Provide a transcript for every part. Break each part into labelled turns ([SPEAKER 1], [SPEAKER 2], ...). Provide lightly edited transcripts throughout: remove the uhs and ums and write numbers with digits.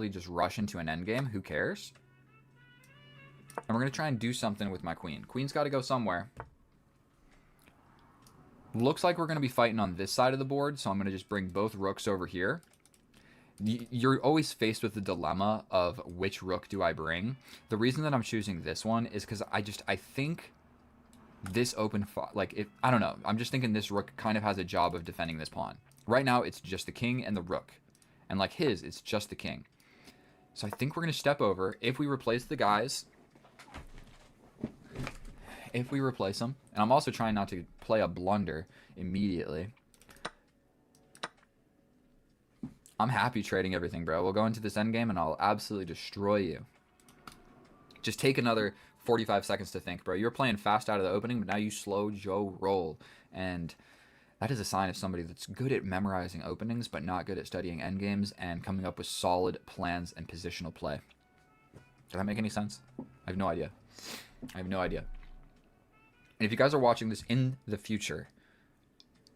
[SPEAKER 1] just rush into an endgame. Who cares? And we're going to try and do something with my queen. Queen's got to go somewhere. Looks like we're going to be fighting on this side of the board, so I'm going to just bring both rooks over here. You're always faced with the dilemma of which rook do I bring. The reason that I'm choosing this one is because I think this open, I don't know. I'm just thinking this rook kind of has a job of defending this pawn. Right now, it's just the king and the rook. And like his, it's just the king. So I think we're going to step over. If we replace the guys, if we replace them, and I'm also trying not to play a blunder immediately. I'm happy trading everything, bro. We'll go into this endgame and I'll absolutely destroy you. Just take another 45 seconds to think, bro. You were playing fast out of the opening, but now you slow Joe roll. And that is a sign of somebody that's good at memorizing openings, but not good at studying endgames and coming up with solid plans and positional play. Does that make any sense? I have no idea. I have no idea. And if you guys are watching this in the future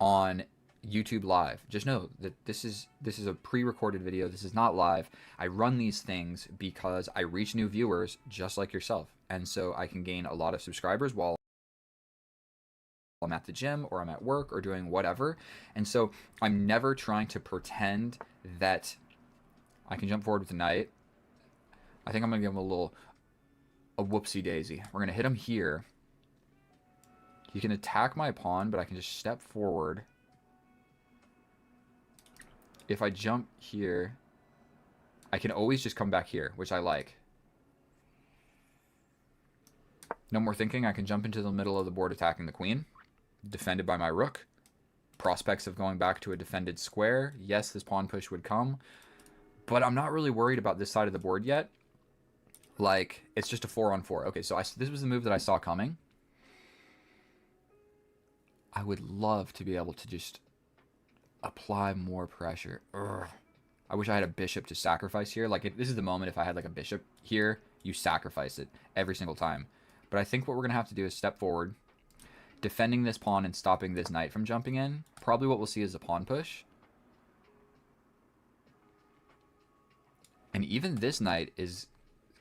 [SPEAKER 1] on YouTube Live, just know that this is a pre-recorded video. This is not live. I run these things because I reach new viewers just like yourself. And so I can gain a lot of subscribers while I'm at the gym or I'm at work or doing whatever. And so I'm never trying to pretend that I can jump forward with the knight. I think I'm going to give him a whoopsie daisy. We're going to hit him here. He can attack my pawn, but I can just step forward. If I jump here, I can always just come back here, which I like. No more thinking. I can jump into the middle of the board attacking the queen. Defended by my rook. Prospects of going back to a defended square. Yes, this pawn push would come. But I'm not really worried about this side of the board yet. Like, it's just a 4-on-4. Okay, so this was the move that I saw coming. I would love to be able to just apply more pressure. Ugh. I wish I had a bishop to sacrifice here. Like, this is the moment if I had, like, a bishop here, you sacrifice it every single time. But I think what we're going to have to do is step forward, defending this pawn and stopping this knight from jumping in. Probably what we'll see is a pawn push. And even this knight is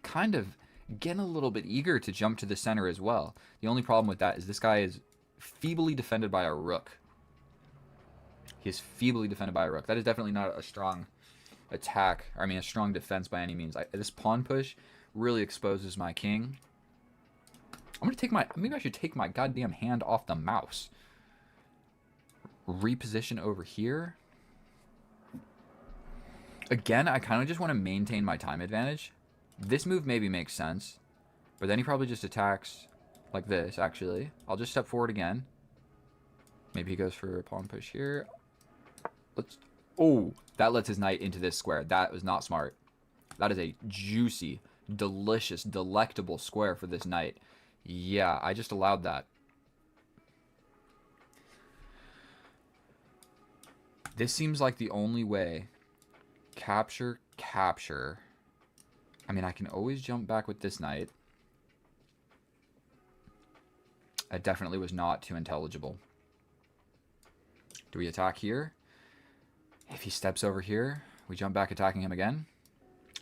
[SPEAKER 1] kind of getting a little bit eager to jump to the center as well. The only problem with that is this guy is feebly defended by a rook. He is feebly defended by a rook. That is definitely not a strong attack. I mean, a strong defense by any means. This pawn push really exposes my king. I'm going to take my... Maybe I should take my goddamn hand off the mouse. Reposition over here. Again, I kind of just want to maintain my time advantage. This move maybe makes sense. But then he probably just attacks like this, actually. I'll just step forward again. Maybe he goes for a pawn push here. Oh, that lets his knight into this square. That was not smart. That is a juicy, delicious, delectable square for this knight. Yeah, I just allowed that. This seems like the only way. Capture, capture. I mean, I can always jump back with this knight. It definitely was not too intelligible. Do we attack here? If he steps over here, we jump back attacking him again.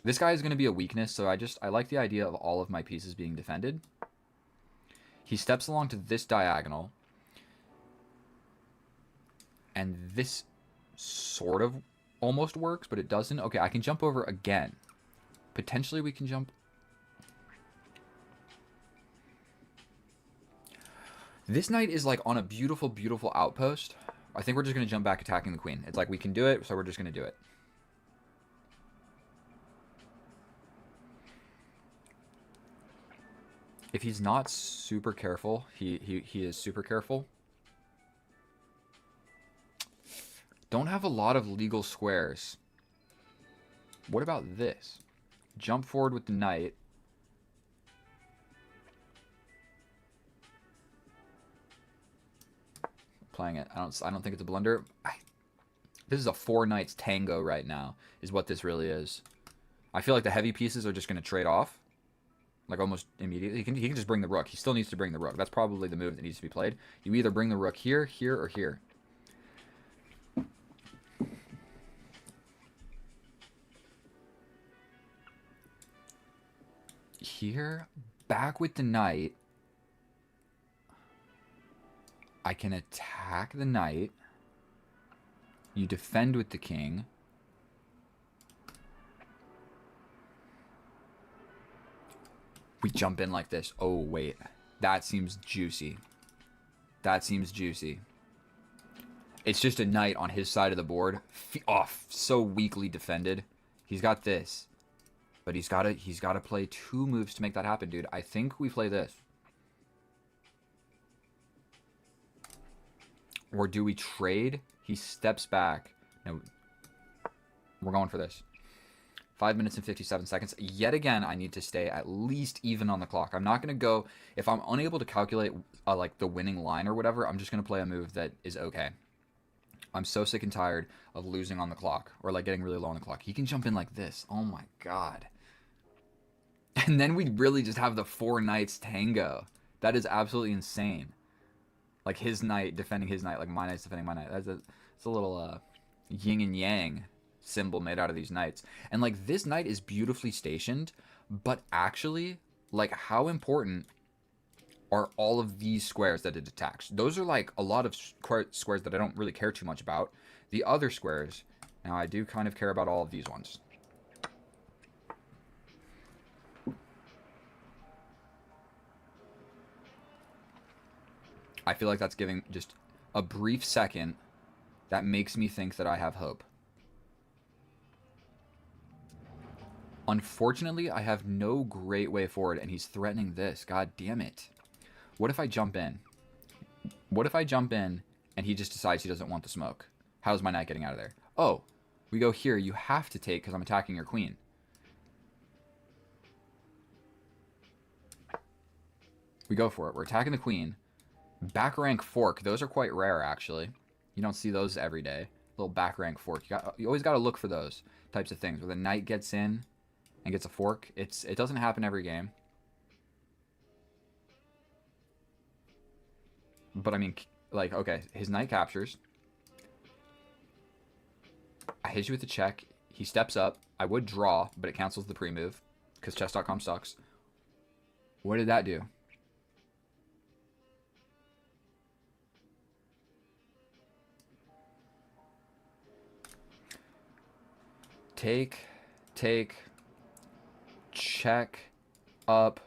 [SPEAKER 1] This guy is going to be a weakness, so I like the idea of all of my pieces being defended. He steps along to this diagonal. And this sort of almost works, but it doesn't. Okay, I can jump over again. Potentially we can jump. This knight is like on a beautiful, beautiful outpost. I think we're just going to jump back attacking the queen. It's like we can do it, so we're just going to do it. If he's not super careful, he is super careful. Don't have a lot of legal squares. What about this? Jump forward with the knight. Playing it. I don't think it's a blunder. This is a 4 knights tango right now, is what this really is. I feel like the heavy pieces are just going to trade off. Like almost immediately. He can just bring the rook. He still needs to bring the rook. That's probably the move that needs to be played. You either bring the rook here, here, or here. Here, back with the knight. I can attack the knight. You defend with the king. We jump in like this. Oh, wait. That seems juicy. That seems juicy. It's just a knight on his side of the board. Off. So weakly defended. He's got this. But he's got to play 2 moves to make that happen, dude. I think we play this. Or do we trade? He steps back. No. We're going for this. 5 minutes and 57 seconds. Yet again, I need to stay at least even on the clock. I'm not going to go... If I'm unable to calculate like the winning line or whatever, I'm just going to play a move that is okay. I'm so sick and tired of losing on the clock. Or like getting really low on the clock. He can jump in like this. Oh my god. And then we really just have the 4 knights tango. That is absolutely insane. Like his knight defending his knight. Like my knight's defending my knight. It's a little yin and yang symbol made out of these knights. And like this knight is beautifully stationed, but actually, like how important are all of these squares that it attacks? Those are like a lot of squares that I don't really care too much about. The other squares, now I do kind of care about all of these ones. I feel like that's giving just a brief second that makes me think that I have hope. Unfortunately, I have no great way forward, and he's threatening this. God damn it. What if I jump in? What if I jump in, and he just decides he doesn't want the smoke? How's my knight getting out of there? Oh, we go here. You have to take, because I'm attacking your queen. We go for it. We're attacking the queen. Back rank fork. Those are quite rare, actually. You don't see those every day. Little back rank fork. You always got to look for those types of things. Where the knight gets in and gets a fork. It doesn't happen every game. But I mean, like, okay, his knight captures. I hit you with the check. He steps up. I would draw, but it cancels the pre-move because chess.com sucks. What did that do? Take, check, up.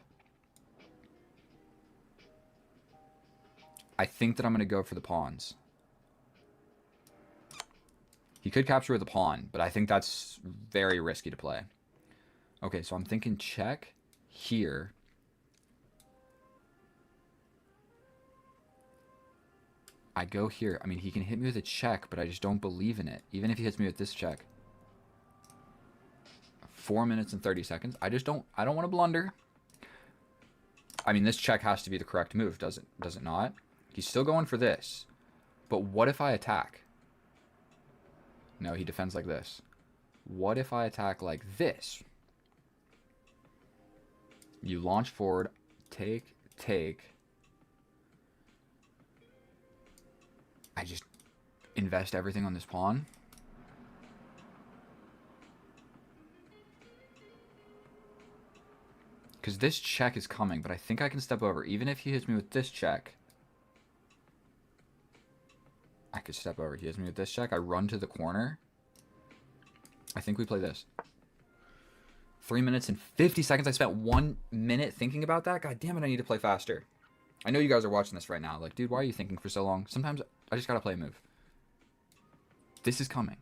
[SPEAKER 1] I think that I'm going to go for the pawns. He could capture with a pawn, but I think that's very risky to play. Okay, so I'm thinking check here. I go here. I mean, he can hit me with a check, but I just don't believe in it. Even if he hits me with this check. 4 minutes and 30 seconds. I don't want to blunder. I mean, this check has to be the correct move, does it not? He's still going for this. But what if I attack? No, he defends like this. What if I attack like this? You launch forward, take. I just invest everything on this pawn. Because this check is coming, but I think I can step over. Even if he hits me with this check, I could step over. He hits me with this check. I run to the corner. I think we play this. 3 minutes and 50 seconds. I spent 1 minute thinking about that. God damn it, I need to play faster. I know you guys are watching this right now. Like, dude, why are you thinking for so long? Sometimes I just gotta play a move. This is coming.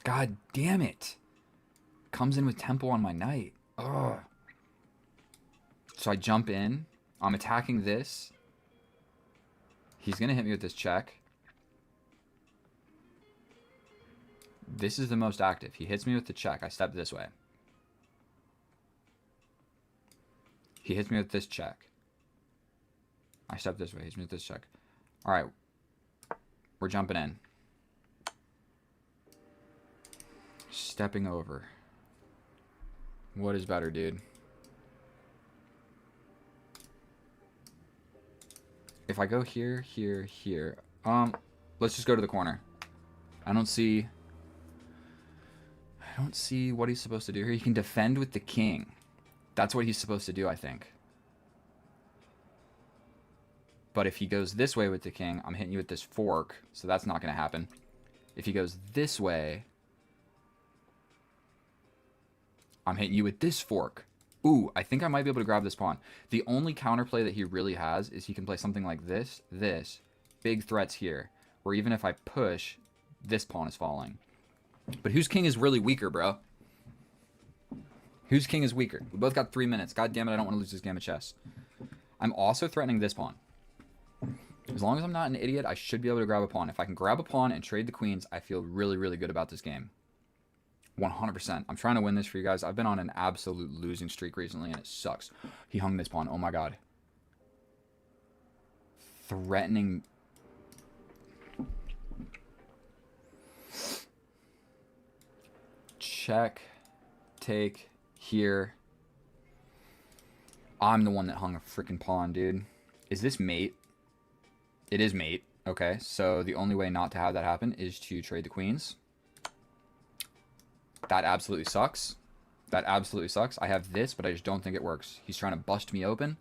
[SPEAKER 1] God damn it. Comes in with tempo on my knight. Ugh. So I jump in. I'm attacking this. He's going to hit me with this check. This is the most active. He hits me with the check. I step this way. He hits me with this check. I step this way. He hits me with this check. All right. We're jumping in. Stepping over. What is better, dude? If I go here, here, here. Let's just go to the corner. I don't see don't see what he's supposed to do here. He can defend with the king. That's what he's supposed to do, I think. But if he goes this way with the king, I'm hitting you with this fork, so that's not going to happen. If he goes this way, I'm hitting you with this fork. Ooh, I think I might be able to grab this pawn. The only counterplay that he really has is he can play something like this, big threats here, where even if I push, this pawn is falling. But whose king is really weaker, bro? Whose king is weaker? We both got 3 minutes. God damn it, I don't want to lose this game of chess. I'm also threatening this pawn. As long as I'm not an idiot, I should be able to grab a pawn. If I can grab a pawn and trade the queens, I feel really, really good about this game. 100%. I'm trying to win this for you guys. I've been on an absolute losing streak recently, and it sucks. He hung this pawn. Oh, my God. Threatening. Check. Take. Here. I'm the one that hung a freaking pawn, dude. Is this mate? It is mate. Okay, so the only way not to have that happen is to trade the queens. That absolutely sucks. That absolutely sucks. I have this, but I just don't think it works. He's trying to bust me open.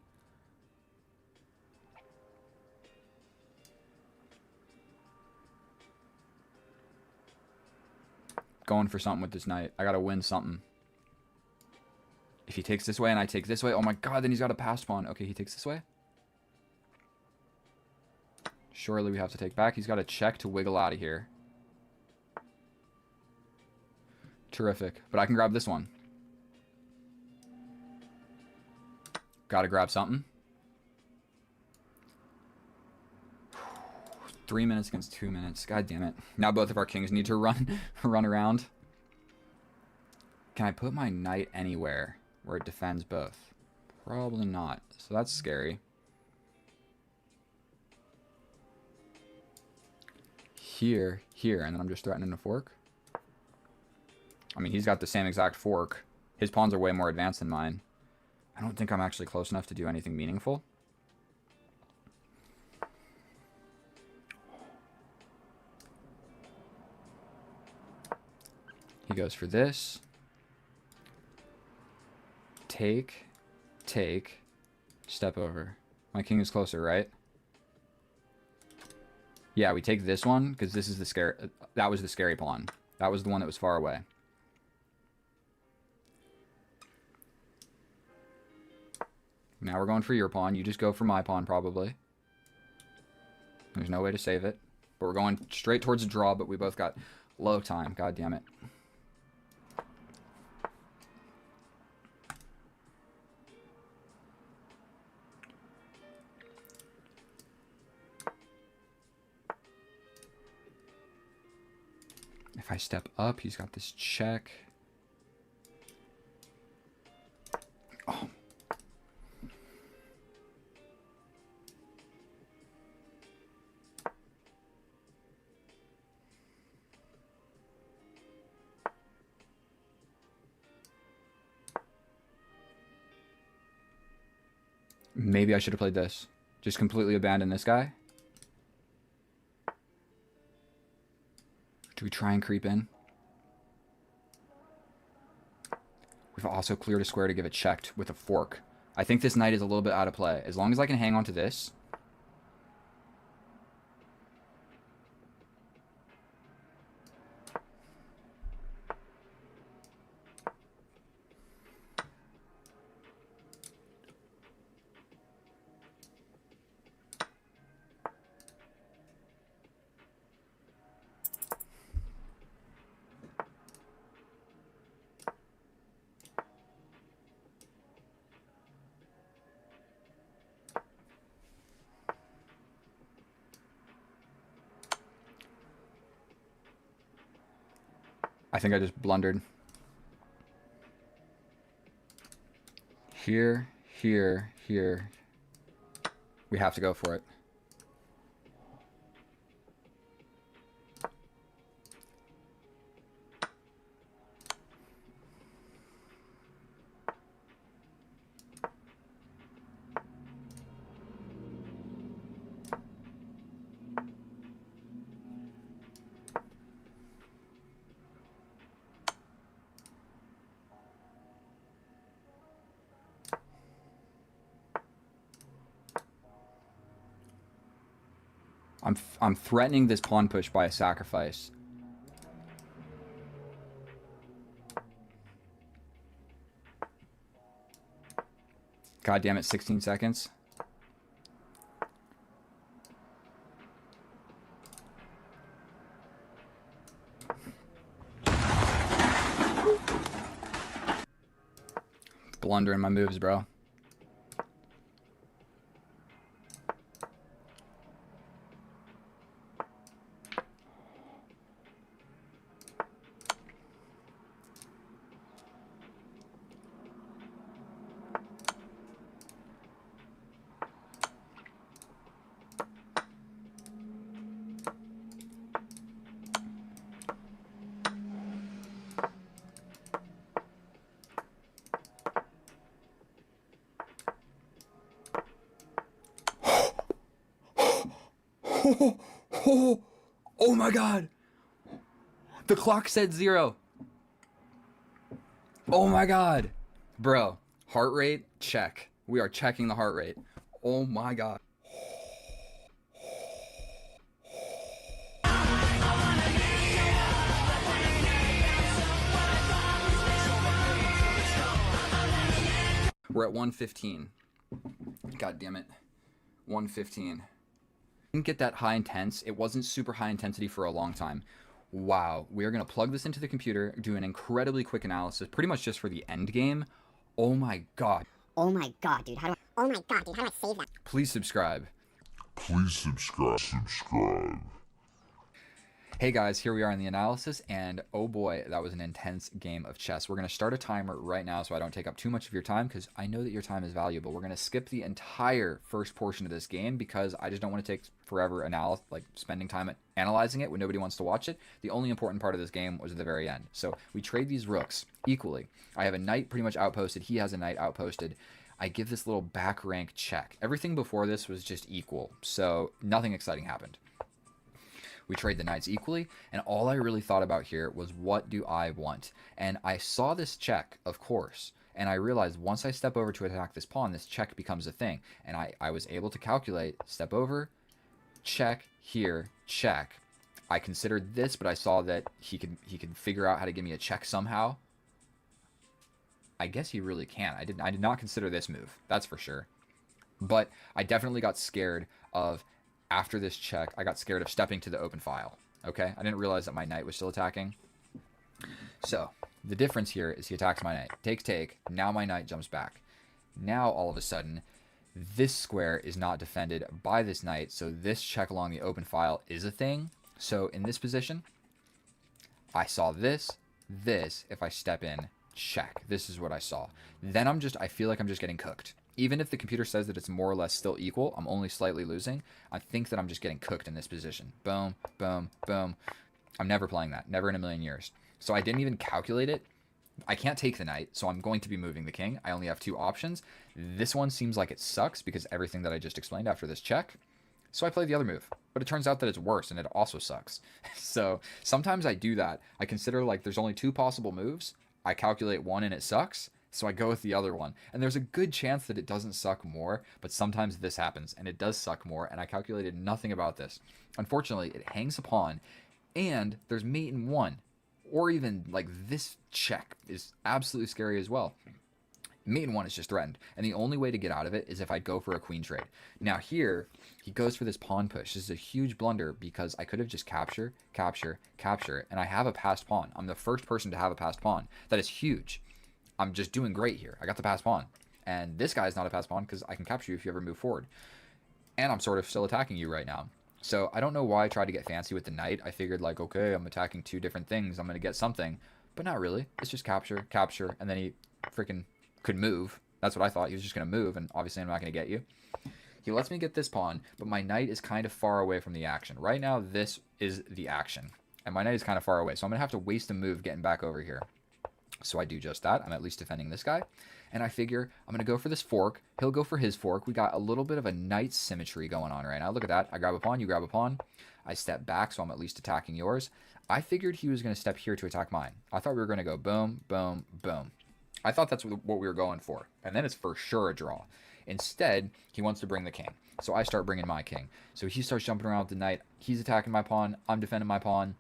[SPEAKER 1] Going for something with this knight. I gotta win something. If he takes this way and I take this way, oh my God, then he's got a passed pawn. Okay, he takes this way. Surely we have to take back. He's got to check to wiggle out of here. Terrific. But I can grab this one. Got to grab something. 3 minutes against 2 minutes. God damn it. Now both of our kings need to run around. Can I put my knight anywhere where it defends both? Probably not. So that's scary. Here, and then I'm just threatening a fork. I mean, he's got the same exact fork. His pawns are way more advanced than mine. I don't think I'm actually close enough to do anything meaningful. He goes for this. Take, step over. My king is closer, right? Yeah, we take this one, because this is the scary... That was the scary pawn. That was the one that was far away. Now we're going for your pawn. You just go for my pawn, probably. There's no way to save it. But we're going straight towards a draw, but we both got low time. God damn it. If I step up, he's got this check. Oh. Maybe I should have played this. Just completely abandon this guy. Do we try and creep in? We've also cleared a square to give it checked with a fork. I think this knight is a little bit out of play. As long as I can hang on to this. I think I just blundered. Here. We have to go for it. I'm threatening this pawn push by a sacrifice. God damn it, 16 seconds. Blundering my moves, bro. Oh my god. The clock said 0. Oh my god. Bro, heart rate, check. We are checking the heart rate. Oh my god. We're at 115. God damn it. 115. Didn't get that high intense. It wasn't super high intensity for a long time. Wow. We are going to plug this into the computer, do an incredibly quick analysis, pretty much just for the end game. Oh my god.
[SPEAKER 2] Oh my god, dude, how do I save that?
[SPEAKER 1] Please subscribe.
[SPEAKER 3] Please subscribe.
[SPEAKER 1] Hey guys, here we are in the analysis, and oh boy, that was an intense game of chess. We're going to start a timer right now so I don't take up too much of your time, because I know that your time is valuable. We're going to skip the entire first portion of this game because I just don't want to take forever spending time analyzing it when nobody wants to watch it. The only important part of this game was at the very end. So we trade these rooks equally. I have a knight pretty much outposted. He has a knight outposted. I give this little back rank check. Everything before this was just equal, so nothing exciting happened. We trade the knights equally, and all I really thought about here was, what do I want? And I saw this check, of course, and I realized once I step over to attack this pawn, this check becomes a thing. And I was able to calculate, step over, check, here, check. I considered this, but I saw that he could figure out how to give me a check somehow. I guess he really can. I did not consider this move, that's for sure. But I definitely got scared of, after this check, I got scared of stepping to the open file. Okay? I didn't realize that my knight was still attacking. So, the difference here is he attacks my knight. Take. Now my knight jumps back. Now, all of a sudden, this square is not defended by this knight, so this check along the open file is a thing. So, in this position, I saw this. If I step in, check. This is what I saw. Then I feel like I'm just getting cooked. Even if the computer says that it's more or less still equal, I'm only slightly losing. I think that I'm just getting cooked in this position. Boom, boom, boom. I'm never playing that. Never in a million years. So I didn't even calculate it. I can't take the knight, so I'm going to be moving the king. I only have 2 options. This one seems like it sucks because everything that I just explained after this check. So I play the other move. But it turns out that it's worse, and it also sucks. So sometimes I do that. I consider there's only 2 possible moves. I calculate one and it sucks. So I go with the other one. And there's a good chance that it doesn't suck more, but sometimes this happens, and it does suck more, and I calculated nothing about this. Unfortunately, it hangs a pawn, and there's mate in 1. Or even, this check is absolutely scary as well. Mate in 1 is just threatened, and the only way to get out of it is if I go for a queen trade. Now here, he goes for this pawn push. This is a huge blunder because I could have just capture, and I have a passed pawn. I'm the first person to have a passed pawn. That is huge. I'm just doing great here. I got the passed pawn. And this guy is not a passed pawn because I can capture you if you ever move forward. And I'm sort of still attacking you right now. So I don't know why I tried to get fancy with the knight. I figured okay, I'm attacking 2 different things. I'm going to get something. But not really. It's just capture, and then he freaking could move. That's what I thought. He was just going to move, and obviously I'm not going to get you. He lets me get this pawn, but my knight is kind of far away from the action. Right now, this is the action. And my knight is kind of far away. So I'm going to have to waste a move getting back over here. So I do just that. I'm at least defending this guy. And I figure I'm going to go for this fork. He'll go for his fork. We got a little bit of a knight symmetry going on right now. Look at that. I grab a pawn. You grab a pawn. I step back, so I'm at least attacking yours. I figured he was going to step here to attack mine. I thought we were going to go boom, boom, boom. I thought that's what we were going for. And then it's for sure a draw. Instead, he wants to bring the king. So I start bringing my king. So he starts jumping around with the knight. He's attacking my pawn. I'm defending my pawn.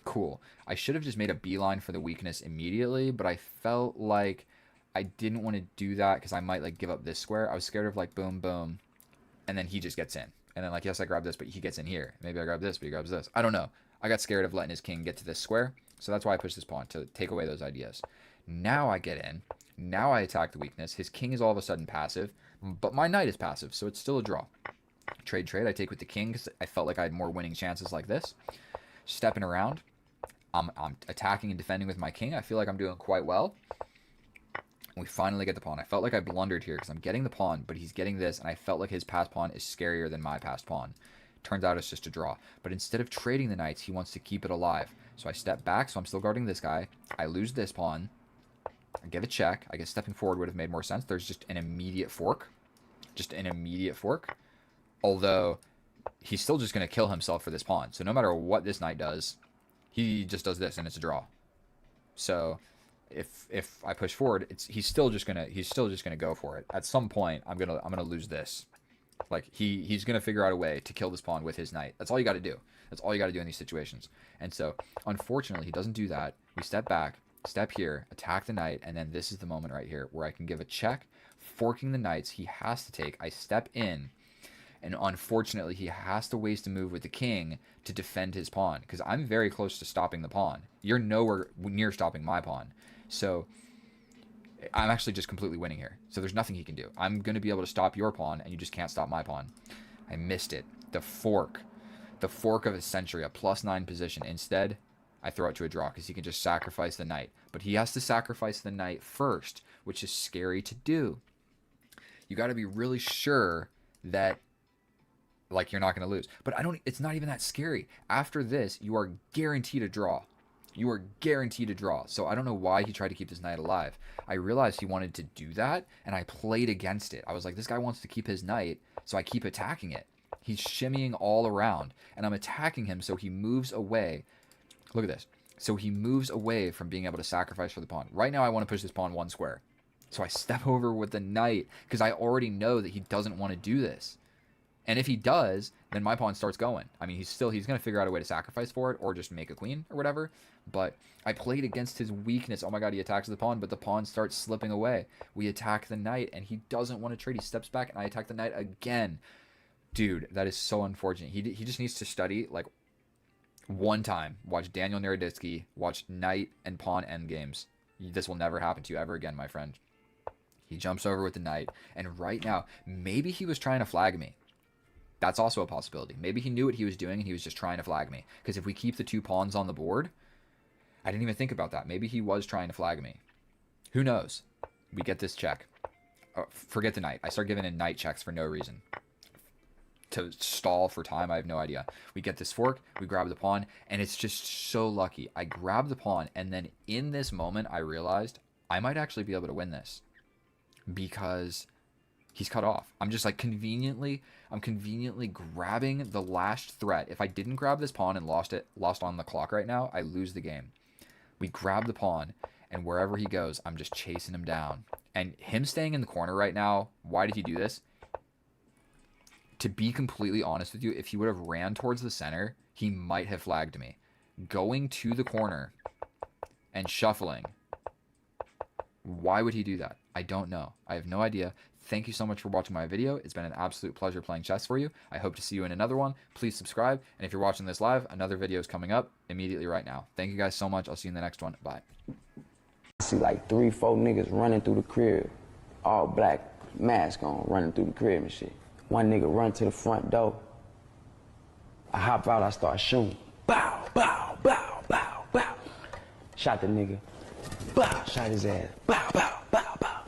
[SPEAKER 1] Cool. I should have just made a beeline for the weakness immediately, but I felt like I didn't want to do that because I might like give up this square. I was scared of like boom, boom, and then he just gets in. And then like, yes, I grab this, but he gets in here. Maybe I grab this, but he grabs this. I don't know. I got scared of letting his king get to this square. So that's why I pushed this pawn, to take away those ideas. Now I get in. Now I attack the weakness. His king is all of a sudden passive, but my knight is passive, so it's still a draw. Trade. I take with the king because I felt like I had more winning chances like this. Stepping around. I'm attacking and defending with my king. I feel like I'm doing quite well. We finally get the pawn. I felt like I blundered here because I'm getting the pawn, but he's getting this, and I felt like his passed pawn is scarier than my passed pawn. Turns out it's just a draw. But instead of trading the knights, he wants to keep it alive. So I step back, so I'm still guarding this guy. I lose this pawn. I get a check. I guess stepping forward would have made more sense. There's just an immediate fork. Just an immediate fork. Although, he's still just going to kill himself for this pawn. So no matter what this knight does, he just does this, and it's a draw. So if I push forward, he's still just gonna go for it. At some point, I'm gonna lose this. Like he's gonna figure out a way to kill this pawn with his knight. That's all you got to do. That's all you got to do in these situations. And so, unfortunately, he doesn't do that. We step back, step here, attack the knight, and then this is the moment right here where I can give a check, forking the knights. He has to take. I step in. And unfortunately, he has to waste a move with the king to defend his pawn. Because I'm very close to stopping the pawn. You're nowhere near stopping my pawn. So I'm actually just completely winning here. So there's nothing he can do. I'm going to be able to stop your pawn, and you just can't stop my pawn. I missed it. The fork. The fork of a century. A +9 position. Instead, I throw it to a draw because he can just sacrifice the knight. But he has to sacrifice the knight first, which is scary to do. You got to be really sure that like you're not going to lose. But it's not even that scary. After this, you are guaranteed a draw. You are guaranteed a draw. So I don't know why he tried to keep this knight alive. I realized he wanted to do that, and I played against it. I was like, this guy wants to keep his knight, so I keep attacking it. He's shimmying all around, and I'm attacking him so he moves away. Look at this. So he moves away from being able to sacrifice for the pawn. Right now, I want to push this pawn one square. So I step over with the knight because I already know that he doesn't want to do this. And if he does, then my pawn starts going. I mean, he's going to figure out a way to sacrifice for it or just make a queen or whatever. But I played against his weakness. Oh my god, he attacks the pawn, but the pawn starts slipping away. We attack the knight, and he doesn't want to trade. He steps back, and I attack the knight again. Dude, that is so unfortunate. He just needs to study, like, one time. Watch Daniel Naroditsky. Watch knight and pawn endgames. This will never happen to you ever again, my friend. He jumps over with the knight, and right now, maybe he was trying to flag me. That's also a possibility. Maybe he knew what he was doing and he was just trying to flag me. Because if we keep the 2 pawns on the board, I didn't even think about that. Maybe he was trying to flag me. Who knows? We get this check. Oh, forget the knight. I start giving in knight checks for no reason. To stall for time, I have no idea. We get this fork, we grab the pawn, and it's just so lucky. I grab the pawn, and then in this moment, I realized I might actually be able to win this. Because he's cut off. I'm just like conveniently grabbing the last threat. If I didn't grab this pawn and lost on the clock right now, I lose the game. We grab the pawn, and wherever he goes, I'm just chasing him down. And him staying in the corner right now, why did he do this? To be completely honest with you, if he would have ran towards the center, he might have flagged me. Going to the corner and shuffling. Why would he do that? I don't know. I have no idea. Thank you so much for watching my video. It's been an absolute pleasure playing chess for you. I hope to see you in another one. Please subscribe. And if you're watching this live, another video is coming up immediately right now. Thank you guys so much. I'll see you in the next one. Bye.
[SPEAKER 4] I see like 3, 4 niggas running through the crib. All black, mask on, running through the crib and shit. One nigga run to the front door. I hop out, I start shooting. Bow, bow, bow, bow, bow. Shot the nigga. Bow, shot his ass. Bow, bow, bow, bow.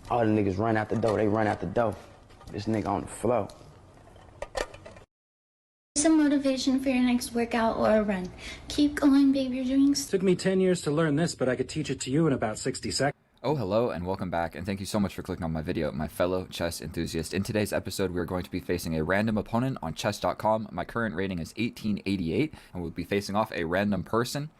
[SPEAKER 4] All the niggas run out the door, they run out the door. This nigga on the floor.
[SPEAKER 5] Some motivation for your next workout or a run. Keep going, babe, you're doing
[SPEAKER 6] Took me 10 years to learn this, but I could teach it to you in about 60 seconds.
[SPEAKER 1] Oh, hello and welcome back, and thank you so much for clicking on my video, my fellow chess enthusiast. In today's episode, we are going to be facing a random opponent on chess.com. My current rating is 1888, and we'll be facing off a random person.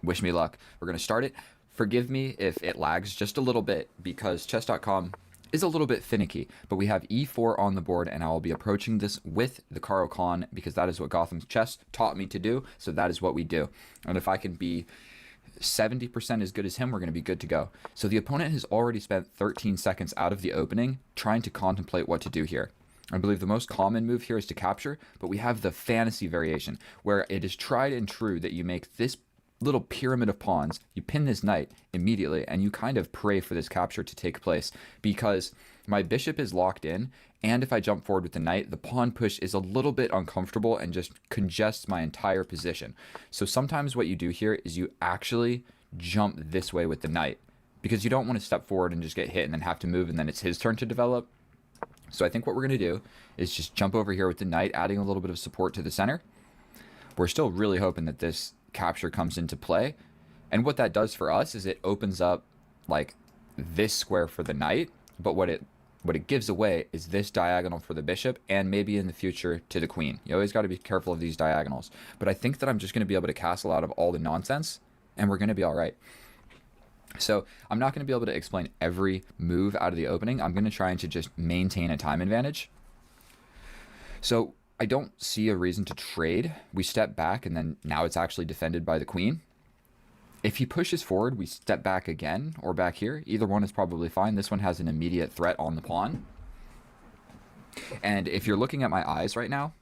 [SPEAKER 1] Wish me luck. We're going to start it. Forgive me if it lags just a little bit because chess.com is a little bit finicky, but we have e4 on the board, and I will be approaching this with the Caro Kann because that is what Gotham Chess taught me to do, so that is what we do. And if I can be 70% as good as him, we're going to be good to go. So the opponent has already spent 13 seconds out of the opening trying to contemplate what to do here. I believe the most common move here is to capture, but we have the fantasy variation where it is tried and true that you make this little pyramid of pawns, you pin this knight immediately, and you kind of pray for this capture to take place because my bishop is locked in, and if I jump forward with the knight, the pawn push is a little bit uncomfortable and just congests my entire position. So sometimes what you do here is you actually jump this way with the knight because you don't want to step forward and just get hit and then have to move and then it's his turn to develop. So I think what we're going to do is just jump over here with the knight, adding a little bit of support to the center. We're still really hoping that this capture comes into play, and what that does for us is it opens up like this square for the knight, but what it gives away is this diagonal for the bishop, and maybe in the future to the queen. You always got to be careful of these diagonals, but I think that I'm just going to be able to castle out of all the nonsense and we're going to be all right. So I'm not going to be able to explain every move out of the opening. I'm going to try to just maintain a time advantage. So I don't see a reason to trade. We step back, and then now it's actually defended by the queen. If he pushes forward, we step back again or back here. Either one is probably fine. This one has an immediate threat on the pawn. And if you're looking at my eyes right now,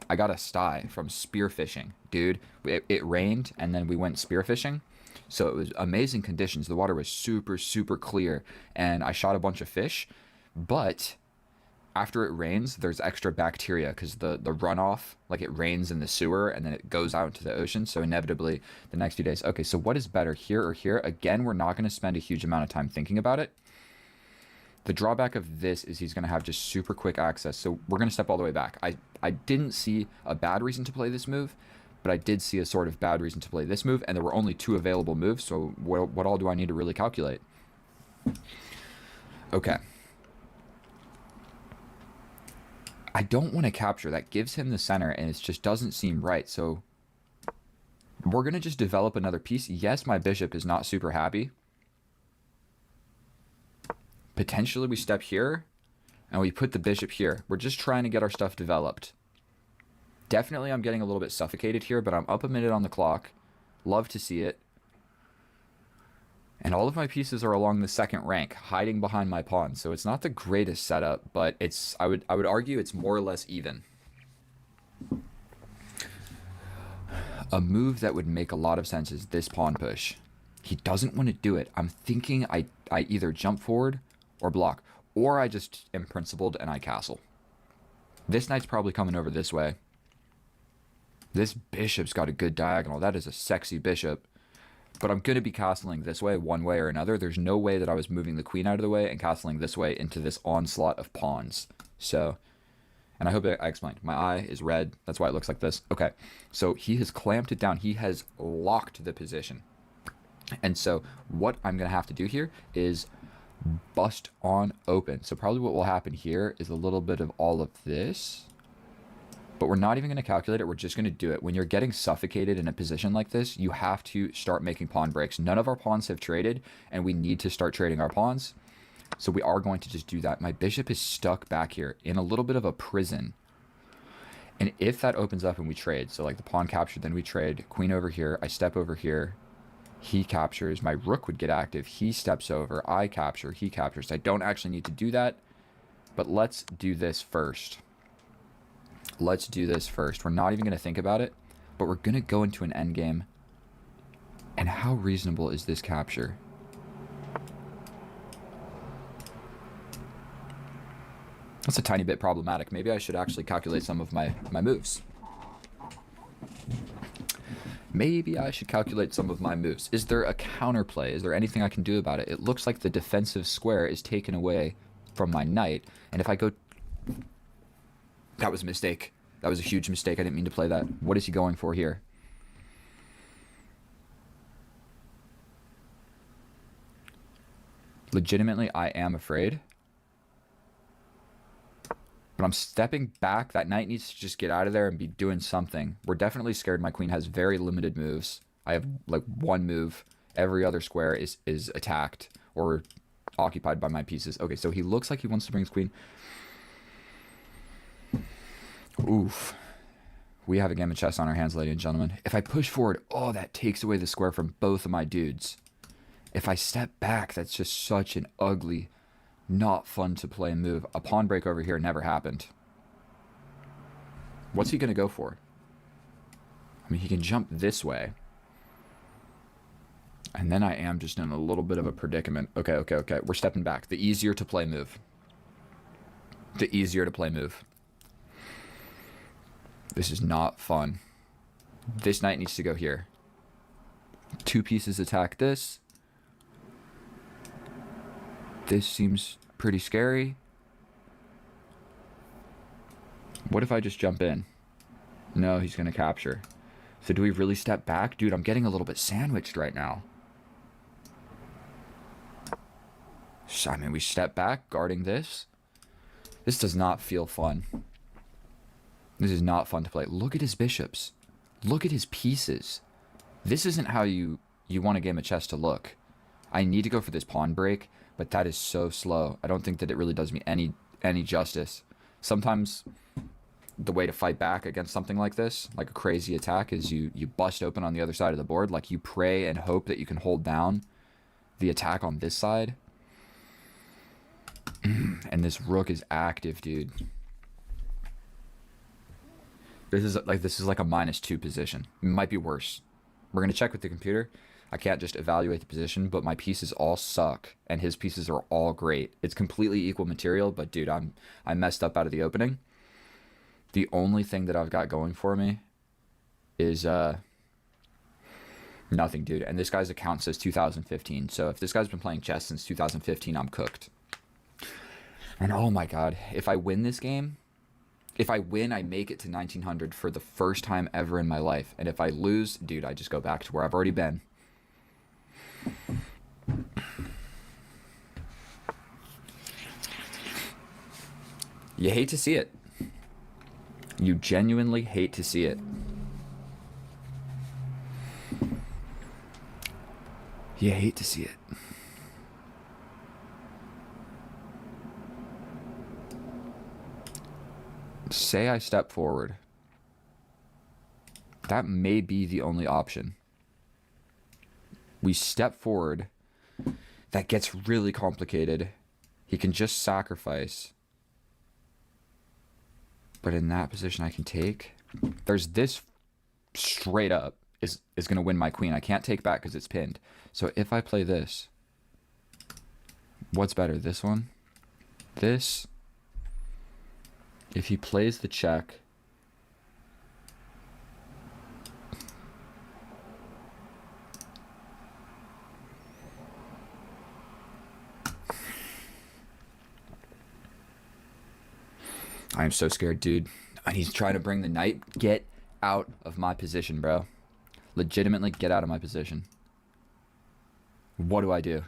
[SPEAKER 1] I got a sty from spearfishing. Dude, it rained, and then we went spearfishing. So it was amazing conditions. The water was super, super clear, and I shot a bunch of fish, but after it rains, there's extra bacteria because the runoff, like it rains in the sewer and then it goes out into the ocean. So inevitably the next few days. Okay, so what is better, here or here? Again, we're not going to spend a huge amount of time thinking about it. The drawback of this is he's going to have just super quick access. So we're going to step all the way back. I didn't see a bad reason to play this move, but I did see a sort of bad reason to play this move. And there were only 2 available moves. So what all do I need to really calculate? Okay. I don't want to capture. That gives him the center, and it just doesn't seem right. So we're going to just develop another piece. Yes, my bishop is not super happy. Potentially we step here, and we put the bishop here. We're just trying to get our stuff developed. Definitely I'm getting a little bit suffocated here, but I'm up a minute on the clock. Love to see it. And all of my pieces are along the second rank, hiding behind my pawn. So it's not the greatest setup, but it's I would argue it's more or less even. A move that would make a lot of sense is this pawn push. He doesn't want to do it. I'm thinking I either jump forward or block, or I just am principled and I castle. This knight's probably coming over this way. This bishop's got a good diagonal. That is a sexy bishop. But I'm going to be castling this way, one way or another. There's no way that I was moving the queen out of the way and castling this way into this onslaught of pawns. So, and I hope I explained. My eye is red. That's why it looks like this. Okay, so he has clamped it down. He has locked the position. And so what I'm going to have to do here is bust on open. So probably what will happen here is a little bit of all of this. But we're not even going to calculate it. We're just going to do it. When you're getting suffocated in a position like this, you have to start making pawn breaks. None of our pawns have traded, and we need to start trading our pawns. So we are going to just do that. My bishop is stuck back here in a little bit of a prison. And if that opens up and we trade, so like the pawn captured, then we trade. Queen over here, I step over here. He captures. My rook would get active. He steps over. I capture. He captures. I don't actually need to do that, but let's do this first. Let's do this first. We're not even going to think about it, but we're going to go into an endgame. And how reasonable is this capture? That's a tiny bit problematic. Maybe I should actually calculate some of my moves. Maybe I should calculate some of my moves. Is there a counterplay? Is there anything I can do about it? It looks like the defensive square is taken away from my knight. And if I go... That was a mistake. That was a huge mistake. I didn't mean to play that. What is he going for here? Legitimately, I am afraid. But I'm stepping back. That knight needs to just get out of there and be doing something. We're definitely scared. My queen has very limited moves. I have like one move Every other square is attacked or occupied by my pieces. Okay, so he looks like he wants to bring his queen. Oof. We have a game of chess on our hands, ladies and gentlemen. If I push forward, oh, that takes away the square from both of my dudes. If I step back, that's just such an ugly, not fun to play move. A pawn break over here never happened. What's he going to go for? I mean, he can jump this way. And then I am just in a little bit of a predicament. Okay. We're stepping back. The easier to play move. The easier to play move. This is not fun. This knight needs to go here. Two pieces attack this. This seems pretty scary. What if I just jump in? No, he's going to capture. So do we really step back? Dude, I'm getting a little bit sandwiched right now. So, I mean, we step back, guarding this. This does not feel fun. This is not fun to play. Look at his bishops. Look at his pieces. This isn't how you want a game of chess to look. I need to go for this pawn break, but that is so slow. I don't think that it really does me any justice. Sometimes the way to fight back against something like this, like a crazy attack, is you bust open on the other side of the board. Like, you pray and hope that you can hold down the attack on this side. And this rook is active, dude. This is like a -2 position. It might be worse. We're going to check with the computer. I can't just evaluate the position, but my pieces all suck, and his pieces are all great. It's completely equal material, but dude, I messed up out of the opening. The only thing that I've got going for me is nothing, dude. And this guy's account says 2015, so if this guy's been playing chess since 2015, I'm cooked. And oh my god, if I win this game, if I win, I make it to 1900 for the first time ever in my life. And if I lose, dude, I just go back to where I've already been. You hate to see it. You genuinely hate to see it. You hate to see it. Say I step forward. That may be the only option. We step forward. That gets really complicated. He can just sacrifice. But in that position I can take. There's this straight up is going to win my queen. I can't take back because it's pinned. So if I play this, what's better? This one? This? If he plays the check, I am so scared, dude. And he's trying to bring the knight. Get out of my position, bro. Legitimately get out of my position. What do I do?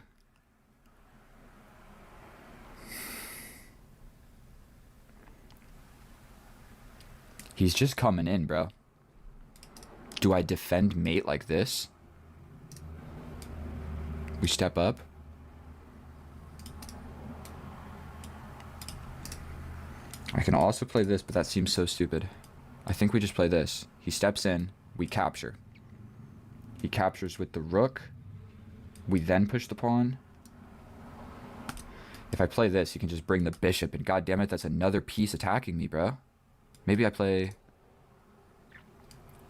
[SPEAKER 1] He's just coming in, bro. Do I defend mate like this? We step up. I can also play this, but that seems so stupid. I think we just play this. He steps in. We capture. He captures with the rook. We then push the pawn. If I play this, he can just bring the bishop, and god damn it, that's another piece attacking me, bro. Maybe I play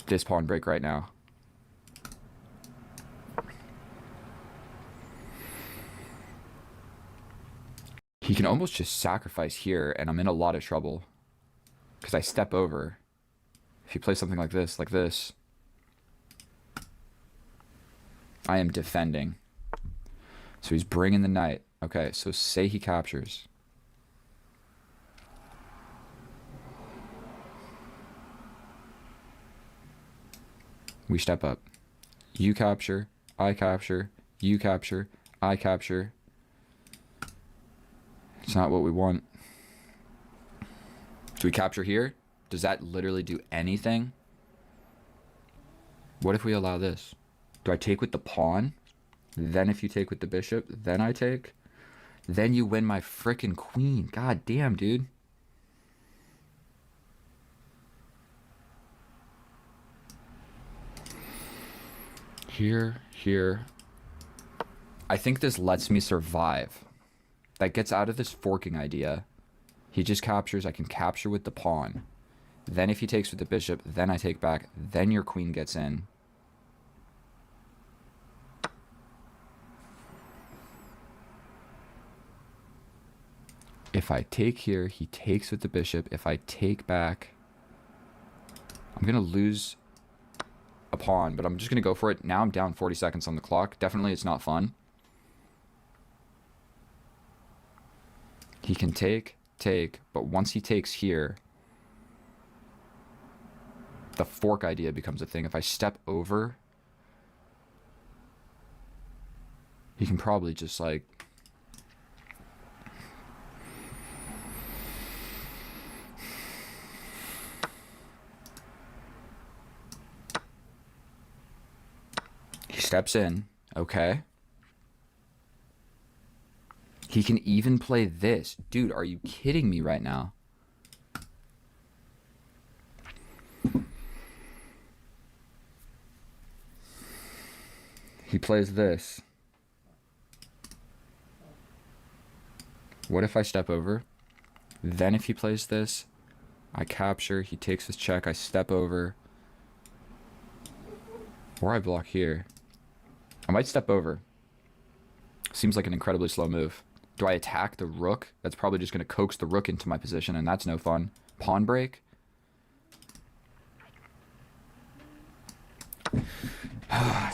[SPEAKER 1] this pawn break right now. He can almost just sacrifice here, and I'm in a lot of trouble. Because I step over. If he plays something like this, I am defending. So he's bringing the knight. Okay, so say he captures. We step up. You capture, I capture, you capture, I capture. It's not what we want. Do we capture here? Does that literally do anything? What if we allow this? Do I take with the pawn? Then if you take with the bishop, then I take. Then you win my frickin' queen. God damn, dude. Here. I think this lets me survive. That gets out of this forking idea. He just captures. I can capture with the pawn. Then if he takes with the bishop, then I take back. Then your queen gets in. If I take here, he takes with the bishop. If I take back, I'm going to lose a pawn, but I'm just going to go for it. Now I'm down 40 seconds on the clock. Definitely it's not fun. He can take, but once he takes here, the fork idea becomes a thing. If I step over, he can probably just like... He steps in, okay. He can even play this. Dude, are you kidding me right now? He plays this. What if I step over? Then if he plays this, I capture, he takes his check, I step over. Or I block here. I might step over. Seems like an incredibly slow move. Do I attack the rook? That's probably just going to coax the rook into my position, and that's no fun. Pawn break?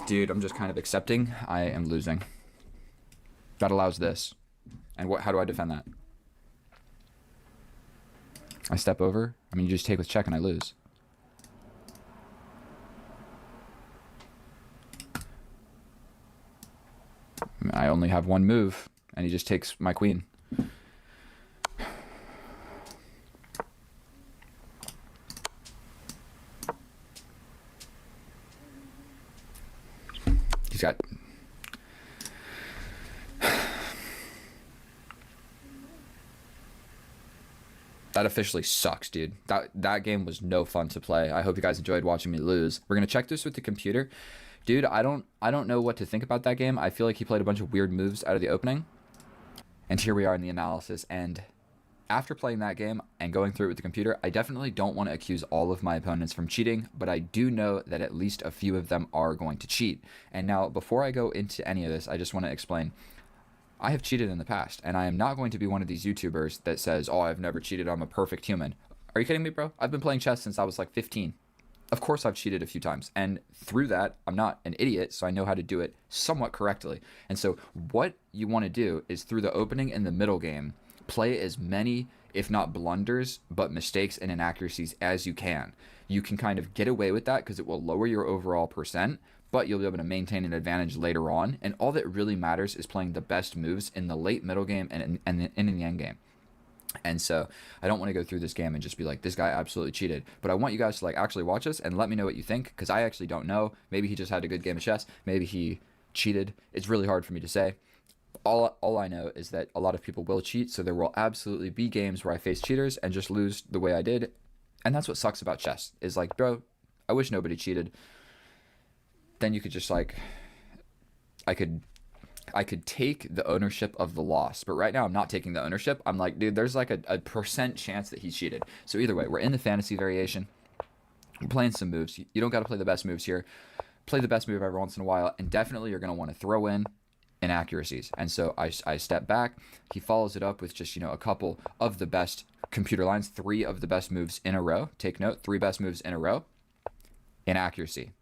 [SPEAKER 1] Dude, I'm just kind of accepting I am losing. That allows this. And how do I defend that? I step over? I mean, you just take with check and I lose. I only have one move, and he just takes my queen. He's got... That officially sucks, dude. That game was no fun to play. I hope you guys enjoyed watching me lose. We're going to check this with the computer. Dude, I don't know what to think about that game. I feel like he played a bunch of weird moves out of the opening. And here we are in the analysis. And after playing that game and going through it with the computer, I definitely don't want to accuse all of my opponents from cheating, but I do know that at least a few of them are going to cheat. And now, before I go into any of this, I just want to explain. I have cheated in the past, and I am not going to be one of these YouTubers that says, oh, I've never cheated, I'm a perfect human. Are you kidding me, bro? I've been playing chess since I was like 15. Of course I've cheated a few times, and through that, I'm not an idiot, so I know how to do it somewhat correctly. And so what you want to do is, through the opening and the middle game, play as many, if not blunders, but mistakes and inaccuracies as you can. You can kind of get away with that because it will lower your overall percent, but you'll be able to maintain an advantage later on. And all that really matters is playing the best moves in the late middle game and in the end game. And so I don't want to go through this game and just be like, this guy absolutely cheated. But I want you guys to like actually watch this and let me know what you think, because I actually don't know. Maybe he just had a good game of chess. Maybe he cheated. It's really hard for me to say. All I know is that a lot of people will cheat, so there will absolutely be games where I face cheaters and just lose the way I did. And that's what sucks about chess, is like, bro, I wish nobody cheated. Then you could just like, I could take the ownership of the loss, but right now I'm not taking the ownership. I'm like, dude, there's like a percent chance that he cheated. So either way, we're in the fantasy variation. We're playing some moves. You don't got to play the best moves here. Play the best move every once in a while, and definitely you're going to want to throw in inaccuracies. And so I step back. He follows it up with just, a couple of the best computer lines, 3 of the best moves in a row. Take note, 3 best moves in a row. Inaccuracy.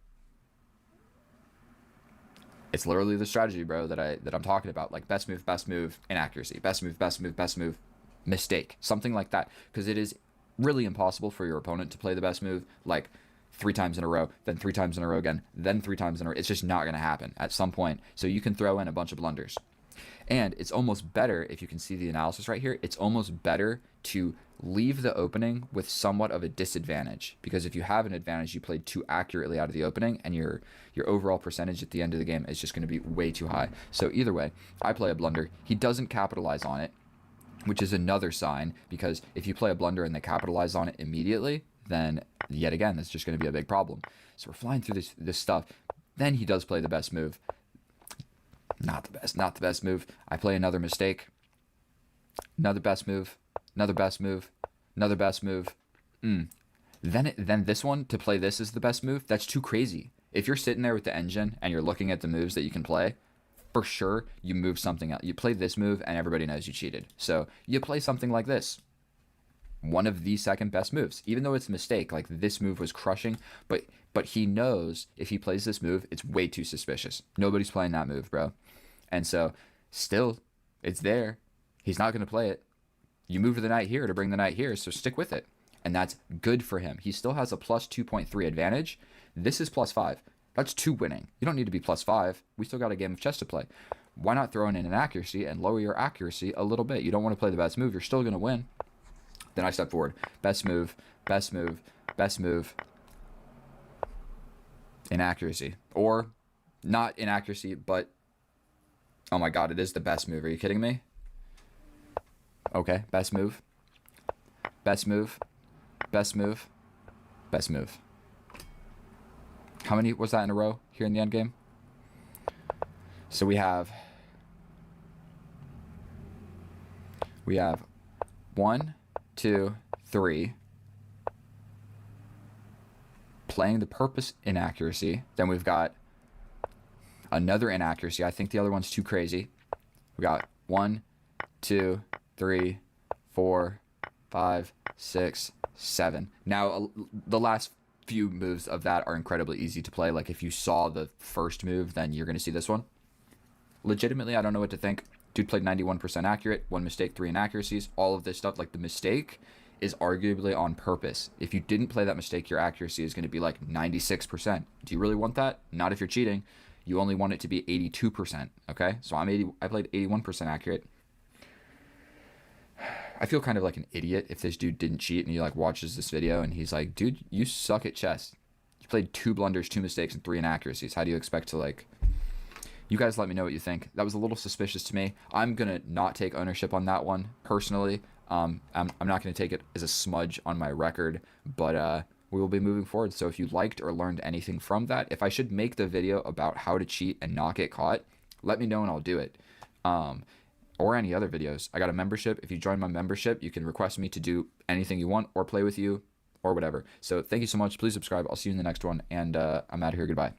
[SPEAKER 1] It's literally the strategy, bro, that I'm talking about. Like best move, inaccuracy. Best move, mistake. Something like that. Because it is really impossible for your opponent to play the best move like 3 times in a row, then 3 times in a row again, then 3 times in a row. It's just not going to happen at some point. So you can throw in a bunch of blunders. And it's almost better, if you can see the analysis right here, it's almost better to leave the opening with somewhat of a disadvantage, because if you have an advantage, you played too accurately out of the opening, and your overall percentage at the end of the game is just going to be way too high. So either way, I play a blunder. He doesn't capitalize on it, which is another sign, because if you play a blunder and they capitalize on it immediately, then yet again, that's just going to be a big problem. So we're flying through this stuff. Then he does play the best move. Not the best move. I play another mistake. Another best move. Another best move. Another best move. Then this one, to play this is the best move. That's too crazy. If you're sitting there with the engine and you're looking at the moves that you can play, for sure you move something else. You play this move and everybody knows you cheated. So you play something like this. One of the second best moves. Even though it's a mistake, like this move was crushing, but he knows if he plays this move, it's way too suspicious. Nobody's playing that move, bro. And so still, it's there. He's not going to play it. You move the knight here to bring the knight here, so stick with it. And that's good for him. He still has a plus 2.3 advantage. This is plus 5. That's 2 winning. You don't need to be plus 5. We still got a game of chess to play. Why not throw in an accuracy and lower your accuracy a little bit? You don't want to play the best move. You're still going to win. Then I step forward. Best move, best move, best move. Inaccuracy. Or not inaccuracy, but oh my god, it is the best move. Are you kidding me? Okay, best move. Best move. Best move. Best move. How many was that in a row here in the end game? So we have 1, 2, 3. Playing the purpose inaccuracy. Then we've got another inaccuracy. I think the other one's too crazy. We got 1, 2, 3, 4, 5, 6, 7. Now, the last few moves of that are incredibly easy to play. Like, if you saw the first move, then you're going to see this one. Legitimately, I don't know what to think. Dude played 91% accurate, 1 mistake, 3 inaccuracies. All of this stuff, like the mistake is arguably on purpose. If you didn't play that mistake, your accuracy is going to be like 96%. Do you really want that? Not if you're cheating. You only want it to be 82%, okay? So I played 81% accurate. I feel kind of like an idiot if this dude didn't cheat and he like watches this video and he's like, dude, you suck at chess. You played 2 blunders, 2 mistakes, and 3 inaccuracies. How do you expect to like... You guys let me know what you think. That was a little suspicious to me. I'm going to not take ownership on that one, personally. I'm not going to take it as a smudge on my record, but we will be moving forward. So if you liked or learned anything from that, if I should make the video about how to cheat and not get caught, let me know and I'll do it. Or any other videos. I got a membership. If you join my membership, you can request me to do anything you want or play with you or whatever. So thank you so much. Please subscribe. I'll see you in the next one. And I'm out of here. Goodbye.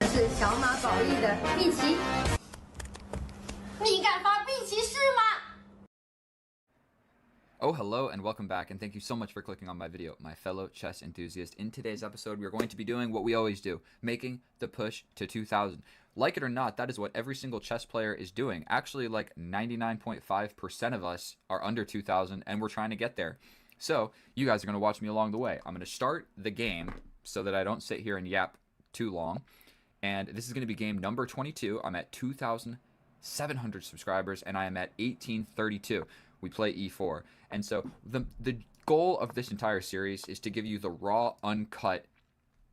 [SPEAKER 7] 是小马宝莉的碧琪，你敢发碧琪是吗？
[SPEAKER 1] Oh, hello and welcome back, and thank you so much for clicking on my video, my fellow chess enthusiast. In today's episode, we're going to be doing what we always do, making the push to 2,000. Like it or not, that is what every single chess player is doing. Actually, like 99.5% of us are under 2,000, and we're trying to get there. So, you guys are going to watch me along the way. I'm going to start the game so that I don't sit here and yap too long. And this is going to be game number 22. I'm at 2,700 subscribers, and I am at 1832. We play e4. And so the goal of this entire series is to give you the raw, uncut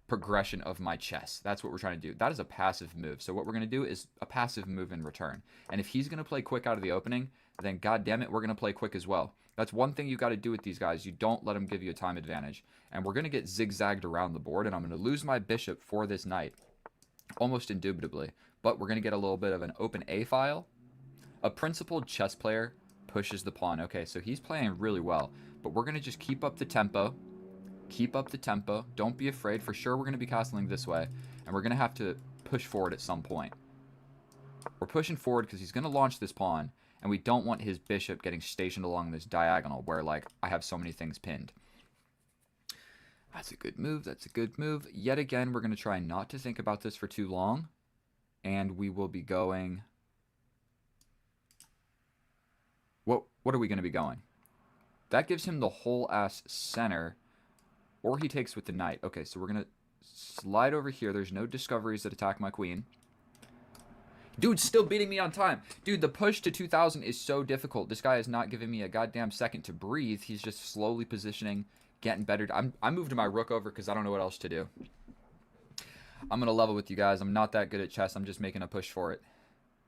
[SPEAKER 1] progression of my chess. That's what we're trying to do. That is a passive move. So what we're going to do is a passive move in return. And if he's going to play quick out of the opening, then god damn it, we're going to play quick as well. That's one thing you got to do with these guys. You don't let them give you a time advantage. And we're going to get zigzagged around the board, and I'm going to lose my bishop for this knight. Almost indubitably. But we're going to get a little bit of an open A file. A principled chess player pushes the pawn. Okay, so he's playing really well. But we're going to just keep up the tempo. Keep up the tempo. Don't be afraid. For sure, we're going to be castling this way. And we're going to have to push forward at some point. We're pushing forward because he's going to launch this pawn. And we don't want his bishop getting stationed along this diagonal where, like, I have so many things pinned. That's a good move. That's a good move. Yet again, we're going to try not to think about this for too long. And we will be going... What are we going to be going? That gives him the whole ass center. Or he takes with the knight. Okay, so we're going to slide over here. There's no discoveries that attack my queen. Dude's still beating me on time. Dude, the push to 2,000 is so difficult. This guy is not giving me a goddamn second to breathe. He's just slowly positioning, getting better. I moved my rook over because I don't know what else to do. I'm going to level with you guys. I'm not that good at chess. I'm just making a push for it.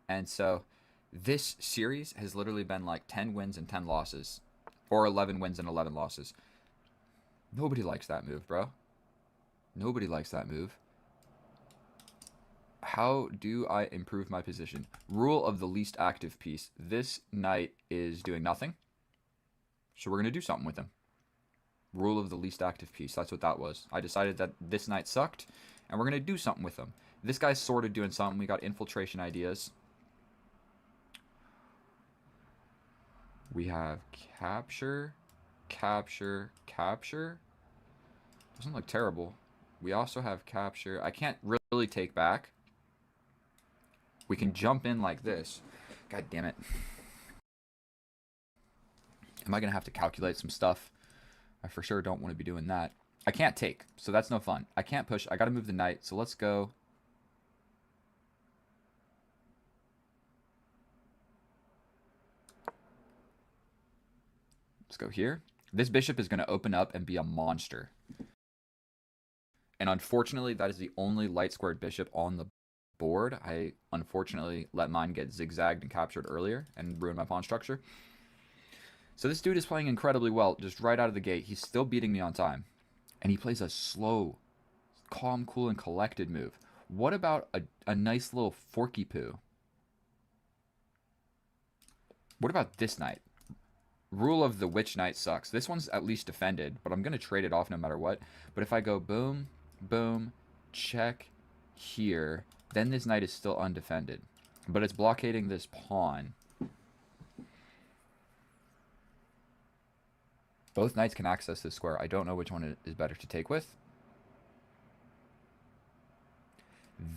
[SPEAKER 1] And so this series has literally been like 10 wins and 10 losses. Or 11 wins and 11 losses. Nobody likes that move, bro. Nobody likes that move. How do I improve my position? Rule of the least active piece. This knight is doing nothing. So we're going to do something with him. Rule of the least active piece. That's what that was. I decided that this knight sucked, and we're going to do something with him. This guy's sort of doing something. We got infiltration ideas. We have capture, capture, capture. Doesn't look terrible. We also have capture. I can't really take back. We can jump in like this. God damn it. Am I going to have to calculate some stuff? I for sure don't want to be doing that. I can't take, so that's no fun. I can't push. I got to move the knight, so let's go. Let's go here. This bishop is going to open up and be a monster. And unfortunately, that is the only light squared bishop on the board. I unfortunately let mine get zigzagged and captured earlier and ruined my pawn structure. So this dude is playing incredibly well, just right out of the gate. He's still beating me on time. And he plays a slow, calm, cool, and collected move. What about a nice little forky poo? What about this knight? Rule of the witch knight sucks. This one's at least defended, but I'm going to trade it off no matter what. But if I go boom, boom, check here, then this knight is still undefended. But it's blockading this pawn. Both knights can access this square. I don't know which one is better to take with.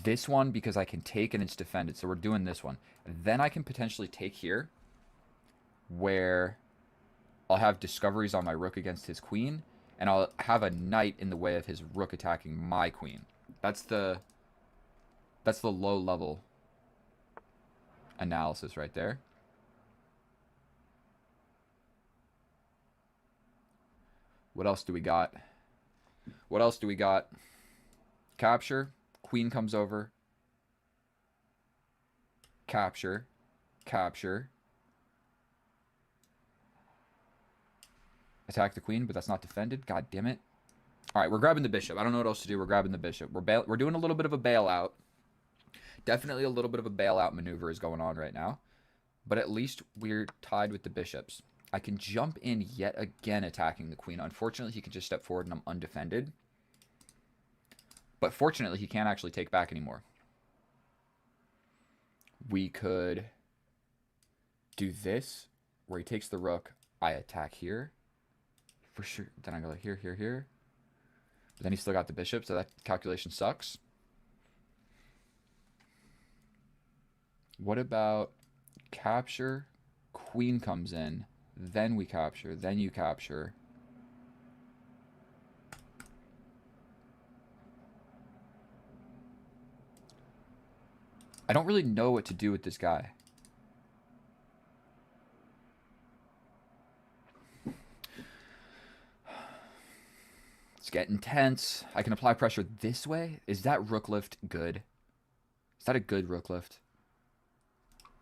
[SPEAKER 1] This one, because I can take and it's defended. So we're doing this one. Then I can potentially take here, where I'll have discoveries on my rook against his queen, and I'll have a knight in the way of his rook attacking my queen. That's the low level analysis right there. What else do we got? What else do we got? Capture. Queen comes over. Capture. Capture. Attack the queen, but that's not defended. God damn it. All right, we're grabbing the bishop. I don't know what else to do. We're grabbing the bishop. We're doing a little bit of a bailout. Definitely a little bit of a bailout maneuver is going on right now. But at least we're tied with the bishops. I can jump in yet again attacking the queen. Unfortunately, he can just step forward and I'm undefended. But fortunately, he can't actually take back anymore. We could do this, where he takes the rook. I attack here. For sure. Then I go here, here, here. But then he still got the bishop, so that calculation sucks. What about capture? Queen comes in. Then we capture. Then you capture. I don't really know what to do with this guy. It's getting tense. I can apply pressure this way. Is that rook lift good? Is that a good rook lift?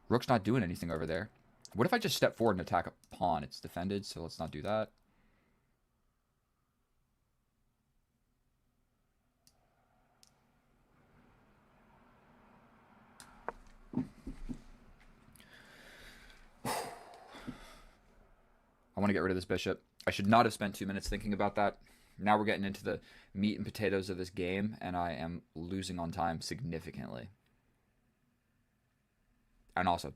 [SPEAKER 1] Rook's not doing anything over there. What if I just step forward and attack a pawn? It's defended, so let's not do that. I want to get rid of this bishop. I should not have spent 2 minutes thinking about that. Now we're getting into the meat and potatoes of this game, and I am losing on time significantly. And also,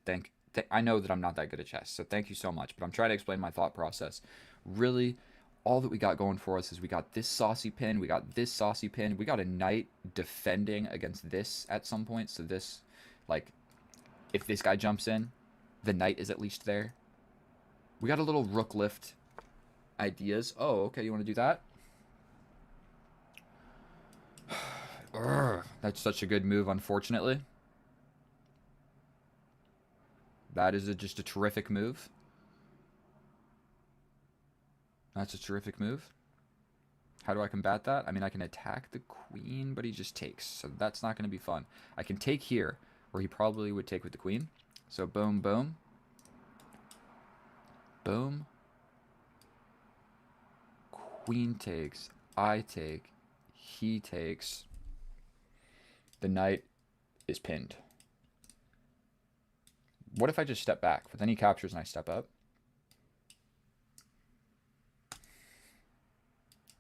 [SPEAKER 1] I know that I'm not that good at chess, so thank you so much. But I'm trying to explain my thought process. Really, all that we got going for us is we got this saucy pin, we got this saucy pin, we got a knight defending against this at some point. So this, like, if this guy jumps in, the knight is at least there. We got a little rook lift ideas. Oh, okay, you want to do that? Urgh, that's such a good move, unfortunately. That is just a terrific move. That's a terrific move. How do I combat that? I mean, I can attack the queen, but he just takes. So that's not going to be fun. I can take here, where he probably would take with the queen. So boom, boom. Boom. Queen takes. I take. He takes. The knight is pinned. What if I just step back? But then he captures and I step up.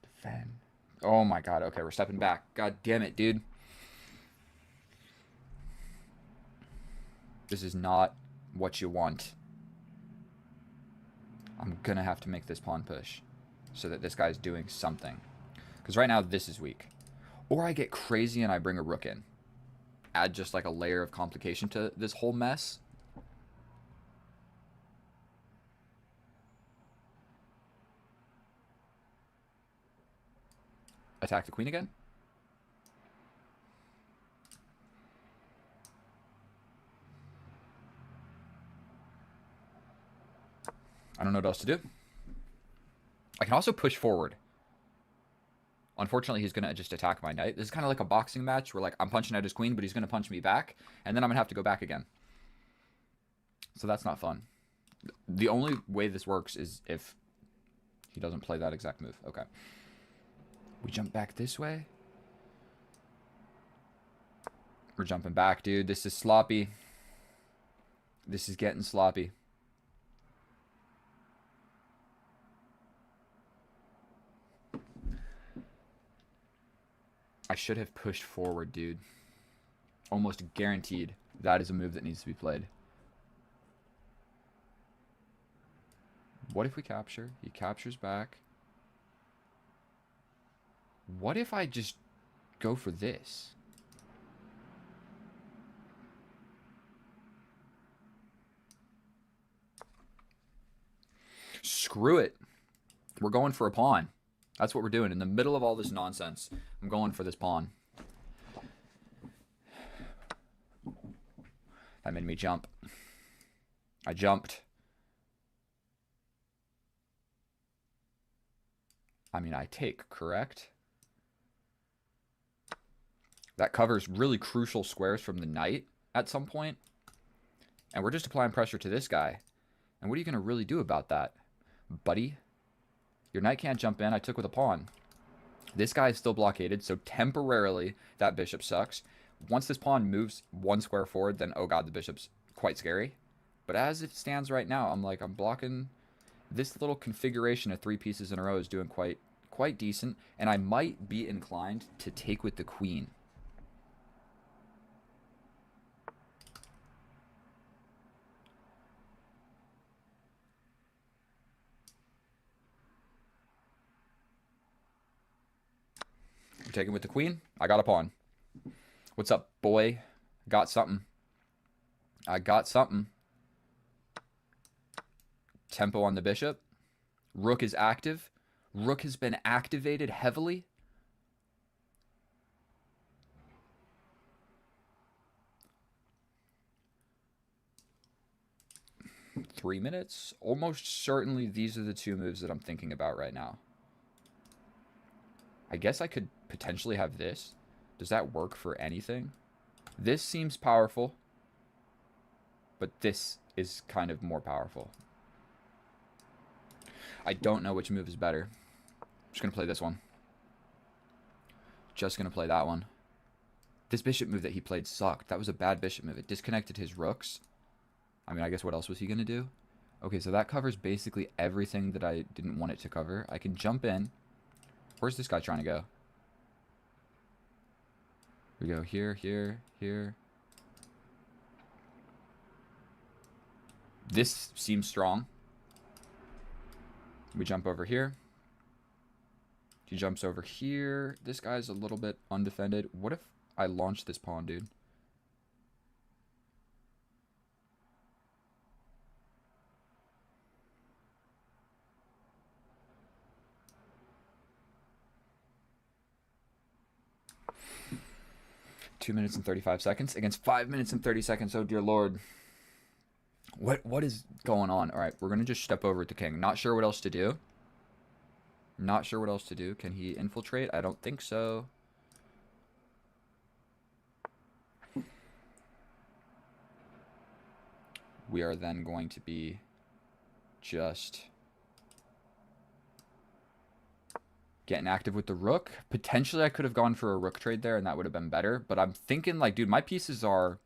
[SPEAKER 1] Defend. Oh my god, okay, we're stepping back. God damn it, dude. This is not what you want. I'm gonna have to make this pawn push so that this guy's doing something. Because right now, this is weak. Or I get crazy and I bring a rook in. Add just like a layer of complication to this whole mess. Attack the queen again. I don't know what else to do. I can also push forward. Unfortunately, he's going to just attack my knight. This is kind of like a boxing match where like I'm punching at his queen, but he's going to punch me back. And then I'm going to have to go back again. So that's not fun. The only way this works is if he doesn't play that exact move. Okay. We jump back this way. We're jumping back, dude. This is sloppy. This is getting sloppy. I should have pushed forward, dude. Almost guaranteed that is a move that needs to be played. What if we capture? He captures back. What if I just go for this? Screw it. We're going for a pawn. That's what we're doing. In the middle of all this nonsense, I'm going for this pawn. That made me jump. I jumped. I mean, I take, correct? That covers really crucial squares from the knight at some point. And we're just applying pressure to this guy. And what are you going to really do about that, buddy? Your knight can't jump in. I took with a pawn. This guy is still blockaded, so temporarily that bishop sucks. Once this pawn moves one square forward, then, oh god, the bishop's quite scary. But as it stands right now, I'm blocking. This little configuration of 3 pieces in a row is doing quite decent. And I might be inclined to take with the queen. I'm taking with the queen. I got a pawn. What's up, boy? Got something. I got something. Tempo on the bishop. Rook is active. Rook has been activated heavily. Three minutes. Almost certainly these are the 2 moves that I'm thinking about right now. I guess I could potentially have this. Does that work for anything? This seems powerful, but this is kind of more powerful. I don't know which move is better. I'm just going to play this one. Just going to play that one. This bishop move that he played sucked. That was a bad bishop move. It disconnected his rooks. I mean, I guess what else was he going to do? Okay, so that covers basically everything that I didn't want it to cover. I can jump in. Where's this guy trying to go? We go here, here, here. This seems strong. We jump over here. He jumps over here. This guy's a little bit undefended. What if I launch this pawn, dude? (2 minutes and 35 seconds against 5 minutes and 30 seconds. Oh dear lord. What is going on? All right, we're going to just step over to king. Not sure what else to do. Not sure what else to do. Can he infiltrate? I don't think so. We are then going to be just getting active with the rook. Potentially I could have gone for a rook trade there and that would have been better. But I'm thinking like, dude, my pieces are...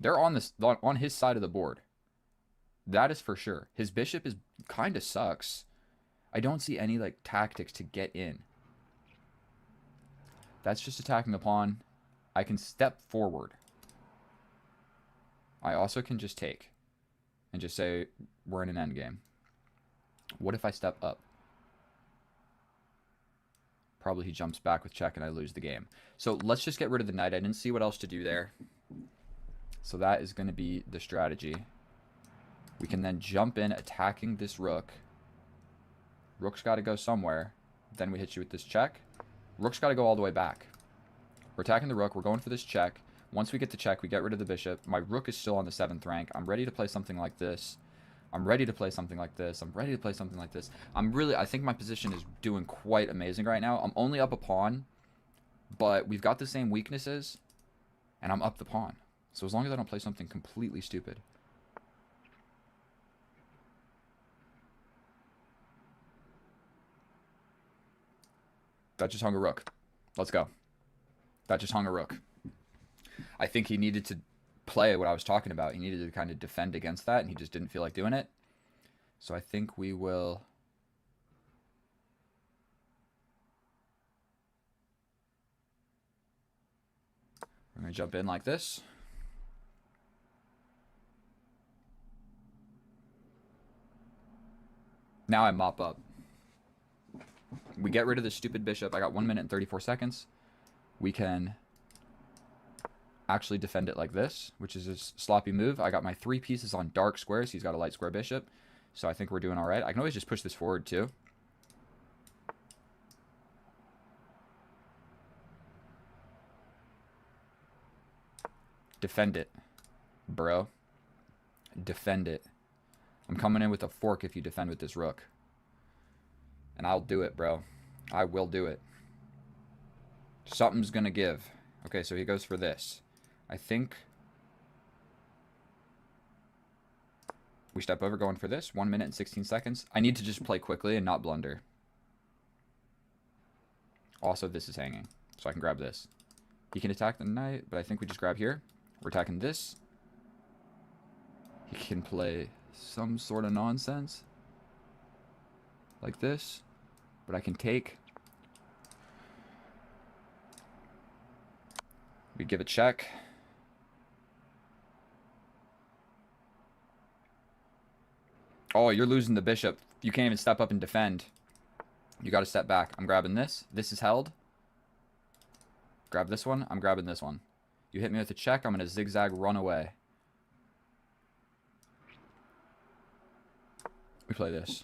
[SPEAKER 1] They're on his side of the board. That is for sure. His bishop is kind of sucks. I don't see any like tactics to get in. That's just attacking the pawn. I can step forward. I also can just take and just say we're in an endgame. What if I step up? Probably he jumps back with check and I lose the game. So let's just get rid of the knight. I didn't see what else to do there. So that is going to be the strategy. We can then jump in attacking this rook. Rook's got to go somewhere. Then we hit you with this check. Rook's got to go all the way back. We're attacking the rook. We're going for this check. Once we get the check, we get rid of the bishop. My rook is still on the 7th rank. I'm ready to play something like this. I'm ready to play something like this. I'm ready to play something like this. I think my position is doing quite amazing right now. I'm only up a pawn, but we've got the same weaknesses, and I'm up the pawn. So as long as I don't play something completely stupid. That just hung a rook. Let's go. That just hung a rook. I think he needed to play what I was talking about. He needed to kind of defend against that, and he just didn't feel like doing it. So I think we will... We're going to jump in like this. Now I mop up. We get rid of this stupid bishop. I got 1 minute and 34 seconds. We can actually defend it like this, which is a sloppy move. I got my 3 pieces on dark squares. He's got a light square bishop. So I think we're doing all right. I can always just push this forward too. Defend it, bro. Defend it. I'm coming in with a fork if you defend with this rook. And I'll do it, bro. I will do it. Something's gonna give. Okay, so he goes for this. I think we step over going for this. 1 minute and 16 seconds. I need to just play quickly and not blunder. Also, this is hanging, so I can grab this. He can attack the knight, but I think we just grab here. We're attacking this. He can play some sort of nonsense like this, but I can take. We give a check. Oh, you're losing the bishop. You can't even step up and defend. You got to step back. I'm grabbing this. This is held. Grab this one. I'm grabbing this one. You hit me with a check. I'm going to zigzag run away. We play this.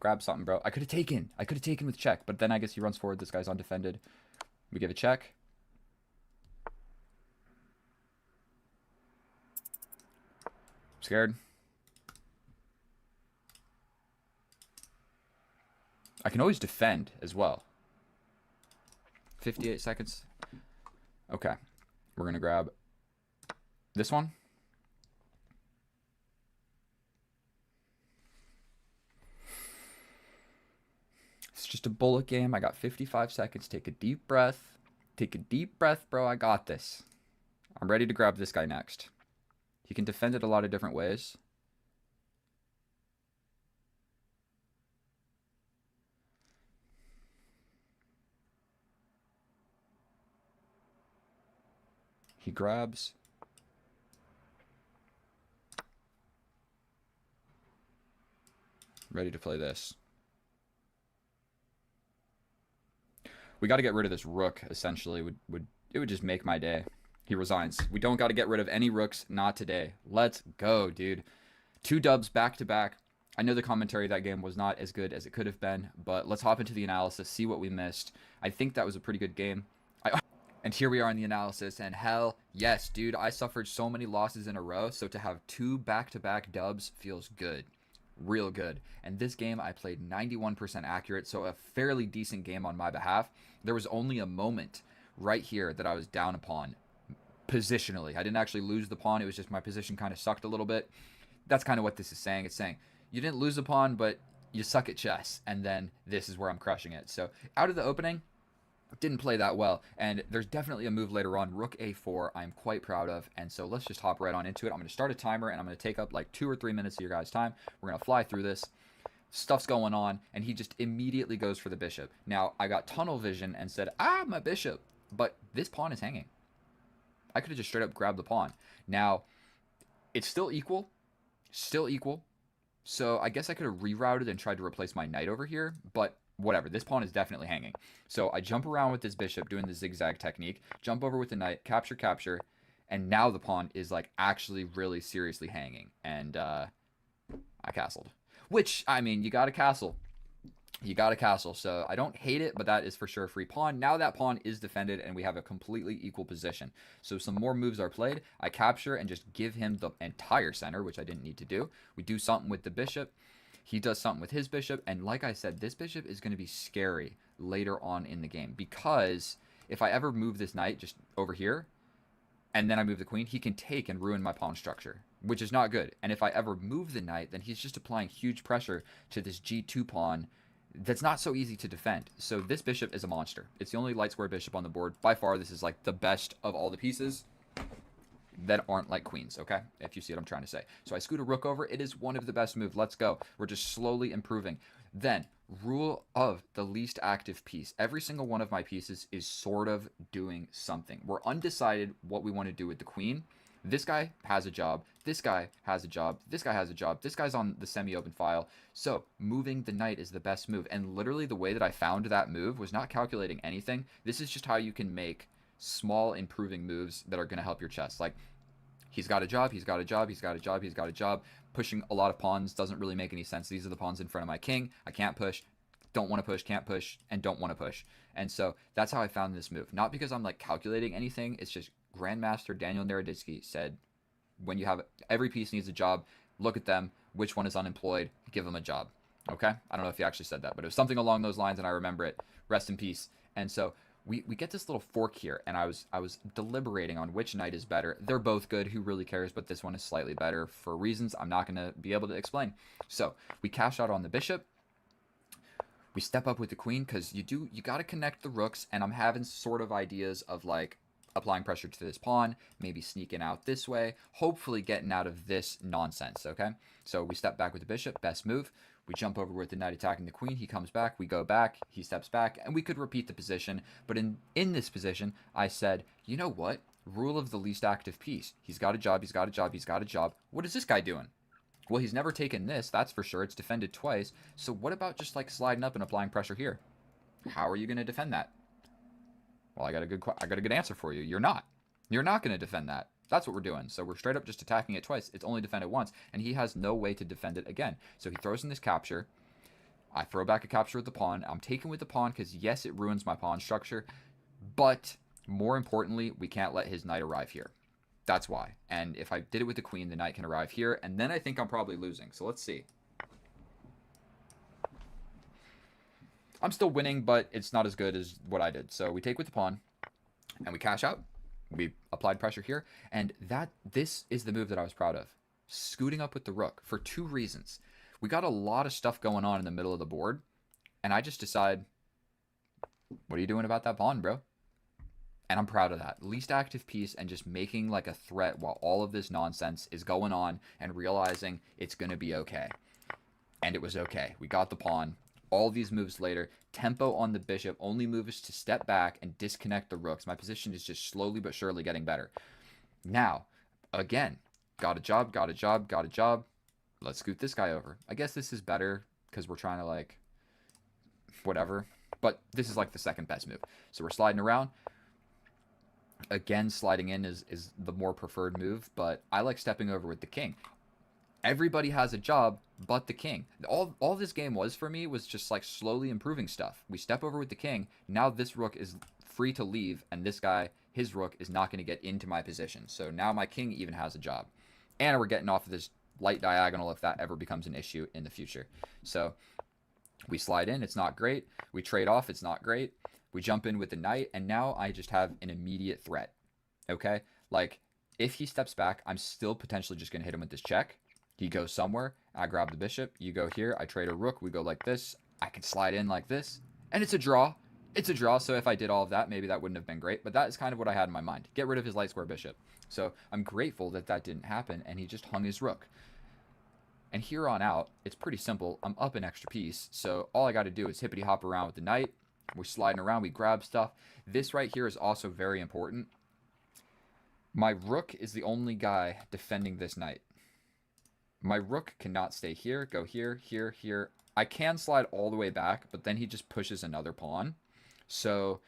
[SPEAKER 1] Grab something, bro. I could have taken. I could have taken with check, but then I guess he runs forward. This guy's undefended. We give a check. Scared. I can always defend as well. 58 seconds. Okay. We're going to grab this one. It's just a bullet game. I got 55 seconds. Take a deep breath. Take a deep breath, bro. I got this. I'm ready to grab this guy next. He can defend it a lot of different ways. He grabs. Ready to play this. We got to get rid of this rook, essentially. It would just make my day. He resigns. We don't got to get rid of any rooks. Not today. Let's go, dude. 2 dubs back to back. I know the commentary of that game was not as good as it could have been, but let's hop into the analysis, see what we missed. I think that was a pretty good game. And here we are in the analysis, and hell yes, dude, I suffered so many losses in a row, so to have 2 back-to-back dubs feels good. Real good. And this game I played 91% accurate, so a fairly decent game on my behalf. There was only a moment right here that I was down a pawn positionally. I didn't actually lose the pawn, it was just my position kind of sucked a little bit. That's kind of what this is saying. It's saying you didn't lose a pawn, but you suck at chess, and then this is where I'm crushing it. So out of the opening, didn't play that well, and there's definitely a move later on, rook a4, I'm quite proud of, and so let's just hop right on into it. I'm going to start a timer, and I'm going to take up like 2 or 3 minutes of your guys' time. We're going to fly through this. Stuff's going on, and he just immediately goes for the bishop. Now, I got tunnel vision and said, my bishop, but this pawn is hanging. I could have just straight up grabbed the pawn. Now, it's still equal, so I guess I could have rerouted and tried to replace my knight over here, but whatever, this pawn is definitely hanging. So I jump around with this bishop doing the zigzag technique, jump over with the knight, capture, capture, and now the pawn is like actually really seriously hanging. And I castled. Which, I mean, you got a castle. You got a castle, so I don't hate it, but that is for sure a free pawn. Now that pawn is defended, and we have a completely equal position. So some more moves are played. I capture and just give him the entire center, which I didn't need to do. We do something with the bishop. He does something with his bishop, and like I said, this bishop is going to be scary later on in the game, because if I ever move this knight just over here, and then I move the queen, he can take and ruin my pawn structure, which is not good. And if I ever move the knight, then he's just applying huge pressure to this g2 pawn that's not so easy to defend. So this bishop is a monster. It's the only light square bishop on the board. By far, this is like the best of all the pieces that aren't like queens, okay? If you see what I'm trying to say. So I scoot a rook over. It is one of the best moves. Let's go. We're just slowly improving. Then, rule of the least active piece. Every single one of my pieces is sort of doing something. We're undecided what we want to do with the queen. This guy has a job. This guy has a job. This guy has a job. This guy's on the semi-open file. So moving the knight is the best move. And literally the way that I found that move was not calculating anything. This is just how you can make small improving moves that are going to help your chess. Like, he's got a job, he's got a job, he's got a job, he's got a job. Pushing a lot of pawns doesn't really make any sense. These are the pawns in front of my king. I can't push, don't want to push, can't push, and don't want to push. And so that's how I found this move. Not because I'm like calculating anything. It's just Grandmaster Daniel Naroditsky said, when you have every piece needs a job, look at them, which one is unemployed, give them a job. Okay? I don't know if he actually said that, but it was something along those lines, and I remember it. Rest in peace. And so we get this little fork here, and I was deliberating on which knight is better. They're both good, who really cares, but this one is slightly better for reasons I'm not going to be able to explain. So we cash out on the bishop. We step up with the queen, because you got to connect the rooks, and I'm having sort of ideas of like applying pressure to this pawn, maybe sneaking out this way, hopefully getting out of this nonsense, okay? So we step back with the bishop, best move. We jump over with the knight attacking the queen. He comes back. We go back. He steps back. And we could repeat the position. But in this position, I said, you know what? Rule of the least active piece. He's got a job. He's got a job. He's got a job. What is this guy doing? Well, he's never taken this. That's for sure. It's defended twice. So what about just like sliding up and applying pressure here? How are you going to defend that? Well, I got a good answer for you. You're not. You're not going to defend that. That's what we're doing. So we're straight up just attacking it twice. It's only defended once, and he has no way to defend it again. So he throws in this capture. I throw back a capture with the pawn. I'm taking with the pawn because, yes, it ruins my pawn structure, but more importantly, we can't let his knight arrive here. That's why. And if I did it with the queen, the knight can arrive here, and then I think I'm probably losing. So let's see. I'm still winning, but it's not as good as what I did. So we take with the pawn, and we cash out. We applied pressure here, and this is the move that I was proud of. Scooting up with the rook for 2 reasons. We got a lot of stuff going on in the middle of the board, and I just decide, what are you doing about that pawn, bro? And I'm proud of that. Least active piece, and just making like a threat while all of this nonsense is going on, and realizing it's going to be okay. And it was okay. We got the pawn. All these moves later, tempo on the bishop, only move is to step back and disconnect the rooks. My position is just slowly but surely getting better. Now, again, got a job, got a job, got a job. Let's scoot this guy over. I guess this is better because we're trying to like, whatever. But this is like the second best move. So we're sliding around. Again, sliding in is the more preferred move, but I like stepping over with the king. Everybody has a job but the king. All this game was for me was just like slowly improving stuff. We step over with the king. Now this rook is free to leave, and this guy, his rook, is not going to get into my position. So now my king even has a job. And we're getting off of this light diagonal if that ever becomes an issue in the future. So we slide in, it's not great. We trade off, it's not great. We jump in with the knight, and now I just have an immediate threat. Okay? Like, if he steps back, I'm still potentially just going to hit him with this check. He goes somewhere, I grab the bishop, you go here, I trade a rook, we go like this, I can slide in like this, and it's a draw. It's a draw, so if I did all of that, maybe that wouldn't have been great, but that is kind of what I had in my mind. Get rid of his light square bishop. So I'm grateful that that didn't happen, and he just hung his rook. And here on out, it's pretty simple. I'm up an extra piece, so all I got to do is hippity hop around with the knight. We're sliding around, we grab stuff. This right here is also very important. My rook is the only guy defending this knight. My rook cannot stay here, go here, here, here. I can slide all the way back, but then he just pushes another pawn. So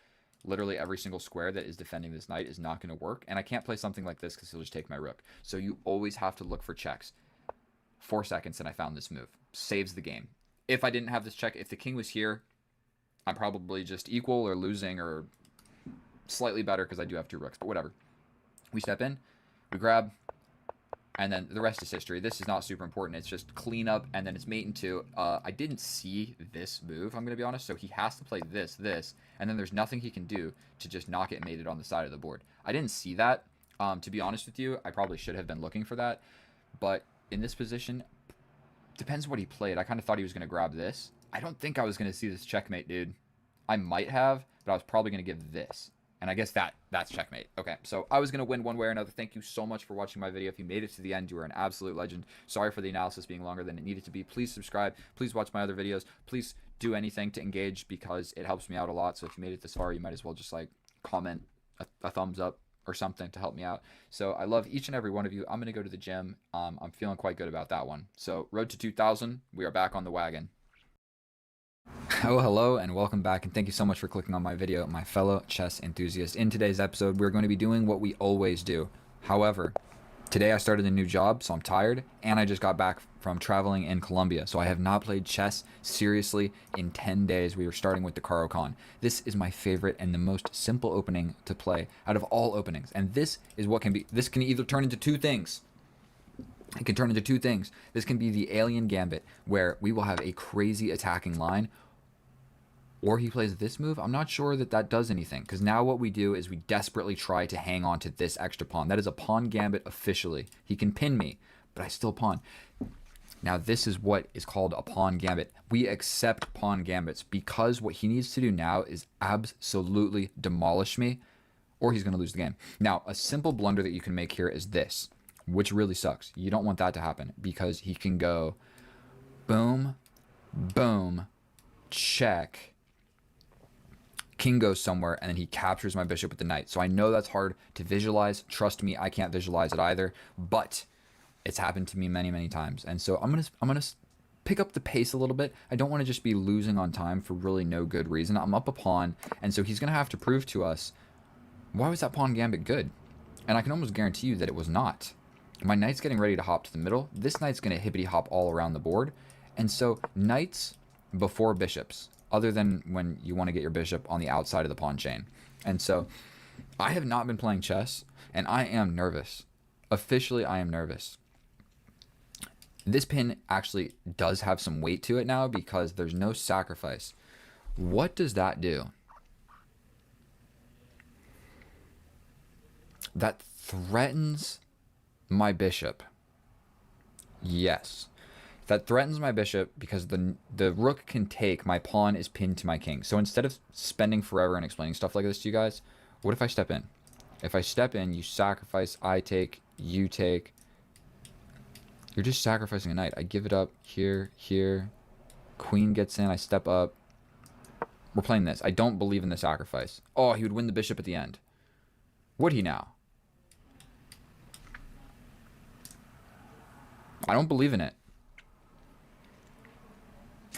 [SPEAKER 1] literally every single square that is defending this knight is not going to work. And I can't play something like this because he'll just take my rook. So you always have to look for checks. 4 seconds and I found this move. Saves the game. If I didn't have this check, if the king was here, I'm probably just equal or losing or slightly better because I do have 2 rooks. But whatever. We step in, we grab, and then the rest is history. This is not super important. It's just clean up, and then it's mate in 2. I didn't see this move, I'm going to be honest, so he has to play this, and then there's nothing he can do to just knock it mated on the side of the board. I didn't see that. To be honest with you, I probably should have been looking for that, but in this position, depends what he played. I kind of thought he was going to grab this. I don't think I was going to see this checkmate, dude. I might have, but I was probably going to give this. And I guess that's checkmate. Okay, so I was going to win one way or another. Thank you so much for watching my video. If you made it to the end, you are an absolute legend. Sorry for the analysis being longer than it needed to be. Please subscribe. Please watch my other videos. Please do anything to engage because it helps me out a lot. So if you made it this far, you might as well just like comment a thumbs up or something to help me out. So I love each and every one of you. I'm going to go to the gym. I'm feeling quite good about that one. So road to 2,000. We are back on the wagon. Oh, hello and welcome back, and thank you so much for clicking on my video, my fellow chess enthusiasts. In today's episode, we're going to be doing what we always do. However, today I started a new job, so I'm tired, and I just got back from traveling in Colombia, so I have not played chess seriously in 10 days. We were starting with the Caro-Kann. This is my favorite and the most simple opening to play out of all openings, and this is what can be, this can either turn into 2 things. It can turn into 2 things. This can be the alien gambit, where we will have a crazy attacking line, or he plays this move. I'm not sure that that does anything, because now what we do is we desperately try to hang on to this extra pawn. That is a pawn gambit officially. He can pin me, but I still pawn. Now this is what is called a pawn gambit. We accept pawn gambits because what he needs to do now is absolutely demolish me, or he's going to lose the game. Now, a simple blunder that you can make here is this, which really sucks. You don't want that to happen because he can go boom, boom, check. King goes somewhere, and then he captures my bishop with the knight. So I know that's hard to visualize. Trust me, I can't visualize it either, but it's happened to me many, many times. And so I'm gonna pick up the pace a little bit. I don't want to just be losing on time for really no good reason. I'm up a pawn, and so he's gonna have to prove to us, why was that pawn gambit good? And I can almost guarantee you that it was not. My knight's getting ready to hop to the middle. This knight's gonna hippity hop all around the board. And so knights before bishops, other than when you want to get your bishop on the outside of the pawn chain. And so I have not been playing chess, and I am nervous. Officially, I am nervous. This pin actually does have some weight to it now because there's no sacrifice. What does that do? That threatens my bishop. Yes. That threatens my bishop because the rook can take, my pawn is pinned to my king. So instead of spending forever and explaining stuff like this to you guys, what if I step in? If I step in, you sacrifice, I take, you take. You're just sacrificing a knight. I give it up here, here. Queen gets in, I step up. We're playing this. I don't believe in the sacrifice. Oh, he would win the bishop at the end. Would he now? I don't believe in it.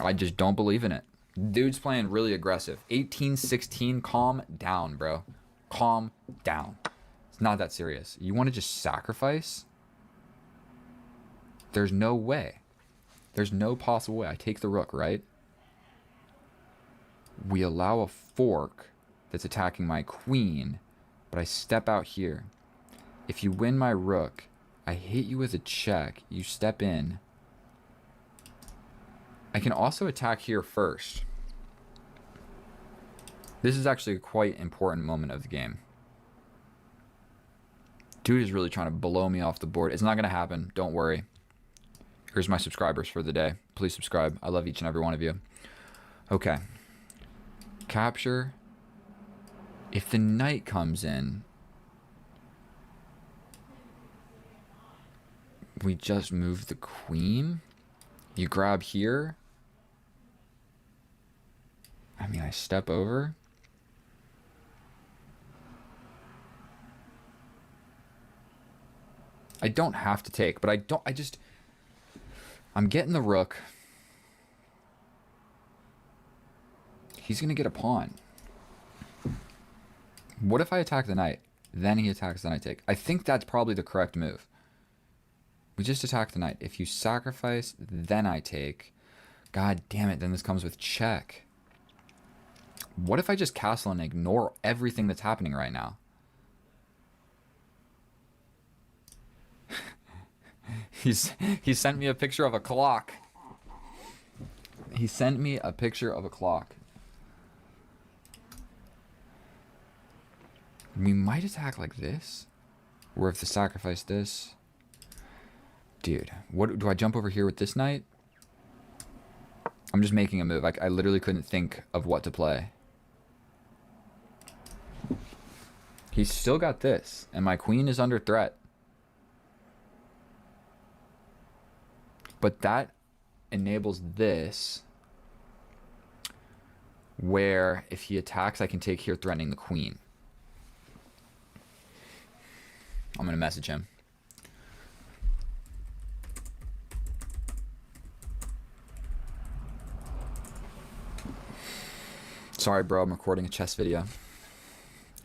[SPEAKER 1] I just don't believe in it. Dude's playing really aggressive. 18-16, calm down, bro. Calm down. It's not that serious. You want to just sacrifice? There's no way. There's no possible way. I take the rook, right? We allow a fork. that's attacking my queen, but I step out here. If you win my rook, I hit you with a check. You step in. I can also attack here first. This is actually a quite important moment of the game. Dude is really trying to blow me off the board. It's not going to happen. Don't worry. Here's my subscribers for the day. Please subscribe. I love each and every one of you. Okay. Capture. If the knight comes in, we just move the queen. You grab here. I mean, I step over. I don't have to take, but I'm getting the rook. He's going to get a pawn. What if I attack the knight? Then he attacks, then I take. I think that's probably the correct move. We just attack the knight. If you sacrifice, then I take. God damn it, then this comes with check. What if I just castle and ignore everything that's happening right now? He sent me a picture of a clock. He sent me a picture of a clock. We might attack like this. Or if the sacrifice this. Dude, what do I jump over here with this knight? I'm just making a move. I literally couldn't think of what to play. He's still got this, and my queen is under threat. But that enables this, where if he attacks, I can take here, threatening the queen. I'm going to message him. Sorry, bro, I'm recording a chess video.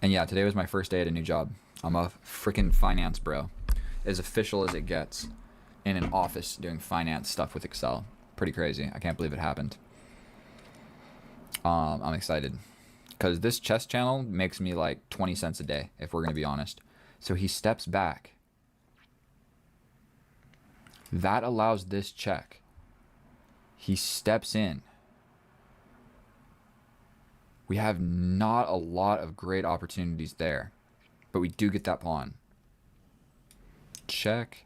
[SPEAKER 1] And yeah, today was my first day at a new job. I'm a freaking finance bro. As official as it gets. In an office doing finance stuff with Excel. Pretty crazy. I can't believe it happened. I'm excited. Because this chess channel makes me like 20 cents a day, if we're going to be honest. So he steps back. That allows this check. He steps in. We have not a lot of great opportunities there. But we do get that pawn. Check.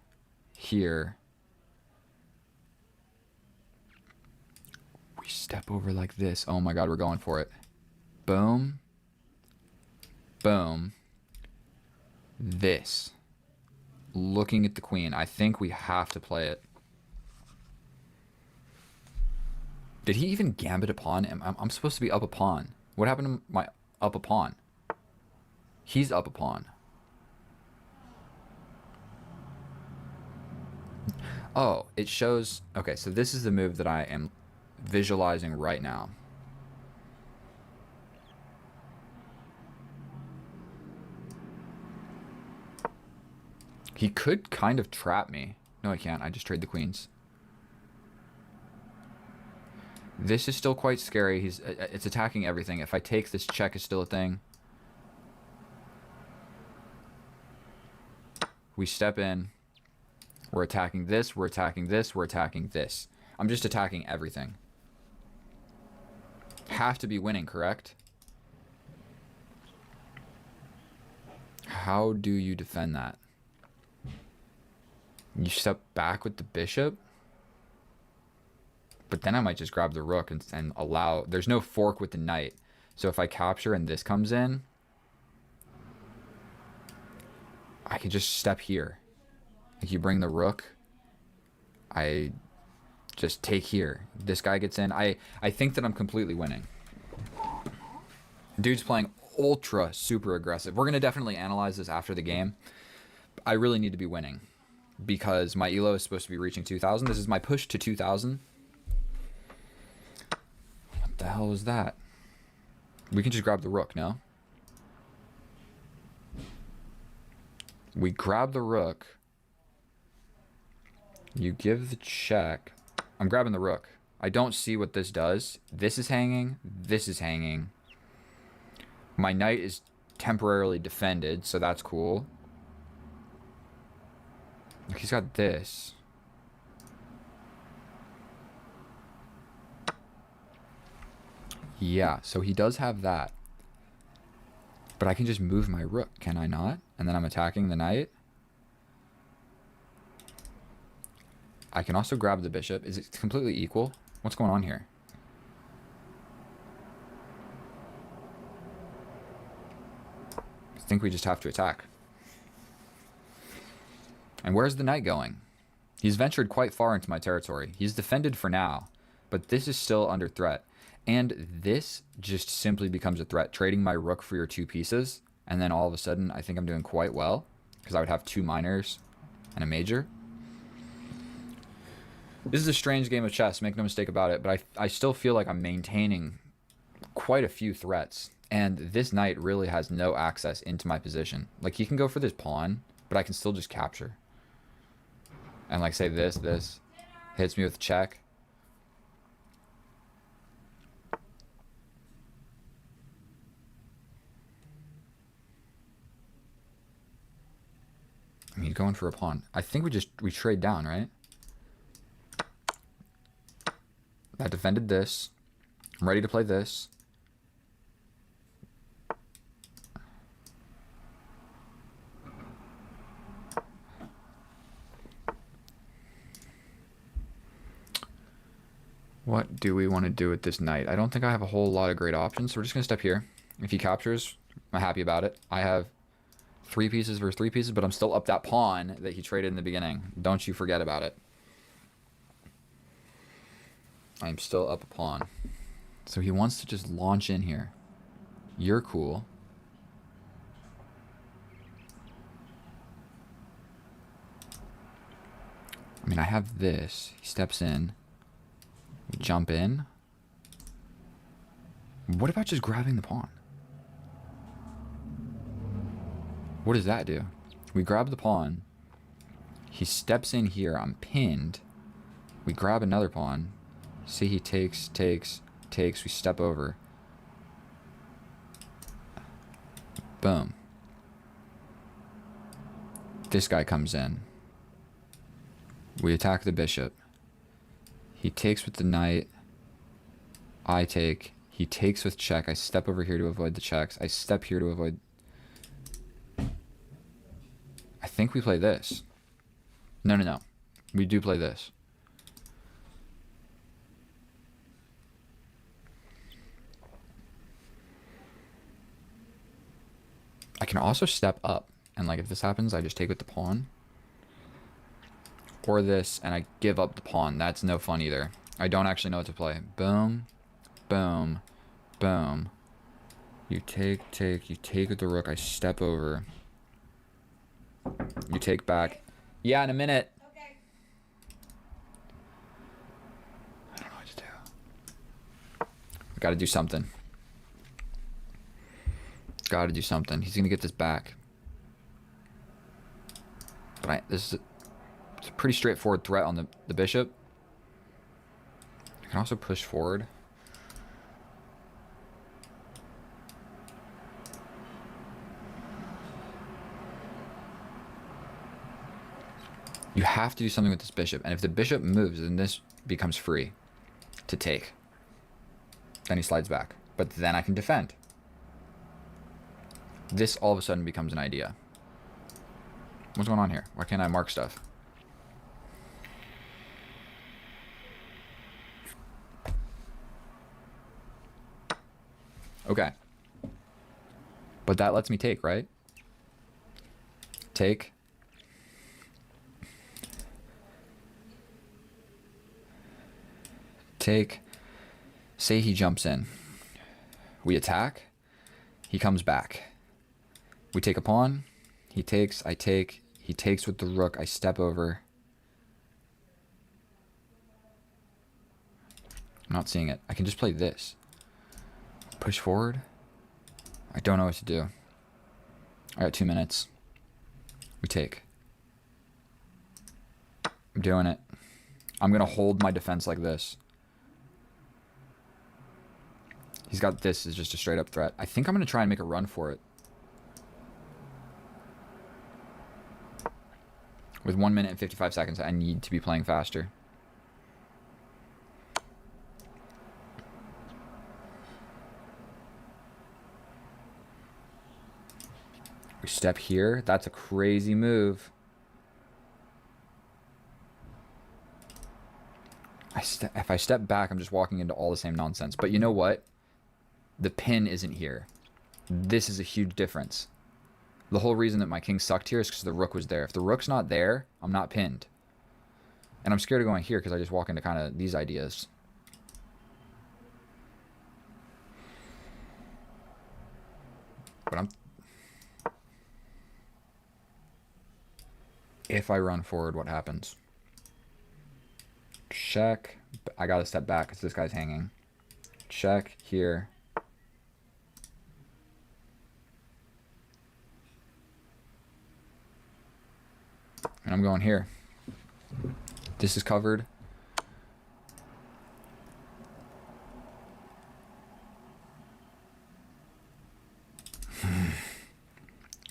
[SPEAKER 1] Here. We step over like this. Oh my god, we're going for it. Boom. Boom. This. Looking at the queen. I think we have to play it. Did he even gambit a pawn? I'm supposed to be up a pawn. What happened to my up a pawn? He's up a pawn. Oh, it shows... Okay, so this is the move that I am visualizing right now. He could kind of trap me. No, I can't. I just trade the queens. This is still quite scary. It's attacking everything. If I take this, check is still a thing. We step in. We're attacking this, we're attacking this, we're attacking this. I'm just attacking everything. Have to be winning, correct? How do you defend that? You step back with the bishop? But then I might just grab the rook and allow... There's no fork with the knight. So if I capture and this comes in, I can just step here. Like you bring the rook, I just take here. This guy gets in. I think that I'm completely winning. Dude's playing ultra super aggressive. We're going to definitely analyze this after the game. I really need to be winning because my elo is supposed to be reaching 2,000. This is my push to 2,000. What the hell is that? We can just grab the rook, no? We grab the rook. You give the check. I'm grabbing the rook. I don't see what this does. This is hanging. This is hanging. My knight is temporarily defended, so that's cool. He's got this. Yeah, so he does have that. But I can just move my rook, can I not? And then I'm attacking the knight. I can also grab the bishop. Is it completely equal? What's going on here? I think we just have to attack. And where's the knight going? He's ventured quite far into my territory. He's defended for now, but this is still under threat. And this just simply becomes a threat, trading my rook for your 2 pieces. And then all of a sudden, I think I'm doing quite well because I would have 2 minors and a major. This is a strange game of chess, make no mistake about it, but I still feel like I'm maintaining quite a few threats. And this knight really has no access into my position. Like, he can go for this pawn, but I can still just capture. And like, say this hits me with check. I mean, going for a pawn. I think we trade down, right? I defended this. I'm ready to play this. What do we want to do with this knight? I don't think I have a whole lot of great options, so we're just going to step here. If he captures, I'm happy about it. I have 3 pieces versus 3 pieces, but I'm still up that pawn that he traded in the beginning. Don't you forget about it. I'm still up a pawn. So he wants to just launch in here. You're cool. I mean, I have this. He steps in. We jump in. What about just grabbing the pawn? What does that do? We grab the pawn. He steps in here. I'm pinned. We grab another pawn. See, he takes. We step over. Boom. This guy comes in. We attack the bishop. He takes with the knight. I take. He takes with check. I step over here to avoid the checks. I step here to avoid... I think we play this. No. We do play this. I can also step up. And like if this happens, I just take with the pawn. Or this, and I give up the pawn. That's no fun either. I don't actually know what to play. Boom. Boom. Boom. You take. You take with the rook. I step over. You take back. Yeah, in a minute.
[SPEAKER 7] Okay.
[SPEAKER 1] I don't know what to do. We gotta do something. Gotta do something. He's gonna get this back. But it's a pretty straightforward threat on the bishop. I can also push forward. You have to do something with this bishop. And if the bishop moves, then this becomes free to take. Then he slides back. But then I can defend. This all of a sudden becomes an idea. What's going on here? Why can't I mark stuff? Okay. But that lets me take, right? Take. Take. Say he jumps in. We attack. He comes back. We take a pawn. He takes. I take. He takes with the rook. I step over. I'm not seeing it. I can just play this. Push forward. I don't know what to do. I got 2 minutes. We take. I'm doing it. I'm going to hold my defense like this. He's got this as just a straight up threat. I think I'm going to try and make a run for it. With 1 minute and 55 seconds, I need to be playing faster. We step here. That's a crazy move. If I step back, I'm just walking into all the same nonsense. But you know what? The pin isn't here. This is a huge difference. The whole reason that my king sucked here is because the rook was there. If the rook's not there, I'm not pinned. And I'm scared of going here because I just walk into kind of these ideas. But if I run forward, what happens? Check. I gotta step back because this guy's hanging. Check here. And I'm going here. This is covered.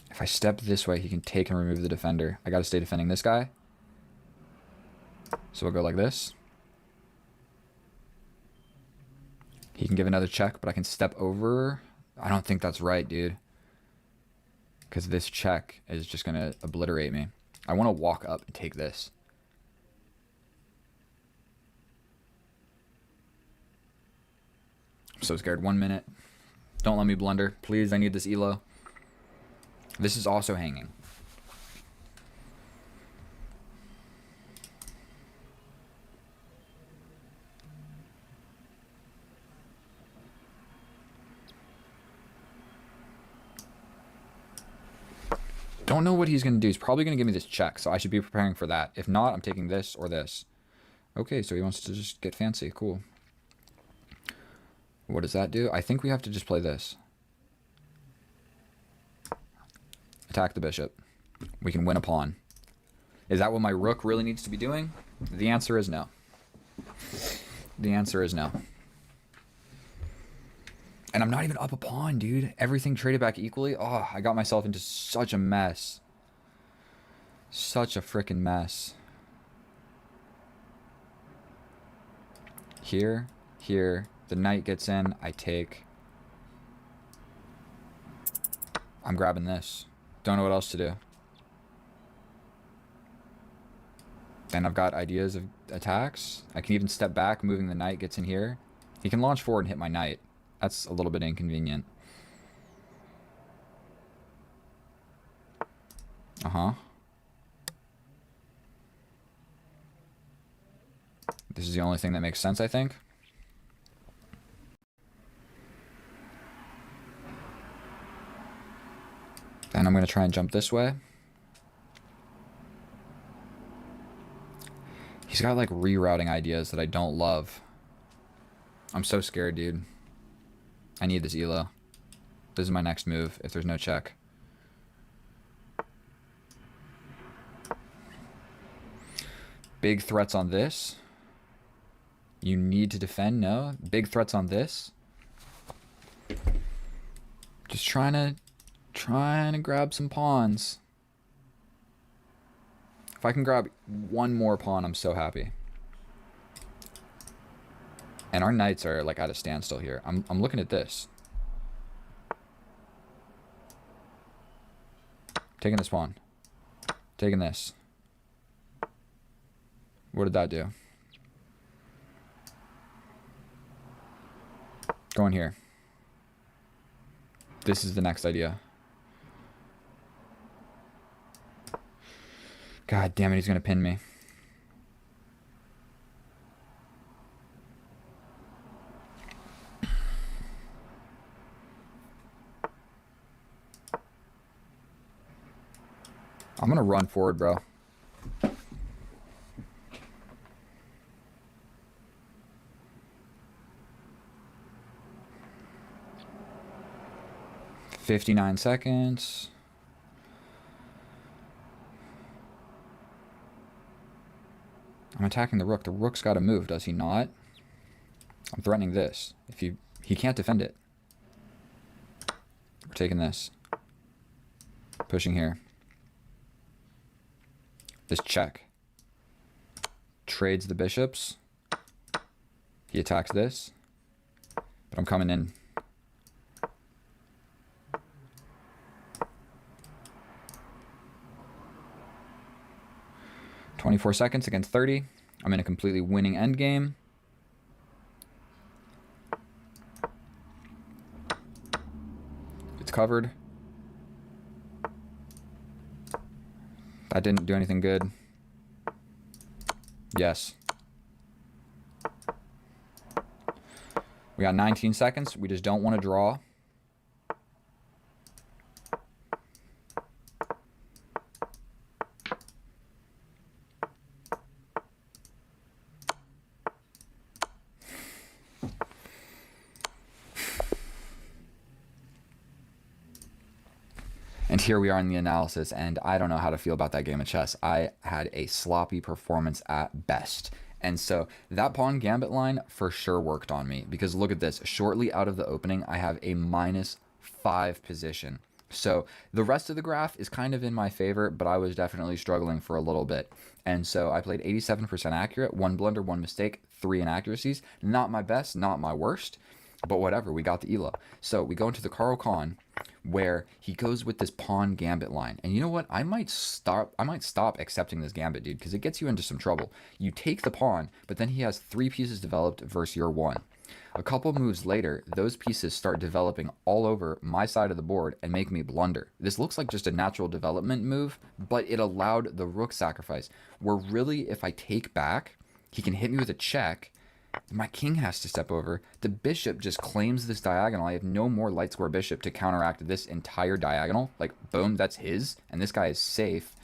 [SPEAKER 1] If I step this way, he can take and remove the defender. I gotta stay defending this guy. So we'll go like this. He can give another check, but I can step over. I don't think that's right, dude. Because this check is just going to obliterate me. I want to walk up and take this. I'm so scared. 1 minute. Don't let me blunder. Please, I need this elo. This is also hanging. Don't know what he's going to do. He's probably going to give me this check, so I should be preparing for that. If not, I'm taking this or this. Okay, so he wants to just get fancy. Cool. What does that do? I think we have to just play this. Attack the bishop. We can win a pawn. Is that what my rook really needs to be doing? The answer is no. The answer is no. And I'm not even up a pawn, dude. Everything traded back equally. Oh, I got myself into such a mess. Such a freaking mess. Here, here. The knight gets in. I take. I'm grabbing this. Don't know what else to do. And I've got ideas of attacks. I can even step back, moving the knight gets in here. He can launch forward and hit my knight. That's a little bit inconvenient. Uh-huh. This is the only thing that makes sense, I think. Then I'm going to try and jump this way. He's got like rerouting ideas that I don't love. I'm so scared, dude. I need this elo. This is my next move if there's no check. Big threats on this. You need to defend, no? Big threats on this. Just trying to grab some pawns. If I can grab one more pawn, I'm so happy. And our knights are like at a standstill here. I'm looking at this. Taking this pawn. Taking this. What did that do? Going here. This is the next idea. God damn it, he's gonna pin me. I'm gonna run forward, bro. $59 seconds. I'm attacking the rook. The rook's got to move, does he not? I'm threatening this. If he He can't defend it. We're taking this. Pushing here. This check. Trades the bishops. He attacks this. But I'm coming in. "24 seconds against 30. I'm in a completely winning endgame. It's covered. That didn't do anything good. Yes. We got 19 seconds. We just don't want to draw. And here we are in the analysis, and I don't know how to feel about that game of chess. I had a sloppy performance at best. And so that pawn gambit line for sure worked on me, because look at this. Shortly out of the opening, I have a -5 position. So the rest of the graph is kind of in my favor, but I was definitely struggling for a little bit. And so I played 87% accurate, 1 blunder, 1 mistake, 3 inaccuracies. Not my best, not my worst, but whatever, we got the ELO. So we go into the Carl Khan, where he goes with this pawn gambit line. And you know what? I might stop accepting this gambit, dude, because it gets you into some trouble. You take the pawn, but then he has 3 pieces developed versus your 1. A couple moves later, those pieces start developing all over my side of the board and make me blunder. This looks like just a natural development move, but it allowed the rook sacrifice, where really if I take back, he can hit me with a check. My king has to step over. The bishop just claims this diagonal. I have no more light square bishop to counteract this entire diagonal. Like, boom, that's his. And this guy is safe.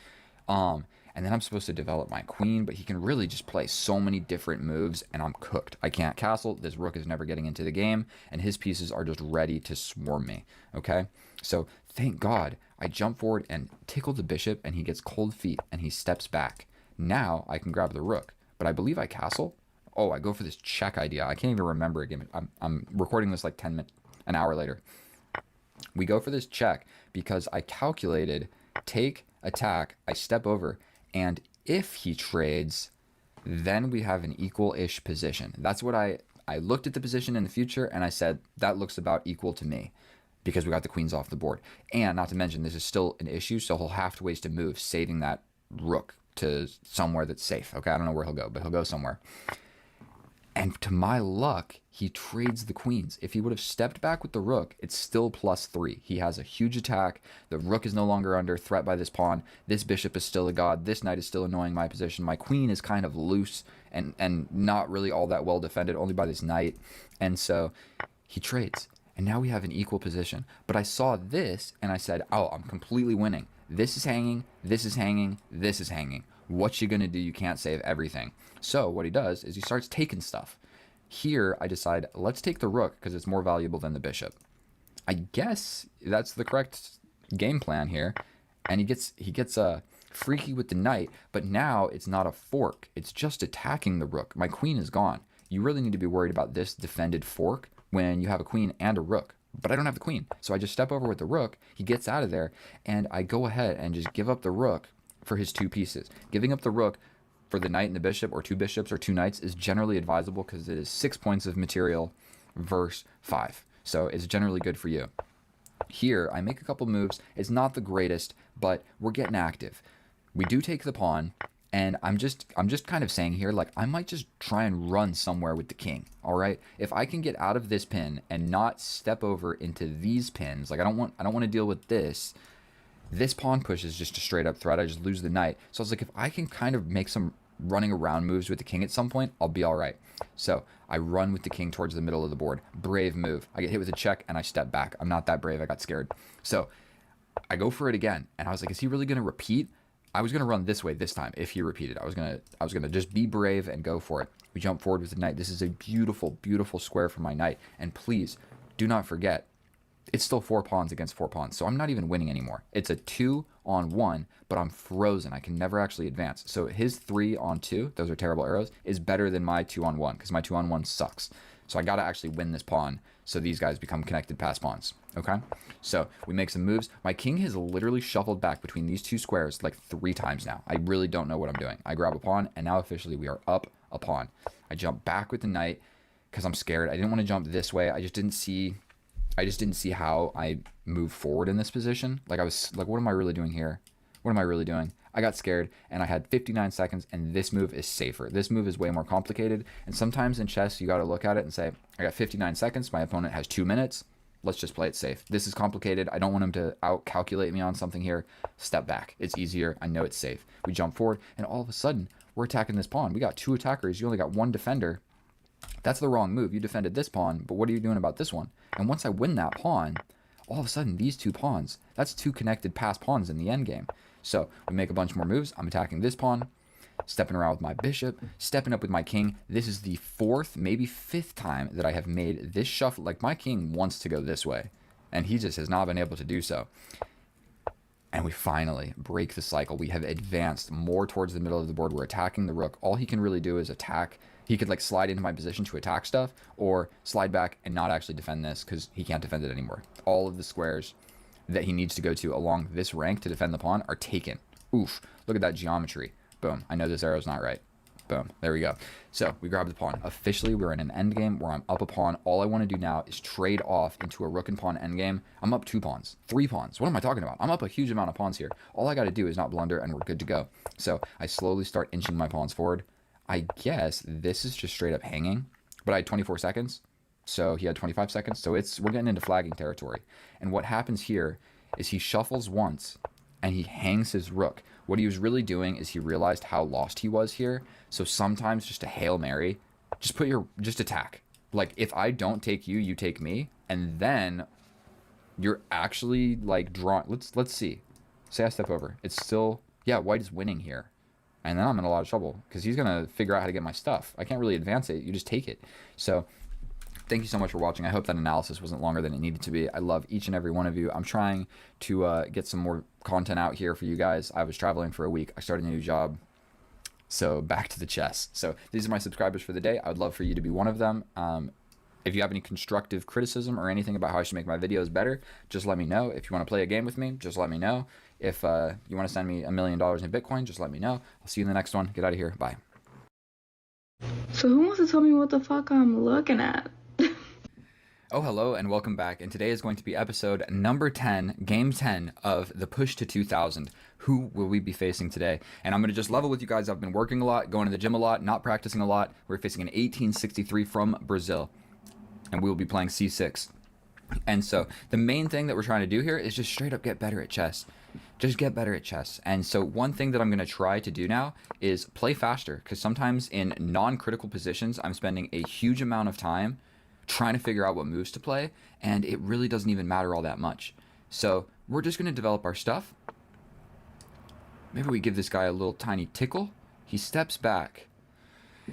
[SPEAKER 1] And then I'm supposed to develop my queen, but he can really just play so many different moves, and I'm cooked. I can't castle. This rook is never getting into the game, and his pieces are just ready to swarm me, okay? So thank God I jump forward and tickle the bishop, and he gets cold feet, and he steps back. Now I can grab the rook, but I believe I castle. Oh, I go for this check idea. I can't even remember again. I'm recording this like an hour later. We go for this check because I calculated take, attack, I step over, and if he trades, then we have an equal-ish position. That's what I looked at the position in the future, and I said, that looks about equal to me because we got the queens off the board. And not to mention, this is still an issue, so he'll have to waste a move saving that rook to somewhere that's safe. Okay, I don't know where he'll go, but he'll go somewhere. And to my luck, he trades the queens. If he would have stepped back with the rook, it's still +3. He has a huge attack. The rook is no longer under threat by this pawn. This bishop is still a god. This knight is still annoying my position. My queen is kind of loose and not really all that well defended, only by this knight. And so he trades. And now we have an equal position. But I saw this, and I said, oh, I'm completely winning. This is hanging. This is hanging. This is hanging. What you gonna do? You can't save everything. So what he does is he starts taking stuff. Here I decide, let's take the rook because it's more valuable than the bishop. I guess that's the correct game plan here. And he gets freaky with the knight, but now it's not a fork. It's just attacking the rook. My queen is gone. You really need to be worried about this defended fork when you have a queen and a rook. But I don't have the queen. So I just step over with the rook. He gets out of there, and I go ahead and just give up the rook for his 2 pieces. Giving up the rook for the knight and the bishop, or 2 bishops or 2 knights, is generally advisable because it is 6 points of material versus 5. So it's generally good for you. Here, I make a couple moves. It's not the greatest, but we're getting active. We do take the pawn, and I'm just kind of saying here, like, I might just try and run somewhere with the king, all right? If I can get out of this pin and not step over into these pins, like I don't want to deal with this. This pawn push is just a straight up threat. I just lose the knight. So I was like, if I can kind of make some running around moves with the king at some point, I'll be all right. So I run with the king towards the middle of the board. Brave move. I get hit with a check and I step back. I'm not that brave. I got scared. So I go for it again. And I was like, is he really going to repeat? I was going to run this way this time. If he repeated, I was going to just be brave and go for it. We jump forward with the knight. This is a beautiful, beautiful square for my knight. And please do not forget, it's still 4 pawns against 4 pawns, so I'm not even winning anymore. It's a 2-on-1, but I'm frozen. I can never actually advance. So his 3-on-2, those are terrible arrows, is better than my 2-on-1, because my 2-on-1 sucks. So I got to actually win this pawn So these guys become connected pass pawns. Okay, so we make some moves. My king has literally shuffled back between these two squares like 3 times now. I really don't know what I'm doing. I grab a pawn, and now officially we are up a pawn. I jump back with the knight because I'm scared. I didn't want to jump this way. I just didn't see how I move forward in this position. Like I was like, what am I really doing here? What am I really doing? I got scared, and I had 59 seconds, and this move is safer. This move is way more complicated, and sometimes in chess, you got to look at it and say, I got 59 seconds. My opponent has 2 minutes. Let's just play it safe. This is complicated. I don't want him to out-calculate me on something here. Step back. It's easier. I know it's safe. We jump forward, and all of a sudden, we're attacking this pawn. We got 2 attackers. You only got 1 defender. That's the wrong move. You defended this pawn, but what are you doing about this one? And once I win that pawn, all of a sudden, these 2 pawns, that's 2 connected pass pawns in the endgame. So we make a bunch more moves. I'm attacking this pawn, stepping around with my bishop, stepping up with my king. This is the 4th, maybe 5th time that I have made this shuffle. Like, my king wants to go this way, and he just has not been able to do so. And we finally break the cycle. We have advanced more towards the middle of the board. We're attacking the rook. All he can really do is attack. He could like slide into my position to attack stuff, or slide back and not actually defend this because he can't defend it anymore. All of the squares that he needs to go to along this rank to defend the pawn are taken. Oof, look at that geometry. Boom, I know this arrow's not right. Boom, there we go. So we grab the pawn. Officially, we're in an endgame where I'm up a pawn. All I want to do now is trade off into a rook and pawn endgame. I'm up 2 pawns, 3 pawns. What am I talking about? I'm up a huge amount of pawns here. All I got to do is not blunder, and we're good to go. So I slowly start inching my pawns forward. I guess this is just straight up hanging, but I had 24 seconds. So he had 25 seconds. So we're getting into flagging territory. And what happens here is he shuffles once and he hangs his rook. What he was really doing is he realized how lost he was here. So sometimes just a Hail Mary, just attack. Like, if I don't take you, you take me. And then you're actually like drawn. Let's see. Say I step over. It's still, yeah, white is winning here. And then I'm in a lot of trouble because he's going to figure out how to get my stuff. I can't really advance it. You just take it. So thank you so much for watching. I hope that analysis wasn't longer than it needed to be. I love each and every one of you. I'm trying to get some more content out here for you guys. I was traveling for a week. I started a new job. So back to the chess. So these are my subscribers for the day. I would love for you to be one of them. If you have any constructive criticism or anything about how I should make my videos better, just let me know. If you want to play a game with me, just let me know. If you want to send me $1 million in Bitcoin, just let me know. I'll see you in the next one. Get out of here. Bye.
[SPEAKER 5] So who wants to tell me what the fuck I'm looking at?
[SPEAKER 1] Oh, hello, and welcome back. And today is going to be episode number 10, game 10 of the Push to 2000. Who will we be facing today? And I'm going to just level with you guys. I've been working a lot, going to the gym a lot, not practicing a lot. We're facing an 1863 from Brazil, and we will be playing C6. And so the main thing that we're trying to do here is just straight up get better at chess. Just get better at chess. And so one thing that I'm going to try to do now is play faster, because sometimes in non-critical positions, I'm spending a huge amount of time trying to figure out what moves to play, and it really doesn't even matter all that much. So we're just going to develop our stuff. Maybe we give this guy a little tiny tickle. He steps back.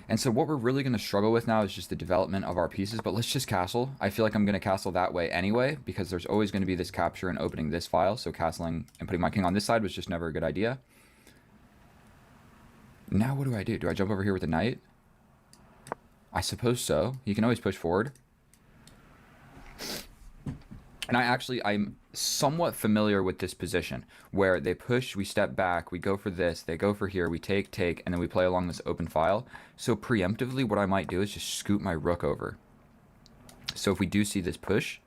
[SPEAKER 1] And so what we're really going to struggle with now is just the development of our pieces, but let's just castle. I feel like I'm going to castle that way anyway, because there's always going to be this capture and opening this file, so castling and putting my king on this side was just never a good idea. Now what do I do? Do I jump over here with the knight? I suppose so. You can always push forward. And I'm somewhat familiar with this position where they push, we step back, we go for this, they go for here, we take, and then we play along this open file. So preemptively, what I might do is just scoot my rook over. So if we do see this push,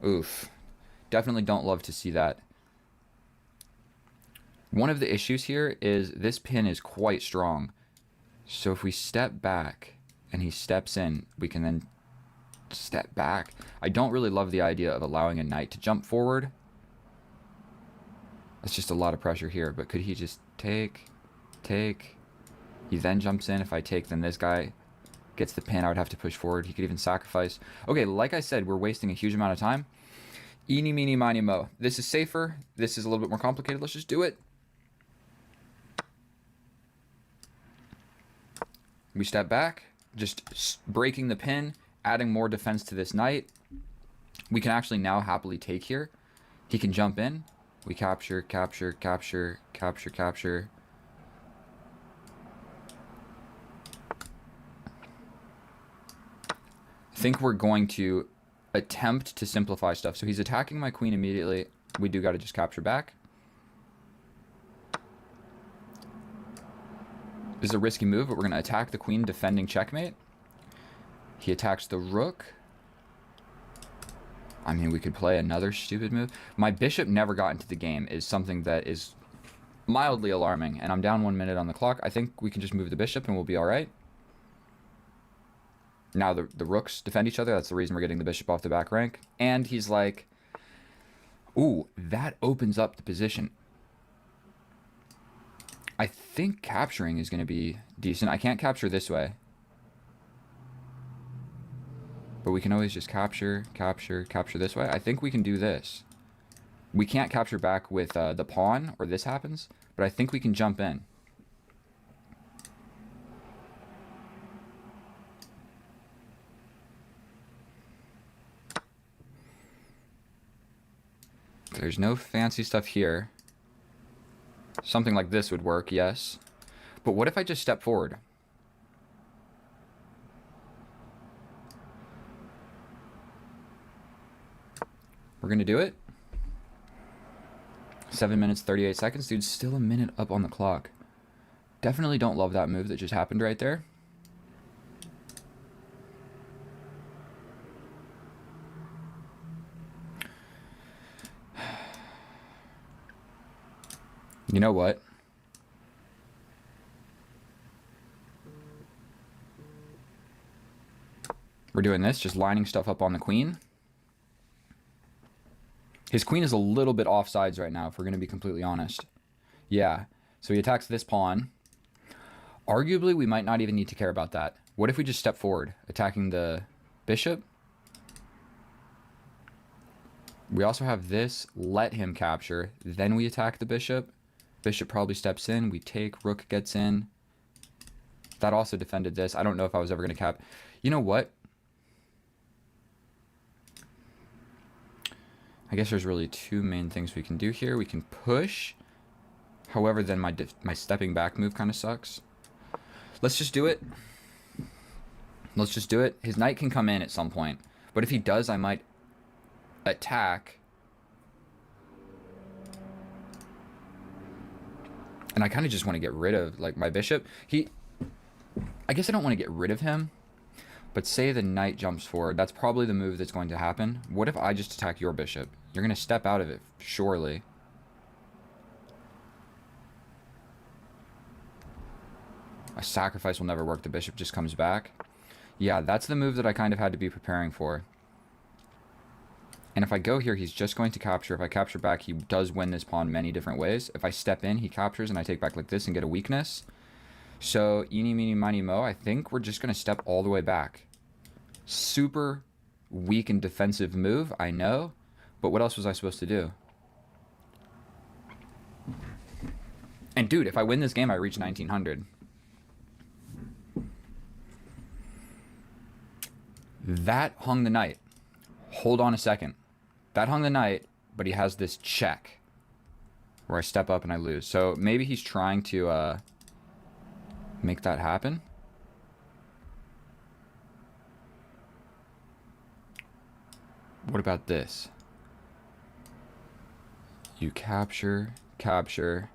[SPEAKER 1] oof, definitely don't love to see that. One of the issues here is this pin is quite strong. So if we step back and he steps in, we can then step back. I don't really love the idea of allowing a knight to jump forward. That's just a lot of pressure here, but could he just take? He then jumps in. If I take, then this guy gets the pin. I would have to push forward. He could even sacrifice. Okay, like I said, we're wasting a huge amount of time. Eeny, meeny, miny, mo. This is safer. This is a little bit more complicated. Let's just do it. We step back, just breaking the pin, adding more defense to this knight. We can actually now happily take here. He can jump in. We capture. I think we're going to attempt to simplify stuff. So he's attacking my queen immediately. We do got to just capture back. This is a risky move, but we're going to attack the queen, defending checkmate. He attacks the rook. I mean, we could play another stupid move. My bishop never got into the game is something that is mildly alarming, and I'm down 1 minute on the clock. I think we can just move the bishop and we'll be all right. Now the rooks defend each other. That's the reason we're getting the bishop off the back rank. And he's like, ooh, that opens up the position. I think capturing is going to be decent. I can't capture this way. But we can always just capture this way. I think we can do this. We can't capture back with the pawn, or this happens. But I think we can jump in. There's no fancy stuff here. Something like this would work, yes. But what if I just step forward? We're going to do it. 7 minutes, 38 seconds. Dude, still a minute up on the clock. Definitely don't love that move that just happened right there. You know what? We're doing this, just lining stuff up on the queen. His queen is a little bit offsides right now, if we're going to be completely honest. Yeah, so he attacks this pawn. Arguably, we might not even need to care about that. What if we just step forward, attacking the bishop? We also have this, let him capture, then we attack the bishop. Bishop probably steps in, we take, rook gets in. That also defended this. I don't know if I was ever going to cap. You know what? I guess there's really two main things we can do here. We can push. However, then my stepping back move kind of sucks. Let's just do it. Let's just do it. His knight can come in at some point. But if he does, I might attack. And I kind of just want to get rid of, like, my bishop. I guess I don't want to get rid of him. But say the knight jumps forward. That's probably the move that's going to happen. What if I just attack your bishop? You're going to step out of it, surely. A sacrifice will never work. The bishop just comes back. Yeah, that's the move that I kind of had to be preparing for. And if I go here, he's just going to capture. If I capture back, he does win this pawn many different ways. If I step in, he captures, and I take back like this and get a weakness. So, eeny, meeny, miny, mo, I think we're just going to step all the way back. Super weak and defensive move, I know. But what else was I supposed to do? And dude, if I win this game, I reach 1900. That hung the knight. Hold on a second. That hung the knight, but he has this check where I step up and I lose. So maybe he's trying to make that happen. What about this? You capture, capture.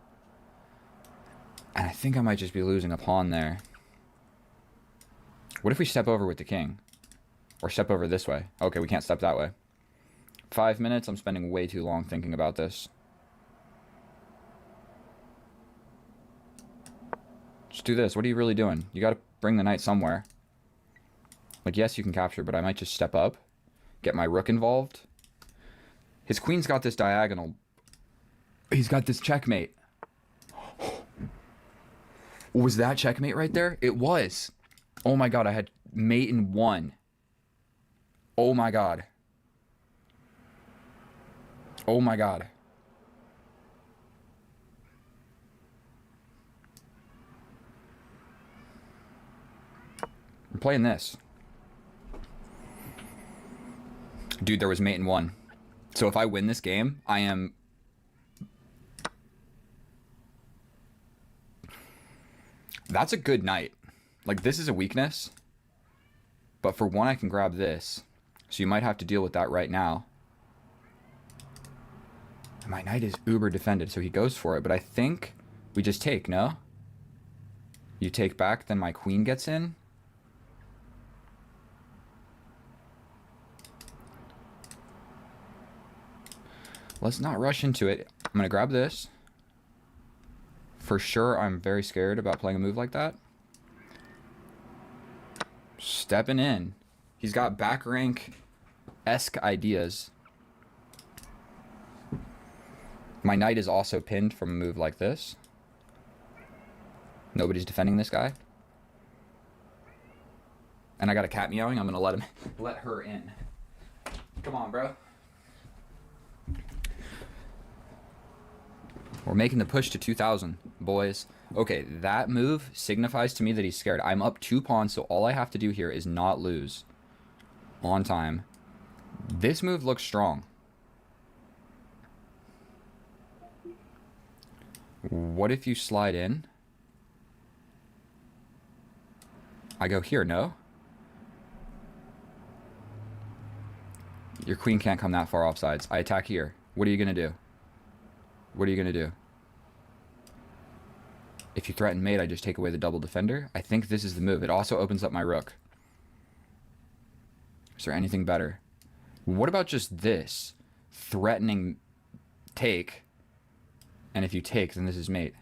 [SPEAKER 1] And I think I might just be losing a pawn there. What if we step over with the king? Or step over this way? Okay, we can't step that way. 5 minutes, I'm spending way too long thinking about this. Just do this. What are you really doing? You gotta bring the knight somewhere. Like, yes, you can capture, but I might just step up. Get my rook involved. His queen's got this diagonal. He's got this checkmate. Was that checkmate right there? It was. Oh my god, I had mate in one. Oh my god. Oh my god. I'm playing this. Dude, there was mate in one. So if I win this game, I am... That's a good knight. Like, this is a weakness. But for one, I can grab this. So you might have to deal with that right now. My knight is uber defended, so he goes for it. But I think we just take, no? You take back, then my queen gets in. Let's not rush into it. I'm going to grab this. For sure, I'm very scared about playing a move like that. Stepping in. He's got back rank-esque ideas. My knight is also pinned from a move like this. Nobody's defending this guy. And I got a cat meowing. I'm going to let her in. Come on, bro. We're making the push to 2,000, boys. Okay, that move signifies to me that he's scared. I'm up 2 pawns, so all I have to do here is not lose on time. This move looks strong. What if you slide in? I go here, no? Your queen can't come that far off sides. I attack here. What are you going to do? What are you going to do? If you threaten mate, I just take away the double defender. I think this is the move. It also opens up my rook. Is there anything better? What about just this? Threatening take. And if you take, then this is mate.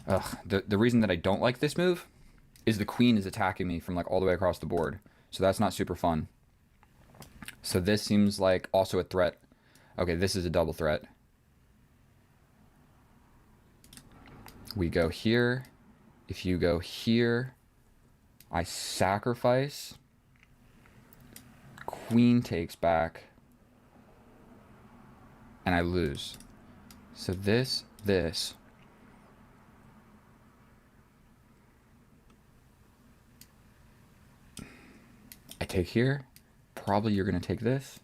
[SPEAKER 1] Ugh. The reason that I don't like this move is the queen is attacking me from like all the way across the board. So that's not super fun. So this seems like also a threat. Okay, this is a double threat. We go here. If you go here, I sacrifice. Queen takes back. And I lose. So this. I take here. Probably you're going to take this.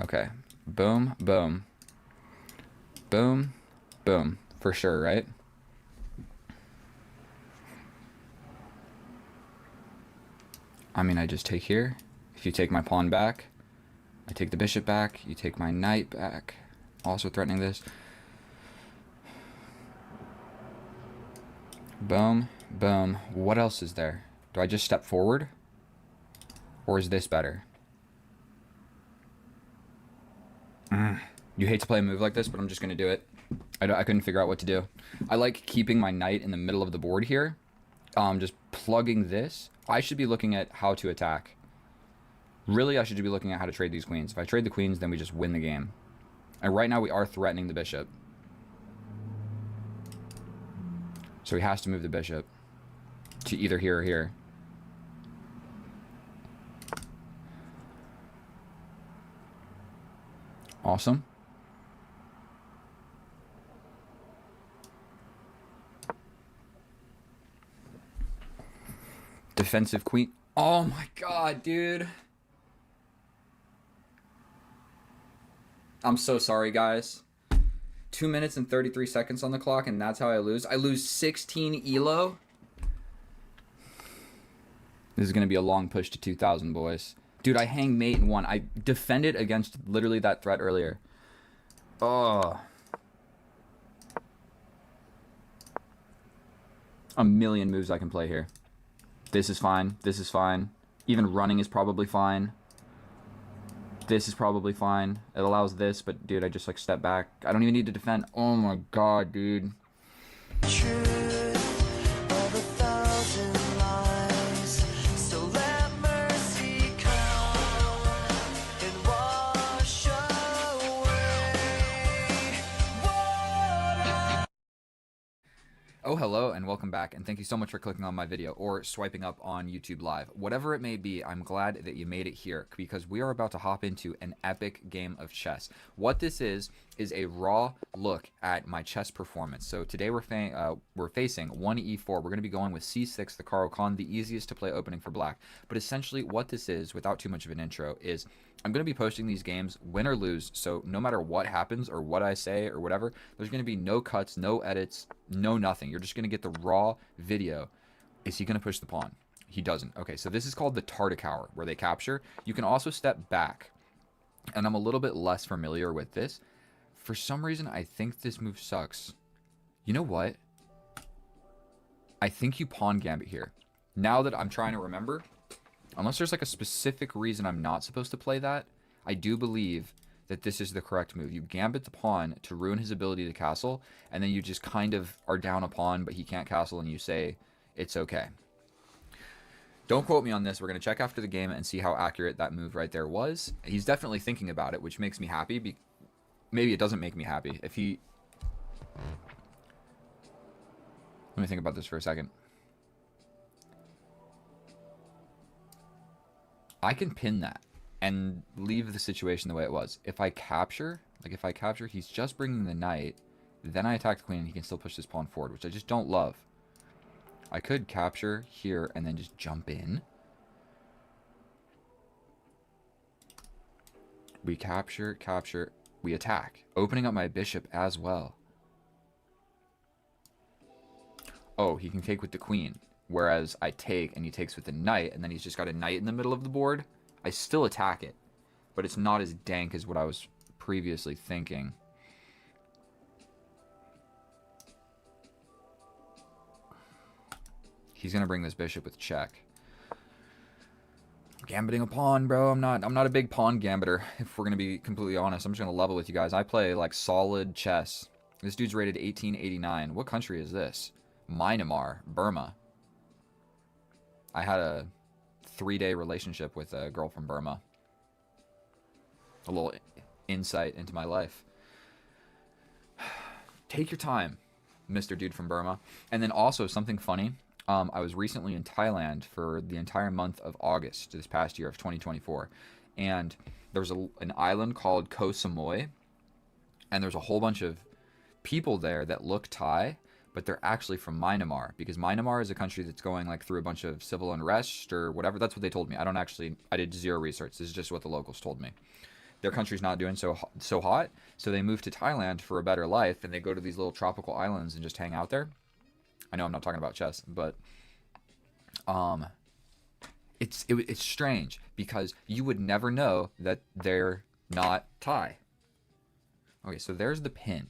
[SPEAKER 1] Okay. Boom, boom. Boom, boom. For sure, right? I mean, I just take here. If you take my pawn back, I take the bishop back. You take my knight back. Also threatening this. Boom, boom. What else is there? Do I just step forward? Or is this better? You hate to play a move like this, but I'm just going to do it. I couldn't figure out what to do. I like keeping my knight in the middle of the board here. Just plugging this. I should be looking at how to attack. Really, I should be looking at how to trade these queens. If I trade the queens, then we just win the game. And right now, we are threatening the bishop. So he has to move the bishop to either here or here. Awesome. Defensive queen. Oh my god, dude. I'm so sorry, guys. 2 minutes and 33 seconds on the clock, and that's how I lose. I lose 16 elo. This is going to be a long push to 2,000, boys. Dude, I hang mate and won. I defended against literally that threat earlier. Oh. A million moves I can play here. This is fine. This is fine. Even running is probably fine. This is probably fine. It allows this, but dude, I just like step back. I don't even need to defend. Oh my god, dude. Oh, hello, and welcome back, and thank you so much for clicking on my video, or swiping up on YouTube Live. Whatever it may be, I'm glad that you made it here, because we are about to hop into an epic game of chess. What this is a raw look at my chess performance. So today we're facing 1e4. We're going to be going with c6, the Caro Kann, the easiest to play opening for black. But essentially what this is, without too much of an intro, is I'm going to be posting these games win or lose, so no matter what happens or what I say or whatever, there's going to be no cuts, no edits, no nothing. You're just going to get the raw video. Is he going to push the pawn? He doesn't. Okay, so this is called the Tartakower, where they capture. You can also step back. And I'm a little bit less familiar with this. For some reason, I think this move sucks. You know what? I think you pawn gambit here. Now that I'm trying to remember, unless there's like a specific reason I'm not supposed to play that, I do believe that this is the correct move. You gambit the pawn to ruin his ability to castle, and then you just kind of are down a pawn, but he can't castle, and you say, it's okay. Don't quote me on this. We're going to check after the game and see how accurate that move right there was. He's definitely thinking about it, which makes me happy. Maybe it doesn't make me happy. If he... Let me think about this for a second. I can pin that and leave the situation the way it was. If I capture, he's just bringing the knight. Then I attack the queen and he can still push this pawn forward, which I just don't love. I could capture here and then just jump in. We capture, we attack, opening up my bishop as well. Oh, he can take with the queen, whereas I take and he takes with the knight, and then he's just got a knight in the middle of the board. I still attack it, but it's not as dank as what I was previously thinking. He's gonna bring this bishop with check. Gambiting a pawn, bro. I'm not a big pawn gambiter, if we're gonna be completely honest. I'm just gonna level with you guys. I play like solid chess. This dude's rated 1889. What country is this? Myanmar, Burma. I had a 3-day relationship with a girl from Burma. A little insight into my life. Take your time, Mr. Dude from Burma. And then also something funny. I was recently in Thailand for the entire month of August this past year of 2024. And there's an island called Koh Samui. And there's a whole bunch of people there that look Thai, but they're actually from Myanmar. Because Myanmar is a country that's going like through a bunch of civil unrest or whatever. That's what they told me. I did zero research. This is just what the locals told me. Their country's not doing so hot. So they move to Thailand for a better life. And they go to these little tropical islands and just hang out there. I know I'm not talking about chess, but it's strange because you would never know that they're not Thai. Okay, so there's the pin.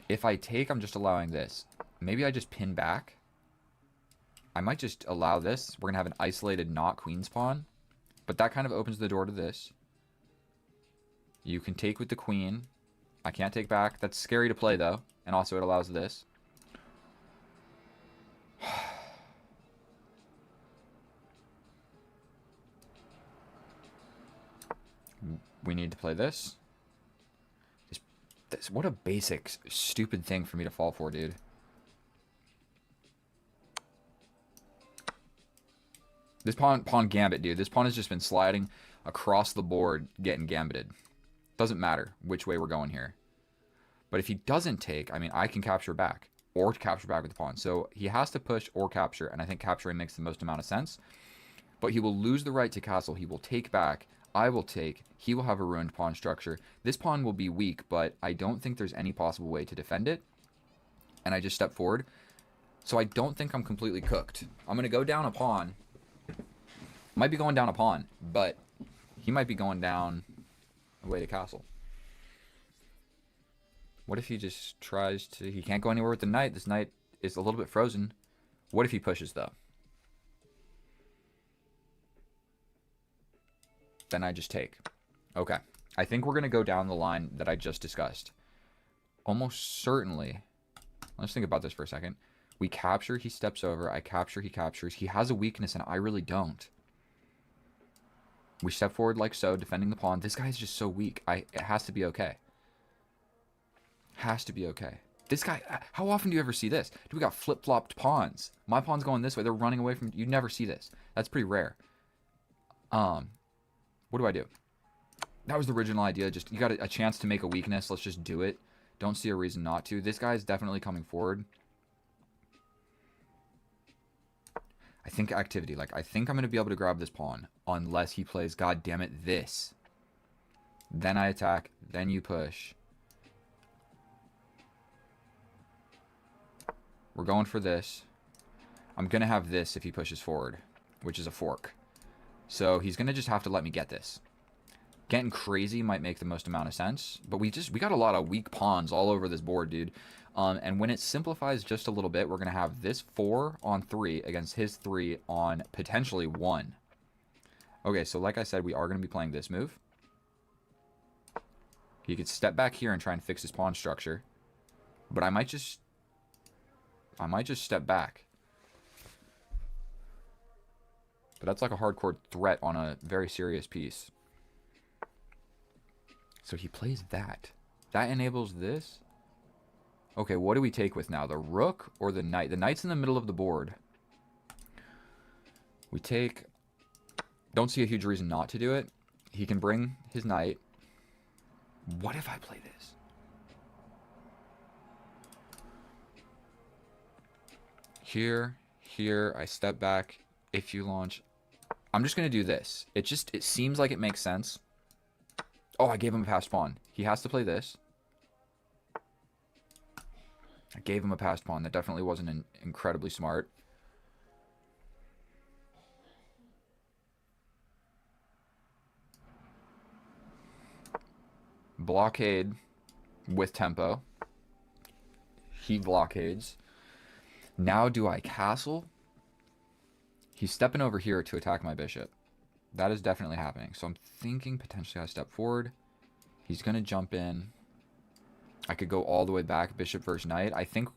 [SPEAKER 1] If I take, I'm just allowing this. Maybe I just pin back. I might just allow this. We're going to have an isolated not queen's pawn, but that kind of opens the door to this. You can take with the queen. I can't take back. That's scary to play though, and also it allows this. We need to play this. What a basic, stupid thing for me to fall for, dude. This pawn gambit, dude. This pawn has just been sliding across the board, getting gambited. Doesn't matter which way we're going here. But if he doesn't take, I mean, I can capture back. Or capture back with the pawn. So he has to push or capture, and I think capturing makes the most amount of sense. But he will lose the right to castle. He will take back. I will take. He will have a ruined pawn structure. This pawn will be weak, but I don't think there's any possible way to defend it. And I just step forward. So I don't think I'm completely cooked. I'm going to go down a pawn. Might be going down a pawn, but he might be going down a way to castle. What if he just tries to... He can't go anywhere with the knight. This knight is a little bit frozen. What if he pushes, though? Then I just take. Okay. I think we're going to go down the line that I just discussed. Almost certainly. Let's think about this for a second. We capture, he steps over. I capture, he captures. He has a weakness, and I really don't. We step forward like so, defending the pawn. This guy's just so weak. It has to be okay. Has to be okay. This guy, how often do you ever see this? Dude, we got flip-flopped pawns. My pawn's going this way. They're running away from... You never see this. That's pretty rare. What do I do? That was the original idea. Just, you got a chance to make a weakness. Let's just do it. Don't see a reason not to. This guy's definitely coming forward. I think activity. Like, I think I'm going to be able to grab this pawn. Unless he plays, god damn it, this. Then I attack. Then you push. We're going for this. I'm going to have this if he pushes forward, which is a fork. So he's going to just have to let me get this. Getting crazy might make the most amount of sense, but we got a lot of weak pawns all over this board, dude. And when it simplifies just a little bit, we're going to have this 4 on 3 against his 3 on potentially 1. Okay, so like I said, we are going to be playing this move. He could step back here and try and fix his pawn structure. But I might just step back. But that's like a hardcore threat on a very serious piece. So he plays that. That enables this. Okay, what do we take with now? The rook or the knight? The knight's in the middle of the board. We take... Don't see a huge reason not to do it. He can bring his knight. What if I play this? Here, I step back. If you launch... I'm just going to do this. It seems like it makes sense. Oh, I gave him a passed pawn. He has to play this. I gave him a passed pawn. That definitely wasn't incredibly smart. Blockade with tempo. He blockades. Now do I castle? He's stepping over here to attack my bishop. That is definitely happening. So I'm thinking potentially I step forward. He's going to jump in. I could go all the way back, bishop versus knight. I think...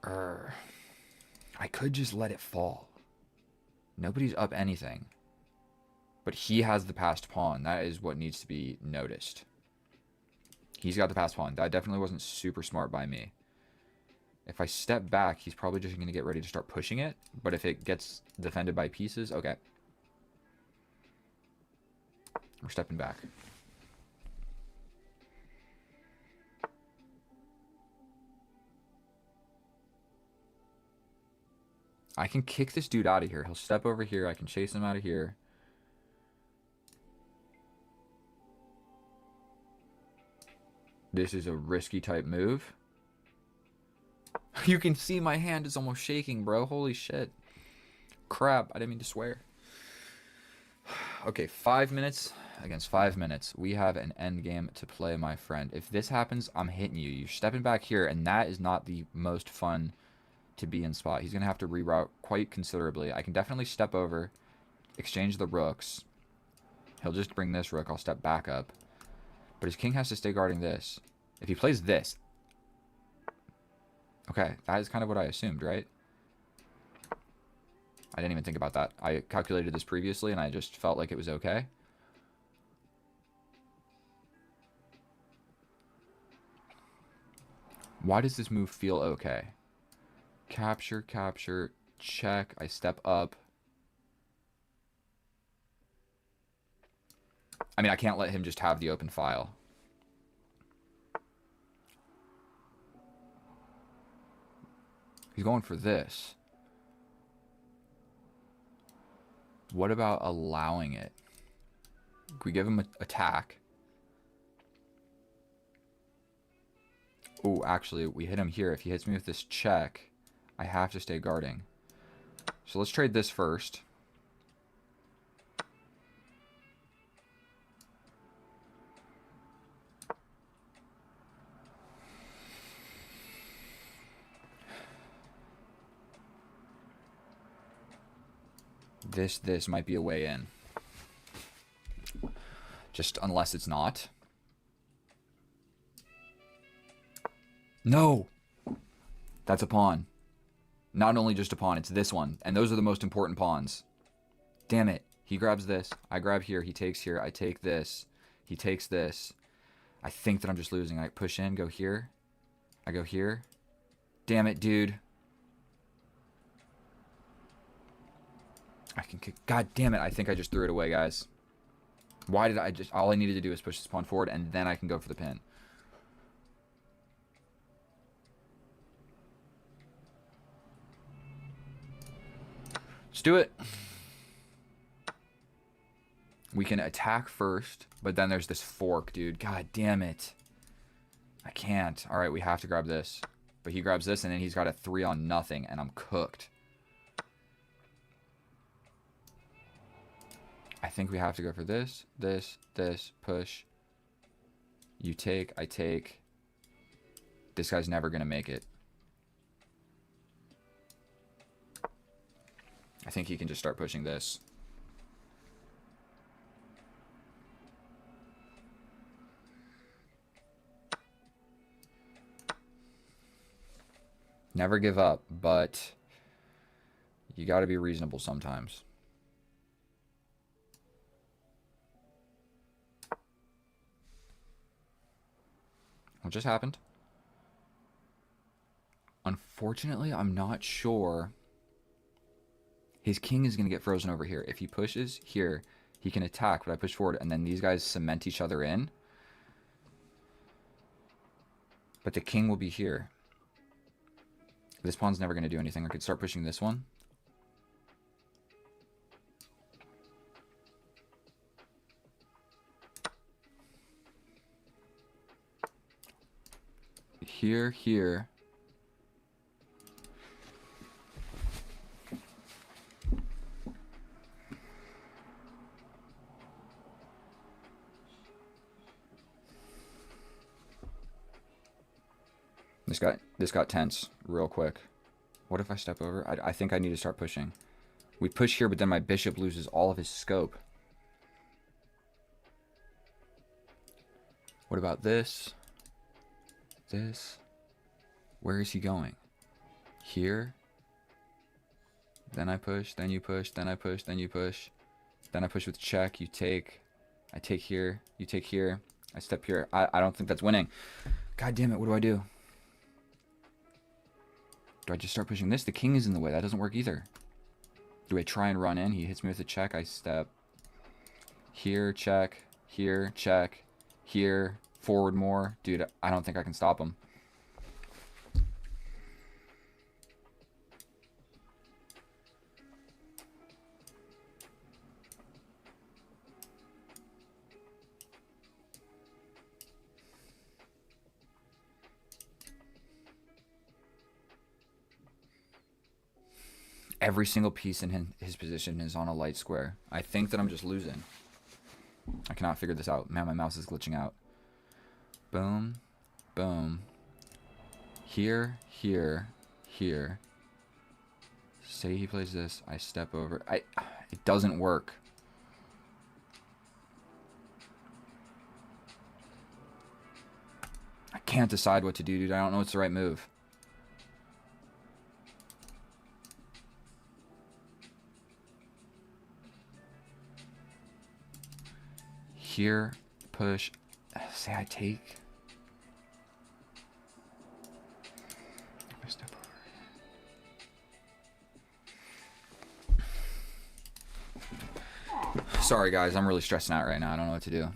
[SPEAKER 1] I could just let it fall. Nobody's up anything. But he has the passed pawn. That is what needs to be noticed. He's got the passed pawn. That definitely wasn't super smart by me. If I step back, he's probably just going to get ready to start pushing it. But if it gets defended by pieces, okay. We're stepping back. I can kick this dude out of here. He'll step over here. I can chase him out of here. This is a risky type move. You can see my hand is almost shaking, bro. Holy shit. Crap. I didn't mean to swear. Okay, 5 minutes against 5 minutes. We have an end game to play, my friend. If this happens, I'm hitting you. You're stepping back here, and that is not the most fun to be in spot. He's going to have to reroute quite considerably. I can definitely step over, exchange the rooks. He'll just bring this rook. I'll step back up. But his king has to stay guarding this. If he plays this... Okay, that is kind of what I assumed, right? I didn't even think about that. I calculated this previously, and I just felt like it was okay. Why does this move feel okay? Capture, capture, check. I step up. I mean, I can't let him just have the open file. He's going for this. What about allowing it? We give him an attack. Oh, actually, we hit him here. If he hits me with this check, I have to stay guarding. So let's trade this first. This might be a way in. Just unless it's not. No! That's a pawn. Not only just a pawn, it's this one. And those are the most important pawns. Damn it. He grabs this. I grab here. He takes here. I take this. He takes this. I think that I'm just losing. I push in, go here. I go here. Damn it, dude. I can kick. God damn it. I think I just threw it away, guys. Why did I just... All I needed to do is push this pawn forward, and then I can go for the pin. Let's do it. We can attack first, but then there's this fork, dude. God damn it. I can't. All right, we have to grab this. But he grabs this, and then he's got a 3 on nothing, and I'm cooked. I think we have to go for this, this, this, push. You take, I take. This guy's never going to make it. I think he can just start pushing this. Never give up, but you got to be reasonable sometimes. What just happened? Unfortunately, I'm not sure. His king is going to get frozen over here. If he pushes here, he can attack, but I push forward, and then these guys cement each other in. But the king will be here. This pawn's never going to do anything. I could start pushing this one. Here, here. This got tense real quick. What if I step over? I think I need to start pushing. We push here, but then my bishop loses all of his scope. What about this? This? Where is he going? Here? Then I push, then you push, then I push, then you push. Then I push with check, you take. I take here, you take here. I step here. I don't think that's winning. God damn it, what do I do? Do I just start pushing this? The king is in the way. That doesn't work either. Do I try and run in? He hits me with a check. I step here, check, here, check, here, forward more. Dude, I don't think I can stop him. Every single piece in his position is on a light square. I think that I'm just losing. I cannot figure this out. Man, my mouse is glitching out. Boom. Boom. Here, here, here. Say he plays this. I step over. It doesn't work. I can't decide what to do, dude. I don't know what's the right move. Here, push. Say I take. I step over. Sorry, guys. I'm really stressing out right now. I don't know what to do.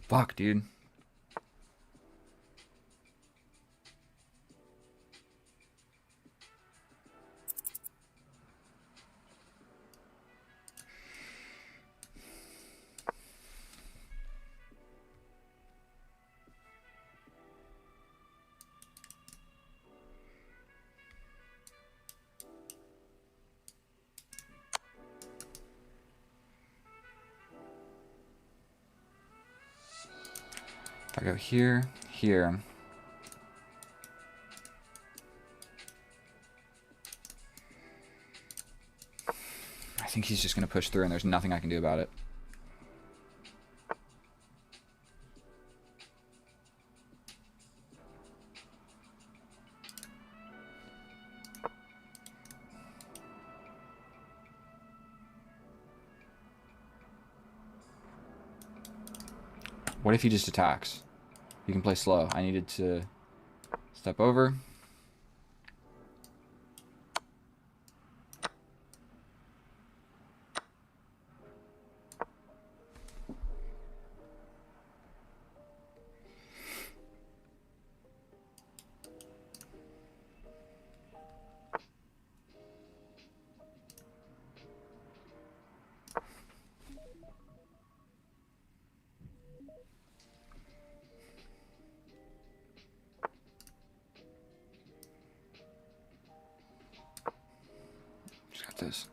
[SPEAKER 1] Fuck, dude. I go here, here. I think he's just going to push through and there's nothing I can do about it. What if he just attacks? He can play slow. I needed to step over. this.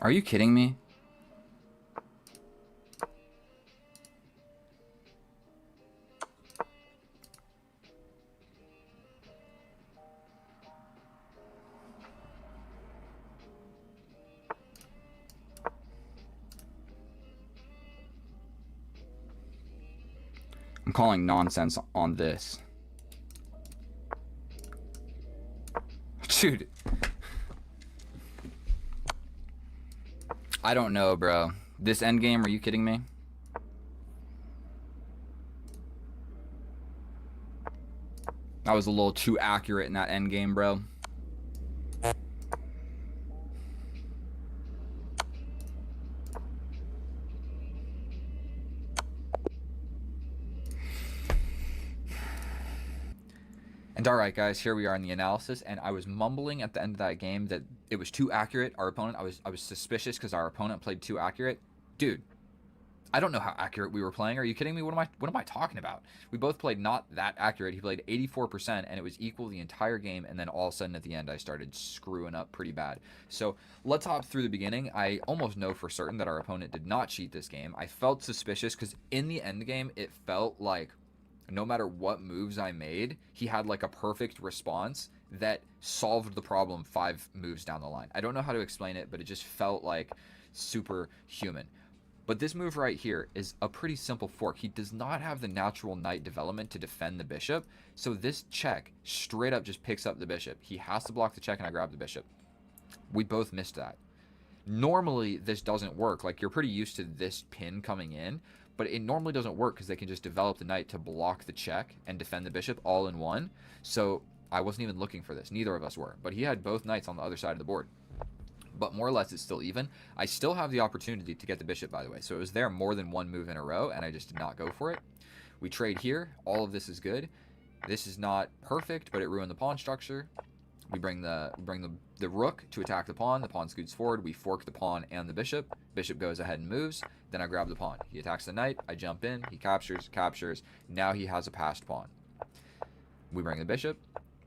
[SPEAKER 1] Are you kidding me? I'm calling nonsense on this. Dude. I don't know, bro. This endgame, are you kidding me? I was a little too accurate in that endgame, bro. And alright guys, here we are in the analysis, and I was mumbling at the end of that game that it was too accurate. Our opponent, I was suspicious because our opponent played too accurate. Dude, I don't know how accurate we were playing. Are you kidding me? What am I talking about? We both played not that accurate. He played 84% and it was equal the entire game, and then all of a sudden at the end I started screwing up pretty bad. So let's hop through the beginning. I almost know for certain that our opponent did not cheat this game. I felt suspicious because in the end game it felt like no matter what moves I made, he had like a perfect response that solved the problem 5 moves down the line. I don't know how to explain it, but it just felt like super human. But this move right here is a pretty simple fork. He does not have the natural knight development to defend the bishop, so this check straight up just picks up the bishop. He has to block the check and I grab the bishop. We both missed that. Normally this doesn't work. Like, you're pretty used to this pin coming in, but it normally doesn't work because they can just develop the knight to block the check and defend the bishop all in one. So I wasn't even looking for this. Neither of us were. But he had both knights on the other side of the board. But more or less it's still even. I still have the opportunity to get the bishop, by the way. So it was there more than one move in a row, and I just did not go for it. We trade here. All of this is good. This is not perfect, but it ruined the pawn structure. We bring the rook to attack the pawn. The pawn scoots forward. We fork the pawn and the bishop. Bishop goes ahead and moves. Then I grab the pawn. He attacks the knight. I jump in. He captures. Now he has a passed pawn. We bring the bishop.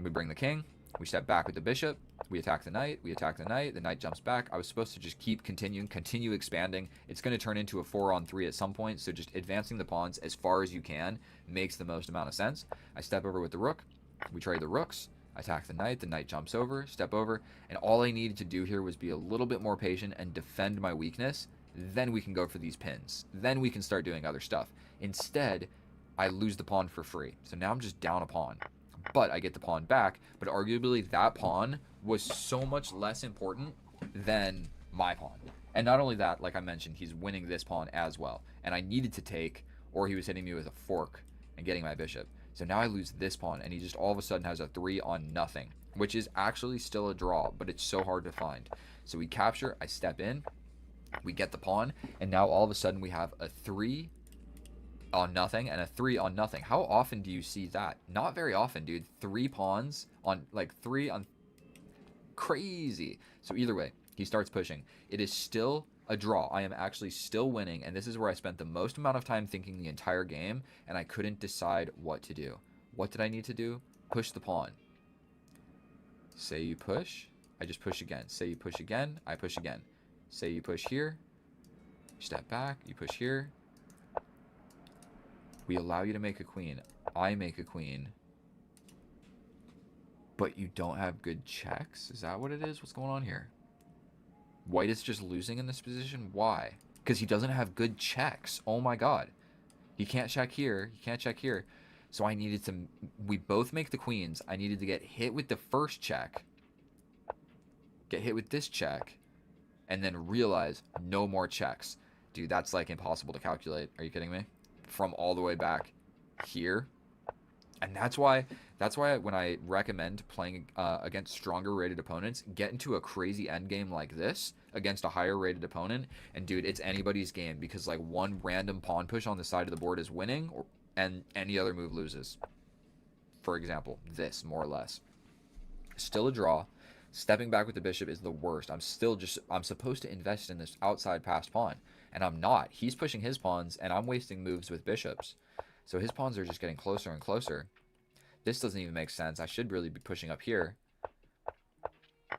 [SPEAKER 1] We bring the king. We step back with the bishop. We attack the knight. We attack the knight. The knight jumps back. I was supposed to just keep continue expanding. It's going to turn into a 4-on-3 at some point, so just advancing the pawns as far as you can makes the most amount of sense. I step over with the rook. We trade the rooks. Attack the knight jumps over, step over, and all I needed to do here was be a little bit more patient and defend my weakness. Then we can go for these pins. Then we can start doing other stuff. Instead, I lose the pawn for free. So now I'm just down a pawn. But I get the pawn back, but arguably that pawn was so much less important than my pawn. And not only that, like I mentioned, he's winning this pawn as well. And I needed to take, or he was hitting me with a fork and getting my bishop. So now I lose this pawn, and he just all of a sudden has a 3-on-0, which is actually still a draw, but it's so hard to find. So we capture, I step in, we get the pawn, and now all of a sudden we have a 3-on-0 and a 3-on-0. How often do you see that? Not very often, dude. 3 pawns on, like 3 on, crazy. So either way, he starts pushing. It is still a draw. I am actually still winning, and this is where I spent the most amount of time thinking the entire game, and I couldn't decide what to do. What did I need to do? Push the pawn. Say you push, I just push again. Say you push again, I push again. Say you push here, step back, you push here. We allow you to make a queen. I make a queen. But you don't have good checks? Is that what it is? What's going on here? White is just losing in this position. Why? Because he doesn't have good checks. Oh my god. He can't check here. He can't check here. So I needed to... We both make the queens. I needed to get hit with the first check. Get hit with this check. And then realize no more checks. Dude, that's like impossible to calculate. Are you kidding me? From all the way back here. And that's why when I recommend playing against stronger rated opponents, get into a crazy endgame like this against a higher rated opponent. And dude, it's anybody's game, because like one random pawn push on the side of the board is winning, and any other move loses. For example, this, more or less. Still a draw. Stepping back with the bishop is the worst. I'm supposed to invest in this outside passed pawn, and I'm not. He's pushing his pawns, and I'm wasting moves with bishops. So his pawns are just getting closer and closer. This doesn't even make sense. I should really be pushing up here.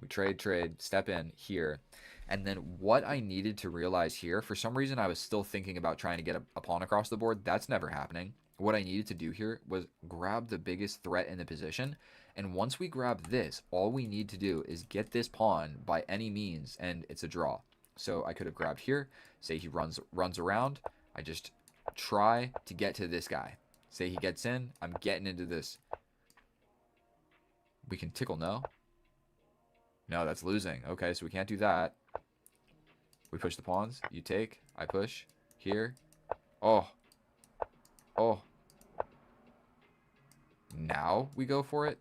[SPEAKER 1] We trade, step in here. And then what I needed to realize here, for some reason I was still thinking about trying to get a pawn across the board. That's never happening. What I needed to do here was grab the biggest threat in the position. And once we grab this, all we need to do is get this pawn by any means, and it's a draw. So I could have grabbed here. Say he runs around. I just try to get to this guy. Say he gets in. I'm getting into this. We can tickle, no? No, that's losing. Okay, so we can't do that. We push the pawns. You take. I push. Here. Oh. Oh. Now we go for it.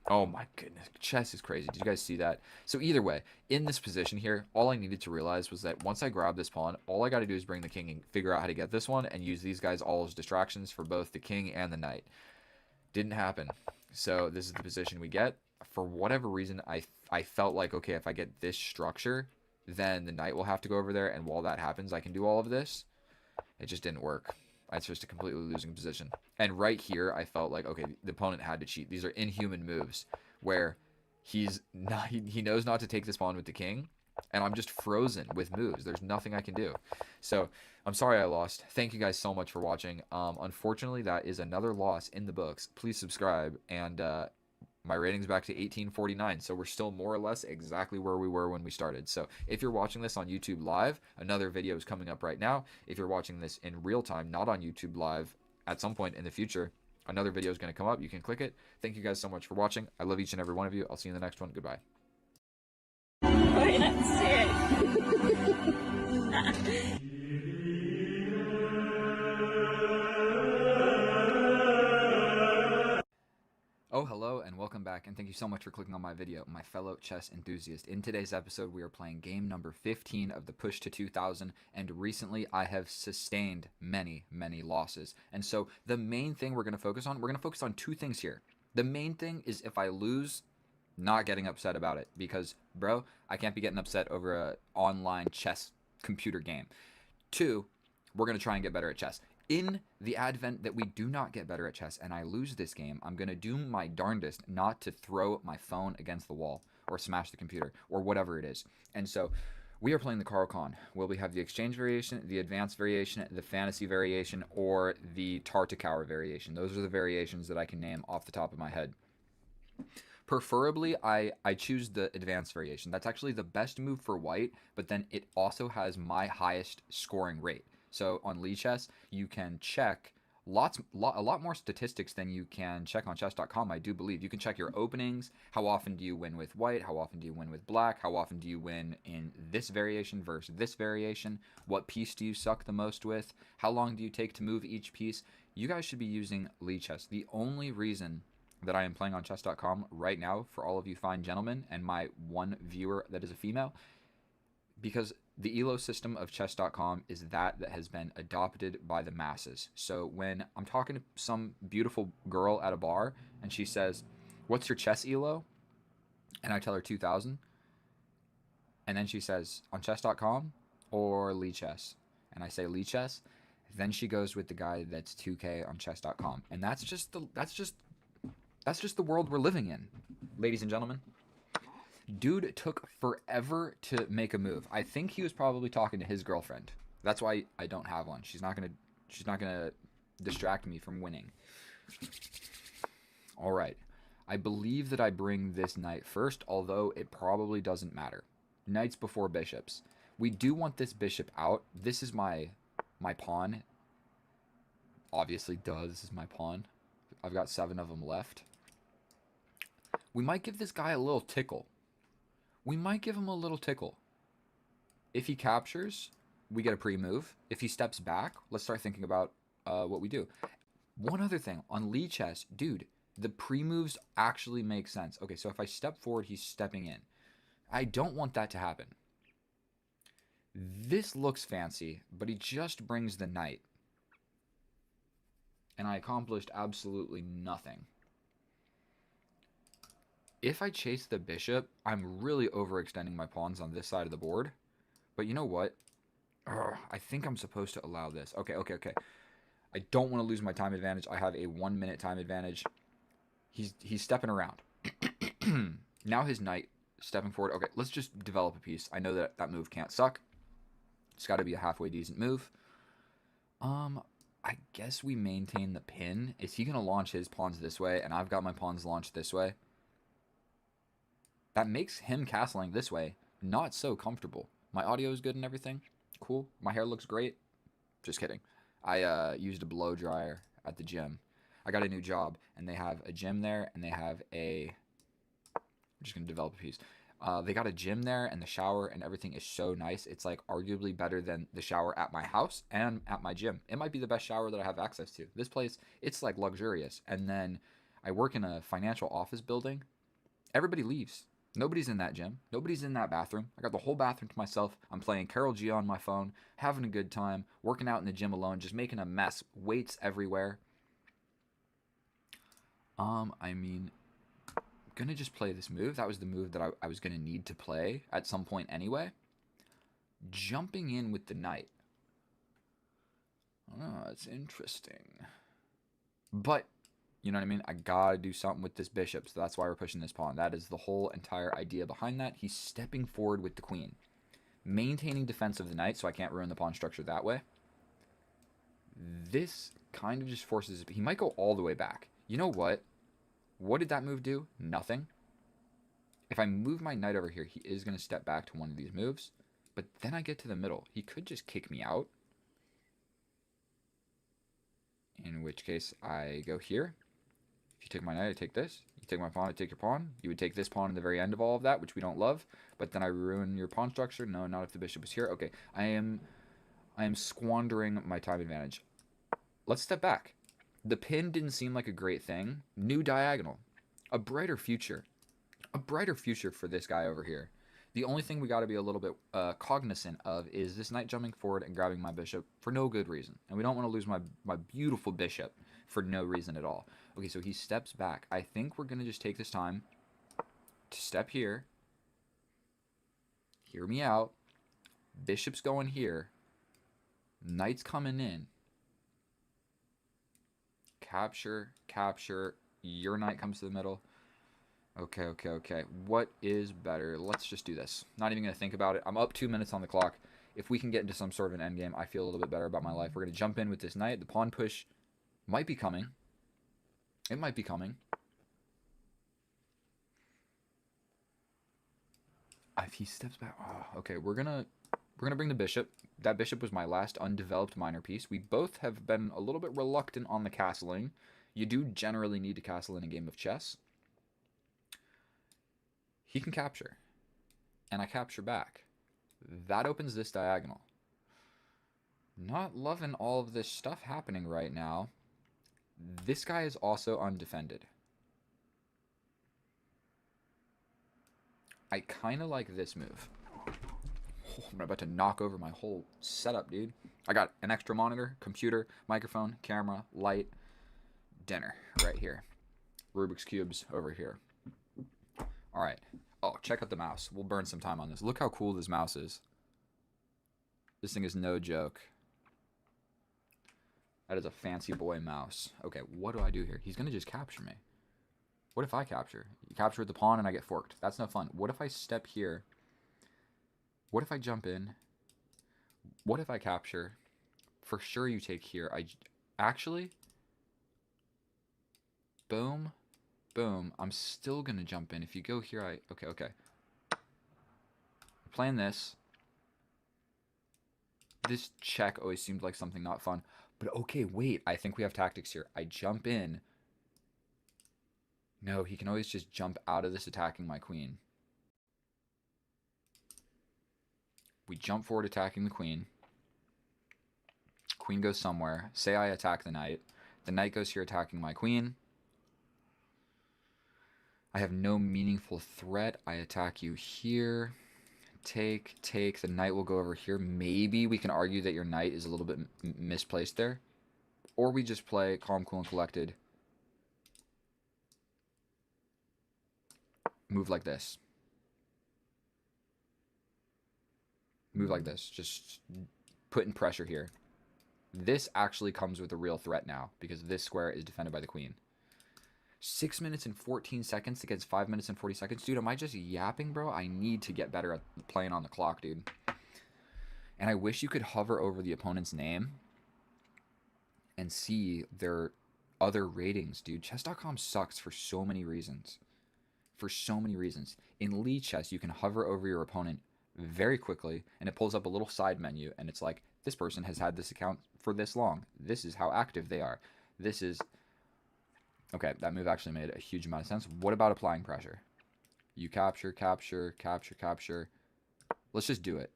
[SPEAKER 1] Oh my goodness. Chess is crazy. Did you guys see that? So either way, in this position here, all I needed to realize was that once I grab this pawn, all I got to do is bring the king and figure out how to get this one and use these guys all as distractions for both the king and the knight. Didn't happen. So this is the position we get. For whatever reason, I felt like, okay, if I get this structure, then the knight will have to go over there, and while that happens, I can do all of this. It just didn't work. It's just a completely losing position. And right here, I felt like, okay, the opponent had to cheat. These are inhuman moves where he knows not to take this pawn with the king, and I'm just frozen with moves. There's nothing I can do. So I'm sorry I lost. Thank you guys so much for watching. Unfortunately, that is another loss in the books. Please subscribe, and my rating's back to 1849, so we're still more or less exactly where we were when we started. So if you're watching this on YouTube Live, another video is coming up right now. If you're watching this in real time, not on YouTube Live, at some point in the future, another video is going to come up. You can click it. Thank you guys so much for watching. I love each and every one of you. I'll see you in the next one. Goodbye.
[SPEAKER 5] Wait, that's it.
[SPEAKER 1] Oh, hello, and welcome back, and thank you so much for clicking on my video, my fellow chess enthusiast. In today's episode, we are playing game number 15 of the Push to 2000, and recently I have sustained many losses. And so the main thing we're going to focus on two things here. The main thing is if I lose, not getting upset about it, because, bro, I can't be getting upset over a online chess computer game. Two, we're going to try and get better at chess. In the advent that we do not get better at chess and I lose this game, I'm going to do my darndest not to throw my phone against the wall or smash the computer or whatever it is. And so we are playing the Carl Khan. Will we have the exchange variation, the advanced variation, the fantasy variation, or the Tartakower variation? Those are the variations that I can name off the top of my head. Preferably, I choose the advanced variation. That's actually the best move for white, but then it also has my highest scoring rate. So on Lichess, you can check a lot more statistics than you can check on chess.com, I do believe. You can check your openings, how often do you win with white, how often do you win with black, how often do you win in this variation versus this variation, what piece do you suck the most with, how long do you take to move each piece. You guys should be using Lichess. The only reason that I am playing on chess.com right now, for all of you fine gentlemen and my one viewer that is a female, because the ELO system of chess.com is that has been adopted by the masses. So when I'm talking to some beautiful girl at a bar and she says, "What's your chess ELO?" and I tell her 2000, and then she says, "On chess.com or Lichess?" and I say Lichess, then she goes with the guy that's 2K on chess.com. And that's just the world we're living in, ladies and gentlemen. Dude took forever to make a move. I think he was probably talking to his girlfriend. That's why I don't have one. She's not gonna distract me from winning. All right. I believe that I bring this knight first, although it probably doesn't matter. Knights before bishops. We do want this bishop out. This is my pawn. Obviously, this is my pawn. I've got 7 of them left. We might give this guy a little tickle. We might give him a little tickle. If he captures, we get a pre-move. If he steps back, let's start thinking about what we do. One other thing, on Lichess, dude, the pre-moves actually make sense. Okay, so if I step forward, he's stepping in. I don't want that to happen. This looks fancy, but he just brings the knight. And I accomplished absolutely nothing. If I chase the bishop, I'm really overextending my pawns on this side of the board. But you know what? I think I'm supposed to allow this. Okay. I don't want to lose my time advantage. I have a 1 minute time advantage. He's stepping around. Now his knight stepping forward. Okay, let's just develop a piece. I know that that move can't suck. It's got to be a halfway decent move. I guess we maintain the pin. Is he going to launch his pawns this way, and I've got my pawns launched this way? That makes him castling this way not so comfortable. My audio is good and everything. Cool. My hair looks great. Just kidding. I used a blow dryer at the gym. I got a new job, and they have a gym there, and they have a... I'm just going to develop a piece. They got a gym there, and the shower and everything is so nice. It's like arguably better than the shower at my house and at my gym. It might be the best shower that I have access to. This place, it's like luxurious. And then I work in a financial office building. Everybody leaves. Nobody's in that gym. Nobody's in that bathroom. I got the whole bathroom to myself. I'm playing Karol G on my phone, having a good time, working out in the gym alone, just making a mess. Weights everywhere. I mean, I'm gonna just play this move. That was the move that I was gonna need to play at some point anyway. Jumping in with the knight. Oh, that's interesting. But, you know what I mean? I gotta do something with this bishop, so that's why we're pushing this pawn. That is the whole entire idea behind that. He's stepping forward with the queen. Maintaining defense of the knight, so I can't ruin the pawn structure that way. This kind of just forces... He might go all the way back. You know what? What did that move do? Nothing. If I move my knight over here, he is going to step back to one of these moves. But then I get to the middle. He could just kick me out. In which case, I go here. If you take my knight, I take this. You take my pawn, I take your pawn. You would take this pawn at the very end of all of that, which we don't love. But then I ruin your pawn structure. No, not if the bishop is here. Okay, I am squandering my time advantage. Let's step back. The pin didn't seem like a great thing. New diagonal. A brighter future. A brighter future for this guy over here. The only thing we got to be a little bit cognizant of is this knight jumping forward and grabbing my bishop for no good reason. And we don't want to lose my beautiful bishop for no reason at all. Okay, so he steps back. I think we're going to just take this time to step here. Hear me out. Bishop's going here. Knight's coming in. Capture, capture. Your knight comes to the middle. Okay, okay, okay. What is better? Let's just do this. Not even going to think about it. I'm up 2 minutes on the clock. If we can get into some sort of an endgame, I feel a little bit better about my life. We're going to jump in with this knight. The pawn push might be coming. It might be coming. If he steps back... Oh, okay, we're gonna bring the bishop. That bishop was my last undeveloped minor piece. We both have been a little bit reluctant on the castling. You do generally need to castle in a game of chess. He can capture. And I capture back. That opens this diagonal. Not loving all of this stuff happening right now. This guy is also undefended. I kind of like this move. Oh, I'm about to knock over my whole setup, dude. I got an extra monitor, computer, microphone, camera, light, dinner right here. Rubik's Cubes over here. All right. Oh, check out the mouse. We'll burn some time on this. Look how cool this mouse is. This thing is no joke. That is a fancy boy mouse. Okay, what do I do here? He's going to just capture me. What if I capture? You capture with the pawn and I get forked. That's no fun. What if I step here? What if I jump in? What if I capture? For sure you take here. Actually, boom, boom. I'm still going to jump in. If you go here, okay, okay. Playing this. This check always seemed like something not fun. But okay, wait. I think we have tactics here. I jump in. No, he can always just jump out of this attacking my queen. We jump forward attacking the queen. Queen goes somewhere. Say I attack the knight. The knight goes here attacking my queen. I have no meaningful threat. I attack you here. Take, take. The knight will go over here. Maybe we can argue that your knight is a little bit misplaced there. Or we just play calm, cool, and collected. Move like this. Move like this. Just putting pressure here. This actually comes with a real threat now because this square is defended by the queen. 6 minutes and 14 seconds against 5 minutes and 40 seconds. Dude, am I just yapping, bro? I need to get better at playing on the clock, dude. And I wish you could hover over the opponent's name and see their other ratings, dude. Chess.com sucks for so many reasons. For so many reasons. In Lichess, you can hover over your opponent very quickly, and it pulls up a little side menu, and it's like, this person has had this account for this long. This is how active they are. This is... Okay, that move actually made a huge amount of sense. What about applying pressure? You capture, capture, capture, capture. Let's just do it.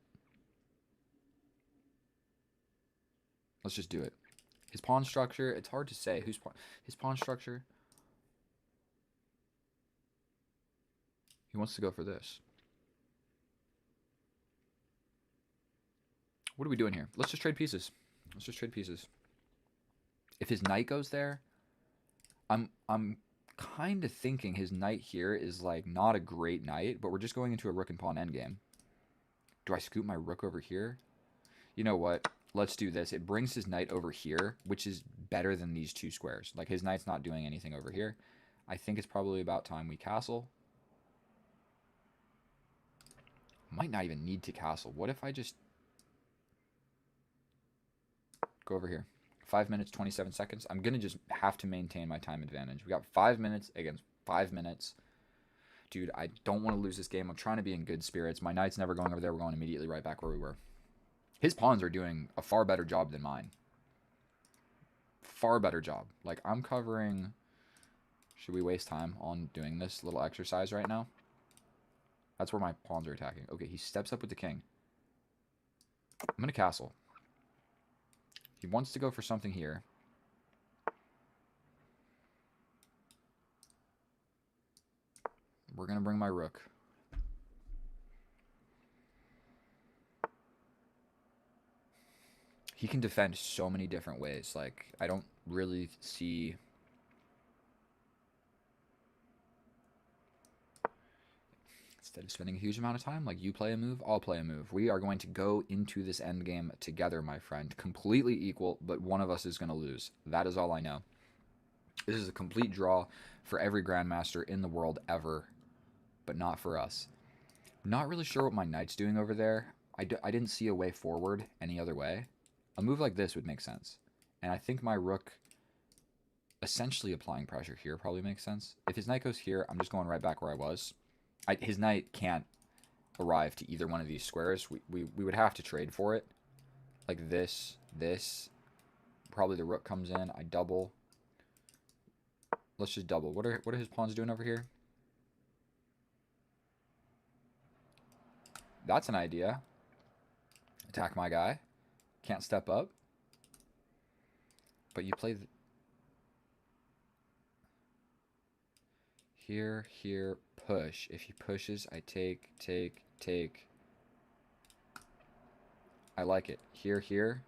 [SPEAKER 1] Let's just do it. His pawn structure, it's hard to say. His pawn structure? He wants to go for this. What are we doing here? Let's just trade pieces. Let's just trade pieces. If his knight goes there, I'm kind of thinking his knight here is like not a great knight, but we're just going into a rook and pawn endgame. Do I scoop my rook over here? You know what? Let's do this. It brings his knight over here, which is better than these two squares. Like, his knight's not doing anything over here. I think it's probably about time we castle. Might not even need to castle. What if I just go over here? 5 minutes, 27 seconds. I'm going to just have to maintain my time advantage. We got 5 minutes against 5 minutes. Dude, I don't want to lose this game. I'm trying to be in good spirits. My knight's never going over there. We're going immediately right back where we were. His pawns are doing a far better job than mine. Far better job. Like, I'm covering... Should we waste time on doing this little exercise right now? That's where my pawns are attacking. Okay, he steps up with the king. I'm going to castle. He wants to go for something here. We're going to bring my rook. He can defend so many different ways. Like, I don't really see... Instead of spending a huge amount of time, like, you play a move, I'll play a move. We are going to go into this endgame together, my friend. Completely equal, but one of us is going to lose. That is all I know. This is a complete draw for every grandmaster in the world ever, but not for us. Not really sure what my knight's doing over there. I didn't see a way forward any other way. A move like this would make sense. And I think my rook essentially applying pressure here probably makes sense. If his knight goes here, I'm just going right back where I was. His knight can't arrive to either one of these squares. We would have to trade for it. Like this. Probably the rook comes in. I double. Let's just double. What are his pawns doing over here? That's an idea. Attack my guy. Can't step up. But you play... Here, push. If he pushes, I take. I like it. Here.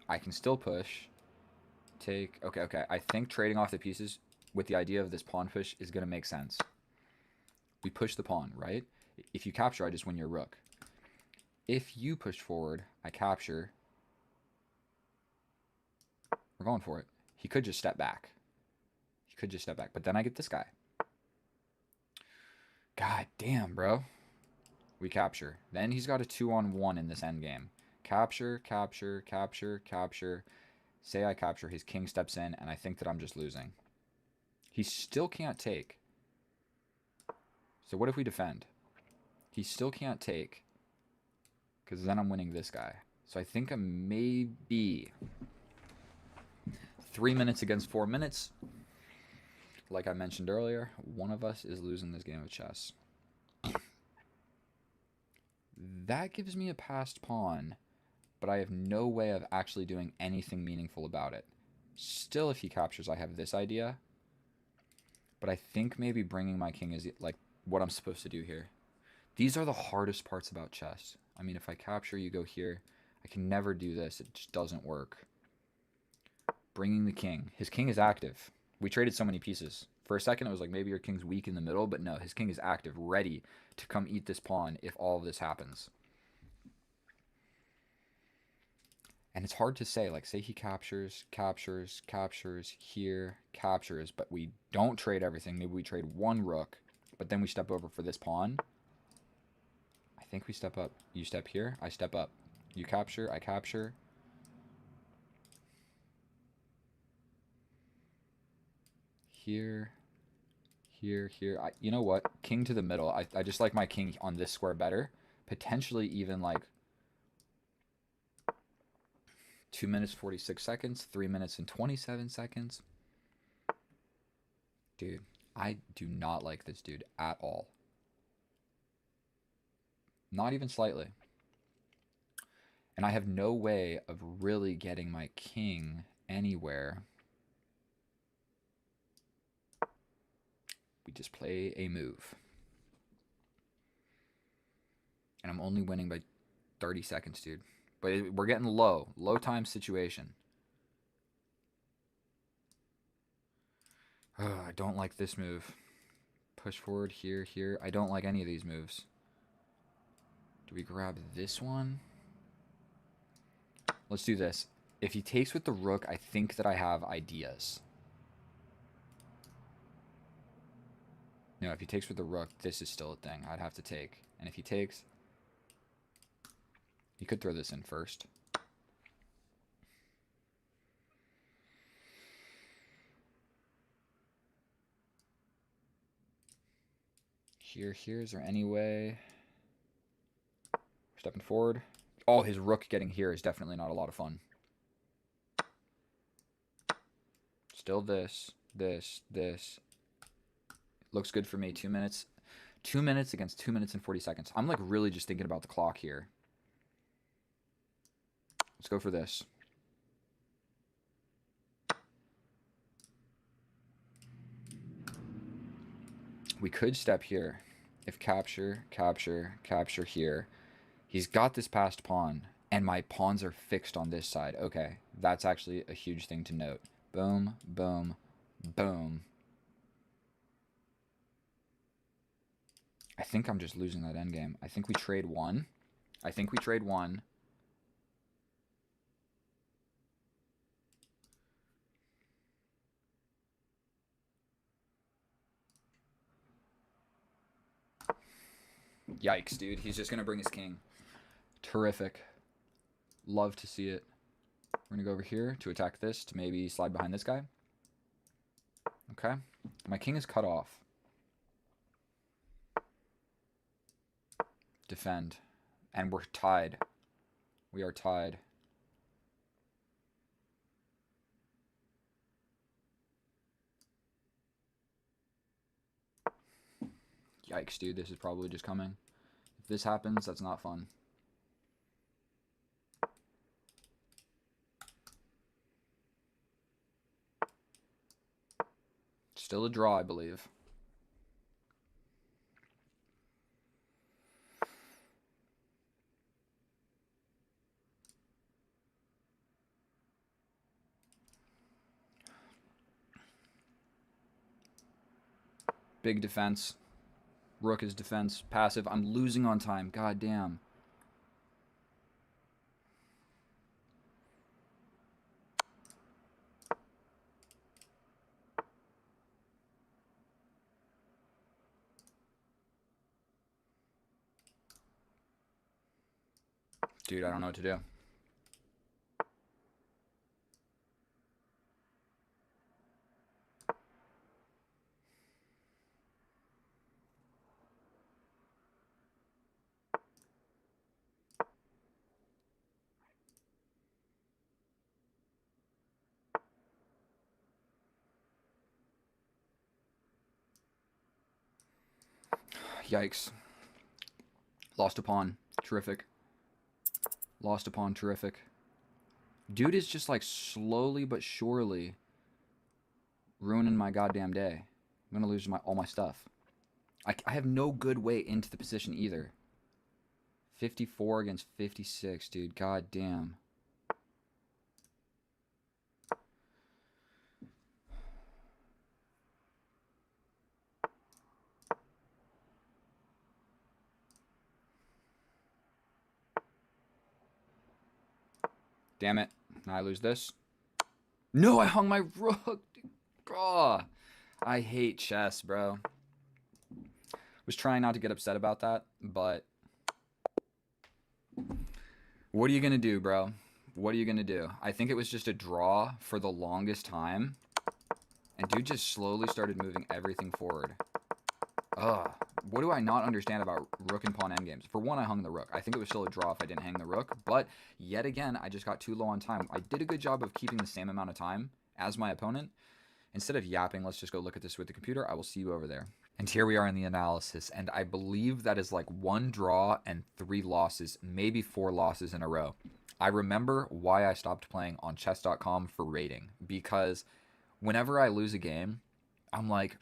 [SPEAKER 1] I can still push. Take. Okay. I think trading off the pieces with the idea of this pawn push is going to make sense. We push the pawn, right? If you capture, I just win your rook. If you push forward, I capture. We're going for it. He could just step back. But then I get this guy. God damn, bro. We capture. Then he's got a 2-on-1 in this endgame. Capture. Say I capture. His king steps in, and I think that I'm just losing. He still can't take. So what if we defend? He still can't take. Because then I'm winning this guy. So I think I'm maybe 3 minutes against 4 minutes. Like I mentioned earlier, one of us is losing this game of chess. That gives me a passed pawn, but I have no way of actually doing anything meaningful about it. Still, if he captures, I have this idea. But I think maybe bringing my king is like what I'm supposed to do here. These are the hardest parts about chess. I mean, if I capture, you go here. I can never do this. It just doesn't work. Bringing the king. His king is active. We traded so many pieces. For a second, it was like maybe your king's weak in the middle, but no, his king is active, ready to come eat this pawn if all of this happens. And it's hard to say, like, say he captures, captures, captures, here, captures, but we don't trade everything. Maybe we trade one rook, but then we step over for this pawn. I think we step up. You step here, I step up. You capture, I capture. Here, here, here. You know what? King to the middle. I just like my king on this square better. Potentially even like 2 minutes 46 seconds, 3 minutes and 27 seconds. Dude, I do not like this dude at all. Not even slightly. And I have no way of really getting my king anywhere. We just play a move. And I'm only winning by 30 seconds, dude. But we're getting low. Low time situation. Oh, I don't like this move. Push forward, here, here. I don't like any of these moves. Do we grab this one? Let's do this. If he takes with the rook, I think that I have ideas. No, if he takes with the rook, this is still a thing I'd have to take. And if he takes... He could throw this in first. Here, is there any way? Stepping forward. Oh, his rook getting here is definitely not a lot of fun. Still this. Looks good for me. 2 minutes. 2 minutes against 2 minutes and 40 seconds. I'm like really just thinking about the clock here. Let's go for this. We could step here. If capture, capture, capture here. He's got this passed pawn, and my pawns are fixed on this side. Okay, that's actually a huge thing to note. Boom, boom, boom. I think I'm just losing that endgame. I think we trade one. Yikes, dude. He's just going to bring his king. Terrific. Love to see it. We're going to go over here to attack this, to maybe slide behind this guy. Okay. My king is cut off. Defend. And we're tied. We are tied. Yikes, dude. This is probably just coming. If this happens, that's not fun. Still a draw, I believe. Big defense. Rook is defense. Passive. I'm losing on time. God damn. Dude, I don't know what to do. Yikes. Lost a pawn. Terrific. Lost a pawn. Terrific. Dude is just like slowly but surely ruining my goddamn day. I'm gonna lose all my stuff. I have no good way into the position either. 54 against 56, dude. God damn. Damn it. Now I lose this. No, I hung my rook. Oh, I hate chess, bro. Was trying not to get upset about that, but what are you going to do, bro? What are you going to do? I think it was just a draw for the longest time. And dude just slowly started moving everything forward. Ugh. What do I not understand about rook and pawn endgames? For one, I hung the rook. I think it was still a draw if I didn't hang the rook. But yet again, I just got too low on time. I did a good job of keeping the same amount of time as my opponent. Instead of yapping, let's just go look at this with the computer. I will see you over there. And here we are in the analysis. And I believe that is like 1 draw and 3 losses, maybe 4 losses in a row. I remember why I stopped playing on chess.com for rating. Because whenever I lose a game, I'm like,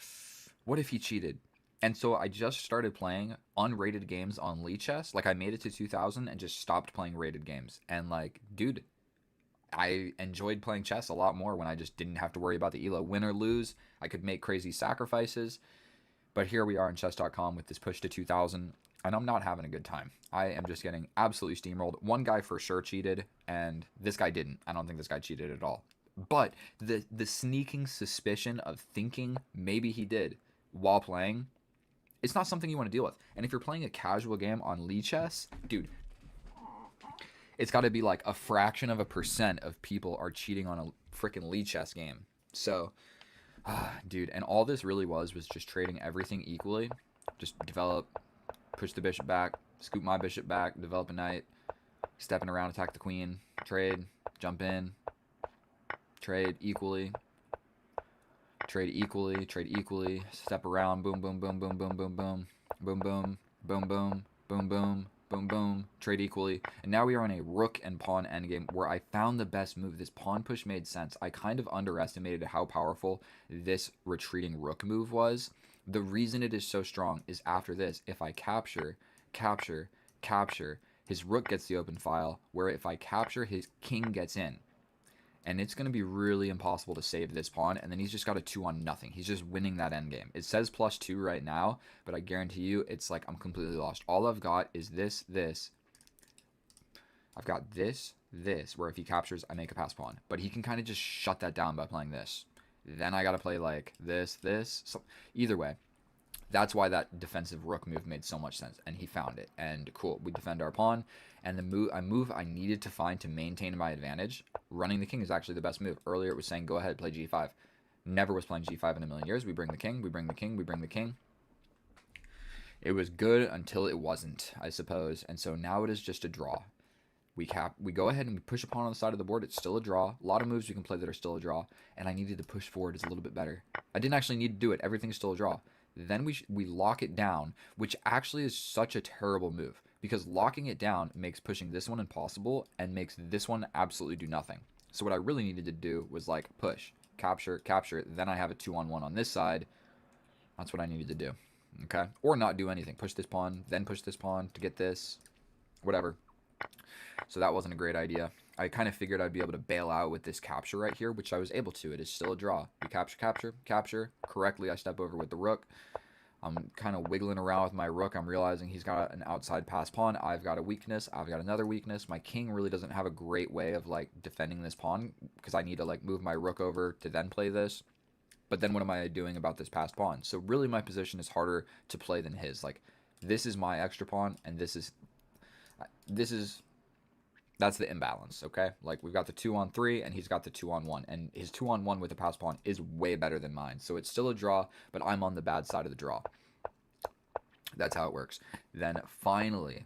[SPEAKER 1] what if he cheated? And so I just started playing unrated games on Lichess. Like I made it to 2000 and just stopped playing rated games. And like, dude, I enjoyed playing chess a lot more when I just didn't have to worry about the elo. Win or lose, I could make crazy sacrifices. But here we are in chess.com with this push to 2000, and I'm not having a good time. I am just getting absolutely steamrolled. One guy for sure cheated, and this guy didn't. I don't think this guy cheated at all. But the sneaking suspicion of thinking maybe he did while playing, it's not something you want to deal with. And if you're playing a casual game on Lichess, dude, it's got to be like a fraction of a % of people are cheating on a freaking Lichess game. So, dude, and all this really was just trading everything equally. Just develop, push the bishop back, scoop my bishop back, develop a knight, stepping around, attack the queen, trade, jump in, trade equally, step around, boom, boom, boom, boom, boom, boom, boom, boom, boom, boom, boom, boom, boom, boom, boom, trade equally. And now we are in a rook and pawn endgame where I found the best move. This pawn push made sense. I kind of underestimated how powerful this retreating rook move was. The reason it is so strong is after this, if I capture, his rook gets the open file, where if I capture, his king gets in. And it's going to be really impossible to save this pawn, and then he's just got a 2-on-0. He's just winning that endgame. It says +2 right now, but I guarantee you it's like I'm completely lost. All I've got is this. I've got this, where if he captures, I make a pass pawn. But he can kind of just shut that down by playing this. Then I got to play like this. So either way, that's why that defensive rook move made so much sense, and he found it. And cool, we defend our pawn, and the move I needed to find to maintain my advantage, running the king is actually the best move. Earlier it was saying go ahead, play g5. Never was playing g5 in a million years. We bring the king. It was good until it wasn't, I suppose. And so now it is just a draw. We go ahead and we push a pawn on the side of the board. It's still a draw. A lot of moves we can play that are still a draw, and I needed to push forward is a little bit better. I didn't actually need to do it. Everything's still a draw. Then we lock it down, which actually is such a terrible move, because locking it down makes pushing this one impossible and makes this one absolutely do nothing. So what I really needed to do was like push, capture, then I have a 2-on-1 on this side. That's what I needed to do, okay? Or not do anything. Push this pawn, then push this pawn to get this, whatever. So that wasn't a great idea. I kind of figured I'd be able to bail out with this capture right here, which I was able to. It is still a draw. We capture. Correctly, I step over with the rook. I'm kind of wiggling around with my rook. I'm realizing he's got an outside pass pawn. I've got a weakness. I've got another weakness. My king really doesn't have a great way of like defending this pawn, because I need to like move my rook over to then play this. But then what am I doing about this passed pawn? So really my position is harder to play than his. Like, this is my extra pawn, and that's the imbalance, okay? Like, we've got the 2-on-3, and he's got the 2-on-1, and his 2-on-1 with the pass pawn is way better than mine. So it's still a draw, but I'm on the bad side of the draw. That's how it works. Then finally,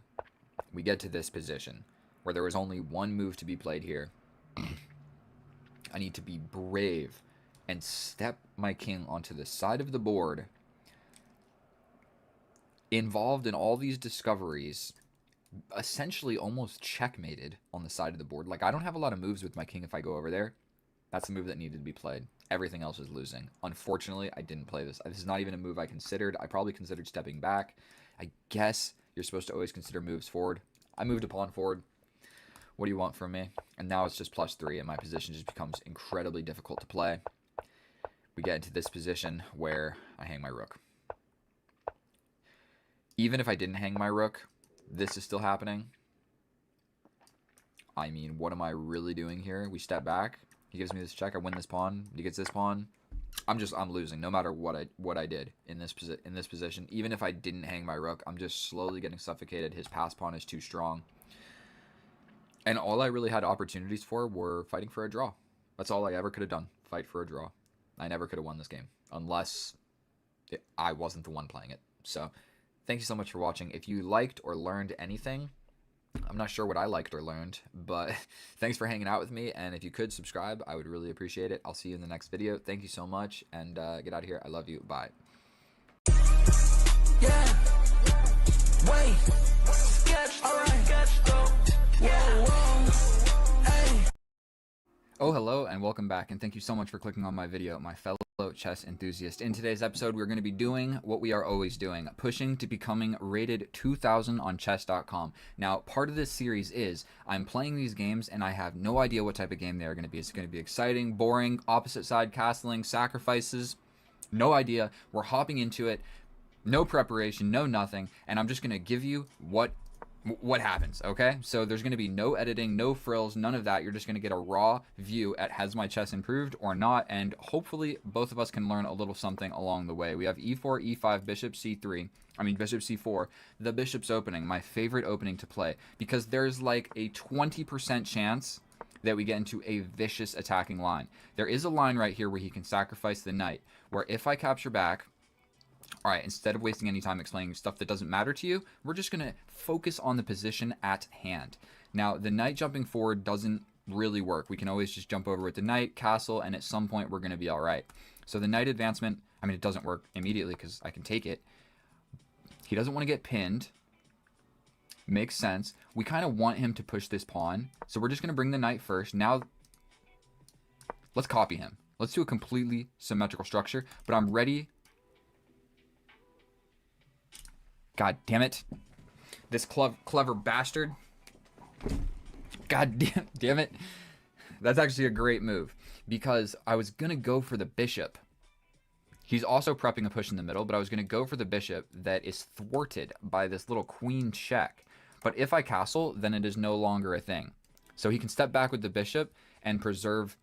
[SPEAKER 1] we get to this position where there was only one move to be played here. I need to be brave and step my king onto the side of the board, involved in all these discoveries, essentially almost checkmated on the side of the board. Like, I don't have a lot of moves with my king if I go over there. That's the move that needed to be played. Everything else is losing. Unfortunately, I didn't play this. This is not even a move I considered. I probably considered stepping back. I guess you're supposed to always consider moves forward. I moved a pawn forward. What do you want from me? And now it's just +3, and my position just becomes incredibly difficult to play. We get into this position where I hang my rook. Even if I didn't hang my rook, this is still happening. I mean, what am I really doing here? We step back. He gives me this check. I win this pawn. He gets this pawn. I'm losing no matter what I did in this position. Even if I didn't hang my rook, I'm just slowly getting suffocated. His pass pawn is too strong. And all I really had opportunities for were fighting for a draw. That's all I ever could have done. Fight for a draw. I never could have won this game unless I wasn't the one playing it. So thank you so much for watching. If you liked or learned anything, I'm not sure what I liked or learned, but thanks for hanging out with me. And if you could subscribe, I would really appreciate it. I'll see you in the next video. Thank you so much, and get out of here. I love you. Bye.
[SPEAKER 8] Yeah. Wait. All right. Whoa, whoa. Hey.
[SPEAKER 1] Oh, hello, and welcome back, and thank you so much for clicking on my video, my fellow chess enthusiast. In today's episode, we're going to be doing what we are always doing, pushing to becoming rated 2000 on chess.com. Now, part of this series is I'm playing these games, and I have no idea what type of game they are going to be. It's going to be exciting, boring, opposite side castling, sacrifices, no idea. We're hopping into it, no preparation, no nothing, and I'm just going to give you what happens, okay? So there's going to be no editing, no frills, none of that. You're just going to get a raw view at has my chess improved or not, and hopefully both of us can learn a little something along the way. We have e4, e5, bishop c3, bishop c4, the bishop's opening, my favorite opening to play, because there's like a 20% chance that we get into a vicious attacking line. There is a line right here where he can sacrifice the knight, where if I capture back, all right, instead of wasting any time explaining stuff that doesn't matter to you, we're just going to focus on the position at hand. Now, the knight jumping forward doesn't really work. We can always just jump over with the knight, castle, and at some point we're going to be all right. So the knight advancement, it doesn't work immediately because I can take it. He doesn't want to get pinned. Makes sense. We kind of want him to push this pawn. So we're just going to bring the knight first. Now, let's copy him. Let's do a completely symmetrical structure, but I'm ready. God damn it. This clever bastard. God damn it. That's actually a great move because I was going to go for the bishop. He's also prepping a push in the middle, but I was going to go for the bishop that is thwarted by this little queen check. But if I castle, then it is no longer a thing. So he can step back with the bishop and preserve,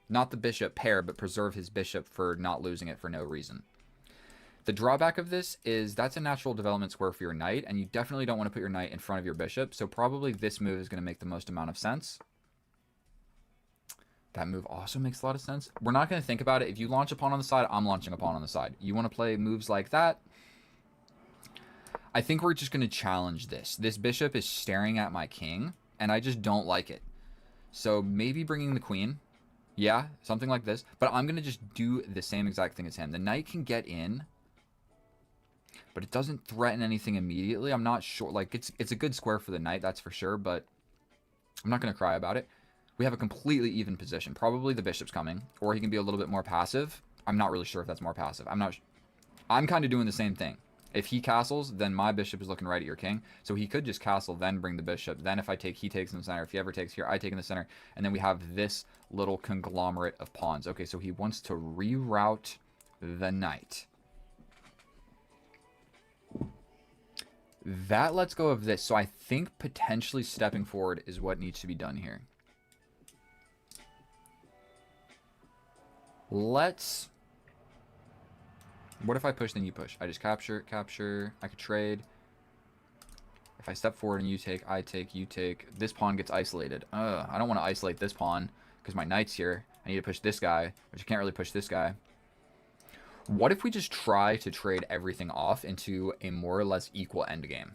[SPEAKER 1] not the bishop pair, but preserve his bishop for not losing it for no reason. The drawback of this is that's a natural development square for your knight, and you definitely don't want to put your knight in front of your bishop, so probably this move is going to make the most amount of sense. That move also makes a lot of sense. We're not going to think about it. If you launch a pawn on the side, I'm launching a pawn on the side. You want to play moves like that? I think we're just going to challenge this. This bishop is staring at my king, and I just don't like it. So maybe bringing the queen. Yeah, something like this. But I'm going to just do the same exact thing as him. The knight can get in, but it doesn't threaten anything immediately. I'm not sure. Like, it's a good square for the knight, that's for sure, but I'm not going to cry about it. We have a completely even position. Probably the bishop's coming, or he can be a little bit more passive. I'm not really sure if that's more passive. I'm kind of doing the same thing. If he castles, then my bishop is looking right at your king. So he could just castle, then bring the bishop. Then if I take, he takes in the center. If he ever takes here, I take in the center. And then we have this little conglomerate of pawns. Okay, so he wants to reroute the knight. That lets go of this. So I think potentially stepping forward is what needs to be done here. Let's... What if I push, then you push? I just capture. I could trade. If I step forward and you take, I take, you take. This pawn gets isolated. I don't want to isolate this pawn because my knight's here. I need to push this guy, but you can't really push this guy. What if we just try to trade everything off into a more or less equal endgame?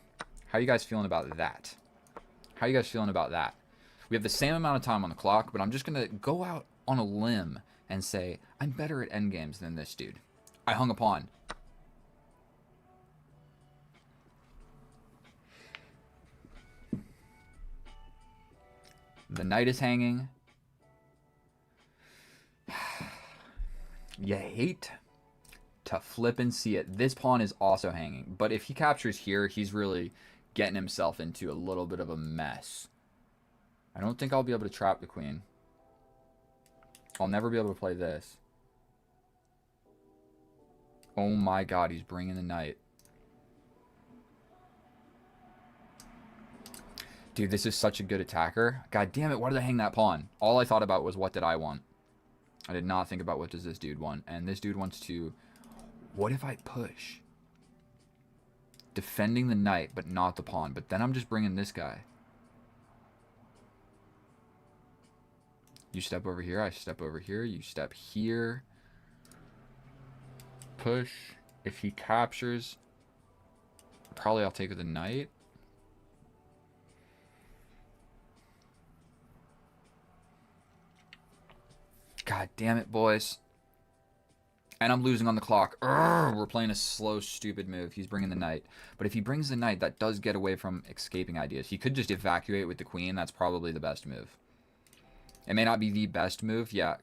[SPEAKER 1] How are you guys feeling about that? How are you guys feeling about that? We have the same amount of time on the clock, but I'm just going to go out on a limb and say, I'm better at endgames than this dude. I hung a pawn. The knight is hanging. You hate to flip and see it. This pawn is also hanging, but if he captures here, he's really getting himself into a little bit of a mess. I don't think I'll be able to trap the queen. I'll never be able to play this. Oh my god, he's bringing the knight. Dude, this is such a good attacker. God damn it, why did I hang that pawn? All I thought about was what did I want. I did not think about what does this dude want. And this dude wants to... What if I push? Defending the knight, but not the pawn. But then I'm just bringing this guy. You step over here, I step over here, you step here. Push. If he captures... Probably I'll take the knight. God damn it, boys. And I'm losing on the clock. Urgh, we're playing a slow, stupid move. He's bringing the knight. But if he brings the knight, that does get away from escaping ideas. He could just evacuate with the queen. That's probably the best move. It may not be the best move. Yeah.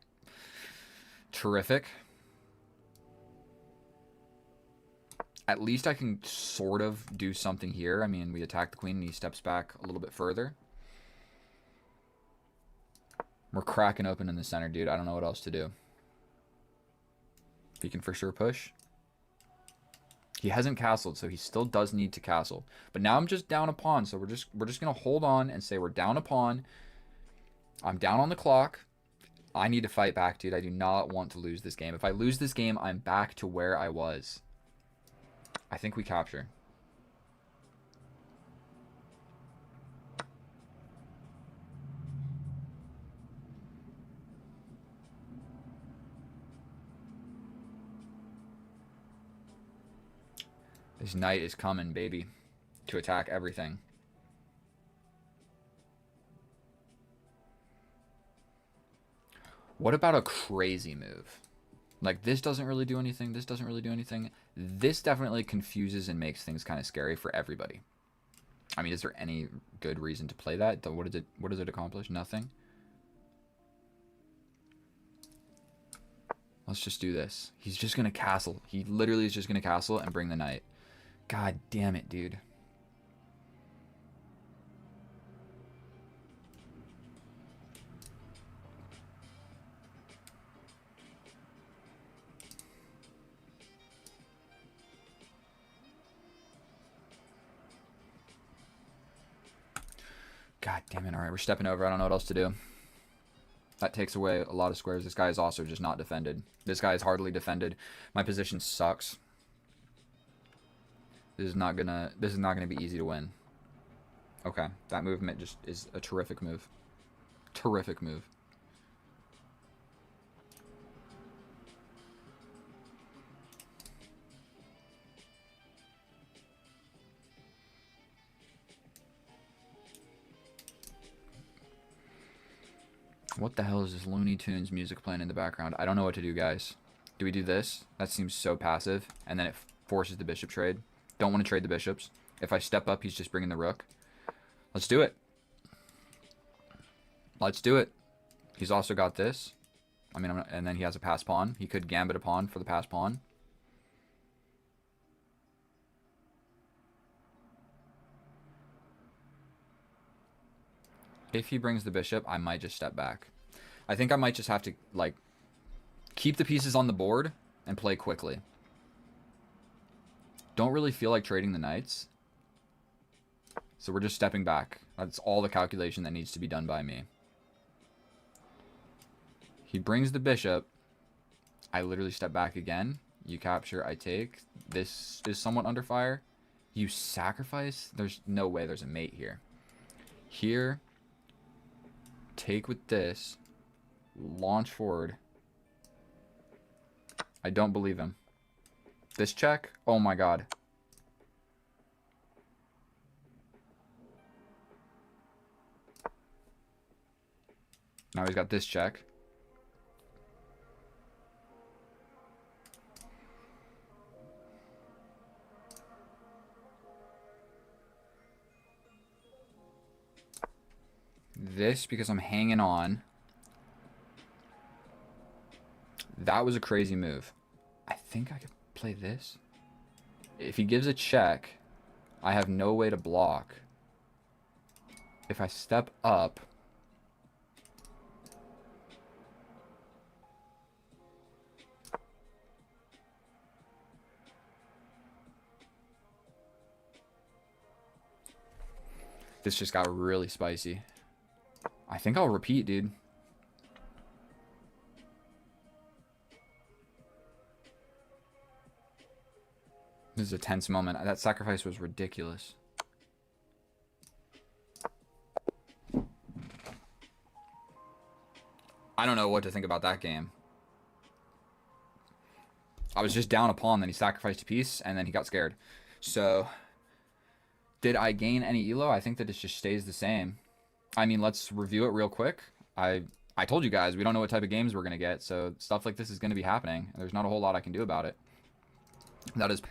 [SPEAKER 1] Terrific. At least I can sort of do something here. I mean, we attack the queen and he steps back a little bit further. We're cracking open in the center, dude. I don't know what else to do. He can for sure push. He hasn't castled, so he still does need to castle. But now I'm just down a pawn, so we're just gonna hold on and say we're down a pawn. I'm down on the clock. I need to fight back, dude. I do not want to lose this game. If I lose this game, I'm back to where I was. I think we capture. This knight is coming, baby, to attack everything. What about a crazy move? Like, this doesn't really do anything. This doesn't really do anything. This definitely confuses and makes things kind of scary for everybody. I mean, is there any good reason to play that? What does it accomplish? Nothing. Let's just do this. He's just going to castle. He literally is just going to castle and bring the knight. God damn it, dude. God damn it. All right, we're stepping over. I don't know what else to do. That takes away a lot of squares. This guy is also just not defended. This guy is hardly defended. My position sucks. This is not gonna be easy to win. Okay, that movement just is a terrific move. Terrific move. What the hell is this Looney Tunes music playing in the background? I don't know what to do, guys. Do we do this? That seems so passive. And then it forces the bishop trade. Don't want to trade the bishops. If I step up, he's just bringing the rook. Let's do it. Let's do it. He's also got this. I mean, and then he has a pass pawn. He could gambit a pawn for the pass pawn. If he brings the bishop, I might just step back. I think I might just have to, like, keep the pieces on the board and play quickly. Don't really feel like trading the knights. So we're just stepping back. That's all the calculation that needs to be done by me. He brings the bishop. I literally step back again. You capture, I take. This is somewhat under fire. You sacrifice? There's no way there's a mate here. Here. Take with this. Launch forward. I don't believe him. This check? Oh my god. Now he's got this check. This because I'm hanging on. That was a crazy move. I think I could play this. If he gives a check, I have no way to block. If I step up, This just got really spicy. I think I'll repeat, dude. This is a tense moment. That sacrifice was ridiculous. I don't know what to think about that game. I was just down a pawn, then he sacrificed a piece, and then he got scared. So, did I gain any elo? I think that it just stays the same. I mean, let's review it real quick. I told you guys, we don't know what type of games we're going to get, so stuff like this is going to be happening. There's not a whole lot I can do about it. That is...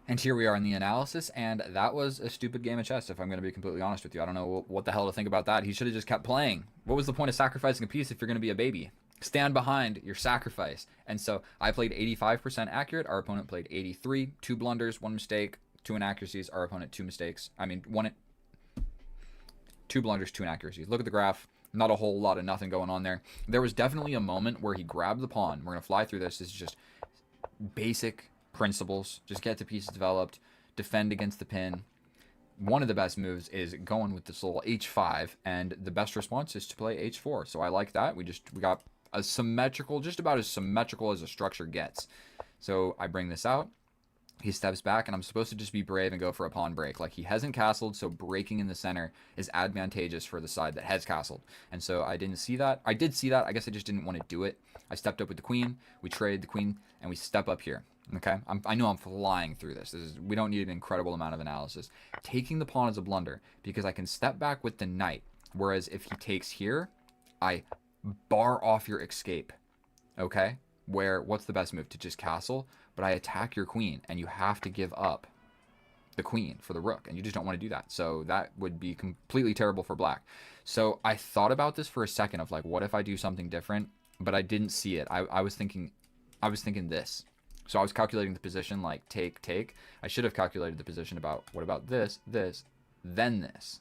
[SPEAKER 1] And here we are in the analysis, and that was a stupid game of chess, if I'm going to be completely honest with you. I don't know what the hell to think about that. He should have just kept playing. What was the point of sacrificing a piece if you're going to be a baby? Stand behind your sacrifice. And so I played 85% accurate. Our opponent played 83. 2 blunders, 1 mistake, 2 inaccuracies. Our opponent 2 mistakes. I mean, 2 blunders, 2 inaccuracies. Look at the graph. Not a whole lot of nothing going on there. There was definitely a moment where he grabbed the pawn. We're going to fly through this. This is just basic principles. Just get the pieces developed. Defend against the pin. One of the best moves is going with this little h5, and the best response is to play h4. So I like that. We got a symmetrical, just about as symmetrical as a structure gets. So I bring this out. He steps back, and I'm supposed to just be brave and go for a pawn break. Like, he hasn't castled, so breaking in the center is advantageous for the side that has castled. And so I didn't see that. I did see that. I guess I just didn't want to do it. I stepped up with the queen. We trade the queen, and we step up here. Okay? I know I'm flying through this. We don't need an incredible amount of analysis. Taking the pawn is a blunder, because I can step back with the knight. Whereas if he takes here, I bar off your escape. Okay? What's the best move? To just castle? But I attack your queen, and you have to give up the queen for the rook, and you just don't want to do that. So that would be completely terrible for black. So I thought about this for a second of like, what if I do something different? But I didn't see it. I was thinking this. So I was calculating the position like take. I should have calculated the position about what about this, then this.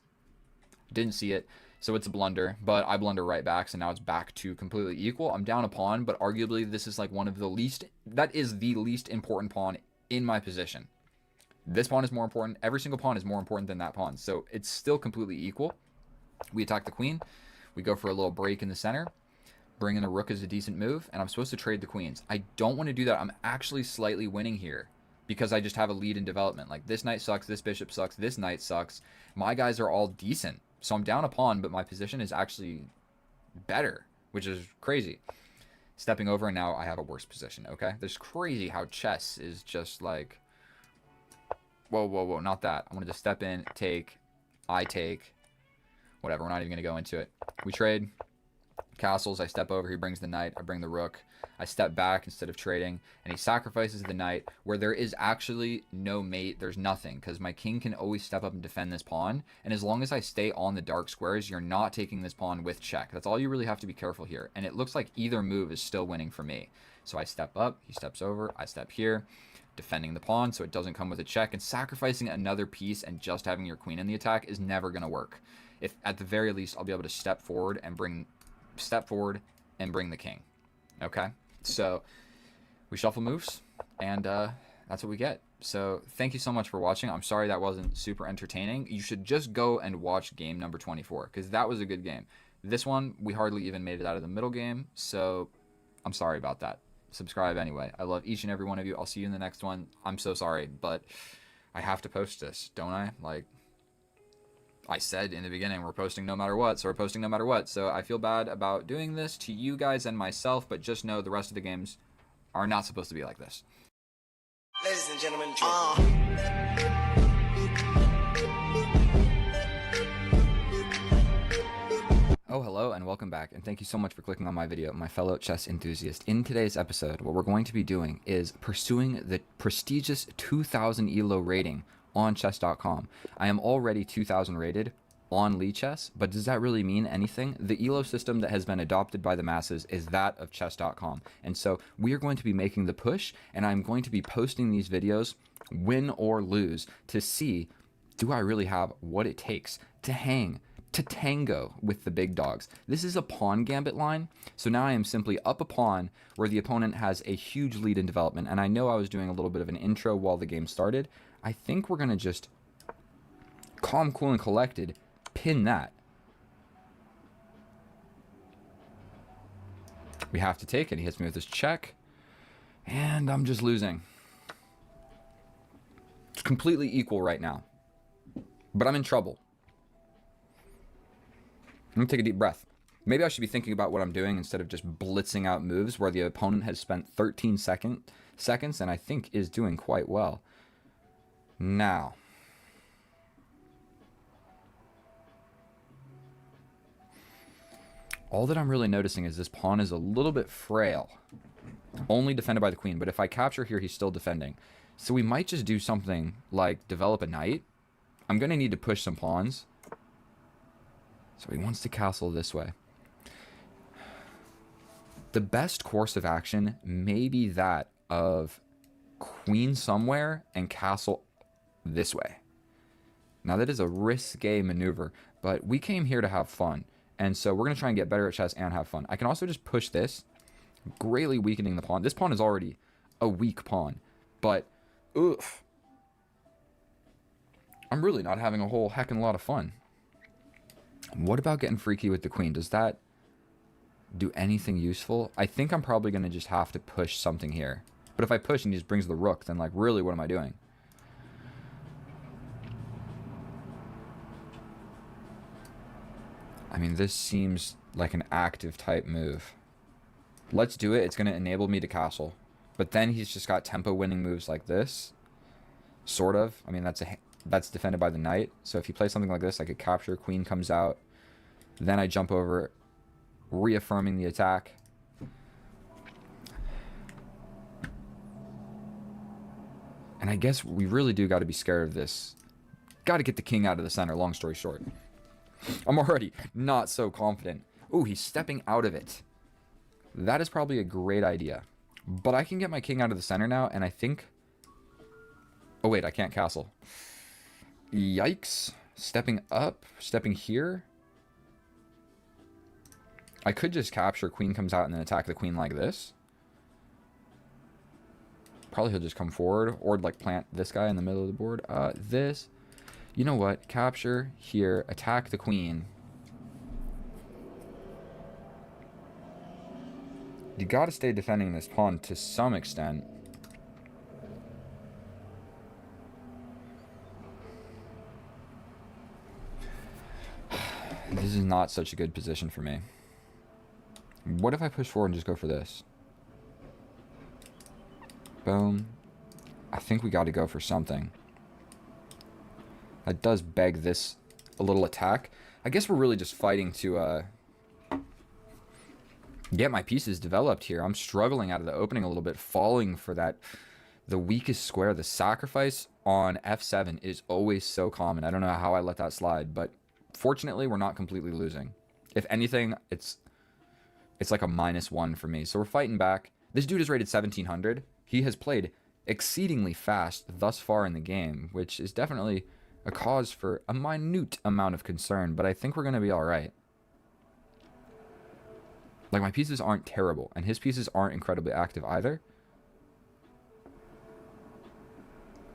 [SPEAKER 1] Didn't see it. So it's a blunder, but I blunder right back, so now it's back to completely equal. I'm down a pawn, but arguably this is like one of the least, that is the least important pawn in my position. This pawn is more important. Every single pawn is more important than that pawn. So it's still completely equal. We attack the queen. We go for a little break in the center. Bring in the rook is a decent move, and I'm supposed to trade the queens. I don't want to do that. I'm actually slightly winning here because I just have a lead in development. Like, this knight sucks, this bishop sucks, this knight sucks. My guys are all decent. So I'm down a pawn, but my position is actually better, which is crazy. Stepping over, and now I have a worse position, okay? It's crazy how chess is just like... Whoa, not that. I wanted to step in, take, I take. Whatever, we're not even going to go into it. We trade. Castles, I step over, he brings the knight, I bring the rook. I step back instead of trading, and he sacrifices the knight, where there is actually no mate, there's nothing, because my king can always step up and defend this pawn, and as long as I stay on the dark squares, you're not taking this pawn with check. That's all you really have to be careful here, and it looks like either move is still winning for me. So I step up, he steps over, I step here, defending the pawn so it doesn't come with a check, and sacrificing another piece and just having your queen in the attack is never going to work. If at the very least, I'll be able to step forward and bring the king. Okay, so we shuffle moves, and that's what we get. So thank you so much for watching. I'm sorry that wasn't super entertaining. You should just go and watch game number 24, because that was a good game. This one, we hardly even made it out of the middle game, so I'm sorry about that. Subscribe anyway. I love each and every one of you. I'll see you in the next one. I'm so sorry, but I have to post this, don't I? Like I said in the beginning, we're posting no matter what, so we're posting no matter what. So I feel bad about doing this to you guys and myself, but just know the rest of the games are not supposed to be like this.
[SPEAKER 8] Ladies and gentlemen,
[SPEAKER 1] Oh, hello and welcome back, and thank you so much for clicking on my video, my fellow chess enthusiast. In today's episode, what we're going to be doing is pursuing the prestigious 2000 ELO rating on chess.com. I am already 2000 rated on Lichess, but does that really mean anything? The ELO system that has been adopted by the masses is that of chess.com, and so we are going to be making the push, and I'm going to be posting these videos, win or lose, to see, do I really have what it takes to tango with the big dogs. This is a pawn gambit line, so now I am simply up a pawn where the opponent has a huge lead in development, and I know I was doing a little bit of an intro while the game started. I think we're going to just Calm, cool, and collected. Pin that. We have to take it. He hits me with his check. And I'm just losing. It's completely equal right now. But I'm in trouble. I'm going to take a deep breath. Maybe I should be thinking about what I'm doing instead of just blitzing out moves where the opponent has spent 13 seconds and I think is doing quite well. Now. All that I'm really noticing is this pawn is a little bit frail. Only defended by the queen, but if I capture here, he's still defending. So we might just do something like develop a knight. I'm going to need to push some pawns. So he wants to castle this way. The best course of action may be that of queen somewhere and castle this way. Now that is a risque maneuver, but we came here to have fun. And so we're going to try and get better at chess and have fun. I can also just push this, greatly weakening the pawn. This pawn is already a weak pawn, but oof. I'm really not having a whole heckin' lot of fun. What about getting freaky with the queen? Does that do anything useful? I think I'm probably going to just have to push something here. But if I push and he just brings the rook, then like really what am I doing? I mean, this seems like an active type move. Let's do it. It's going to enable me to castle. But then he's just got tempo winning moves like this. Sort of. I mean, that's defended by the knight. So if he plays something like this, I could capture. Queen comes out. Then I jump over, reaffirming the attack. And I guess we really do got to be scared of this. Got to get the king out of the center, long story short. I'm already not so confident. Ooh, he's stepping out of it. That is probably a great idea. But I can get my king out of the center now, and I think... Oh, wait, I can't castle. Yikes. Stepping up, stepping here. I could just capture, queen comes out, and then attack the queen like this. Probably he'll just come forward, or like plant this guy in the middle of the board. This... You know what? Capture here, attack the queen. You gotta stay defending this pawn to some extent. This is not such a good position for me. What if I push forward and just go for this? Boom. I think we gotta go for something. That does beg this a little attack. I guess we're really just fighting to get my pieces developed here. I'm struggling out of the opening a little bit, falling for that. The weakest square, the sacrifice on f7 is always so common. I don't know how I let that slide, but fortunately we're not completely losing. If anything, it's like a -1 for me. So we're fighting back. This dude is rated 1700. He has played exceedingly fast thus far in the game, which is definitely a cause for a minute amount of concern, but I think we're going to be all right. Like, my pieces aren't terrible, and his pieces aren't incredibly active either.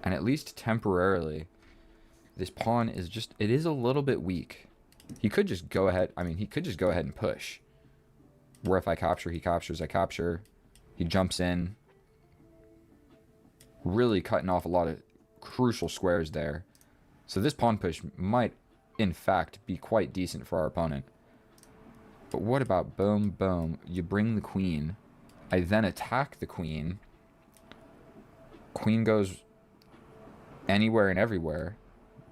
[SPEAKER 1] And at least temporarily, this pawn is just, it is a little bit weak. He could just go ahead, I mean, he could just go ahead and push. Where if I capture, he captures, I capture. He jumps in. Really cutting off a lot of crucial squares there. So this pawn push might, in fact, be quite decent for our opponent. But what about boom, boom? You bring the queen. I then attack the queen. Queen goes anywhere and everywhere.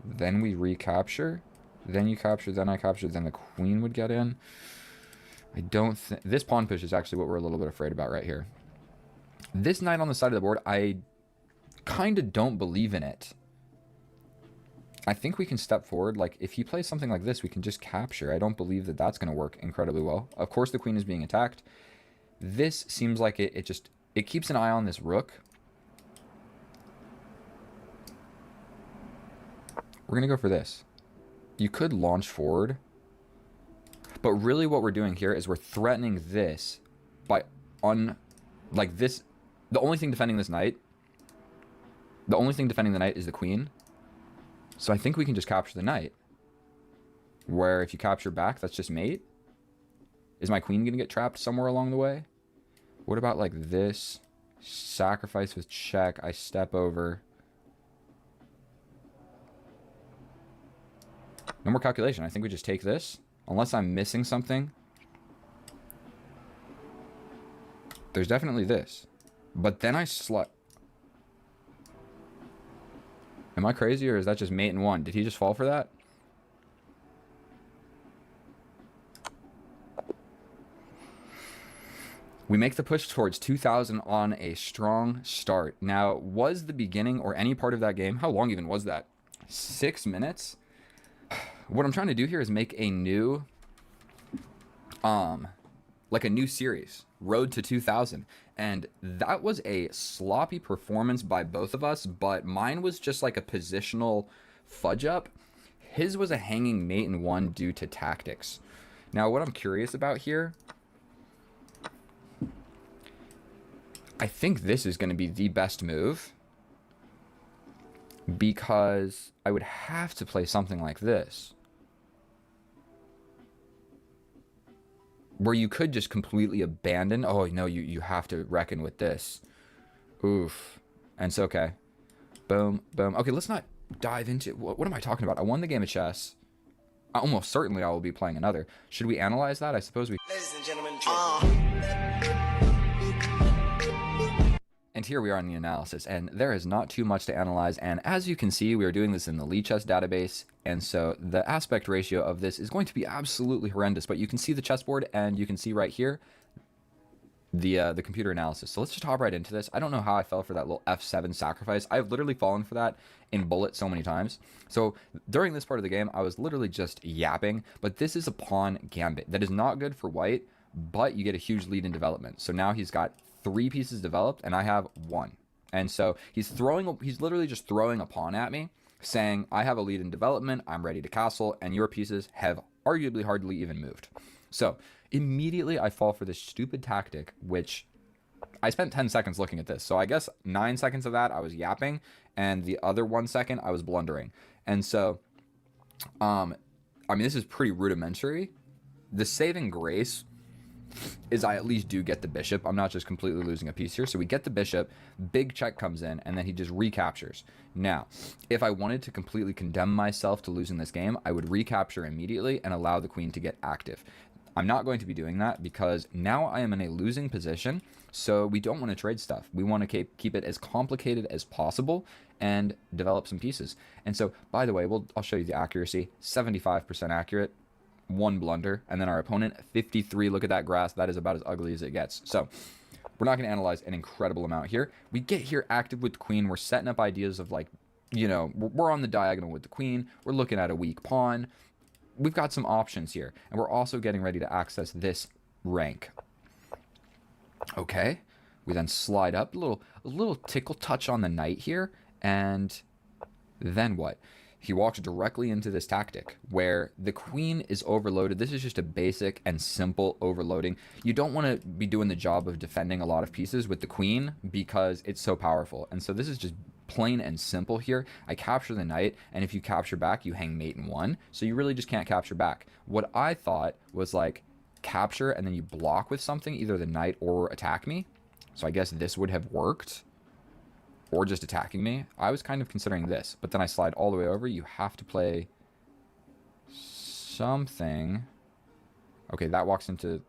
[SPEAKER 1] Then we recapture. Then you capture, then I capture, then the queen would get in. I don't think... This pawn push is actually what we're a little bit afraid about right here. This knight on the side of the board, I kind of don't believe in it. I think we can step forward. Like, if he plays something like this, we can just capture. I don't believe that that's going to work incredibly well. Of course, the queen is being attacked. This seems like it keeps an eye on this rook. We're going to go for this. You could launch forward. But really what we're doing here is we're threatening this by like this. The only thing defending this knight, the only thing defending the knight is the queen. So I think we can just capture the knight. Where if you capture back, that's just mate. Is my queen gonna get trapped somewhere along the way? What about like this? Sacrifice with check. I step over. No more calculation. I think we just take this. Unless I'm missing something. There's definitely this. But then I Am I crazy, or is that just mate and one? Did he just fall for that? We make the push towards 2,000 on a strong start. Now, was the beginning or any part of that game, how long even was that? 6 minutes? What I'm trying to do here is make a new, like a new series, Road to 2000. And that was a sloppy performance by both of us, but mine was just like a positional fudge up. His was a hanging mate and one due to tactics. Now, what I'm curious about here, I think this is going to be the best move because I would have to play something like this, where you could just completely abandon. Oh, no, you have to reckon with this. Oof. And it's okay. Boom, boom. Okay, let's not dive into... What am I talking about? I won the game of chess. Almost certainly I will be playing another. Should we analyze that? I suppose we...
[SPEAKER 8] Ladies and gentlemen,
[SPEAKER 1] And here we are in the analysis, and there is not too much to analyze. And as you can see, we are doing this in the Lichess database, and so the aspect ratio of this is going to be absolutely horrendous. But you can see the chessboard, and you can see right here the computer analysis. So let's just hop right into this. I don't know how I fell for that little F7 sacrifice. I've literally fallen for that in bullet so many times. So during this part of the game, I was literally just yapping. But this is a pawn gambit. That is not good for white, but you get a huge lead in development. So now he's got 3 pieces developed and I have 1. And so he's literally just throwing a pawn at me, saying, I have a lead in development, I'm ready to castle, and your pieces have arguably hardly even moved. So immediately I fall for this stupid tactic, which I spent 10 seconds looking at this. So I guess 9 seconds of that I was yapping, and the other 1 second I was blundering. And so, I mean, this is pretty rudimentary. The saving grace is I at least do get the bishop. I'm not just completely losing a piece here. So we get the bishop, big check comes in, and then he just recaptures. Now, if I wanted to completely condemn myself to losing this game, I would recapture immediately and allow the queen to get active. I'm not going to be doing that because now I am in a losing position, so we don't want to trade stuff. We want to keep it as complicated as possible and develop some pieces. And so, by the way, I'll show you the accuracy. 75% accurate. 1 blunder, and then our opponent 53. Look at that grass. That is about as ugly as it gets. So we're not going to analyze an incredible amount here. We get here active with the queen. We're setting up ideas of, like, you know, we're on the diagonal with the queen. We're looking at a weak pawn. We've got some options here, and we're also getting ready to access this rank. Okay, we then slide up a little tickle touch on the knight here, and then what? He walks directly into this tactic where the queen is overloaded. This is just a basic and simple overloading. You don't want to be doing the job of defending a lot of pieces with the queen because it's so powerful. And so this is just plain and simple here. I capture the knight, and if you capture back, you hang mate and 1. So you really just can't capture back. What I thought was like capture and then you block with something, either the knight or attack me. So I guess this would have worked. Or just attacking me. I was kind of considering this, but then I slide all the way over. You have to play something. Okay, that walks into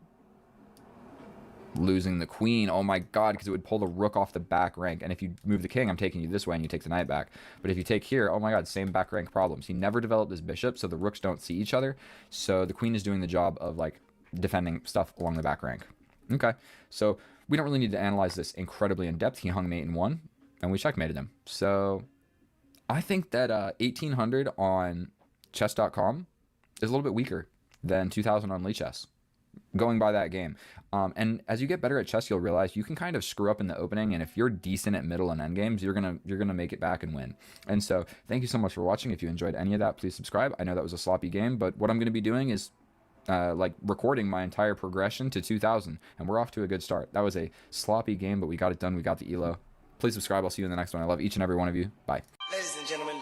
[SPEAKER 1] losing the queen. Oh my god, because it would pull the rook off the back rank. And if you move the king, I'm taking you this way and you take the knight back. But if you take here, oh my god, same back rank problems. He never developed this bishop, so the rooks don't see each other. So the queen is doing the job of, like, defending stuff along the back rank. Okay, so we don't really need to analyze this incredibly in depth. He hung mate and 1. And we checkmated him. So I think that 1800 on chess.com is a little bit weaker than 2000 on Lichess, going by that game. And as you get better at chess, you'll realize you can kind of screw up in the opening, and if you're decent at middle and end games, you're gonna make it back and win. And so thank you so much for watching. If you enjoyed any of that, please subscribe. I know that was a sloppy game, but what I'm going to be doing is like recording my entire progression to 2000, and we're off to a good start. That was a sloppy game, but we got it done. We got the elo. Please subscribe. I'll see you in the next one. I love each and every one of you. Bye.
[SPEAKER 8] ladies and gentlemen,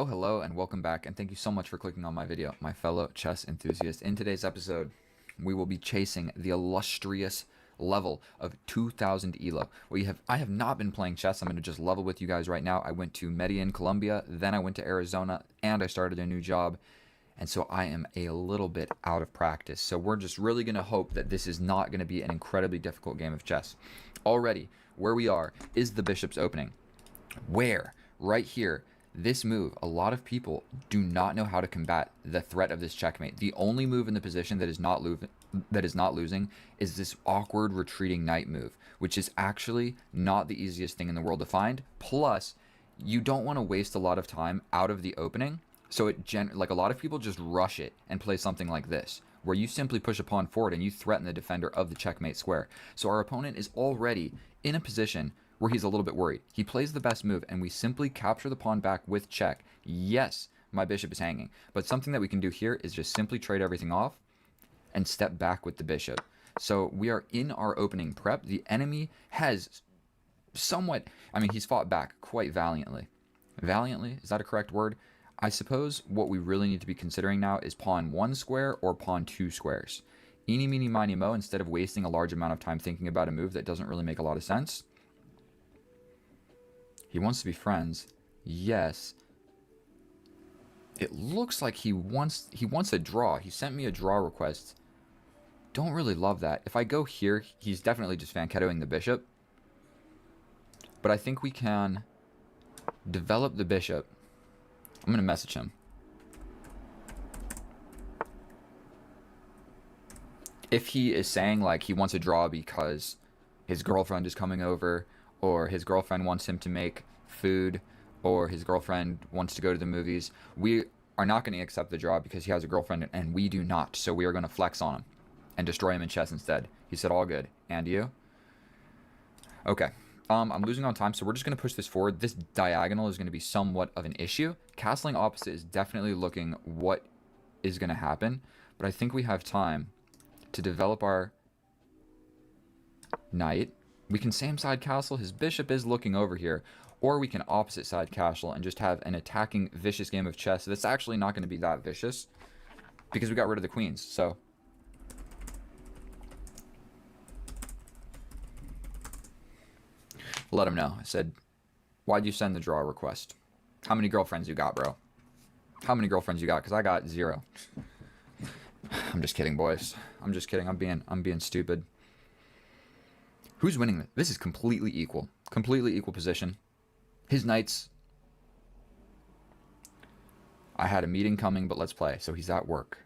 [SPEAKER 1] Oh, hello and welcome back, and thank you so much for clicking on my video, my fellow chess enthusiasts. In today's episode, we will be chasing the illustrious level of 2000 elo. I have not been playing chess. I'm going to just level with you guys right now. I went to Medellin, Colombia, then I went to Arizona, and I started a new job. And so I am a little bit out of practice. So we're just really going to hope that this is not going to be an incredibly difficult game of chess. Already, where we are is the bishop's opening. Where, right here, this move, a lot of people do not know how to combat the threat of this checkmate. The only move in the position that is not losing is this awkward retreating knight move, which is actually not the easiest thing in the world to find. Plus, you don't want to waste a lot of time out of the opening. So like a lot of people just rush it and play something like this, where you simply push a pawn forward and you threaten the defender of the checkmate square. So our opponent is already in a position where he's a little bit worried. He plays the best move, and we simply capture the pawn back with check. Yes, my bishop is hanging, but something that we can do here is just simply trade everything off and step back with the bishop. So we are in our opening prep. The enemy has somewhat, he's fought back quite valiantly. Valiantly, is that a correct word? I suppose what we really need to be considering now is pawn 1 square or pawn 2 squares. Eeny, meeny, miny, mo, instead of wasting a large amount of time thinking about a move that doesn't really make a lot of sense. He wants to be friends. Yes. It looks like he wants a draw. He sent me a draw request. Don't really love that. If I go here, he's definitely just Fankettoing the bishop. But I think we can develop the bishop. I'm going to message him. If he is saying like he wants a draw because his girlfriend is coming over, or his girlfriend wants him to make food, or his girlfriend wants to go to the movies, we are not going to accept the draw because he has a girlfriend and we do not. So we are going to flex on him and destroy him in chess instead. He said all good. And you? Okay. I'm losing on time, so we're just going to push this forward. This diagonal is going to be somewhat of an issue. Castling opposite is definitely looking what is going to happen, but I think we have time to develop our knight. We can same side castle. His bishop is looking over here. Or we can opposite side castle and just have an attacking, vicious game of chess that's actually not going to be that vicious because we got rid of the queens. So let him know. I said, why'd you send the draw request? How many girlfriends you got, bro? How many girlfriends you got? Because I got 0. I'm just kidding, boys. I'm just kidding. I'm being stupid. Who's winning this? This is completely equal. Completely equal position. His knights. I had a meeting coming, but let's play. So he's at work.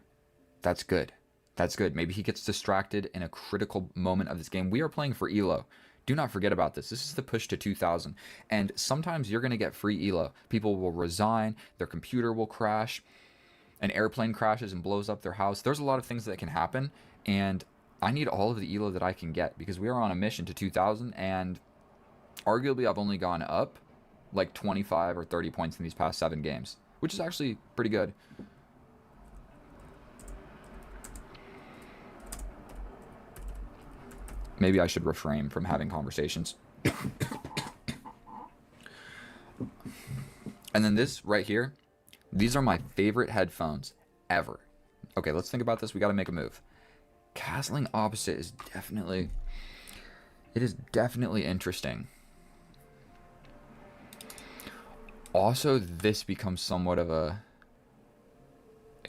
[SPEAKER 1] That's good. That's good. Maybe he gets distracted in a critical moment of this game. We are playing for elo. Do not forget about this. This is the push to 2000. And sometimes you're going to get free elo. People will resign. Their computer will crash. An airplane crashes and blows up their house. There's a lot of things that can happen. And I need all of the elo that I can get because we are on a mission to 2000, and arguably I've only gone up like 25 or 30 points in these past 7 games, which is actually pretty good. Maybe I should refrain from having conversations. And then this right here, these are my favorite headphones ever. Okay, let's think about this. We got to make a move. Castling opposite is definitely interesting. Also, this becomes somewhat of a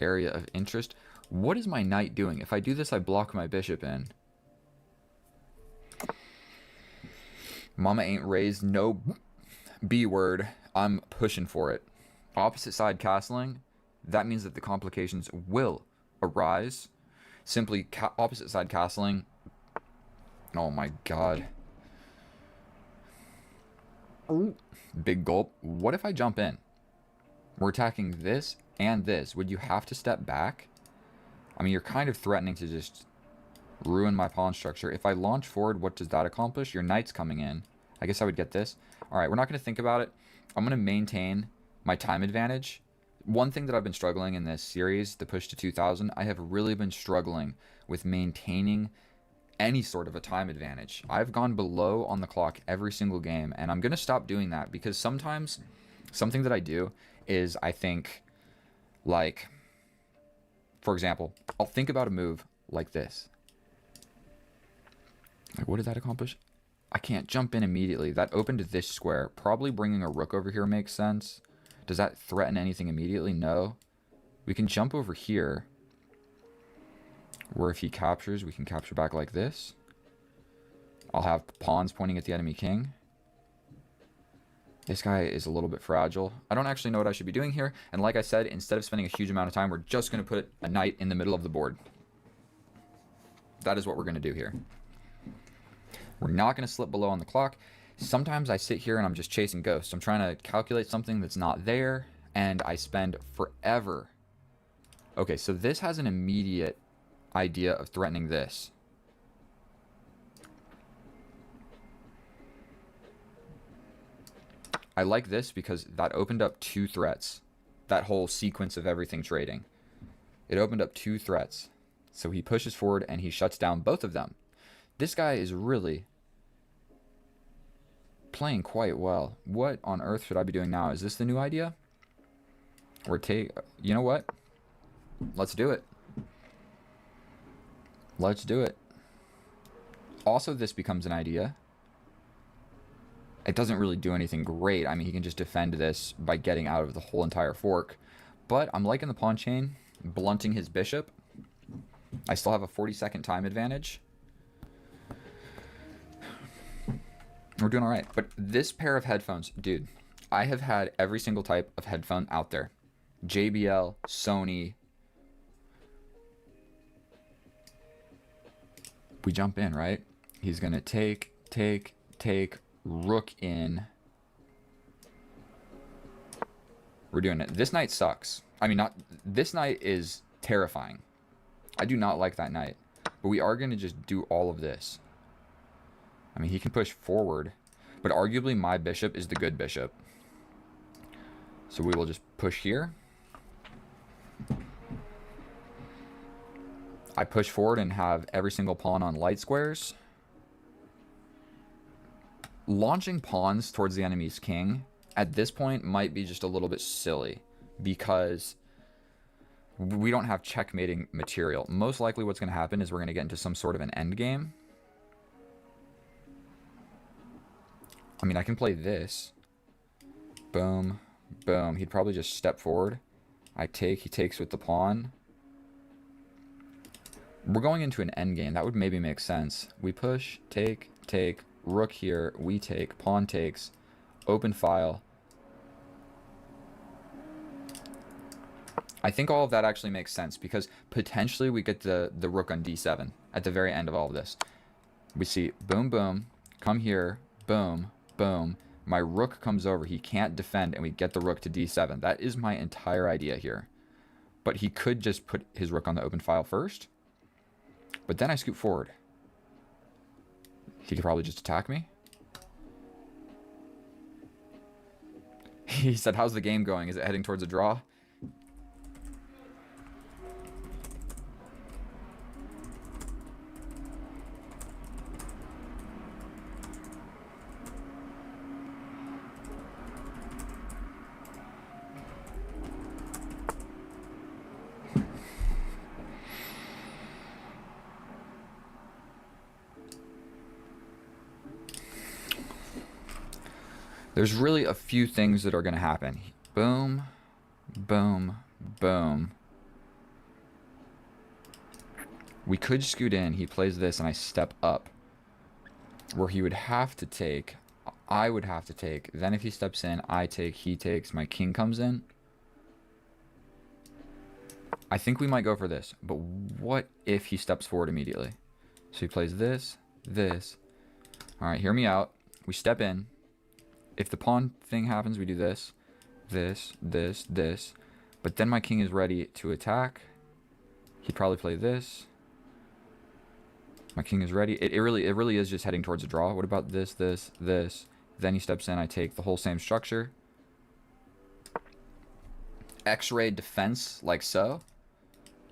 [SPEAKER 1] area of interest. What is my knight doing? If I do this, I block my bishop in. Mama ain't raised no B word. I'm pushing for it. Opposite side castling, that means that the complications will arise. Simply opposite side castling. Oh my god. Big gulp. What if I jump in? We're attacking this and this. Would you have to step back? You're kind of threatening to just ruin my pawn structure. If I launch forward, what does that accomplish? Your knight's coming in. I guess I would get this. All right, we're not going to think about it. I'm going to maintain my time advantage. One thing that I've been struggling in this series, the push to 2000, I have really been struggling with maintaining any sort of a time advantage. I've gone below on the clock every single game, and I'm going to stop doing that because sometimes something that I do is, I think, like, for example, I'll think about a move like this. Like, what did that accomplish? I can't jump in immediately. That opened this square. Probably bringing a rook over here makes sense. Does that threaten anything immediately? No. We can jump over here, where if he captures, we can capture back like this. I'll have pawns pointing at the enemy king. This guy is a little bit fragile. I don't actually know what I should be doing here. And like I said, instead of spending a huge amount of time, we're just going to put a knight in the middle of the board. That is what we're going to do here. We're not going to slip below on the clock. Sometimes I sit here and I'm just chasing ghosts. I'm trying to calculate something that's not there, and I spend forever. Okay, so this has an immediate idea of threatening this. I like this because that opened up 2 threats. That whole sequence of everything trading. It opened up 2 threats. So he pushes forward and he shuts down both of them. This guy is really playing quite well. What on earth should I be doing now? Is this the new idea? Or you know what? Let's do it. Let's do it. Also, this becomes an idea. It doesn't really do anything great. I mean, he can just defend this by getting out of the whole entire fork. But I'm liking the pawn chain, blunting his bishop. I still have a 40-second time advantage. We're doing all right. But this pair of headphones, dude, I have had every single type of headphone out there. JBL, Sony. We jump in, right? He's going to take, rook in. We're doing it. This knight sucks. I mean, this knight is terrifying. I do not like that knight. But we are going to just do all of this. I mean, he can push forward. But arguably, my bishop is the good bishop. So we will just push here. I push forward and have every single pawn on light squares. Launching pawns towards the enemy's king at this point might be just a little bit silly because we don't have checkmating material. Most likely what's going to happen is we're going to get into some sort of an endgame. I mean, I can play this. Boom, boom. He'd probably just step forward. I take, he takes with the pawn. We're going into an endgame. That would maybe make sense. We push, take, rook here, we take, pawn takes, open file. I think all of that actually makes sense because potentially we get the rook on d7 at the very end of all of this. We see boom, boom, come here, boom, boom. My rook comes over. He can't defend, and we get the rook to d7. That is my entire idea here. But he could just put his rook on the open file first. But then I scoot forward. He could probably just attack me. He said, how's the game going? Is it heading towards a draw? There's really a few things that are going to happen. Boom, boom, boom. We could scoot in. He plays this, and I step up. Where he would have to take, I would have to take. Then if he steps in, I take, he takes, my king comes in. I think we might go for this. But what if he steps forward immediately? So he plays this, this. All right, hear me out. We step in. If the pawn thing happens, we do this, this, this, this. But then my king is ready to attack. He'd probably play this. My king is ready. It really is just heading towards a draw. What about this, this, this? Then he steps in. I take the whole same structure. X-ray defense, like so.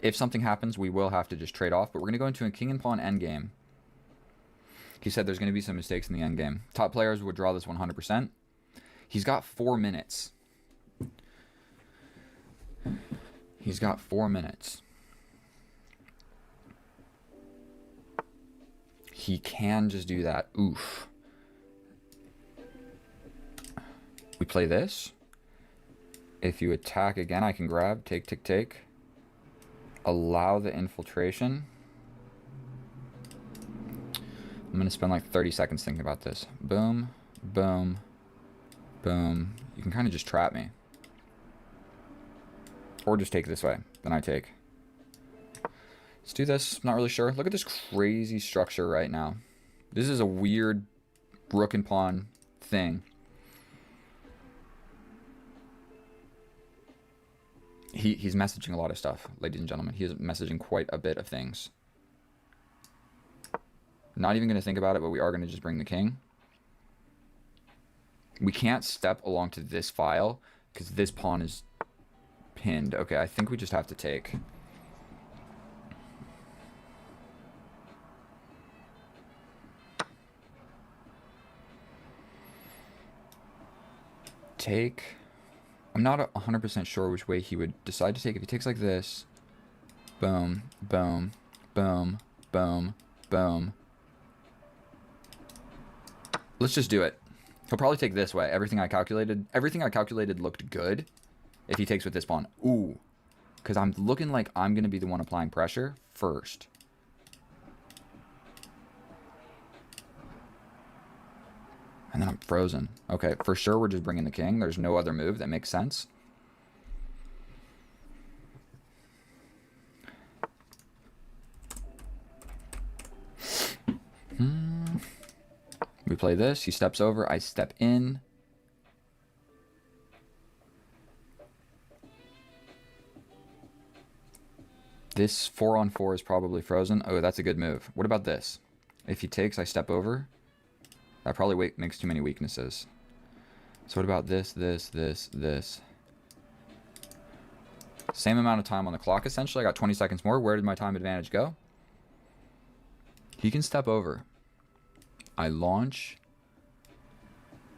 [SPEAKER 1] If something happens, we will have to just trade off. But we're going to go into a king and pawn endgame. He said there's going to be some mistakes in the endgame. Top players would draw this 100%. He's got 4 minutes. He's got 4 minutes. He can just do that. Oof. We play this. If you attack again, I can grab. Take, take, take. Allow the infiltration. I'm going to spend like 30 seconds thinking about this. Boom, boom, boom. You can kind of just trap me. Or just take it this way. Then I take. Let's do this. Not really sure. Look at this crazy structure right now. This is a weird rook and pawn thing. He's messaging a lot of stuff, ladies and gentlemen. He is messaging quite a bit of things. Not even going to think about it, but we are going to just bring the king. We can't step along to this file because this pawn is pinned. Okay, I think we just have to take. Take. I'm not 100% sure which way he would decide to take. If he takes like this, boom, boom, boom, boom, boom. Let's just do it. He'll probably take this way. Everything I calculated looked good. If he takes with this pawn. Ooh. Because I'm looking like I'm going to be the one applying pressure first. And then I'm frozen. Okay, for sure we're just bringing the king. There's no other move that makes sense. We play this. He steps over. I step in. This 4-on-4 is probably frozen. Oh, that's a good move. What about this? If he takes, I step over. That probably makes too many weaknesses. So what about this, this, this, this? Same amount of time on the clock, essentially. I got 20 seconds more. Where did my time advantage go? He can step over. I launch.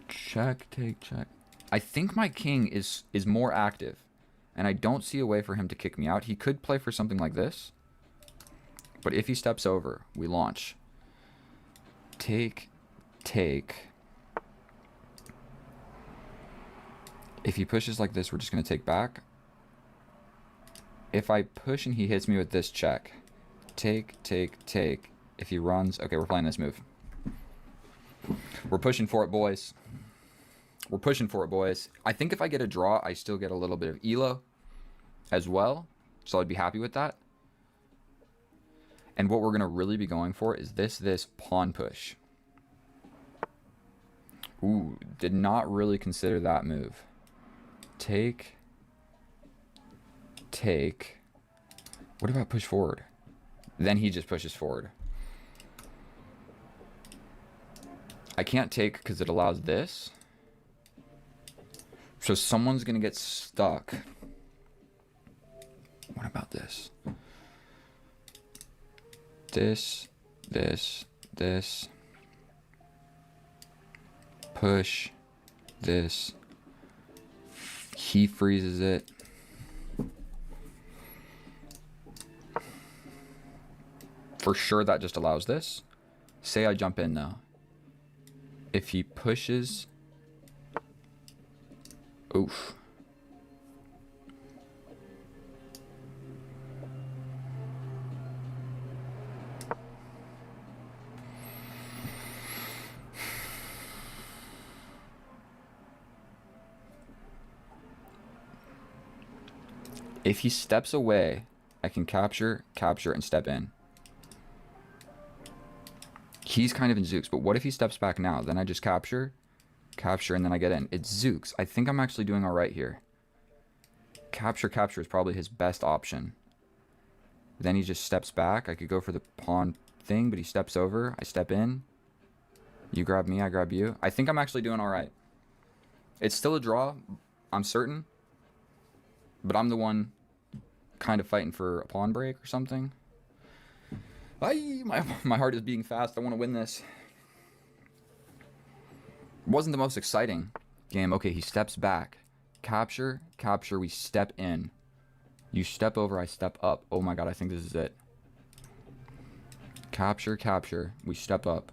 [SPEAKER 1] Check, take, check. I think my king is more active. And I don't see a way for him to kick me out. He could play for something like this. But if he steps over, we launch. Take, take. If he pushes like this, we're just going to take back. If I push and he hits me with this check. Take, take, take. If he runs... Okay, we're playing this move. We're pushing for it, boys. We're pushing for it, boys. I think if I get a draw, I still get a little bit of elo as well. So I'd be happy with that. And what we're going to really be going for is this pawn push. Ooh, did not really consider that move. Take. Take. What about push forward? Then he just pushes forward. I can't take because it allows this. So someone's going to get stuck. What about this? This, this, this. Push. This. He freezes it. For sure that just allows this. Say I jump in though. If he pushes... Oof. If he steps away, I can capture, capture, and step in. He's kind of in Zooks, but what if he steps back now? Then I just capture, capture, and then I get in. It's Zooks. I think I'm actually doing all right here. Capture, capture is probably his best option. Then he just steps back. I could go for the pawn thing, but he steps over. I step in. You grab me, I grab you. I think I'm actually doing all right. It's still a draw, I'm certain. But I'm the one kind of fighting for a pawn break or something. My heart is beating fast. I want to win this. Wasn't the most exciting game. Okay, he steps back. Capture, capture, we step in. You step over, I step up. Oh my god, I think this is it. Capture, capture. We step up.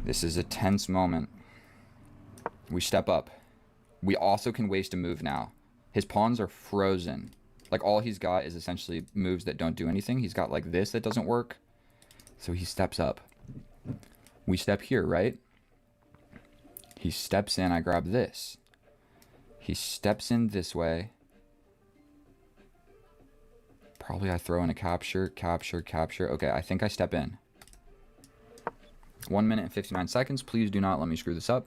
[SPEAKER 1] This is a tense moment. We step up. We also can waste a move now. His pawns are frozen. Like, all he's got is essentially moves that don't do anything. He's got, like, this that doesn't work. So he steps up. We step here, right? He steps in. I grab this. He steps in this way. Probably I throw in a capture, capture, capture. Okay, I think I step in. 1 minute and 59 seconds. Please do not let me screw this up.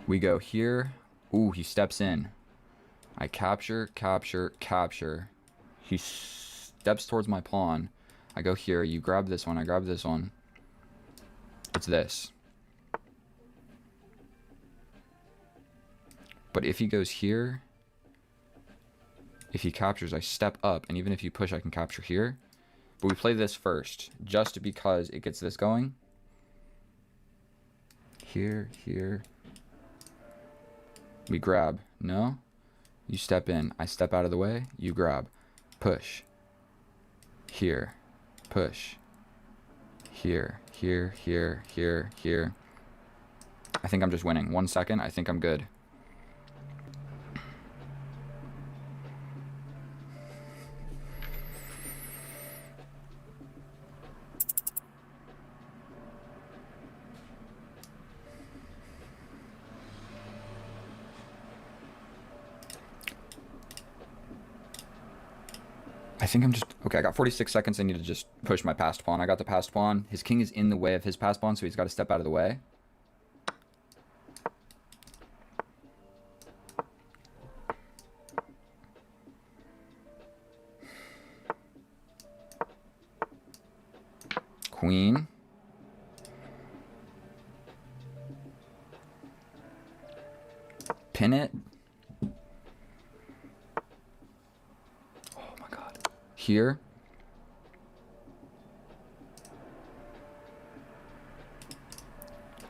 [SPEAKER 1] We go here. Ooh, he steps in. I capture, capture, capture. He steps towards my pawn. I go here. You grab this one. I grab this one. It's this. But if he goes here, if he captures, I step up. And even if you push, I can capture here. But we play this first, just because it gets this going. Here, here. We grab. No? You step in. I step out of the way. You grab. Push. Here. Push. Here. Here. Here. Here. Here. I think I'm just winning. 1 second. I think I'm good. I think I'm just... Okay, I got 46 seconds. I need to just push my passed pawn. I got the passed pawn. His king is in the way of his passed pawn, so he's got to step out of the way. Queen. Pin it. Here.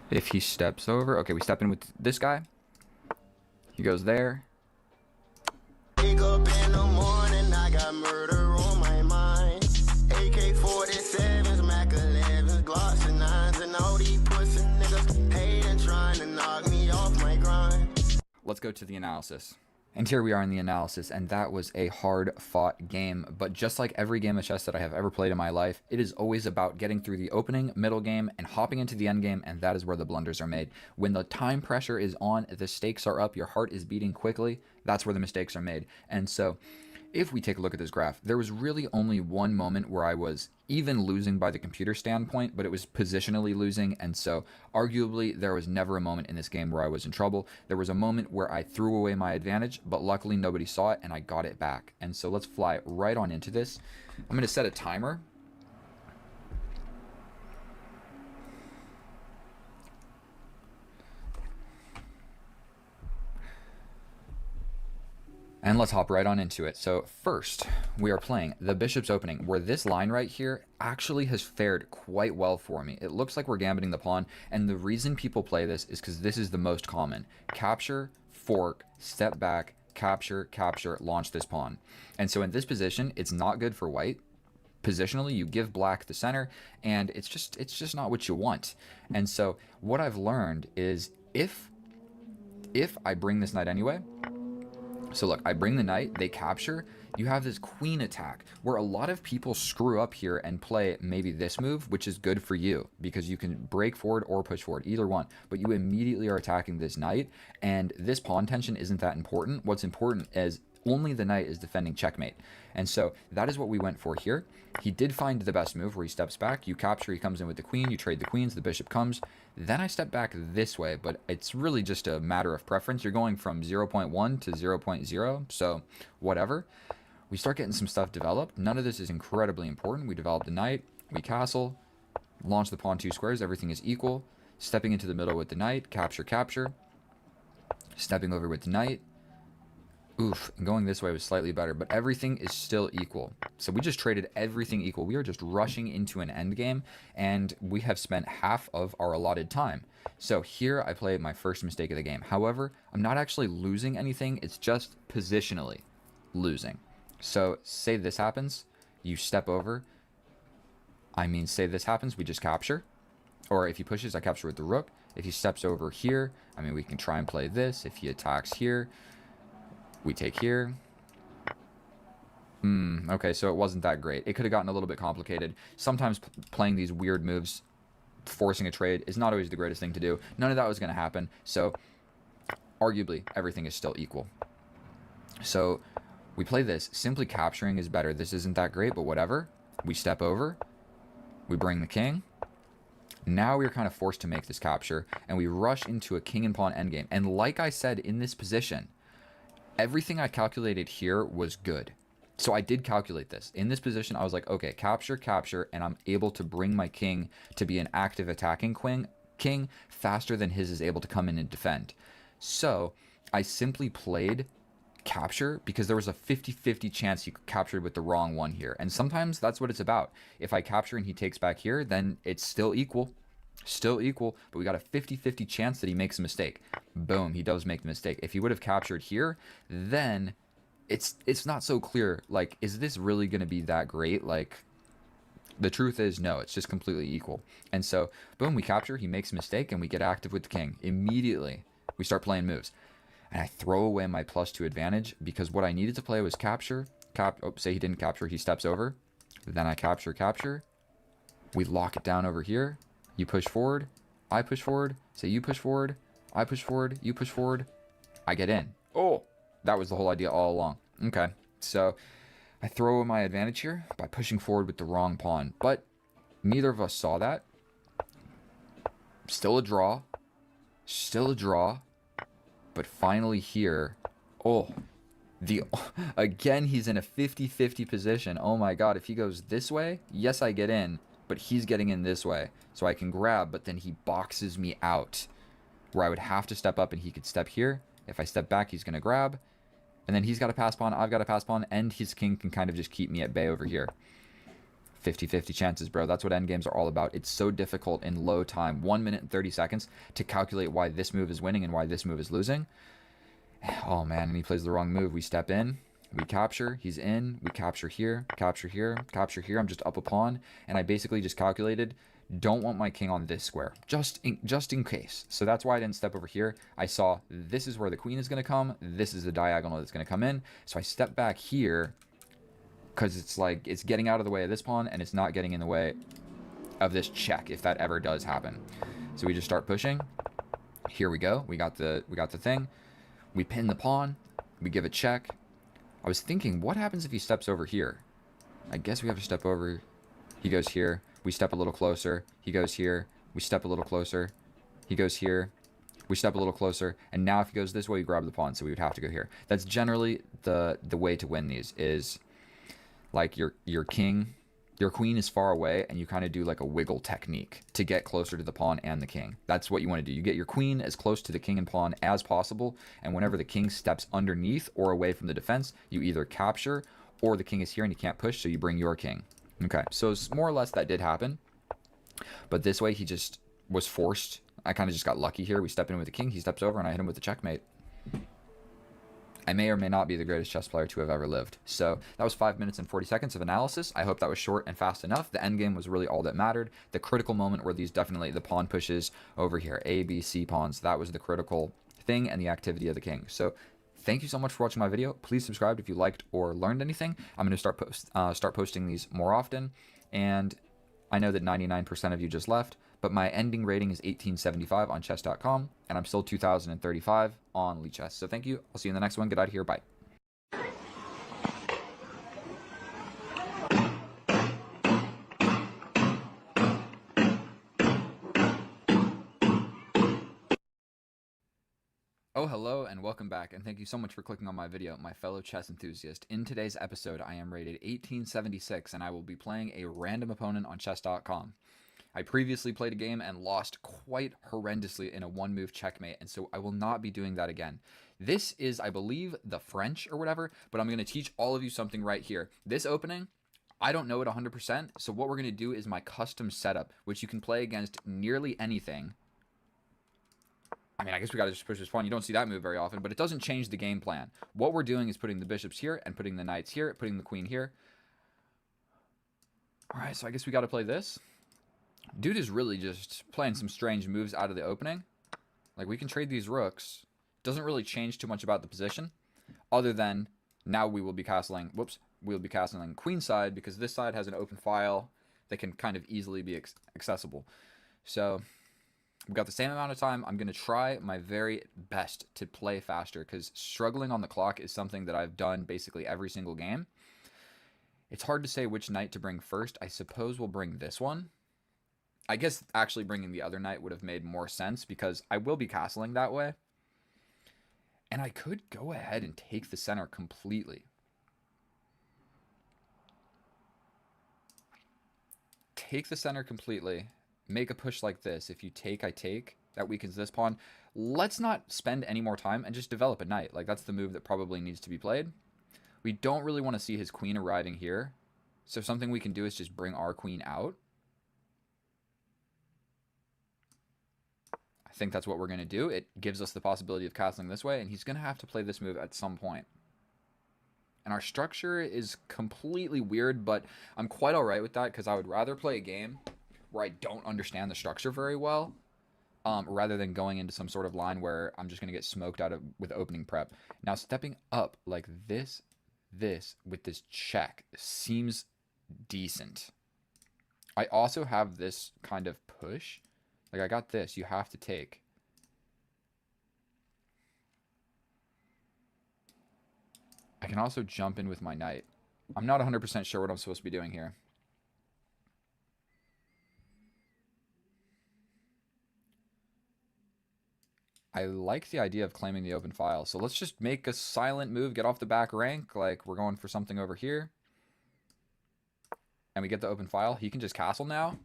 [SPEAKER 1] If he steps over, okay, we step in with this guy. He goes there.
[SPEAKER 8] Wake up in the morning, I got murder on my mind. AK-47s, Mac 11s, Glocks and 9s, and all these pussy niggas hating, trying to knock me off my grind.
[SPEAKER 1] Let's go to the analysis. And here we are in the analysis, and that was a hard-fought game. But just like every game of chess that I have ever played in my life, it is always about getting through the opening, middle game, and hopping into the end game, and that is where the blunders are made. When the time pressure is on, the stakes are up, your heart is beating quickly, that's where the mistakes are made. And so, if we take a look at this graph, there was really only one moment where I was even losing by the computer standpoint, but it was positionally losing, and so arguably there was never a moment in this game where I was in trouble. There was a moment where I threw away my advantage, but luckily nobody saw it and I got it back. And so let's fly right on into this. I'm going to set a timer. And let's hop right on into it. So first, we are playing the Bishop's Opening, where this line right here actually has fared quite well for me. It looks like we're gambiting the pawn, and the reason people play this is because this is the most common. Capture, fork, step back, capture, capture, launch this pawn. And so in this position, it's not good for white. Positionally, you give black the center, and it's just not what you want. And so what I've learned is if I bring this knight anyway, so look, I bring the knight, they capture, you have this queen attack where a lot of people screw up here and play maybe this move, which is good for you because you can break forward or push forward, either one, but you immediately are attacking this knight, and this pawn tension isn't that important. What's important is only the knight is defending checkmate. And so that is what we went for here. He did find the best move where he steps back, you capture, he comes in with the queen, you trade the queens, the bishop comes. Then I step back this way, but it's really just a matter of preference. You're going from 0.1 to 0.0, so whatever. We start getting some stuff developed. None of this is incredibly important. We develop the knight, we castle, launch the pawn 2 squares, everything is equal. Stepping into the middle with the knight, capture, capture. Stepping over with the knight. Oof, and going this way was slightly better, but everything is still equal. So we just traded everything equal. We are just rushing into an end game, and we have spent half of our allotted time. So here I play my first mistake of the game. However, I'm not actually losing anything. It's just positionally losing. So say this happens, you step over. Say this happens, we just capture. Or if he pushes, I capture with the rook. If he steps over here, we can try and play this. If he attacks here, we take here. Okay, so it wasn't that great. It could have gotten a little bit complicated. Sometimes playing these weird moves, forcing a trade, is not always the greatest thing to do. None of that was going to happen. So arguably, everything is still equal. So we play this. Simply capturing is better. This isn't that great, but whatever. We step over. We bring the king. Now we're kind of forced to make this capture, and we rush into a king and pawn endgame. And like I said, in this position, everything I calculated here was good. So I did calculate this. In this position, I was like, okay, capture, capture, and I'm able to bring my king to be an active attacking king faster than his is able to come in and defend. So I simply played capture because there was a 50-50 chance he captured with the wrong one here. And sometimes that's what it's about. If I capture and he takes back here, then it's still equal. Still equal, but we got a 50-50 chance that he makes a mistake. Boom, he does make the mistake. If he would have captured here, then it's not so clear. Like, is this really going to be that great? Like, the truth is, no, it's just completely equal. And so, boom, we capture, he makes a mistake, and we get active with the king. Immediately, we start playing moves. And I throw away my +2 advantage because what I needed to play was capture. Say he didn't capture, he steps over. Then I capture, capture. We lock it down over here. You push forward, I push forward, say you push forward, I push forward, you push forward, I get in. Oh, that was the whole idea all along. Okay, so I throw away my advantage here by pushing forward with the wrong pawn, but neither of us saw that. Still a draw, but finally here, again, he's in a 50-50 position. Oh my God, if he goes this way, yes, I get in, but he's getting in this way. So I can grab, but then he boxes me out where I would have to step up and he could step here. If I step back, he's going to grab. And then he's got a pass pawn, I've got a pass pawn, and his king can kind of just keep me at bay over here. 50-50 chances, bro. That's what endgames are all about. It's so difficult in low time, 1 minute and 30 seconds, to calculate why this move is winning and why this move is losing. Oh, man, and he plays the wrong move. We step in. We capture, he's in, we capture here, capture here, capture here. I'm just up a pawn, and I basically just calculated, don't want my king on this square, just in case. So that's why I didn't step over here. I saw this is where the queen is going to come, this is the diagonal that's going to come in. So I step back here because it's like it's getting out of the way of this pawn, and it's not getting in the way of this check if that ever does happen. So we just start pushing. Here we go. We got the thing. We pin the pawn. We give a check. I was thinking, what happens if he steps over here? I guess we have to step over. He goes here. We step a little closer. He goes here. We step a little closer. He goes here. We step a little closer. And now if he goes this way, we grab the pawn. So we would have to go here. That's generally the way to win these, is like your king, your queen is far away, and you kind of do like a wiggle technique to get closer to the pawn and the king. That's what you want to do. You get your queen as close to the king and pawn as possible, and whenever the king steps underneath or away from the defense, you either capture, or the king is here and you can't push, so you bring your king. Okay, so it's more or less that did happen, but this way he just was forced. I kind of just got lucky here. We step in with the king, he steps over, and I hit him with the checkmate. I may or may not be the greatest chess player to have ever lived. So that was 5 minutes and 40 seconds of analysis. I hope that was short and fast enough. The endgame was really all that mattered. The critical moment were these definitely the pawn pushes over here. A, B, C pawns. That was the critical thing, and the activity of the king. So thank you so much for watching my video. Please subscribe if you liked or learned anything. I'm going to start posting these more often. And I know that 99% of you just left, but my ending rating is 1875 on chess.com, and I'm still 2035 on Lichess. So thank you. I'll see you in the next one. Get out of here. Bye. Oh, hello and welcome back, and thank you so much for clicking on my video, my fellow chess enthusiast. In today's episode, I am rated 1876, and I will be playing a random opponent on chess.com. I previously played a game and lost quite horrendously in a one-move checkmate, and so I will not be doing that again. This is, I believe, the French or whatever, but I'm going to teach all of you something right here. This opening, I don't know it 100%, so what we're going to do is my custom setup, which you can play against nearly anything. I mean, I guess we got to just push this pawn. You don't see that move very often, but it doesn't change the game plan. What we're doing is putting the bishops here and putting the knights here, putting the queen here. All right, so I guess we got to play this. Dude is really just playing some strange moves out of the opening. Like, we can trade these rooks. Doesn't really change too much about the position, other than now we will be castling, we'll be castling queenside because this side has an open file that can kind of easily be accessible. So we've got the same amount of time. I'm going to try my very best to play faster because struggling on the clock is something that I've done basically every single game. It's hard to say which knight to bring first. I suppose we'll bring this one. I guess actually bringing the other knight would have made more sense because I will be castling that way. And I could go ahead and take the center completely. Take the center completely. Make a push like this. If you take, I take. That weakens this pawn. Let's not spend any more time and just develop a knight. Like, that's the move that probably needs to be played. We don't really want to see his queen arriving here. So something we can do is just bring our queen out. I think that's what we're going to do. It gives us the possibility of castling this way, and he's going to have to play this move at some point. And our structure is completely weird, but I'm quite all right with that because I would rather play a game where I don't understand the structure very well rather than going into some sort of line where I'm just going to get smoked out of with opening prep. Now, stepping up like this with this check seems decent. I also have this kind of push. Like, I got this. You have to take. I can also jump in with my knight. I'm not 100% sure what I'm supposed to be doing here. I like the idea of claiming the open file. So let's just make a silent move, get off the back rank. Like, we're going for something over here. And we get the open file. He can just castle now.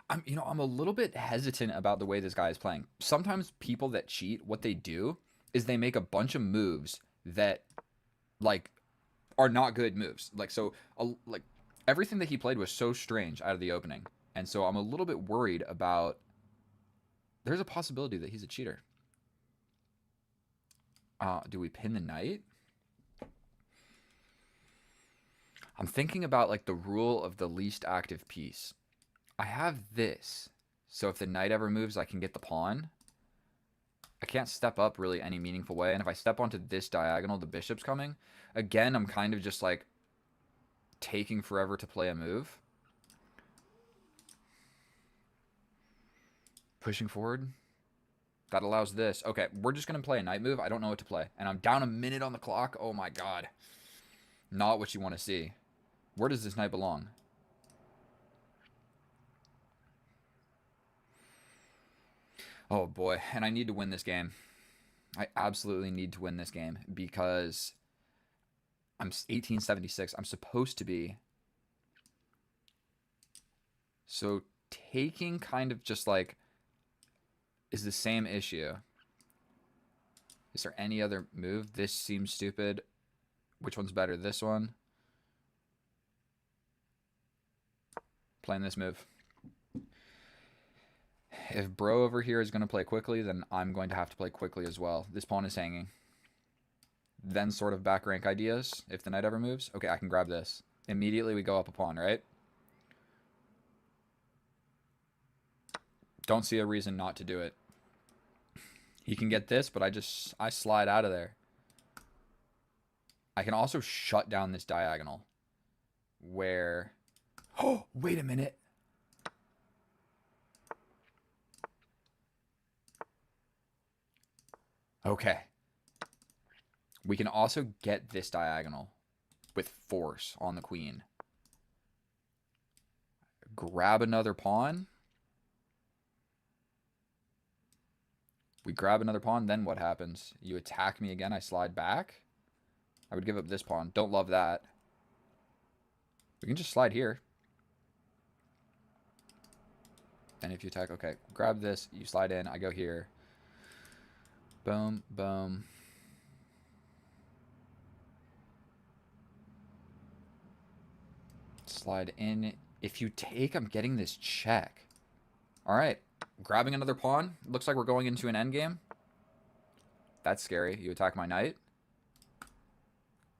[SPEAKER 1] I'm a little bit hesitant about the way this guy is playing. Sometimes people that cheat, what they do is they make a bunch of moves that, like, are not good moves. Like, so, like, everything that he played was so strange out of the opening. And so I'm a little bit worried about... There's a possibility that he's a cheater. Do we pin the knight? I'm thinking about, like, the rule of the least active piece. I have this, so if the knight ever moves, I can get the pawn. I can't step up really any meaningful way, and if I step onto this diagonal, the bishop's coming. Again, I'm kind of just, like, taking forever to play a move. Pushing forward. That allows this. Okay, we're just going to play a knight move. I don't know what to play, and I'm down a minute on the clock. Oh, my God. Not what you want to see. Where does this knight belong? Oh boy, and I need to win this game. I absolutely need to win this game because I'm 1876. I'm supposed to be. So taking kind of just like is the same issue. Is there any other move? This seems stupid. Which one's better? This one? Playing this move. If bro over here is going to play quickly, then I'm going to have to play quickly as well. This pawn is hanging. Then sort of back rank ideas. If the knight ever moves. Okay, I can grab this. Immediately we go up a pawn, right? Don't see a reason not to do it. He can get this, but I slide out of there. I can also shut down this diagonal. Where... Oh, wait a minute. Okay. We can also get this diagonal with force on the queen. Grab another pawn. We grab another pawn, then what happens? You attack me again, I slide back. I would give up this pawn. Don't love that. We can just slide here. And if you attack, okay, grab this, you slide in, I go here. Boom, boom. Slide in. If you take, I'm getting this check. All right, grabbing another pawn. Looks like we're going into an endgame. That's scary. You attack my knight.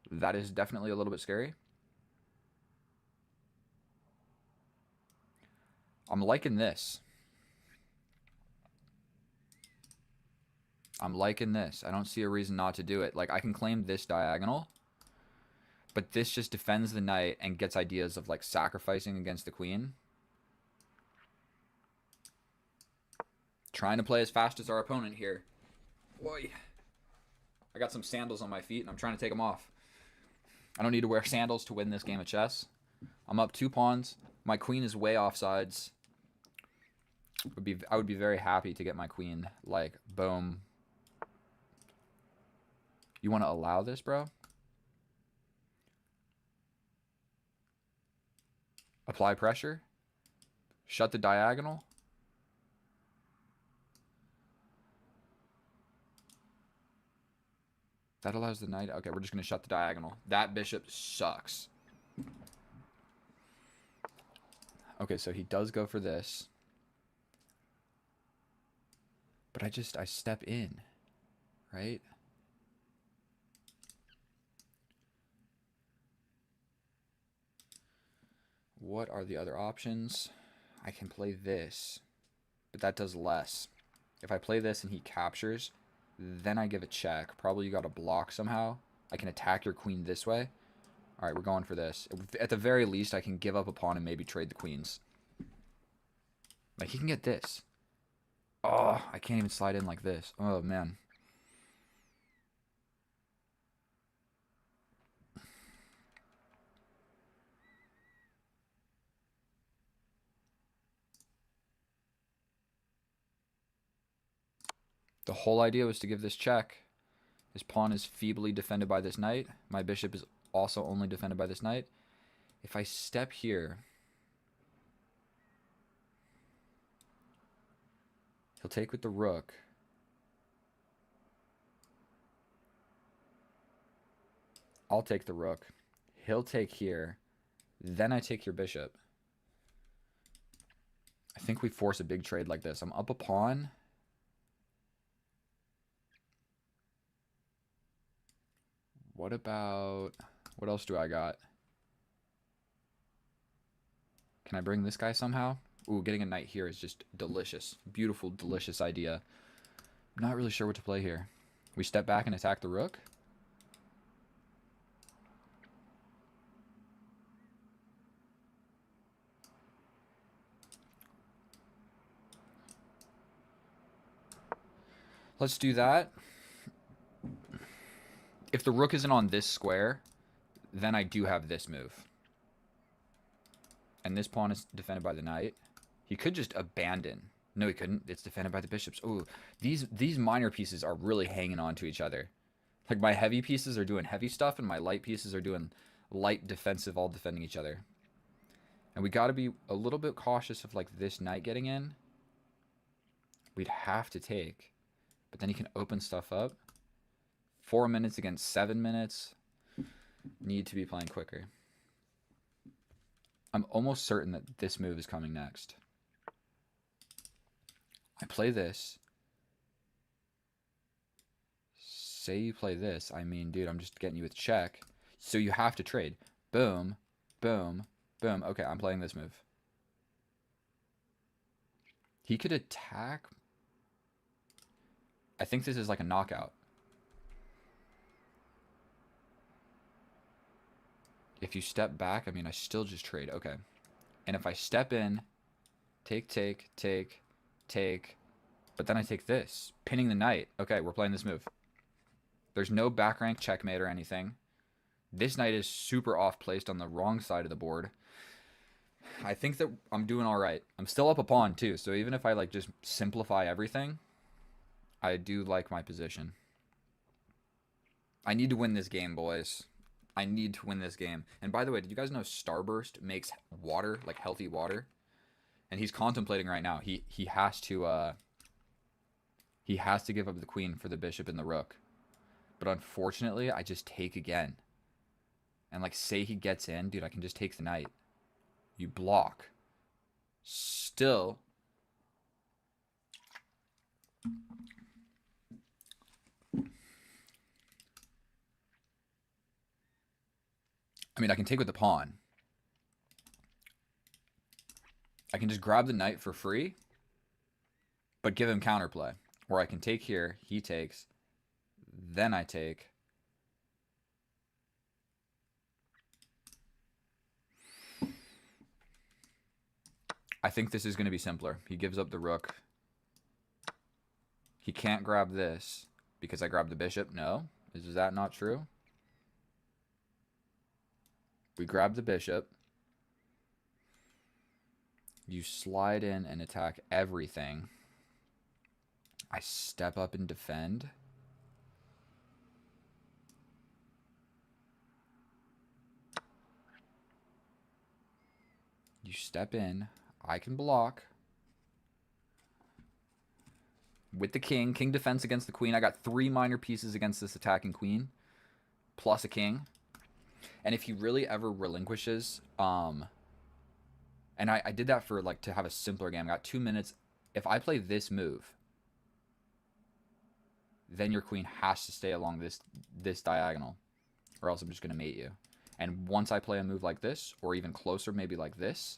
[SPEAKER 1] That is definitely a little bit scary. I'm liking this. I'm liking this. I don't see a reason not to do it. Like, I can claim this diagonal, but this just defends the knight and gets ideas of, like, sacrificing against the queen. Trying to play as fast as our opponent here. Boy. I got some sandals on my feet, and I'm trying to take them off. I don't need to wear sandals to win this game of chess. I'm up 2 pawns. My queen is way offsides. I would be very happy to get my queen, like, boom. You want to allow this, bro? Apply pressure. Shut the diagonal. That allows the knight. Okay, we're just going to shut the diagonal. That bishop sucks. Okay, so he does go for this. But I step in, right? What are the other options? I can play this, but that does less. If I play this and he captures, then I give a check. Probably you got to block somehow. I can attack your queen this way. All right, we're going for this. At the very least, I can give up a pawn and maybe trade the queens. Like, he can get this. Oh, I can't even slide in like this. Oh, man. The whole idea was to give this check. His pawn is feebly defended by this knight. My bishop is also only defended by this knight. If I step here, he'll take with the rook. I'll take the rook. He'll take here. Then I take your bishop. I think we force a big trade like this. I'm up a pawn. What else do I got? Can I bring this guy somehow? Ooh, getting a knight here is just delicious. Beautiful, delicious idea. I'm not really sure what to play here. We step back and attack the rook. Let's do that. If the rook isn't on this square, then I do have this move. And this pawn is defended by the knight. He could just abandon. No, he couldn't. It's defended by the bishops. Oh, these minor pieces are really hanging on to each other. Like, my heavy pieces are doing heavy stuff, and my light pieces are doing light defensive, all defending each other. And we got to be a little bit cautious of, like, this knight getting in. We'd have to take. But then he can open stuff up. 4 minutes against 7 minutes. Need to be playing quicker. I'm almost certain that this move is coming next. I play this. Say you play this. I mean, dude, I'm just getting you with check. So you have to trade. Boom, boom, boom. Okay, I'm playing this move. He could attack. I think this is like a knockout. If you step back, I mean, I still just trade. Okay. And if I step in, take, take, take, take, but then I take this, pinning the knight. Okay, we're playing this move. There's no back rank checkmate or anything. This knight is super off placed on the wrong side of the board. I think that I'm doing all right. I'm still up a pawn too, so even if I like just simplify everything, I do like my position. I need to win this game, boys. I need to win this game. And by the way, did you guys know Starburst makes water, like healthy water? And he's contemplating right now. He has to give up the queen for the bishop and the rook. But unfortunately, I just take again. And like, say he gets in, dude, I can just take the knight. You block. Still. I mean, I can take with the pawn. I can just grab the knight for free, but give him counterplay. Or I can take here, he takes, then I take. I think this is going to be simpler. He gives up the rook. He can't grab this because I grabbed the bishop. No. Is that not true? We grab the bishop. You slide in and attack everything. I step up and defend. You step in. I can block. With the king. King defense against the queen. I got 3 minor pieces against this attacking queen. Plus a king. And if he really ever relinquishes, and I did that for like to have a simpler game. I got 2 minutes. If I play this move, then your queen has to stay along this diagonal, or else I'm just gonna mate you. And once I play a move like this, or even closer, maybe like this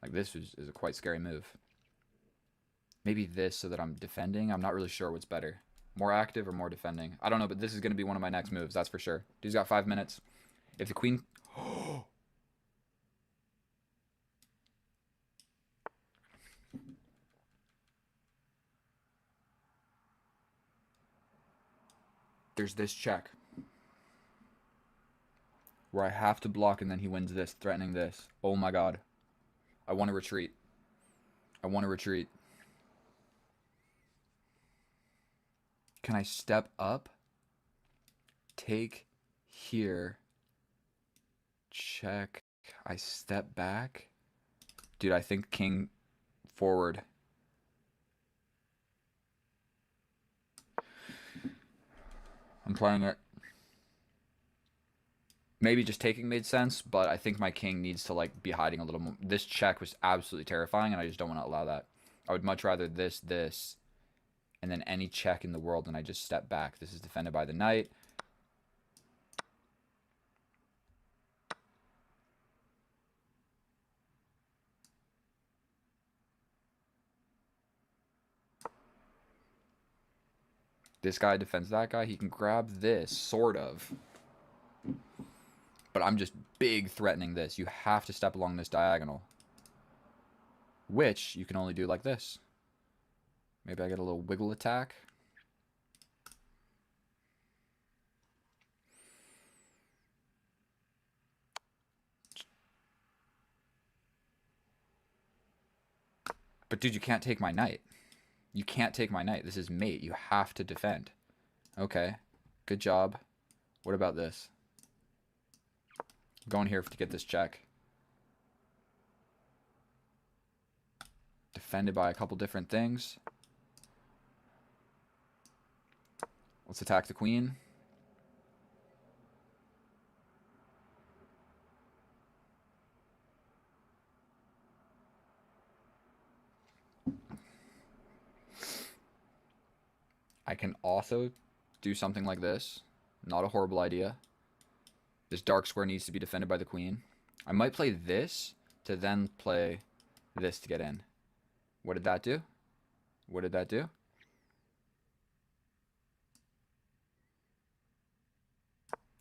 [SPEAKER 1] is a quite scary move. Maybe this so that I'm defending. I'm not really sure what's better. More active or more defending? I don't know, but this is going to be one of my next moves, that's for sure. Dude's got 5 minutes. If the queen... There's this check. Where I have to block and then he wins this, threatening this. Oh my god. I want to retreat. I want to retreat. Can I step up? Take here. Check. I step back. Dude, I think king forward. I'm playing it. Maybe just taking made sense, but I think my king needs to like be hiding a little more. This check was absolutely terrifying, and I just don't want to allow that. I would much rather this, and then any check in the world, and I just step back. This is defended by the knight. This guy defends that guy. He can grab this, sort of. But I'm just big threatening this. You have to step along this diagonal. Which you can only do like this. Maybe I get a little wiggle attack. But dude, you can't take my knight. You can't take my knight. This is mate. You have to defend. Okay. Good job. What about this? I'm going here to get this check. Defended by a couple different things. Let's attack the queen. I can also do something like this. Not a horrible idea. This dark square needs to be defended by the queen. I might play this to then play this to get in. What did that do? What did that do?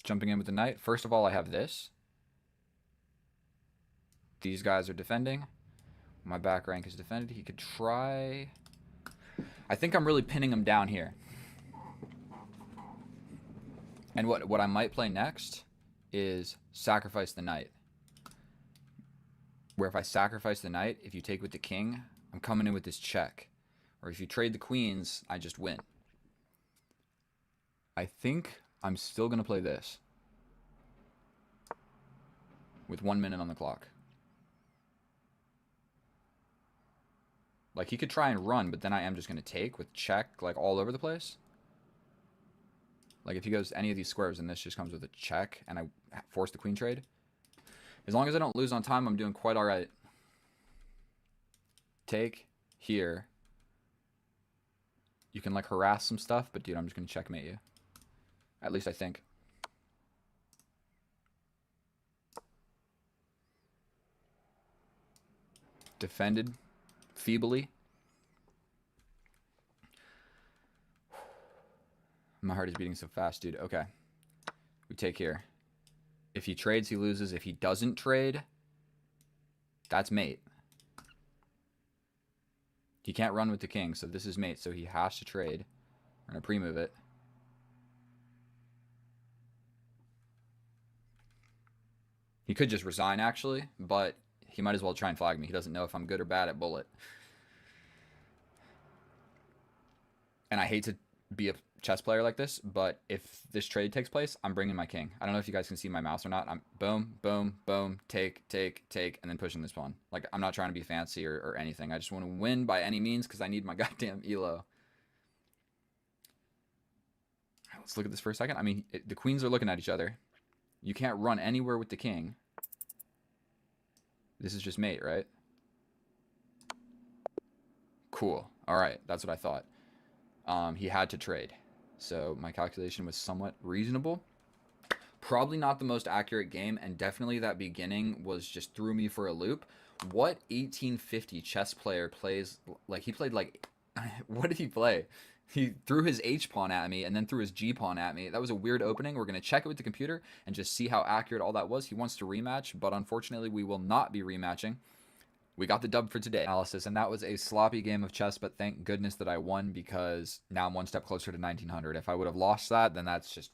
[SPEAKER 1] Jumping in with the knight. First of all, I have this. These guys are defending. My back rank is defended. He could try... I think I'm really pinning him down here. And what I might play next is sacrifice the knight. Where if I sacrifice the knight, if you take with the king, I'm coming in with this check. Or if you trade the queens, I just win. I think I'm still going to play this. With 1 minute on the clock. Like, he could try and run, but then I am just going to take with check, like, all over the place. Like, if he goes any of these squares, and this just comes with a check, and I force the queen trade. As long as I don't lose on time, I'm doing quite all right. Take here. You can, like, harass some stuff, but, dude, I'm just going to checkmate you. At least I think. Defended feebly. My heart is beating so fast, dude. Okay. We take here. If he trades, he loses. If he doesn't trade, that's mate. He can't run with the king, so this is mate, so he has to trade. We're going to pre-move it. He could just resign, actually, but he might as well try and flag me. He doesn't know if I'm good or bad at bullet. And I hate to be a chess player like this, but if this trade takes place, I'm bringing my king. I don't know if you guys can see my mouse or not. I'm boom, boom, boom, take, and then pushing this pawn. Like, I'm not trying to be fancy or anything. I just want to win by any means because I need my goddamn elo. Let's look at this for a second. I mean, the queens are looking at each other. You can't run anywhere with the king. This is just mate, right? Cool. All right, that's what I thought. He had to trade. So my calculation was somewhat reasonable. Probably not the most accurate game, and definitely that beginning was just threw me for a loop. What 1850 chess player plays, like, he played like, what did he play? He threw his H-pawn at me and then threw his G-pawn at me. That was a weird opening. We're going to check it with the computer and just see how accurate all that was. He wants to rematch, but unfortunately we will not be rematching. We got the dub for today. Analysis, and that was a sloppy game of chess, but thank goodness that I won because now I'm one step closer to 1900. If I would have lost that, then that's just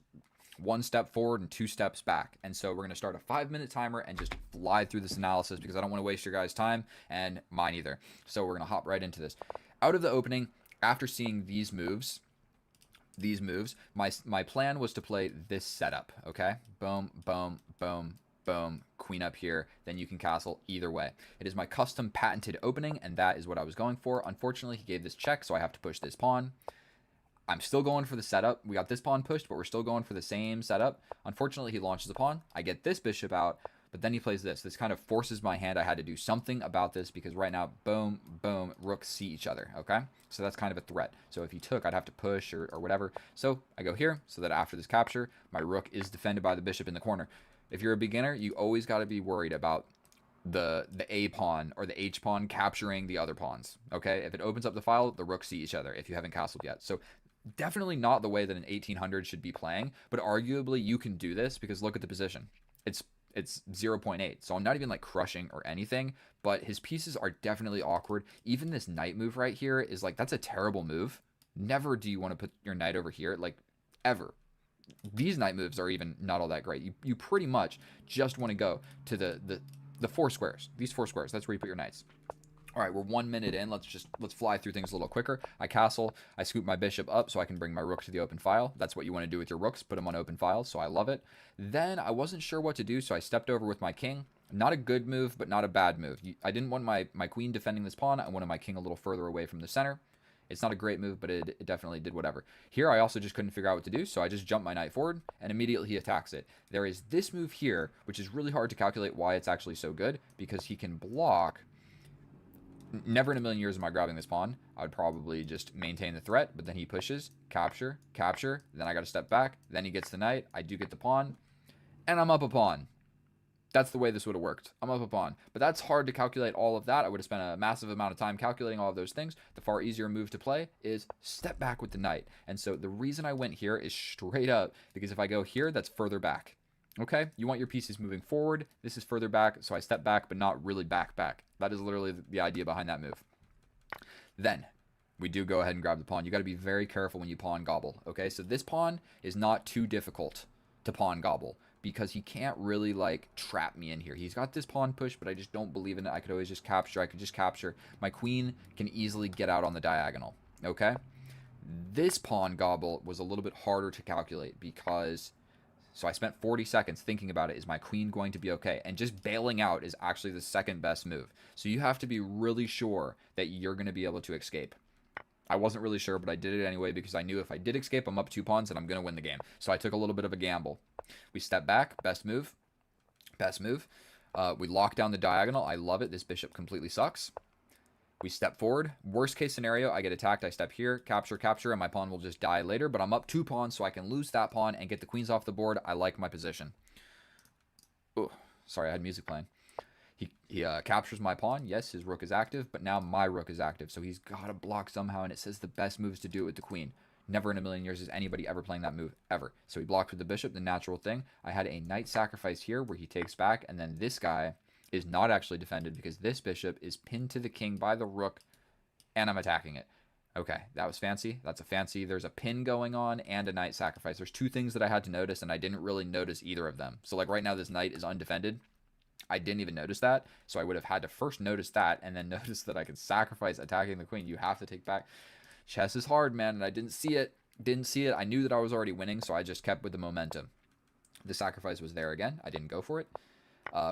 [SPEAKER 1] one step forward and 2 steps back. And so we're going to start a 5-minute timer and just fly through this analysis because I don't want to waste your guys' time and mine either. So we're going to hop right into this. Out of the opening, after seeing these moves, my plan was to play this setup, okay? Boom, boom, boom, boom, queen up here, then you can castle either way. It is my custom patented opening, and that is what I was going for. Unfortunately, he gave this check, so I have to push this pawn. I'm still going for the setup. We got this pawn pushed, but we're still going for the same setup. Unfortunately, he launches a pawn. I get this bishop out, but then he plays this. This kind of forces my hand. I had to do something about this because right now, boom, boom, rooks see each other, okay? So that's kind of a threat. So if he took, I'd have to push or whatever. So I go here so that after this capture, my rook is defended by the bishop in the corner. If you're a beginner, you always got to be worried about the A pawn or the H pawn capturing the other pawns, okay? If it opens up the file, the rooks see each other if you haven't castled yet. So definitely not the way that an 1800 should be playing, but arguably you can do this because look at the position. It's 0.8, so I'm not even like crushing or anything, but his pieces are definitely awkward. Even this knight move right here is like, that's a terrible move. Never do you want to put your knight over here, like ever. These knight moves are even not all that great. You pretty much just want to go to the 4 squares. These 4 squares, that's where you put your knights. All right, we're 1 minute in. Let's fly through things a little quicker. I castle. I scoop my bishop up so I can bring my rook to the open file. That's what you want to do with your rooks. Put them on open files, so I love it. Then I wasn't sure what to do, so I stepped over with my king. Not a good move, but not a bad move. I didn't want my queen defending this pawn. I wanted my king a little further away from the center. It's not a great move, but it definitely did whatever. Here, I also just couldn't figure out what to do, so I just jumped my knight forward, and immediately he attacks it. There is this move here, which is really hard to calculate why it's actually so good, because he can block. Never in a million years am I grabbing this pawn. I would probably just maintain the threat, but then he pushes, capture, capture, then I got to step back, then he gets the knight, I do get the pawn, and I'm up a pawn. That's the way this would have worked. I'm up a pawn. But that's hard to calculate all of that. I would have spent a massive amount of time calculating all of those things. The far easier move to play is step back with the knight. And so the reason I went here is straight up because if I go here, that's further back. Okay? You want your pieces moving forward. This is further back, so I step back, but not really back. That is literally the idea behind that move. Then we do go ahead and grab the pawn. You got to be very careful when you pawn gobble. Okay? So this pawn is not too difficult to pawn gobble, because he can't really like trap me in here. He's got this pawn push, but I just don't believe in it. I could always just capture. I could just capture. My queen can easily get out on the diagonal. Okay? This pawn gobble was a little bit harder to calculate because So I spent 40 seconds thinking about it. Is my queen going to be okay? And just bailing out is actually the second best move. So you have to be really sure that you're going to be able to escape. I wasn't really sure, but I did it anyway because I knew if I did escape, I'm up 2 pawns and I'm going to win the game. So I took a little bit of a gamble. We step back. Best move. Best move. We lock down the diagonal. I love it. This bishop completely sucks. We step forward. Worst case scenario, I get attacked. I step here, capture, capture, and my pawn will just die later. But I'm up 2 pawns, so I can lose that pawn and get the queens off the board. I like my position. Oh, sorry, I had music playing. He captures my pawn. Yes, his rook is active, but now my rook is active. So he's got to block somehow, and it says the best move is to do it with the queen. Never in a million years is anybody ever playing that move, ever. So he blocked with the bishop, the natural thing. I had a knight sacrifice here where he takes back, and then this guy is not actually defended because this bishop is pinned to the king by the rook, and I'm attacking it. Okay, that was fancy. That's a fancy. There's a pin going on and a knight sacrifice. There's 2 things that I had to notice, and I didn't really notice either of them. So like right now, this knight is undefended. I didn't even notice that, so I would have had to first notice that and then notice that I could sacrifice attacking the queen. You have to take back. Chess is hard, man, and I didn't see it. Didn't see it. I knew that I was already winning, so I just kept with the momentum. The sacrifice was there again. I didn't go for it.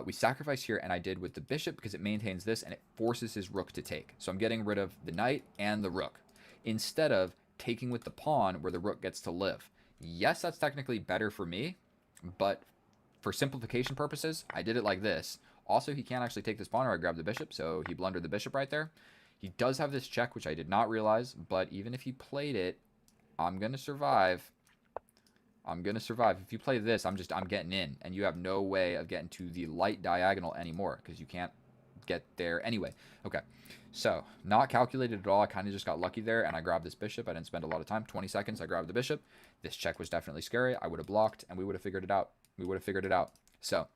[SPEAKER 1] We sacrifice here, and I did with the bishop because it maintains this, and it forces his rook to take. So I'm getting rid of the knight and the rook, instead of taking with the pawn where the rook gets to live. Yes, that's technically better for me, but for simplification purposes, I did it like this. Also, he can't actually take this pawn or I grab the bishop, so he blundered the bishop right there. He does have this check, which I did not realize, but even if he played it, I'm going to survive. I'm going to survive. If you play this, I'm getting in, and you have no way of getting to the light diagonal anymore because you can't get there anyway. Okay, so not calculated at all. I kind of just got lucky there, and I grabbed this bishop. I didn't spend a lot of time. 20 seconds, I grabbed the bishop. This check was definitely scary. I would have blocked, and we would have figured it out. We would have figured it out. So,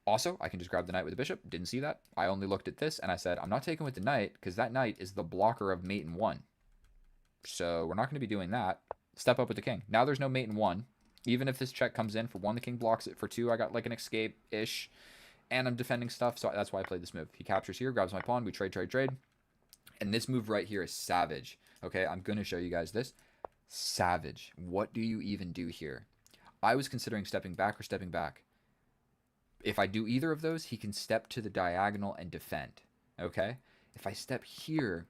[SPEAKER 1] also, I can just grab the knight with the bishop. Didn't see that. I only looked at this, and I said, I'm not taking with the knight because that knight is the blocker of mate in 1. So, we're not going to be doing that. Step up with the king. Now there's no mate in 1. Even if this check comes in, for 1, the king blocks it. For 2, I got like an escape-ish. And I'm defending stuff, so that's why I played this move. He captures here, grabs my pawn. We trade, trade, trade. And this move right here is savage. Okay, I'm going to show you guys this. Savage. What do you even do here? I was considering stepping back or stepping back. If I do either of those, he can step to the diagonal and defend. Okay? If I step here,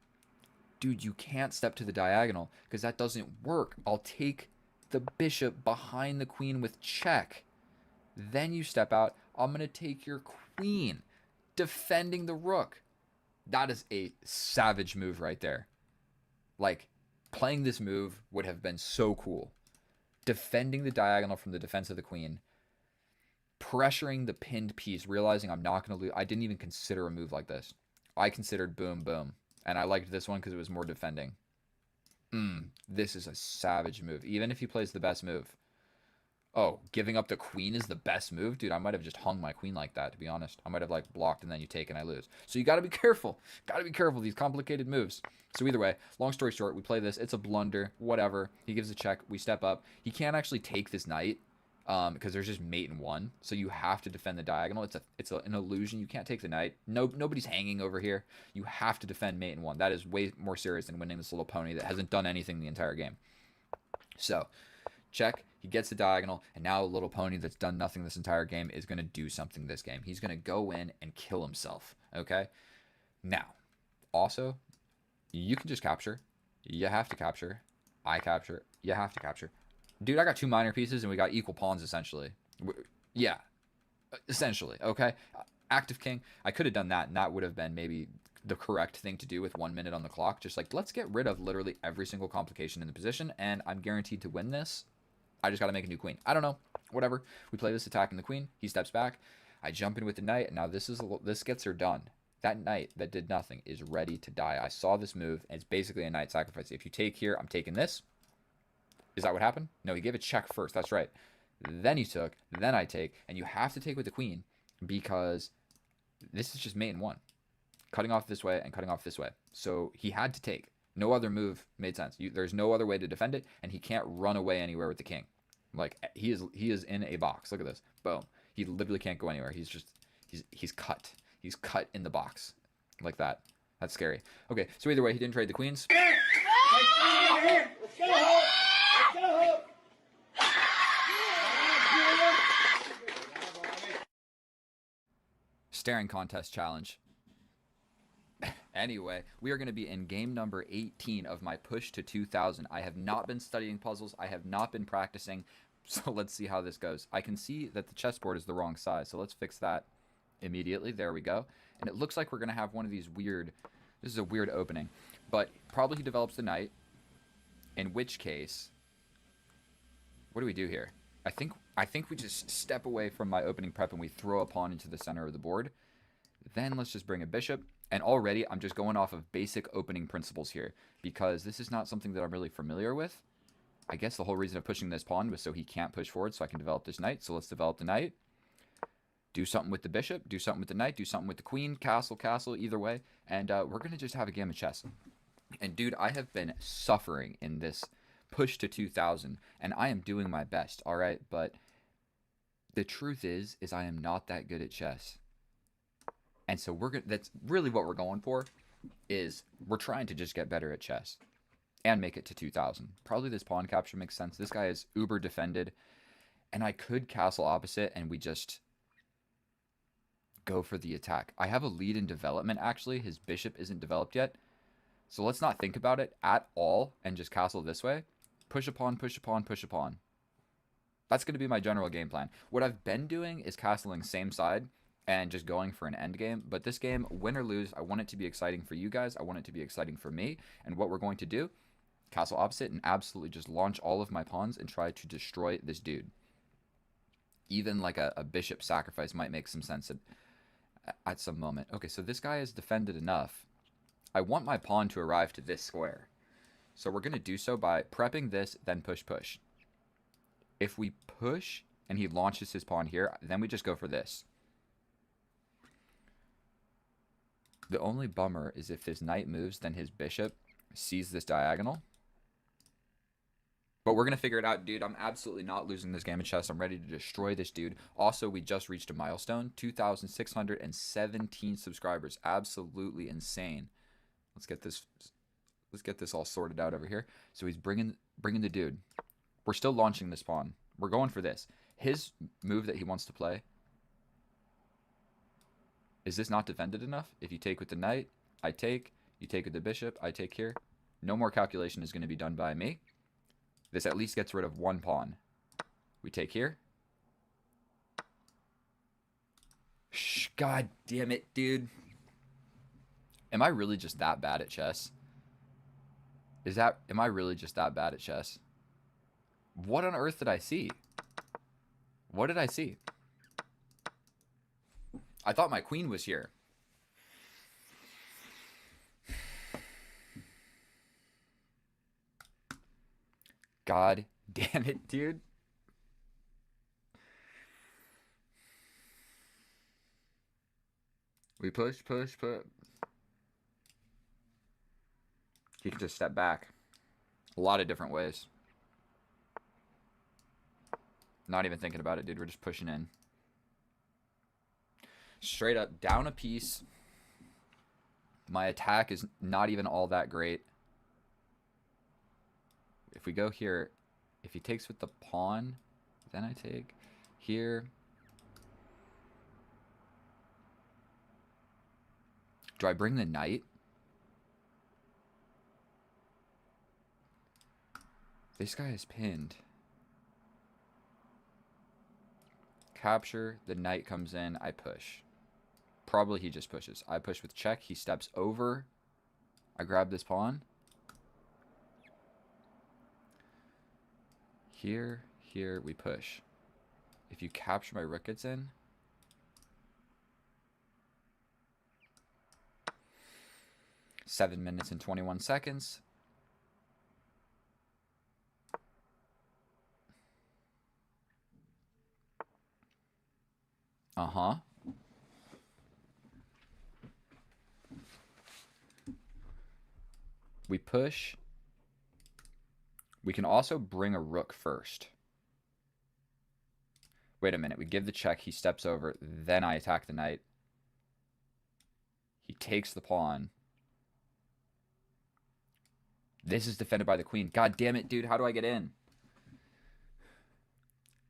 [SPEAKER 1] dude, you can't step to the diagonal because that doesn't work. I'll take the bishop behind the queen with check. Then you step out. I'm going to take your queen, defending the rook. That is a savage move right there. Like, playing this move would have been so cool. Defending the diagonal from the defense of the queen. Pressuring the pinned piece, realizing I'm not going to lose. I didn't even consider a move like this. I considered boom, boom. And I liked this one because it was more defending. This is a savage move. Even if he plays the best move. Oh, giving up the queen is the best move? Dude, I might have just hung my queen like that, to be honest. I might have, like, blocked and then you take and I lose. So you got to be careful. Got to be careful. These complicated moves. So either way, long story short, we play this. It's a blunder. Whatever. He gives a check. We step up. He can't actually take this knight because there's just mate in 1. So you have to defend the diagonal. It's an illusion. You can't take the knight. Nobody's hanging over here. You have to defend mate in 1. That is way more serious than winning this little pony that hasn't done anything the entire game. So, check. He gets the diagonal, and now a little pony that's done nothing this entire game is going to do something this game. He's going to go in and kill himself, okay? Now, also, you can just capture. You have to capture. I capture. You have to capture. Dude, I got 2 minor pieces, and we got equal pawns, essentially. Yeah, essentially, okay? Active king. I could have done that, and that would have been maybe the correct thing to do with 1 minute on the clock. Just like, let's get rid of literally every single complication in the position, and I'm guaranteed to win this. I just got to make a new queen. I don't know. Whatever. We play this attacking the queen. He steps back. I jump in with the knight. And now this gets her done. That knight that did nothing is ready to die. I saw this move, and it's basically a knight sacrifice. If you take here, I'm taking this. Is that what happened? No, he gave a check first. That's right. Then he took. Then I take. And you have to take with the queen because this is just mate in 1. Cutting off this way and cutting off this way. So he had to take. No other move made sense. There's no other way to defend it, and he can't run away anywhere with the king. Like, he is in a box. Look at this. Boom. He literally can't go anywhere. He's cut. He's cut in the box. Like that. That's scary. Okay, so either way, he didn't trade the queens. Staring contest challenge. Anyway, we are going to be in game number 18 of my push to 2000. I have not been studying puzzles. I have not been practicing. So let's see how this goes. I can see that the chessboard is the wrong size. So let's fix that immediately. There we go. And it looks like we're going to have one of these weird... This is a weird opening. But probably he develops the knight. In which case... What do we do here? I think we just step away from my opening prep and we throw a pawn into the center of the board. Then let's just bring a bishop. And already I'm just going off of basic opening principles here because this is not something that I'm really familiar with. I guess the whole reason of pushing this pawn was so he can't push forward so I can develop this knight. So let's develop the knight. Do something with the bishop. Do something with the knight. Do something with the queen. Castle, castle, either way. And we're going to just have a game of chess. And dude, I have been suffering in this push to 2000 and I am doing my best, all right? But the truth is I am not that good at chess. And so that's really what we're going for, is we're trying to just get better at chess and make it to 2000. Probably this pawn capture makes sense. This guy is uber defended, and I could castle opposite and we just go for the attack. I have a lead in development, actually. His bishop isn't developed yet. So let's not think about it at all and just castle this way. Push a pawn, push a pawn, push a pawn. That's going to be my general game plan. What I've been doing is castling same side and just going for an endgame. But this game, win or lose, I want it to be exciting for you guys. I want it to be exciting for me. And what we're going to do, castle opposite and absolutely just launch all of my pawns and try to destroy this dude. Even like a bishop sacrifice might make some sense at some moment. Okay, so this guy is defended enough. I want my pawn to arrive to this square. So we're going to do so by prepping this, then push, push. If we push and he launches his pawn here, then we just go for this. The only bummer is if his knight moves, then his bishop sees this diagonal. But we're going to figure it out, dude. I'm absolutely not losing this game of chess. I'm ready to destroy this dude. Also, we just reached a milestone. 2,617 subscribers. Absolutely insane. Let's get this all sorted out over here. So he's bringing the dude. We're still launching this pawn. We're going for this. His move that he wants to play. Is this not defended enough? If you take with the knight, I take. You take with the bishop, I take here. No more calculation is going to be done by me. This at least gets rid of one pawn. We take here. Shh, God damn it, dude. Am I really just that bad at chess? Am I really just that bad at chess? What on earth did I see? What did I see? I thought my queen was here. God damn it, dude. We push, push, push. He can just step back. A lot of different ways. Not even thinking about it, dude. We're just pushing in. Straight up, down a piece. My attack is not even all that great. If we go here, if he takes with the pawn, then I take here. Do I bring the knight? This guy is pinned. Capture, the knight comes in, I push. Probably he just pushes. I push with check, he steps over. I grab this pawn. Here, here, we push. If you capture, my rook gets in. Seven minutes and 21 seconds. Uh-huh. We push. We can also bring a rook first. Wait a minute. We give the check. He steps over. Then I attack the knight. He takes the pawn. This is defended by the queen. God damn it, dude. How do I get in?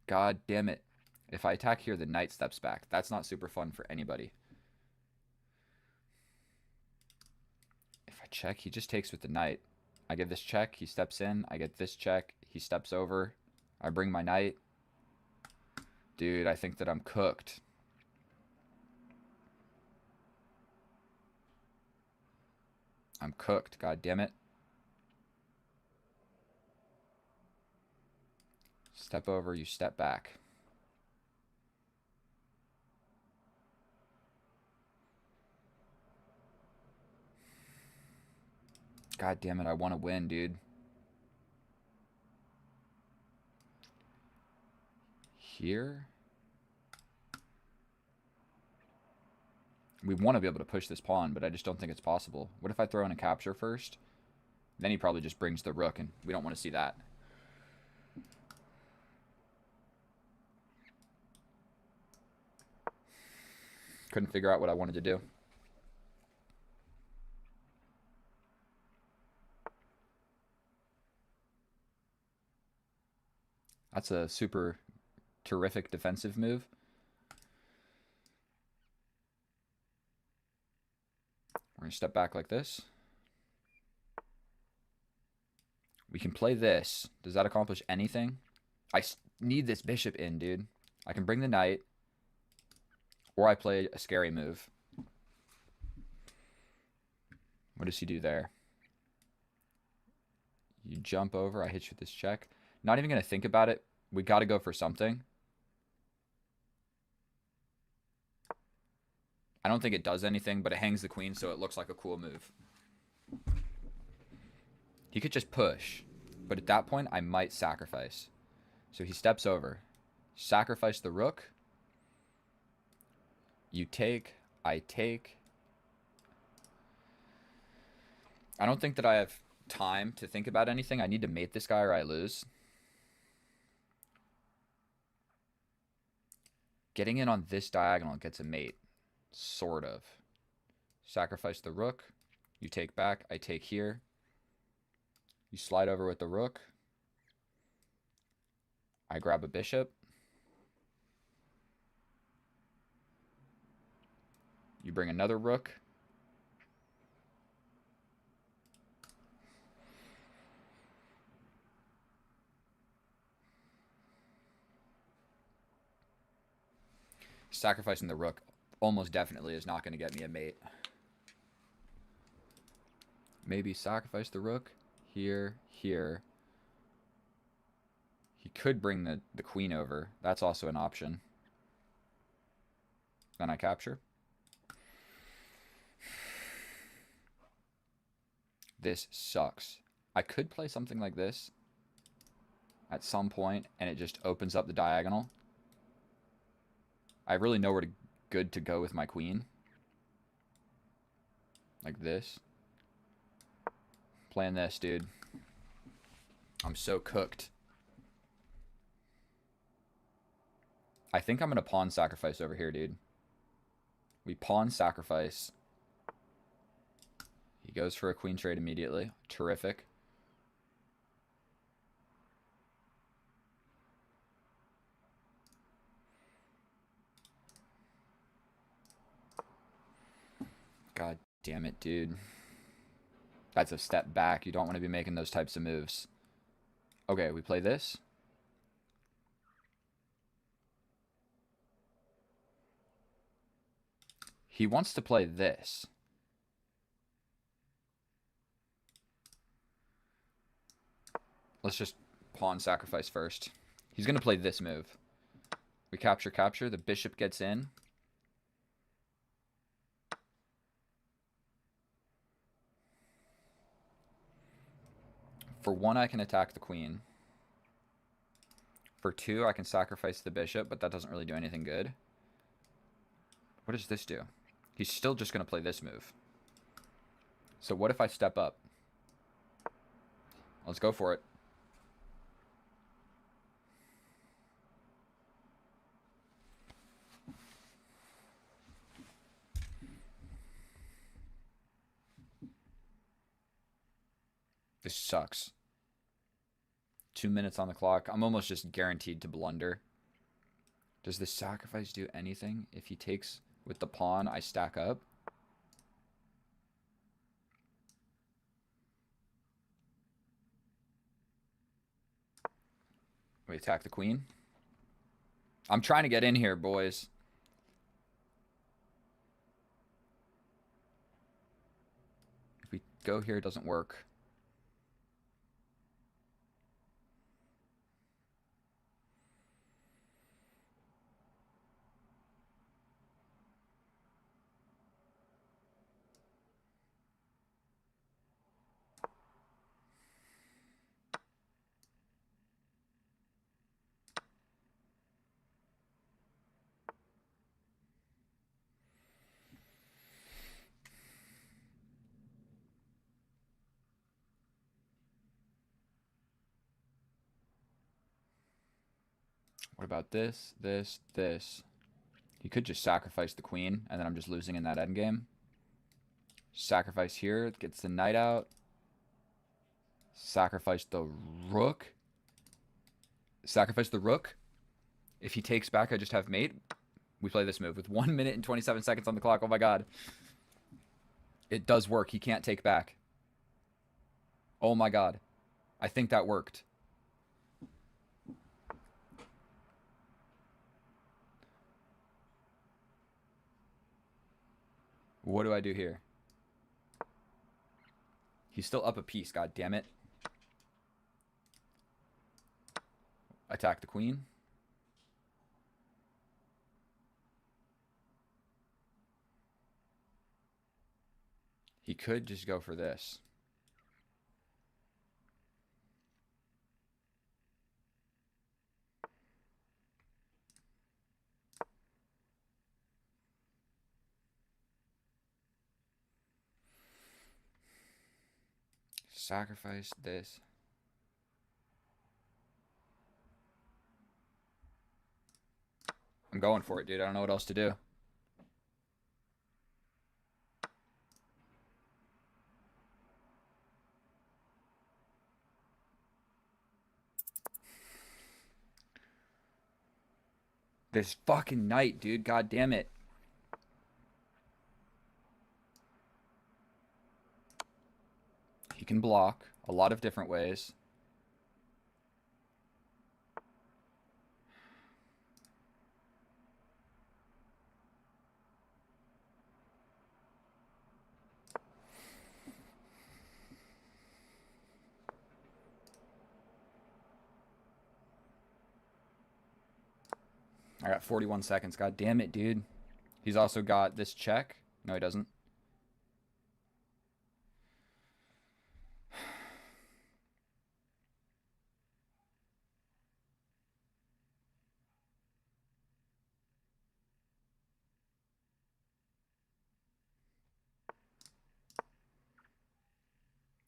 [SPEAKER 1] God damn it. If I attack here, the knight steps back. That's not super fun for anybody. check. He just takes with the knight. I get this check. He steps in. I get this check. He steps over. I bring my knight. Dude, I think that I'm cooked. I'm cooked. God damn it. Step over. You step back. God damn it, I want to win, dude. Here? We want to be able to push this pawn, but I just don't think it's possible. What if I throw in a capture first? Then he probably just brings the rook, and we don't want to see that. Couldn't figure out what I wanted to do. That's a super terrific defensive move. We're going to step back like this. We can play this. Does that accomplish anything? I need this bishop in, dude. I can bring the knight. Or I play a scary move. What does he do there? You jump over. I hit you with this check. Not even going to think about it. We got to go for something. I don't think it does anything, but it hangs the queen, so it looks like a cool move. He could just push, but at that point, I might sacrifice. So he steps over. Sacrifice the rook. You take. I take. I don't think that I have time to think about anything. I need to mate this guy or I lose. Getting in on this diagonal gets a mate. Sort of. Sacrifice the rook. You take back. I take here. You slide over with the rook. I grab a bishop. You bring another rook. Sacrificing the rook almost definitely is not going to get me a mate. Maybe sacrifice the rook. Here, here. He could bring the queen over. That's also an option. Then I capture. This sucks. I could play something like this at some point, and it just opens up the diagonal. I really know where good to go with my queen. Like this. Playing this, dude. I'm so cooked. I think I'm going to pawn sacrifice over here, dude. We pawn sacrifice. He goes for a queen trade immediately. Terrific. God damn it, dude. That's a step back. You don't want to be making those types of moves. Okay, we play this. He wants to play this. Let's just pawn sacrifice first. He's going to play this move. We capture, capture. The bishop gets in. For one, I can attack the queen. For two, I can sacrifice the bishop, but that doesn't really do anything good. What does this do? He's still just going to play this move. So what if I step up? Let's go for it. This sucks. 2 minutes on the clock. I'm almost just guaranteed to blunder. Does this sacrifice do anything? If he takes with the pawn, I stack up. We attack the queen. I'm trying to get in here, boys. If we go here, it doesn't work. What about this, this, this? He could just sacrifice the queen, and then I'm just losing in that endgame. Sacrifice here, gets the knight out. Sacrifice the rook. Sacrifice the rook. If he takes back, I just have mate. We play this move with 1 minute and 27 seconds on the clock. Oh my god. It does work. He can't take back. Oh my god. I think that worked. What do I do here? He's still up a piece, god damn it. Attack the queen. He could just go for this. Sacrifice this. I'm going for it, dude. I don't know what else to do. This fucking knight, dude. God damn it. He can block a lot of different ways. I got 41 seconds. God damn it, dude. He's also got this check. No, he doesn't.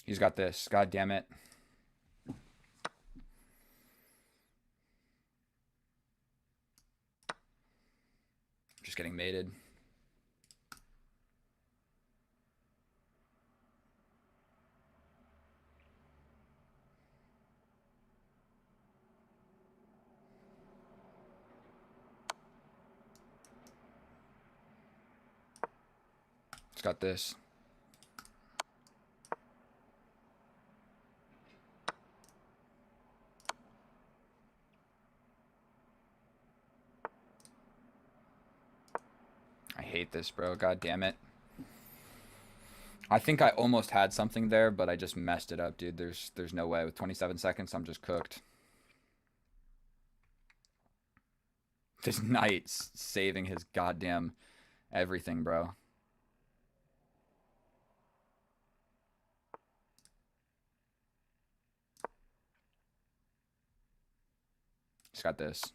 [SPEAKER 1] He's got this. God damn it. Just getting mated. It's got this. I hate this, bro. God damn it. I think I almost had something there, but I just messed it up, dude. There's no way. With 27 seconds, I'm just cooked. This knight's saving his goddamn everything, bro. He's got this.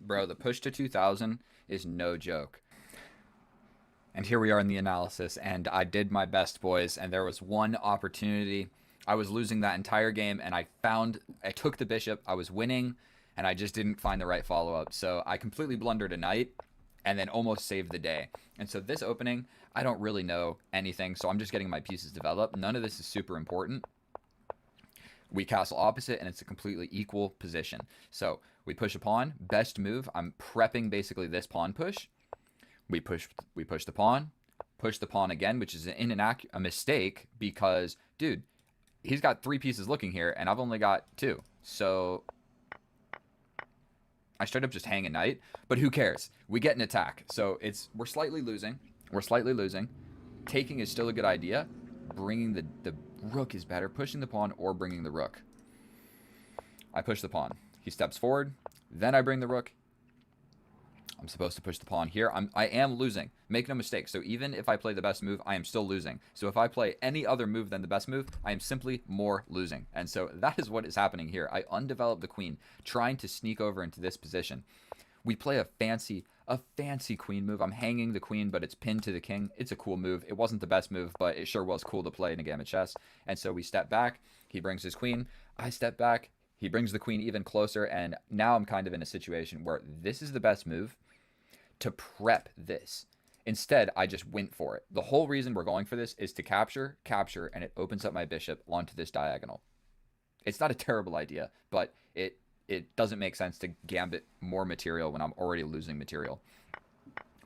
[SPEAKER 1] Bro, the push to 2000 is no joke. And here we are in the analysis, and I did my best, boys, and there was one opportunity. I was losing that entire game, and I took the bishop, I was winning, and I just didn't find the right follow-up. So I completely blundered a knight, and then almost saved the day. And so this opening, I don't really know anything, so I'm just getting my pieces developed. None of this is super important. We castle opposite, and it's a completely equal position. So we push a pawn. Best move. I'm prepping basically this pawn push. We push the pawn, push the pawn again, which is a mistake because, dude, he's got 3 pieces looking here, and I've only got 2. So I straight up just hang a knight, but who cares? We get an attack. So we're slightly losing. We're slightly losing. Taking is still a good idea. Bringing the rook is better. Pushing the pawn or bringing the rook. I push the pawn. He steps forward. Then I bring the rook. I'm supposed to push the pawn here. I am losing. Make no mistake. So even if I play the best move, I am still losing. So if I play any other move than the best move, I am simply more losing. And so that is what is happening here. I undeveloped the queen, trying to sneak over into this position. We play a fancy queen move. I'm hanging the queen, but it's pinned to the king. It's a cool move. It wasn't the best move, but it sure was cool to play in a game of chess. And so we step back. He brings his queen. I step back. He brings the queen even closer. And now I'm kind of in a situation where this is the best move to prep this. Instead, I just went for it. The whole reason we're going for this is to capture, and it opens up my bishop onto this diagonal. It's not a terrible idea, but it doesn't make sense to gambit more material when I'm already losing material,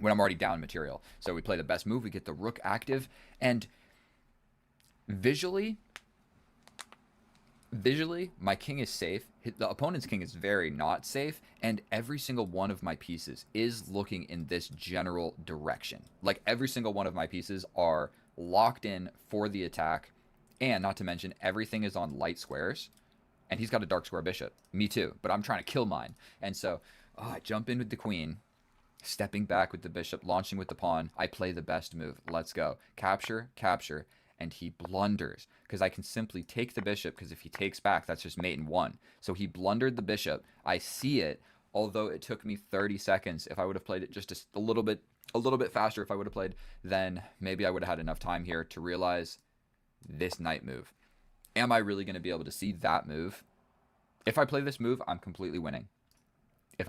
[SPEAKER 1] when I'm already down material. So we play the best move. We get the rook active, and visually, my king is safe. The opponent's king is very not safe, and every single one of my pieces is looking in this general direction. Like, every single one of my pieces are locked in for the attack, and not to mention, everything is on light squares, and he's got a dark square bishop. Me too, but I'm trying to kill mine. And so, I jump in with the queen, stepping back with the bishop, launching with the pawn. I play the best move. Let's go. Capture, and he blunders because I can simply take the bishop, because if he takes back, that's just mate in 1. So he blundered the bishop. I see it, although it took me 30 seconds. If I would have played it just a little bit faster, if I would have played, then maybe I would have had enough time here to realize this knight move. Am I really going to be able to see that move? If I play this move, I'm completely winning. I'm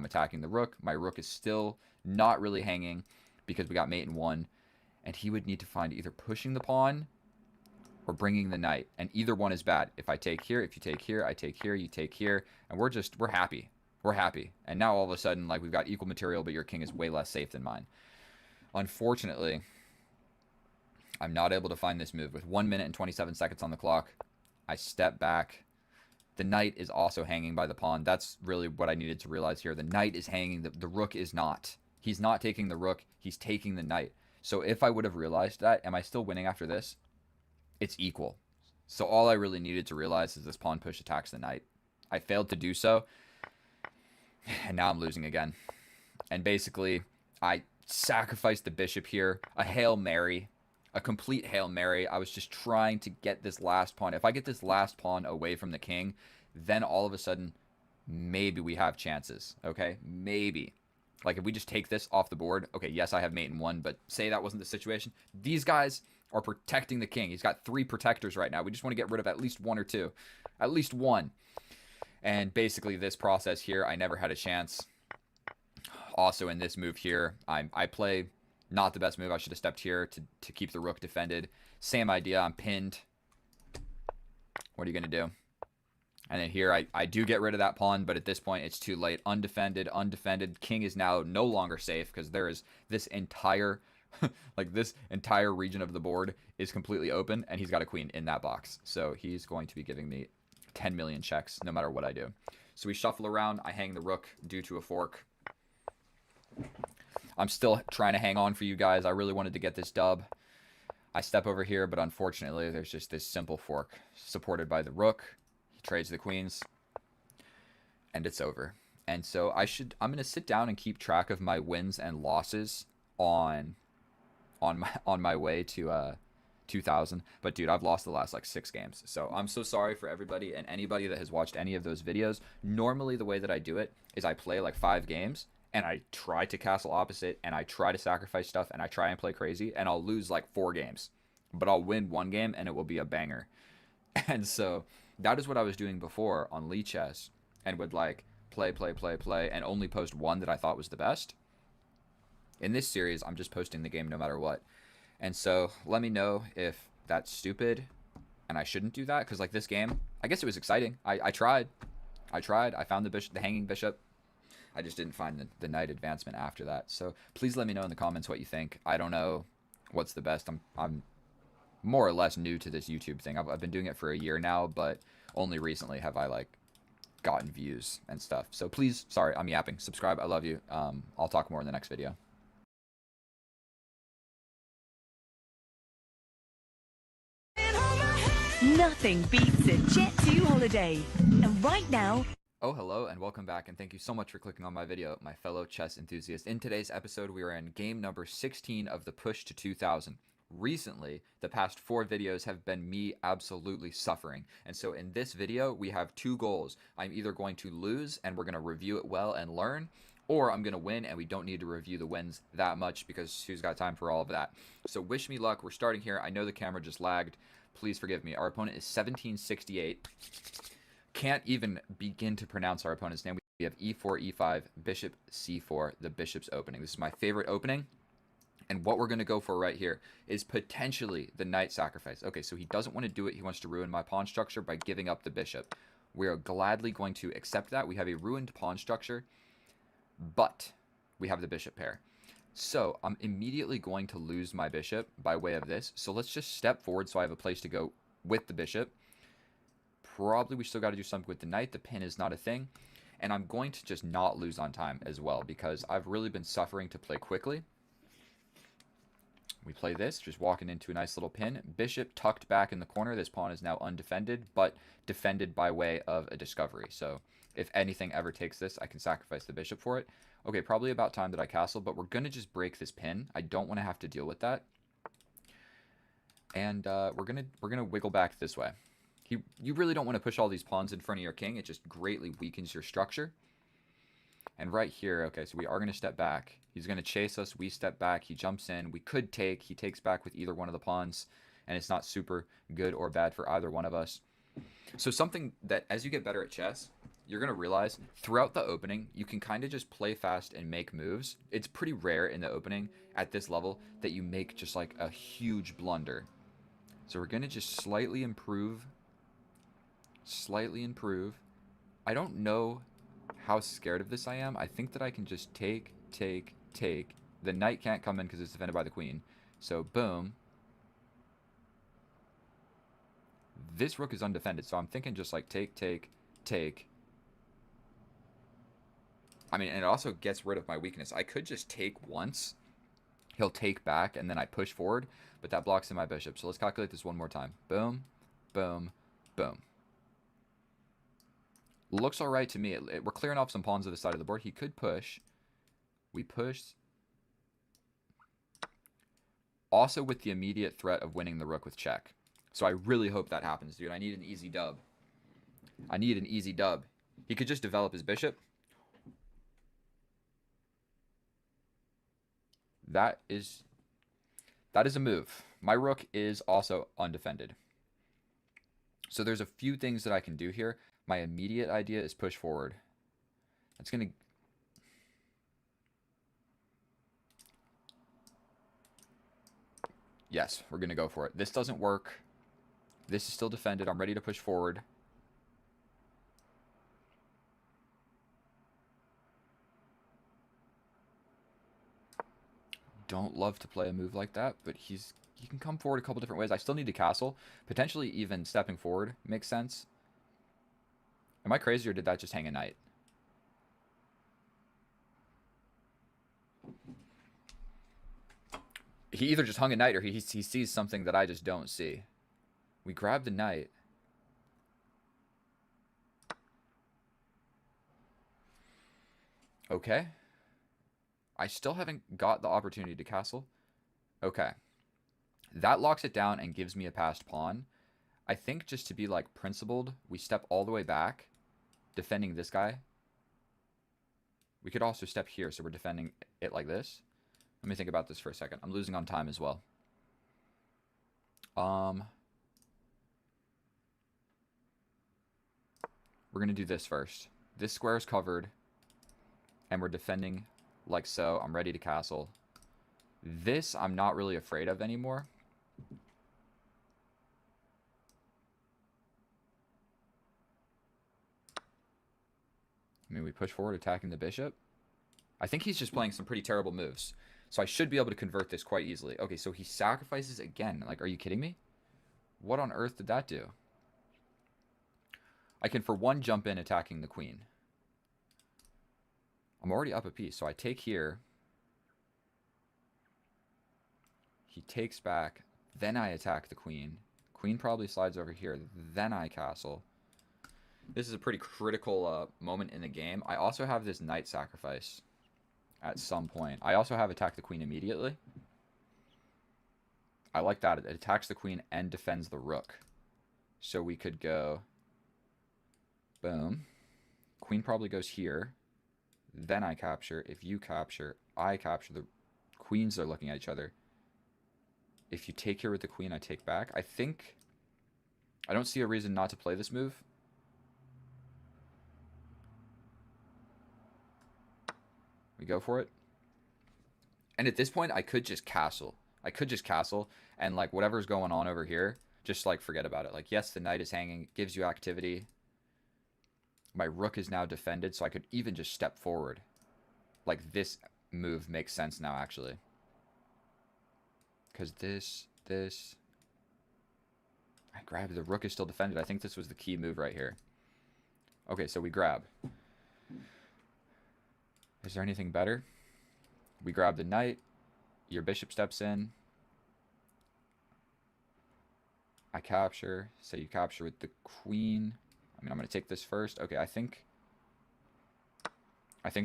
[SPEAKER 1] attacking the rook. My rook is still not really hanging because we got mate in 1. And he would need to find either pushing the pawn or bringing the knight. And either one is bad. If I take here, if you take here, I take here, you take here. And we're happy. We're happy. And now all of a sudden, like, we've got equal material, but your king is way less safe than mine. Unfortunately, I'm not able to find this move. With 1 minute and 27 seconds on the clock, I step back. The knight is also hanging by the pawn. That's really what I needed to realize here. The knight is hanging. The rook is not. He's not taking the rook. He's taking the knight. So if I would have realized that, am I still winning after this? It's equal. So all I really needed to realize is this pawn push attacks the knight. I failed to do so, and now I'm losing again. And basically, I sacrificed the bishop here. A Hail Mary. A complete Hail Mary. I was just trying to get this last pawn. If I get this last pawn away from the king, then all of a sudden, maybe we have chances. Okay? Maybe. Like, if we just take this off the board, okay, yes, I have mate in 1, but say that wasn't the situation. These guys are protecting the king. He's got 3 protectors right now. We just want to get rid of at least 1 or 2. At least 1. And basically, this process here, I never had a chance. Also, in this move here, I play not the best move. I should have stepped here to keep the rook defended. Same idea. I'm pinned. What are you going to do? And then here, I do get rid of that pawn, but at this point, it's too late. Undefended. King is now no longer safe because there is this entire, this entire region of the board is completely open, and he's got a queen in that box. So he's going to be giving me 10 million checks no matter what I do. So we shuffle around. I hang the rook due to a fork. I'm still trying to hang on for you guys. I really wanted to get this dub. I step over here, but unfortunately, there's just this simple fork supported by the rook. He trades the queens, and it's over. And so I'm going to sit down and keep track of my wins and losses on my way to 2000. But dude, I've lost the last like 6 games. So I'm so sorry for everybody and anybody that has watched any of those videos. Normally the way that I do it is I play like 5 games and I try to castle opposite and I try to sacrifice stuff and I try and play crazy and I'll lose like 4 games. But I'll win 1 game and it will be a banger. And so that is what I was doing before on Lichess, and would like play and only post one that I thought was the best. In this series, I'm just posting the game no matter what. And so let me know if that's stupid and I shouldn't do that, because like this game, I guess it was exciting. I tried. I found the hanging bishop. I just didn't find the knight advancement after that. So please let me know in the comments what you think. I don't know what's the best. I'm more or less new to this YouTube thing. I've been doing it for a year now, but only recently have I like gotten views and stuff. So please, sorry, I'm yapping. Subscribe. I love you. I'll talk more in the next video.
[SPEAKER 9] Nothing beats a Jet 2 holiday. And right now...
[SPEAKER 1] Oh, hello, and welcome back, and thank you so much for clicking on my video, my fellow chess enthusiasts. In today's episode, we are in game number 16 of the push to 2000. Recently, the past 4 videos have been me absolutely suffering. And so in this video, we have 2 goals. I'm either going to lose, and we're going to review it well and learn, or I'm going to win, and we don't need to review the wins that much, because who's got time for all of that? So wish me luck. We're starting here. I know the camera just lagged. Please forgive me. Our opponent is 1768. Can't even begin to pronounce our opponent's name. We have e4, e5, bishop, c4, the bishop's opening. This is my favorite opening. And what we're going to go for right here is potentially the knight sacrifice. Okay, so he doesn't want to do it. He wants to ruin my pawn structure by giving up the bishop. We are gladly going to accept that. We have a ruined pawn structure, but we have the bishop pair. So I'm immediately going to lose my bishop by way of this. So let's just step forward so I have a place to go with the bishop. Probably we still got to do something with the knight. The pin is not a thing. And I'm going to just not lose on time as well, because I've really been suffering to play quickly. We play this, just walking into a nice little pin. Bishop tucked back in the corner. This pawn is now undefended, but defended by way of a discovery. So if anything ever takes this, I can sacrifice the bishop for it. Okay, probably about time that I castle, but we're going to just break this pin. I don't want to have to deal with that. And we're gonna wiggle back this way. You really don't want to push all these pawns in front of your king. It just greatly weakens your structure. And right here, okay, so we are going to step back. He's going to chase us. We step back. He jumps in. We could take. He takes back with either one of the pawns, and it's not super good or bad for either one of us. So something that, as you get better at chess, you're going to realize throughout the opening, you can kind of just play fast and make moves. It's pretty rare in the opening at this level that you make just like a huge blunder. So we're going to just slightly improve. Slightly improve. I don't know how scared of this I am. I think that I can just take. The knight can't come in because it's defended by the queen. So boom. This rook is undefended, so I'm thinking just like take. I mean, and it also gets rid of my weakness. I could just take once. He'll take back, and then I push forward, but that blocks in my bishop. So let's calculate this one more time. Boom, boom, boom. Looks all right to me. We're clearing off some pawns to the side of the board. He could push. We push. Also with the immediate threat of winning the rook with check. So I really hope that happens, dude. I need an easy dub. I need an easy dub. He could just develop his bishop. That is a move. My rook is also undefended. So there's a few things that I can do here. My immediate idea is push forward. That's going to... Yes, we're going to go for it. This doesn't work. This is still defended. I'm ready to push forward. Don't love to play a move like that, but he can come forward a couple different ways. I still need to castle. Potentially even stepping forward makes sense. Am I crazy, or did that just hang a knight? He either just hung a knight or he sees something that I just don't see. We grab the knight. Okay. I still haven't got the opportunity to castle. Okay. That locks it down and gives me a passed pawn. I think just to be like principled, we step all the way back, defending this guy. We could also step here, so we're defending it like this. Let me think about this for a second. I'm losing on time as well. We're going to do this first. This square is covered, and we're defending like so. I'm ready to castle. This I'm not really afraid of anymore. I mean, we push forward attacking the bishop. I think he's just playing some pretty terrible moves. So I should be able to convert this quite easily. Okay, so he sacrifices again. Like, are you kidding me? What on earth did that do? I can, for one, jump in attacking the queen. I'm already up a piece, so I take here. He takes back. Then I attack the queen. Queen probably slides over here. Then I castle. This is a pretty critical moment in the game. I also have this knight sacrifice at some point. I also have attack the queen immediately. I like that. It attacks the queen and defends the rook. So we could go... Boom. Queen probably goes here. Then I capture. If you capture, I capture. The queens are looking at each other. If you take here with the queen, I take back. I think... I don't see a reason not to play this move. We go for it. And at this point, I could just castle. I could just castle. And, like, whatever's going on over here, just, like, forget about it. Like, yes, the knight is hanging. Gives you activity. My rook is now defended, so I could even just step forward. Like, this move makes sense now, actually. Because this... I grabbed. The rook is still defended. I think this was the key move right here. Okay, so we grab. Is there anything better? We grab the knight. Your bishop steps in. I capture. Say you capture with the queen. I mean, I'm going to take this first. Okay, I think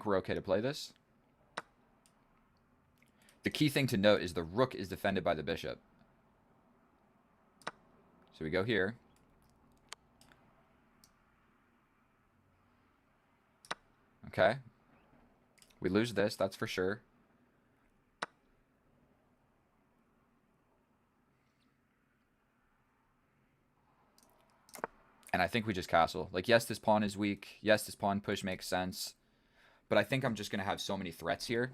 [SPEAKER 1] we're okay to play this. The key thing to note is the rook is defended by the bishop. So we go here. Okay. We lose this, that's for sure. And I think we just castle. Like, yes, this pawn is weak. Yes, this pawn push makes sense. But I think I'm just going to have so many threats here.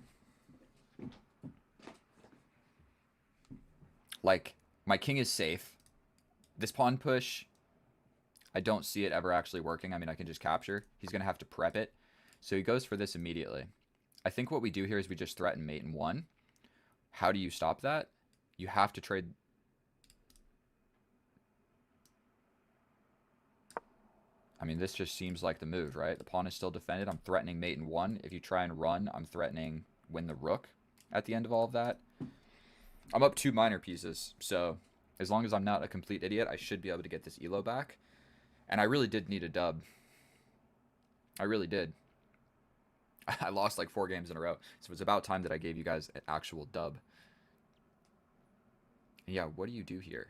[SPEAKER 1] Like, my king is safe. This pawn push, I don't see it ever actually working. I mean, I can just capture. He's going to have to prep it. So he goes for this immediately. I think what we do here is we just threaten mate in one. How do you stop that? You have to trade... I mean, this just seems like the move, right? The pawn is still defended. I'm threatening mate in one. If you try and run, I'm threatening win the rook at the end of all of that. I'm up 2 minor pieces, so as long as I'm not a complete idiot, I should be able to get this elo back. And I really did need a dub. I really did. I lost like 4 games in a row, so it's about time that I gave you guys an actual dub. And yeah, what do you do here?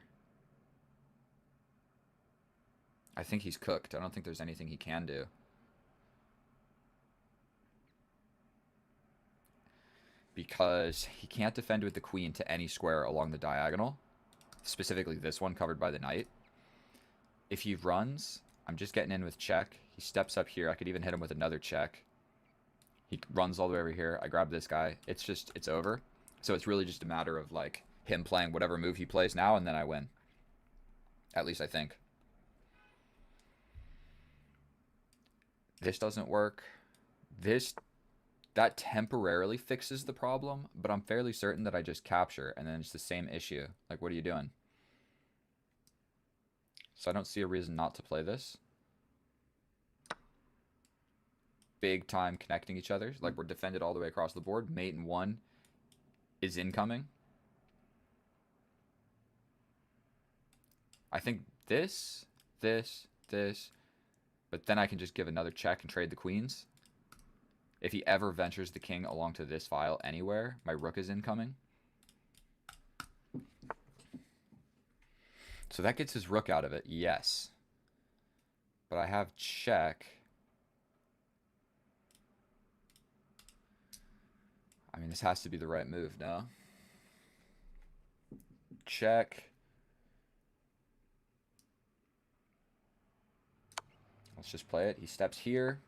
[SPEAKER 1] I think he's cooked. I don't think there's anything he can do. Because he can't defend with the queen to any square along the diagonal. Specifically this one covered by the knight. If he runs, I'm just getting in with check. He steps up here. I could even hit him with another check. He runs all the way over here. I grab this guy. It's just, it's over. So it's really just a matter of like him playing whatever move he plays now, and then I win. At least I think. This doesn't work. That temporarily fixes the problem, but I'm fairly certain that I just capture, and then it's the same issue. Like, what are you doing? So I don't see a reason not to play this. Big time connecting each other. Like, we're defended all the way across the board. Mate in one is incoming. I think this, but then I can just give another check and trade the queens. If he ever ventures the king along to this file anywhere, my rook is incoming. So that gets his rook out of it, yes. But I have check. I mean, this has to be the right move, no? Check. Let's just play it. He steps here.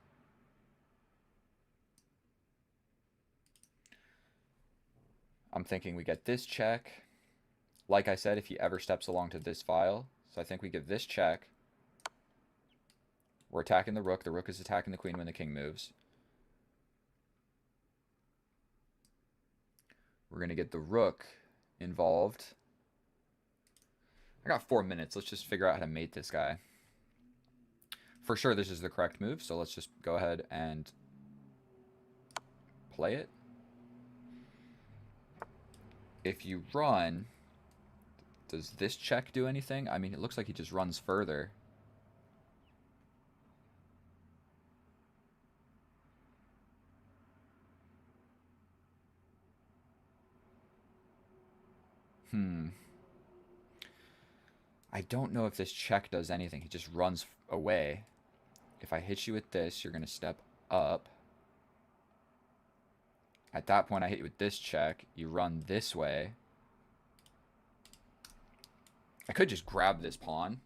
[SPEAKER 1] I'm thinking we get this check. Like I said, if he ever steps along to this file. So I think we give this check. We're attacking the rook. The rook is attacking the queen when the king moves. We're going to get the rook involved. I got 4 minutes. Let's just figure out how to mate this guy. For sure, this is the correct move, so let's just go ahead and play it. If you run, does this check do anything? I mean, it looks like he just runs further. I don't know if this check does anything. He just runs away. If I hit you with this, you're going to step up. At that point, I hit you with this check. You run this way. I could just grab this pawn.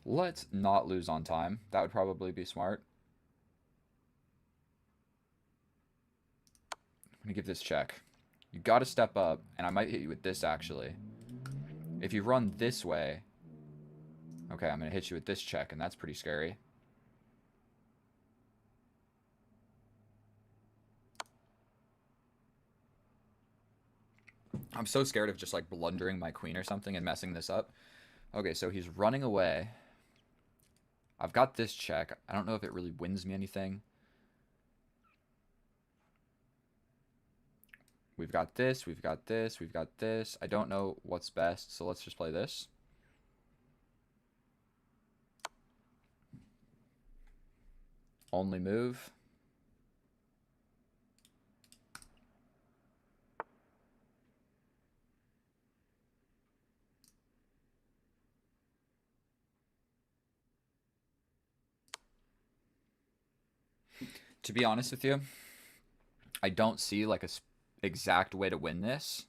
[SPEAKER 1] Let's not lose on time. That would probably be smart. I'm going to give this check. You got to step up, and I might hit you with this, actually. If you run this way... Okay, I'm going to hit you with this check, and that's pretty scary. I'm so scared of just, like, blundering my queen or something and messing this up. Okay, so he's running away. I've got this check. I don't know if it really wins me anything. We've got this, we've got this, we've got this. I don't know what's best, so let's just play this. Only move. To be honest with you, I don't see like a exact way to win this.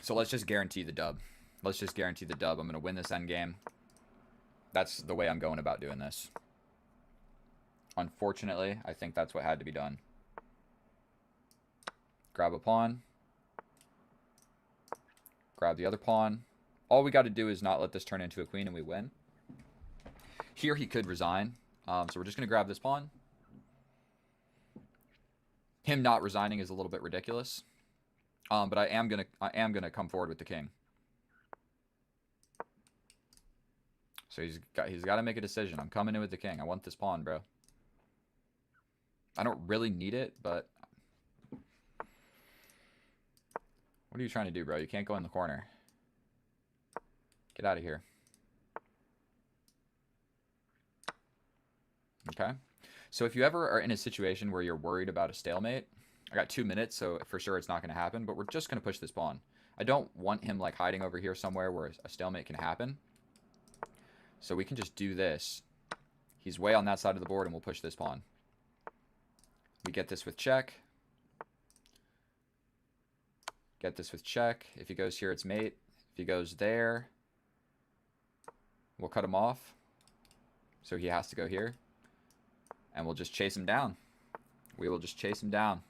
[SPEAKER 1] So let's just guarantee the dub. Let's just guarantee the dub. I'm going to win this endgame. That's the way I'm going about doing this. Unfortunately, I think that's what had to be done. Grab a pawn. Grab the other pawn. All we got to do is not let this turn into a queen and we win. Here he could resign. So we're just going to grab this pawn. Him not resigning is a little bit ridiculous. But I am gonna come forward with the king. So he's got to make a decision. I'm coming in with the king. I want this pawn, bro. I don't really need it, but what are you trying to do, bro? You can't go in the corner. Get out of here. Okay. So if you ever are in a situation where you're worried about a stalemate, I got 2 minutes, so for sure it's not going to happen, but we're just going to push this pawn. I don't want him like hiding over here somewhere where a stalemate can happen. So we can just do this. He's way on that side of the board, and we'll push this pawn. We get this with check. Get this with check. If he goes here, it's mate. If he goes there, we'll cut him off. So he has to go here. And we'll just chase him down. We will just chase him down.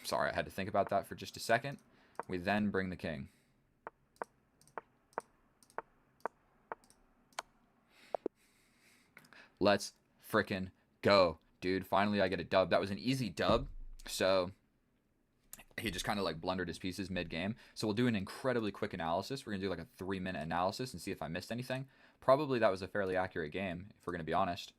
[SPEAKER 1] Sorry, I had to think about that for just a second. We then bring the king. Let's frickin' go, dude. Finally, I get a dub. That was an easy dub. So he just kind of like blundered his pieces mid-game. So we'll do an incredibly quick analysis. We're going to do like a 3-minute analysis and see if I missed anything. Probably that was a fairly accurate game, if we're going to be honest.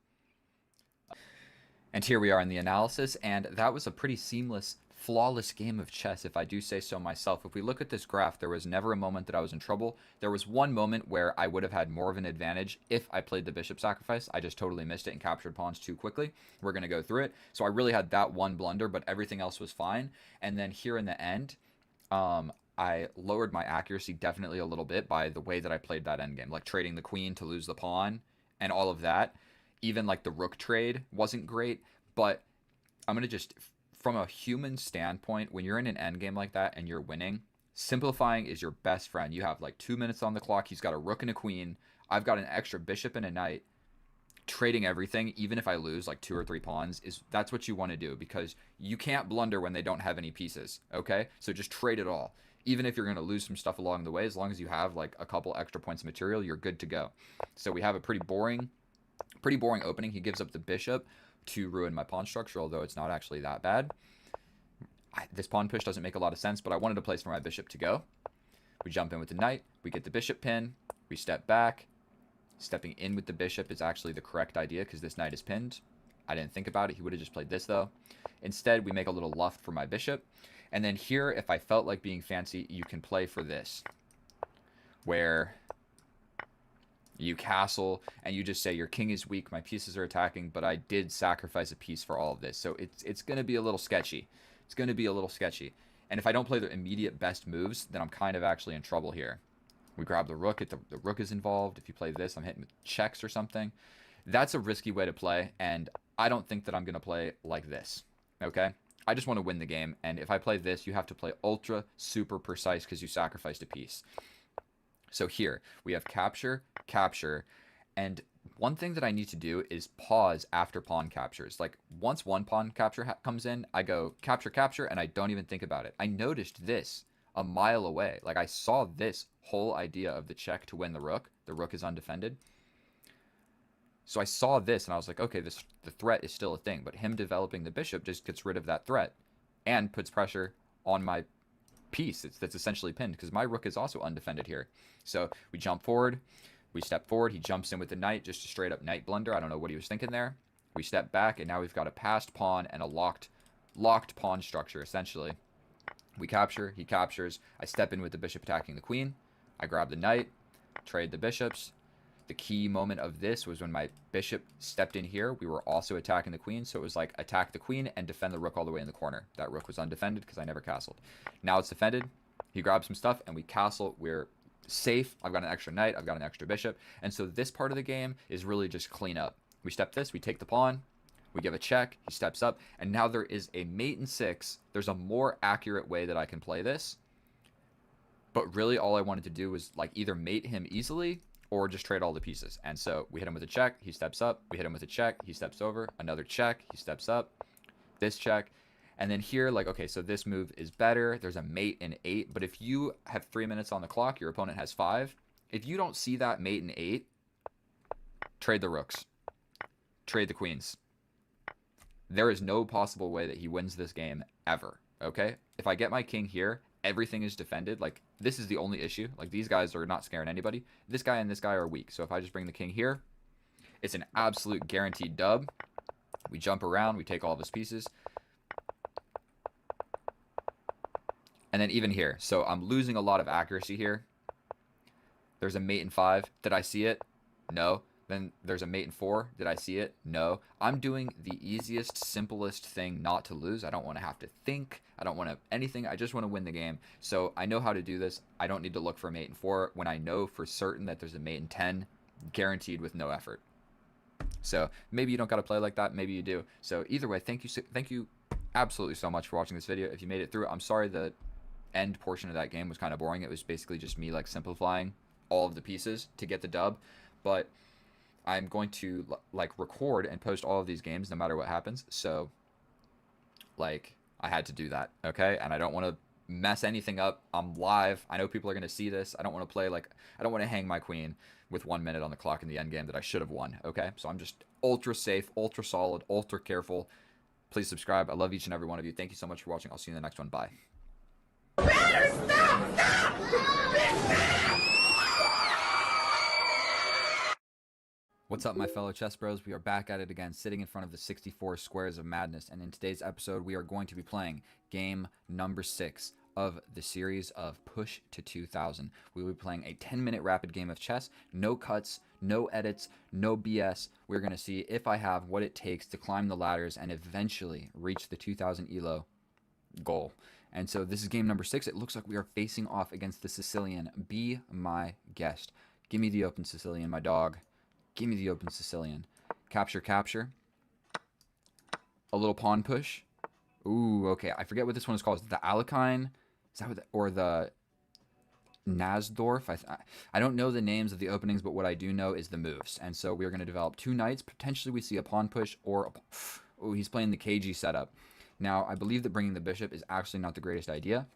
[SPEAKER 1] And here we are in the analysis, and that was a pretty seamless, flawless game of chess, if I do say so myself. If we look at this graph, there was never a moment that I was in trouble. There was one moment where I would have had more of an advantage if I played the bishop sacrifice. I just totally missed it and captured pawns too quickly. We're going to go through it. So I really had that one blunder, but everything else was fine. And then here in the end, I lowered my accuracy definitely a little bit by the way that I played that endgame, like trading the queen to lose the pawn and all of that. Even like the rook trade wasn't great, but I'm going to just, from a human standpoint, when you're in an endgame like that and you're winning, Simplifying is your best friend. You have like 2 minutes on the clock. He's got a rook and a queen. I've got an extra bishop and a knight. Trading everything, even if I lose like 2 or 3 pawns, that's what you want to do, because you can't blunder when they don't have any pieces, okay? So just trade it all. Even if you're going to lose some stuff along the way, as long as you have like a couple extra points of material, you're good to go. So we have a pretty boring opening. He gives up the bishop to ruin my pawn structure, although it's not actually that bad. This pawn push doesn't make a lot of sense, but I wanted a place for my bishop to go. We jump in with the knight. We get the bishop pin. We step back. Stepping in with the bishop is actually the correct idea because this knight is pinned. I didn't think about it. He would have just played this, though. Instead, we make a little luft for my bishop. And then here, if I felt like being fancy, you can play for this, where you castle and you just say your king is weak, my pieces are attacking, but I did sacrifice a piece for all of this. So it's going to be a little sketchy. It's going to be a little sketchy. And if I don't play the immediate best moves, then I'm kind of actually in trouble here. We grab the rook if the rook is involved. If you play this, I'm hitting with checks or something. That's a risky way to play, and I don't think that I'm going to play like this, okay? I just want to win the game, and if I play this, you have to play ultra super precise because you sacrificed a piece. So here, we have capture, capture, and one thing that I need to do is pause after pawn captures. Like, once one pawn capture comes in, I go capture, capture, and I don't even think about it. I noticed this a mile away. Like, I saw this whole idea of the check to win the rook. The rook is undefended. So I saw this and I was like, okay, the threat is still a thing, but him developing the bishop just gets rid of that threat and puts pressure on my piece that's essentially pinned, because my rook is also undefended here. So we jump forward, we step forward, he jumps in with the knight, just a straight up knight blunder. I don't know what he was thinking there. We step back, and now we've got a passed pawn and a locked pawn structure, essentially. We capture, he captures, I step in with the bishop attacking the queen, I grab the knight, trade the bishops. The key moment of this was when my bishop stepped in here. We were also attacking the queen, so it was like attack the queen and defend the rook all the way in the corner. That rook was undefended because I never castled. Now it's defended. He grabs some stuff, and we castle. We're safe. I've got an extra knight. I've got an extra bishop. And so this part of the game is really just clean up. We step this. We take the pawn. We give a check. He steps up. And now there is a mate in 6. There's a more accurate way that I can play this. But really all I wanted to do was like either mate him easily or just trade all the pieces. And so we hit him with a check, he steps up. We hit him with a check, he steps over. Another check, he steps up. This check. And then here, like, okay, so this move is better. There's a mate in 8. But if you have 3 minutes on the clock, your opponent has 5. If you don't see that mate in 8, trade the rooks. Trade the queens. There is no possible way that he wins this game ever, okay? If I get my king here, everything is defended. Like, this is the only issue. Like, these guys are not scaring anybody. This guy and this guy are weak. So if I just bring the king here, it's an absolute guaranteed dub. We jump around. We take all of his pieces. And then even here. So I'm losing a lot of accuracy here. There's a mate in 5. Did I see it? No. Then there's a mate in 4. Did I see it? No. I'm doing the easiest, simplest thing not to lose. I don't want to have to think. I don't want to anything. I just want to win the game. So I know how to do this. I don't need to look for a mate in 4 when I know for certain that there's a mate in 10, guaranteed with no effort. So maybe you don't got to play like that. Maybe you do. So either way, thank you absolutely so much for watching this video. If you made it through, I'm sorry the end portion of that game was kind of boring. It was basically just me like simplifying all of the pieces to get the dub. But I'm going to like record and post all of these games no matter what happens. So like I had to do that, okay? And I don't want to mess anything up. I'm live. I know people are going to see this. I don't want to play like I don't want to hang my queen with 1 minute on the clock in the end game that I should have won, okay? So I'm just ultra safe, ultra solid, ultra careful. Please subscribe. I love each and every one of you. Thank you so much for watching. I'll see you in the next one. Bye. What's up, my fellow chess bros? We are back at it again, sitting in front of the 64 squares of madness, and in today's episode, we are going to be playing game number 6 of the series of Push to 2000. We will be playing a 10-minute rapid game of chess, no cuts, no edits, no BS. We're going to see if I have what it takes to climb the ladders and eventually reach the 2000 ELO goal. And so this is game number 6. It looks like we are facing off against the Sicilian. Be my guest. Give me the open Sicilian, my dog. Give me the open Sicilian. Capture, capture. A little pawn push. Ooh, okay. I forget what this one is called. Is it the Alekhine? Is that what or the Nasdorf. I don't know the names of the openings, but what I do know is the moves. And so we're going to develop 2 knights. Potentially we see a pawn push or oh, he's playing the KG setup. Now, I believe that bringing the bishop is actually not the greatest idea.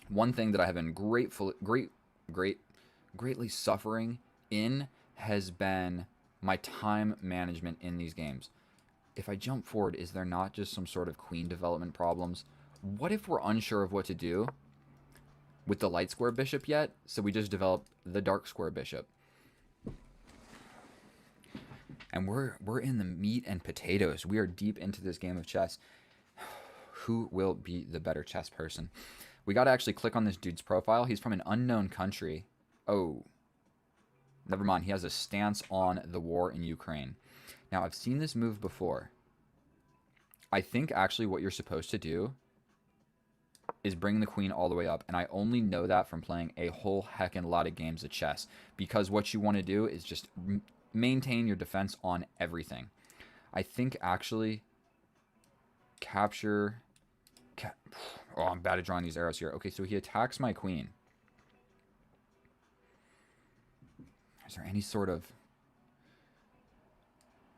[SPEAKER 1] One thing that I have been greatly suffering in has been my time management in these games. If I jump forward, is there not just some sort of queen development problems? What if we're unsure of what to do with the light square bishop yet? So we just develop the dark square bishop. And we're in the meat and potatoes. We are deep into this game of chess. Who will be the better chess person? We got to actually click on this dude's profile. He's from an unknown country. Oh, never mind. He has a stance on the war in Ukraine. Now, I've seen this move before. I think actually what you're supposed to do is bring the queen all the way up. And I only know that from playing a whole heckin' lot of games of chess. Because what you want to do is just maintain your defense on everything. I think actually capture... Oh, I'm bad at drawing these arrows here. Okay, so he attacks my queen. Is there any sort of...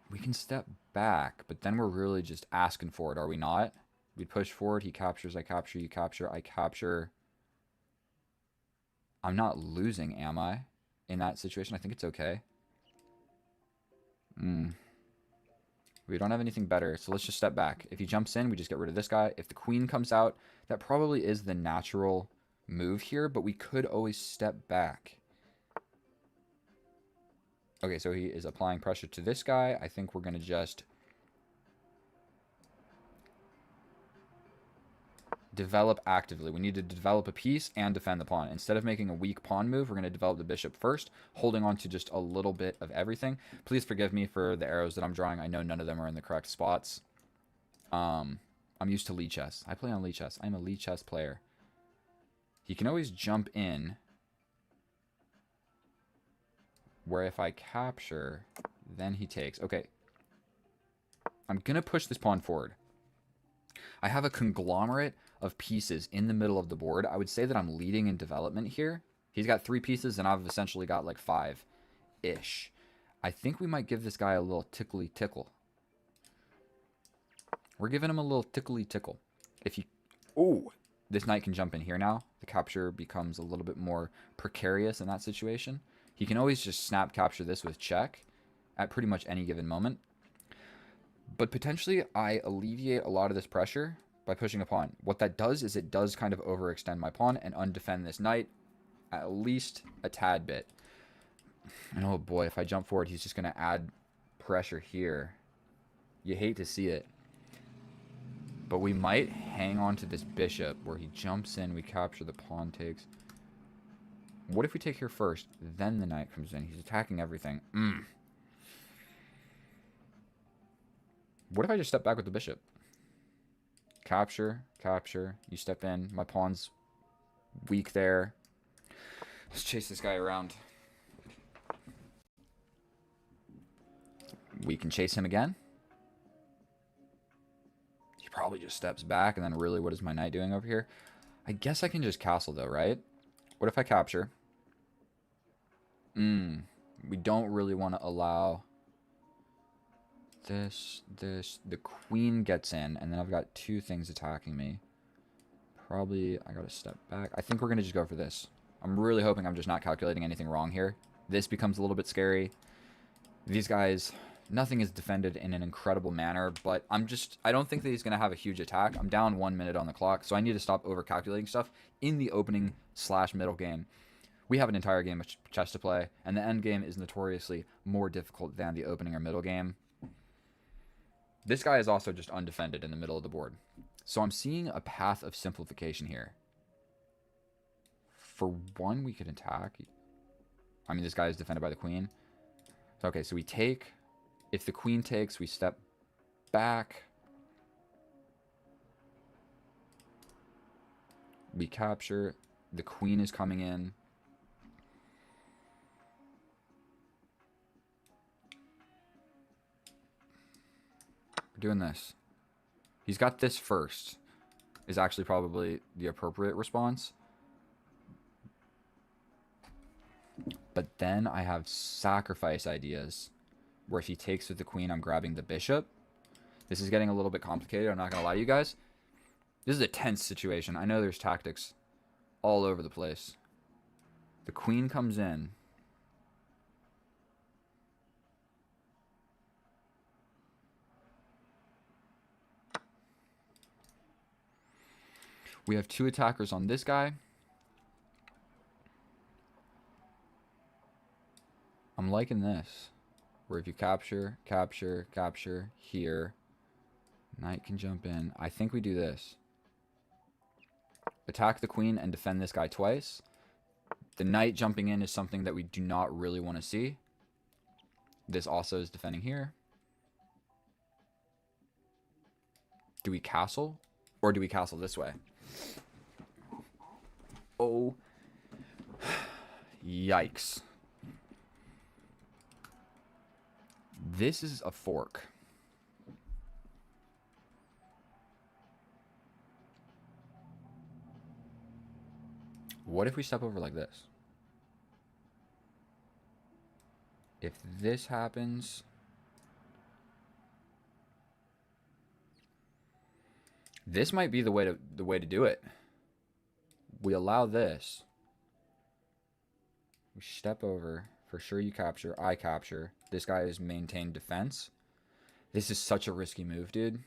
[SPEAKER 1] We can step back, but then we're really just asking for it, are we not? We push forward, he captures, I capture, you capture, I capture. I'm not losing, am I? In that situation, I think it's okay. We don't have anything better, so let's just step back. If he jumps in, we just get rid of this guy. If the queen comes out, that probably is the natural move here, but we could always step back. Okay, so he is applying pressure to this guy. I think we're going to just develop actively. We need to develop a piece and defend the pawn. Instead of making a weak pawn move, we're going to develop the bishop first, holding on to just a little bit of everything. Please forgive me for the arrows that I'm drawing. I know none of them are in the correct spots. I'm used to Lichess. I play on Lichess. I'm a Lichess player. He can always jump in, where if I capture, then he takes. Okay. I'm going to push this pawn forward. I have a conglomerate of pieces in the middle of the board. I would say that I'm leading in development here. He's got 3 pieces, and I've essentially got like 5-ish. I think we might give this guy a little tickly tickle. We're giving him a little tickly tickle. If he... Oh! This knight can jump in here now. The capture becomes a little bit more precarious in that situation. He can always just snap capture this with check at pretty much any given moment. But potentially, I alleviate a lot of this pressure by pushing a pawn. What that does is it does kind of overextend my pawn and undefend this knight at least a tad bit. And oh boy, if I jump forward, he's just going to add pressure here. You hate to see it. But we might hang on to this bishop where he jumps in, we capture, the pawn takes. What if we take here first, then the knight comes in? He's attacking everything. What if I just step back with the bishop? Capture, capture. You step in. My pawn's weak there. Let's chase this guy around. We can chase him again. He probably just steps back, and then really, what is my knight doing over here? I guess I can just castle, though, right? What if I capture? We don't really want to allow this. The queen gets in, and then I've got 2 things attacking me. Probably, I gotta step back. I think we're gonna just go for this. I'm really hoping I'm just not calculating anything wrong here. This becomes a little bit scary. These guys, nothing is defended in an incredible manner, but I don't think that he's gonna have a huge attack. I'm down 1 minute on the clock, so I need to stop over calculating stuff in the opening / middle game. We have an entire game of chess to play, and the end game is notoriously more difficult than the opening or middle game. This guy is also just undefended in the middle of the board. So I'm seeing a path of simplification here. For one, we could attack. I mean, this guy is defended by the queen. Okay, so we take. If the queen takes, we step back. We capture. The queen is coming in. Doing this. He's got this first is actually probably the appropriate response. But then I have sacrifice ideas, where if he takes with the queen, I'm grabbing the bishop. This is getting a little bit complicated, I'm not going to lie to you guys. This is a tense situation. I know there's tactics all over the place. The queen comes in. We have 2 attackers on this guy. I'm liking this, where if you capture, capture, capture here, knight can jump in. I think we do this. Attack the queen and defend this guy twice. The knight jumping in is something that we do not really want to see. This also is defending here. Do we castle? Or do we castle this way? Oh. Yikes. This is a fork. What if we step over like this? If this happens, this might be the way to do it. We allow this. We step over. For sure you capture. I capture. This guy is maintained defense. This is such a risky move, dude.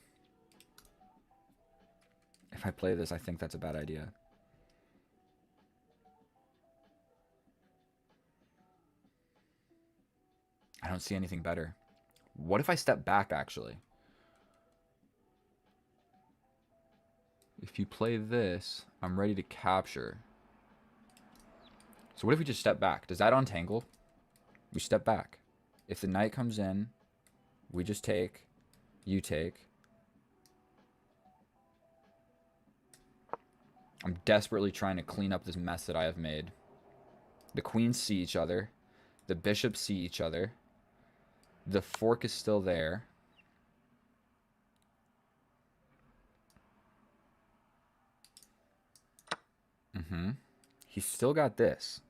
[SPEAKER 1] If I play this, I think that's a bad idea. I don't see anything better. What if I step back, actually? If you play this, I'm ready to capture. So what if we just step back? Does that untangle? We step back. If the knight comes in, we just take. You take. I'm desperately trying to clean up this mess that I have made. The queens see each other. The bishops see each other. The fork is still there. He's still got this.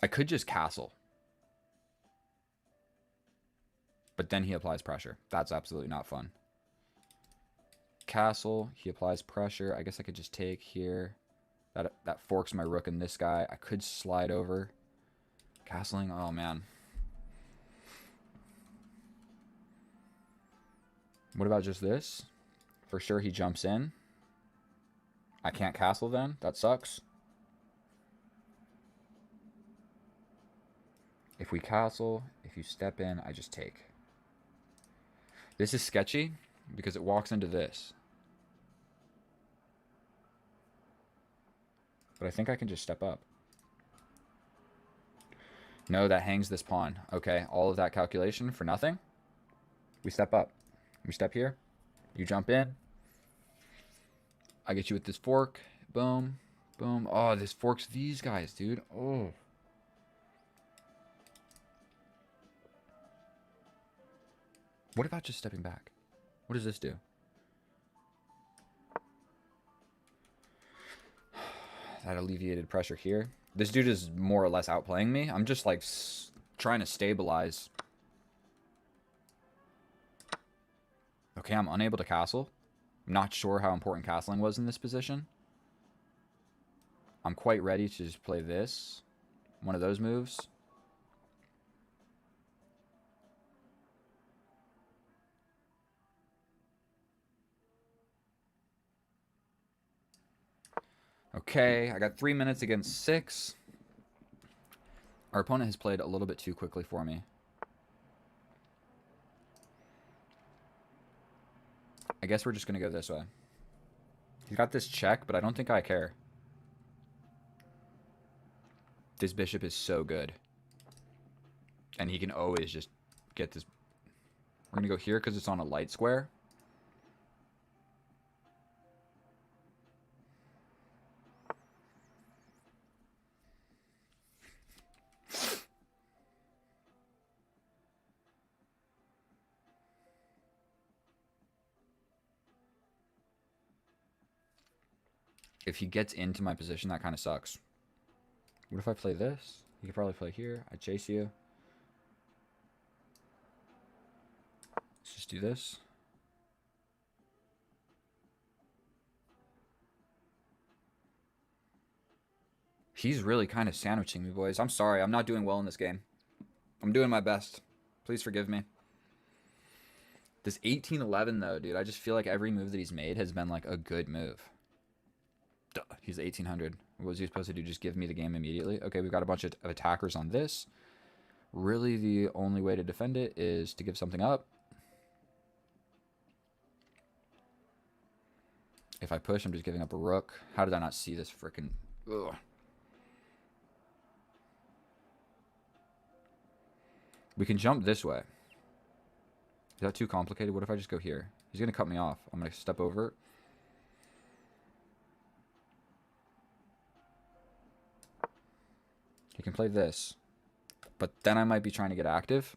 [SPEAKER 1] I could just castle. But then he applies pressure. That's absolutely not fun. Castle, he applies pressure. I guess I could just take here. That forks my rook in this guy. I could slide over. Castling, oh man. What about just this? For sure he jumps in. I can't castle then. That sucks. If we castle, if you step in, I just take. This is sketchy because it walks into this. But I think I can just step up. No, that hangs this pawn. Okay, all of that calculation for nothing. We step up. We step here. You jump in. I get you with this fork. Boom. Boom. Oh, this forks these guys, dude. Oh. What about just stepping back? What does this do? That alleviated pressure here. This dude is more or less outplaying me. I'm just like trying to stabilize. Okay, I'm unable to castle. I'm not sure how important castling was in this position. I'm quite ready to just play this. One of those moves. Okay, I got 3 minutes against 6. Our opponent has played a little bit too quickly for me. I guess we're just going to go this way. He's got this check, but I don't think I care. This bishop is so good. And he can always just get this. We're going to go here because it's on a light square. If he gets into my position, that kind of sucks. What if I play this? He could probably play here. I chase you. Let's just do this. He's really kind of sandwiching me, boys. I'm sorry. I'm not doing well in this game. I'm doing my best. Please forgive me. This 1811, though, dude, I just feel like every move that he's made has been, like, a good move. Duh, he's 1800. What was he supposed to do? Just give me the game immediately? Okay, we've got a bunch of attackers on this. Really, the only way to defend it is to give something up. If I push, I'm just giving up a rook. How did I not see this freaking... Ugh. We can jump this way. Is that too complicated? What if I just go here? He's going to cut me off. I'm going to step over. He can play this. But then I might be trying to get active.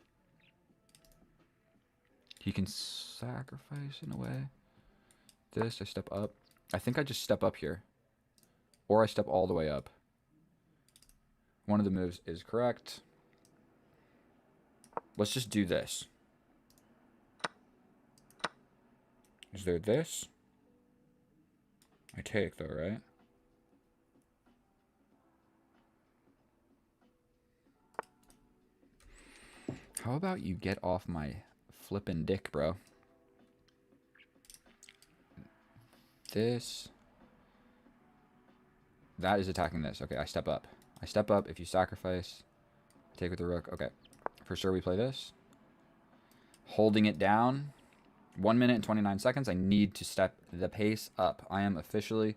[SPEAKER 1] He can sacrifice in a way. This, I step up. I think I just step up here. Or I step all the way up. One of the moves is correct. Let's just do this. Is there this? I take though, right? How about you get off my flippin' dick, bro? This. That is attacking this. Okay, I step up. I step up. If you sacrifice, take with the rook. Okay. For sure we play this. Holding it down. 1 minute and 29 seconds. I need to step the pace up. I am officially...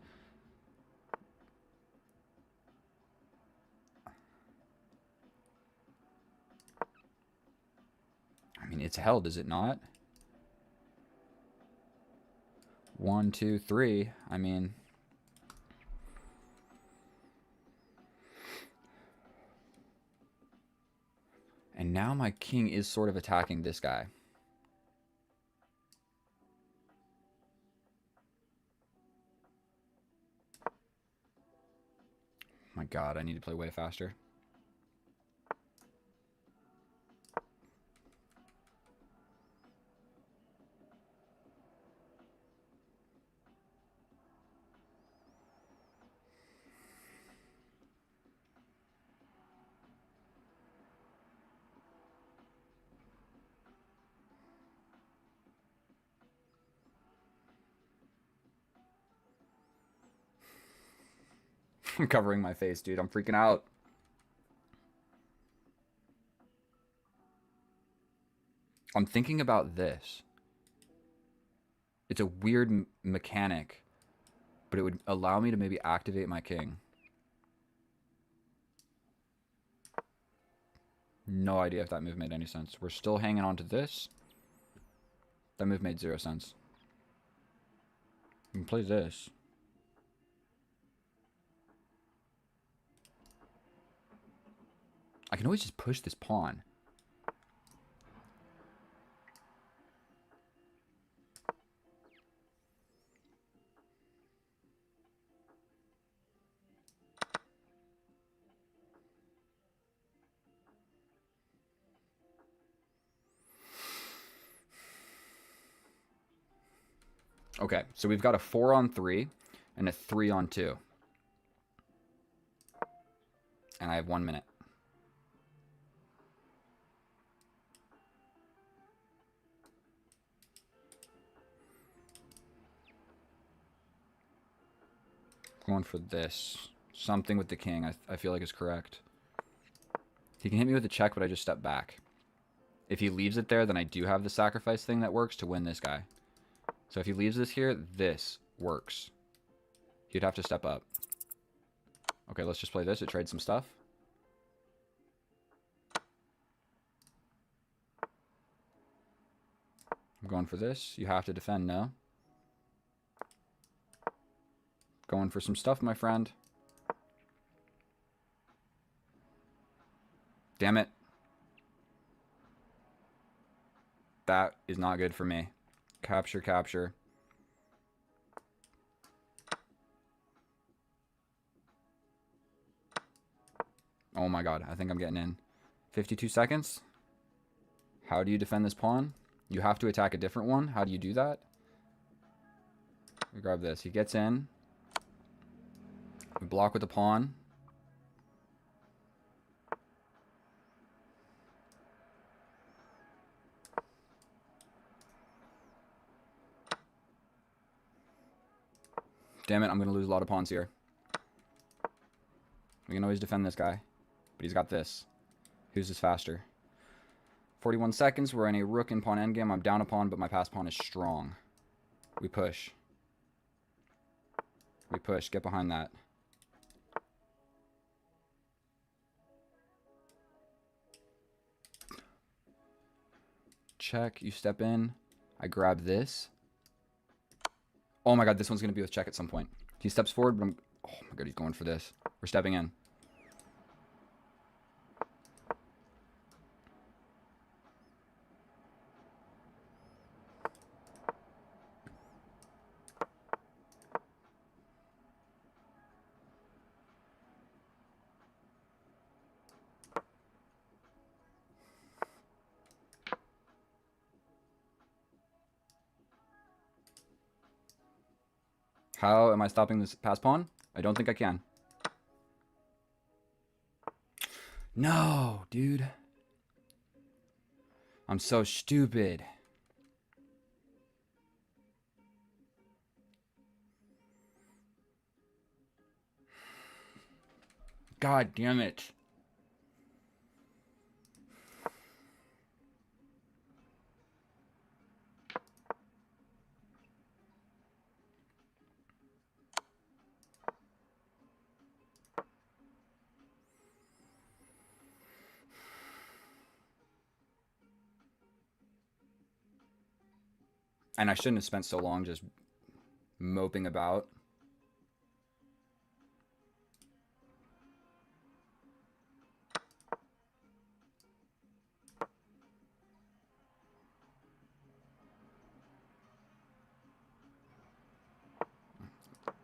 [SPEAKER 1] I mean, it's held, is it not? 1, 2, 3. I mean... And now my king is sort of attacking this guy. My God, I need to play way faster. I'm covering my face, dude. I'm freaking out. I'm thinking about this. It's a weird mechanic, but it would allow me to maybe activate my king. No idea if that move made any sense. We're still hanging on to this. That move made 0 sense. We can play this. I can always just push this pawn. Okay, so we've got a 4-on-3 and a 3-on-2. And I have 1 minute. Going for this. Something with the king I feel like is correct. He can hit me with a check, but I just step back. If he leaves it there, then I do have the sacrifice thing that works to win this guy. So if he leaves this here, this works. He'd have to step up. Okay, let's just play this. It trades some stuff. I'm going for this. You have to defend, no? Going for some stuff, my friend. Damn it. That is not good for me. Capture, capture. Oh my god, I think I'm getting in. 52 seconds. How do you defend this pawn? You have to attack a different one. How do you do that? We grab this. He gets in. We block with the pawn. Damn it, I'm going to lose a lot of pawns here. We can always defend this guy. But he's got this. Who's this faster? 41 seconds. We're in a rook and pawn endgame. I'm down a pawn, but my passed pawn is strong. We push. We push. Get behind that. Check. You step in. I grab this. Oh my god, this one's going to be with check at some point. He steps forward, but I'm... Oh my god, he's going for this. We're stepping in. How am I stopping this pass pawn? I don't think I can. No, dude. I'm so stupid. God damn it. And I shouldn't have spent so long just moping about.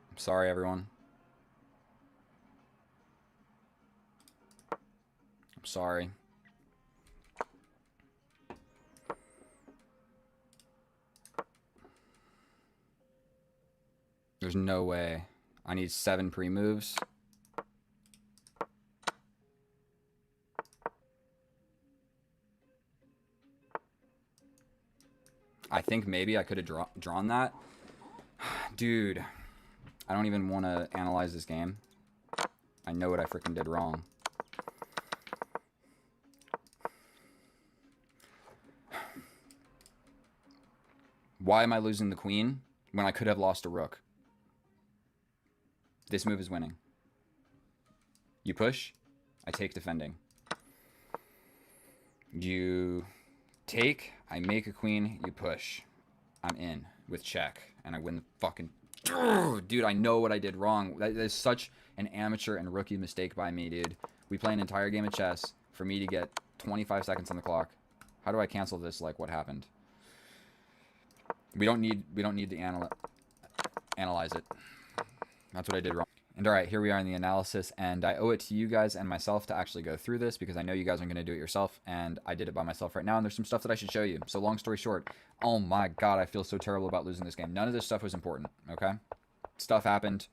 [SPEAKER 1] I'm sorry, everyone. I'm sorry. There's no way. I need 7 pre-moves. I think maybe I could have drawn that. Dude, I don't even want to analyze this game. I know what I freaking did wrong. Why am I losing the queen when I could have lost a rook? This move is winning. You push, I take defending. You take, I make a queen, you push. I'm in with check, and I win the fucking... Dude, I know what I did wrong. That is such an amateur and rookie mistake by me, dude. We play an entire game of chess for me to get 25 seconds on the clock. How do I cancel this, like, what happened? We don't need to analyze it. That's what I did wrong. And all right, here we are in the analysis, and I owe it to you guys and myself to actually go through this because I know you guys aren't going to do it yourself, and I did it by myself right now, and there's some stuff that I should show you. So long story short, oh my god, I feel so terrible about losing this game. None of this stuff was important, okay? Stuff happened.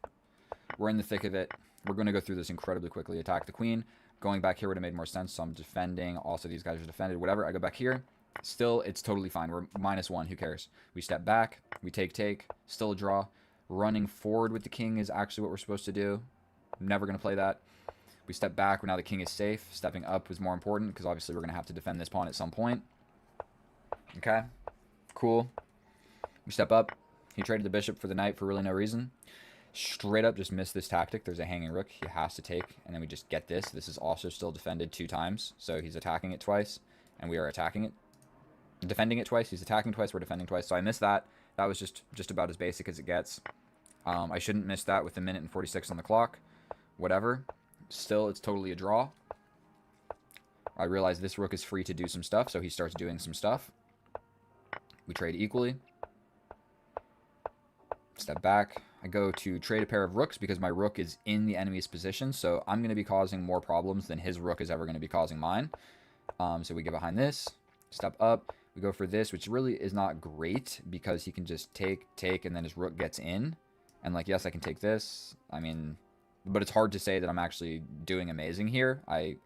[SPEAKER 1] We're in the thick of it. We're going to go through this incredibly quickly. Attack the queen. Going back here would have made more sense, so I'm defending. Also, these guys are defended. Whatever, I go back here. Still, it's totally fine. We're -1. Who cares? We step back. We take. Still a draw. Running forward with the king is actually what we're supposed to do. Never going to play that. We step back. Now the king is safe. Stepping up was more important because obviously we're going to have to defend this pawn at some point. Okay. Cool. We step up. He traded the bishop for the knight for really no reason. Straight up just missed this tactic. There's a hanging rook. He has to take. And then we just get this. This is also still defended 2 times. So he's attacking it twice. And we are attacking it. Defending it twice. He's attacking twice. We're defending twice. So I missed that. That was just about as basic as it gets. I shouldn't miss that with 1:46 on the clock. Whatever. Still, it's totally a draw. I realize this rook is free to do some stuff, so he starts doing some stuff. We trade equally. Step back. I go to trade a pair of rooks because my rook is in the enemy's position, so I'm going to be causing more problems than his rook is ever going to be causing mine. So we get behind this, step up, we go for this, which really is not great because he can just take, and then his rook gets in. And like, yes, I can take this. I mean, but it's hard to say that I'm actually doing amazing here. I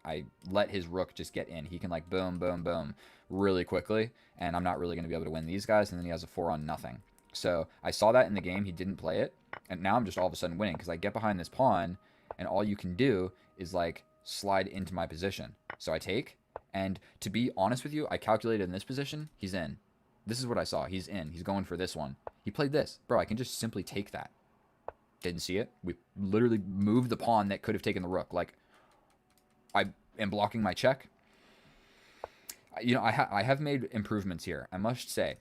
[SPEAKER 1] let his rook just get in. He can like boom, boom, boom really quickly, and I'm not really going to be able to win these guys, and then he has a 4 on nothing. So I saw that in the game. He didn't play it, and now I'm just all of a sudden winning because I get behind this pawn, and all you can do is like slide into my position. So I take, and to be honest with you, I calculated in this position, he's in. This is what I saw. He's in. He's going for this one. He played this. Bro, I can just simply take that. Didn't see it. We literally moved the pawn that could have taken the rook. Like, I am blocking my check. You know, I have made improvements here, I must say.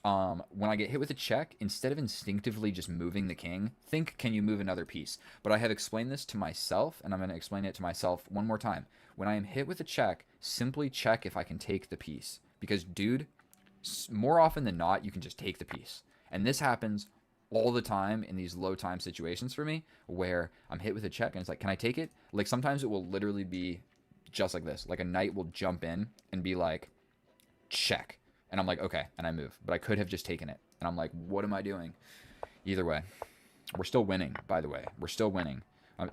[SPEAKER 1] When I get hit with a check, instead of instinctively just moving the king, think, can you move another piece? But I have explained this to myself, and I'm going to explain it to myself one more time. When I am hit with a check, simply check if I can take the piece. Because, dude, more often than not, you can just take the piece. And this happens all the time in these low time situations for me where I'm hit with a check and it's like, can I take it? Like sometimes it will literally be just like this. Like a knight will jump in and be like, check. And I'm like, okay. And I move. But I could have just taken it. And I'm like, what am I doing? Either way, we're still winning, by the way. We're still winning.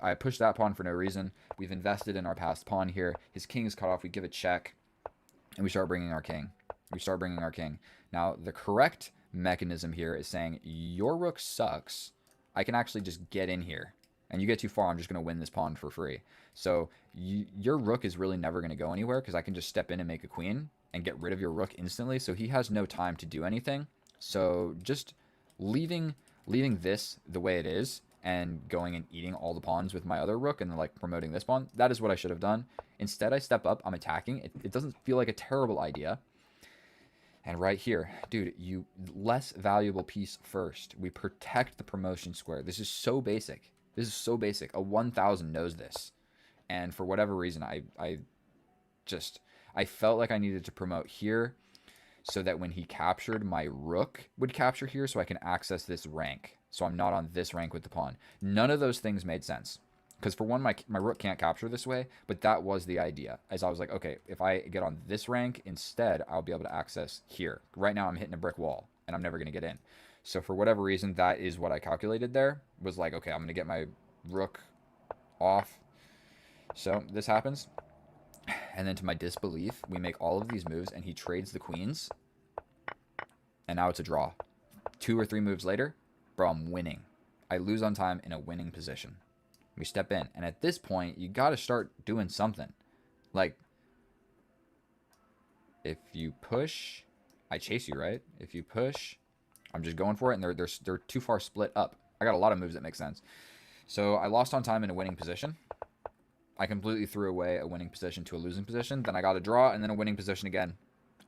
[SPEAKER 1] I pushed that pawn for no reason. We've invested in our passed pawn here. His king is cut off. We give a check and we start bringing our king. Now, the correct mechanism here is saying your rook sucks. I can actually just get in here, and you get too far, I'm just going to win this pawn for free. So your rook is really never going to go anywhere because I can just step in and make a queen and get rid of your rook instantly, so he has no time to do anything. So just leaving this the way it is and going and eating all the pawns with my other rook and like promoting this pawn, that is what I should have done. Instead, I step up, I'm attacking. It doesn't feel like a terrible idea. And right here, dude, you less valuable piece first. We protect the promotion square. This is so basic. This is so basic. A 1000 knows this. And for whatever reason, I felt like I needed to promote here so that when he captured, my rook would capture here so I can access this rank. So I'm not on this rank with the pawn. None of those things made sense. Because for one, my rook can't capture this way, but that was the idea. As I was like, okay, if I get on this rank, instead, I'll be able to access here. Right now, I'm hitting a brick wall, and I'm never going to get in. So for whatever reason, that is what I calculated there. Was like, okay, I'm going to get my rook off. So this happens. And then to my disbelief, we make all of these moves, and he trades the queens. And now it's a draw. 2 or 3 moves later, bro, I'm winning. I lose on time in a winning position. We step in, and at this point, you got to start doing something. Like, if you push, I chase you, right? If you push, I'm just going for it, and they're too far split up. I got a lot of moves that make sense. So I lost on time in a winning position. I completely threw away a winning position to a losing position. Then I got a draw, and then a winning position again.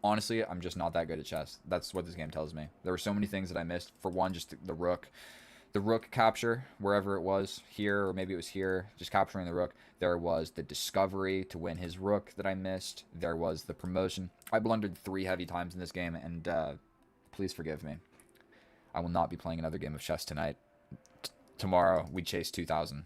[SPEAKER 1] Honestly, I'm just not that good at chess. That's what this game tells me. There were so many things that I missed. For one, just the rook. The rook capture, wherever it was, here, or maybe it was here, just capturing the rook. There was the discovery to win his rook that I missed. There was the promotion. I blundered 3 heavy times in this game, and please forgive me. I will not be playing another game of chess tonight. Tomorrow, we chase 2,000.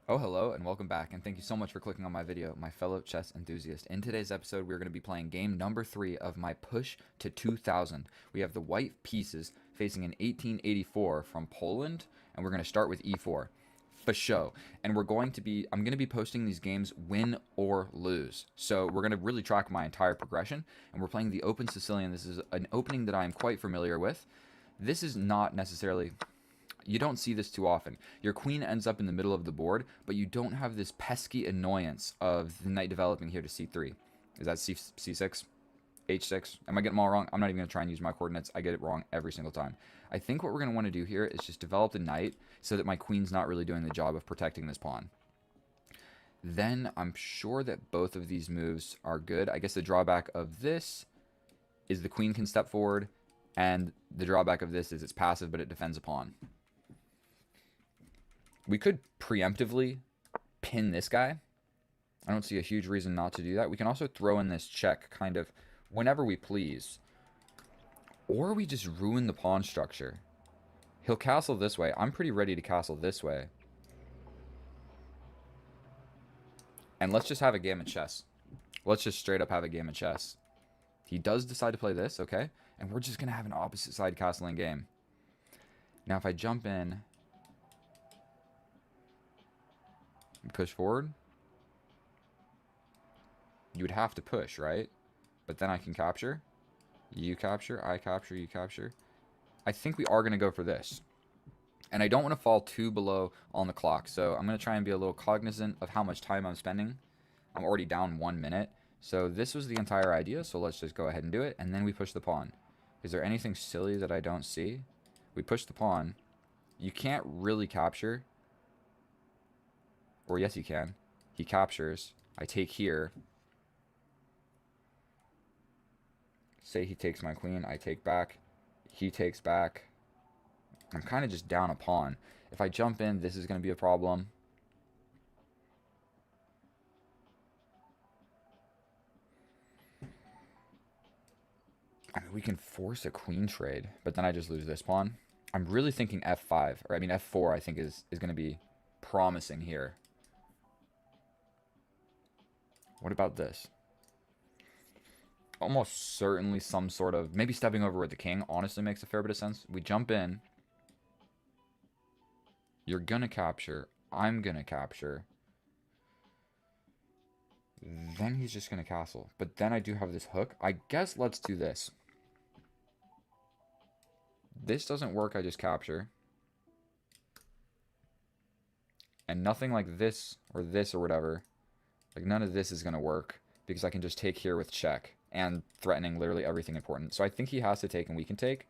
[SPEAKER 1] Oh, hello, and welcome back, and thank you so much for clicking on my video, my fellow chess enthusiast. In today's episode, we're going to be playing game number 3 of my push to 2,000. We have the white pieces facing an 1884 from Poland, and we're going to start with e4. For show. And I'm going to be posting these games win or lose. So we're going to really track my entire progression, and we're playing the Open Sicilian. This is an opening that I'm quite familiar with. This is not necessarily... You don't see this too often. Your queen ends up in the middle of the board, but you don't have this pesky annoyance of the knight developing here to c3. Is that c6? h6? Am I getting them all wrong? I'm not even going to try and use my coordinates. I get it wrong every single time. I think what we're going to want to do here is just develop the knight so that my queen's not really doing the job of protecting this pawn. Then I'm sure that both of these moves are good. I guess the drawback of this is the queen can step forward, and the drawback of this is it's passive, but it defends a pawn. We could preemptively pin this guy. I don't see a huge reason not to do that. We can also throw in this check kind of whenever we please. Or we just ruin the pawn structure. He'll castle this way. I'm pretty ready to castle this way. And let's just have a game of chess. Let's just straight up have a game of chess. He does decide to play this, okay? And we're just going to have an opposite side castling game. Now, if I jump in, push forward, you would have to push, right? But then I can capture. You capture, I capture, you capture. I think we are going to go for this. And I don't want to fall too below on the clock. So I'm going to try and be a little cognizant of how much time I'm spending. I'm already down 1 minute. So this was the entire idea. So let's just go ahead and do it. And then we push the pawn. Is there anything silly that I don't see? We push the pawn. You can't really capture. Or yes, you can. He captures. I take here. Say he takes my queen. I take back. He takes back. I'm kind of just down a pawn. If I jump in, this is going to be a problem. I mean, we can force a queen trade, but then I just lose this pawn. I'm really thinking f5, or I mean f4 I think is going to be promising here. What about this? Almost certainly some sort of, maybe stepping over with the king honestly makes a fair bit of sense. We jump in. You're going to capture. I'm going to capture. Then he's just going to castle. But then I do have this hook. I guess let's do this. This doesn't work. I just capture. And nothing like this or whatever. Like none of this is going to work. Because I can just take here with check. And threatening literally everything important. So I think he has to take and we can take.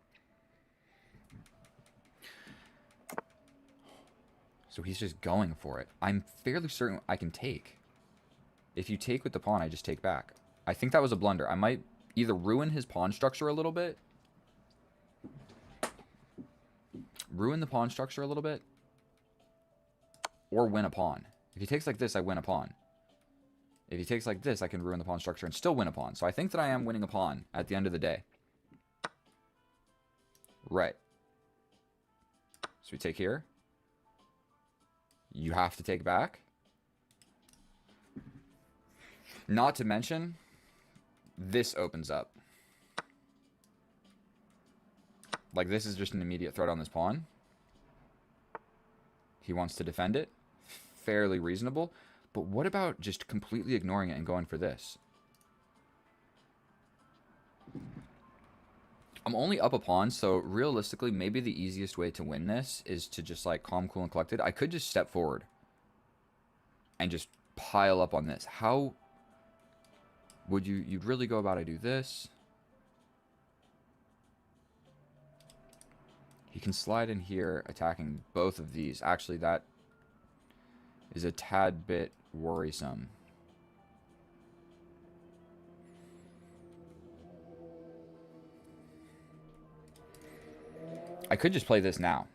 [SPEAKER 1] So he's just going for it. I'm fairly certain I can take. If you take with the pawn, I just take back. I think that was a blunder. I might either ruin his pawn structure a little bit. Ruin the pawn structure a little bit. Or win a pawn. If he takes like this, I win a pawn. If he takes like this, I can ruin the pawn structure and still win a pawn. So I think that I am winning a pawn at the end of the day. Right. So we take here. You have to take back. Not to mention, this opens up. Like, this is just an immediate threat on this pawn. He wants to defend it. Fairly reasonable. But what about just completely ignoring it and going for this? I'm only up a pawn, so realistically, maybe the easiest way to win this is to just, like, calm, cool, and collected. I could just step forward and just pile up on this. How would you'd really go about I do this? He can slide in here, attacking both of these. Actually, that is a tad bit worrisome. I could just play this now.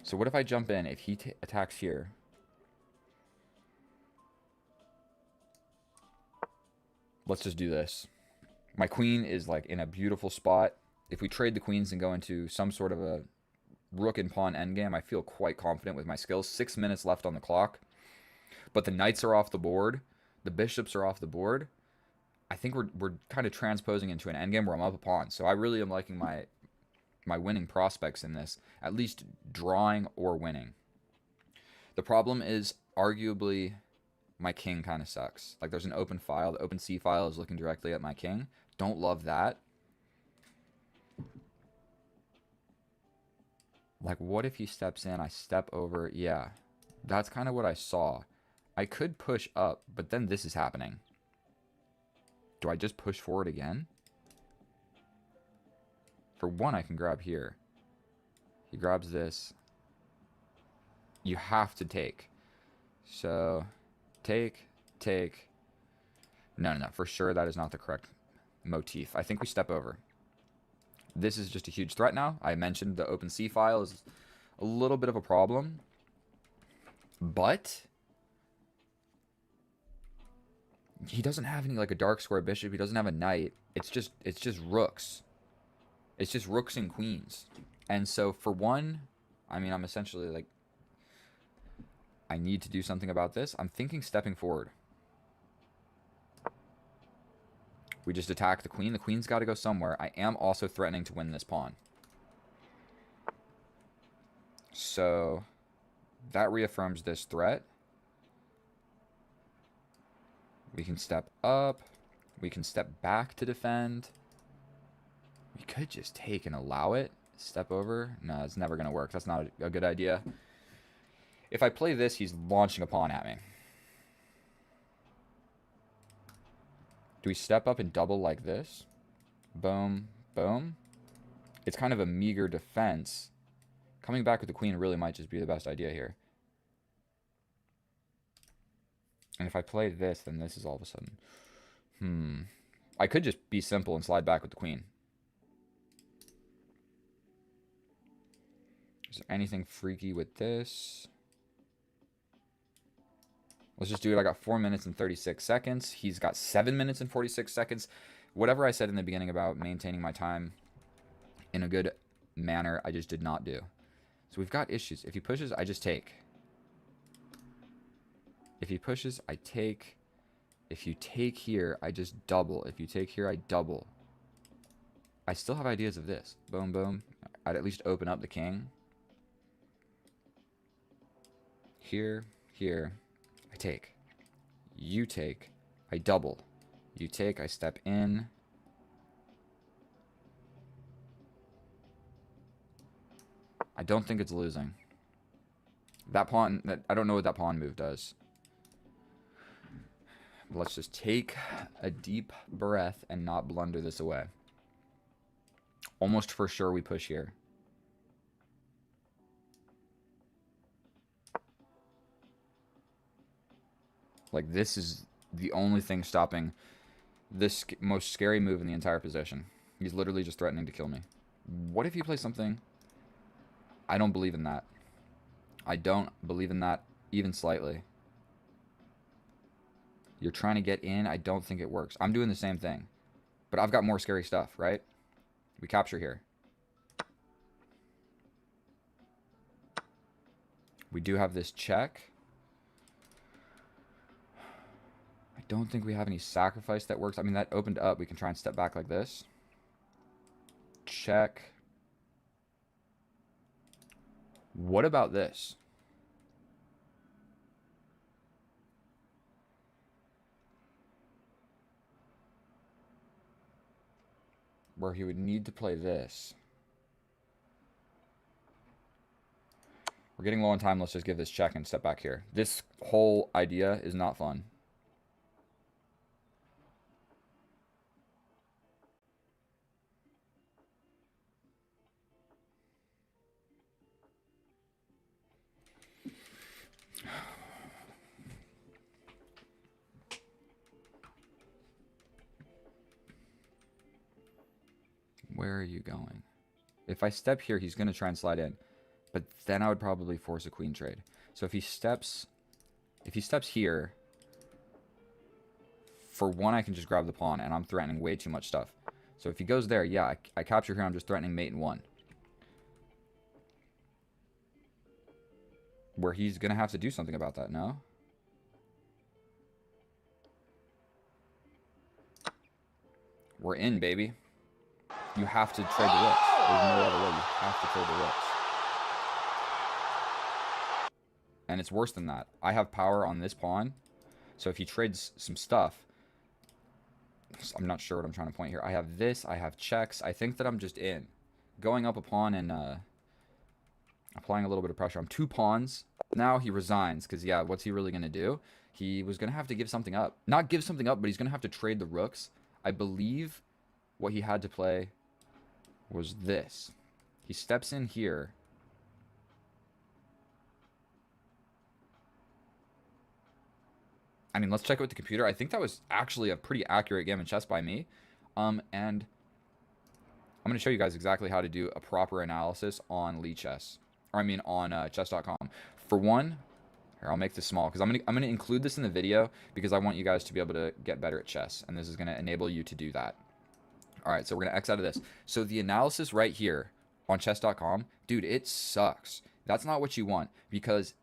[SPEAKER 1] So what if I jump in? If he attacks here. Let's just do this. My queen is like in a beautiful spot. If we trade the queens and go into some sort of a rook and pawn endgame, I feel quite confident with my skills. 6 minutes left on the clock. But the knights are off the board. The bishops are off the board. I think we're kind of transposing into an endgame where I'm up a pawn. So I really am liking my winning prospects in this. At least drawing or winning. The problem is arguably my king kind of sucks. Like there's an open file. The open C file is looking directly at my king. Don't love that. Like what if he steps in, I step over? Yeah, that's kind of what I saw. I could push up, but then this is happening. Do I just push forward again? For one, I can grab here. He grabs this. You have to take. So, take. No. For sure, that is not the correct motif. I think we step over. This is just a huge threat now. I mentioned the open C file is a little bit of a problem. But he doesn't have any, like, a dark square bishop. He doesn't have a knight. It's just rooks. It's just rooks and queens. And so for one, I mean, I'm essentially like, I need to do something about this. I'm thinking stepping forward. We just attack the queen. The queen's got to go somewhere. I am also threatening to win this pawn. So that reaffirms this threat. We can step up. We can step back to defend. We could just take and allow it. Step over. No, it's never going to work. That's not a good idea. If I play this, he's launching a pawn at me. Do we step up and double like this? Boom, boom. It's kind of a meager defense. Coming back with the queen really might just be the best idea here. And if I play this, then this is all of a sudden... I could just be simple and slide back with the queen. Is there anything freaky with this? Let's just do it. I got 4 minutes and 36 seconds. He's got 7 minutes and 46 seconds. Whatever I said in the beginning about maintaining my time in a good manner, I just did not do. So we've got issues. If he pushes, I just take. If he pushes, I take. If you take here, I just double. If you take here, I double. I still have ideas of this. Boom, boom. I'd at least open up the king. Here, here. I take. You take. I double. You take. I step in. I don't think it's losing. That pawn... I don't know what that pawn move does. Let's just take a deep breath and not blunder this away. Almost for sure we push here. Like, this is the only thing stopping this most scary move in the entire position. He's literally just threatening to kill me. What if he plays something? I don't believe in that. I don't believe in that even slightly. You're trying to get in. I don't think it works. I'm doing the same thing. But I've got more scary stuff, right? We capture here. We do have this check. I don't think we have any sacrifice that works. I mean, that opened up. We can try and step back like this. Check. What about this? Where he would need to play this. We're getting low on time. Let's just give this check and step back here. This whole idea is not fun. Where are you going? If I step here, he's going to try and slide in. But then I would probably force a queen trade. So if he steps here, for one, I can just grab the pawn, and I'm threatening way too much stuff. So if he goes there, yeah, I capture here, I'm just threatening mate in one. Where he's going to have to do something about that, no? We're in, baby. You have to trade the rooks. There's no other way. You have to trade the rooks. And it's worse than that. I have power on this pawn. So if he trades some stuff, I'm not sure what I'm trying to point here. I have this. I have checks. I think that I'm just in. Going up a pawn and applying a little bit of pressure. I'm 2 pawns. Now he resigns because, yeah, what's he really going to do? He was going to have to give something up. Not give something up, but he's going to have to trade the rooks. I believe what he had to play was this. He steps in here. I mean, let's check it with the computer. I think that was actually a pretty accurate game of chess by me. And I'm going to show you guys exactly how to do a proper analysis on Lichess. Or I mean on chess.com. For one, Here, I'll make this small because I'm gonna include this in the video because I want you guys to be able to get better at chess, and this is gonna enable you to do that. All right, so we're gonna X out of this. So the analysis right here on chess.com, dude, it sucks. That's not what you want because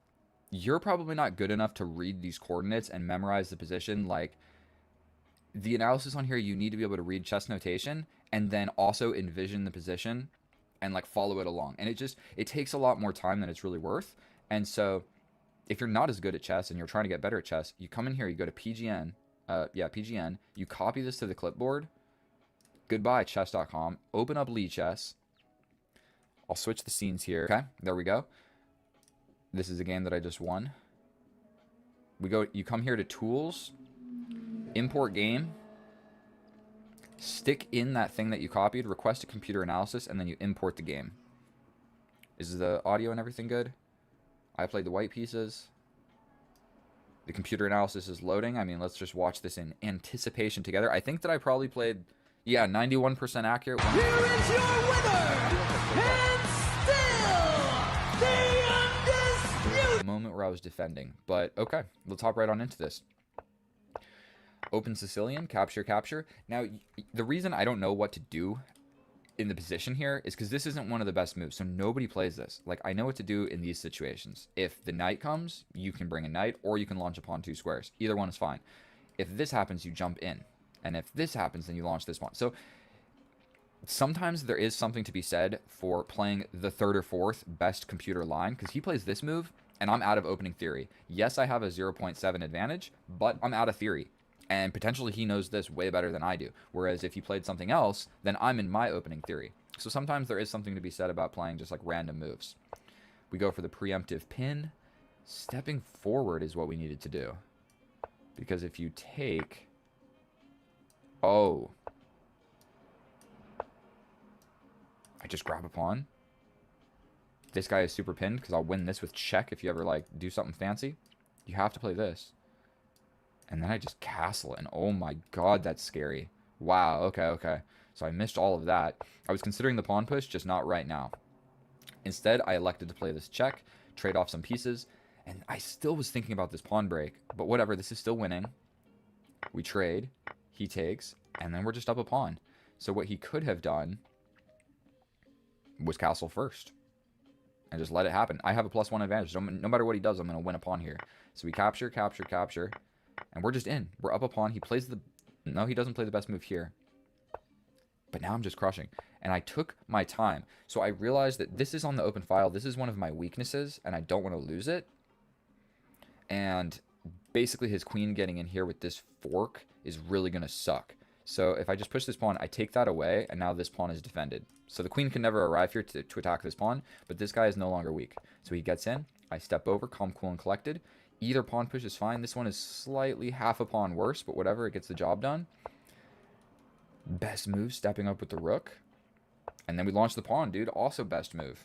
[SPEAKER 1] you're probably not good enough to read these coordinates and memorize the position. Like the analysis on here, you need to be able to read chess notation and then also envision the position and like follow it along. And it takes a lot more time than it's really worth. And so if you're not as good at chess and you're trying to get better at chess, you come in here, you go to PGN, PGN, you copy this to the clipboard. Goodbye, chess.com. Open up Lichess. I'll switch the scenes here. Okay, there we go. This is a game that I just won. You come here to tools, import game, stick in that thing that you copied, request a computer analysis, and then you import the game. Is the audio and everything good? I played the white pieces. The computer analysis is loading. I mean, let's just watch this in anticipation together. I think that I probably played, yeah, 91% accurate.
[SPEAKER 10] Here is your winner, and still the undisputed.
[SPEAKER 1] Moment where I was defending, but okay, let's hop right on into this. Open Sicilian, capture. Now, the reason I don't know what to do in the position here is because this isn't one of the best moves, so nobody plays this. Like, I know what to do in these situations. If the knight comes, you can bring a knight, or you can launch a pawn 2 squares. Either one is fine. If this happens, you jump in. And if this happens, then you launch this pawn. So sometimes there is something to be said for playing the third or fourth best computer line, because he plays this move, and I'm out of opening theory. Yes, I have a 0.7 advantage, but I'm out of theory. And potentially he knows this way better than I do. Whereas if he played something else, then I'm in my opening theory. So sometimes there is something to be said about playing just like random moves. We go for the preemptive pin. Stepping forward is what we needed to do. Because if you take... Oh. I just grab a pawn. This guy is super pinned because I'll win this with check if you ever like do something fancy. You have to play this. And then I just castle it, and oh my god, that's scary. Wow, okay. So I missed all of that. I was considering the pawn push, just not right now. Instead, I elected to play this check, trade off some pieces, and I still was thinking about this pawn break, but whatever, this is still winning. We trade, he takes, and then we're just up a pawn. So what he could have done was castle first, and just let it happen. I have a +1 advantage, no matter what he does, I'm going to win a pawn here. So we capture, and we're just in. We're up a pawn. He plays the... No, he doesn't play the best move here. But now I'm just crushing. And I took my time. So I realized that this is on the open file. This is one of my weaknesses, and I don't want to lose it. And basically his queen getting in here with this fork is really going to suck. So if I just push this pawn, I take that away, and now this pawn is defended. So the queen can never arrive here to attack this pawn, but this guy is no longer weak. So he gets in. I step over, calm, cool, and collected. Either pawn push is fine. This one is slightly half a pawn worse, but whatever, it gets the job done. Best move, stepping up with the rook. And then we launch the pawn, dude. Also best move.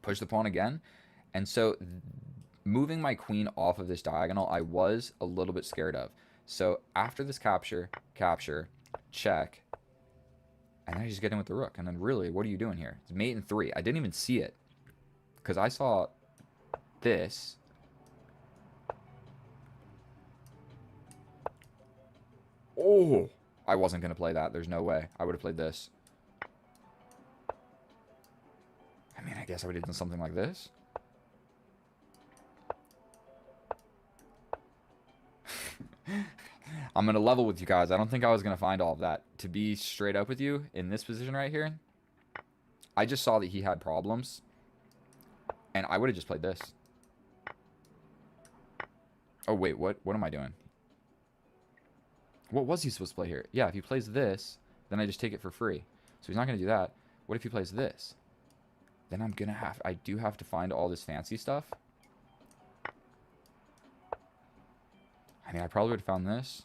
[SPEAKER 1] Push the pawn again. And so moving my queen off of this diagonal, I was a little bit scared of. So after this capture, check. And then I just get in with the rook. And then really, what are you doing here? It's mate in 3. I didn't even see it. Because I saw this... Oh, I wasn't going to play that. There's no way. I would have played this. I mean, I guess I would have done something like this. I'm going to level with you guys. I don't think I was going to find all of that. To be straight up with you, in this position right here, I just saw that he had problems. And I would have just played this. Oh, wait, what am I doing? What was he supposed to play here? Yeah, if he plays this, then I just take it for free. So he's not going to do that. What if he plays this? Then I do have to find all this fancy stuff. I mean, I probably would have found this.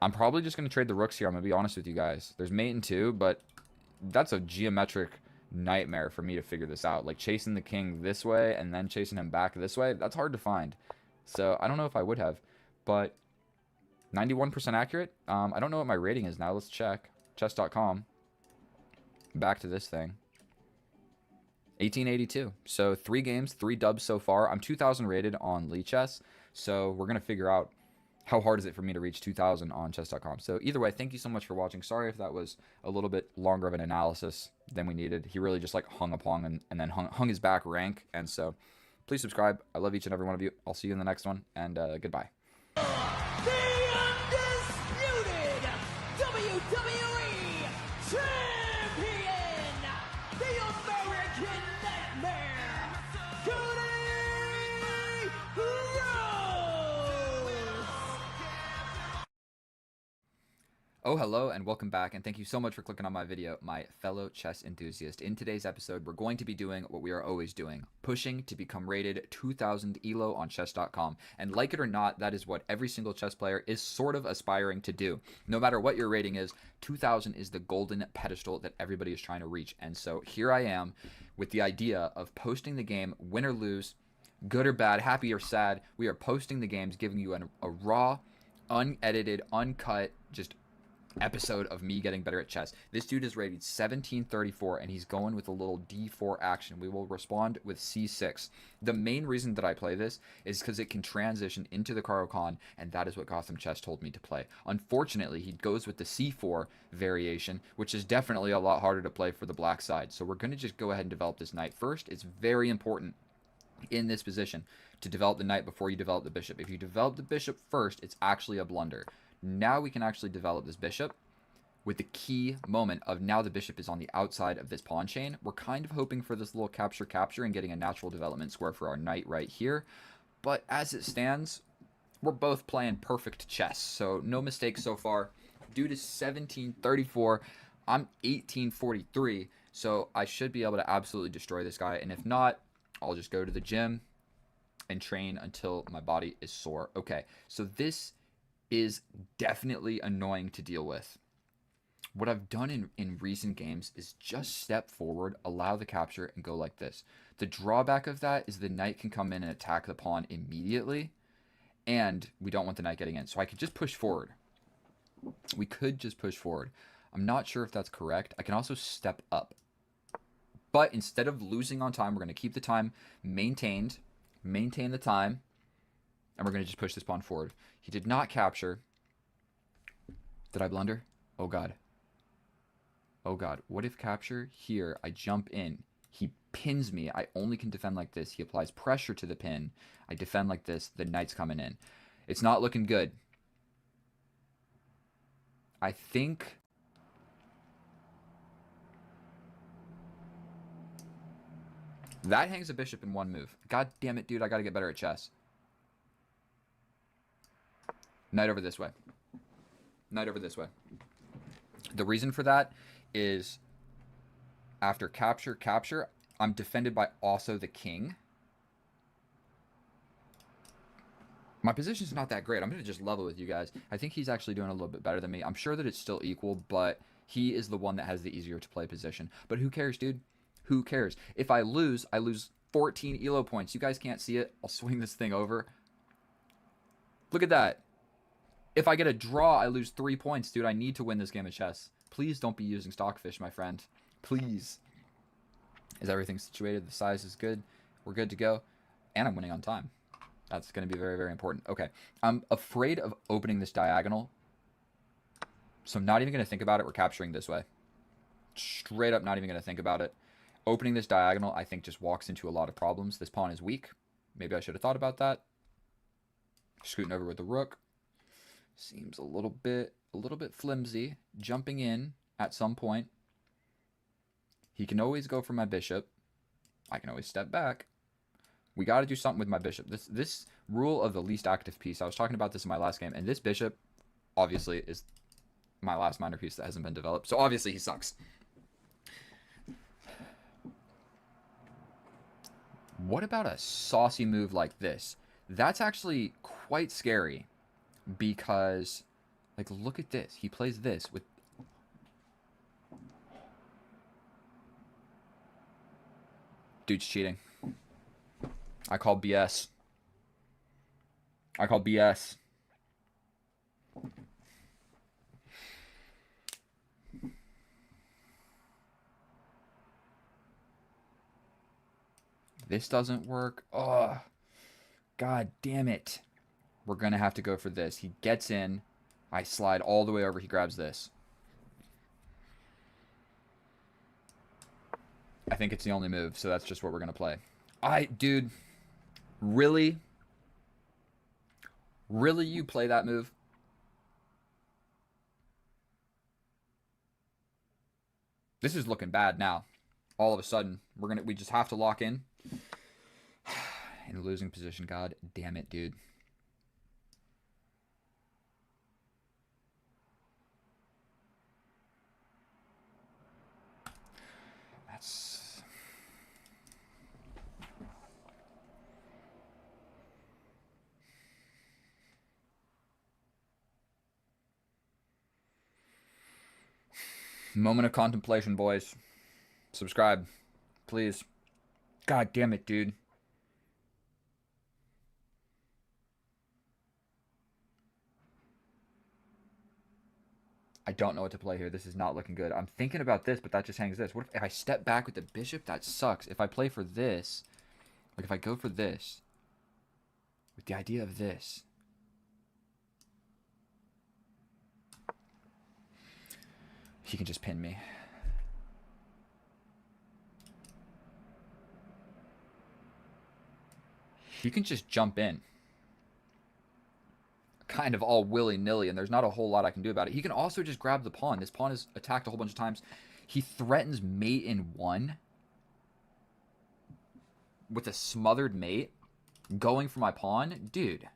[SPEAKER 1] I'm probably just going to trade the rooks here. I'm going to be honest with you guys. There's mate in 2, but that's a geometric nightmare for me to figure this out. Like chasing the king this way and then chasing him back this way. That's hard to find. So I don't know if I would have, but 91% accurate. I don't know what my rating is now. Let's check. Chess.com. Back to this thing. 1882. So 3 games, 3 dubs so far. I'm 2,000 rated on Lichess, so we're going to figure out how hard is it for me to reach 2,000 on chess.com. So either way, thank you so much for watching. Sorry if that was a little bit longer of an analysis than we needed. He really just like hung upon and then hung his back rank. And so please subscribe. I love each and every one of you. I'll see you in the next one, and goodbye.
[SPEAKER 10] The undisputed WWE Champion, the American Nightmare, Cody Rhodes.
[SPEAKER 1] Oh, hello, and welcome back, and thank you so much for clicking on my video, my fellow chess enthusiast. In today's episode, we're going to be doing what we are always doing, pushing to become rated 2,000 ELO on chess.com. And like it or not, that is what every single chess player is sort of aspiring to do. No matter what your rating is, 2,000 is the golden pedestal that everybody is trying to reach. And so here I am with the idea of posting the game, win or lose, good or bad, happy or sad. We are posting the games, giving you a raw, unedited, uncut, just episode of me getting better at chess. This dude is rated 1734 and he's going with a little d4 action. We will respond with c6. The main reason that I play this is because it can transition into the Caro-Kann, and that is what Gotham Chess told me to play. Unfortunately, he goes with the c4 variation, which is definitely a lot harder to play for the black side. So we're going to just go ahead and develop this knight first. It's very important in this position to develop the knight before you develop the bishop. If you develop the bishop first, it's actually a blunder. Now we can actually develop this bishop with the key moment of now the bishop is on the outside of this pawn chain. We're kind of hoping for this little capture and getting a natural development square for our knight right here. But as it stands, we're both playing perfect chess. So no mistakes so far. Dude is 1734. I'm 1843. So I should be able to absolutely destroy this guy. And if not, I'll just go to the gym and train until my body is sore. Okay, so this is definitely annoying to deal with. What I've done in recent games is just step forward, allow the capture, and go like this. The drawback of that is the knight can come in and attack the pawn immediately, and we don't want the knight getting in. So I could just push forward. We could just push forward. I'm not sure if that's correct. I can also step up. But instead of losing on time, we're going to keep the time maintained, maintain the time, and we're going to just push this pawn forward. He did not capture. Did I blunder? Oh, God. Oh, God. What if capture? Here, I jump in. He pins me. I only can defend like this. He applies pressure to the pin. I defend like this. The knight's coming in. It's not looking good. I think that hangs a bishop in one move. God damn it, dude. I got to get better at chess. Knight over this way. Knight over this way. The reason for that is after capture, I'm defended by also the king. My position's not that great. I'm going to just level with you guys. I think he's actually doing a little bit better than me. I'm sure that it's still equal, but he is the one that has the easier to play position. But who cares, dude? Who cares? If I lose 14 elo points. You guys can't see it. I'll swing this thing over. Look at that. If I get a draw, I lose 3 points. Dude, I need to win this game of chess. Please don't be using stockfish, my friend. Please. Is everything situated? The size is good. We're good to go. And I'm winning on time. That's going to be very, very important. Okay. I'm afraid of opening this diagonal. So I'm not even going to think about it. We're capturing this way. Straight up not even going to think about it. Opening this diagonal, I think, just walks into a lot of problems. This pawn is weak. Maybe I should have thought about that. Scooting over with the rook. Seems a little bit flimsy. Jumping in at some point. He can always go for my bishop. I can always step back. We got to do something with my bishop. This rule of the least active piece, I was talking about this in my last game, and this bishop, obviously, is my last minor piece that hasn't been developed. So obviously he sucks. What about a saucy move like this? That's actually quite scary because, like, look at this. He plays this with... Dude's cheating. I call BS. I call BS. This doesn't work. Oh, god damn it. We're going to have to go for this. He gets in. I slide all the way over. He grabs this. I think it's the only move, so that's just what we're going to play. Dude, really? Really, you play that move? This is looking bad now. All of a sudden, we just have to lock in. In a losing position, god damn it, dude. That's... Moment of contemplation, boys. Subscribe, please. God damn it, dude. I don't know what to play here. This is not looking good. I'm thinking about this, but that just hangs this. What if I step back with the bishop? That sucks. If I play for this, like if I go for this, with the idea of this. He can just pin me. He can just jump in. Kind of all willy-nilly, and there's not a whole lot I can do about it. He can also just grab the pawn. This pawn is attacked a whole bunch of times. He threatens mate in 1 with a smothered mate going for my pawn. Dude.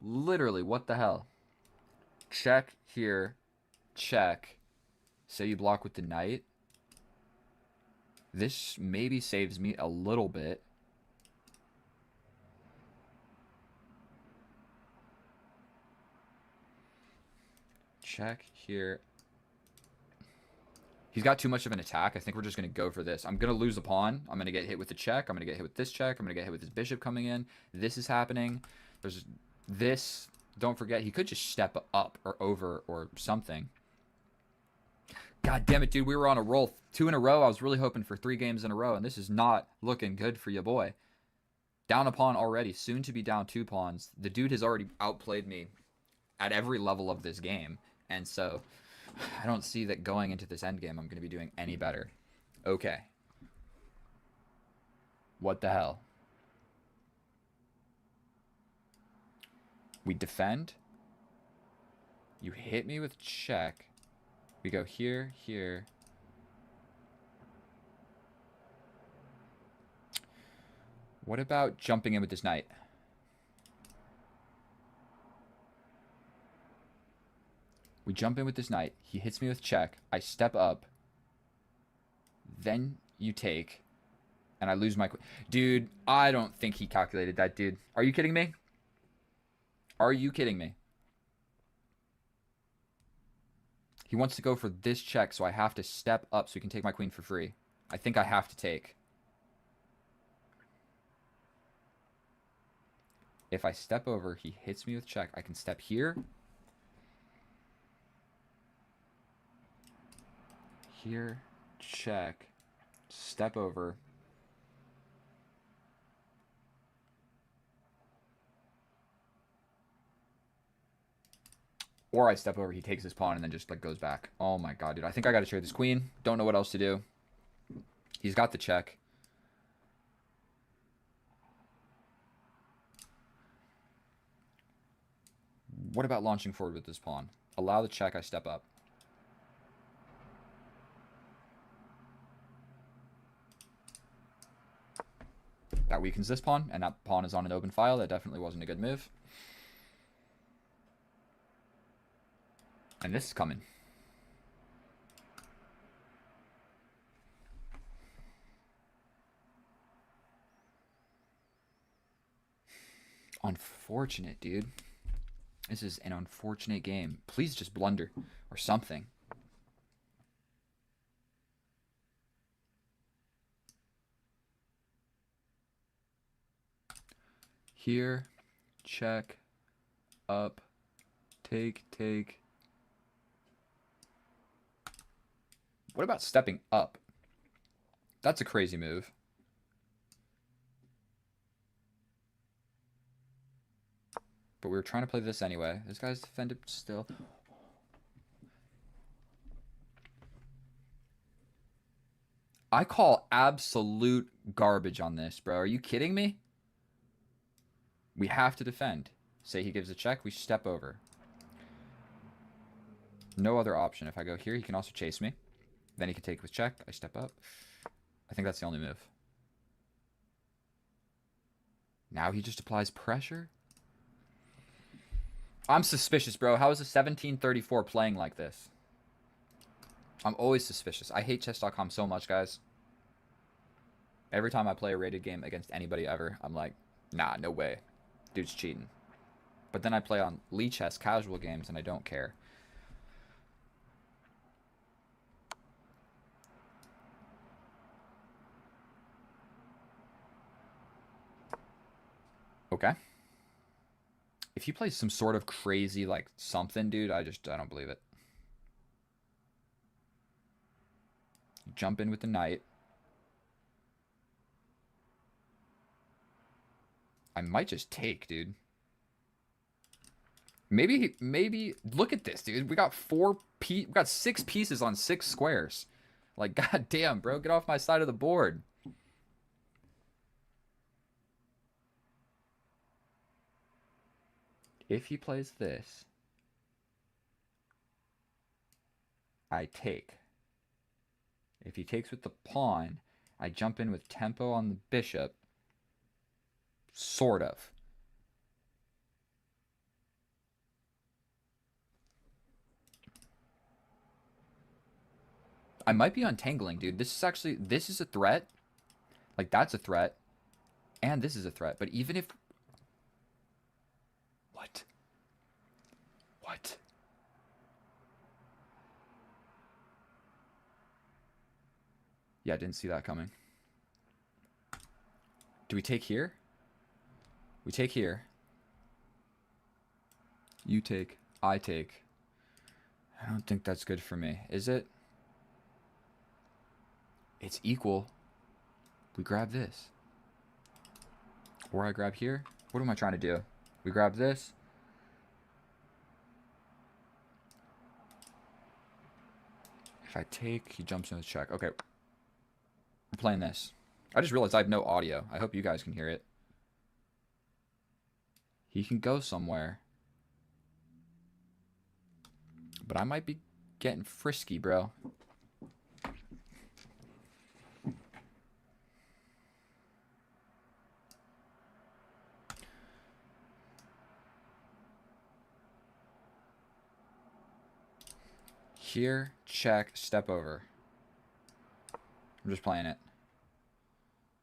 [SPEAKER 1] Literally, what the hell? Check here. Check. Say you block with the knight. This maybe saves me a little bit. Check here. He's got too much of an attack. I think we're just going to go for this. I'm going to lose a pawn. I'm going to get hit with the check. I'm going to get hit with this check. I'm going to get hit with his bishop coming in. This is happening. There's this. Don't forget, he could just step up or over or something. God damn it, dude. We were on a roll. 2 in a row. I was really hoping for 3 games in a row, and this is not looking good for you, boy. Down a pawn already. Soon to be down 2 pawns. The dude has already outplayed me at every level of this game. And so, I don't see that going into this endgame I'm going to be doing any better. Okay. What the hell? We defend. You hit me with check. We go here, here. What about jumping in with this knight? We jump in with this knight. He hits me with check. I step up. Then you take. And I lose my... Dude, I don't think he calculated that, dude. Are you kidding me? Are you kidding me? He wants to go for this check, so I have to step up so he can take my queen for free. I think I have to take. If I step over, he hits me with check. I can step here. Here, check, step over. Or I step over, he takes his pawn and then just like goes back. Oh my god, dude. I think I gotta trade this queen. Don't know what else to do. He's got the check. What about launching forward with this pawn? Allow the check, I step up. That weakens this pawn, and that pawn is on an open file. That definitely wasn't a good move. And this is coming. Unfortunate, dude. This is an unfortunate game. Please just blunder or something. Here, check, up, take. What about stepping up? That's a crazy move. But we were trying to play this anyway. This guy's defended still. I call absolute garbage on this, bro. Are you kidding me? We have to defend. Say he gives a check, we step over. No other option. If I go here, he can also chase me. Then he can take with check. I step up. I think that's the only move. Now he just applies pressure. I'm suspicious, bro. How is a 1734 playing like this? I'm always suspicious. I hate chess.com so much, guys. Every time I play a rated game against anybody ever, I'm like, nah, no way. Dude's cheating. But then I play on Lichess casual games and I don't care. Okay. If he plays some sort of crazy, like, something, dude, I don't believe it. Jump in with the knight. I might just take, dude. Maybe, look at this, dude. We got we got 6 pieces on 6 squares. Like, goddamn, bro, get off my side of the board. If he plays this, I take. If he takes with the pawn, I jump in with tempo on the bishop. Sort of. I might be untangling, dude. This is a threat. Like, that's a threat. And this is a threat. But even if... What? What? Yeah, I didn't see that coming. Do we take here? We take here. You take. I take. I don't think that's good for me. Is it? It's equal. We grab this. Or I grab here. What am I trying to do? We grab this. If I take, he jumps in the check. Okay. We're playing this. I just realized I have no audio. I hope you guys can hear it. He can go somewhere. But I might be getting frisky, bro. Here, check, step over. I'm just playing it.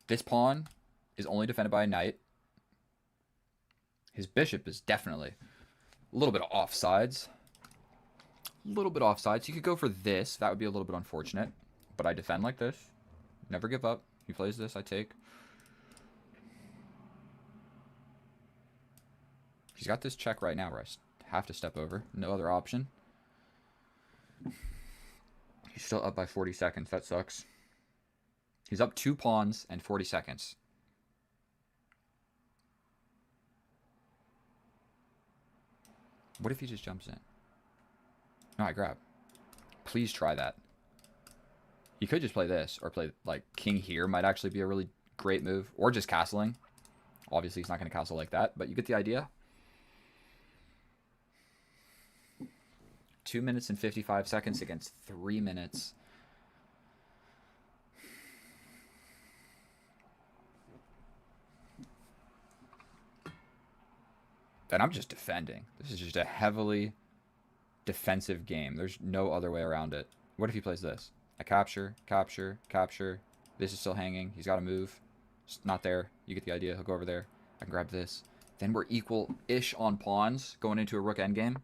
[SPEAKER 1] This pawn is only defended by a knight. His bishop is definitely a little bit offsides. A little bit offsides. He could go for this. That would be a little bit unfortunate. But I defend like this. Never give up. He plays this. I take. He's got this check right now where I have to step over. No other option. He's still up by 40 seconds. That sucks. He's up 2 pawns and 40 seconds. What if he just jumps in? No, I grab. Please try that. He could just play this or play like king here might actually be a really great move. Or just castling. Obviously, he's not going to castle like that, but you get the idea. 2 minutes and 55 seconds against 3 minutes. And I'm just defending. This is just a heavily defensive game. There's no other way around it. What if he plays this? I capture, capture, capture. This is still hanging. He's got to move. It's not there. You get the idea. He'll go over there. I can grab this. Then we're equal-ish on pawns going into a rook endgame.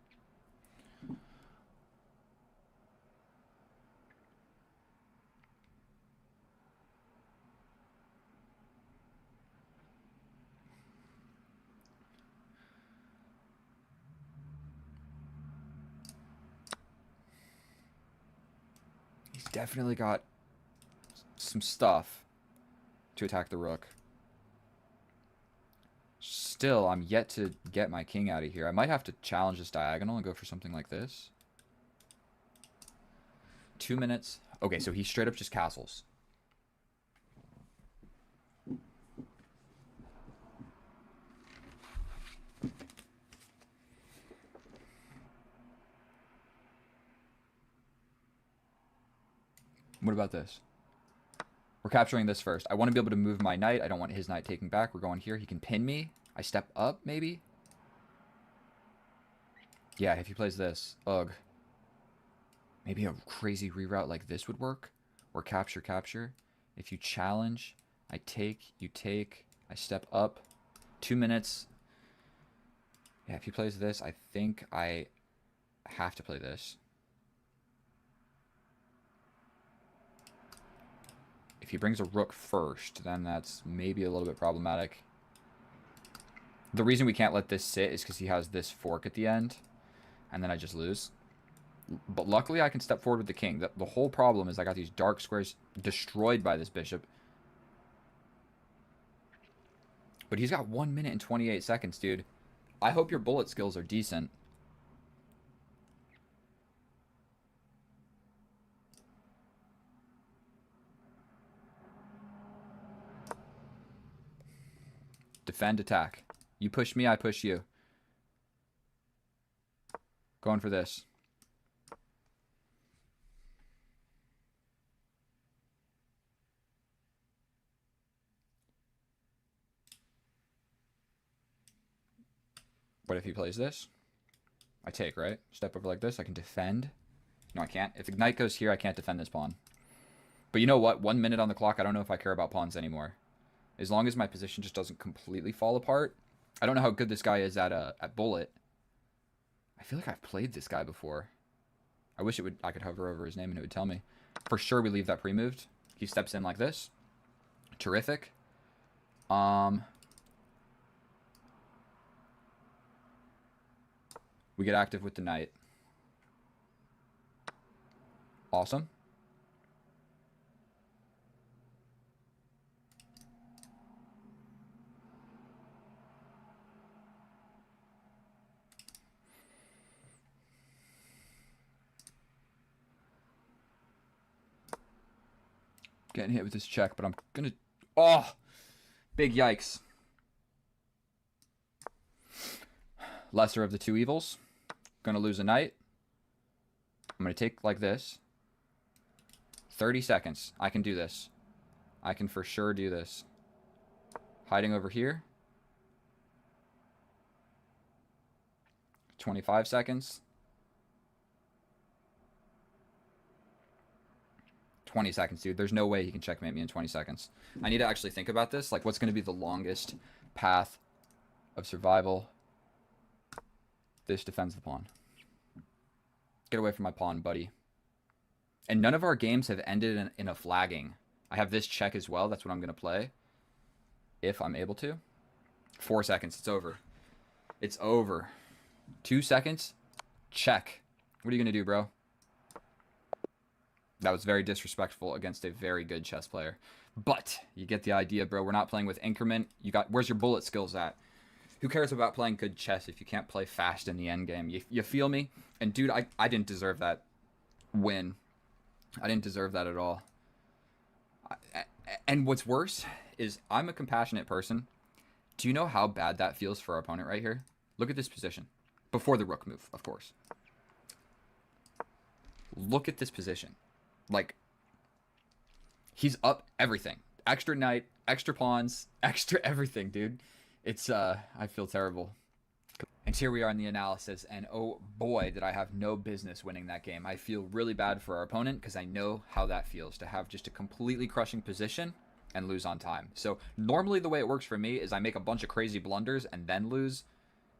[SPEAKER 1] Definitely got some stuff to attack the rook. Still, I'm yet to get my king out of here. I might have to challenge this diagonal and go for something like this. 2 minutes. Okay, so he straight up just castles. What about this? We're capturing this first. I want to be able to move my knight. I don't want his knight taking back. We're going here. He can pin me. I step up, maybe? Yeah, if he plays this. Ugh. Maybe a crazy reroute like this would work. Or capture, capture. If you challenge, I take, you take. I step up. 2 minutes. Yeah, if he plays this, I think I have to play this. If he brings a rook first, then that's maybe a little bit problematic. The reason we can't let this sit is because he has this fork at the end. And then I just lose. But luckily I can step forward with the king. The whole problem is I got these dark squares destroyed by this bishop. But he's got 1 minute and 28 seconds, dude. I hope your bullet skills are decent. Defend, attack. You push me, I push you. Going for this. What if he plays this? I take, right? Step over like this. I can defend. No, I can't. If the knight goes here, I can't defend this pawn. But you know what? 1 minute on the clock. I don't know if I care about pawns anymore. As long as my position just doesn't completely fall apart. I don't know how good this guy is at bullet. I feel like I've played this guy before. I wish I could hover over his name and it would tell me. For sure we leave that pre-moved. He steps in like this. Terrific. We get active with the knight. Awesome. Getting hit with this check, but I'm gonna... Oh! Big yikes. Lesser of the two evils. Gonna lose a knight. I'm gonna take like this. 30 seconds. I can do this. I can for sure do this. Hiding over here. 25 seconds. 20 seconds, dude. There's no way he can checkmate me in 20 seconds. I need to actually think about this. Like, what's going to be the longest path of survival? This defends the pawn. Get away from my pawn, buddy. And none of our games have ended in a flagging. I have this check as well. That's what I'm going to play. If I'm able to. 4 seconds. It's over. It's over. 2 seconds. Check. What are you going to do, bro? That was very disrespectful against a very good chess player. But you get the idea, bro. We're not playing with increment. Where's your bullet skills at? Who cares about playing good chess if you can't play fast in the endgame? You feel me? And dude, I didn't deserve that win. I didn't deserve that at all. And what's worse is I'm a compassionate person. Do you know how bad that feels for our opponent right here? Look at this position. Before the rook move, of course. Look at this position. Like, he's up everything. Extra knight, extra pawns, extra everything, dude. It's, I feel terrible. And here we are in the analysis, and oh boy, did I have no business winning that game. I feel really bad for our opponent because I know how that feels to have just a completely crushing position and lose on time. So normally the way it works for me is I make a bunch of crazy blunders and then lose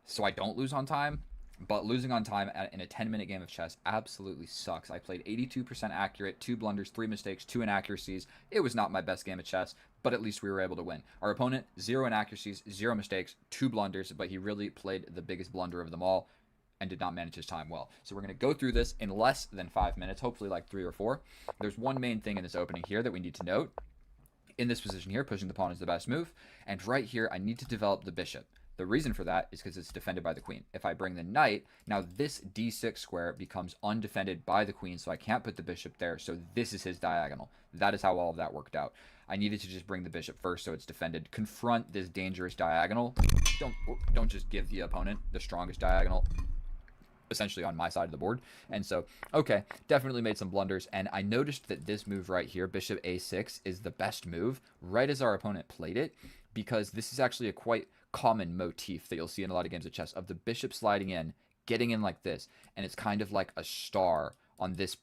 [SPEAKER 1] so I don't lose on time. But losing on time in a 10-minute game of chess absolutely sucks. I played 82% accurate, 2 blunders, 3 mistakes, 2 inaccuracies. It was not my best game of chess, but at least we were able to win. Our opponent, 0 inaccuracies, 0 mistakes, 2 blunders, but he really played the biggest blunder of them all. and did not manage his time well. So we're going to go through this in less than 5 minutes, hopefully like 3 or 4. There's one main thing in this opening here that we need to note. In this position here, pushing the pawn is the best move. And right here, I need to develop the bishop. The reason for that is because it's defended by the queen. If I bring the knight, now this d6 square becomes undefended by the queen, so I can't put the bishop there. So this is his diagonal. That is how all of that worked out. I needed to just bring the bishop first so it's defended. Confront this dangerous diagonal. Don't just give the opponent the strongest diagonal essentially on my side of the board. And so, okay, definitely made some blunders. And I noticed that this move right here, bishop a6, is the best move right as our opponent played it, because this is actually a quite common motif that you'll see in a lot of games of chess, of the bishop sliding in, getting in like this, and it's kind of like a star on this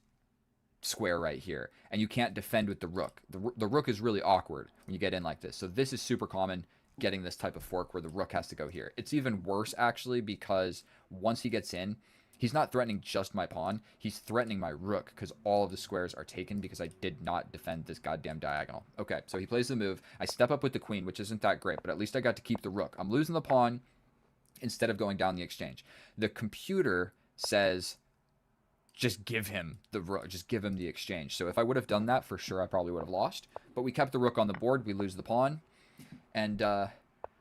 [SPEAKER 1] square right here, and you can't defend with the rook. The rook is really awkward when you get in like this. So this is super common, getting this type of fork where the rook has to go here. It's even worse actually, because once he gets in, he's not threatening just my pawn, he's threatening my rook, because all of the squares are taken because I did not defend this goddamn diagonal. Okay, so he plays the move. I step up with the queen, which isn't that great, but at least I got to keep the rook. I'm losing the pawn instead of going down the exchange. The computer says, just give him the rook, just give him the exchange. So if I would have done that, for sure I probably would have lost. But we kept the rook on the board, we lose the pawn, and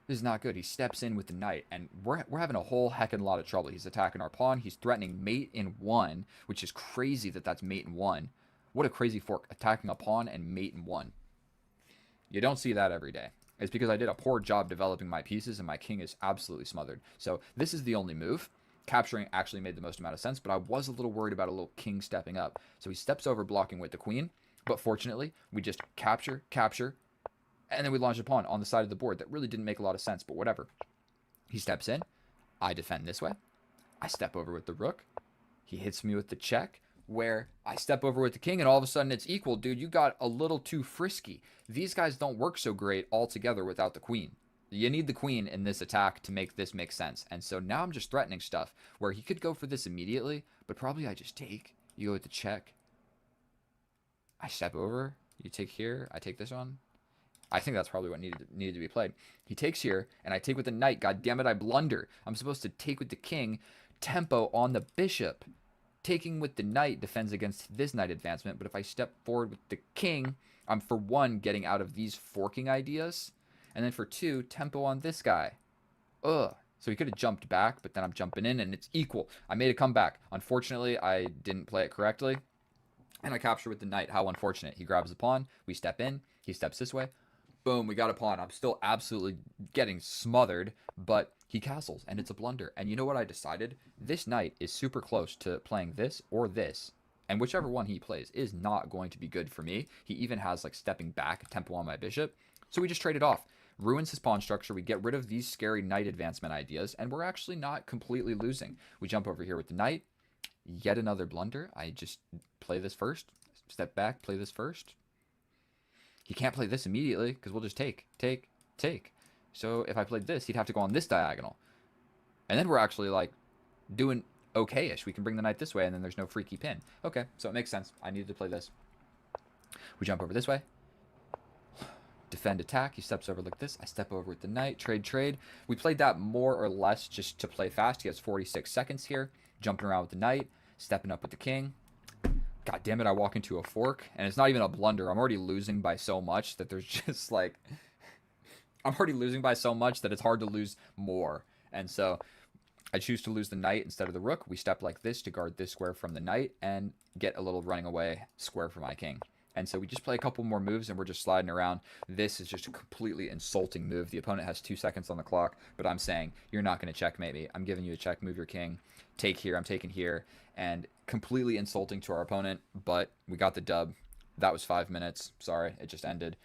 [SPEAKER 1] this is not good. He steps in with the knight, and we're having a whole heckin' lot of trouble. He's attacking our pawn. He's threatening mate in 1, which is crazy that that's mate in 1. What a crazy fork, attacking a pawn and mate in 1. You don't see that every day. It's because I did a poor job developing my pieces, and my king is absolutely smothered. So this is the only move. Capturing actually made the most amount of sense, but I was a little worried about a little king stepping up. So he steps over, blocking with the queen, but fortunately, we just capture, and then we launch a pawn on the side of the board that really didn't make a lot of sense, but whatever. He steps in. I defend this way. I step over with the rook. He hits me with the check, where I step over with the king, and all of a sudden it's equal. Dude, you got a little too frisky. These guys don't work so great altogether without the queen. You need the queen in this attack to make this make sense. And so now I'm just threatening stuff where he could go for this immediately, but probably I just take. You go with the check. I step over. You take here. I take this one. I think that's probably what needed to be played. He takes here, and I take with the knight. God damn it, I blunder. I'm supposed to take with the king. Tempo on the bishop. Taking with the knight defends against this knight advancement, but if I step forward with the king, I'm for 1 getting out of these forking ideas, and then for 2, tempo on this guy. Ugh. So he could have jumped back, but then I'm jumping in, and it's equal. I made a comeback. Unfortunately, I didn't play it correctly, and I capture with the knight. How unfortunate. He grabs the pawn. We step in. He steps this way. Boom, we got a pawn. I'm still absolutely getting smothered, but he castles, and it's a blunder. And you know what I decided? This knight is super close to playing this or this, and whichever one he plays is not going to be good for me. He even has, like, stepping back tempo on my bishop. So we just trade it off. Ruins his pawn structure. We get rid of these scary knight advancement ideas, and we're actually not completely losing. We jump over here with the knight. Yet another blunder. I just play this first. Step back, play this first. He can't play this immediately because we'll just take. So if I played this, he'd have to go on this diagonal. And then we're actually, like, doing okay-ish. We can bring the knight this way, and then there's no freaky pin. Okay, so it makes sense. I needed to play this. We jump over this way. Defend, attack. He steps over like this. I step over with the knight. Trade. We played that more or less just to play fast. He has 46 seconds here. Jumping around with the knight. Stepping up with the king. God damn it, I walk into a fork, and it's not even a blunder. I'm already losing by so much that there's just, like... I'm already losing by so much that it's hard to lose more. And so I choose to lose the knight instead of the rook. We step like this to guard this square from the knight and get a little running away square for my king. And so we just play a couple more moves, and we're just sliding around. This is just a completely insulting move. The opponent has 2 seconds on the clock, but I'm saying, you're not going to checkmate me. I'm giving you a check, move your king. Take here, I'm taking here. And completely insulting to our opponent, but we got the dub. That was 5 minutes. Sorry, it just ended.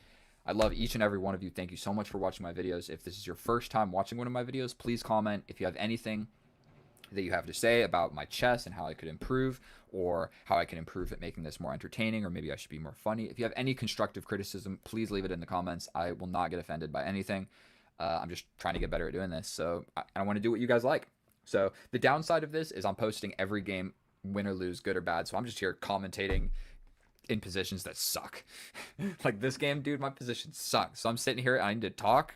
[SPEAKER 1] I love each and every one of you. Thank you so much for watching my videos. If this is your first time watching one of my videos, please comment. If you have anything that you have to say about my chess and how I could improve, or how I can improve at making this more entertaining, or maybe I should be more funny. If you have any constructive criticism, please leave it in the comments. I will not get offended by anything. I'm just trying to get better at doing this, so I want to do what you guys like. So the downside of this is I'm posting every game, win or lose, good or bad, so I'm just here commentating in positions that suck. Like this game, dude, my position sucks. So I'm sitting here and I need to talk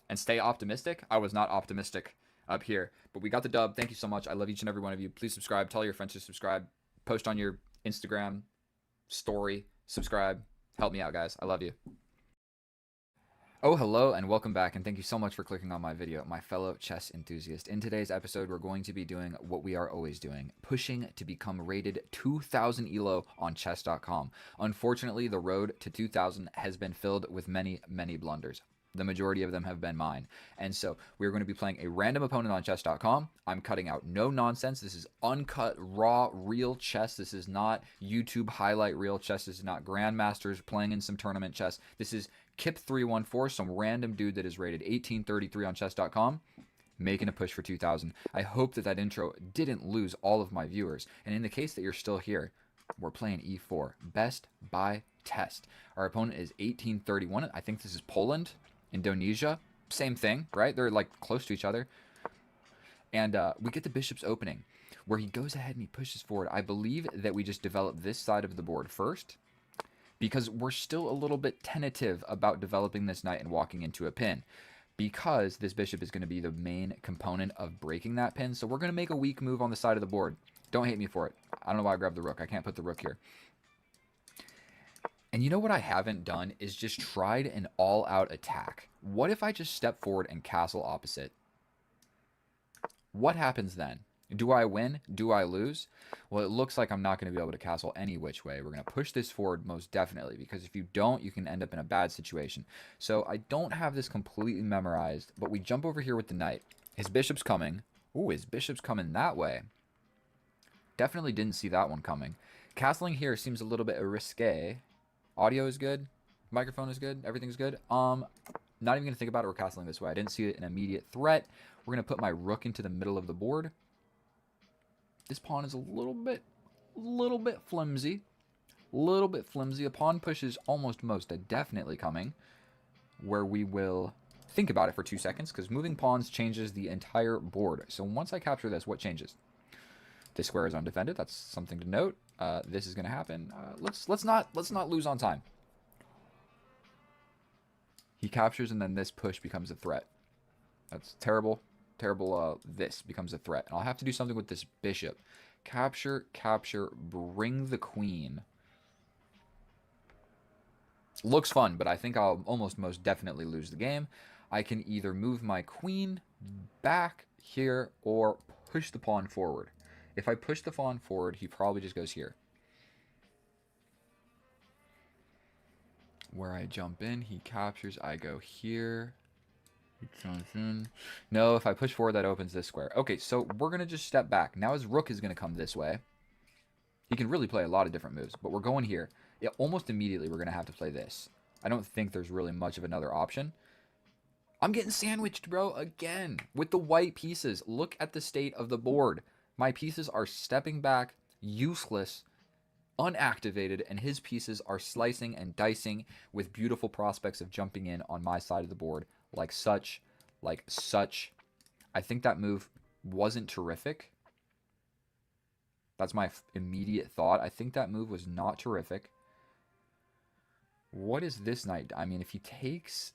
[SPEAKER 1] and stay optimistic. I was not optimistic up here. But we got the dub. Thank you so much. I love each and every one of you. Please subscribe. Tell your friends to subscribe. Post on your Instagram story. Subscribe. Help me out, guys. I love you. Oh, hello and welcome back, and thank you so much for clicking on my video, my fellow chess enthusiast. In today's episode, we're going to be doing what we are always doing, pushing to become rated 2,000 ELO on chess.com. Unfortunately, the road to 2,000 has been filled with many, many blunders. The majority of them have been mine. And so we're going to be playing a random opponent on chess.com. I'm cutting out no nonsense. This is uncut, raw, real chess. This is not YouTube highlight reel chess. This is not grandmasters playing in some tournament chess. This is Kip314, some random dude that is rated 1833 on chess.com, making a push for 2,000. I hope that that intro didn't lose all of my viewers. And in the case that you're still here, we're playing e4, best by test. Our opponent is 1831. I think this is Poland. Indonesia, same thing, right? They're like close to each other. And we get the bishop's opening where he goes ahead and he pushes forward. I believe that we just develop this side of the board first because we're still a little bit tentative about developing this knight and walking into a pin because this bishop is going to be the main component of breaking that pin. So we're going to make a weak move on the side of the board. Don't hate me for it. I don't know why I grabbed the rook. I can't put the rook here. And you know what I haven't done is just tried an all-out attack. What if I just step forward and castle opposite? What happens then? Do I win? Do I lose? Well, it looks like I'm not going to be able to castle any which way. We're going to push this forward most definitely, because if you don't, you can end up in a bad situation. So I don't have this completely memorized, but we jump over here with the knight. His bishop's coming. Ooh, his bishop's coming that way. Definitely didn't see that one coming. Castling here seems a little bit risque. Audio is good. Microphone is good. Everything's good. Not even going to think about it. We're castling this way. I didn't see an immediate threat. We're going to put my rook into the middle of the board. This pawn is a little bit flimsy. Little bit flimsy. A pawn push is almost most definitely coming, where we will think about it for 2 seconds, because moving pawns changes the entire board. So once I capture this, what changes? This square is undefended. That's something to note. This is going to happen. Let's not lose on time. He captures, and then this push becomes a threat. That's terrible. Terrible. This becomes a threat. And I'll have to do something with this bishop. Capture, capture, bring the queen. Looks fun, but I think I'll almost most definitely lose the game. I can either move my queen back here or push the pawn forward. If I push the pawn forward, he probably just goes here. Where I jump in, he captures, I go here. He jumps in. No, if I push forward, that opens this square. Okay, so we're going to just step back. Now his rook is going to come this way. He can really play a lot of different moves, but we're going here. Yeah, almost immediately we're going to have to play this. I don't think there's really much of another option. I'm getting sandwiched, bro, again, with the white pieces. Look at the state of the board. My pieces are stepping back, useless, unactivated, and his pieces are slicing and dicing with beautiful prospects of jumping in on my side of the board like such, like such. I think that move wasn't terrific. That's my immediate thought. I think that move was not terrific. What is this knight? I mean, if he takes...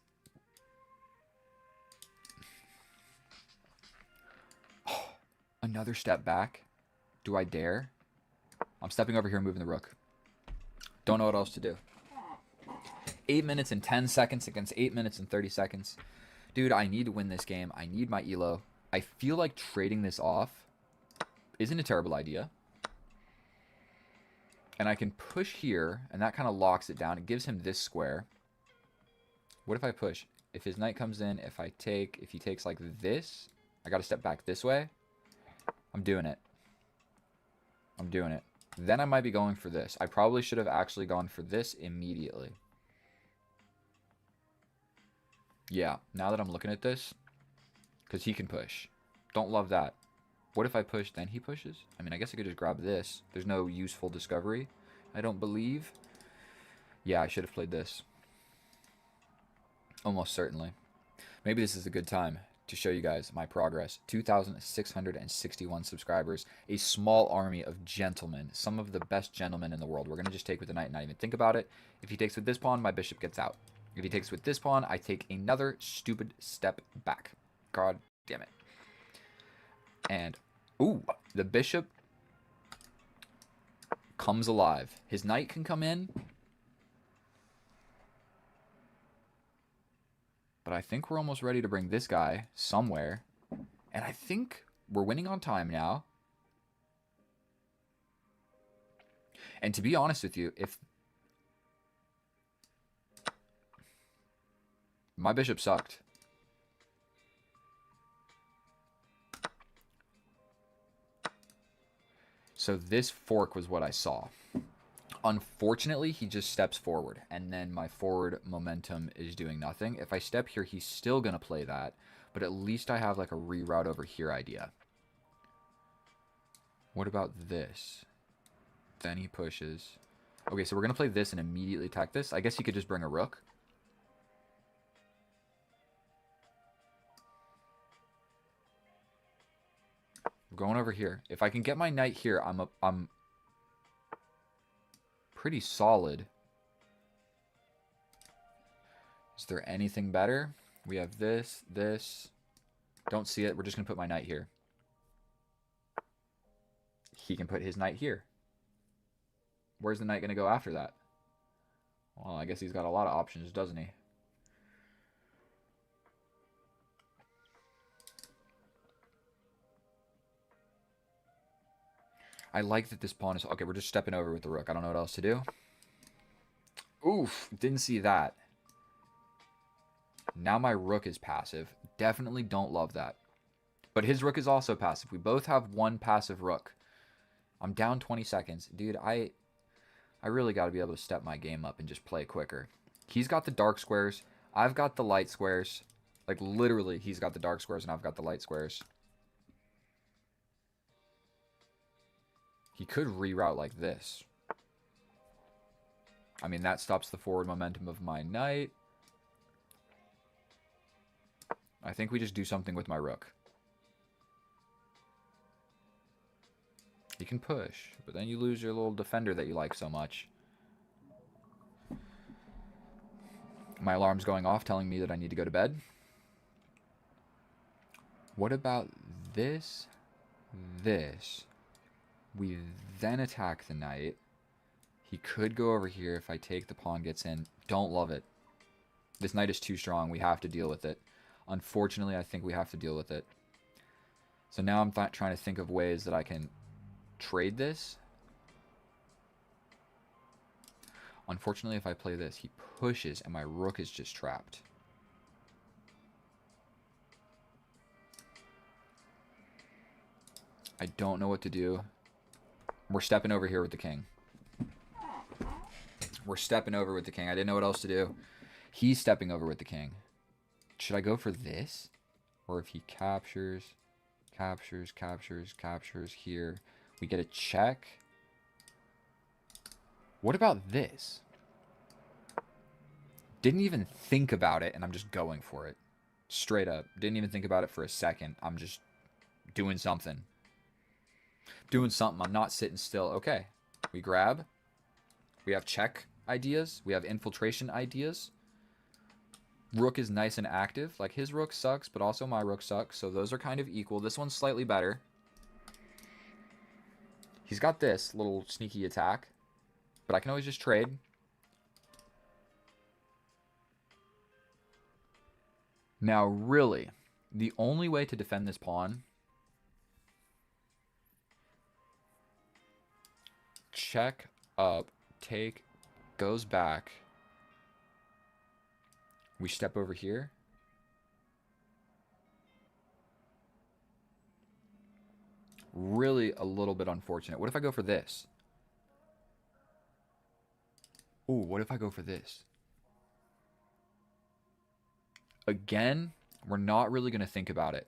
[SPEAKER 1] Another step back. Do I dare? I'm stepping over here and moving the rook. Don't know what else to do. 8 minutes and 10 seconds against 8 minutes and 30 seconds. Dude, I need to win this game. I need my elo. I feel like trading this off isn't a terrible idea. And I can push here, and that kind of locks it down. It gives him this square. What if I push? If his knight comes in, if he takes like this, I got to step back this way. I'm doing it. I'm doing it. Then I might be going for this. I probably should have actually gone for this immediately. Yeah, now that I'm looking at this, because he can push. Don't love that. What if I push, then he pushes? I mean, I guess I could just grab this. There's no useful discovery, I don't believe. Yeah, I should have played this. Almost certainly. Maybe this is a good time to show you guys my progress. 2,661 subscribers. A small army of gentlemen. Some of the best gentlemen in the world. We're going to just take with the knight and not even think about it. If he takes with this pawn, my bishop gets out. If he takes with this pawn, I take another stupid step back. God damn it. And, ooh, the bishop comes alive. His knight can come in. But I think we're almost ready to bring this guy somewhere. And I think we're winning on time now. And to be honest with you, if my bishop sucked. So this fork was what I saw. Unfortunately, he just steps forward, and then my forward momentum is doing nothing. If I step here, he's still going to play that, but at least I have like a reroute over here idea. What about this? Then he pushes. Okay, so we're going to play this and immediately attack this. I guess he could just bring a rook. I'm going over here. If I can get my knight here, I'm pretty solid. Is there anything better? We have this, this. Don't see it. We're just going to put my knight here. He can put his knight here. Where's the knight going to go after that? Well, I guess he's got a lot of options, doesn't he? I like that this pawn is... Okay, we're just stepping over with the rook. I don't know what else to do. Oof, didn't see that. Now my rook is passive. Definitely don't love that. But his rook is also passive. We both have one passive rook. I'm down 20 seconds. Dude, I really got to be able to step my game up and just play quicker. He's got the dark squares. I've got the light squares. Like, literally, he's got the dark squares and I've got the light squares. He could reroute like this. I mean, that stops the forward momentum of my knight. I think we just do something with my rook. You can push, but then you lose your little defender that you like so much. My alarm's going off telling me that I need to go to bed. What about this? This. We then attack the knight. He could go over here if I take the pawn gets in. Don't love it. This knight is too strong. We have to deal with it. Unfortunately, I think we have to deal with it. So now I'm trying to think of ways that I can trade this. Unfortunately, if I play this, he pushes and my rook is just trapped. I don't know what to do. We're stepping over here with the king. We're stepping over with the king. I didn't know what else to do. He's stepping over with the king. Should I go for this? Or if he captures here, we get a check. What about this? Didn't even think about it, and I'm just going for it. Straight up. Didn't even think about it for a second. I'm just doing something. Doing something. I'm not sitting still. Okay. We grab. We have check ideas. We have infiltration ideas. Rook is nice and active. Like, his rook sucks, but also my rook sucks. So those are kind of equal. This one's slightly better. He's got this little sneaky attack. But I can always just trade. Now, really, the only way to defend this pawn... Check up, take, goes back. We step over here. Really a little bit unfortunate. What if I go for this? Ooh, what if I go for this? Again, we're not really going to think about it.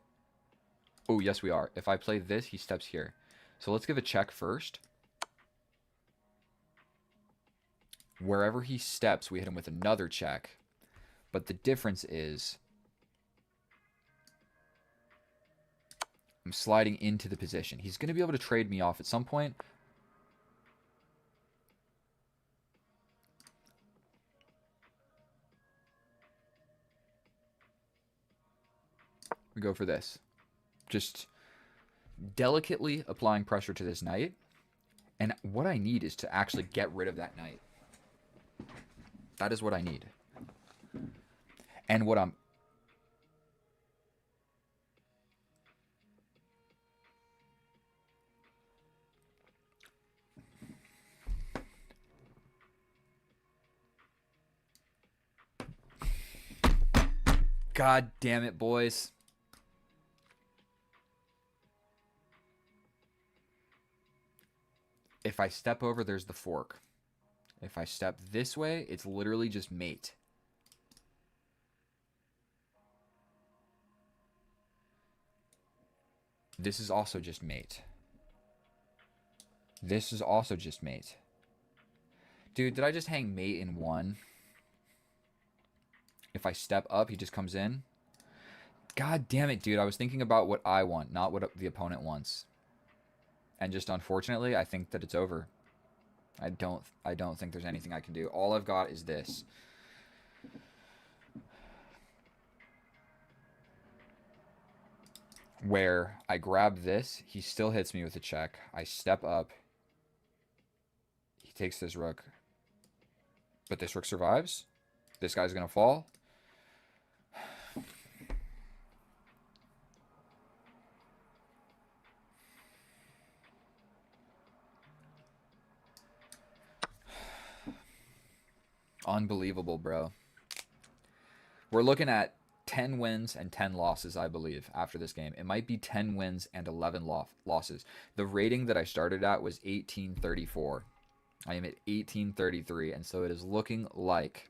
[SPEAKER 1] Oh, yes, we are. If I play this, he steps here. So let's give a check first. Wherever he steps, we hit him with another check. But the difference is I'm sliding into the position. He's going to be able to trade me off at some point. We go for this. Just delicately applying pressure to this knight. And what I need is to actually get rid of that knight. That is what I need. And what I'm... God damn it, boys. If I step over, there's the fork. If I step this way, it's literally just mate. This is also just mate. This is also just mate. Dude, did I just hang mate in one? If I step up, he just comes in. God damn it, dude. I was thinking about what I want, not what the opponent wants. And just unfortunately, I think that it's over. I don't think there's anything I can do. All I've got is this. Where I grab this, he still hits me with a check. I step up. He takes this rook. But this rook survives. This guy's going to fall. Unbelievable, bro. We're looking at 10 wins and 10 losses, I believe, after this game. It might be 10 wins and 11 losses. The rating that I started at was 1834. I am at 1833, and so it is looking like...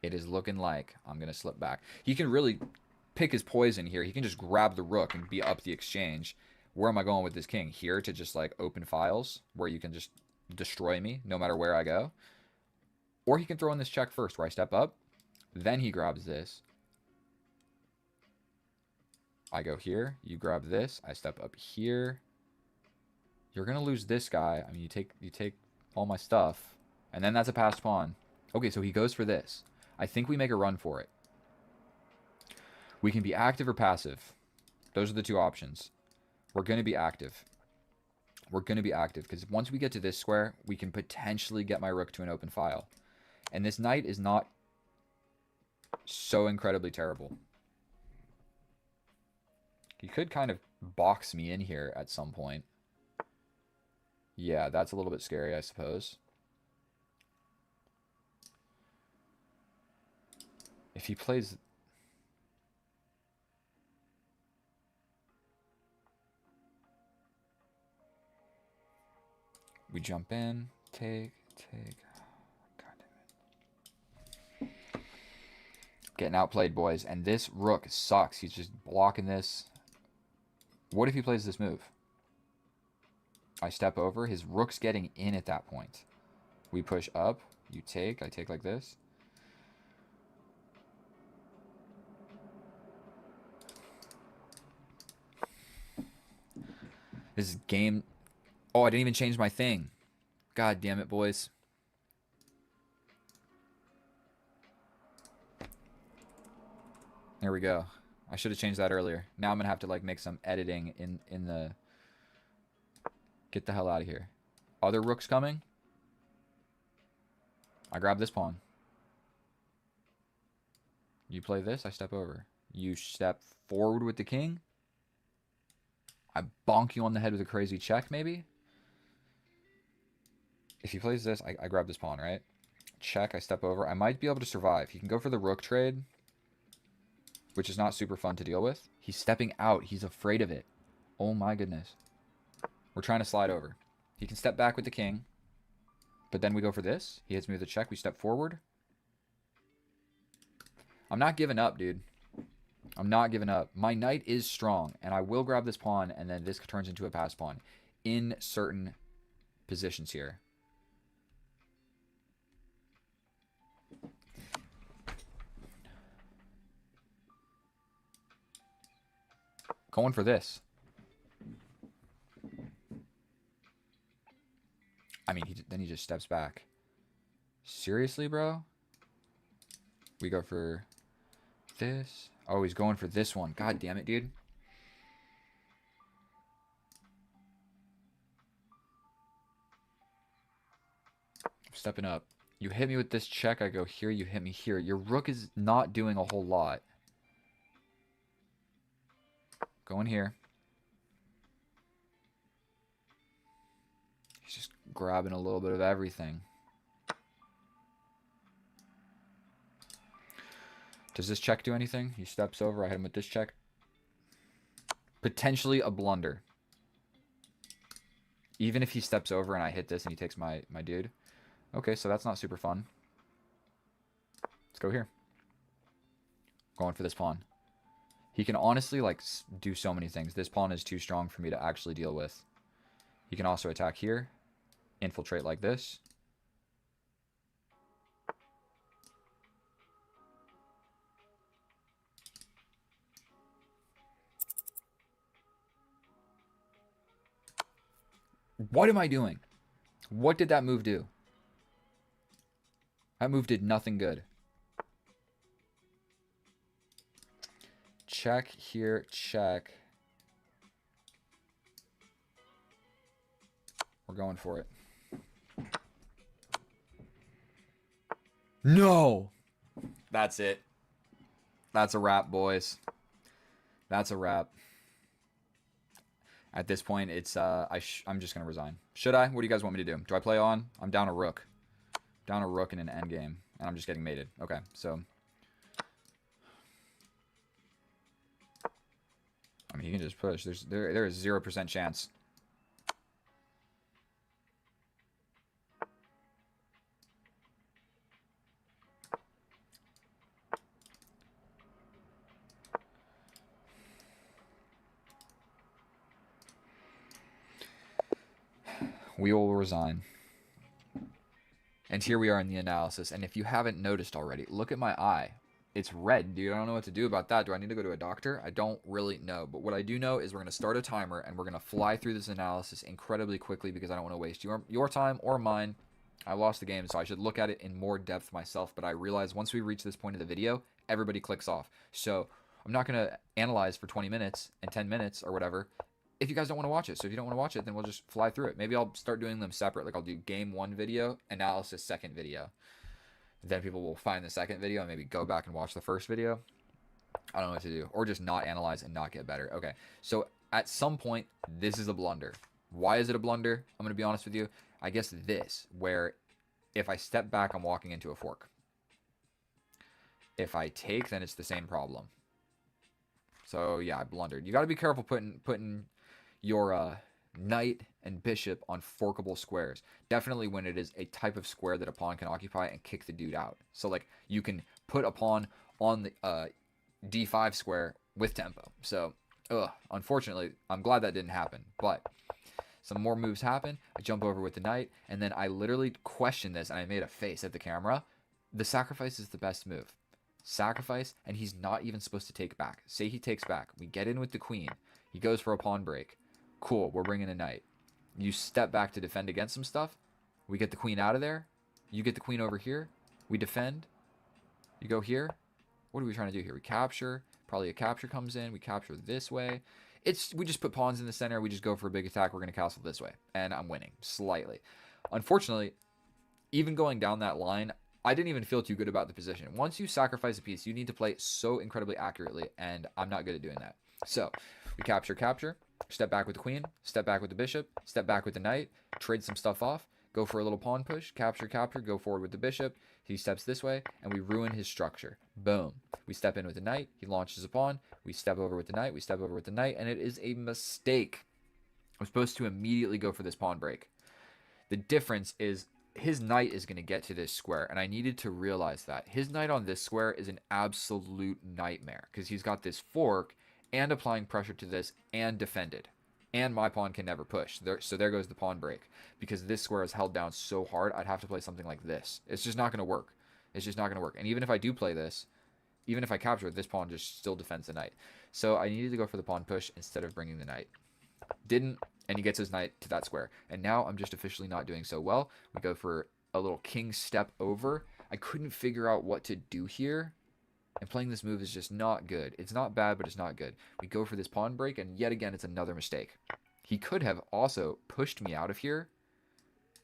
[SPEAKER 1] I'm going to slip back. He can really pick his poison here. He can just grab the rook and be up the exchange. Where am I going with this king? Here to just, like, open files where you can just destroy me no matter where I go. Or he can throw in this check first where I step up. Then he grabs this. I go here. You grab this. I step up here. You're going to lose this guy. I mean, you take all my stuff. And then that's a passed pawn. Okay, so he goes for this. I think we make a run for it. We can be active or passive. Those are the two options. We're going to be active. We're going to be active because once we get to this square, we can potentially get my rook to an open file. And this knight is not so incredibly terrible. He could kind of box me in here at some point. Yeah, that's a little bit scary, I suppose. If he plays... We jump in, take. God damn it. Getting outplayed, boys. And this rook sucks. He's just blocking this. What if he plays this move? I step over. His rook's getting in at that point. We push up. You take. I take like this. This game... Oh, I didn't even change my thing. God damn it, boys. There we go. I should have changed that earlier. Now I'm going to have to like make some editing in the... Get the hell out of here. Other rooks coming. I grab this pawn. You play this, I step over. You step forward with the king. I bonk you on the head with a crazy check, maybe? If he plays this, I grab this pawn, right? Check, I step over. I might be able to survive. He can go for the rook trade, which is not super fun to deal with. He's stepping out. He's afraid of it. Oh my goodness. We're trying to slide over. He can step back with the king, but then we go for this. He hits me with a check. We step forward. I'm not giving up, dude. I'm not giving up. My knight is strong, and I will grab this pawn, and then this turns into a pass pawn in certain positions here. Going for this. I mean, then he just steps back. Seriously, bro? We go for this. Oh, he's going for this one. God damn it, dude. Stepping up. You hit me with this check, I go here, you hit me here. Your rook is not doing a whole lot. Going here. He's just grabbing a little bit of everything. Does this check do anything? He steps over, I hit him with this check. Potentially a blunder. Even if he steps over and I hit this and he takes my dude. Okay, so that's not super fun. Let's go here. Going for this pawn. He can honestly, like, do so many things. This pawn is too strong for me to actually deal with. He can also attack here. Infiltrate like this. What am I doing? What did that move do? That move did nothing good. Check here, check. We're going for it. No! That's it. That's a wrap, boys. That's a wrap. At this point, it's I'm just gonna resign. Should I? What do you guys want me to do? Do I play on? I'm down a rook. Down a rook in an endgame, and I'm just getting mated. Okay, so I mean, he can just push. There is 0% chance. We will resign. And here we are in the analysis. And if you haven't noticed already, look at my eye. It's red, dude. I don't know what to do about that. Do I need to go to a doctor? I don't really know. But what I do know is we're going to start a timer and we're going to fly through this analysis incredibly quickly because I don't want to waste your time or mine. I lost the game, so I should look at it in more depth myself. But I realize once we reach this point of the video, everybody clicks off. So I'm not going to analyze for 20 minutes and 10 minutes or whatever if you guys don't want to watch it. So if you don't want to watch it, then we'll just fly through it. Maybe I'll start doing them separate. Like I'll do game 1 video, analysis second video. Then people will find the second video and maybe go back and watch the first video. I don't know what to do. Or just not analyze and not get better. Okay, so at some point, this is a blunder. Why is it a blunder? I'm going to be honest with you. I guess this, where if I step back, I'm walking into a fork. If I take, then it's the same problem. So yeah, I blundered. You got to be careful putting your knight and bishop on forkable squares. Definitely when it is a type of square that a pawn can occupy and kick the dude out. So like you can put a pawn on the d5 square with tempo. So unfortunately, I'm glad that didn't happen. But some more moves happen. I jump over with the knight, and then I literally question this, and I made a face at the camera. The sacrifice is the best move. Sacrifice, and he's not even supposed to take back. Say he takes back. We get in with the queen. He goes for a pawn break. Cool, we're bringing a knight. You step back to defend against some stuff. We get the queen out of there. You get the queen over here. We defend. You go here. What are we trying to do here? We capture. Probably a capture comes in. We capture this way. We just put pawns in the center. We just go for a big attack. We're going to castle this way. And I'm winning slightly. Unfortunately, even going down that line, I didn't even feel too good about the position. Once you sacrifice a piece, you need to play so incredibly accurately, and I'm not good at doing that. So we capture, step back with the queen, step back with the bishop, step back with the knight, trade some stuff off, go for a little pawn push, capture, go forward with the bishop. He steps this way, and we ruin his structure. Boom. We step in with the knight. He launches a pawn. We step over with the knight. We step over with the knight, and it is a mistake. I'm supposed to immediately go for this pawn break. The difference is his knight is going to get to this square, and I needed to realize that. His knight on this square is an absolute nightmare because he's got this fork and applying pressure to this and defended. And my pawn can never push. So there goes the pawn break. Because this square is held down so hard, I'd have to play something like this. It's just not going to work. It's just not going to work. And even if I do play this, even if I capture it, this pawn just still defends the knight. So I needed to go for the pawn push instead of bringing the knight. Didn't, and he gets his knight to that square. And now I'm just officially not doing so well. We go for a little king step over. I couldn't figure out what to do here. And playing this move is just not good. It's not bad, but it's not good. We go for this pawn break, and yet again, it's another mistake. He could have also pushed me out of here,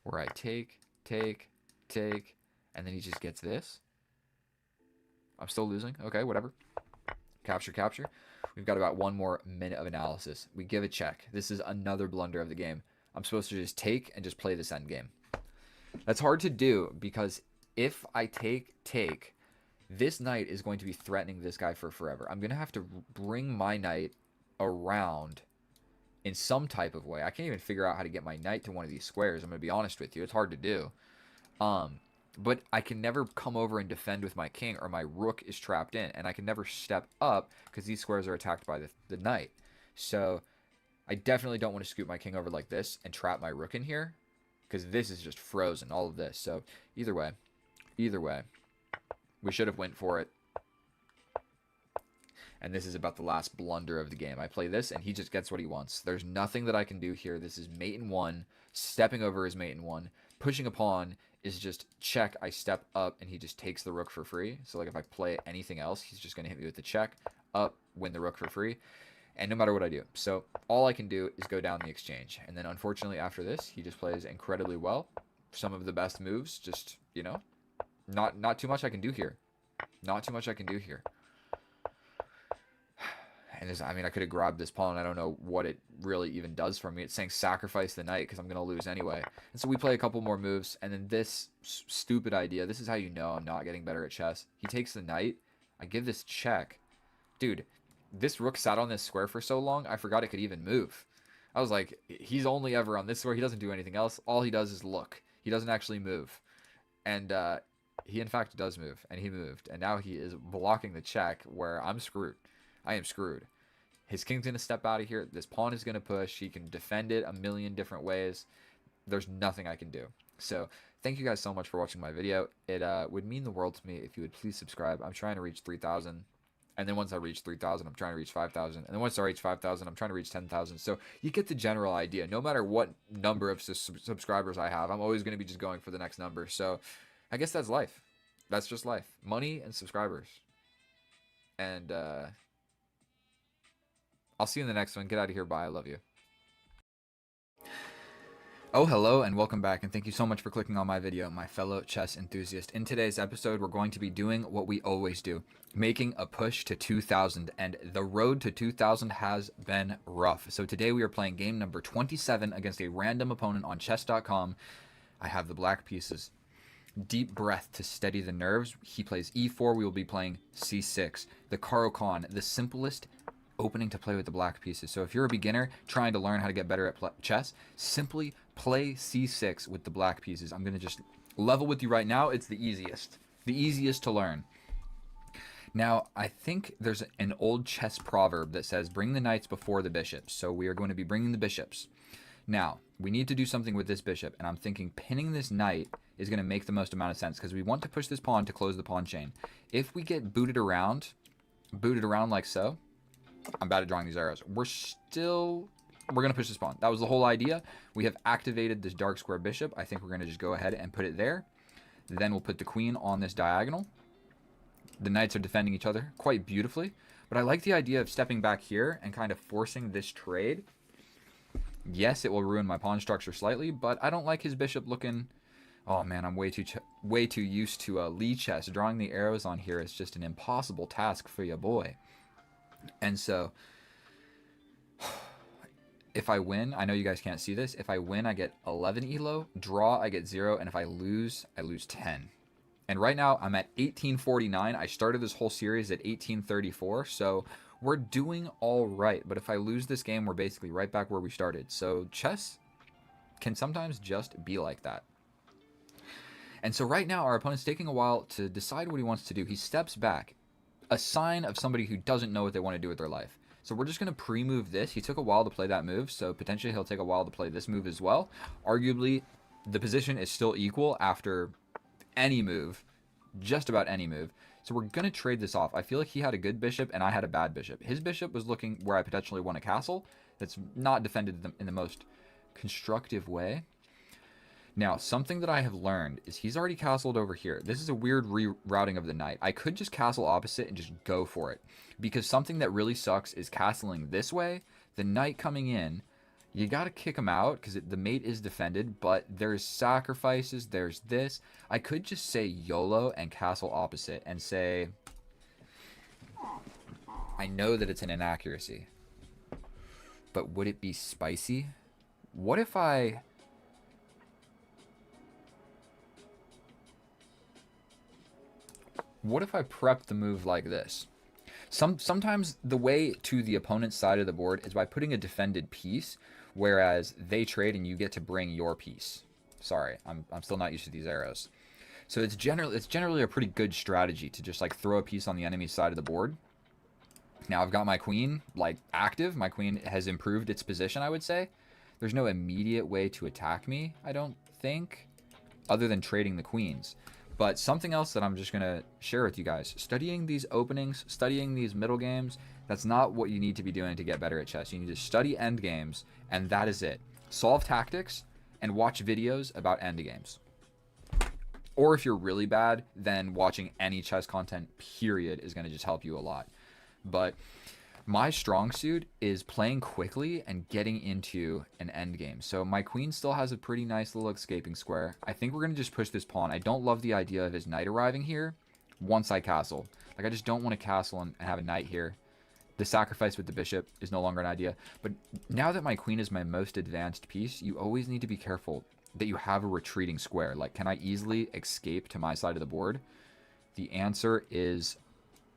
[SPEAKER 1] where I take, take, and then he just gets this. I'm still losing. Okay, whatever. Capture, capture. We've got about 1 more minute of analysis. We give a check. This is another blunder of the game. I'm supposed to just take and just play this endgame. That's hard to do because if I take, this knight is going to be threatening this guy for forever. I'm going to have to bring my knight around in some type of way. I can't even figure out how to get my knight to one of these squares. I'm going to be honest with you. It's hard to do. But I can never come over and defend with my king, or my rook is trapped in. And I can never step up because these squares are attacked by the knight. So I definitely don't want to scoot my king over like this and trap my rook in here, because this is just frozen, all of this. So either way, we should have went for it. And this is about the last blunder of the game. I play this, and he just gets what he wants. There's nothing that I can do here. This is mate in 1. Stepping over is mate in 1. Pushing a pawn is just check. I step up, and he just takes the rook for free. So, like, if I play anything else, he's just going to hit me with the check. Up, win the rook for free. And no matter what I do. So, all I can do is go down the exchange. And then, unfortunately, after this, he just plays incredibly well. Some of the best moves, just, you know, not too much I can do here. Not too much I can do here. And this, I mean, I could have grabbed this pawn. I don't know what it really even does for me. It's saying sacrifice the knight because I'm going to lose anyway. And so we play a couple more moves. And then this stupid idea. This is how you know I'm not getting better at chess. He takes the knight. I give this check. Dude, this rook sat on this square for so long, I forgot it could even move. I was like, he's only ever on this square. He doesn't do anything else. All he does is look. He doesn't actually move. And he, in fact, does move. And he moved. And now he is blocking the check where I'm screwed. I am screwed. His king's going to step out of here. This pawn is going to push. He can defend it a million different ways. There's nothing I can do. So thank you guys so much for watching my video. It would mean the world to me if you would please subscribe. I'm trying to reach 3,000. And then once I reach 3,000, I'm trying to reach 5,000. And then once I reach 5,000, I'm trying to reach 10,000. So you get the general idea. No matter what number of subscribers I have, I'm always going to be just going for the next number. So I guess that's life. That's just life. Money and subscribers. And I'll see you in the next one. Get out of here. Bye. I love you. Oh, hello and welcome back, and thank you so much for clicking on my video, my fellow chess enthusiast. In today's episode, we're going to be doing what we always do, making a push to 2,000, and the road to 2,000 has been rough. So today we are playing game number 27 against a random opponent on chess.com. I have the black pieces. Deep breath to steady the nerves. He plays e4. We will be playing c6. The Caro-Kann, the simplest opening to play with the black pieces. So if you're a beginner trying to learn how to get better at chess, simply play c6 with the black pieces. I'm going to just level with you right now. It's the easiest to learn. Now, I think there's an old chess proverb that says, bring the knights before the bishops. So we are going to be bringing the bishops. Now, we need to do something with this bishop, and I'm thinking pinning this knight is going to make the most amount of sense because we want to push this pawn to close the pawn chain. If we get booted around like so, I'm bad at drawing these arrows. We're going to push this pawn. That was the whole idea. We have activated this dark square bishop. I think we're going to just go ahead and put it there. Then we'll put the queen on this diagonal. The knights are defending each other quite beautifully. But I like the idea of stepping back here and kind of forcing this trade. Yes, it will ruin my pawn structure slightly, but I don't like his bishop looking... Oh man, I'm way too used to Lichess. Drawing the arrows on here is just an impossible task for your boy. And so, if I win, I know you guys can't see this. If I win, I get 11 elo. Draw, I get 0. And if I lose 10. And right now, I'm at 1849. I started this whole series at 1834. So, we're doing all right. But if I lose this game, we're basically right back where we started. So, chess can sometimes just be like that. And so right now, our opponent's taking a while to decide what he wants to do. He steps back. A sign of somebody who doesn't know what they want to do with their life. So we're just going to pre-move this. He took a while to play that move, so potentially he'll take a while to play this move as well. Arguably, the position is still equal after any move, just about any move. So we're going to trade this off. I feel like he had a good bishop and I had a bad bishop. His bishop was looking where I potentially won a castle. That's not defended in the most constructive way. Now, something that I have learned is he's already castled over here. This is a weird rerouting of the knight. I could just castle opposite and just go for it. Because something that really sucks is castling this way, the knight coming in, You got to kick him out because the mate is defended, but there's sacrifices, there's this. I could just say YOLO and castle opposite and say, I know that it's an inaccuracy, but would it be spicy? What if I... What if I prep the move like this? Sometimes the way to the opponent's side of the board is by putting a defended piece, whereas they trade and you get to bring your piece. Sorry, I'm still not used to these arrows. So it's generally a pretty good strategy to just like throw a piece on the enemy's side of the board. Now I've got my queen like active. My queen has improved its position, I would say. There's no immediate way to attack me, I don't think, other than trading the queens. But something else that I'm just going to share with you guys, studying these openings, studying these middle games, that's not what you need to be doing to get better at chess. You need to study end games, and that is it. Solve tactics and watch videos about end games. Or if you're really bad, then watching any chess content, period, is going to just help you a lot. But my strong suit is playing quickly and getting into an endgame. So my queen still has a pretty nice little escaping square. I think we're going to just push this pawn. I don't love the idea of his knight arriving here once I castle. Like, I just don't want to castle and have a knight here. The sacrifice with the bishop is no longer an idea. But now that my queen is my most advanced piece, you always need to be careful that you have a retreating square. Like, can I easily escape to my side of the board? The answer is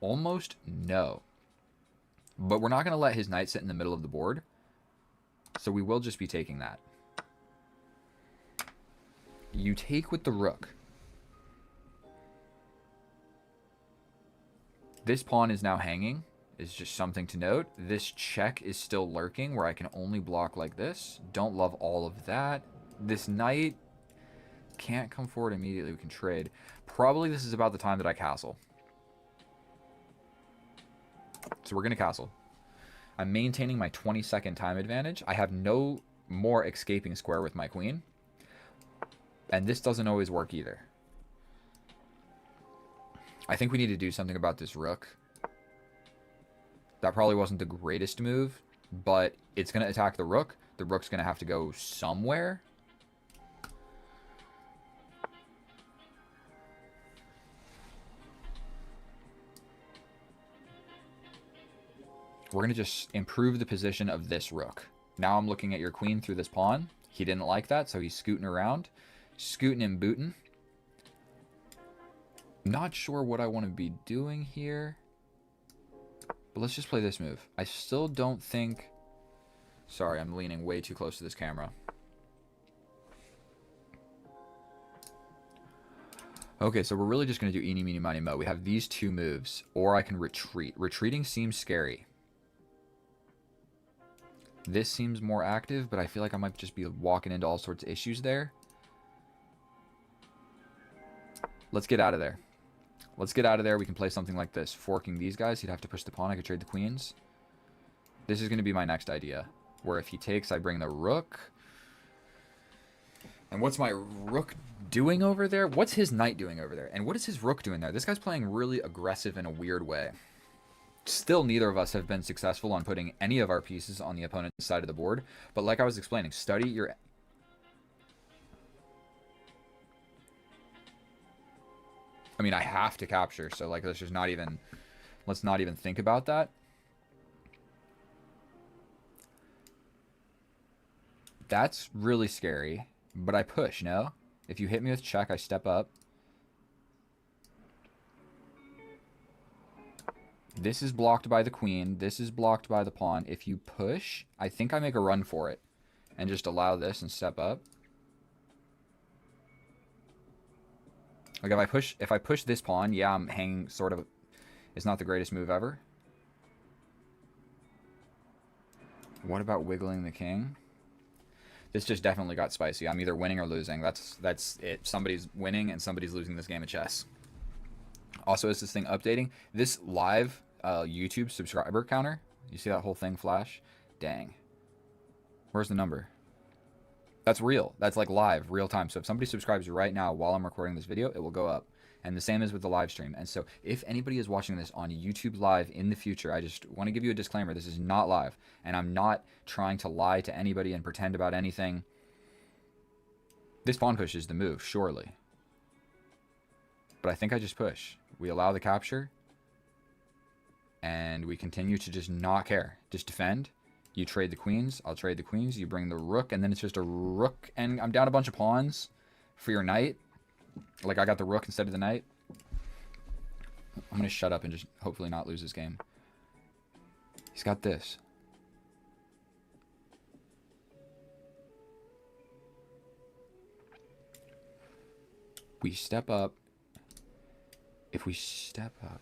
[SPEAKER 1] almost no. But we're not going to let his knight sit in the middle of the board. So we will just be taking that. You take with the rook. This pawn is now hanging. Is just something to note. This check is still lurking where I can only block like this. Don't love all of that. This knight can't come forward immediately. We can trade. Probably this is about the time that I castle. So we're going to castle. I'm maintaining my 20-second time advantage. I have no more escaping square with my queen. And this doesn't always work either. I think we need to do something about this rook. That probably wasn't the greatest move, but it's going to attack the rook. The rook's going to have to go somewhere. We're going to just improve the position of this rook. Now I'm looking at your queen through this pawn. He didn't like that, so he's scooting around. Scooting and booting. Not sure what I want to be doing here. But let's just play this move. I still don't think... Sorry, I'm leaning way too close to this camera. Okay, so we're really just going to do eeny, meeny, miny, mo. We have these two moves, or I can retreat. Retreating seems scary. This seems more active, but I feel like I might just be walking into all sorts of issues there. Let's get out of there. Let's get out of there. We can play something like this. Forking these guys, he'd have to push the pawn. I could trade the queens. This is going to be my next idea, where if he takes, I bring the rook. And what's my rook doing over there? What's his knight doing over there? And what is his rook doing there? This guy's playing really aggressive in a weird way. Still, neither of us have been successful on putting any of our pieces on the opponent's side of the board. But like I was explaining, study your... I mean, I have to capture, so like let's just not even... Let's not even think about that. That's really scary. But I push, no? If you hit me with check, I step up. This is blocked by the queen. This is blocked by the pawn. If you push, I think I make a run for it. And just allow this and step up. Like if I push this pawn, yeah, I'm hanging sort of... It's not the greatest move ever. What about wiggling the king? This just definitely got spicy. I'm either winning or losing. That's it. Somebody's winning and somebody's losing this game of chess. Also, is this thing updating? This live YouTube subscriber counter, you see that whole thing flash? Dang. Where's the number? That's real. That's like live, real time. So if somebody subscribes right now while I'm recording this video, it will go up. And the same is with the live stream. And so if anybody is watching this on YouTube Live in the future, I just want to give you a disclaimer. This is not live. And I'm not trying to lie to anybody and pretend about anything. This pawn push is the move, surely. But I think I just push. We allow the capture. And we continue to just not care. Just defend. You trade the queens. I'll trade the queens. You bring the rook. And then it's just a rook. And I'm down a bunch of pawns for your knight. Like, I got the rook instead of the knight. I'm going to shut up and just hopefully not lose this game. He's got this. We step up. If we step up.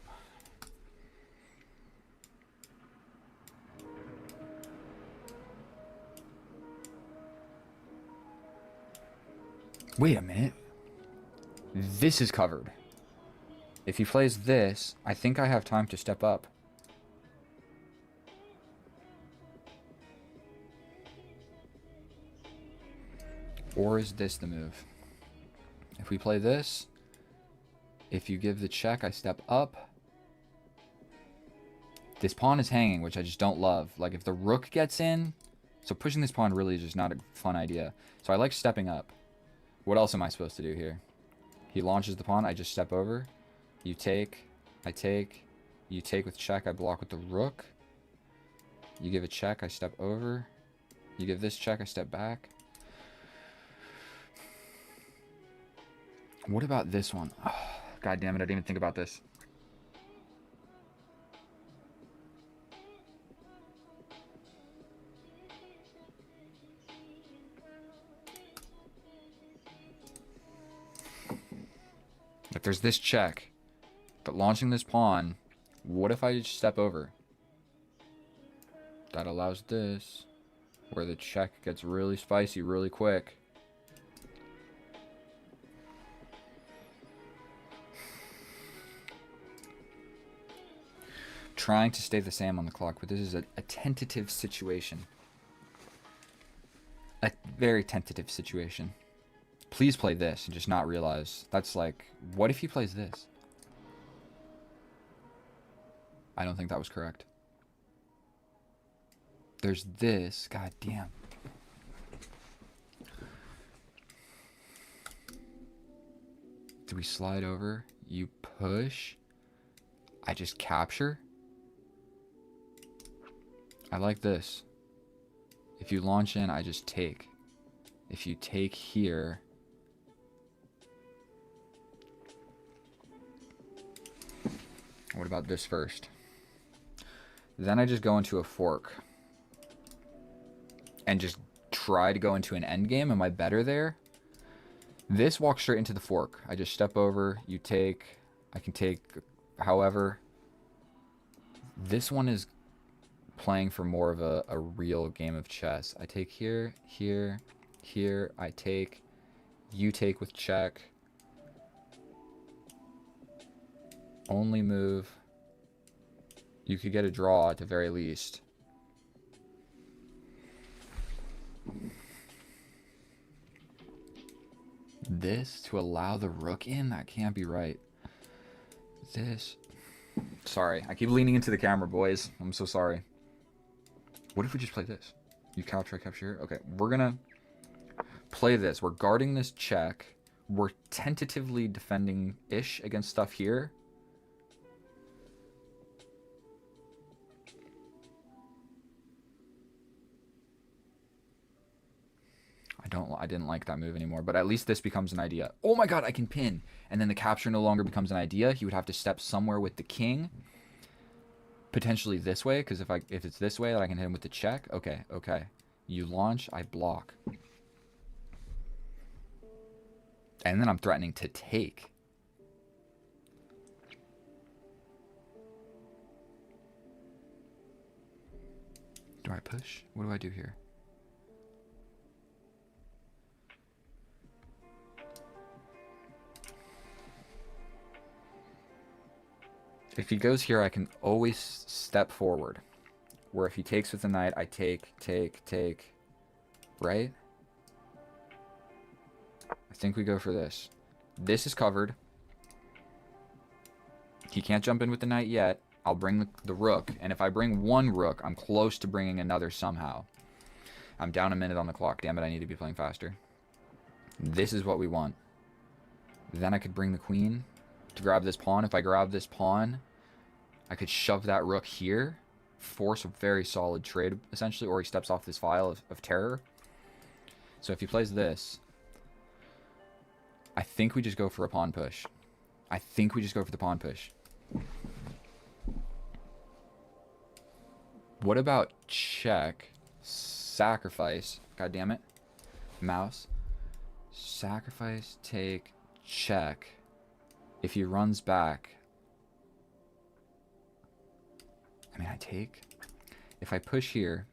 [SPEAKER 1] Wait a minute. This is covered. If he plays this, I think I have time to step up. Or is this the move? If we play this, if you give the check, I step up. This pawn is hanging, which I just don't love. Like, if the rook gets in, so pushing this pawn really is just not a fun idea. So I like stepping up. What else am I supposed to do here? He launches the pawn, I just step over. You take, I take. You take with check, I block with the rook. You give a check, I step over. You give this check, I step back. What about this one? Oh, God damn it, I didn't even think about this. If there's this check, but launching this pawn, what if I just step over? That allows this, where the check gets really spicy really quick. Trying to stay the same on the clock, but this is a tentative situation. A very tentative situation. Please play this and just not realize. That's like, what if he plays this? I don't think that was correct. There's this. God damn. Do we slide over? You push. I just capture. I like this. If you launch in, I just take. If you take here... What about this first? Then I just go into a fork. And just try to go into an endgame. Am I better there? This walks straight into the fork. I just step over. You take. I can take however. This one is playing for more of a real game of chess. I take here, here, here. I take. You take with check. Only move. You could get a draw at the very least. This to allow the rook in? That can't be right. This. Sorry, I keep leaning into the camera, boys. I'm so sorry. What if we just play this? You capture, I capture here. Okay, we're gonna play this. We're guarding this check. We're tentatively defending-ish against stuff here. I didn't like that move anymore, but at least this becomes an idea. Oh my god, I can pin. And then the capture no longer becomes an idea. He would have to step somewhere with the king. Potentially this way, because if it's this way that I can hit him with the check. Okay, okay. You launch, I block. And then I'm threatening to take. Do I push? What do I do here? If he goes here, I can always step forward. Where if he takes with the knight, I take, right? I think we go for this. This is covered. He can't jump in with the knight yet. I'll bring the rook, and if I bring one rook, I'm close to bringing another somehow. I'm down a minute on the clock. Damn it, I need to be playing faster. This is what we want. Then I could bring the queen to grab this pawn. If I grab this pawn, I could shove that rook here, force a very solid trade, essentially, or he steps off this file of terror. So if he plays this, I think we just go for a pawn push. I think we just go for the pawn push. What about check, sacrifice, god damn it, mouse, sacrifice, take, check. If he runs back, I mean, I take. If I push here,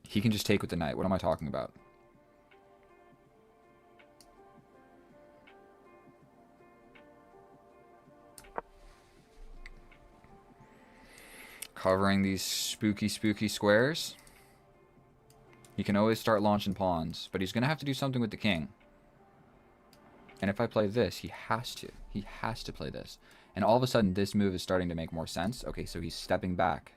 [SPEAKER 1] he can just take with the knight. What am I talking about? Covering these spooky, spooky squares. He can always start launching pawns, but he's going to have to do something with the king. And if I play this, he has to. He has to play this. And all of a sudden, this move is starting to make more sense. Okay, so he's stepping back.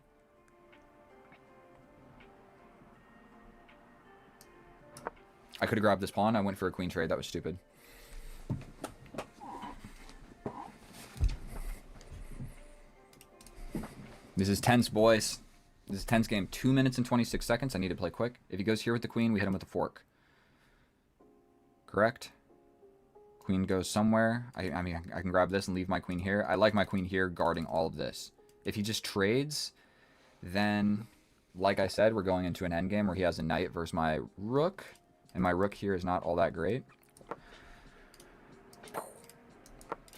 [SPEAKER 1] I could have grabbed this pawn. I went for a queen trade. That was stupid. This is tense, boys. This is a tense game. 2 minutes and 26 seconds. I need to play quick. If he goes here with the queen, we hit him with the fork. Correct? Queen goes somewhere. I mean, I can grab this and leave my queen here. I like my queen here guarding all of this. If he just trades, then, like I said, we're going into an endgame where he has a knight versus my rook. And my rook here is not all that great.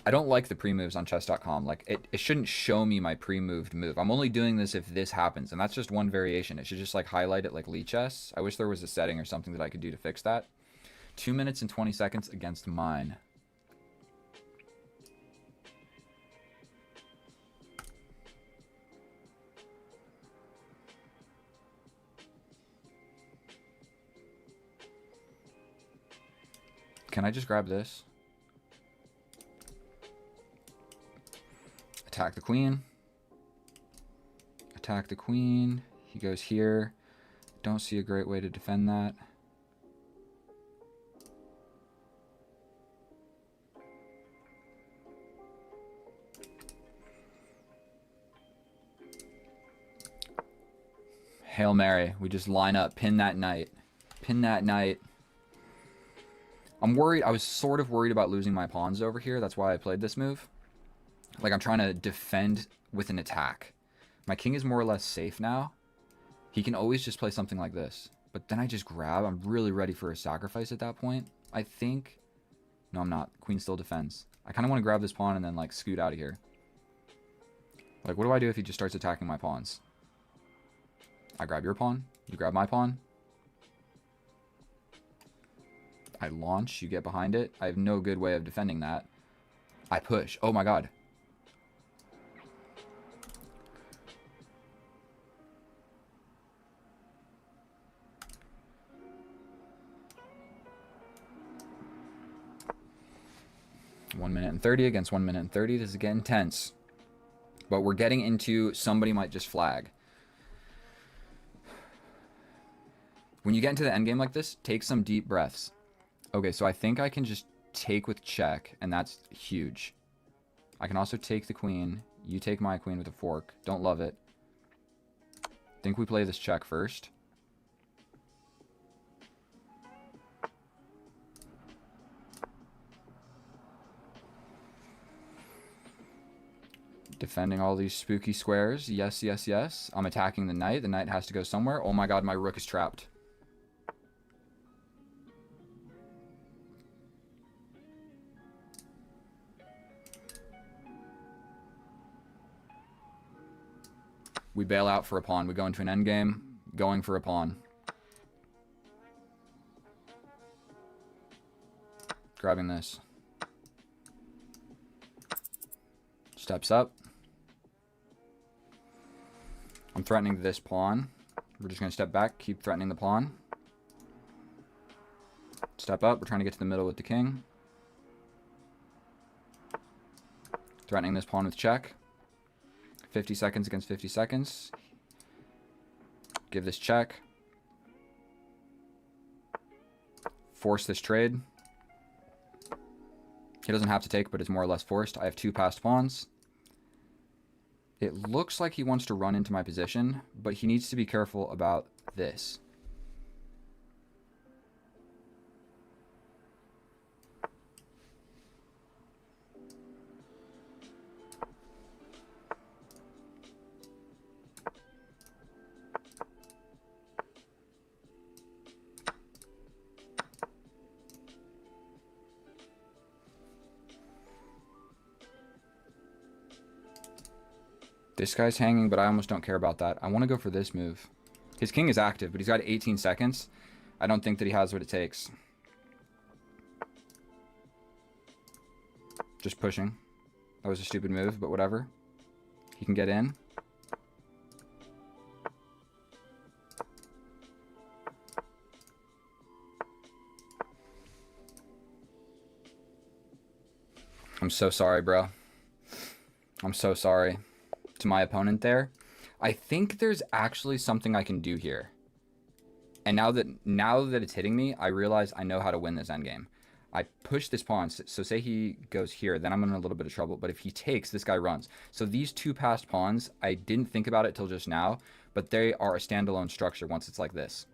[SPEAKER 1] I don't like the pre-moves on chess.com. Like, it shouldn't show me my pre-moved move. I'm only doing this if this happens, and that's just one variation. It should just, like, highlight it like Lichess. I wish there was a setting or something that I could do to fix that. 2 minutes and 20 seconds against mine. Can I just grab this? Attack the queen. Attack the queen. He goes here. Don't see a great way to defend that. Hail Mary. We just line up. Pin that knight. Pin that knight. I'm worried. I was sort of worried about losing my pawns over here. That's why I played this move. Like, I'm trying to defend with an attack. My king is more or less safe now. He can always just play something like this. But then I just grab. I'm really ready for a sacrifice at that point. I think... No, I'm not. Queen still defends. I kind of want to grab this pawn and then, like, scoot out of here. Like, what do I do if he just starts attacking my pawns? I grab your pawn. You grab my pawn. I launch. You get behind it. I have no good way of defending that. I push. Oh, my God. One minute and 30 against 1 minute and 30. This is getting tense. But we're getting into somebody might just flag. When you get into the endgame like this, take some deep breaths. Okay, so I think I can just take with check, and that's huge. I can also take the queen. You take my queen with a fork. Don't love it. Think we play this check first. Defending all these spooky squares. Yes, yes, yes. I'm attacking the knight. The knight has to go somewhere. Oh my God, my rook is trapped. We bail out for a pawn. We go into an endgame, going for a pawn. Grabbing this. Steps up. I'm threatening this pawn. We're just going to step back, keep threatening the pawn. Step up. We're trying to get to the middle with the king. Threatening this pawn with check. 50 seconds against 50 seconds. Give this check. Force this trade. He doesn't have to take, but it's more or less forced. I have 2 passed pawns. It looks like he wants to run into my position, but he needs to be careful about this. This guy's hanging, but I almost don't care about that. I want to go for this move. His king is active, but he's got 18 seconds. I don't think that he has what it takes. Just pushing. That was a stupid move, but whatever. He can get in. I'm so sorry, bro. I'm so sorry to my opponent there. I think there's actually something I can do here. And now that it's hitting me, I realize I know how to win this endgame. I push this pawn, so say he goes here, then I'm in a little bit of trouble. But if he takes, this guy runs. So these 2 passed pawns, I didn't think about it till just now, but they are a standalone structure once it's like this.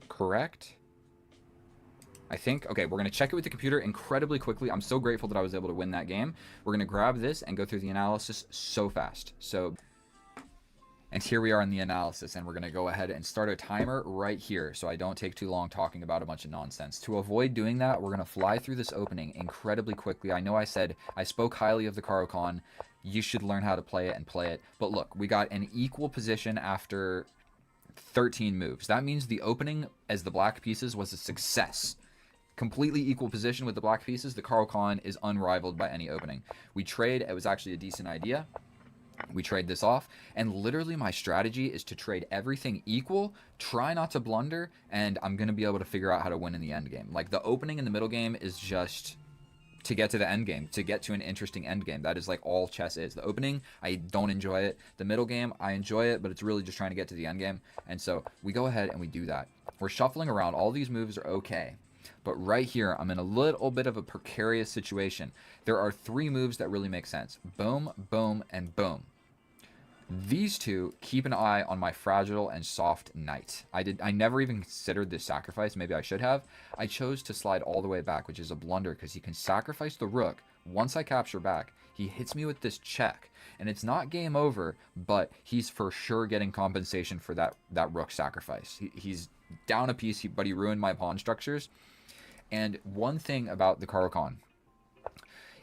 [SPEAKER 1] Correct? I think. Okay, we're going to check it with the computer incredibly quickly. I'm so grateful that I was able to win that game. We're going to grab this and go through the analysis so fast. And here we are in the analysis, and we're going to go ahead and start a timer right here so I don't take too long talking about a bunch of nonsense. To avoid doing that, we're going to fly through this opening incredibly quickly. I know I said I spoke highly of the Caro-Kann. You should learn how to play it and play it. But look, we got an equal position after 13 moves. That means the opening as the black pieces was a success. Completely equal position with the black pieces. The Caro-Kann is unrivaled by any opening. We trade. It was actually a decent idea. We trade this off, and literally my strategy is to trade everything equal, try not to blunder, and I'm going to be able to figure out how to win in the end game. Like, the opening and the middle game is just to get to the end game, to get to an interesting end game. That is like all chess is. The opening, I don't enjoy it. The middle game, I enjoy it, but it's really just trying to get to the end game. And so we go ahead and we do that. We're shuffling around. All these moves are okay. But right here, I'm in a little bit of a precarious situation. There are 3 moves that really make sense. Boom, boom, and boom. These 2 keep an eye on my fragile and soft knight. I never even considered this sacrifice. Maybe I should have. I chose to slide all the way back, which is a blunder because he can sacrifice the rook. Once I capture back, he hits me with this check. And it's not game over, but he's for sure getting compensation for that rook sacrifice. He's down a piece, but he ruined my pawn structures. And one thing about the Caro-Kann,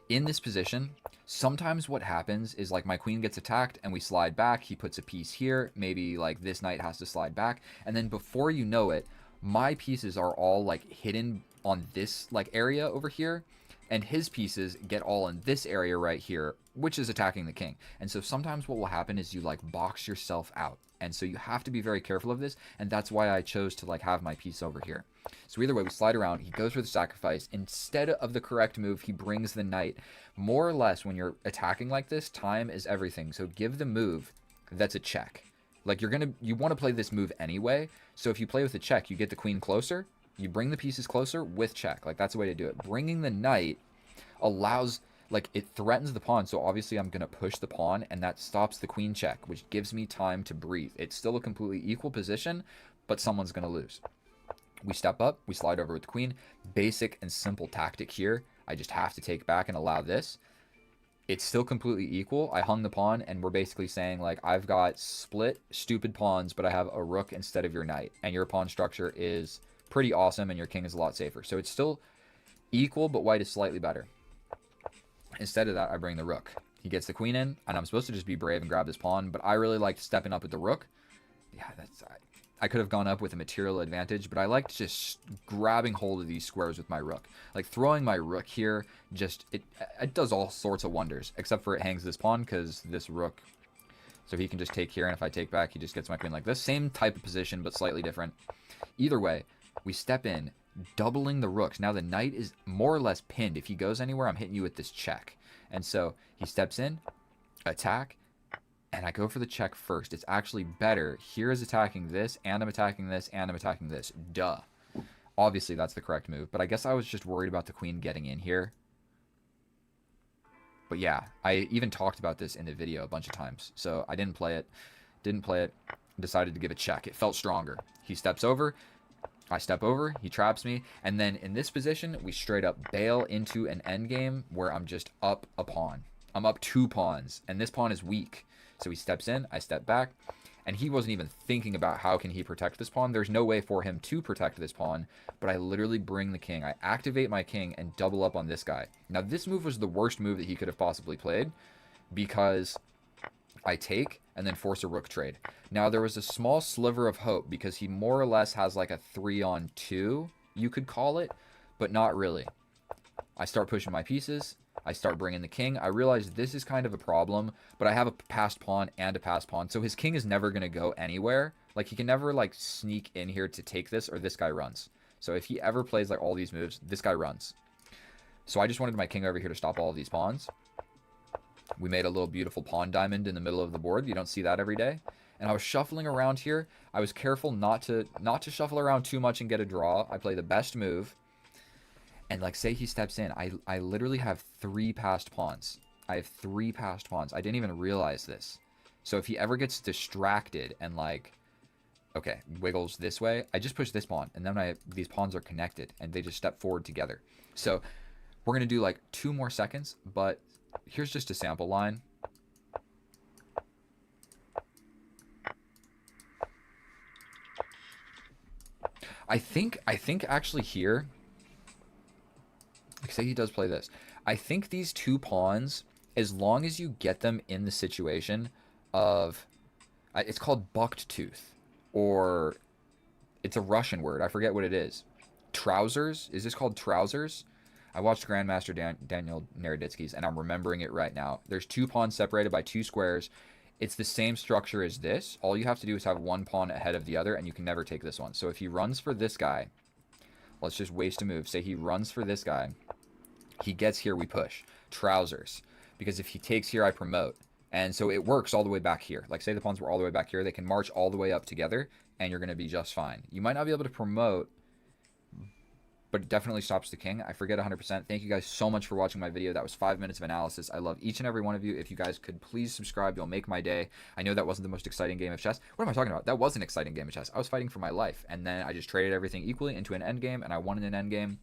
[SPEAKER 1] in this position, sometimes what happens is like my queen gets attacked and we slide back. He puts a piece here. Maybe like this knight has to slide back. And then before you know it, my pieces are all like hidden on this like area over here. And his pieces get all in this area right here, which is attacking the king. And so sometimes what will happen is you like box yourself out. And so you have to be very careful of this. And that's why I chose to like have my piece over here. So either way, we slide around. He goes for the sacrifice. Instead of the correct move, he brings the knight. More or less, when you're attacking like this, time is everything. So give the move that's a check. Like you want to play this move anyway. So if you play with a check, you get the queen closer. You bring the pieces closer with check. Like that's the way to do it. Bringing the knight allows, like, it threatens the pawn. So obviously I'm going to push the pawn, and that stops the queen check, which gives me time to breathe. It's still a completely equal position, but someone's going to lose. We step up, we slide over with the queen. Basic and simple tactic here. I just have to take back and allow this. It's still completely equal. I hung the pawn, and we're basically saying, like, I've got split stupid pawns, but I have a rook instead of your knight. And your pawn structure is pretty awesome, and your king is a lot safer. So it's still equal, but white is slightly better. Instead of that, I bring the rook. He gets the queen in, and I'm supposed to just be brave and grab this pawn, but I really liked stepping up with the rook. Yeah, I could have gone up with a material advantage, but I liked just grabbing hold of these squares with my rook. Like, throwing my rook here, just, it does all sorts of wonders, except for it hangs this pawn, because this rook, so he can just take here, and if I take back, he just gets my queen like this. Same type of position, but slightly different. Either way, we step in, doubling the rooks. Now the knight is more or less pinned. If he goes anywhere, I'm hitting you with this check. And so he steps in, attack, and I go for the check first. It's actually better. Here is attacking this, and I'm attacking this, and I'm attacking this. Duh. Obviously, that's the correct move, but I guess I was just worried about the queen getting in here. But yeah, I even talked about this in the video a bunch of times, so I didn't play it. Decided to give a check. It felt stronger. He steps over. I step over. He traps me. And then in this position, we straight up bail into an endgame where I'm just up a pawn. I'm up 2 pawns, and this pawn is weak. So he steps in. I step back. And he wasn't even thinking about how can he protect this pawn. There's no way for him to protect this pawn. But I literally bring the king. I activate my king and double up on this guy. Now, this move was the worst move that he could have possibly played because I take and then force a rook trade. Now, there was a small sliver of hope because he more or less has like a 3-on-2, you could call it, but not really. I start pushing my pieces. I start bringing the king. I realize this is kind of a problem, but I have a passed pawn and a passed pawn, so his king is never going to go anywhere. Like, he can never, like, sneak in here to take this, or this guy runs. So if he ever plays, like, all these moves, this guy runs. So I just wanted my king over here to stop all of these pawns. We made a little beautiful pawn diamond in the middle of the board. You don't see that every day. And I was shuffling around here. I was careful not to shuffle around too much and get a draw. I play the best move. And like, say he steps in. I literally have 3 passed pawns. I have 3 passed pawns. I didn't even realize this. So if he ever gets distracted and like, okay, wiggles this way, I just push this pawn. And then these pawns are connected and they just step forward together. So we're going to do like 2 more seconds, but here's just a sample line. I think actually here, like, say he does play this. I think these 2 pawns, as long as you get them in the situation of, it's called bucked tooth, or it's a Russian word. I forget what it is. Trousers? Is this called trousers? I watched Grandmaster Daniel Naroditsky's, and I'm remembering it right now. There's 2 pawns separated by 2 squares. It's the same structure as this. All you have to do is have 1 pawn ahead of the other, and you can never take this one. So if he runs for this guy, let's just waste a move. Say he runs for this guy. He gets here, we push. Trousers. Because if he takes here, I promote. And so it works all the way back here. Like, say the pawns were all the way back here. They can march all the way up together, and you're going to be just fine. You might not be able to promote, but it definitely stops the king. I forget 100%. Thank you guys so much for watching my video. That was 5 minutes of analysis. I love each and every one of you. If you guys could please subscribe, you'll make my day. I know that wasn't the most exciting game of chess. What am I talking about? That was an exciting game of chess. I was fighting for my life, and then I just traded everything equally into an endgame, and I won in an endgame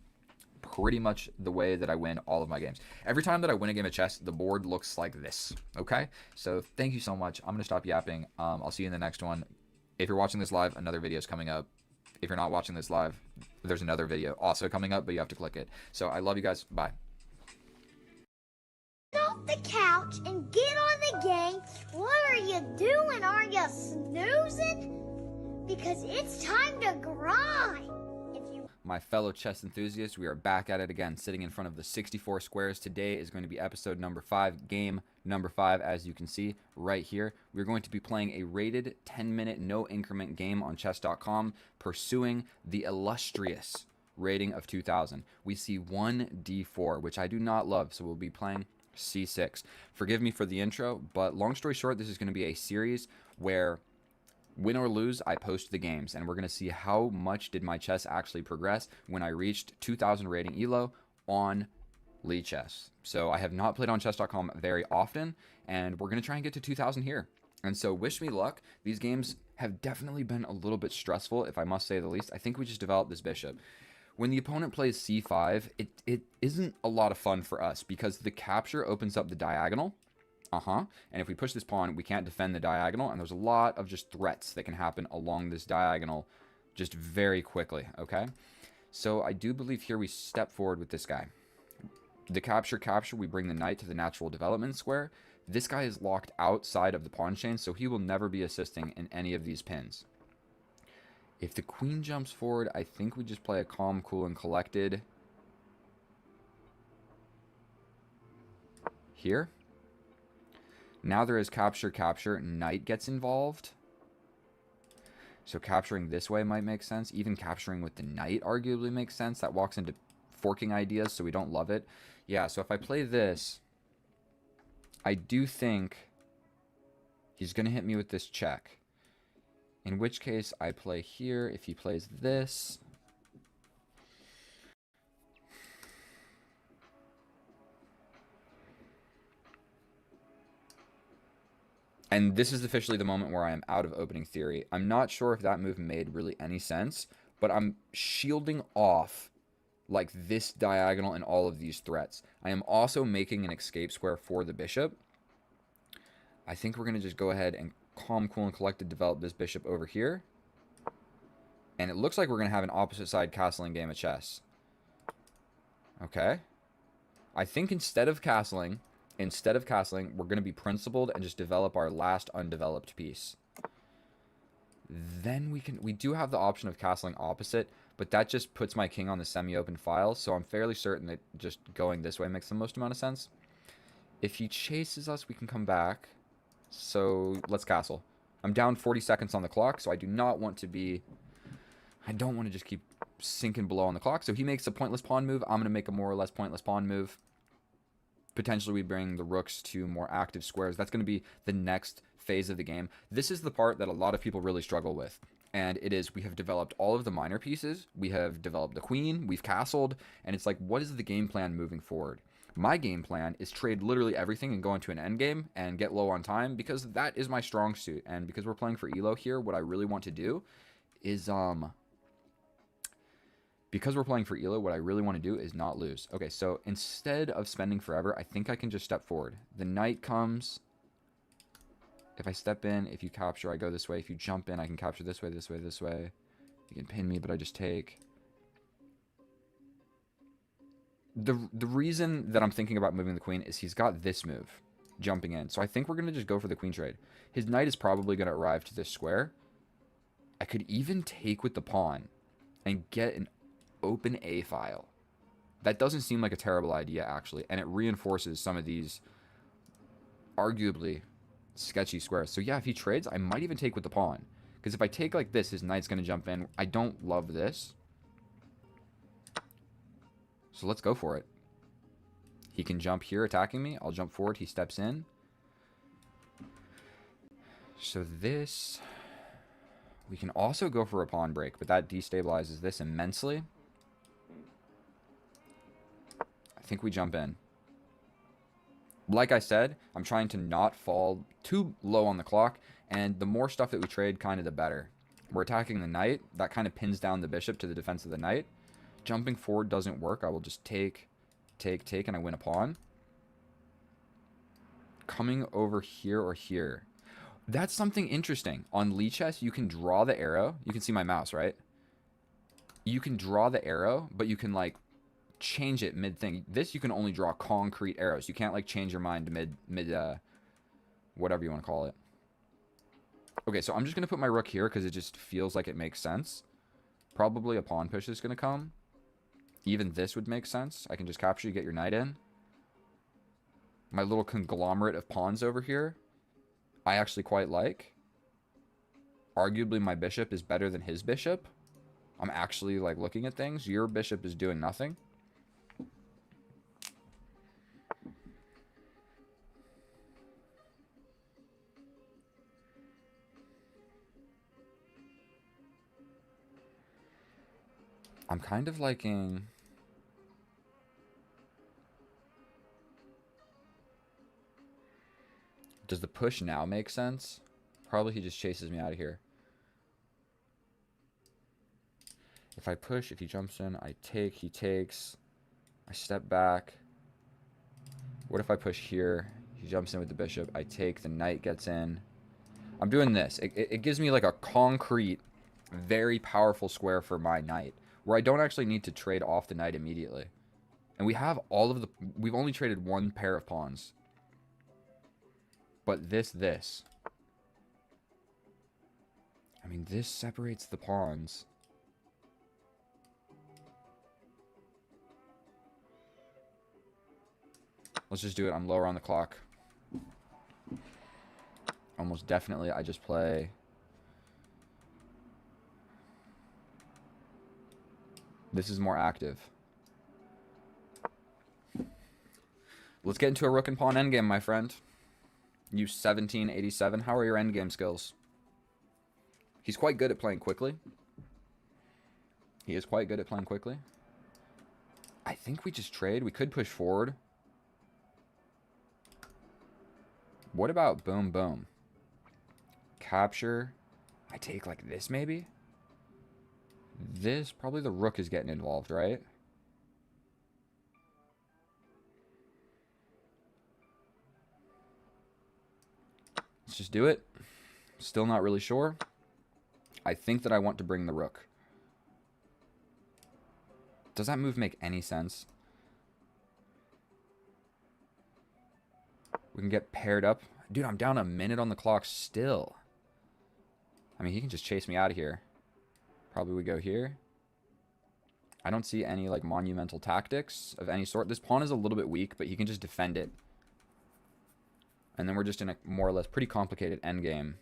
[SPEAKER 1] pretty much the way that I win all of my games. Every time that I win a game of chess, the board looks like this, okay? So thank you so much. I'm going to stop yapping. I'll see you in the next one. If you're watching this live, another video is coming up. If you're not watching this live, there's another video also coming up, but you have to click it. So I love you guys. Bye.
[SPEAKER 11] Get off the couch and get on the game. What are you doing? Are you snoozing? Because it's time to grind.
[SPEAKER 1] My fellow chess enthusiasts, we are back at it again, sitting in front of the 64 squares. Today is going to be episode number 5, game number 5, as you can see right here. We're going to be playing a rated 10-minute no-increment game on chess.com, pursuing the illustrious rating of 2000. We see 1d4, which I do not love, so we'll be playing c6. Forgive me for the intro, but long story short, this is going to be a series where, win or lose, I post the games, and we're going to see how much did my chess actually progress when I reached 2000 rating ELO on Lichess. So I have not played on chess.com very often, and we're going to try and get to 2000 here. And so wish me luck. These games have definitely been a little bit stressful, if I must say the least. I think we just developed this bishop. When the opponent plays c5, it isn't a lot of fun for us because the capture opens up the diagonal. And if we push this pawn, we can't defend the diagonal, and there's a lot of just threats that can happen along this diagonal just very quickly, okay? So I do believe here we step forward with this guy. The capture, we bring the knight to the natural development square. This guy is locked outside of the pawn chain, so he will never be assisting in any of these pins. If the queen jumps forward, I think we just play a calm, cool, and collected here. Now there is capture, knight gets involved. So capturing this way might make sense. Even capturing with the knight arguably makes sense. That walks into forking ideas, so we don't love it. Yeah, so if I play this, I do think He's going to hit me with this check. In which case, I play here. If he plays this... And this is officially the moment where I am out of opening theory. I'm not sure if that move made really any sense, but I'm shielding off like this diagonal and all of these threats. I am also making an escape square for the bishop. I think we're going to just go ahead and calm, cool, and collected develop this bishop over here. And it looks like we're going to have an opposite side castling game of chess. Okay. I think instead of castling, we're going to be principled and just develop our last undeveloped piece. Then we do have the option of castling opposite, but that just puts my king on the semi-open file, so I'm fairly certain that just going this way makes the most amount of sense. If he chases us, we can come back. So let's castle. I'm down 40 seconds on the clock, so I do not want to be... I don't want to just keep sinking below on the clock. So he makes a pointless pawn move. I'm going to make a more or less pointless pawn move. Potentially we bring the rooks to more active squares. That's going to be the next phase of the game. This is the part that a lot of people really struggle with. And it is, we have developed all of the minor pieces. We have developed the queen. We've castled. And it's like, what is the game plan moving forward? My game plan is trade literally everything and go into an endgame and get low on time, because that is my strong suit. And because we're playing for elo here, what I really want to do is... Because we're playing for elo, what I really want to do is not lose. Okay, so instead of spending forever, I think I can just step forward. The knight comes. If I step in, if you capture, I go this way. If you jump in, I can capture this way, this way, this way. You can pin me, but I just take. The reason that I'm thinking about moving the queen is he's got this move, jumping in. So I think we're going to just go for the queen trade. His knight is probably going to arrive to this square. I could even take with the pawn and get an open A file. That doesn't seem like a terrible idea, actually, and it reinforces some of these arguably sketchy squares. So yeah, if he trades, I might even take with the pawn, because if I take like this, his knight's going to jump in. I don't love this, so let's go for it. He can jump here attacking me. I'll jump forward. He steps in. So this, we can also go for a pawn break, but that destabilizes this immensely. I think we jump in. Like I said, I'm trying to not fall too low on the clock, and the more stuff that we trade, kind of the better. We're attacking the knight. That kind of pins down the bishop to the defense of the knight. Jumping forward doesn't work. I will just take, and I win a pawn. Coming over here or here. That's something interesting. On Lichess, you can draw the arrow. You can see my mouse, right? You can draw the arrow, but you can, like, change it mid-thing. This, you can only draw concrete arrows. You can't, like, change your mind mid whatever you want to call it. Okay, so I'm just going to put my rook here because it just feels like it makes sense. Probably a pawn push is going to come. Even this would make sense. I can just capture you, get your knight in. My little conglomerate of pawns over here, I actually quite like. Arguably, my bishop is better than his bishop. I'm actually, like, looking at things. Your bishop is doing nothing. I'm kind of liking... Does the push now make sense? Probably he just chases me out of here. If I push, if he jumps in, I take, he takes. I step back. What if I push here? He jumps in with the bishop. I take, the knight gets in. I'm doing this. It gives me like a concrete, very powerful square for my knight, where I don't actually need to trade off the knight immediately. And we have all of the... We've only traded one pair of pawns. But this. I mean, this separates the pawns. Let's just do it. I'm lower on the clock. Almost definitely, I just play... This is more active. Let's get into a rook and pawn endgame, my friend. You 1787. How are your endgame skills? He's quite good at playing quickly. He is quite good at playing quickly. I think we just trade. We could push forward. What about boom, boom? Capture. I take like this maybe? This, probably the rook is getting involved, right? Let's just do it. Still not really sure. I think that I want to bring the rook. Does that move make any sense? We can get paired up. Dude, I'm down a minute on the clock still. I mean, he can just chase me out of here. Probably we go here. I don't see any, like, monumental tactics of any sort. This pawn is a little bit weak, but he can just defend it. And then we're just in a more or less pretty complicated endgame,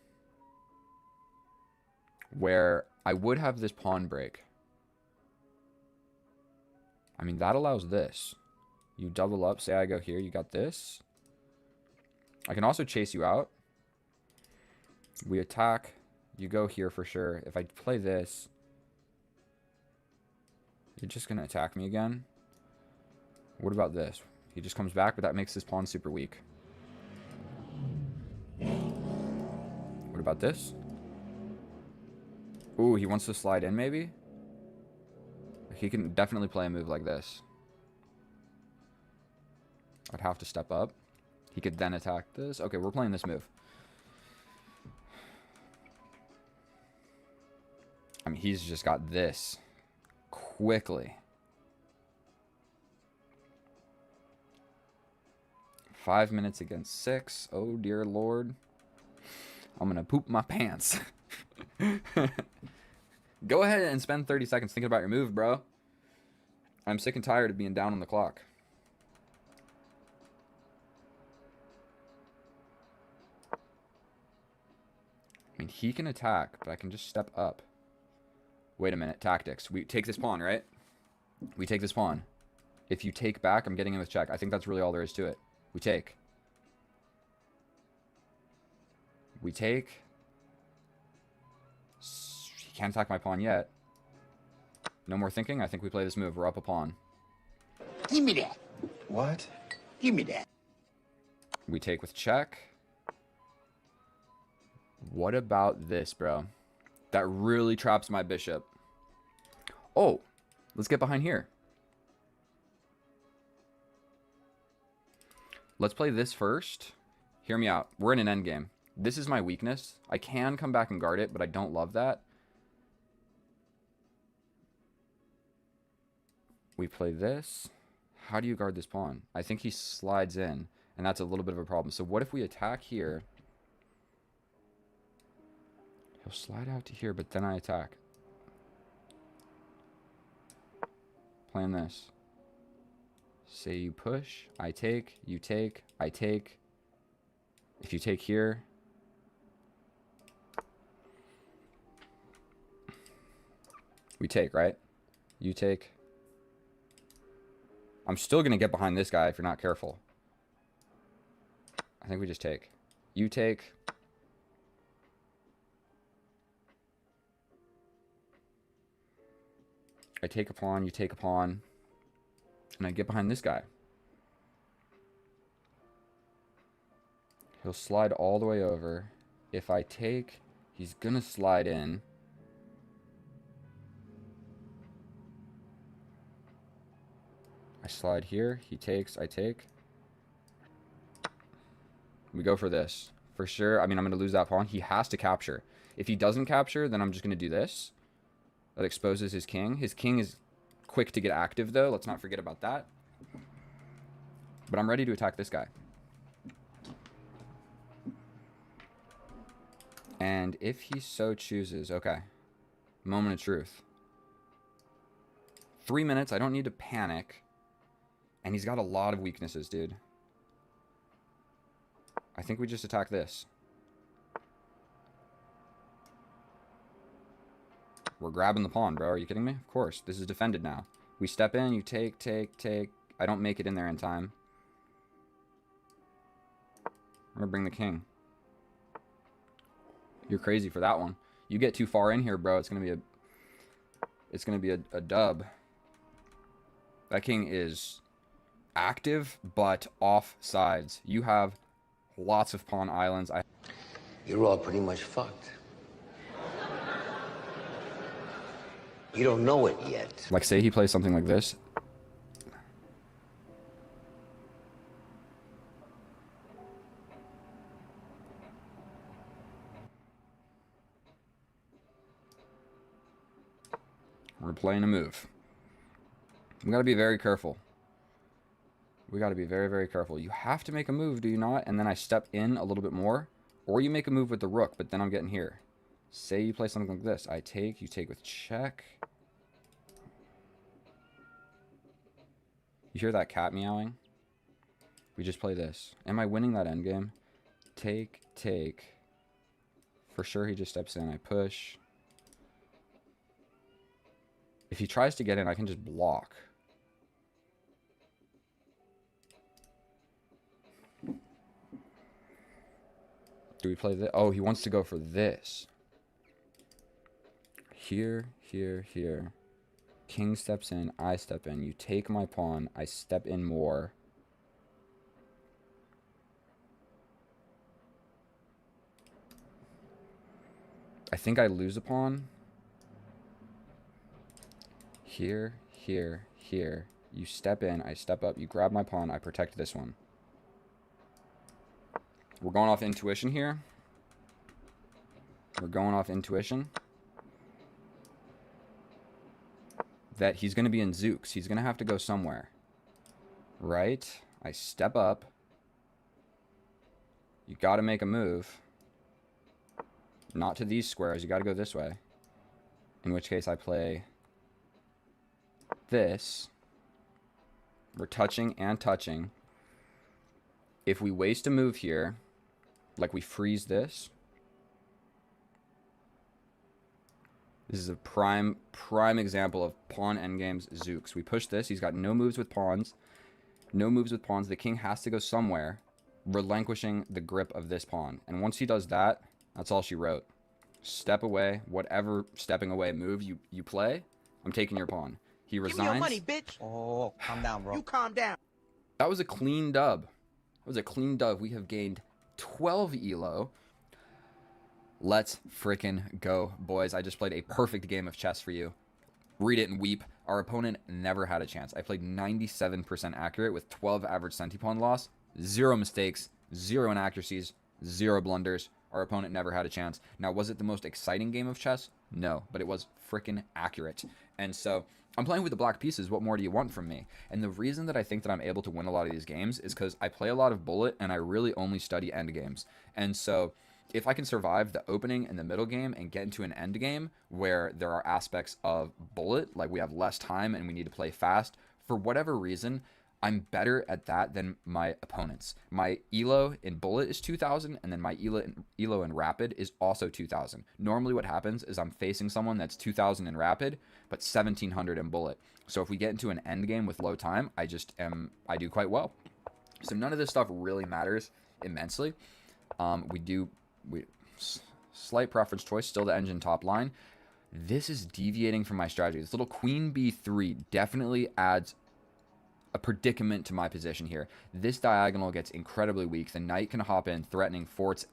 [SPEAKER 1] where I would have this pawn break. I mean, that allows this. You double up. Say I go here. You got this. I can also chase you out. We attack. You go here for sure. If I play this, you're just going to attack me again. What about this? He just comes back, but that makes this pawn super weak. What about this? Ooh, he wants to slide in maybe? He can definitely play a move like this. I'd have to step up. He could then attack this. Okay, we're playing this move. I mean, he's just got this quickly. 5 minutes against 6. Oh, dear Lord. I'm going to poop my pants. Go ahead and spend 30 seconds thinking about your move, bro. I'm sick and tired of being down on the clock. I mean, he can attack, but I can just step up. Wait a minute. Tactics. We take this pawn, right? We take this pawn. If you take back, I'm getting in with check. I think that's really all there is to it. We take. We take. He can't attack my pawn yet. No more thinking. I think we play this move. We're up a pawn.
[SPEAKER 12] Give me that. What? Give me that.
[SPEAKER 1] We take with check. What about this, bro? That really traps my bishop. Oh, let's get behind here. Let's play this first. Hear me out. We're in an endgame. This is my weakness. I can come back and guard it, but I don't love that. We play this. How do you guard this pawn? I think he slides in, and that's a little bit of a problem. So what if we attack here? He'll slide out to here, but then I attack. Playing this. Say you push, I take, you take, I take. If you take here, we take, right? You take. I'm still going to get behind this guy if you're not careful. I think we just take. You take. I take a pawn, you take a pawn. And I get behind this guy. He'll slide all the way over. If I take, he's going to slide in. I slide here. He takes, I take. We go for this. For sure. I mean, I'm going to lose that pawn. He has to capture. If he doesn't capture, then I'm just going to do this. That exposes his king. His king is quick to get active, though. Let's not forget about that. But I'm ready to attack this guy. And if he so chooses... Okay. Moment of truth. 3 minutes. I don't need to panic. And he's got a lot of weaknesses, dude. I think we just attack this. We're grabbing the pawn, bro. Are you kidding me? Of course. This is defended now. We step in. You take, take, take. I don't make it in there in time. I'm gonna bring the king. You're crazy for that one. You get too far in here, bro. It's gonna be a dub. That king is active, but off sides. You have lots of pawn islands.
[SPEAKER 13] You're all pretty much fucked. You don't know it yet.
[SPEAKER 1] Like, say he plays something like this. We're playing a move. We gotta be very careful. We gotta be very, very careful. You have to make a move, do you not? And then I step in a little bit more. Or you make a move with the rook, but then I'm getting here. Say you play something like this. I take, you take with check. You hear that cat meowing? We just play this. Am I winning that endgame? Take, take. For sure he just steps in. I push. If he tries to get in, I can just block. Do we play this? Oh, he wants to go for this. Here, here, here. King steps in, I step in. You take my pawn, I step in more. I think I lose a pawn. Here, here, here. You step in, I step up. You grab my pawn, I protect this one. We're going off intuition here. We're going off intuition. That he's going to be in Zooks. He's going to have to go somewhere. Right? I step up. You got to make a move. Not to these squares. You got to go this way. In which case I play this. We're touching and touching. If we waste a move here, like we freeze this. This is a prime example of pawn endgames Zooks. We push this. He's got no moves with pawns. No moves with pawns. The king has to go somewhere, relinquishing the grip of this pawn. And once he does that, that's all she wrote. Step away. Whatever stepping away move you play, I'm taking your pawn. He resigns.
[SPEAKER 10] Give me your money, bitch. Oh, calm down, bro. You calm down.
[SPEAKER 1] That was a clean dub. That was a clean dub. We have gained 12 elo. Let's frickin' go, boys. I just played a perfect game of chess for you. Read it and weep. Our opponent never had a chance. I played 97% accurate with 12 average centipawn loss. 0 mistakes, 0 inaccuracies, 0 blunders. Our opponent never had a chance. Now, was it the most exciting game of chess? No, but it was frickin' accurate. And so, I'm playing with the black pieces. What more do you want from me? And the reason that I think that I'm able to win a lot of these games is because I play a lot of bullet and I really only study endgames. And so, if I can survive the opening and the middle game and get into an end game where there are aspects of bullet, like we have less time and we need to play fast, for whatever reason, I'm better at that than my opponents. My elo in bullet is 2,000, and then my elo in rapid is also 2,000. Normally what happens is I'm facing someone that's 2,000 in rapid, but 1,700 in bullet. So if we get into an end game with low time, I do quite well. So none of this stuff really matters immensely. Slight preference choice, still the engine top line. This is deviating from my strategy. This little queen b3 definitely adds a predicament to my position here. This diagonal gets incredibly weak. The knight can hop in, threatening forks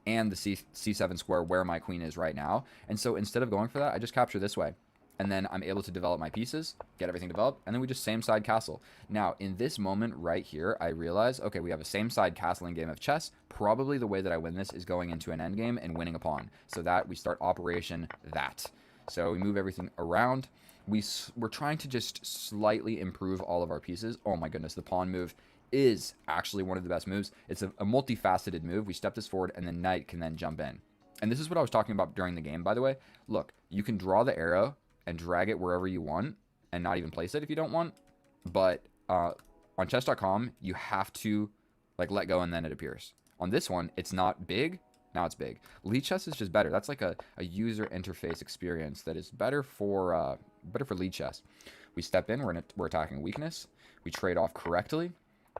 [SPEAKER 1] and the c7 square where my queen is right now. And so instead of going for that, I just capture this way. And then I'm able to develop my pieces, get everything developed, and then we just same side castle. Now, in this moment right here, I realize, okay, we have a same side castling game of chess. Probably the way that I win this is going into an endgame and winning a pawn. So that we start operation that. So we move everything around. We're trying to just slightly improve all of our pieces. Oh my goodness, the pawn move is actually one of the best moves. It's a multifaceted move. We step this forward and the knight can then jump in. And this is what I was talking about during the game, by the way. Look, you can draw the arrow and drag it wherever you want and not even place it if you don't want. But on chess.com, you have to like let go and then it appears. On this one, it's not big. Now it's big. Lichess is just better. That's like a user interface experience that is better for Lichess. We step in, we're attacking weakness. We trade off correctly,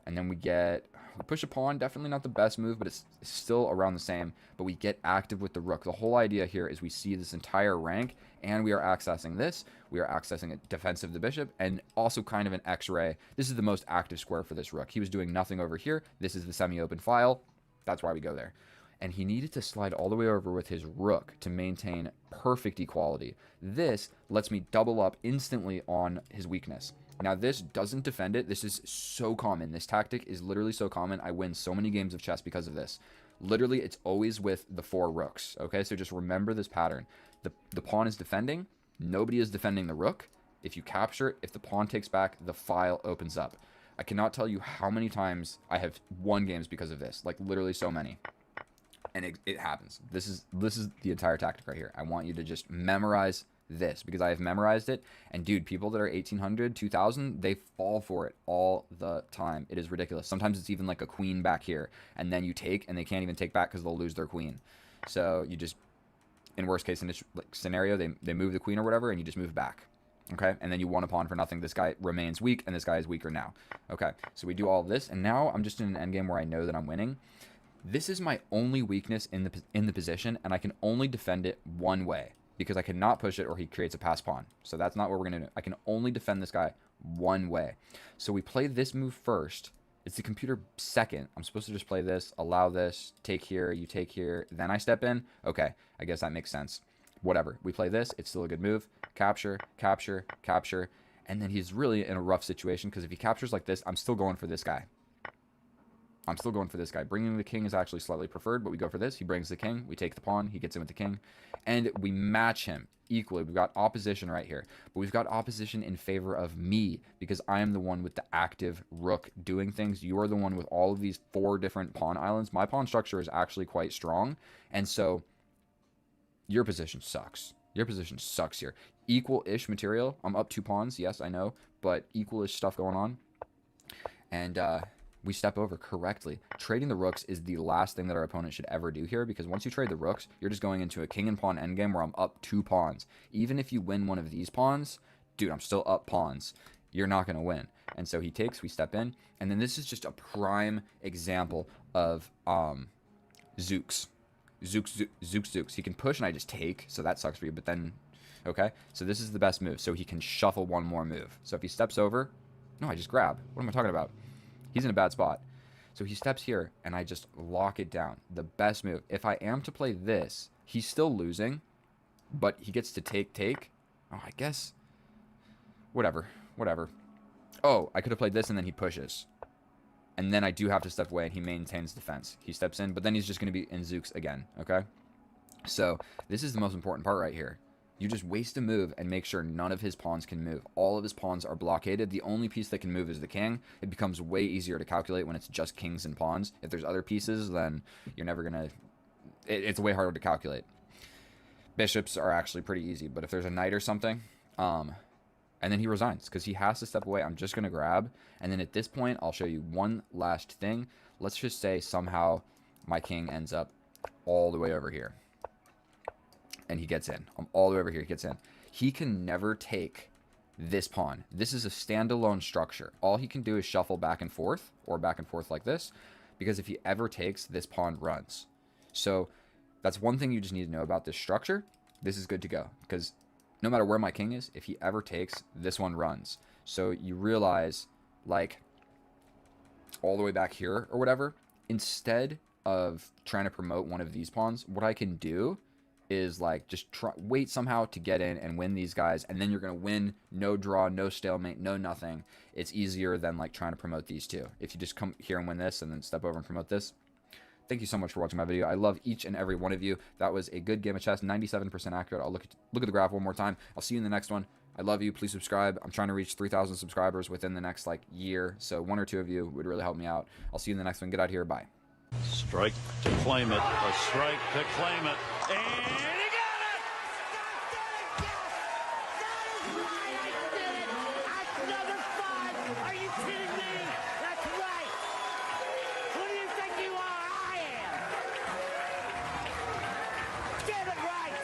[SPEAKER 1] and then we get Push a pawn, definitely not the best move, but it's still around the same. But we get active with the rook. The whole idea here is we see this entire rank, and we are accessing this. We are accessing a defensive the bishop, and also kind of an X-ray. This is the most active square for this rook. He was doing nothing over here. This is the semi-open file. That's why we go there. And he needed to slide all the way over with his rook to maintain perfect equality. This lets me double up instantly on his weakness. Now, this doesn't defend it. This is so common. This tactic is literally so common. I win so many games of chess because of this. Literally, it's always with the 4 rooks. Okay, so just remember this pattern. The pawn is defending. Nobody is defending the rook. If you capture it, if the pawn takes back, the file opens up. I cannot tell you how many times I have won games because of this. Like, literally so many. And it happens. This is the entire tactic right here. I want you to just memorize this because I have memorized it. And dude, people that are 1800, 2000, they fall for it all the time. It is ridiculous. Sometimes it's even like a queen back here, and then you take, and they can't even take back because they'll lose their queen. So you just, in worst case scenario, they move the queen or whatever, and you just move back. Okay, and then you won a pawn for nothing. This guy remains weak, and this guy is weaker now. Okay, so we do all of this, and now I'm just in an endgame where I know that I'm winning. This is my only weakness in the position, and I can only defend it one way because I cannot push it or he creates a pass pawn. So that's not what we're going to do. I can only defend this guy one way. So we play this move first. It's the computer second. I'm supposed to just play this, allow this, take here, you take here, then I step in. Okay, I guess that makes sense. Whatever. We play this. It's still a good move. Capture, capture, capture. And then he's really in a rough situation because if he captures like this, I'm still going for this guy. I'm still going for this guy. Bringing the king is actually slightly preferred, but we go for this. He brings the king. We take the pawn. He gets in with the king. And we match him equally. We've got opposition right here. But we've got opposition in favor of me because I am the one with the active rook doing things. You are the one with all of these 4 different pawn islands. My pawn structure is actually quite strong. And so your position sucks. Your position sucks here. Equal-ish material. I'm up 2 pawns. Yes, I know. But equal-ish stuff going on. And, we step over correctly. Trading the rooks is the last thing that our opponent should ever do here because once you trade the rooks, you're just going into a king and pawn endgame where I'm up 2 pawns. Even if you win one of these pawns, dude, I'm still up pawns. You're not going to win. And so he takes, we step in, and then this is just a prime example of Zooks. Zooks. He can push and I just take, so that sucks for you, but then, okay? So this is the best move. So he can shuffle one more move. So if he steps over, no, I just grab. What am I talking about? He's in a bad spot. So he steps here, and I just lock it down. The best move. If I am to play this, he's still losing, but he gets to take. Oh, I guess. Whatever. Oh, I could have played this, and then he pushes. And then I do have to step away, and he maintains defense. He steps in, but then he's just going to be in Zooks again, okay? So this is the most important part right here. You just waste a move and make sure none of his pawns can move. All of his pawns are blockaded. The only piece that can move is the king. It becomes way easier to calculate when it's just kings and pawns. If there's other pieces, then you're never going to... It's way harder to calculate. Bishops are actually pretty easy, but if there's a knight or something... and then he resigns because he has to step away. I'm just going to grab. And then at this point, I'll show you one last thing. Let's just say somehow my king ends up all the way over here. And he gets in. I'm all the way over here. He gets in. He can never take this pawn. This is a standalone structure. All he can do is shuffle back and forth, or back and forth like this, because if he ever takes, this pawn runs. So that's one thing you just need to know about this structure. This is good to go, because no matter where my king is, if he ever takes, this one runs. So you realize, like, all the way back here or whatever, instead of trying to promote one of these pawns, what I can do is like just wait somehow to get in and win these guys, and then you're going to win. No draw, no stalemate, no nothing. It's easier than like trying to promote these two. If you just come here and win this and then step over and promote this. Thank you so much for watching my video. I love each and every one of you. That was a good game of chess, 97% accurate. I'll look at the graph one more time. I'll see you in the next one. I love you. Please subscribe. I'm trying to reach 3,000 subscribers within the next like year, so 1 or 2 of you would really help me out. I'll see you in the next one. Get out here. Bye.
[SPEAKER 14] Strike to claim it. A strike to claim it. And he got it!
[SPEAKER 15] Another 5! Are you kidding me? That's right! Who do you think you are? I am! Get it right!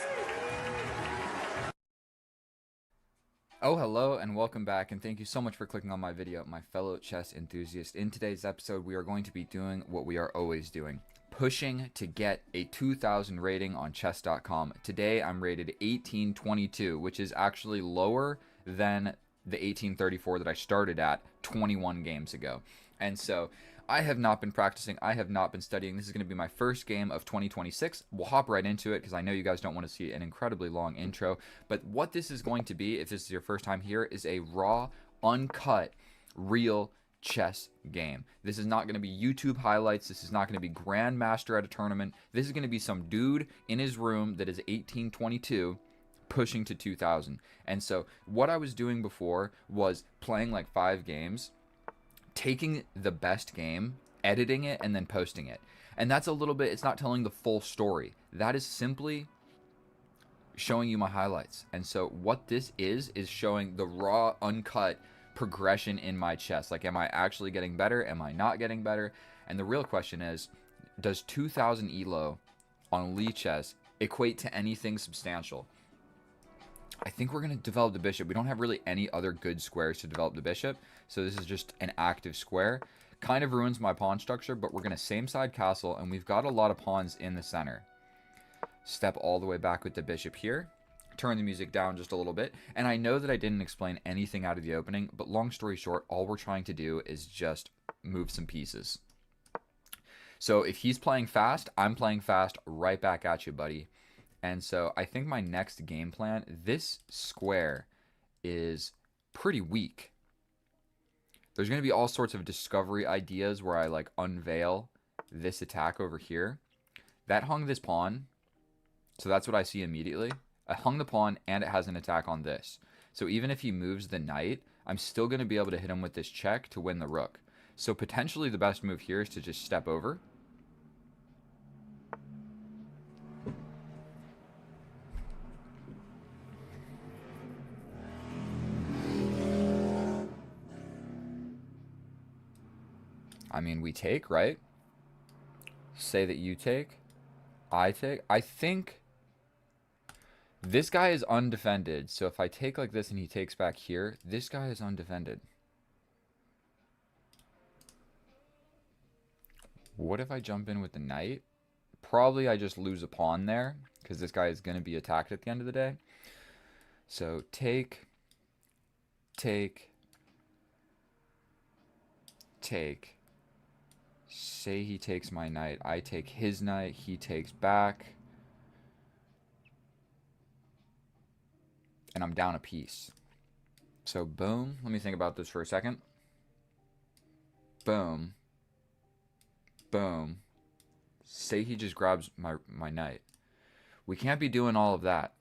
[SPEAKER 1] Oh, hello and welcome back, and thank you so much for clicking on my video, my fellow chess enthusiast. In today's episode, we are going to be doing what we are always doing, pushing to get a 2000 rating on chess.com. Today, I'm rated 1822, which is actually lower than the 1834 that I started at 21 games ago. And so I have not been practicing. I have not been studying. This is going to be my first game of 2026. We'll hop right into it because I know you guys don't want to see an incredibly long intro. But what this is going to be, if this is your first time here, is a raw, uncut, real chess game. This is not going to be YouTube highlights. This is not going to be Grandmaster at a tournament. This is going to be some dude in his room that is 1822 pushing to 2000. And so what I was doing before was playing like 5 games, taking the best game, editing it, and then posting it. And that's a little bit, it's not telling the full story. That is simply showing you my highlights. And so what this is showing the raw, uncut progression in my chess. Like, am I actually getting better? Am I not getting better? And the real question is, does 2000 ELO on Lichess equate to anything substantial? I think we're going to develop the bishop. We don't have really any other good squares to develop the bishop, so this is just an active square. Kind of ruins my pawn structure, but we're going to same side castle, and we've got a lot of pawns in the center. Step all the way back with the bishop here. Turn the music down just a little bit. And I know that I didn't explain anything out of the opening, but long story short, all we're trying to do is just move some pieces. So if he's playing fast, I'm playing fast right back at you, buddy. And so I think my next game plan, this square is pretty weak. There's going to be all sorts of discovery ideas where I like unveil this attack over here. That hung this pawn, so that's what I see immediately. I hung the pawn and it has an attack on this. So even if he moves the knight, I'm still going to be able to hit him with this check to win the rook. So potentially the best move here is to just step over. I mean, we take, right? Say that you take. I take. I think this guy is undefended. So if I take like this and he takes back here, this guy is undefended. What if I jump in with the knight? Probably I just lose a pawn there because this guy is going to be attacked at the end of the day. So take, take, take. Say he takes my knight. I take his knight. He takes back. And I'm down a piece. So boom. Let me think about this for a second. Boom. Boom. Say he just grabs my knight. We can't be doing all of that.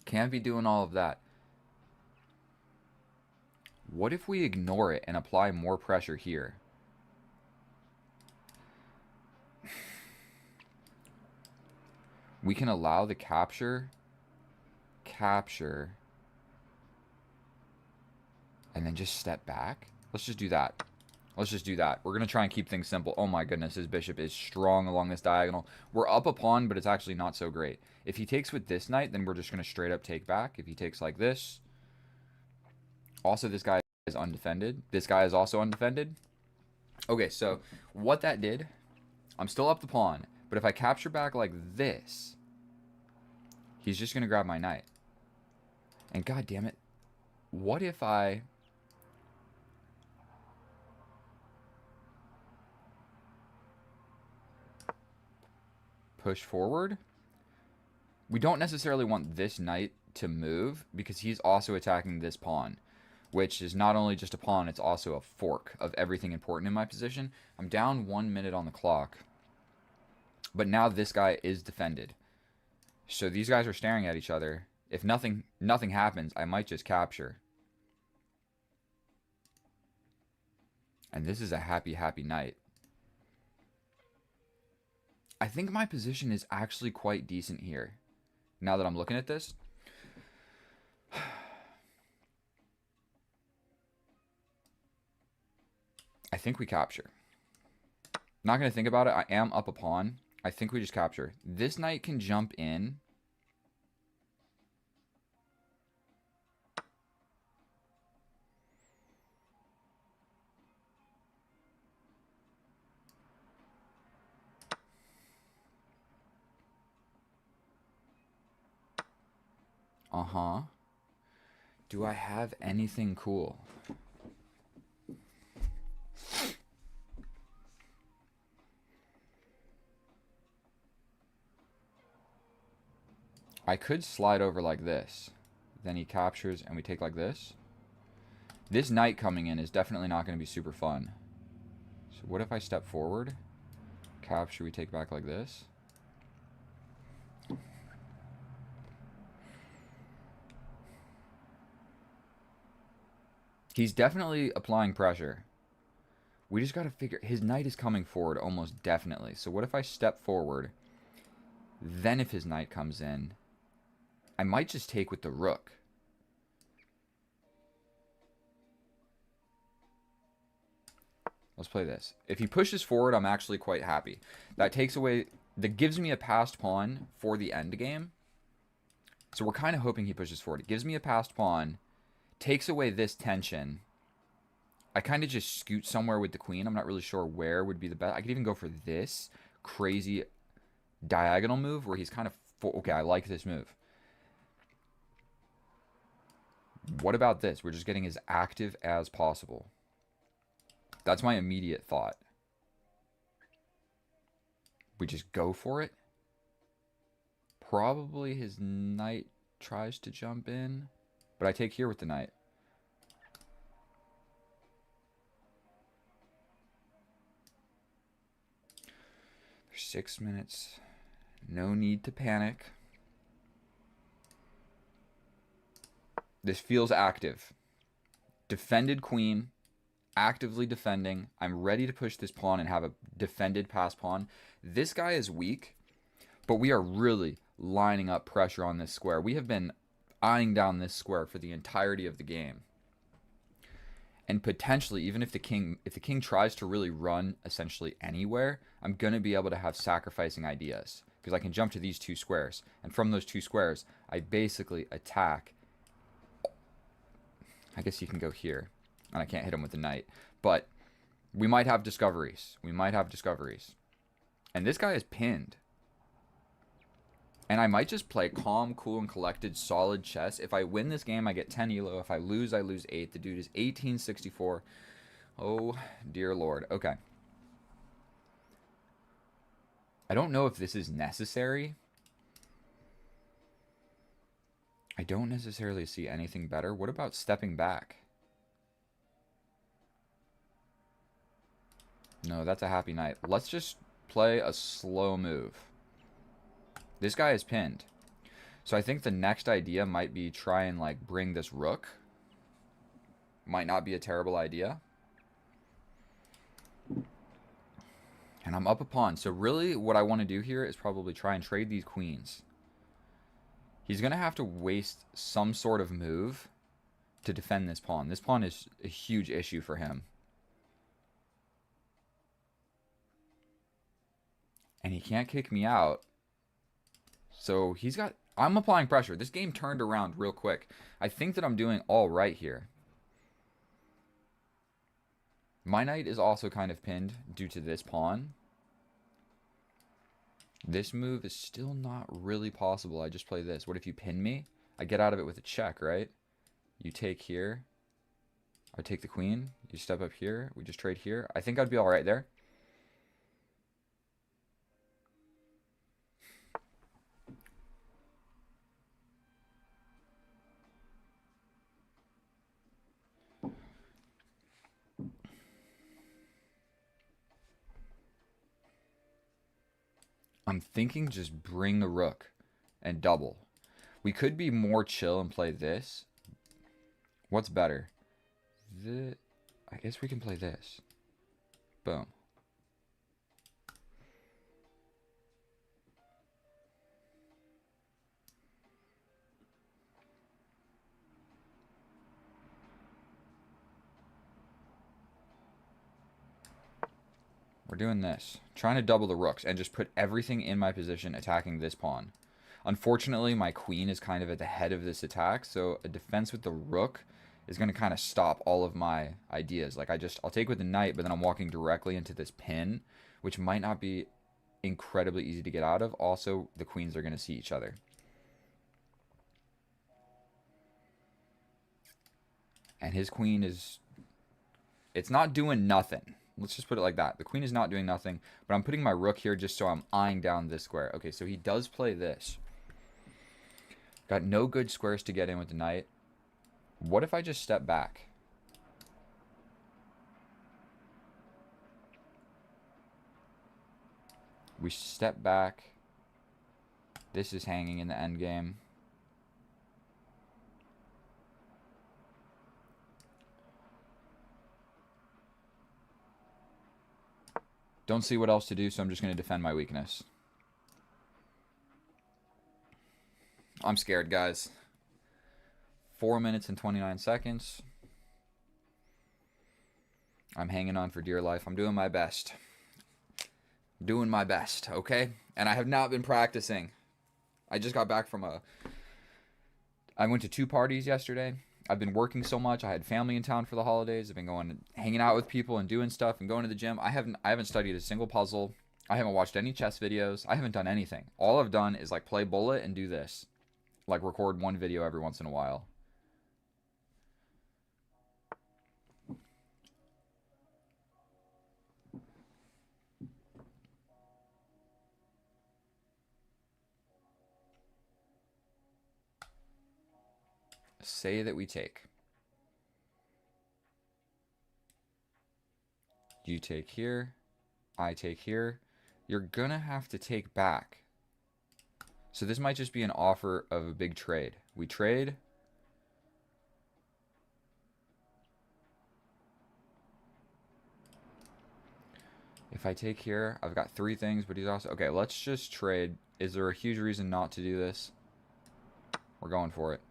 [SPEAKER 1] Can't be doing all of that. What if we ignore it and apply more pressure here? We can allow the capture, and then just step back. Let's just do that. Let's just do that. We're going to try and keep things simple. Oh my goodness, his bishop is strong along this diagonal. We're up a pawn, but it's actually not so great. If he takes with this knight, then we're just going to straight up take back. If he takes like this. Also, this guy is undefended. This guy is also undefended. Okay, so what that did, I'm still up the pawn. But if I capture back like this, he's just going to grab my knight. And god damn it, what if I push forward? We don't necessarily want this knight to move because he's also attacking this pawn, which is not only just a pawn, it's also a fork of everything important in my position. I'm down 1 minute on the clock. But now this guy is defended. So these guys are staring at each other. If nothing happens, I might just capture. And this is a happy, happy night. I think my position is actually quite decent here. Now that I'm looking at this. I think we capture. Not going to think about it. I am up a pawn. I think we just capture. This knight can jump in. Uh-huh. Do I have anything cool? I could slide over like this. Then he captures and we take like this. This knight coming in is definitely not going to be super fun. So what if I step forward? Capture, we take back like this. He's definitely applying pressure. We just got to figure... His knight is coming forward almost definitely. So what if I step forward? Then if his knight comes in, I might just take with the rook. Let's play this. If he pushes forward, I'm actually quite happy. That takes away... That gives me a passed pawn for the endgame. So we're kind of hoping he pushes forward. It gives me a passed pawn. Takes away this tension. I kind of just scoot somewhere with the queen. I'm not really sure where would be the best. I could even go for this crazy diagonal move where he's kind of... Okay, I like this move. What about this? We're just getting as active as possible. That's my immediate thought. We just go for it. Probably his knight tries to jump in. But I take here with the knight. There's 6 minutes. No need to panic. This feels active. Defended queen. Actively defending. I'm ready to push this pawn and have a defended pass pawn. This guy is weak, but we are really lining up pressure on this square. We have been eyeing down this square for the entirety of the game. And potentially, even if the king tries to really run essentially anywhere, I'm going to be able to have sacrificing ideas. Because I can jump to these 2 squares. And from those 2 squares, I basically attack. I guess you can go here. And I can't hit him with the knight. But we might have discoveries. We might have discoveries. And this guy is pinned. And I might just play calm, cool, and collected, solid chess. If I win this game, I get 10 elo. If I lose, I lose 8. The dude is 1864. Oh, dear Lord. Okay. I don't know if this is necessary. I don't necessarily see anything better. What about stepping back? No, that's a happy knight. Let's just play a slow move. This guy is pinned. So I think the next idea might be try and like bring this rook. Might not be a terrible idea. And I'm up a pawn. So really what I want to do here is probably try and trade these queens. He's going to have to waste some sort of move to defend this pawn. This pawn is a huge issue for him. And he can't kick me out. So he's got... I'm applying pressure. This game turned around real quick. I think that I'm doing all right here. My knight is also kind of pinned due to this pawn. This move is still not really possible. I just play this. What if you pin me? I get out of it with a check, right? You take here. I take the queen. You step up here. We just trade here. I think I'd be all right there. I'm thinking just bring the rook and double. We could be more chill and play this. What's better? I guess we can play this. Boom. We're doing this. Trying to double the rooks and just put everything in my position attacking this pawn. Unfortunately, my queen is kind of at the head of this attack, so a defense with the rook is going to kind of stop all of my ideas. Like I'll take with the knight, but then I'm walking directly into this pin, which might not be incredibly easy to get out of. Also, the queens are going to see each other. And his queen is... It's not doing nothing. Let's just put it like that. The queen is not doing nothing, but I'm putting my rook here just so I'm eyeing down this square. Okay, so he does play this. Got no good squares to get in with the knight. What if I just step back? We step back. This is hanging in the endgame. Don't see what else to do, so I'm just going to defend my weakness. I'm scared, guys. 4 minutes and 29 seconds. I'm hanging on for dear life. I'm doing my best. Doing my best, okay? And I have not been practicing. I just got back from I went to 2 parties yesterday. I've been working so much. I had family in town for the holidays. I've been going, hanging out with people and doing stuff and going to the gym. I haven't studied a single puzzle. I haven't watched any chess videos. I haven't done anything. All I've done is like play bullet and do this. Like record one video every once in a while. Say that we take. You take here. I take here. You're gonna have to take back. So this might just be an offer of a big trade. We trade. If I take here, I've got 3 things, but he's also... Okay, let's just trade. Is there a huge reason not to do this? We're going for it.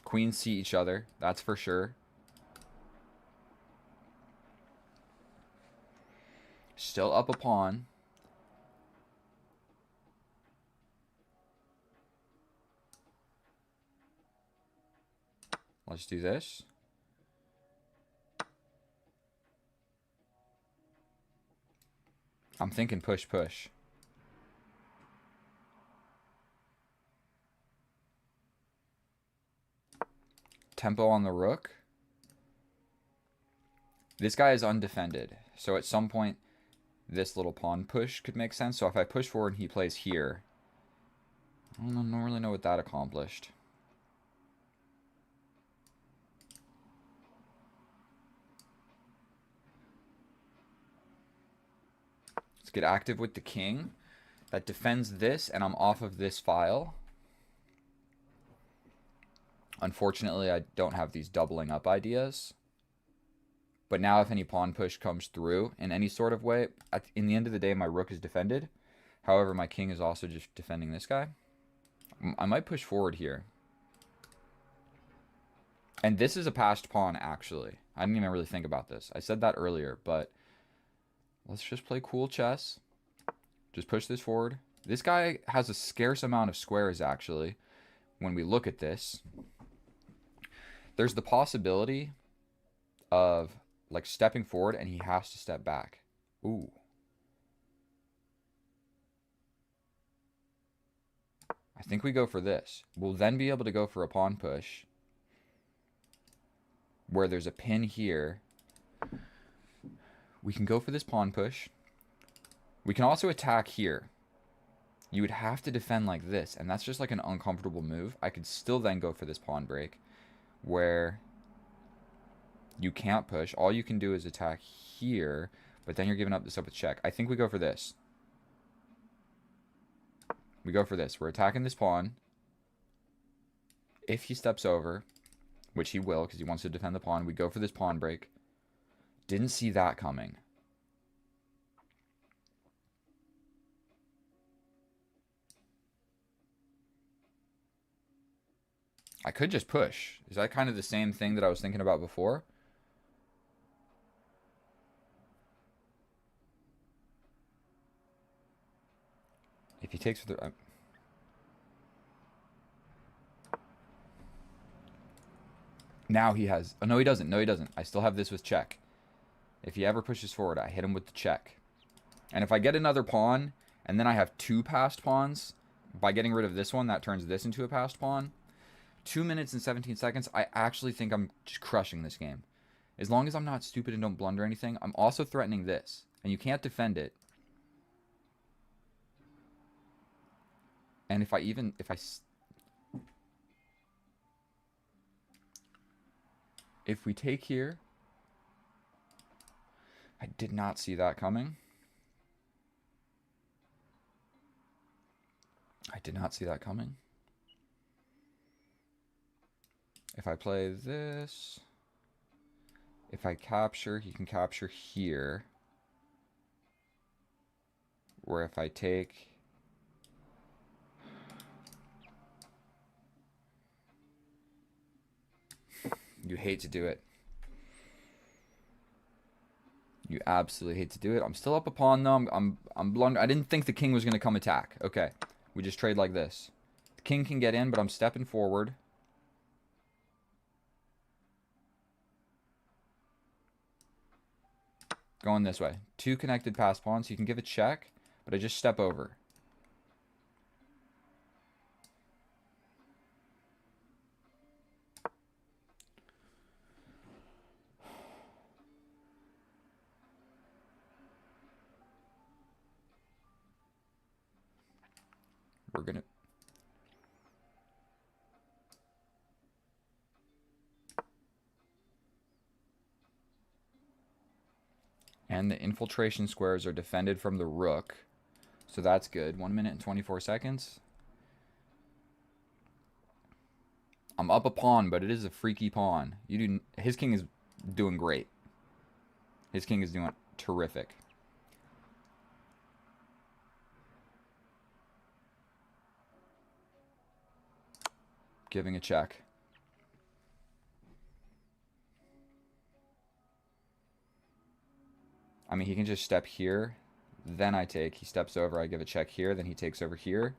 [SPEAKER 1] Queens see each other, that's for sure. Still up a pawn. Let's do this. I'm thinking push, push. Tempo on the rook. This guy is undefended. So at some point, this little pawn push could make sense. So if I push forward and he plays here, I don't really know what that accomplished. Let's get active with the king. That defends this, and I'm off of this file. Unfortunately, I don't have these doubling up ideas. But now if any pawn push comes through in any sort of way, in the end of the day, my rook is defended. However, my king is also just defending this guy. I might push forward here. And this is a passed pawn, actually. I didn't even really think about this. I said that earlier, but let's just play cool chess. Just push this forward. This guy has a scarce amount of squares, actually, when we look at this. There's the possibility of like stepping forward and he has to step back. Ooh. I think we go for this. We'll then be able to go for a pawn push where there's a pin here. We can go for this pawn push. We can also attack here. You would have to defend like this, and that's just like an uncomfortable move. I could still then go for this pawn break where you can't push. All you can do is attack here, but then you're giving up this up with check. I think we go for this. We go for this. We're attacking this pawn. If he steps over, which he will because he wants to defend the pawn, we go for this pawn break. Didn't see that coming. I could just push. Is that kind of the same thing that I was thinking about before? If he takes the... Now he has... Oh, no, he doesn't. No, he doesn't. I still have this with check. If he ever pushes forward, I hit him with the check. And if I get another pawn, and then I have 2 passed pawns, by getting rid of this one, that turns this into a passed pawn. 2 minutes and 17 seconds. I actually think I'm just crushing this game. As long as I'm not stupid and don't blunder anything. I'm also threatening this. And you can't defend it. And if we take here, I did not see that coming. I did not see that coming. If I play this, if I capture, he can capture here. Where if I take, you hate to do it. You absolutely hate to do it. I'm still up a pawn though. I'm blunder. I didn't think the king was gonna come attack. Okay, we just trade like this. The king can get in, but I'm stepping forward. Going this way. 2 connected passed pawns. So you can give a check, but I just step over. We're gonna... And the infiltration squares are defended from the rook. So that's good. 1 minute and 24 seconds. I'm up a pawn, but it is a freaky pawn. His king is doing great. His king is doing terrific. Giving a check. I mean, he can just step here. Then I take. He steps over. I give a check here. Then he takes over here.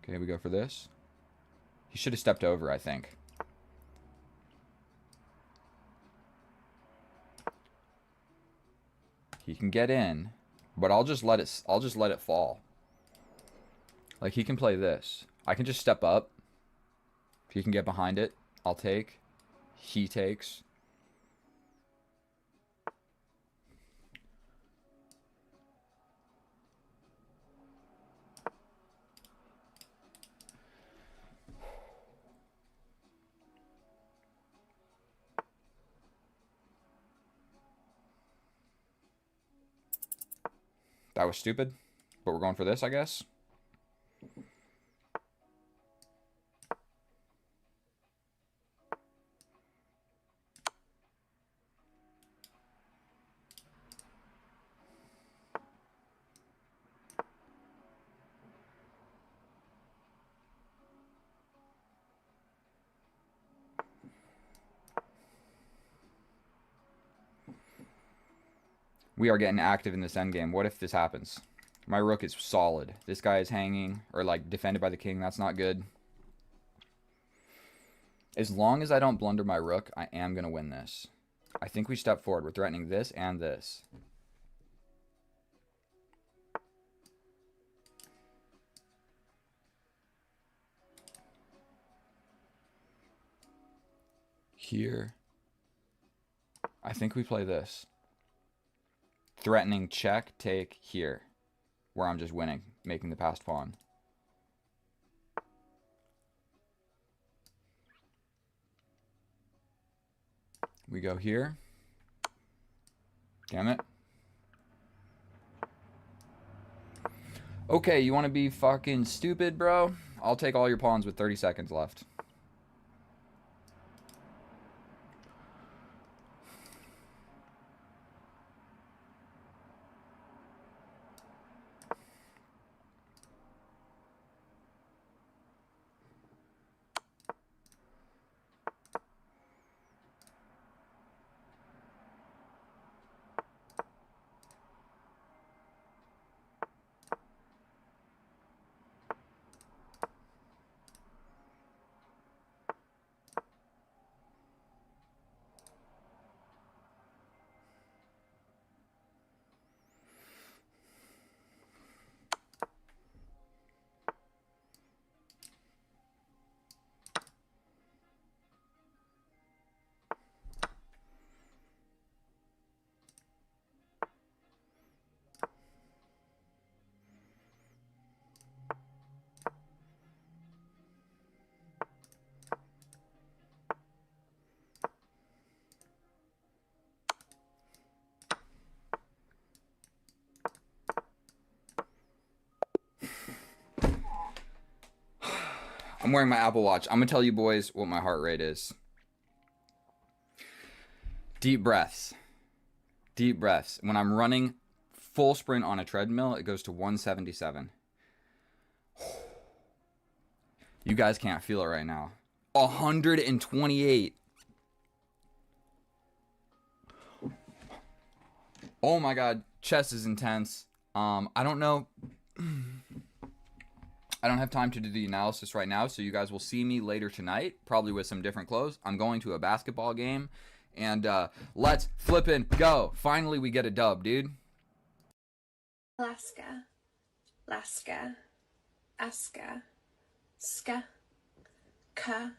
[SPEAKER 1] Okay, we go for this. He should have stepped over, I think. He can get in, but I'll just let it fall. Like, he can play this. I can just step up. He can get behind it. I'll take. He takes. That was stupid, but we're going for this, I guess. We are getting active in this endgame. What if this happens? My rook is solid. This guy is hanging, or like defended by the king. That's not good. As long as I don't blunder my rook, I am going to win this. I think we step forward. We're threatening this and this. Here. I think we play this. Threatening check, take, here. Where I'm just winning, making the passed pawn. We go here. Damn it. Okay, you want to be fucking stupid, bro? I'll take all your pawns with 30 seconds left. I'm wearing my Apple Watch. I'm going to tell you boys what my heart rate is. Deep breaths. Deep breaths. When I'm running full sprint on a treadmill, it goes to 177. You guys can't feel it right now. 128. Oh my god, chess is intense. I don't know. I don't have time to do the analysis right now, so you guys will see me later tonight, probably with some different clothes. I'm going to a basketball game, and let's flippin' go. Finally, we get a dub, dude.
[SPEAKER 5] Alaska, Alaska, Aska, Ska, Ka.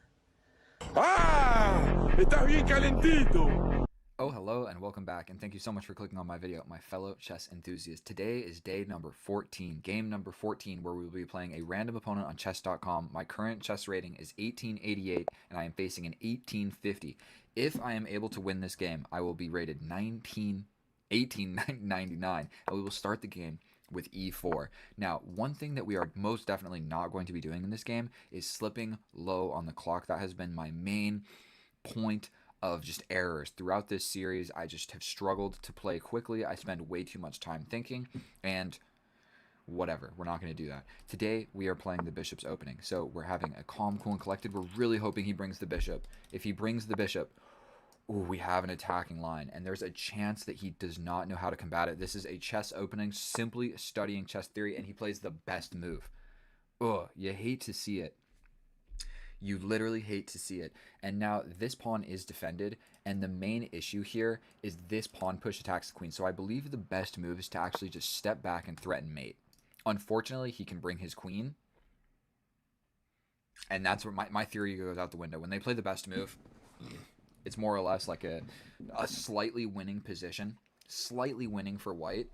[SPEAKER 15] ¡Ah! ¡Está bien calentito!
[SPEAKER 1] Oh, hello and welcome back, and thank you so much for clicking on my video, my fellow chess enthusiasts. Today is day number 14, game number 14, where we will be playing a random opponent on chess.com. My current chess rating is 1888, and I am facing an 1850. If I am able to win this game, I will be rated 1899, and we will start the game with e4. Now, one thing that we are most definitely not going to be doing in this game is slipping low on the clock. That has been my main point of just errors throughout this series. I just have struggled to play quickly. I spend way too much time thinking, and whatever, we're not going to do that. Today we are playing the bishop's opening, so we're having a calm, cool, and collected. We're really hoping he brings the bishop. If he brings the bishop, ooh, we have an attacking line, and there's a chance that he does not know how to combat it. This is a chess opening, simply studying chess theory, and he plays the best move. Ugh, you hate to see it. You literally hate to see it. And now this pawn is defended, and the main issue here is this pawn push attacks the queen. So I believe the best move is to actually just step back and threaten mate. Unfortunately, he can bring his queen, and that's where my theory goes out the window. When they play the best move, it's more or less like a slightly winning position, slightly winning for white,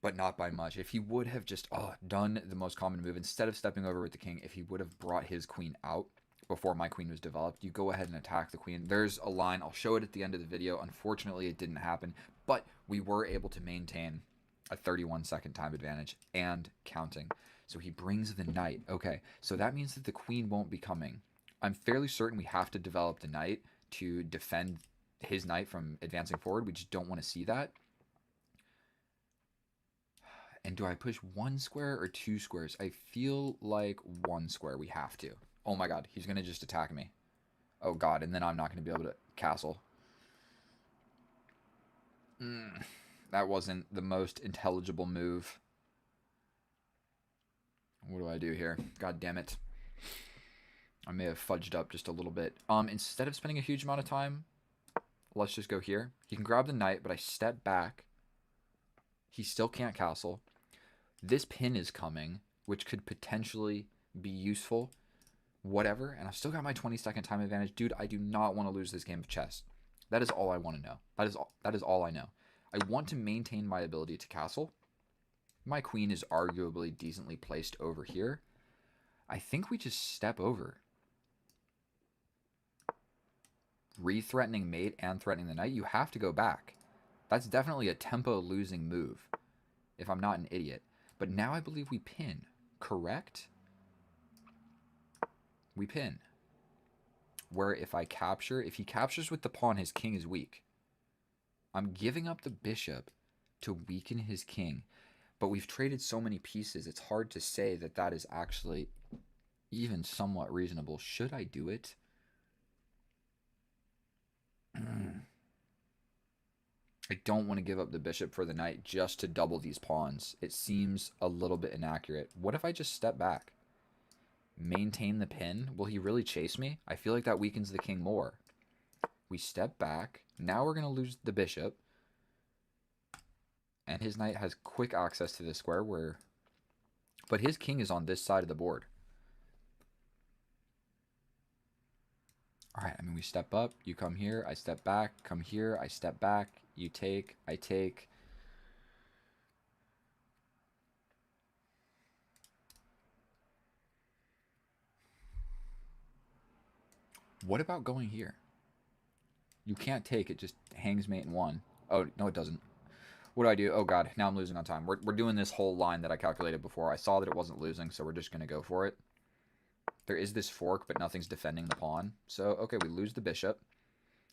[SPEAKER 1] but not by much. If he would have just done the most common move, instead of stepping over with the king, if he would have brought his queen out before my queen was developed, you go ahead and attack the queen. There's a line. I'll show it at the end of the video. Unfortunately, it didn't happen, but we were able to maintain a 31-second time advantage and counting. So he brings the knight. Okay, so that means that the queen won't be coming. I'm fairly certain we have to develop the knight to defend his knight from advancing forward. We just don't want to see that. And do I push 1 square or 2 squares? I feel like 1 square. We have to. Oh my god, he's going to just attack me. Oh god, and then I'm not going to be able to castle. That wasn't the most intelligible move. What do I do here? God damn it. I may have fudged up just a little bit. Instead of spending a huge amount of time, let's just go here. He can grab the knight, but I step back. He still can't castle. This pin is coming, which could potentially be useful. Whatever. And I've still got my 20-second time advantage. Dude, I do not want to lose this game of chess. That is all I want to know. That is all I know. I want to maintain my ability to castle. My queen is arguably decently placed over here. I think we just step over. Re-threatening mate and threatening the knight. You have to go back. That's definitely a tempo-losing move, if I'm not an idiot. But now I believe we pin, correct? We pin. Where if I capture, if he captures with the pawn, his king is weak. I'm giving up the bishop to weaken his king. But we've traded so many pieces, it's hard to say that that is actually even somewhat reasonable. Should I do it? I don't want to give up the bishop for the knight just to double these pawns. It seems a little bit inaccurate. What if I just step back? Maintain the pin? Will he really chase me? I feel like that weakens the king more. We step back. Now we're going to lose the bishop. And his knight has quick access to this square where... But his king is on this side of the board. Alright, I mean, we step up. You come here. I step back. Come here. I step back. You take. I take. What about going here? You can't take. It just hangs mate in one. Oh, no, it doesn't. What do I do? Oh, God. Now I'm losing on time. We're doing this whole line that I calculated before. I saw that it wasn't losing, so we're just going to go for it. There is this fork, but nothing's defending the pawn. So, okay, we lose the bishop.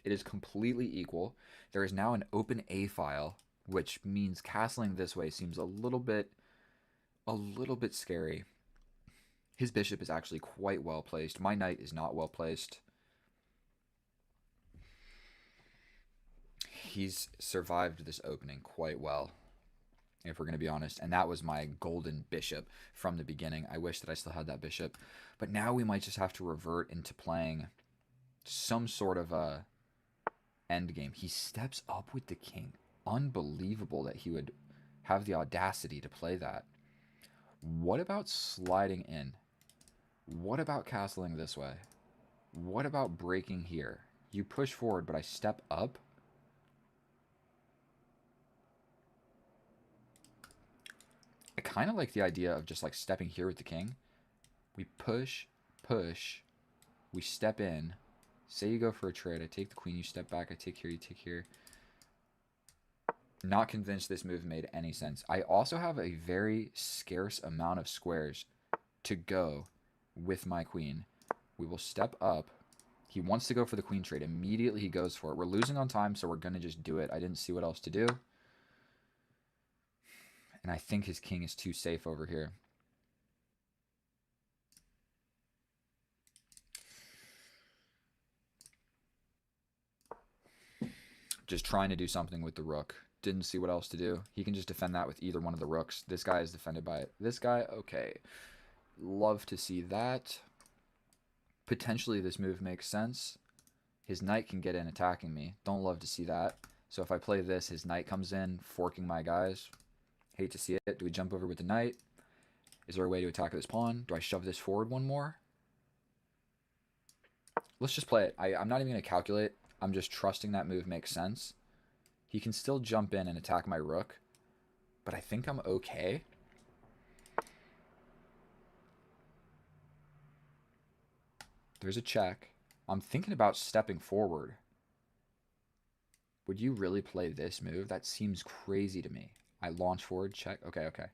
[SPEAKER 1] It is completely equal. There is now an open A file, which means castling this way seems a little bit scary. His bishop is actually quite well placed. My knight is not well placed. He's survived this opening quite well, if we're going to be honest. And that was my golden bishop from the beginning. I wish that I still had that bishop. But now we might just have to revert into playing some sort of a endgame. He steps up with the king. Unbelievable that he would have the audacity to play that. What about sliding in? What about castling this way? What about breaking here? You push forward, but I step up? I kind of like the idea of just like stepping here with the king. We push, push, we step in. Say you go for a trade, I take the queen, you step back, I take here, you take here. Not convinced this move made any sense. I also have a very scarce amount of squares to go with my queen. We will step up. He wants to go for the queen trade. Immediately he goes for it. We're losing on time, so we're going to just do it. I didn't see what else to do. And I think his king is too safe over here. Just trying to do something with the rook. Didn't see what else to do. He can just defend that with either one of the rooks. This guy is defended by this guy. Okay. Love to see that. Potentially this move makes sense. His knight can get in attacking me. Don't love to see that. So if I play this, his knight comes in, forking my guys. Hate to see it. Do we jump over with the knight? Is there a way to attack this pawn? Do I shove this forward one more? Let's just play it. I'm not even going to calculate. I'm just trusting that move makes sense. He can still jump in and attack my rook, but I think I'm okay. There's a check. I'm thinking about stepping forward. Would you really play this move? That seems crazy to me. I launch forward, check. Okay, okay.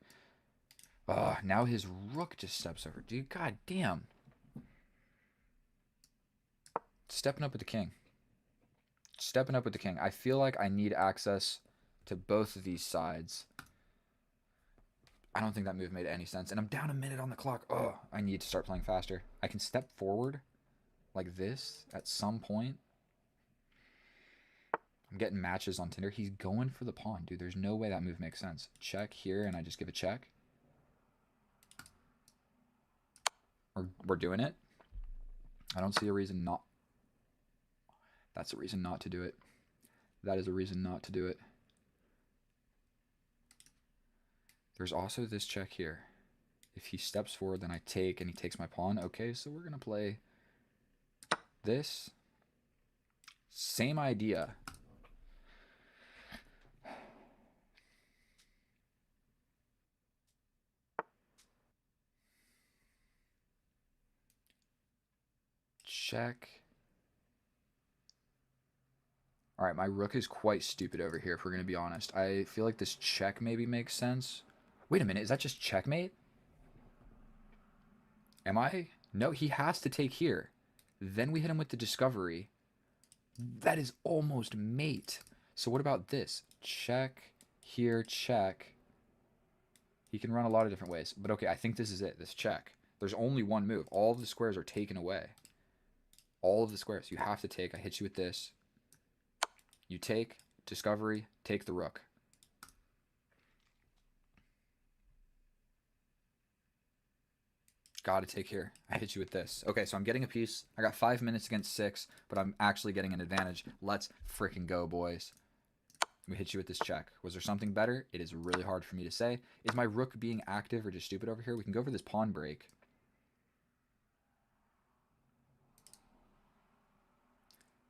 [SPEAKER 1] Now his rook just steps over. Dude, god damn. Stepping up with the king. Stepping up with the king. I feel like I need access to both of these sides. I don't think that move made any sense. And I'm down a minute on the clock. Oh, I need to start playing faster. I can step forward like this at some point. I'm getting matches on Tinder. He's going for the pawn, dude. There's no way that move makes sense. Check here, and I just give a check. We're doing it. I don't see a reason not. That's a reason not to do it. That is a reason not to do it. There's also this check here. If he steps forward, then I take, and he takes my pawn. Okay, so we're going to play this. Same idea. Check. All right, my rook is quite stupid over here, if we're going to be honest. I feel like this check maybe makes sense. Wait a minute, is that just checkmate? Am I? No, he has to take here. Then we hit him with the discovery. That is almost mate. So what about this? Check, here, check. He can run a lot of different ways. But okay, I think this is it, this check. There's only one move. All of the squares are taken away. All of the squares. You have to take. I hit you with this. You take, discovery, take the rook. Gotta take here. I hit you with this. Okay, so I'm getting a piece. I got 5 minutes against 6, but I'm actually getting an advantage. Let's freaking go, boys. We hit you with this check. Was there something better? It is really hard for me to say. Is my rook being active or just stupid over here? We can go for this pawn break.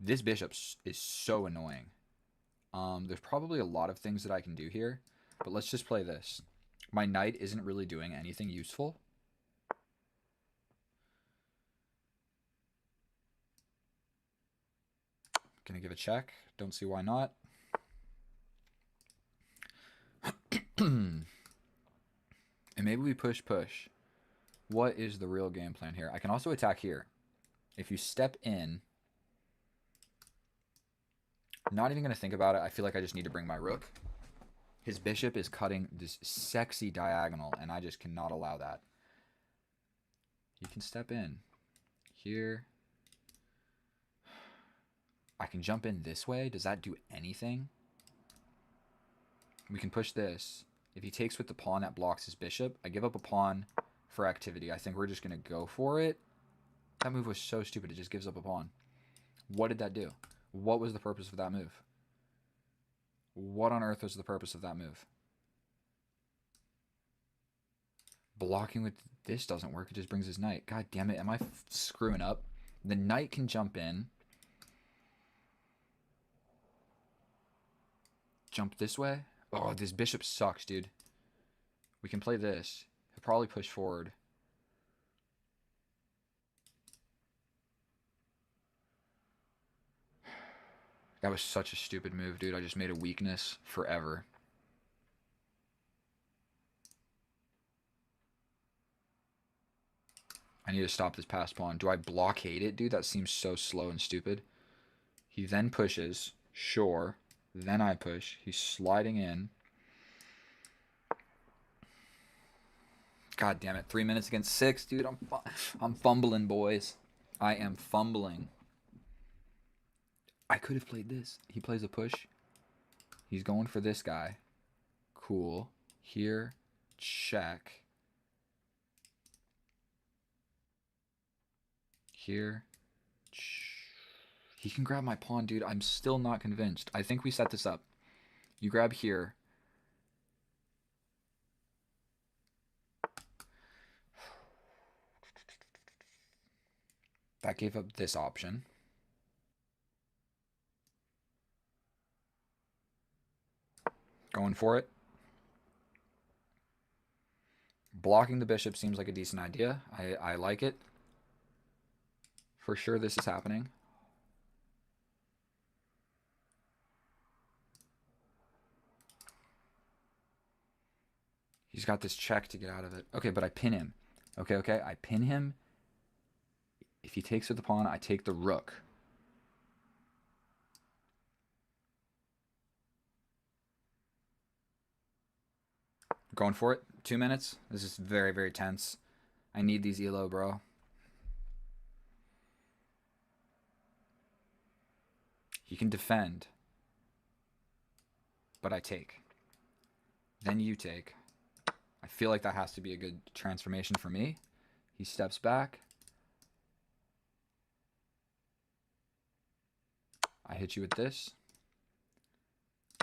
[SPEAKER 1] This bishop is so annoying. There's probably a lot of things that I can do here, but let's just play this. My knight isn't really doing anything useful. Gonna give a check. Don't see why not. And maybe we push. What is the real game plan here? I can also attack here. If you step in, not even going to think about it. I feel like I just need to bring my rook. His bishop is cutting this sexy diagonal, and I just cannot allow that. You can step in here. I can jump in this way. Does that do anything? We can push this. If he takes with the pawn, that blocks his bishop. I give up a pawn for activity. I think we're just going to go for it. That move was so stupid. It just gives up a pawn. What did that do? What was the purpose of that move? What on earth was the purpose of that move? Blocking with this doesn't work. It just brings his knight. God damn it. Am I screwing up? The knight can jump in. Jump this way. Oh, this bishop sucks, dude. We can play this. He'll probably push forward. That was such a stupid move, dude. I just made a weakness forever. I need to stop this passed pawn. Do I blockade it, dude? That seems so slow and stupid. He then pushes. Sure. Then I push. He's sliding in. God damn it. 3 minutes against 6, dude. I'm fumbling, boys. I am fumbling. I could have played this. He plays a push. He's going for this guy. Cool. Here. Check. Here. He can grab my pawn, dude. I'm still not convinced. I think we set this up. You grab here. That gave up this option. Going for it. Blocking the bishop seems like a decent idea. I like it. For sure this is happening. He's got this check to get out of it. Okay, but I pin him. Okay, I pin him. If he takes with the pawn, I take the rook. Going for it. 2 minutes. This is very, very tense. I need these elo, bro. He can defend. But I take. Then you take. I feel like that has to be a good transformation for me. He steps back. I hit you with this.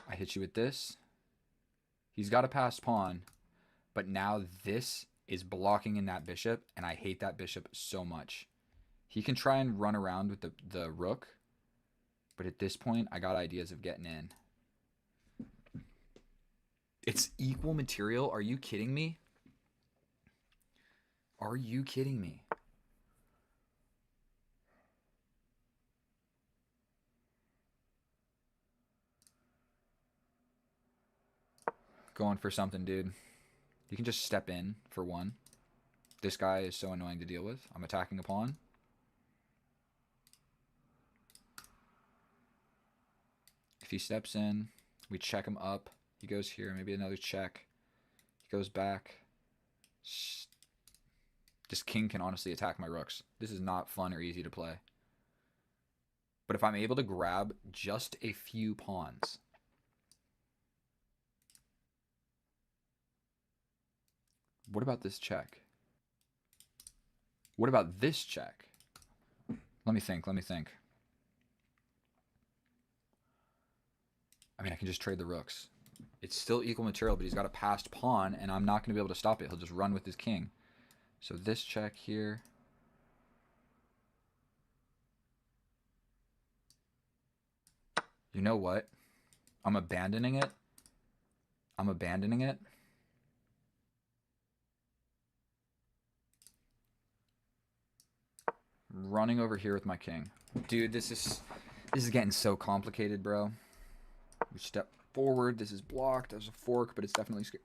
[SPEAKER 1] I hit you with this. He's got a passed pawn, but now this is blocking in that bishop, and I hate that bishop so much. He can try and run around with the rook, but at this point, I got ideas of getting in. It's equal material? Are you kidding me? Are you kidding me? Going for something, dude. You can just step in for one. This guy is so annoying to deal with. I'm attacking a pawn. If he steps in, we check him up. He goes here, maybe another check. He goes back. This king can honestly attack my rooks. This is not fun or easy to play. But if I'm able to grab just a few pawns, what about this check? What about this check? Let me think. I mean, I can just trade the rooks. It's still equal material, but he's got a passed pawn, and I'm not going to be able to stop it. He'll just run with his king. So this check here. You know what? I'm abandoning it. Running over here with my king. Dude, this is getting so complicated, bro. We step forward. This is blocked. There's a fork, but it's definitely scared.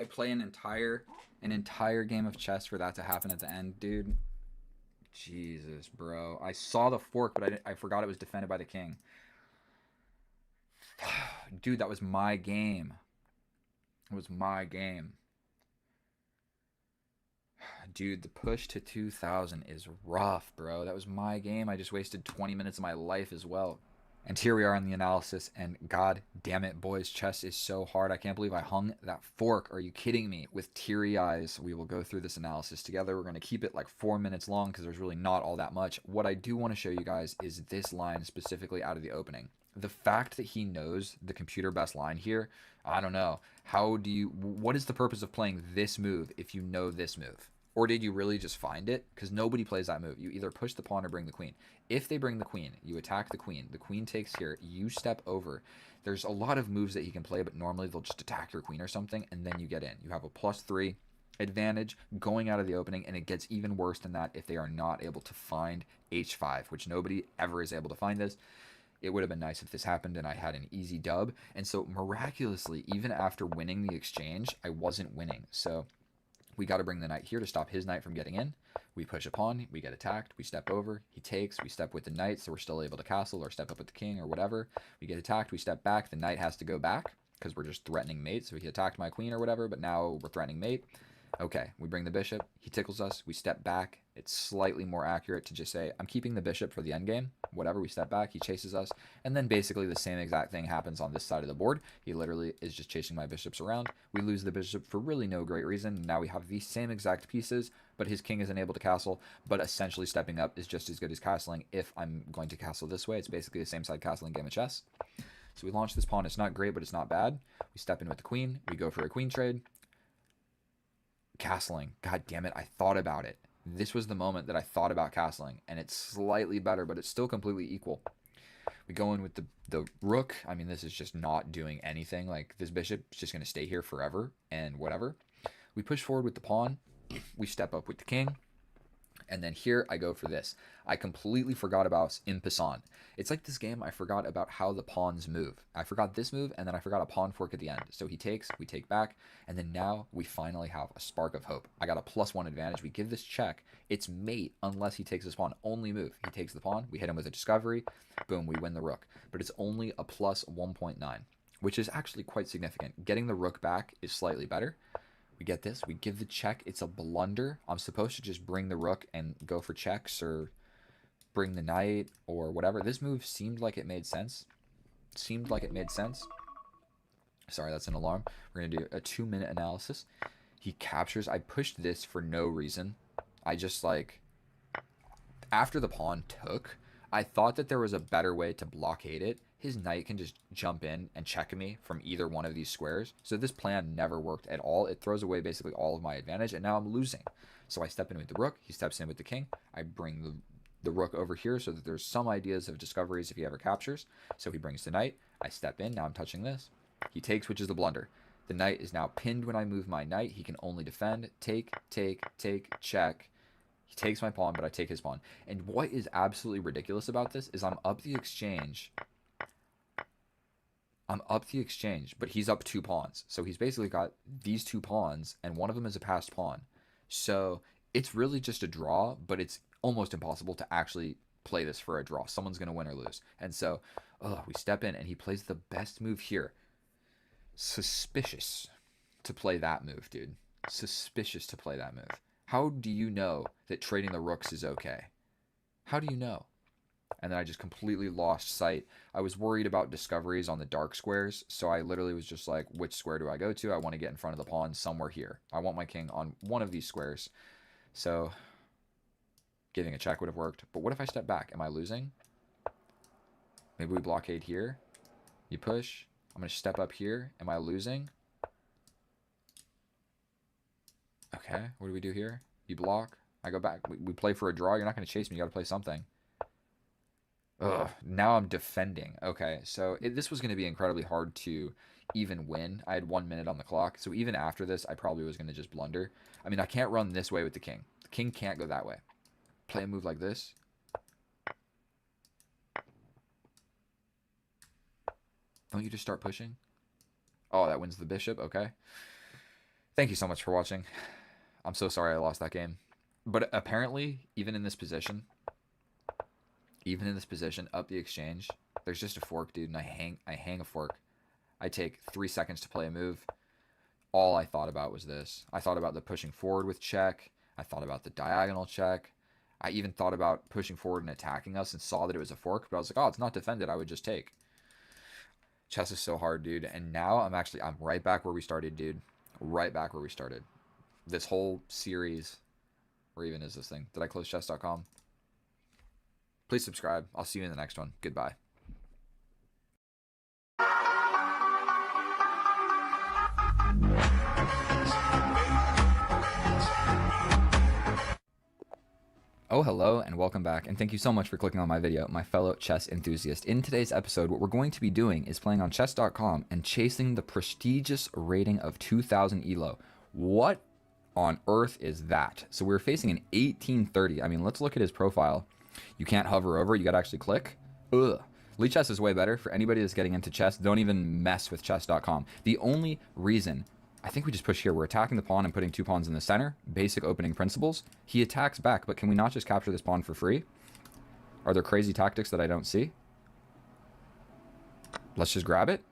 [SPEAKER 1] I play an entire game of chess for that to happen at the end, dude. Jesus, bro. I saw the fork, but I forgot it was defended by the king. Dude, that was my game. It was my game. Dude, the push to 2000 is rough, bro. That was my game. I just wasted 20 minutes of my life as well. And here we are in the analysis, and god damn it, boys, chess is so hard. I can't believe I hung that fork. Are you kidding me? With teary eyes, we will go through this analysis together. We're going to keep it like 4 minutes long because there's really not all that much. What I do want to show you guys is this line specifically out of the opening. The fact that he knows the computer best line here, I don't know. What is the purpose of playing this move if you know this move? Or did you really just find it? Because nobody plays that move. You either push the pawn or bring the queen. If they bring the queen, you attack the queen. The queen takes here. You step over. There's a lot of moves that he can play, but normally they'll just attack your queen or something, and then you get in. You have a +3 advantage going out of the opening, and it gets even worse than that if they are not able to find h5, which nobody ever is able to find this. It would have been nice if this happened and I had an easy dub. And so miraculously, even after winning the exchange, I wasn't winning. So we got to bring the knight here to stop his knight from getting in. We push a pawn, we get attacked, we step over, he takes, we step with the knight, so we're still able to castle or step up with the king or whatever. We get attacked, we step back, the knight has to go back because we're just threatening mate, so he attacked my queen or whatever, but now we're threatening mate. Okay, we bring the bishop, he tickles us, we step back. It's slightly more accurate to just say, I'm keeping the bishop for the endgame. Whatever, we step back, he chases us, and then basically the same exact thing happens on this side of the board. He literally is just chasing my bishops around. We lose the bishop for really no great reason. Now we have the same exact pieces, but his king isn't able to castle, but essentially stepping up is just as good as castling if I'm going to castle this way. It's basically the same side castling game of chess. So we launch this pawn. It's not great, but it's not bad. We step in with the queen. We go for a queen trade. Castling. God damn it, I thought about it. This was the moment that I thought about castling, and it's slightly better, but it's still completely equal. We go in with the rook. I mean, this is just not doing anything. Like, this bishop is just going to stay here forever and whatever. We push forward with the pawn. We step up with the king. And then here I go for this. I completely forgot about en passant. It's like this game, I forgot about how the pawns move. I forgot this move, and then I forgot a pawn fork at the end. So he takes, we take back, and then now we finally have a spark of hope. I got a +1 advantage. We give this check. It's mate unless he takes his pawn. Only move. He takes the pawn. We hit him with a discovery. Boom, we win the rook. But it's only a +1.9, which is actually quite significant. Getting the rook back is slightly better. We get this. We give the check. It's a blunder. I'm supposed to just bring the rook and go for checks or bring the knight or whatever. This move seemed like it made sense. Sorry, that's an alarm. We're going to do a 2-minute analysis. He captures. I pushed this for no reason. I just after the pawn took, I thought that there was a better way to blockade it. His knight can just jump in and check me from either one of these squares. So this plan never worked at all. It throws away basically all of my advantage, and now I'm losing. So I step in with the rook. He steps in with the king. I bring the rook over here so that there's some ideas of discoveries if he ever captures. So he brings the knight. I step in. Now I'm touching this. He takes, which is the blunder. The knight is now pinned when I move my knight. He can only defend. Take, check. He takes my pawn, but I take his pawn. And what is absolutely ridiculous about this is I'm up the exchange, but he's up 2 pawns. So he's basically got these 2 pawns, and one of them is a passed pawn. So it's really just a draw, but it's almost impossible to actually play this for a draw. Someone's going to win or lose. And so we step in, and he plays the best move here. Suspicious to play that move, dude. Suspicious to play that move. How do you know that trading the rooks is okay? How do you know? And then I just completely lost sight. I was worried about discoveries on the dark squares, so I literally was just like, which square do I go to? I want to get in front of the pawn somewhere here. I want my king on one of these squares. So giving a check would have worked. But what if I step back? Am I losing? Maybe we blockade here. You push. I'm going to step up here. Am I losing? Okay, what do we do here? You block. I go back. We play for a draw. You're not going to chase me. You got to play something. Ugh, now I'm defending. Okay, so this was going to be incredibly hard to even win. I had 1 minute on the clock. So even after this, I probably was going to just blunder. I mean, I can't run this way with the king. The king can't go that way. Play a move like this. Don't you just start pushing? Oh, that wins the bishop. Okay. Thank you so much for watching. I'm so sorry I lost that game. But apparently, even in this position, up the exchange, there's just a fork, dude, and I hang a fork. I take 3 seconds to play a move. All I thought about was this. I thought about the pushing forward with check. I thought about the diagonal check. I even thought about pushing forward and attacking us and saw that it was a fork, but I was like, oh, it's not defended. I would just take. Chess is so hard, dude. And now I'm right back where we started, dude. Right back where we started. This whole series, where even is this thing? Did I close chess.com? Please subscribe. I'll see you in the next one. Goodbye. Oh, hello, and welcome back, and thank you so much for clicking on my video, my fellow chess enthusiast. In today's episode, what we're going to be doing is playing on chess.com and chasing the prestigious rating of 2000 ELO. What on earth is that? So we're facing an 1830. I mean, let's look at his profile. You can't hover over, you gotta actually click. Ugh. Lichess is way better. For anybody that's getting into chess, don't even mess with chess.com. The only reason, I think we just push here. We're attacking the pawn and putting 2 pawns in the center. Basic opening principles. He attacks back, but can we not just capture this pawn for free? Are there crazy tactics that I don't see? Let's just grab it.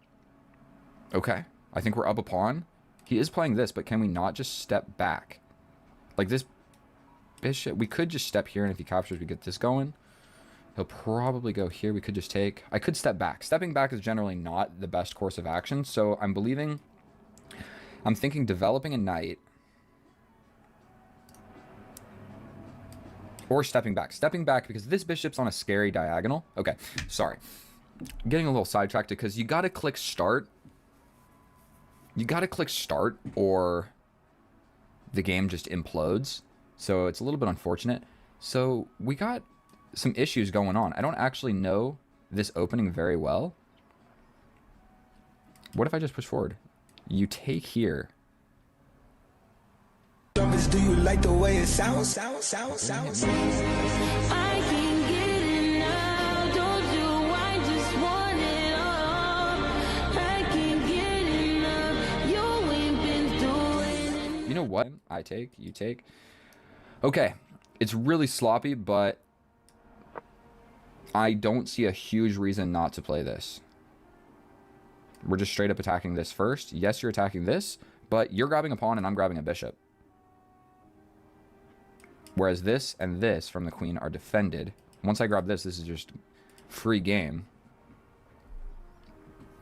[SPEAKER 1] Okay. I think we're up a pawn. He is playing this, but can we not just step back? Like this bishop. We could just step here, and if he captures, we get this going. He'll probably go here. We could just take. I could step back. Stepping back is generally not the best course of action, so I'm thinking developing a knight or stepping back. Stepping back because this bishop's on a scary diagonal. Okay, sorry. I'm getting a little sidetracked because you got to click start. You got to click start or the game just implodes. So it's a little bit unfortunate. So we got some issues going on. I don't actually know this opening very well. What if I just push forward? You take here.
[SPEAKER 15] Do you like the way it sounds?
[SPEAKER 5] I can get it now, don't you? I just want it all. I can get it now, you ain't been doing it.
[SPEAKER 1] You know what? I take, you take. Okay, it's really sloppy, but I don't see a huge reason not to play this. We're just straight up attacking this first. Yes, you're attacking this, but you're grabbing a pawn and I'm grabbing a bishop. Whereas this and this from the queen are defended. Once I grab this, this is just free game.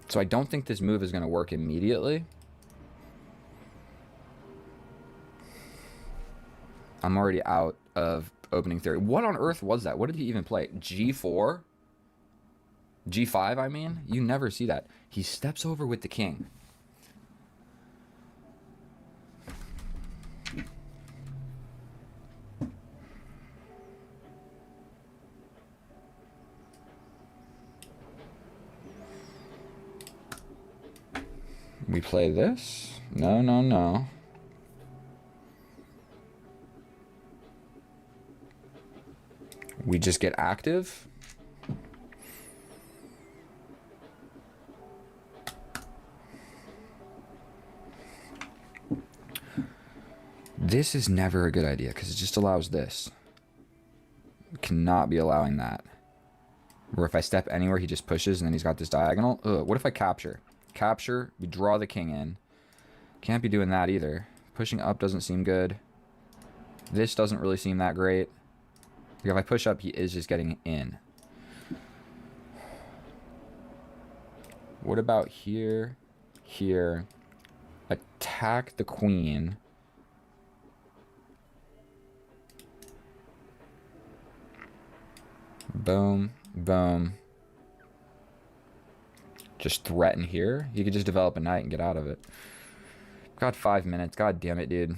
[SPEAKER 1] So I don't think this move is going to work immediately. I'm already out of opening theory. What on earth was that? What did he even play? G4? G5, I mean? You never see that. He steps over with the king. We play this? No, no, no. We just get active. This is never a good idea because it just allows this. We cannot be allowing that. Where if I step anywhere, he just pushes and then he's got this diagonal. Ugh, what if I capture? Capture, we draw the king in. Can't be doing that either. Pushing up doesn't seem good. This doesn't really seem that great. Like if I push up, he is just getting in. What about here? Here. Attack the queen. Boom, boom. Just threaten here. You could just develop a knight and get out of it. Got 5 minutes. God damn it, dude.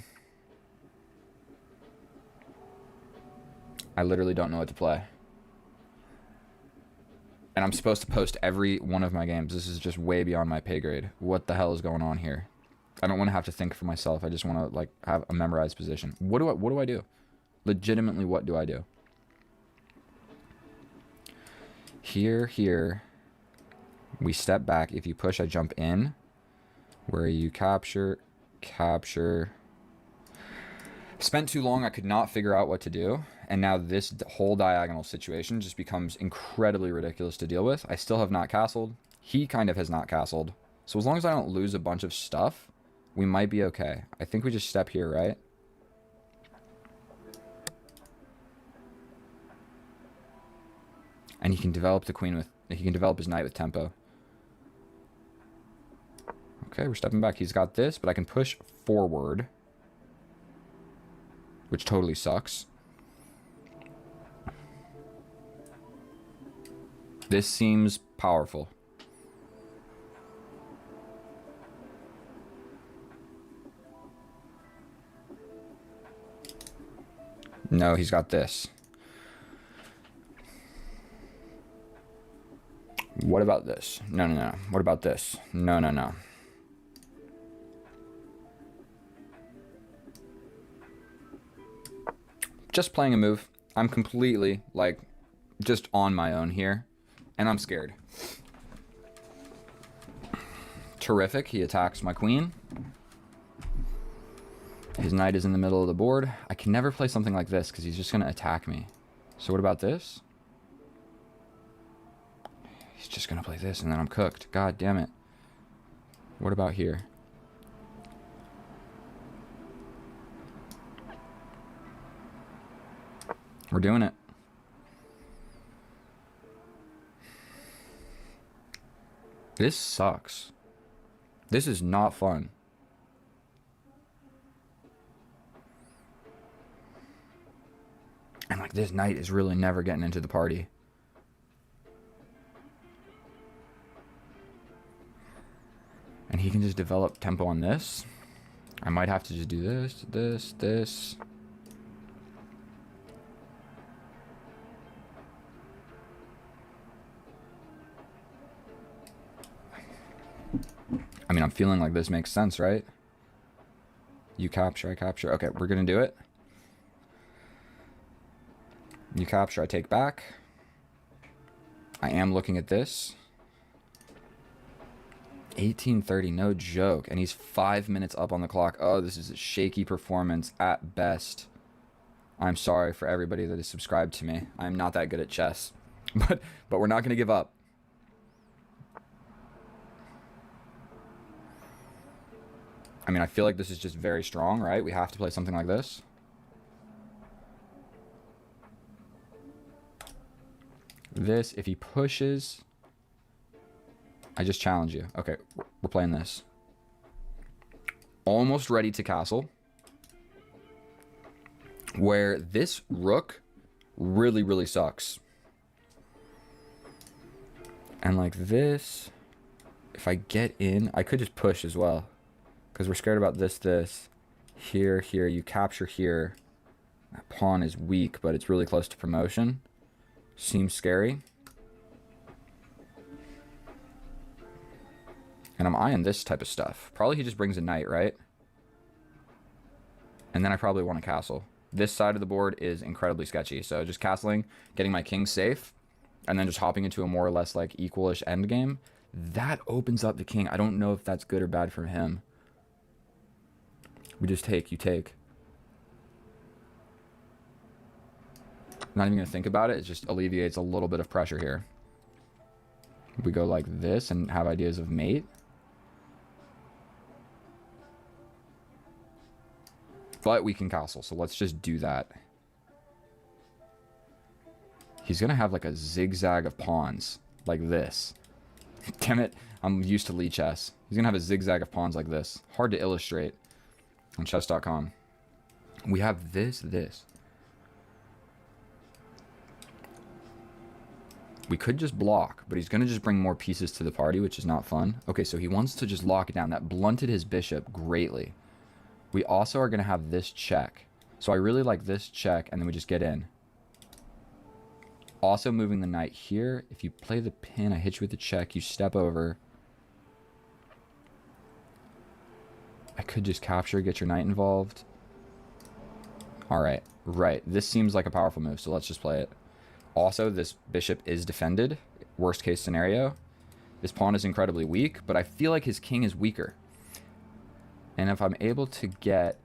[SPEAKER 1] I literally don't know what to play. And I'm supposed to post every one of my games. This is just way beyond my pay grade. What the hell is going on here? I don't want to have to think for myself. I just want to like have a memorized position. What do I do? Legitimately, what do I do? Here. We step back. If you push, I jump in. Where you capture. capture. Spent too long, I could not figure out what to do. And now this whole diagonal situation just becomes incredibly ridiculous to deal with. I still have not castled. He kind of has not castled. So as long as I don't lose a bunch of stuff, we might be okay. I think we just step here, right? And he can develop the queen with... He can develop his knight with tempo. Okay, we're stepping back. He's got this, but I can push forward, which totally sucks. This seems powerful. No, he's got this. What about this? No, no, no. What about this? No, no, no. Just playing a move. I'm completely, like, just on my own here. And I'm scared. Terrific. He attacks my queen. His knight is in the middle of the board. I can never play something like this because he's just going to attack me. So what about this? He's just going to play this and then I'm cooked. God damn it. What about here? We're doing it. This sucks. This is not fun. And like this knight is really never getting into the party. And he can just develop tempo on this. I might have to just do this, this, this. I mean, I'm feeling like this makes sense, right? You capture, I capture. Okay, we're gonna do it. You capture, I take back. I am looking at this. 1830, no joke. And he's 5 minutes up on the clock. Oh, this is a shaky performance at best. I'm sorry for everybody that is subscribed to me. I'm not that good at chess. But we're not going to give up. I mean, I feel like this is just very strong, right? We have to play something like this. This, if he pushes... I just challenge you. Okay, we're playing this. Almost ready to castle. Where this rook really, really sucks. And like this, if I get in, I could just push as well. Because we're scared about this, this. Here, here, you capture here. That pawn is weak, but it's really close to promotion. Seems scary. And I'm eyeing this type of stuff. Probably he just brings a knight, right? And then I probably want a castle. This side of the board is incredibly sketchy. So just castling, getting my king safe, and then just hopping into a more or less like equalish endgame. That opens up the king. I don't know if that's good or bad for him. We just take, you take. Not even going to think about it. It just alleviates a little bit of pressure here. We go like this and have ideas of mate. But we can castle, so let's just do that. He's going to have like a zigzag of pawns, like this. Damn it, I'm used to Lichess. He's going to have a zigzag of pawns like this. Hard to illustrate on chess.com. We have this, this. We could just block, but he's going to just bring more pieces to the party, which is not fun. Okay, so he wants to just lock it down. That blunted his bishop greatly. We also are going to have this check. So I really like this check, and then we just get in. Also moving the knight here. If you play the pin, I hit you with the check. You step over. I could just capture, get your knight involved. All right, right. This seems like a powerful move, so let's just play it. Also, this bishop is defended. Worst case scenario. This pawn is incredibly weak, but I feel like his king is weaker. And if I'm able to get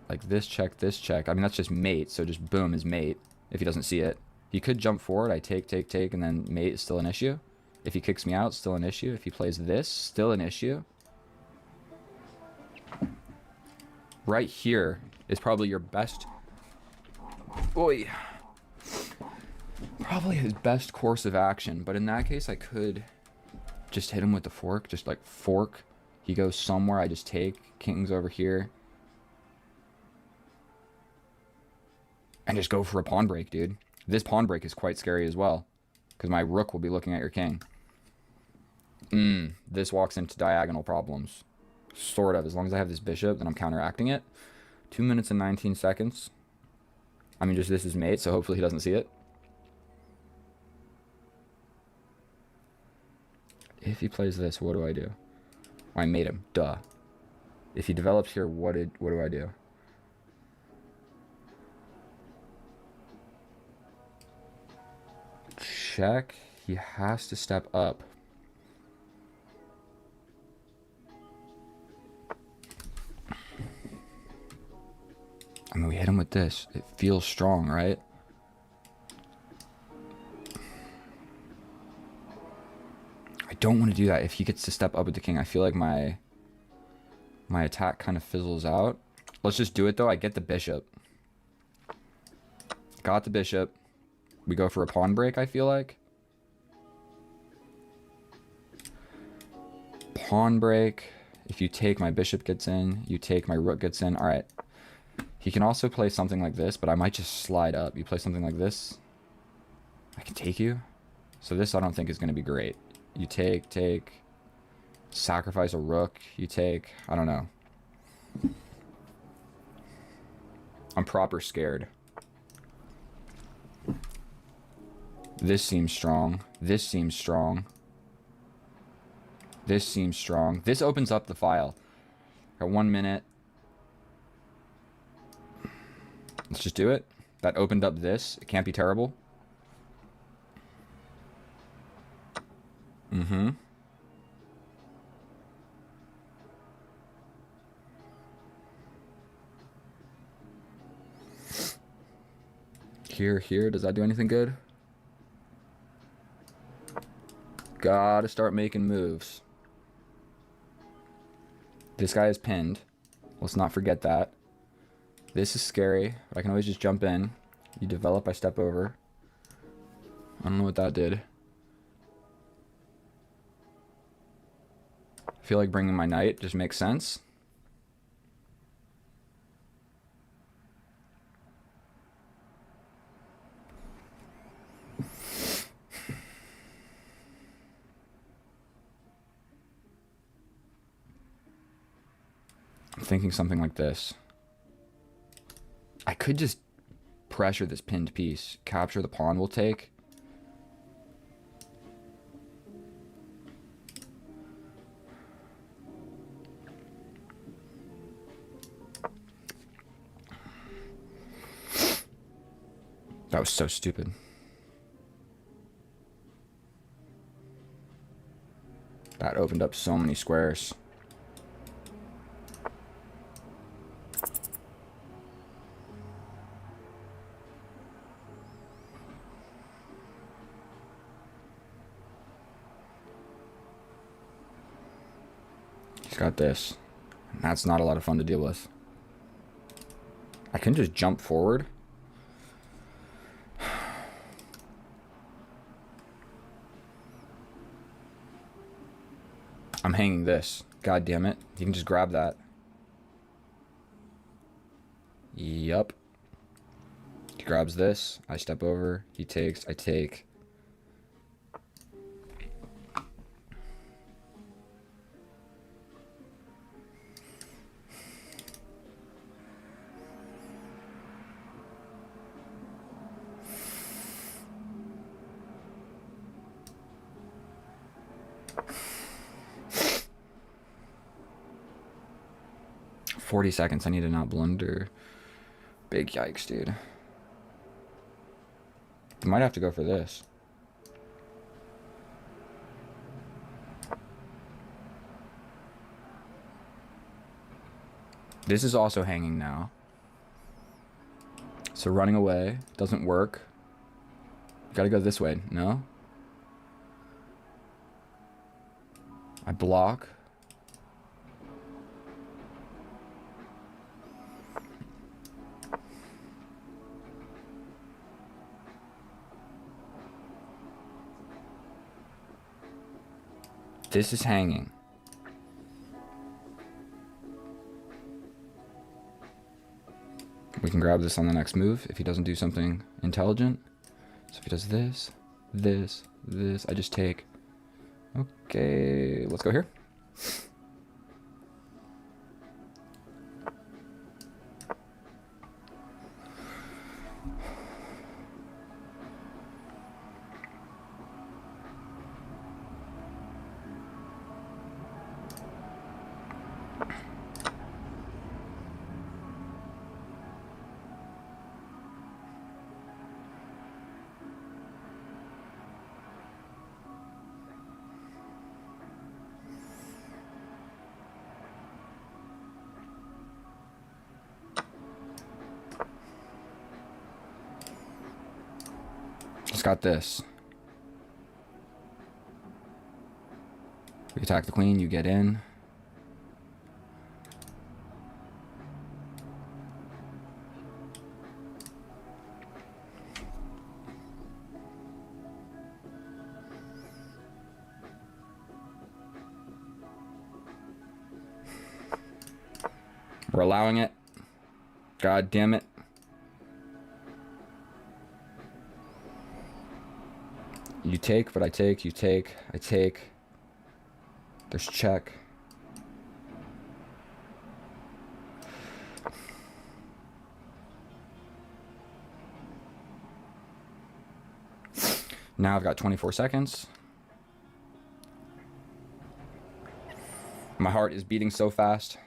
[SPEAKER 1] like this check, I mean, that's just mate. So just boom is mate if he doesn't see it. He could jump forward. I take, and then mate is still an issue. If he kicks me out, still an issue. If he plays this, still an issue. Right here is probably your best... Oy. Probably his best course of action. But in that case, I could just hit him with the fork. Just like fork. He goes somewhere. I just take. King's over here. And just go for a pawn break, dude. This pawn break is quite scary as well. Because my rook will be looking at your king. This walks into diagonal problems. Sort of. As long as I have this bishop, then I'm counteracting it. 2 minutes and 19 seconds. I mean, just this is mate, so hopefully he doesn't see it. If he plays this, what do I do? Oh, I made him. Duh. If he develops here, what do I do? Check. He has to step up. I mean, we hit him with this. It feels strong, right? I don't want to do that. If he gets to step up with the king, I feel like my attack kind of fizzles out. Let's just do it, though. I get the bishop. Got the bishop. We go for a pawn break, I feel like. Pawn break. If you take, my bishop gets in. You take, my rook gets in. All right. He can also play something like this, but I might just slide up. You play something like this. I can take you. So this I don't think is going to be great. You take. Sacrifice a rook. You take. I don't know. I'm proper scared. This seems strong. This seems strong. This seems strong. This opens up the file. Got 1 minute. Let's just do it. That opened up this. It can't be terrible. Here. Does that do anything good? Gotta start making moves. This guy is pinned. Let's not forget that. This is scary, but I can always just jump in. You develop, I step over. I don't know what that did. I feel like bringing my knight just makes sense. I'm thinking something like this. I could just pressure this pinned piece. Capture the pawn will take. That was so stupid. That opened up so many squares. He's got this. That's not a lot of fun to deal with. I can just jump forward. I'm hanging this. God damn it. You can just grab that. Yup. He grabs this. I step over. He takes. I take. "40 seconds. I need to not blunder." Big yikes, dude. I might have to go for this. This is also hanging now. So running away doesn't work. Gotta go this way. No? I block. This is hanging. We can grab this on the next move if he doesn't do something intelligent. So if he does this, this, this, I just take. Okay, let's go here. Just got this. We attack the queen, you get in. We're allowing it. God damn it. You take, but I take, you take, I take. There's check. Now I've got 24 seconds. My heart is beating so fast.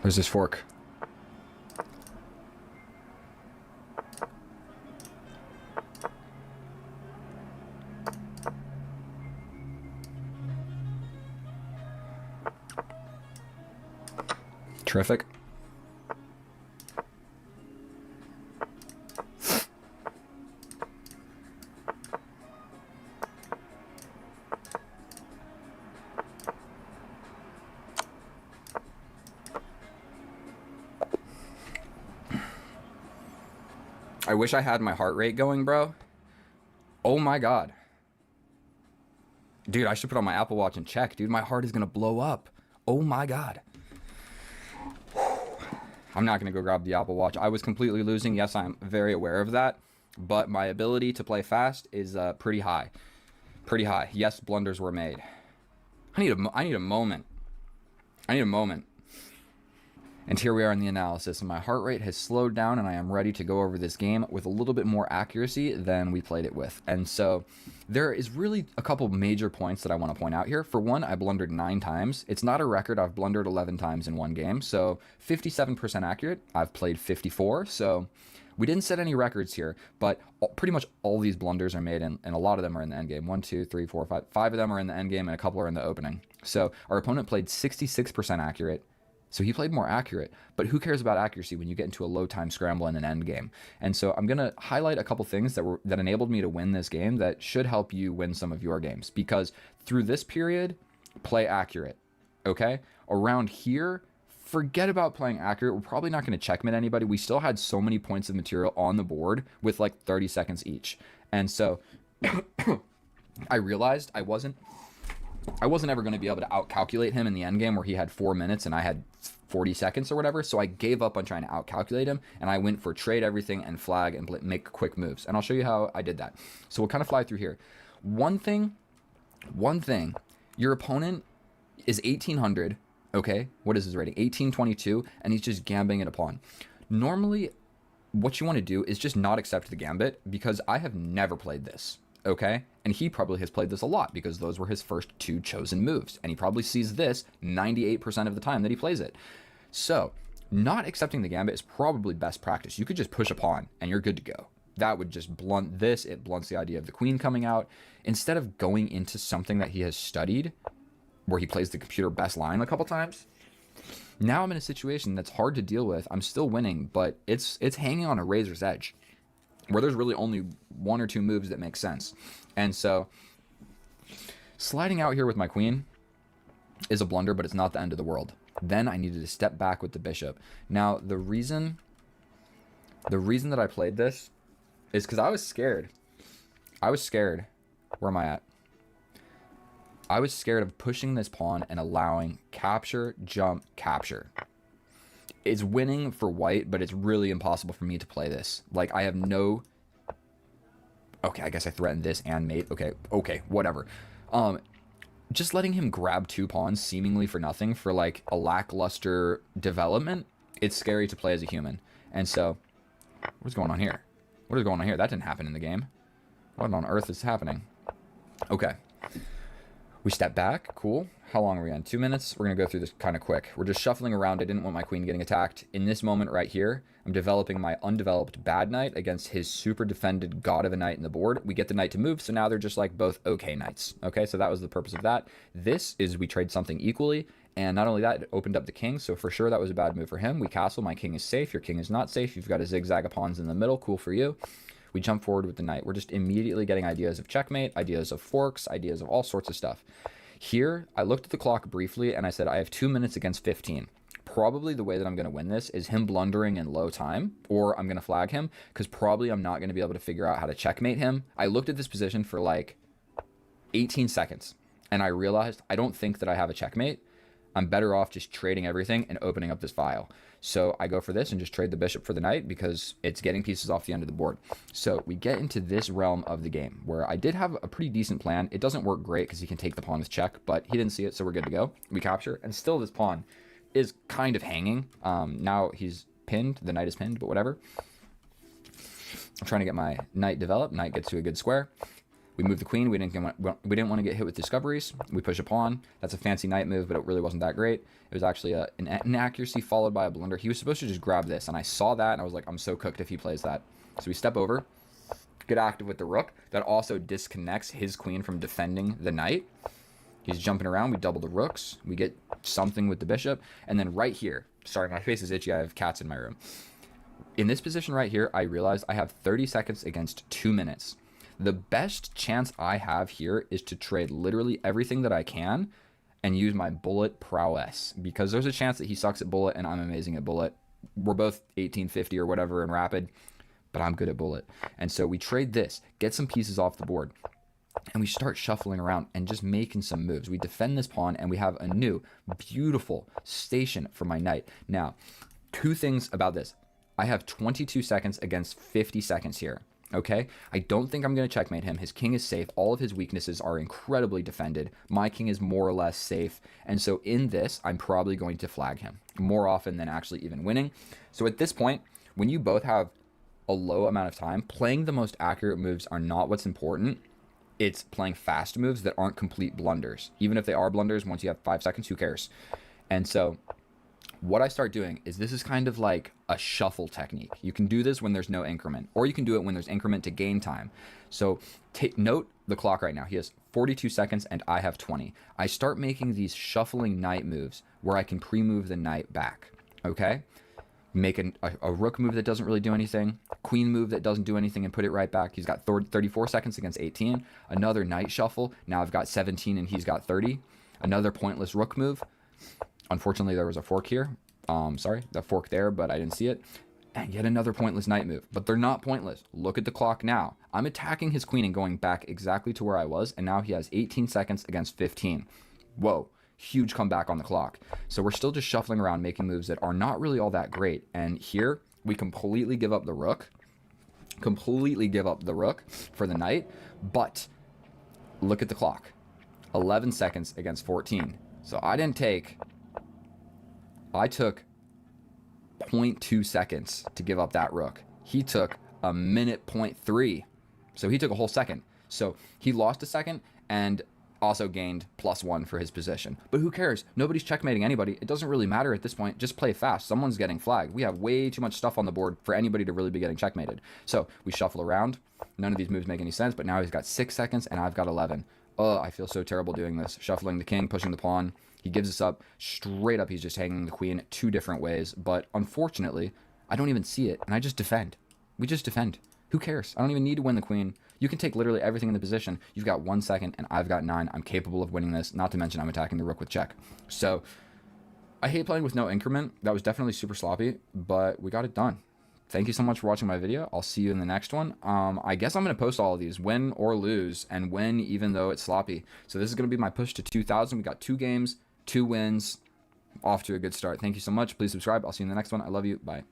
[SPEAKER 1] Where's this fork? Terrific. I wish I had my heart rate going, bro. Oh my god. Dude, I should put on my Apple Watch and check. Dude, my heart is gonna blow up. Oh my god. I'm not gonna go grab the Apple Watch. I was completely losing. Yes, I'm very aware of that. But my ability to play fast is pretty high. Pretty high. Yes, blunders were made. I need a moment. I need a moment. And here we are in the analysis, and my heart rate has slowed down, and I am ready to go over this game with a little bit more accuracy than we played it with. And so there is really a couple major points that I want to point out here. For one, I blundered 9 times. It's not a record. I've blundered 11 times in one game, so 57% accurate. I've played 54, so we didn't set any records here, but pretty much all these blunders are made, and a lot of them are in the endgame. 1, 2, 3, 4, 5. 5 of them are in the endgame, and a couple are in the opening. So our opponent played 66% accurate. So he played more accurate, but who cares about accuracy when you get into a low time scramble in an end game? And so I'm going to highlight a couple things that enabled me to win this game that should help you win some of your games, because through this period, play accurate. Okay? Around here, forget about playing accurate. We're probably not going to checkmate anybody. We still had so many points of material on the board with like 30 seconds each. And so I realized I wasn't I wasn't ever going to be able to outcalculate him in the endgame where he had 4 minutes and I had 40 seconds or whatever. So I gave up on trying to outcalculate him, and I went for trade everything and flag and make quick moves. And I'll show you how I did that. So we'll kind of fly through here. One thing, your opponent is 1800, okay? What is his rating? 1822, and he's just gambling it a pawn. Normally, what you want to do is just not accept the gambit, because I have never played this, okay? And he probably has played this a lot because those were his first 2 chosen moves. And he probably sees this 98% of the time that he plays it. So not accepting the gambit is probably best practice. You could just push a pawn and you're good to go. That would just blunt this. It blunts the idea of the queen coming out. Instead of going into something that he has studied, where he plays the computer best line a couple times, now I'm in a situation that's hard to deal with. I'm still winning, but it's hanging on a razor's edge, where there's really only 1 or 2 moves that make sense. And so sliding out here with my queen is a blunder, but it's not the end of the world. Then I needed to step back with the bishop. Now, the reason that I played this is because I was scared. Where am I at? I was scared of pushing this pawn and allowing capture, jump, capture. It's winning for white, but it's really impossible for me to play this. Like, I have no... Okay, I guess I threatened this and mate. Okay, whatever. Just letting him grab 2 pawns seemingly for nothing for like a lackluster development, it's scary to play as a human. And so, what's going on here? What is going on here? That didn't happen in the game. What on earth is happening? Okay. We step back. Cool. How long are we on? 2 minutes? We're going to go through this kind of quick. We're just shuffling around. I didn't want my queen getting attacked. In this moment right here, I'm developing my undeveloped bad knight against his super defended god of a knight in the board. We get the knight to move, so now they're just like both okay knights. Okay, so that was the purpose of that. This is we trade something equally, and not only that, it opened up the king, so for sure that was a bad move for him. We castle. My king is safe. Your king is not safe. You've got a zigzag of pawns in the middle. Cool for you. We jump forward with the knight. We're just immediately getting ideas of checkmate, ideas of forks, ideas of all sorts of stuff. Here, I looked at the clock briefly, and I said, I have 2 minutes against 15. Probably the way that I'm going to win this is him blundering in low time, or I'm going to flag him, because probably I'm not going to be able to figure out how to checkmate him. I looked at this position for like 18 seconds, and I realized I don't think that I have a checkmate. I'm better off just trading everything and opening up this file. So I go for this and just trade the bishop for the knight because it's getting pieces off the end of the board. So we get into this realm of the game where I did have a pretty decent plan. It doesn't work great because he can take the pawn with check, but he didn't see it, so we're good to go. We capture, and still this pawn is kind of hanging. Now he's pinned. The knight is pinned, but whatever. I'm trying to get my knight developed. Knight gets to a good square. We move the queen. We didn't want to get hit with discoveries. We push a pawn. That's a fancy knight move, but it really wasn't that great. It was actually an inaccuracy followed by a blunder. He was supposed to just grab this, and I saw that, and I was like, I'm so cooked if he plays that. So we step over, get active with the rook. That also disconnects his queen from defending the knight. He's jumping around. We double the rooks. We get something with the bishop. And then right here, sorry, my face is itchy. I have cats in my room. In this position right here, I realized I have 30 seconds against 2 minutes. The best chance I have here is to trade literally everything that I can and use my bullet prowess, because there's a chance that he sucks at bullet and I'm amazing at bullet. We're both 1850 or whatever in rapid, but I'm good at bullet. And so we trade this, get some pieces off the board, and we start shuffling around and just making some moves. We defend this pawn, and we have a new beautiful station for my knight. Now, 2 things about this. I have 22 seconds against 50 seconds here. Okay, I don't think I'm going to checkmate him. His king is safe. All of his weaknesses are incredibly defended. My king is more or less safe. And so in this, I'm probably going to flag him more often than actually even winning. So at this point, when you both have a low amount of time, playing the most accurate moves are not what's important. It's playing fast moves that aren't complete blunders. Even if they are blunders, once you have 5 seconds, who cares? And so what I start doing is, this is kind of like a shuffle technique. You can do this when there's no increment, or you can do it when there's increment to gain time. So note the clock right now. He has 42 seconds and I have 20. I start making these shuffling knight moves where I can pre-move the knight back. Okay? Make a rook move that doesn't really do anything, queen move that doesn't do anything, and put it right back. He's got 34 seconds against 18. Another knight shuffle. Now I've got 17 and he's got 30. Another pointless rook move. Unfortunately, there was a fork here. Sorry, the fork there, but I didn't see it. And yet another pointless knight move. But they're not pointless. Look at the clock now. I'm attacking his queen and going back exactly to where I was, and now he has 18 seconds against 15. Whoa. Huge comeback on the clock. So we're still just shuffling around, making moves that are not really all that great. And here, we completely give up the rook. Completely give up the rook for the knight. But look at the clock. 11 seconds against 14. So I took 0.2 seconds to give up that rook. He took a minute 0.3. So he took a whole second. So he lost a second and also gained +1 for his position. But who cares? Nobody's checkmating anybody. It doesn't really matter at this point. Just play fast. Someone's getting flagged. We have way too much stuff on the board for anybody to really be getting checkmated. So we shuffle around. None of these moves make any sense, but now he's got 6 seconds and I've got 11. Oh, I feel so terrible doing this. Shuffling the king, pushing the pawn. He gives us up. Straight up, he's just hanging the queen 2 different ways. But unfortunately, I don't even see it, and I just defend. We just defend. Who cares? I don't even need to win the queen. You can take literally everything in the position. You've got 1 second, and I've got 9. I'm capable of winning this. Not to mention I'm attacking the rook with check. So I hate playing with no increment. That was definitely super sloppy, but we got it done. Thank you so much for watching my video. I'll see you in the next one. I guess I'm going to post all of these, win or lose, and win even though it's sloppy. So this is going to be my push to 2,000. We got 2 games, 2 wins. Off to a good start. Thank you so much. Please subscribe. I'll see you in the next one. I love you. Bye.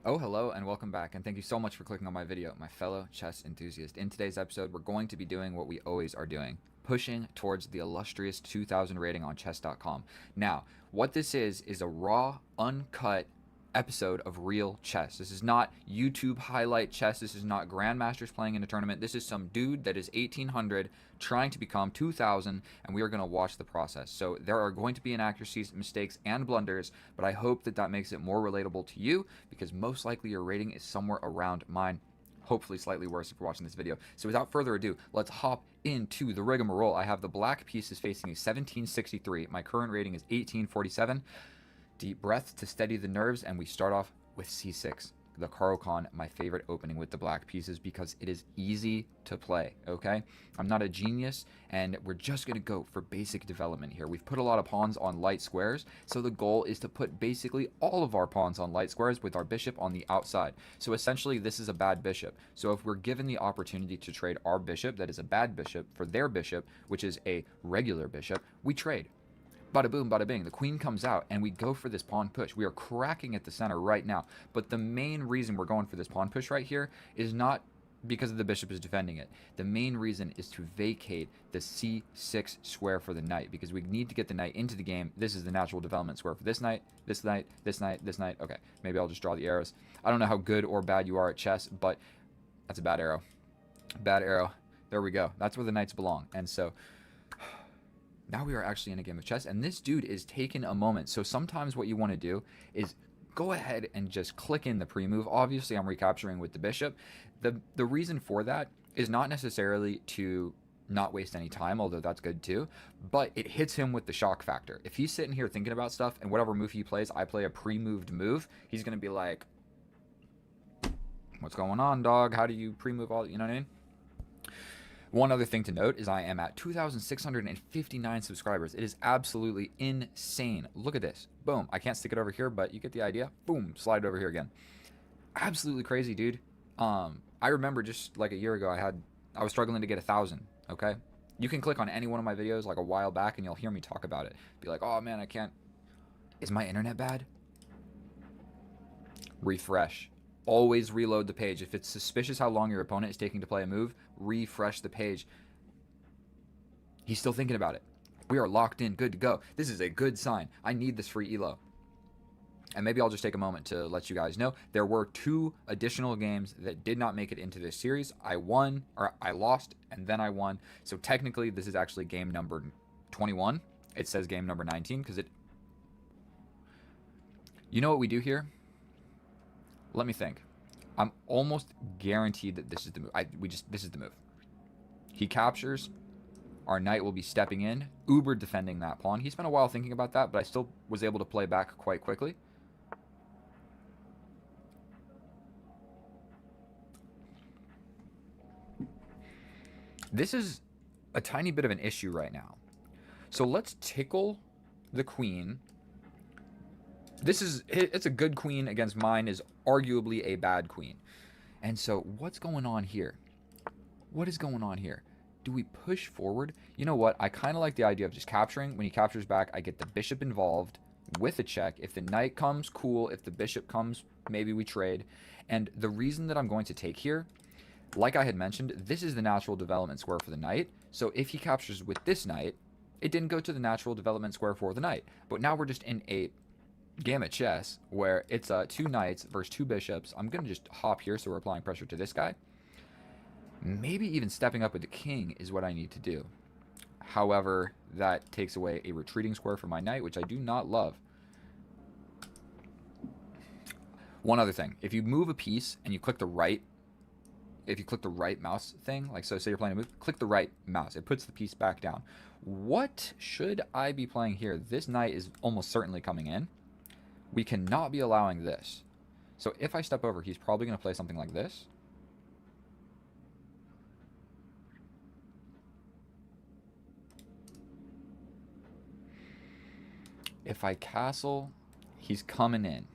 [SPEAKER 1] Oh, hello and welcome back, and thank you so much for clicking on my video, my fellow chess enthusiast. In today's episode, we're going to be doing what we always are doing, pushing towards the illustrious 2,000 rating on chess.com. Now, what this is a raw, uncut episode of real chess. This is not YouTube highlight chess. This is not grandmasters playing in a tournament. This is some dude that is 1,800 trying to become 2,000, and we are going to watch the process. So there are going to be inaccuracies, mistakes, and blunders, but I hope that that makes it more relatable to you, because most likely your rating is somewhere around mine. Hopefully slightly worse if you're watching this video. So without further ado, let's hop into the rigmarole. I have the black pieces facing a 1763. My current rating is 1847. Deep breath to steady the nerves, and we start off with c6, the Caro-Kann, my favorite opening with the black pieces because it is easy to play, okay? I'm not a genius, and we're just going to go for basic development here. We've put a lot of pawns on light squares, so the goal is to put basically all of our pawns on light squares with our bishop on the outside. So essentially, this is a bad bishop. So if we're given the opportunity to trade our bishop, that is a bad bishop, for their bishop, which is a regular bishop, we trade. Bada boom, bada bing. The queen comes out, and we go for this pawn push. We are cracking at the center right now. But the main reason we're going for this pawn push right here is not because the bishop is defending it. The main reason is to vacate the c6 square for the knight, because we need to get the knight into the game. This is the natural development square for this knight, this knight, this knight, this knight. Okay, maybe I'll just draw the arrows. I don't know how good or bad you are at chess, but that's a bad arrow. Bad arrow. There we go. That's where the knights belong. And so now we are actually in a game of chess, and this dude is taking a moment. So sometimes what you want to do is go ahead and just click in the pre-move. Obviously, I'm recapturing with the bishop. The reason for that is not necessarily to not waste any time, although that's good too, but it hits him with the shock factor. If he's sitting here thinking about stuff, and whatever move he plays, I play a pre-moved move, he's going to be like, what's going on, dog? How do you pre-move all, you know what I mean? One other thing to note is I am at 2,659 subscribers. It is absolutely insane. Look at this. Boom. I can't stick it over here, but you get the idea. Boom. Slide it over here again. Absolutely crazy, dude. I remember just like a year ago, I was struggling to get 1,000. Okay. You can click on any one of my videos like a while back, and you'll hear me talk about it. Be like, oh man, I can't. Is my internet bad? Refresh. Always reload the page. If it's suspicious how long your opponent is taking to play a move, refresh the page. He's still thinking about it. We are locked in, good to go. This is a good sign. I need this free elo. And maybe I'll just take a moment to let you guys know there were 2 additional games that did not make it into this series. I lost, and then I won. So technically, this is actually game number 21. It says game number 19 because it. You know what we do here? Let me think. I'm almost guaranteed that this is the move. This is the move. He captures. Our knight will be stepping in, uber defending that pawn. He spent a while thinking about that, but I still was able to play back quite quickly. This is a tiny bit of an issue right now. So let's tickle the queen. It's a good queen against mine is arguably a bad queen. And so what's going on here? What is going on here? Do we push forward? You know what? I kind of like the idea of just capturing. When he captures back, I get the bishop involved with a check. If the knight comes, cool. If the bishop comes, maybe we trade. And the reason that I'm going to take here, like I had mentioned, this is the natural development square for the knight. So if he captures with this knight, it didn't go to the natural development square for the knight. But now we're just in a game of chess where it's 2 knights versus 2 bishops. I'm going to just hop here so we're applying pressure to this guy. Maybe even stepping up with the king is what I need to do. However, that takes away a retreating square for my knight, which I do not love. One other thing. If you move a piece and you click the right, if you click the right mouse thing, like so say you're playing a move, click the right mouse. It puts the piece back down. What should I be playing here? This knight is almost certainly coming in. We cannot be allowing this. So if I step over, he's probably going to play something like this. If I castle, he's coming in,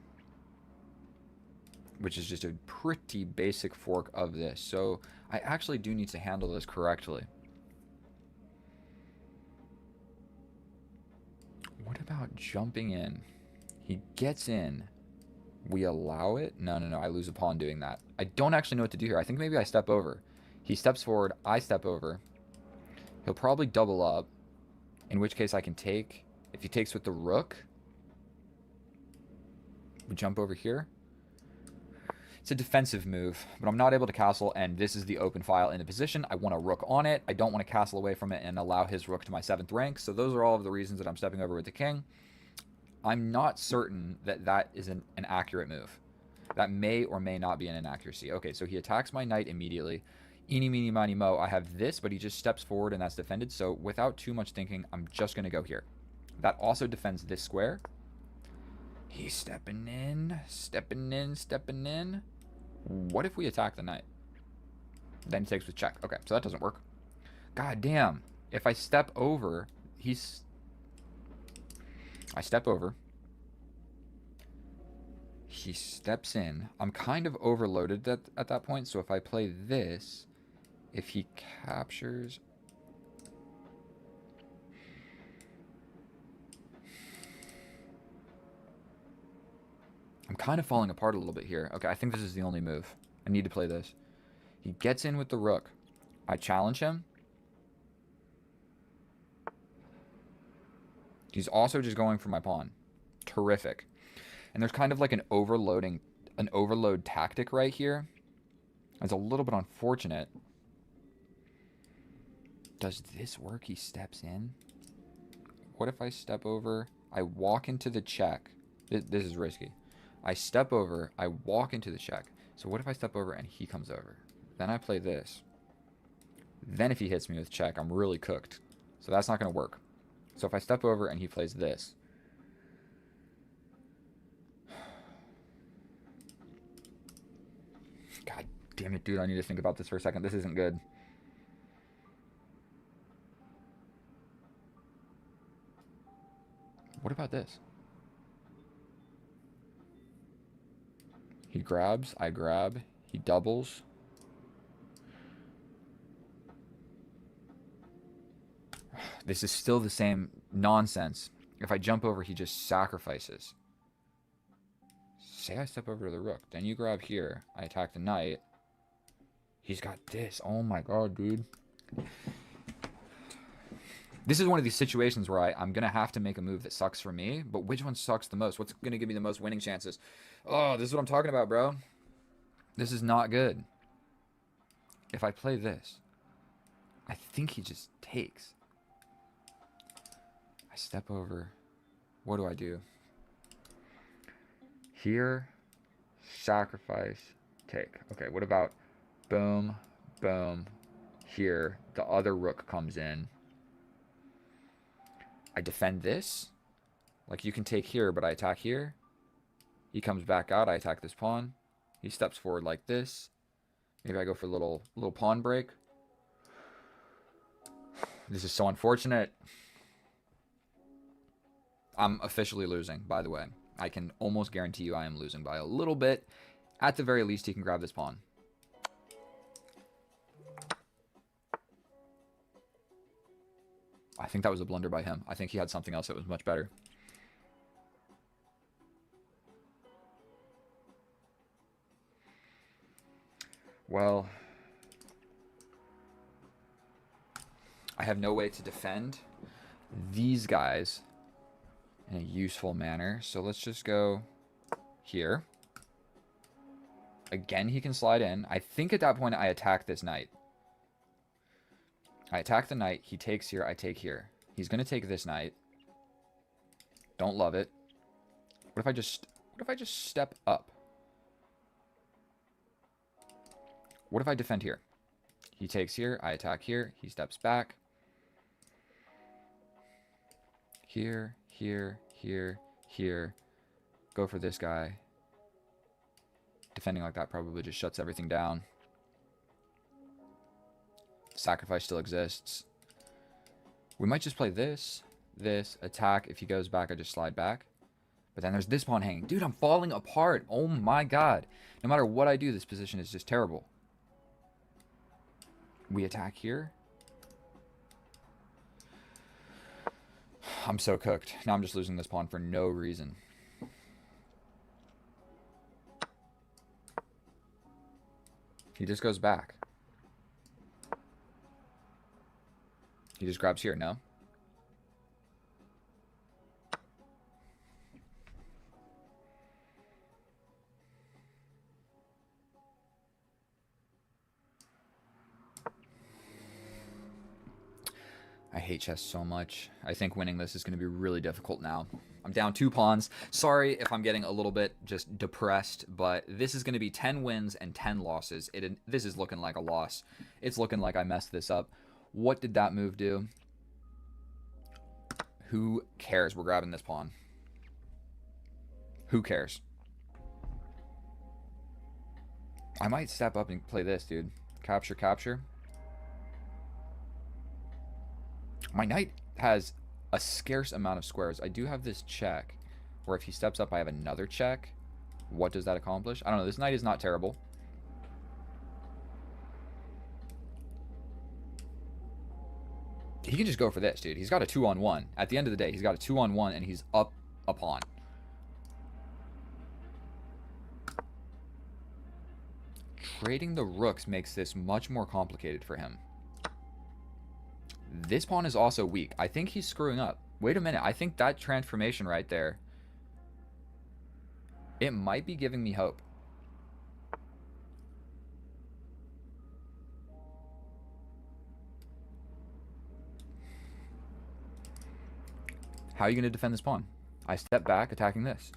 [SPEAKER 1] which is just a pretty basic fork of this. So I actually do need to handle this correctly. What about jumping in? He gets in. We allow it? No, I lose a pawn doing that. I don't actually know what to do here. I think maybe I step over. He steps forward. I step over. He'll probably double up, in which case I can take. If he takes with the rook, we jump over here. It's a defensive move, but I'm not able to castle, and this is the open file in the position. I want a rook on it. I don't want to castle away from it and allow his rook to my 7th rank. So those are all of the reasons that I'm stepping over with the king. I'm not certain that that is an accurate move. That may or may not be an inaccuracy. Okay, so he attacks my knight immediately. Eeny, meeny, miny, mo. I have this, but he just steps forward, and that's defended. So without too much thinking, I'm just going to go here. That also defends this square. He's stepping in, stepping in, stepping in. What if we attack the knight? Then he takes with check. Okay, so that doesn't work. God damn. If I step over, I step over. He steps in. I'm kind of overloaded at that point, so if I play this, if he captures... I'm kind of falling apart a little bit here. Okay, I think this is the only move. I need to play this. He gets in with the rook. I challenge him. He's also just going for my pawn. Terrific. And there's kind of like an overload tactic right here. It's a little bit unfortunate. Does this work? He steps in. What if I step over? I walk into the check. This is risky. I step over, I walk into the check. So what if I step over and he comes over? Then I play this. Then if he hits me with check, I'm really cooked. So that's not going to work. So if I step over and he plays this. God damn it, dude. I need to think about this for a second. This isn't good. What about this? He grabs, I grab, he doubles. This is still the same nonsense. If I jump over, he just sacrifices. Say I step over to the rook. Then you grab here. I attack the knight. He's got this. Oh my god, dude. This is one of these situations where I'm going to have to make a move that sucks for me. But which one sucks the most? What's going to give me the most winning chances? Oh, this is what I'm talking about, bro. This is not good. If I play this, I think he just takes. I step over. What do I do? Here, sacrifice, take. Okay, what about boom, boom, here. The other rook comes in. I defend this. Like, you can take here, but I attack here. He comes back out. I attack this pawn. He steps forward like this. Maybe I go for a little pawn break. This is so unfortunate. I'm officially losing, by the way. I can almost guarantee you I am losing by a little bit. At the very least, he can grab this pawn. I think that was a blunder by him. I think he had something else that was much better. Well, I have no way to defend these guys in a useful manner. So let's just go here. Again, he can slide in. I think at that point I attack this knight. I attack the knight. He takes here. I take here. He's going to take this knight. Don't love it. What if I just step up? What if I defend here? He takes here. I attack here. He steps back. Here, here, here, here. Go for this guy. Defending like that probably just shuts everything down. Sacrifice still exists. We might just play this, attack. If he goes back, I just slide back. But then there's this pawn hanging. Dude, I'm falling apart. Oh my god. No matter what I do, this position is just terrible. We attack here. I'm so cooked. Now I'm just losing this pawn for no reason. He just goes back. He just grabs here, no? I hate chess so much. I think winning this is going to be really difficult now. I'm down 2 pawns. Sorry if I'm getting a little bit just depressed, but this is going to be 10 wins and 10 losses. This is looking like a loss. It's looking like I messed this up. What did that move do? Who cares? We're grabbing this pawn. Who cares? I might step up and play this, dude. Capture, capture. My knight has a scarce amount of squares. I do have this check, where if he steps up, I have another check. What does that accomplish? I don't know. This knight is not terrible. He can just go for this, dude. He's got a 2-on-1. At the end of the day, he's got a 2-on-1, and he's up a pawn. Trading the rooks makes this much more complicated for him. This pawn is also weak. I think he's screwing up. Wait a minute. I think that transformation right there, it might be giving me hope. How are you going to defend this pawn? I step back attacking this.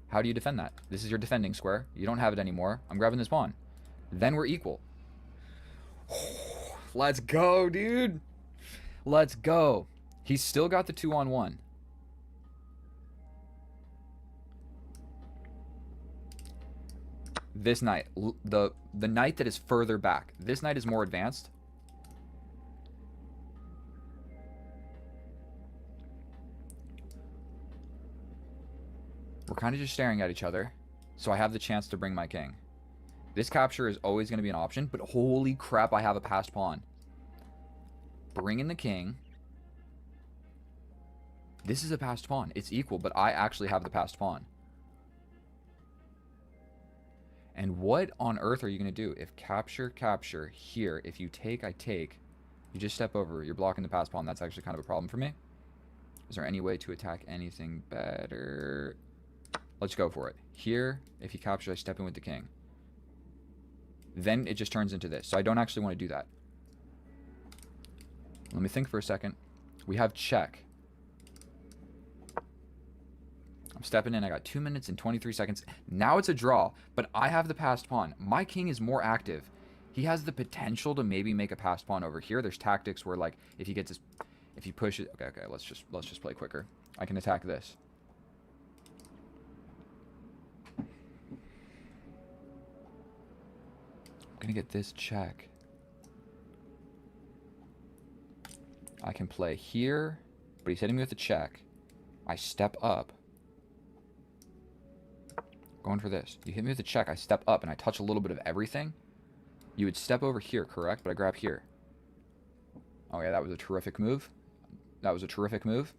[SPEAKER 1] How do you defend that? This is your defending square. You don't have it anymore. I'm grabbing this pawn. Then we're equal. Let's go, dude. Let's go. He's still got the 2-on-1. This knight, the knight that is further back. This knight is more advanced. We're kind of just staring at each other. So I have the chance to bring my king. This capture is always going to be an option, but holy crap, I have a passed pawn. Bring in the king. This is a passed pawn. It's equal, but I actually have the passed pawn. And what on earth are you going to do? If capture, capture, here, if you take, I take, you just step over. You're blocking the passed pawn. That's actually kind of a problem for me. Is there any way to attack anything better? Let's go for it. Here, if you capture, I step in with the king. Then it just turns into this. So I don't actually want to do that. Let me think for a second. We have check. I'm stepping in. I got 2 minutes and 23 seconds. Now it's a draw, but I have the passed pawn. My king is more active. He has the potential to maybe make a passed pawn over here. There's tactics where, like, if he gets his, if he pushes. Okay. Let's just play quicker. I can attack this. I'm gonna get this check. I can play here, but he's hitting me with a check. I step up. Going for this. You hit me with a check, I step up, and I touch a little bit of everything. You would step over here, correct? But I grab here. Oh yeah, that was a terrific move. That was a terrific move.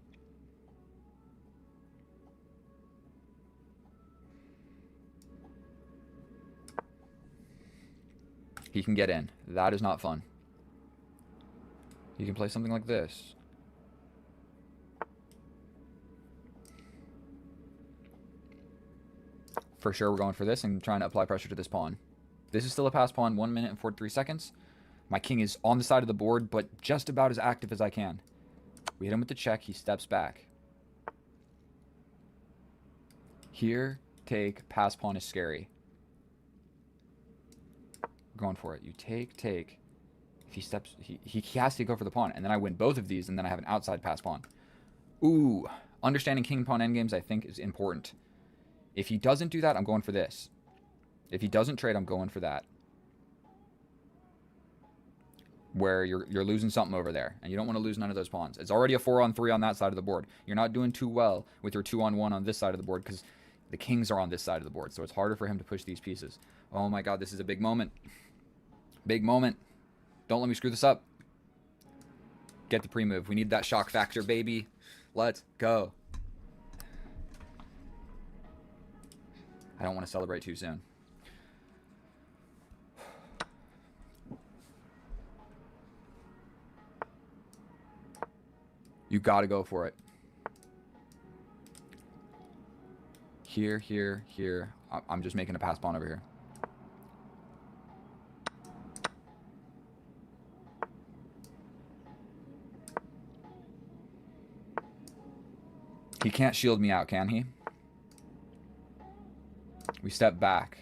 [SPEAKER 1] He can get in. That is not fun. He can play something like this. For sure, we're going for this and trying to apply pressure to this pawn. This is still a pass pawn, 1 minute and 43 seconds. My king is on the side of the board, but just about as active as I can. We hit him with the check. He steps back. Here, take, pass pawn is scary. We're going for it. You take. If he steps, he has to go for the pawn, and then I win both of these, and then I have an outside pass pawn. Ooh, understanding king pawn endgames I think is important. If he doesn't do that, I'm going for this. If he doesn't trade, I'm going for that. Where you're losing something over there, and you don't want to lose none of those pawns. It's already a 4-on-3 on that side of the board. You're not doing too well with your 2-on-1 on this side of the board because the kings are on this side of the board, so it's harder for him to push these pieces. Oh my god, this is a big moment. Big moment. Don't let me screw this up. Get the pre-move. We need that shock factor, baby. Let's go. I don't want to celebrate too soon. You gotta go for it. Here. I'm just making a pass pawn over here. He can't shield me out, can he? We step back.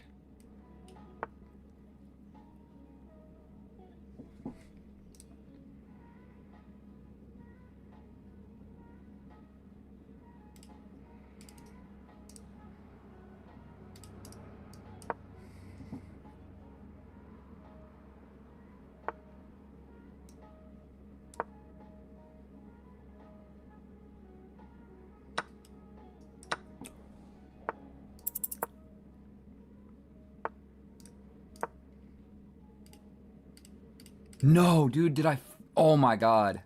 [SPEAKER 1] No, dude, did I... Oh my god.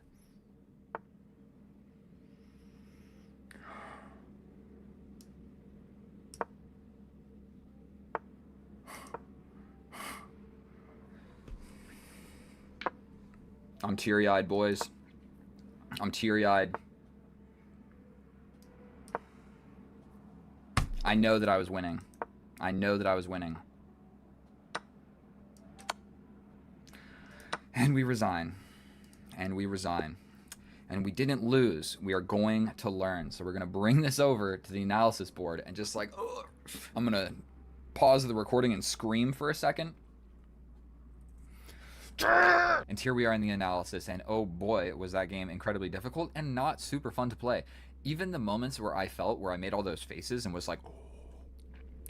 [SPEAKER 1] I'm teary-eyed, boys. I'm teary-eyed. I know that I was winning. I know that I was winning. And we resign. And we resign. And we didn't lose. We are going to learn. So we're going to bring this over to the analysis board and just like, ugh, I'm going to pause the recording and scream for a second. And here we are in the analysis, and oh boy, was that game incredibly difficult and not super fun to play. Even the moments where I felt where I made all those faces and was like,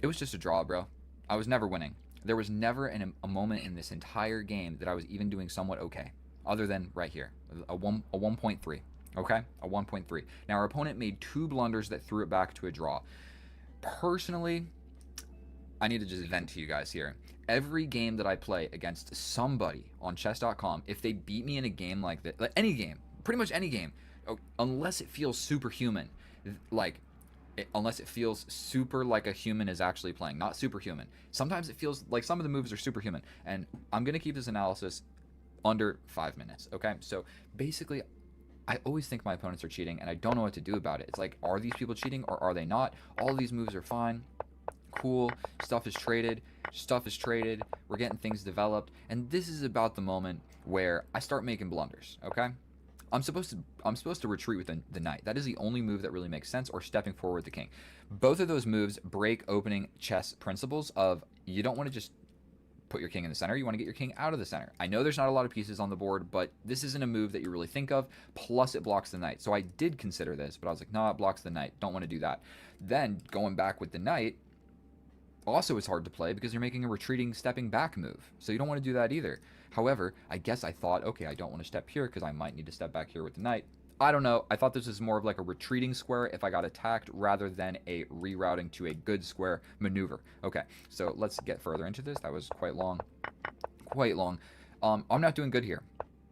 [SPEAKER 1] it was just a draw, bro. I was never winning. There was never a moment in this entire game that I was even doing somewhat okay, other than right here, a 1.3, okay? A 1.3. Now, our opponent made 2 blunders that threw it back to a draw. Personally, I need to just vent to you guys here. Every game that I play against somebody on chess.com, if they beat me in a game like this, like any game, pretty much any game, unless it feels superhuman, unless it feels super like a human is actually playing, not superhuman. Sometimes it feels like some of the moves are superhuman, and I'm going to keep this analysis under 5 minutes, okay? So basically, I always think my opponents are cheating, and I don't know what to do about it. It's like, are these people cheating or are they not? All of these moves are fine. Cool. Stuff is traded. We're getting things developed, and this is about the moment where I start making blunders, okay? I'm supposed to retreat with the knight. That is the only move that really makes sense, or stepping forward with the king. Both of those moves break opening chess principles of you don't want to just put your king in the center. You want to get your king out of the center. I know there's not a lot of pieces on the board, but this isn't a move that you really think of. Plus, it blocks the knight. So I did consider this, but I was like, nah, it blocks the knight. Don't want to do that. Then going back with the knight also is hard to play because you're making a retreating, stepping back move. So you don't want to do that either. However, I guess I thought, okay, I don't want to step here because I might need to step back here with the knight. I don't know. I thought this was more of like a retreating square if I got attacked rather than a rerouting to a good square maneuver. Okay, so let's get further into this. That was quite long. Quite long. I'm not doing good here.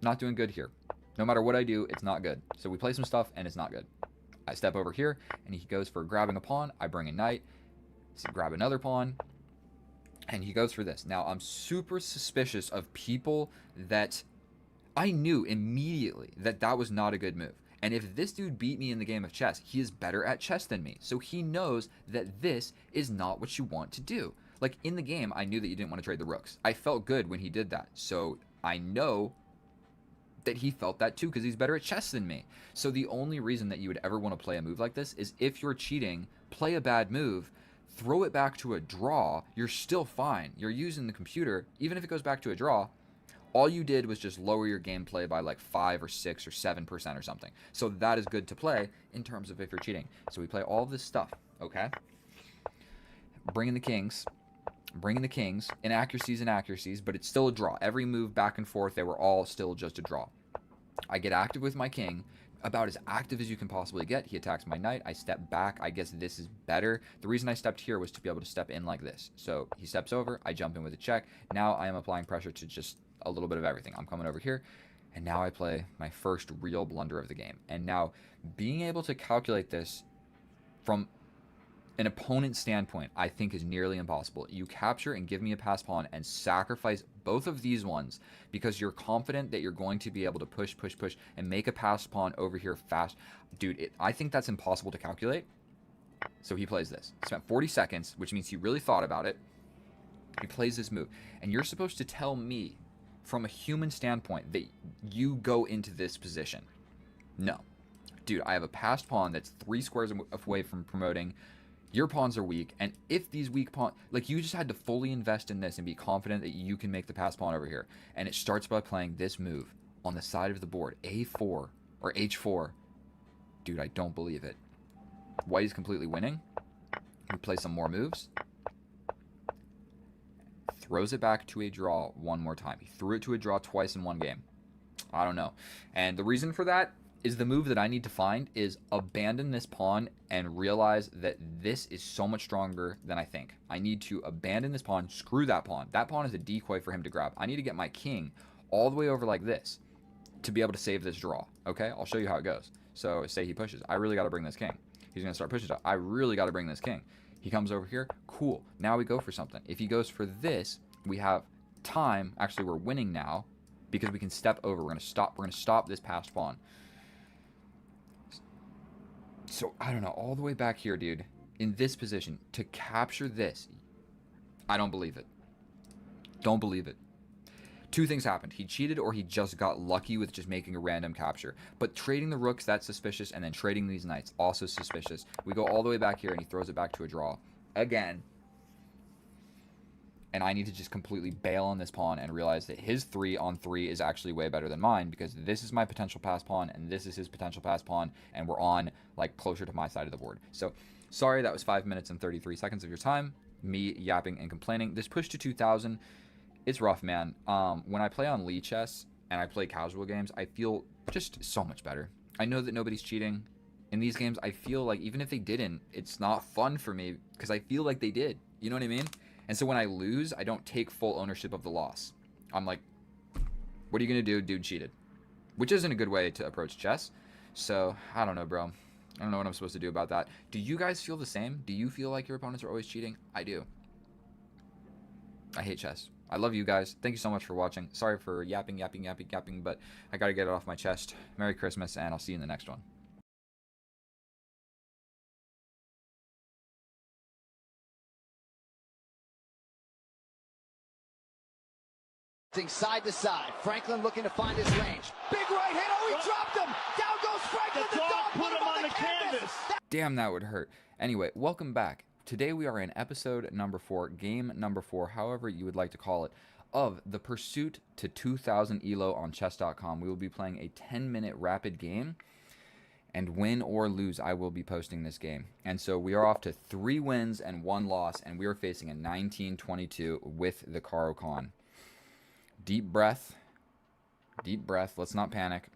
[SPEAKER 1] Not doing good here. No matter what I do, it's not good. So we play some stuff and it's not good. I step over here and he goes for grabbing a pawn. I bring a knight. So grab another pawn. And he goes for this. Now, I'm super suspicious of people that I knew immediately that that was not a good move. And if this dude beat me in the game of chess, he is better at chess than me. So he knows that this is not what you want to do. Like in the game, I knew that you didn't want to trade the rooks. I felt good when he did that. So I know that he felt that too because he's better at chess than me. So the only reason that you would ever want to play a move like this is if you're cheating, play a bad move, throw it back to a draw, you're still fine. You're using the computer, even if it goes back to a draw, all you did was just lower your gameplay by like 5 or 6 or 7% or something. So that is good to play in terms of if you're cheating. So we play all this stuff, okay? Bringing the kings, inaccuracies, but it's still a draw. Every move back and forth, they were all still just a draw. I get active with my king, about as active as you can possibly get. He attacks my knight. I step back. I guess this is better. The reason I stepped here was to be able to step in like this. So he steps over. I jump in with a check. Now I am applying pressure to just a little bit of everything. I'm coming over here, and now I play my first real blunder of the game. And now being able to calculate this from an opponent's standpoint, I think is nearly impossible. You capture and give me a pass pawn and sacrifice both of these ones because you're confident that you're going to be able to push, and make a pass pawn over here fast. Dude, I think that's impossible to calculate. So he plays this. He spent 40 seconds, which means he really thought about it. He plays this move. And you're supposed to tell me, from a human standpoint, that you go into this position. No. Dude, I have a passed pawn that's 3 squares away from promoting. Your pawns are weak, and if these weak pawns, like, you just had to fully invest in this and be confident that you can make the pass pawn over here. And it starts by playing this move on the side of the board, A4 or H4. Dude, I don't believe it. White is completely winning. We play some more moves. Throws it back to a draw one more time. He threw it to a draw twice in one game. I don't know. And the reason for that is the move that I need to find is abandon this pawn and realize that this is so much stronger than I think. I need to abandon this pawn, screw that pawn. That pawn is a decoy for him to grab. I need to get my king all the way over like this to be able to save this draw, okay? I'll show you how it goes. So say he pushes. I really got to bring this king. He's going to start pushing stuff. I really got to bring this king. He comes over here. Cool. Now we go for something. If he goes for this, we have time. Actually, we're winning now because we can step over. We're going to stop. We're going to stop this passed pawn. So, I don't know, all the way back here, dude, in this position, to capture this, I don't believe it. Don't believe it. 2 things happened. He cheated or he just got lucky with just making a random capture. But trading the rooks, that's suspicious, and then trading these knights, also suspicious. We go all the way back here, and he throws it back to a draw. Again. And I need to just completely bail on this pawn and realize that his 3-on-3 is actually way better than mine because this is my potential pass pawn and this is his potential pass pawn, and we're on like closer to my side of the board. So sorry, that was 5 minutes and 33 seconds of your time, me yapping and complaining. This push to 2,000, it's rough, man. When I play on Lichess and I play casual games, I feel just so much better. I know that nobody's cheating. In these games, I feel like even if they didn't, it's not fun for me because I feel like they did. You know what I mean? And so when I lose, I don't take full ownership of the loss. I'm like, what are you going to do? Dude cheated. Which isn't a good way to approach chess. So, I don't know, bro. I don't know what I'm supposed to do about that. Do you guys feel the same? Do you feel like your opponents are always cheating? I do. I hate chess. I love you guys. Thank you so much for watching. Sorry for yapping, but I got to get it off my chest. Merry Christmas, and I'll see you in the next one.
[SPEAKER 16] Side to side. Franklin looking to find his range. Big right hand. Oh, he dropped him. Down goes Franklin. The dog put him on the canvas.
[SPEAKER 1] Damn, that would hurt. Anyway, welcome back. Today we are in episode number 4, game number 4, however you would like to call it, of the pursuit to 2,000 elo on chess.com. We will be playing a 10-minute rapid game, and win or lose, I will be posting this game. And so we are off to 3 wins and 1 loss, and we are facing a 19-22 with the Caro-Kann. Deep breath. Deep breath. Let's not panic.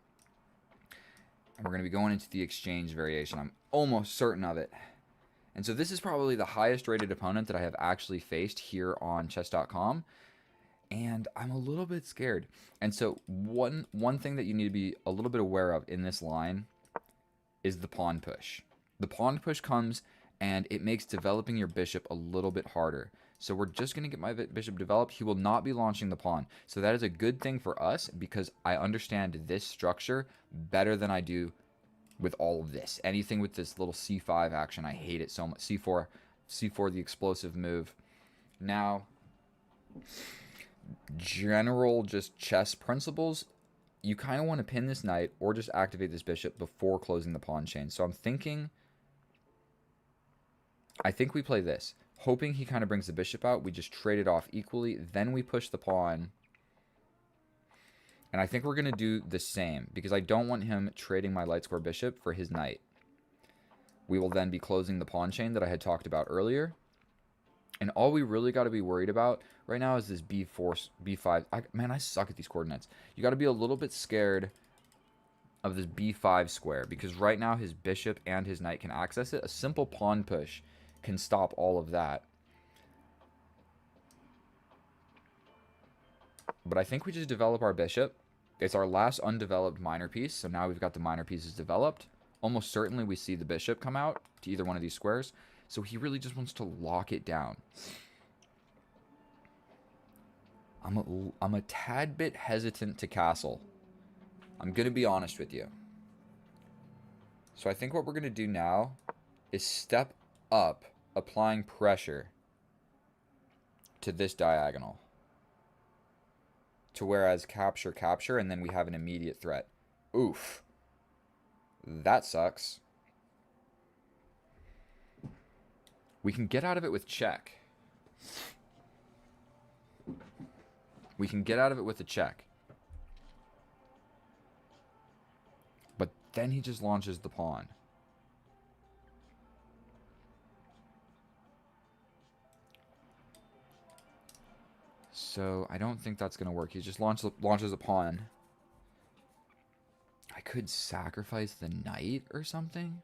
[SPEAKER 1] And we're going to be going into the exchange variation. I'm almost certain of it. And so this is probably the highest rated opponent that I have actually faced here on chess.com. And I'm a little bit scared. And so one thing that you need to be a little bit aware of in this line is the pawn push. The pawn push comes and it makes developing your bishop a little bit harder. So we're just going to get my bishop developed. He will not be launching the pawn. So that is a good thing for us because I understand this structure better than I do with all of this. Anything with this little c5 action, I hate it so much. c4, the explosive move. Now, general just chess principles, you kind of want to pin this knight or just activate this bishop before closing the pawn chain. So I think we play this. Hoping he kind of brings the bishop out, we just trade it off equally. Then we push the pawn. And I think we're going to do the same because I don't want him trading my light square bishop for his knight. We will then be closing the pawn chain that I had talked about earlier. And all we really got to be worried about right now is this b4, b5. Man, I suck at these coordinates. You got to be a little bit scared of this b5 square because right now his bishop and his knight can access it. A simple pawn push can stop all of that. But I think we just develop our bishop. It's our last undeveloped minor piece, so now we've got the minor pieces developed. Almost certainly we see the bishop come out to either one of these squares. So he really just wants to lock it down. I'm a tad bit hesitant to castle. I'm going to be honest with you. So I think what we're going to do now is step up, applying pressure to this diagonal. To whereas capture, capture, and then we have an immediate threat. Oof. That sucks. We can get out of it with check. We can get out of it with a check. But then he just launches the pawn. So I don't think that's going to work. He just launches a pawn. I could sacrifice the knight or something.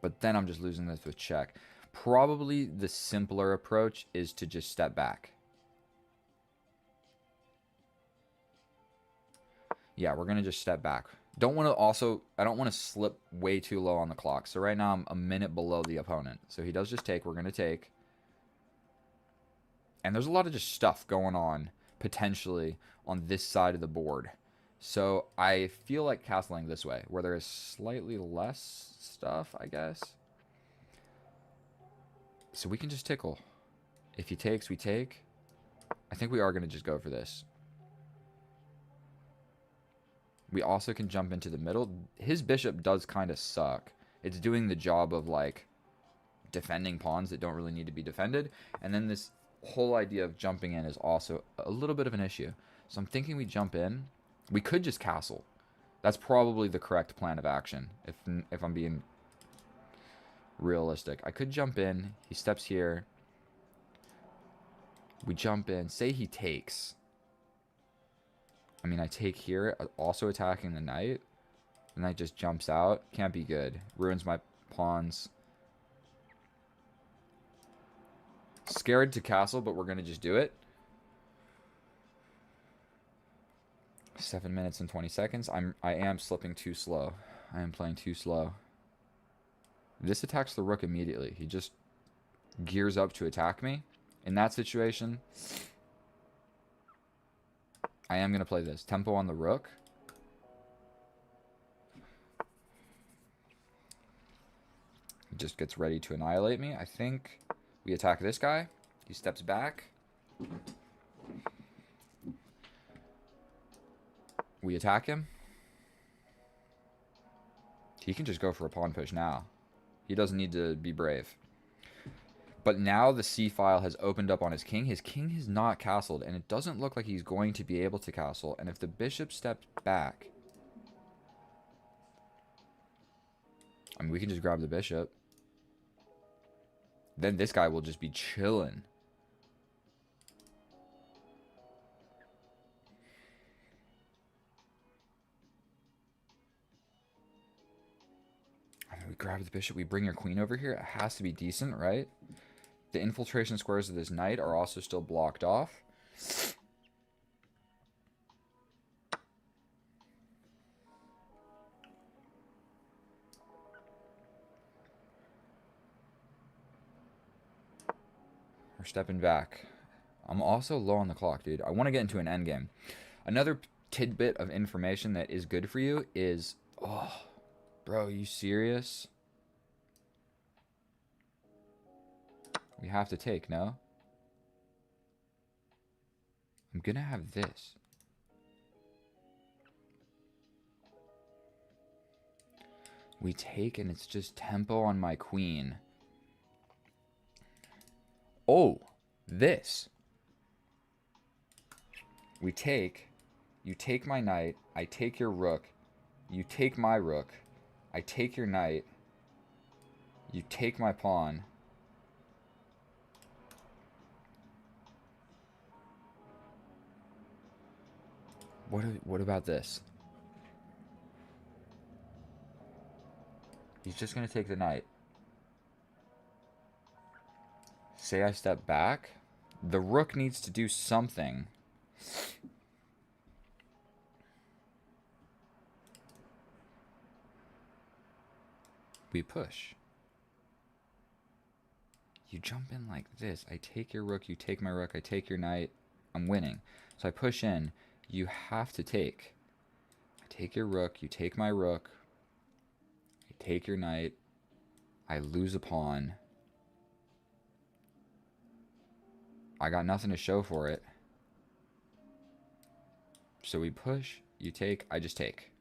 [SPEAKER 1] But then I'm just losing this with check. Probably the simpler approach is to just step back. Yeah, we're going to just step back. I don't want to slip way too low on the clock. So right now I'm a minute below the opponent. So he does just take. We're going to take. And there's a lot of just stuff going on, potentially, on this side of the board. So I feel like castling this way, where there is slightly less stuff, I guess. So we can just tickle. If he takes, we take. I think we are going to just go for this. We also can jump into the middle. His bishop does kind of suck. It's doing the job of, like, defending pawns that don't really need to be defended. And then this whole idea of jumping in is also a little bit of an issue. So I'm thinking we jump in. We could just castle. That's probably the correct plan of action, if I'm being realistic. I could jump in. He steps here. We jump in. Say he takes. I mean, I take here, also attacking the knight. The knight just jumps out. Can't be good. Ruins my pawns. Scared to castle, but we're going to just do it. 7 minutes and 20 seconds. I am slipping too slow. I am playing too slow. This attacks the rook immediately. He just gears up to attack me. In that situation, I am going to play this. Tempo on the rook. He just gets ready to annihilate me. I think we attack this guy. He steps back. We attack him. He can just go for a pawn push now. He doesn't need to be brave. But now the c-file has opened up on his king. His king has not castled, and it doesn't look like he's going to be able to castle. And if the bishop steps back... I mean, we can just grab the bishop. Then this guy will just be chilling. We grab the bishop. We bring your queen over here. It has to be decent, right? The infiltration squares of this knight are also still blocked off. We're stepping back. I'm also low on the clock, dude. I want to get into an endgame. Another tidbit of information that is good for you is... Oh, bro, you serious? We have to take, no? I'm gonna have this. We take and it's just tempo on my queen. Oh, this. We take, you take my knight, I take your rook, you take my rook, I take your knight, you take my pawn. What about this? He's just going to take the knight. Say I step back. The rook needs to do something. We push. You jump in like this. I take your rook, you take my rook, I take your knight. I'm winning. So I push in. You have to take. I take your rook, you take my rook. I take your knight. I lose a pawn. I got nothing to show for it. So we push, you take, I just take.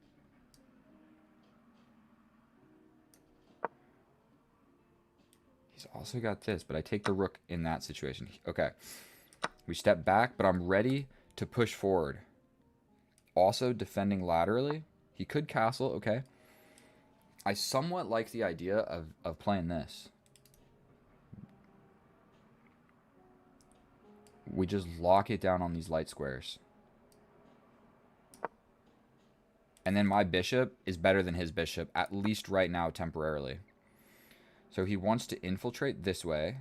[SPEAKER 1] He's also got this, but I take the rook in that situation. Okay. We step back, but I'm ready to push forward. Also defending laterally. He could castle, okay. I somewhat like the idea of playing this. We just lock it down on these light squares. And then my bishop is better than his bishop, at least right now, temporarily. So he wants to infiltrate this way.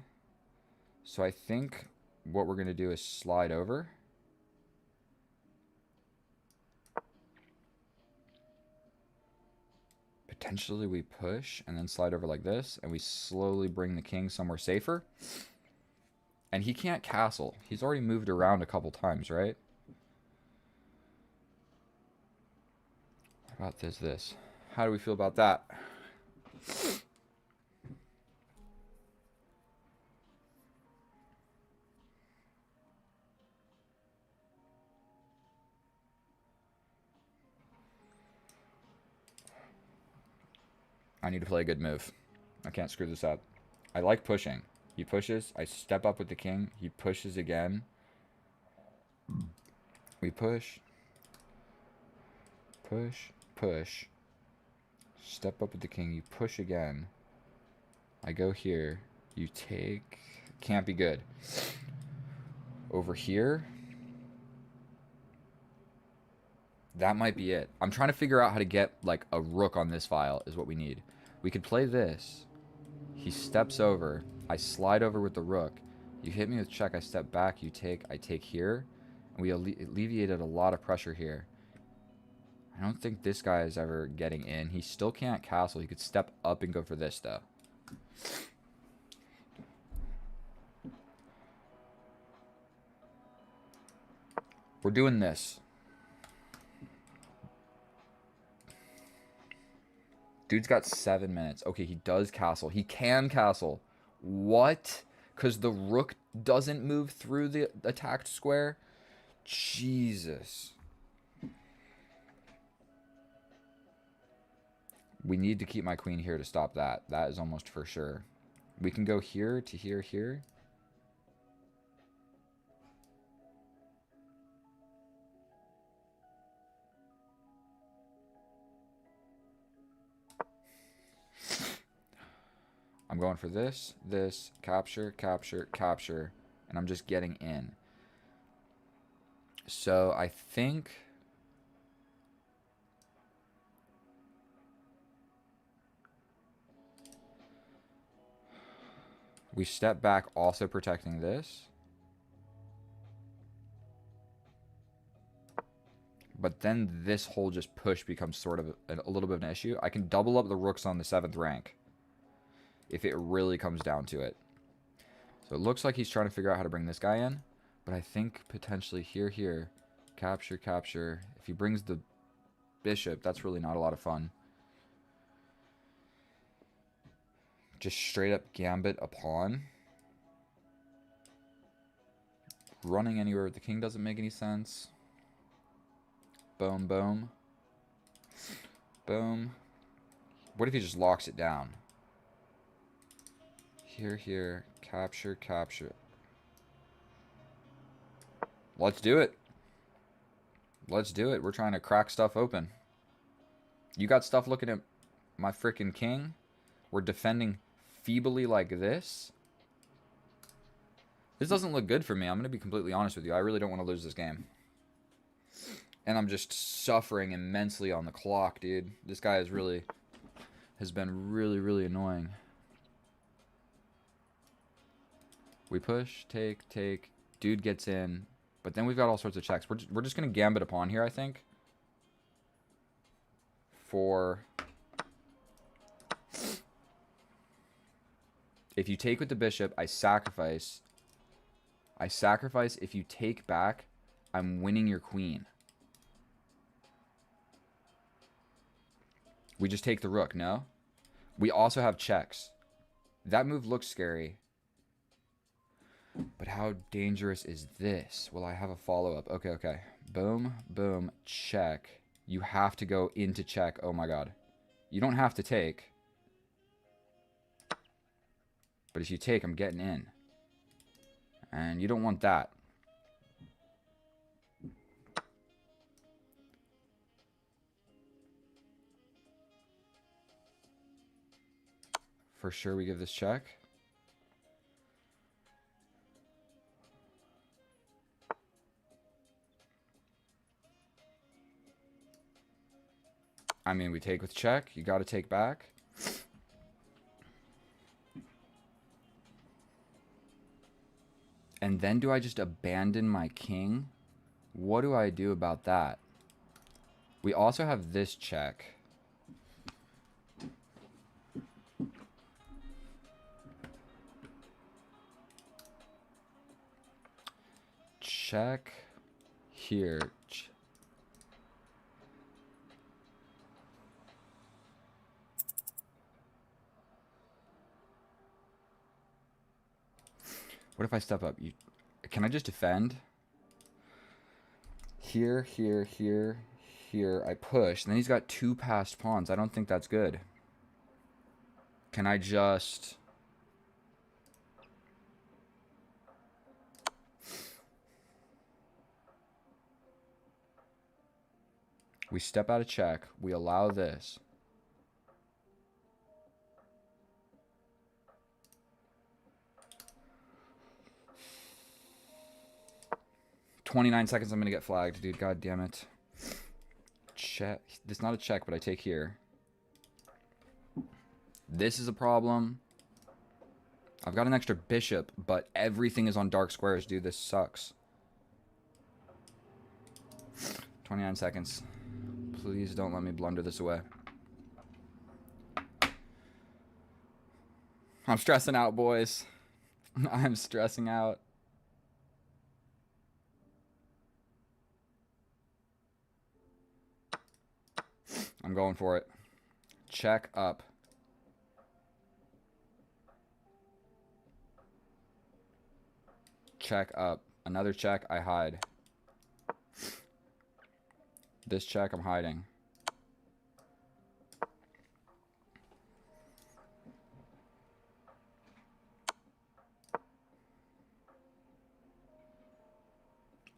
[SPEAKER 1] So I think what we're going to do is slide over. Potentially we push and then slide over like this. And we slowly bring the king somewhere safer. And he can't castle. He's already moved around a couple times, right? What about this? How do we feel about that? I need to play a good move. I can't screw this up. I like pushing. He pushes. I step up with the king. He pushes again. We push. Push. Push. Step up with the king. You push again. I go here. You take. Can't be good. Over here. That might be it. I'm trying to figure out how to get like a rook on this file is what we need. We could play this. He steps over. I slide over with the rook. You hit me with check. I step back. You take. I take here. And we alleviated a lot of pressure here. I don't think this guy is ever getting in. He still can't castle. He could step up and go for this, though. We're doing this. Dude's got 7 minutes. Okay, he does castle. He can castle. What? Because the rook doesn't move through the attacked square? Jesus. We need to keep my queen here to stop that. That is almost for sure. We can go here to here, here. I'm going for this, capture, capture, capture, and I'm just getting in. So I think... We step back, also protecting this. But then this whole just push becomes sort of a little bit of an issue. I can double up the rooks on the 7th rank if it really comes down to it. So it looks like he's trying to figure out how to bring this guy in. But I think potentially here, capture, capture. If he brings the bishop, that's really not a lot of fun. Just straight up gambit a pawn. Running anywhere with the king doesn't make any sense. Boom, boom. Boom. What if he just locks it down? Here, capture, capture. Let's do it. Let's do it. We're trying to crack stuff open. You got stuff looking at my freaking king? We're defending feebly like this? This doesn't look good for me. I'm going to be completely honest with you. I really don't want to lose this game. And I'm just suffering immensely on the clock, dude. This guy has been really annoying. We push, take. Dude gets in. But then we've got all sorts of checks. We're just going to gambit a pawn here, I think. If you take with the bishop, I sacrifice. If you take back, I'm winning your queen. We just take the rook, no? We also have checks. That move looks scary. But how dangerous is this? Will I have a follow-up? Okay. Boom, boom, check. You have to go into check. Oh my god. You don't have to take. But if you take, I'm getting in. And you don't want that. For sure we give this check. I mean, we take with check. You got to take back. And then do I just abandon my king? What do I do about that? We also have this check. Check here. What if I step up? Can I just defend? Here. I push. And then he's got 2 passed pawns. I don't think that's good. Can I just... We step out of check. We allow this. "29 seconds, I'm going to get flagged, dude. God damn it. Check. It's not a check, but I take here. This is a problem. I've got an extra bishop, but everything is on dark squares, dude. This sucks. 29 seconds. Please don't let me blunder this away. I'm stressing out, boys. I'm stressing out. I'm going for it. Check up. Check up. Another check, I hide. This check, I'm hiding.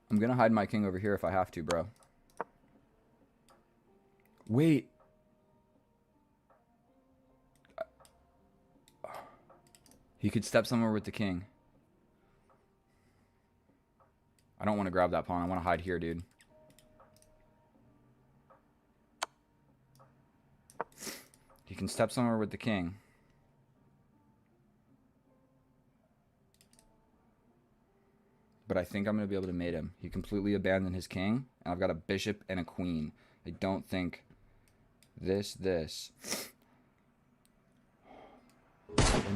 [SPEAKER 1] I'm gonna hide my king over here if I have to, bro. Wait. He could step somewhere with the king. I don't want to grab that pawn. I want to hide here, dude. He can step somewhere with the king. but I think I'm going to be able to mate him. He completely abandoned his king, and I've got a bishop and a queen. I don't think this. And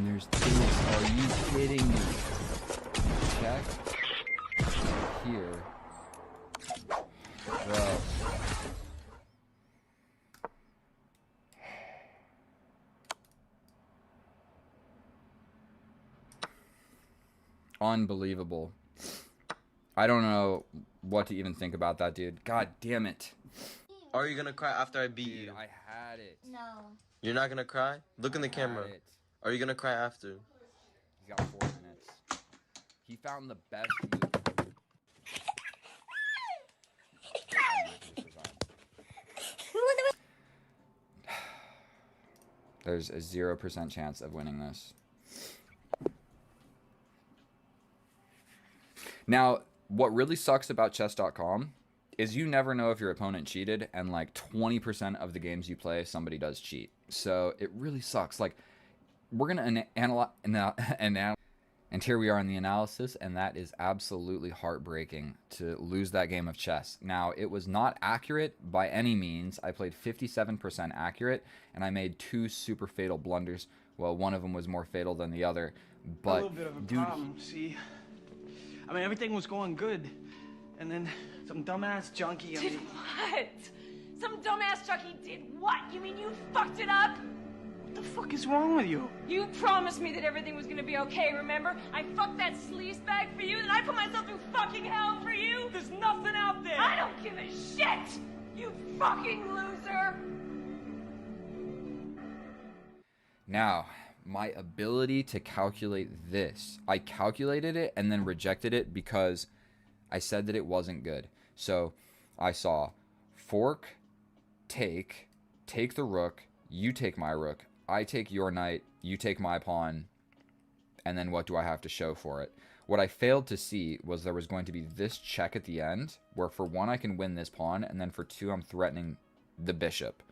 [SPEAKER 1] there's this. Are you kidding me? Check. Here. Bro. Unbelievable. I don't know what to even think about that, dude. God damn it.
[SPEAKER 17] Are you gonna cry after I beat you?
[SPEAKER 1] I had it.
[SPEAKER 11] No.
[SPEAKER 17] You're not gonna cry? Look in the camera. Are you gonna cry after?
[SPEAKER 1] He's got 4 minutes. He found the best move. There's a 0% chance of winning this. Now, what really sucks about chess.com is you never know if your opponent cheated, and like 20% of the games you play, somebody does cheat. So it really sucks. Like, we're going to analyze, and here we are in the analysis, and that is absolutely heartbreaking to lose that game of chess. Now, it was not accurate by any means. I played 57% accurate, and I made 2 super fatal blunders. Well, one of them was more fatal than the other. But,
[SPEAKER 10] a little bit of a problem, see? I mean, everything was going good. And then some dumbass junkie...
[SPEAKER 18] Did what? Some dumbass junkie did what? You mean you fucked it up?
[SPEAKER 10] What the fuck is wrong with you?
[SPEAKER 18] You promised me that everything was gonna be okay, remember? I fucked that sleaze bag for you, then I put myself through fucking hell for you?
[SPEAKER 10] There's nothing out there!
[SPEAKER 18] I don't give a shit! You fucking loser!
[SPEAKER 1] Now, my ability to calculate this. I calculated it and then rejected it because I said that it wasn't good. So I saw fork, take the rook, you take my rook, I take your knight, you take my pawn, and then what do I have to show for it? What I failed to see was there was going to be this check at the end, where for 1 I can win this pawn, and then for 2 I'm threatening the bishop.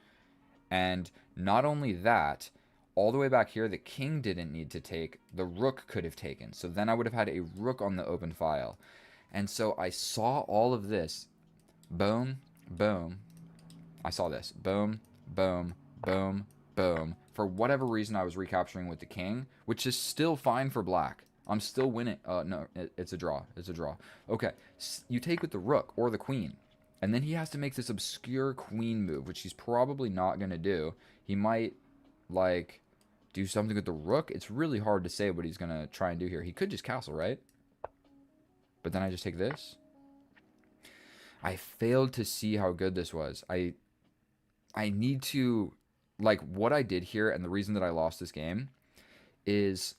[SPEAKER 1] And not only that, all the way back here, the king didn't need to take, the rook could have taken. So then I would have had a rook on the open file. And so I saw all of this. Boom, boom. I saw this. Boom, boom, boom, boom. For whatever reason, I was recapturing with the king, which is still fine for black. I'm still winning. No, it's a draw. It's a draw. Okay, you take with the rook or the queen. And then he has to make this obscure queen move, which he's probably not going to do. He might, like, do something with the rook. It's really hard to say what he's going to try and do here. He could just castle, right? But then I just take this. I failed to see how good this was. I need to, like, what I did here, and the reason that I lost this game is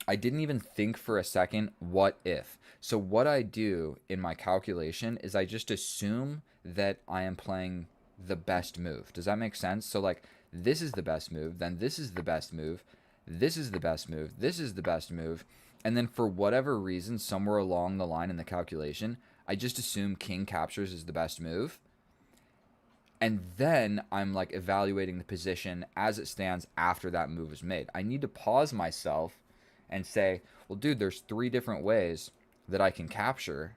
[SPEAKER 1] I didn't even think for a second, what if? So what I do in my calculation is I just assume that I am playing the best move. Does that make sense? So, like, this is the best move, then this is the best move, this is the best move, this is the best move, and then for whatever reason, somewhere along the line in the calculation, I just assume king captures is the best move. And then I'm like evaluating the position as it stands after that move is made. I need to pause myself and say, well, dude, there's 3 different ways that I can capture.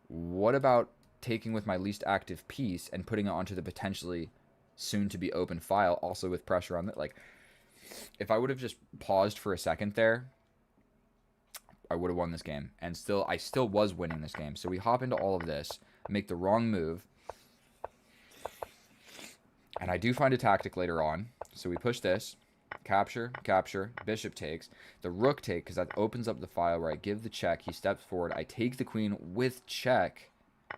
[SPEAKER 1] What about taking with my least active piece and putting it onto the potentially soon to be open file, also with pressure on it? Like, if I would have just paused for a second there, I would have won this game. And I still was winning this game. So we hop into all of this, make the wrong move. And I do find a tactic later on. So we push this, capture, capture, bishop takes, the rook take, because that opens up the file where I give the check. He steps forward. I take the queen with check.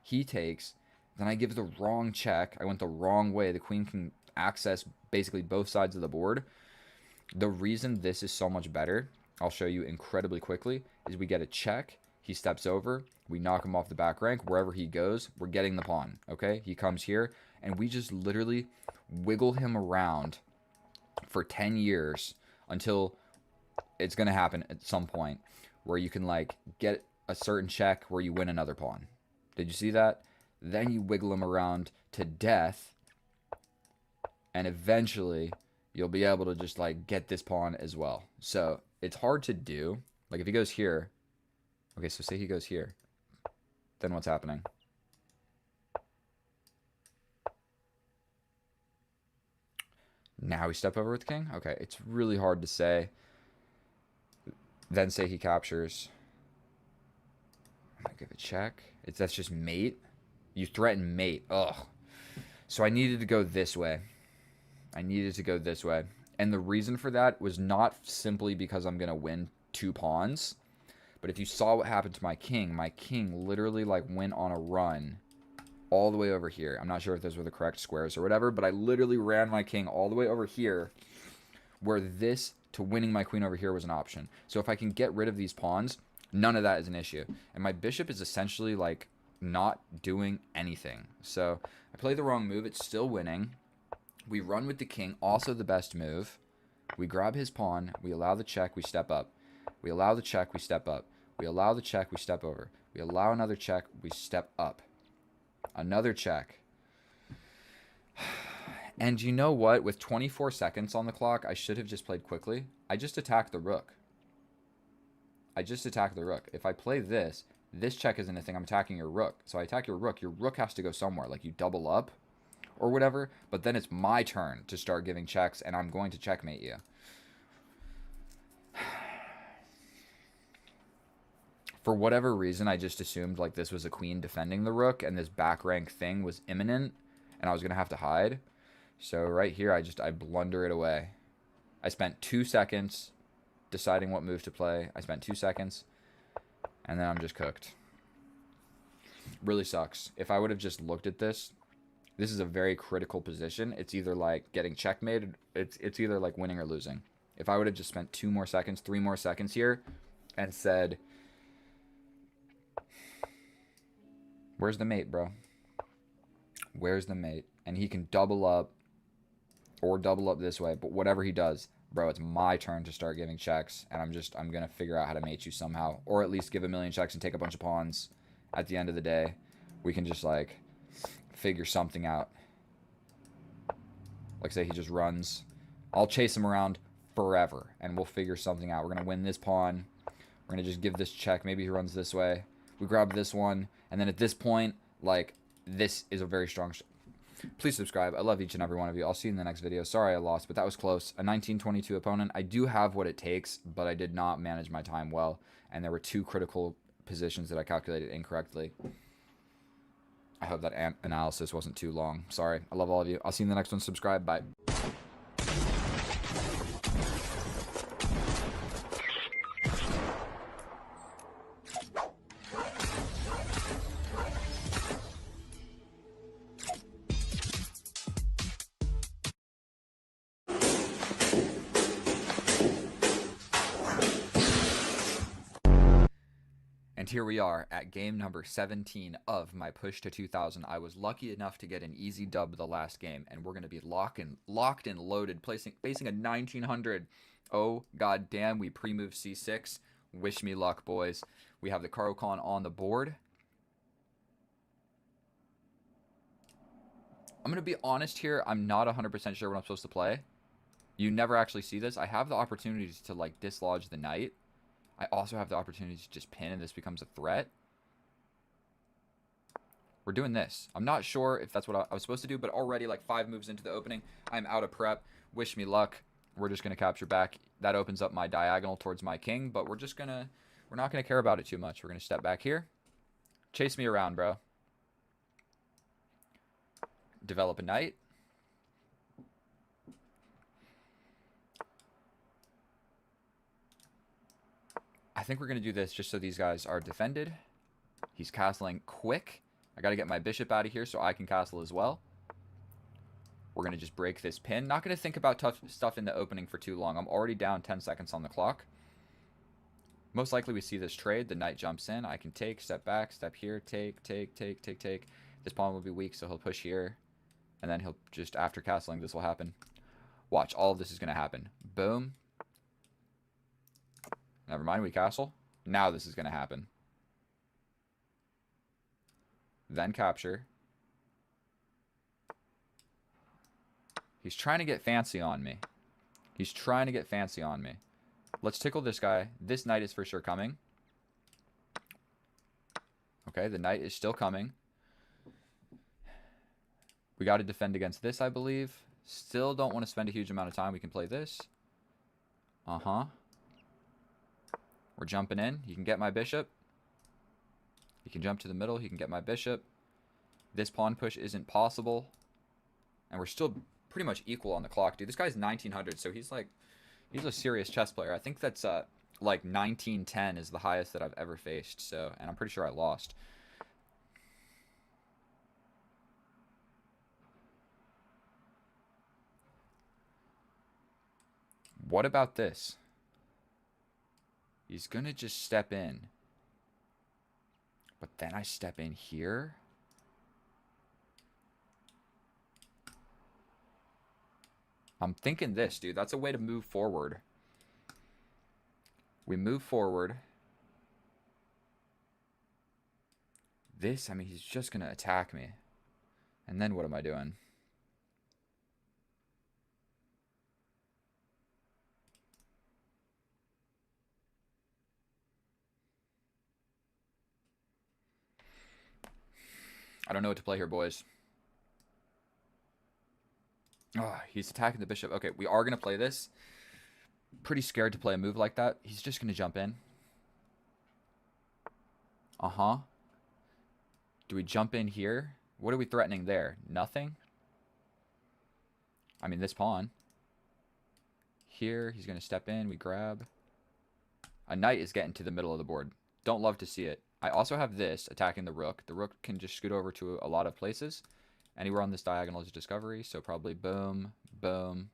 [SPEAKER 1] He takes. Then I give the wrong check. I went the wrong way. The queen can access basically both sides of the board. The reason this is so much better, I'll show you incredibly quickly, is we get a check. He steps over. We knock him off the back rank. Wherever he goes, we're getting the pawn. Okay? He comes here, and we just literally wiggle him around for 10 years until it's going to happen at some point where you can, like, get a certain check where you win another pawn. Did you see that? Then you wiggle him around to death, and eventually you'll be able to just, like, get this pawn as well. So it's hard to do. Like, if he goes here, Okay, so say he goes here. Then what's happening? Now we step over with king? Okay, it's really hard to say. Then say he captures. I'm going to give a check. That's just mate. You threaten mate. Ugh. So I needed to go this way. I needed to go this way. And the reason for that was not simply because I'm going to win 2 pawns. But if you saw what happened to my king literally like went on a run all the way over here. I'm not sure if those were the correct squares or whatever, but I literally ran my king all the way over here where this to winning my queen over here was an option. So if I can get rid of these pawns, none of that is an issue. And my bishop is essentially like not doing anything. So I play the wrong move. It's still winning. We run with the king, also the best move. We grab his pawn. We allow the check. We step up. We allow the check. We step up. We allow the check. We step over. We allow another check. We step up. Another check. And you know what? With 24 seconds on the clock, I should have just played quickly. I just attacked the rook. I just attacked the rook. If I play this, this check isn't a thing. I'm attacking your rook. So I attack your rook. Your rook has to go somewhere. Like you double up or whatever. But then it's my turn to start giving checks, and I'm going to checkmate you. For whatever reason, I just assumed like this was a queen defending the rook, and this back rank thing was imminent, and I was going to have to hide. So right here, I blunder it away. I spent 2 seconds deciding what move to play. I spent 2 seconds, and then I'm just cooked. Really sucks. If I would have just looked at this, this is a very critical position. It's either like getting checkmated. It's either like winning or losing. If I would have just spent 2 more seconds, 3 more seconds here, and said, where's the mate, bro? Where's the mate? And he can double up or double up this way. But whatever he does, bro, it's my turn to start giving checks. And I'm going to figure out how to mate you somehow. Or at least give a million checks and take a bunch of pawns. At the end of the day, we can just, like, figure something out. Like, say he just runs. I'll chase him around forever. And we'll figure something out. We're going to win this pawn. We're going to just give this check. Maybe he runs this way. We grab this one. And then at this point, like, this is a very strong... Please subscribe. I love each and every one of you. I'll see you in the next video. Sorry I lost, but that was close. A 19-22 opponent. I do have what it takes, but I did not manage my time well. And there were 2 critical positions that I calculated incorrectly. I hope that analysis wasn't too long. Sorry. I love all of you. I'll see you in the next one. Subscribe. Bye. And here we are at game number 17 of my push to 2000. I was lucky enough to get an easy dub the last game, and we're going to be locked and loaded, facing a 1900. Oh, god damn, we pre-moved c6. Wish me luck, boys. We have the Caro-Kann on the board. I'm going to be honest here. I'm not 100% sure what I'm supposed to play. You never actually see this. I have the opportunity to, like, dislodge the knight. I also have the opportunity to just pin, and this becomes a threat. We're doing this. I'm not sure if that's what I was supposed to do, but already like 5 moves into the opening, I'm out of prep. Wish me luck. We're just going to capture back. That opens up my diagonal towards my king, but we're not going to care about it too much. We're going to step back here. Chase me around, bro. Develop a knight. I think we're going to do this just so these guys are defended. He's castling quick. I got to get my bishop out of here so I can castle as well. We're going to just break this pin. Not going to think about tough stuff in the opening for too long. I'm already down 10 seconds on the clock. Most likely we see this trade. The knight jumps in. I can take, step back, step here, take. This pawn will be weak, so he'll push here. And then he'll just, after castling, this will happen. Watch, all of this is going to happen. Boom. Never mind, we castle. Now this is going to happen. Then capture. He's trying to get fancy on me. Let's tickle this guy. This knight is for sure coming. Okay, the knight is still coming. We got to defend against this, I believe. Still don't want to spend a huge amount of time. We can play this. Uh-huh. We're jumping in. He can get my bishop. He can jump to the middle. He can get my bishop. This pawn push isn't possible. And we're still pretty much equal on the clock, dude. This guy's 1900, so he's a serious chess player. I think that's like 1910 is the highest that I've ever faced. So, and I'm pretty sure I lost. What about this? He's gonna just step in. But then I step in here. I'm thinking this, dude. That's a way to move forward. We move forward. This, I mean, he's just going to attack me. And then what am I doing? I don't know what to play here, boys. Oh, he's attacking the bishop. Okay, we are going to play this. Pretty scared to play a move like that. He's just going to jump in. Uh-huh. Do we jump in here? What are we threatening there? Nothing? I mean, this pawn. Here, he's going to step in. We grab. A knight is getting to the middle of the board. Don't love to see it. I also have this attacking the rook. The rook can just scoot over to a lot of places. Anywhere on this diagonal is discovery. So probably boom, boom.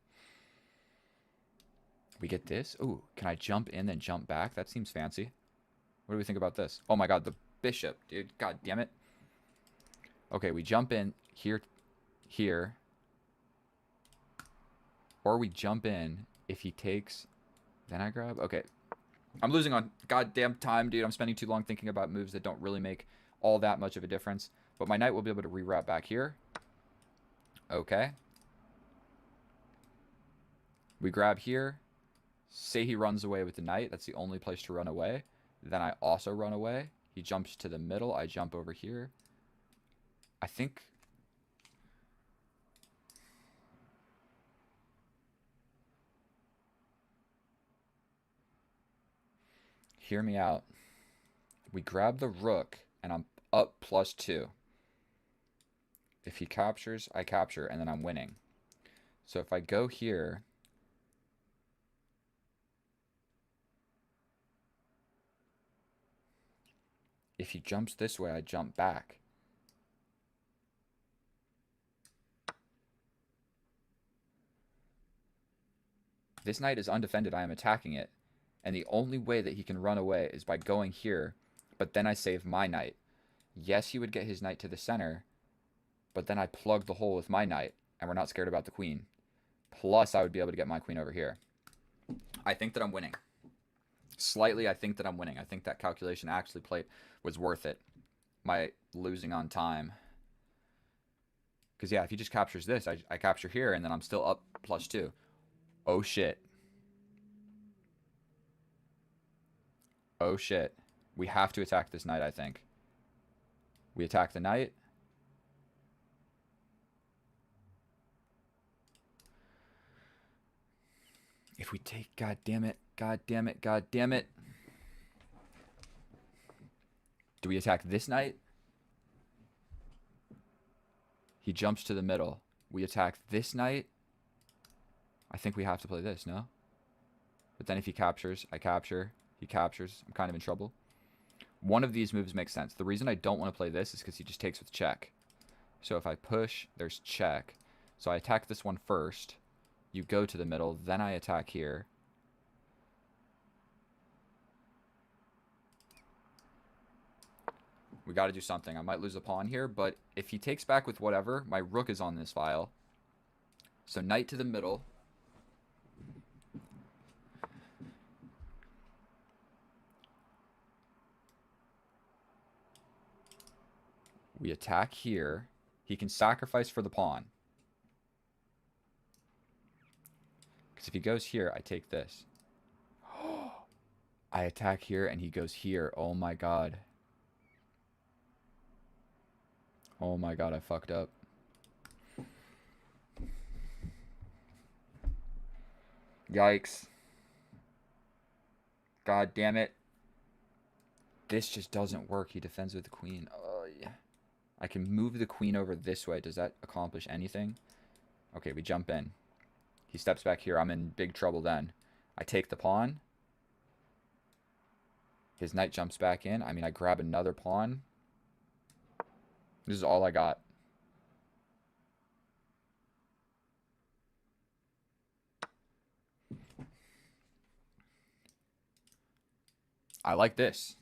[SPEAKER 1] We get this. Ooh, can I jump in then jump back? That seems fancy. What do we think about this? Oh my god, the bishop, dude. God damn it. Okay, we jump in here, here. Or we jump in. If he takes, then I grab. Okay. I'm losing on goddamn time, dude. I'm spending too long thinking about moves that don't really make all that much of a difference. But my knight will be able to reroute back here. Okay. We grab here. Say he runs away with the knight. That's the only place to run away. Then I also run away. He jumps to the middle. I jump over here. I think... Hear me out. We grab the rook, and I'm up +2. If he captures, I capture, and then I'm winning. So if I go here... If he jumps this way, I jump back. This knight is undefended. I am attacking it. And the only way that he can run away is by going here. But then I save my knight. Yes, he would get his knight to the center. But then I plug the hole with my knight. And we're not scared about the queen. Plus, I would be able to get my queen over here. I think that I'm winning. Slightly, I think that I'm winning. I think that calculation actually was worth it. My losing on time. Because, yeah, if he just captures this, I capture here, and then I'm still up +2. Oh, shit. Oh, shit. We have to attack this knight, I think. We attack the knight. If we take... God damn it. God damn it. God damn it. Do we attack this knight? He jumps to the middle. We attack this knight. I think we have to play this, no? But then if he captures, I capture. He captures. I'm kind of in trouble. One of these moves makes sense. The reason I don't want to play this is because he just takes with check. So if I push, there's check. So I attack this one first. You go to the middle. Then I attack here. We got to do something. I might lose a pawn here, but if he takes back with whatever, my rook is on this file. So knight to the middle. We attack here. He can sacrifice for the pawn. Because if he goes here, I take this. I attack here and he goes here. Oh my god. Oh my god, I fucked up. Yikes. God damn it. This just doesn't work. He defends with the queen. Oh, yeah. I can move the queen over this way. Does that accomplish anything? Okay, we jump in. He steps back here. I'm in big trouble then. I take the pawn. His knight jumps back in. I mean, I grab another pawn. This is all I got. I like this.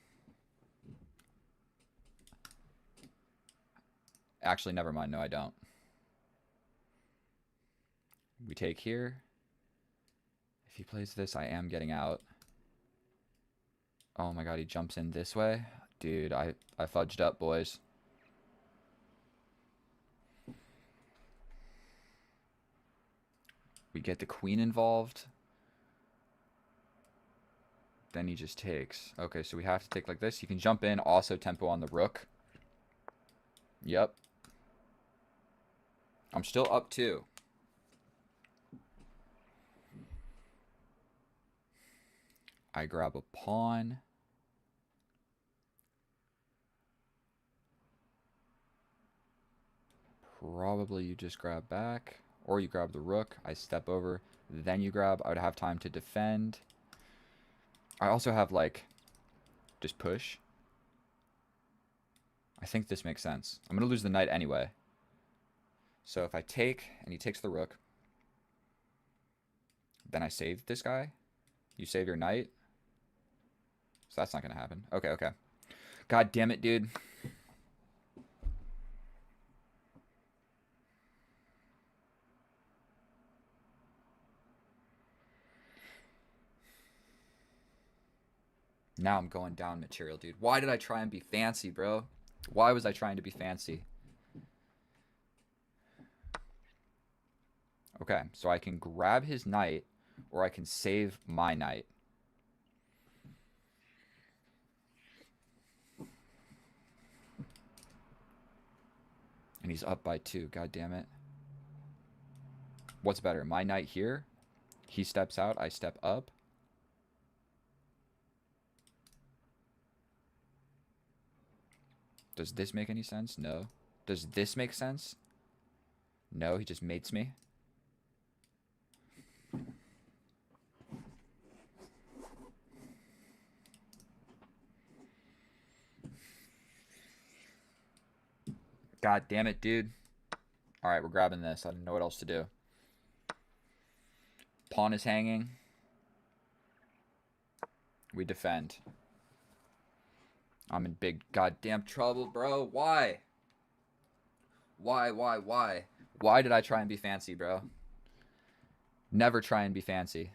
[SPEAKER 1] Actually, never mind. No, I don't. We take here. If he plays this, I am getting out. Oh my god, he jumps in this way. Dude, I fudged up, boys. We get the queen involved. Then he just takes. Okay, so we have to take like this. You can jump in, also tempo on the rook. Yep. I'm still up 2. I grab a pawn. Probably you just grab back. Or you grab the rook. I step over. Then you grab. I would have time to defend. I also have, like, just push. I think this makes sense. I'm going to lose the knight anyway. So if I take, and he takes the rook, then I save this guy. You save your knight. So that's not going to happen. Okay, okay. God damn it, dude. Now I'm going down material, dude. Why did I try and be fancy, bro? Why was I trying to be fancy? Okay, so I can grab his knight, or I can save my knight. And he's up by 2. God damn it. What's better? My knight here? He steps out. I step up. Does this make any sense? No. Does this make sense? No, he just mates me. God damn it, dude. Alright, we're grabbing this. I didn't know what else to do. Pawn is hanging. We defend. I'm in big goddamn trouble, bro. Why? Why? Why did I try and be fancy, bro? Never try and be fancy.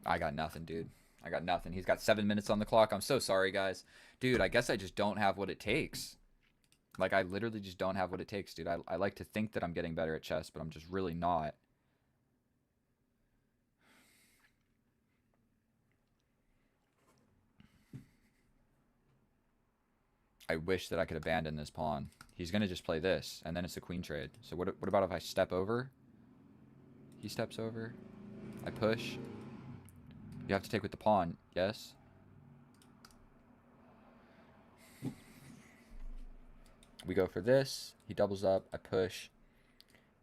[SPEAKER 1] I got nothing, dude. I got nothing. He's got 7 minutes on the clock. I'm so sorry, guys. Dude, I guess I just don't have what it takes. Like, I literally just don't have what it takes, dude. I like to think that I'm getting better at chess, but I'm just really not. I wish that I could abandon this pawn. He's going to just play this, and then it's a queen trade. So what about if I step over? He steps over. I push. You have to take with the pawn, yes? We go for this. He doubles up. I push.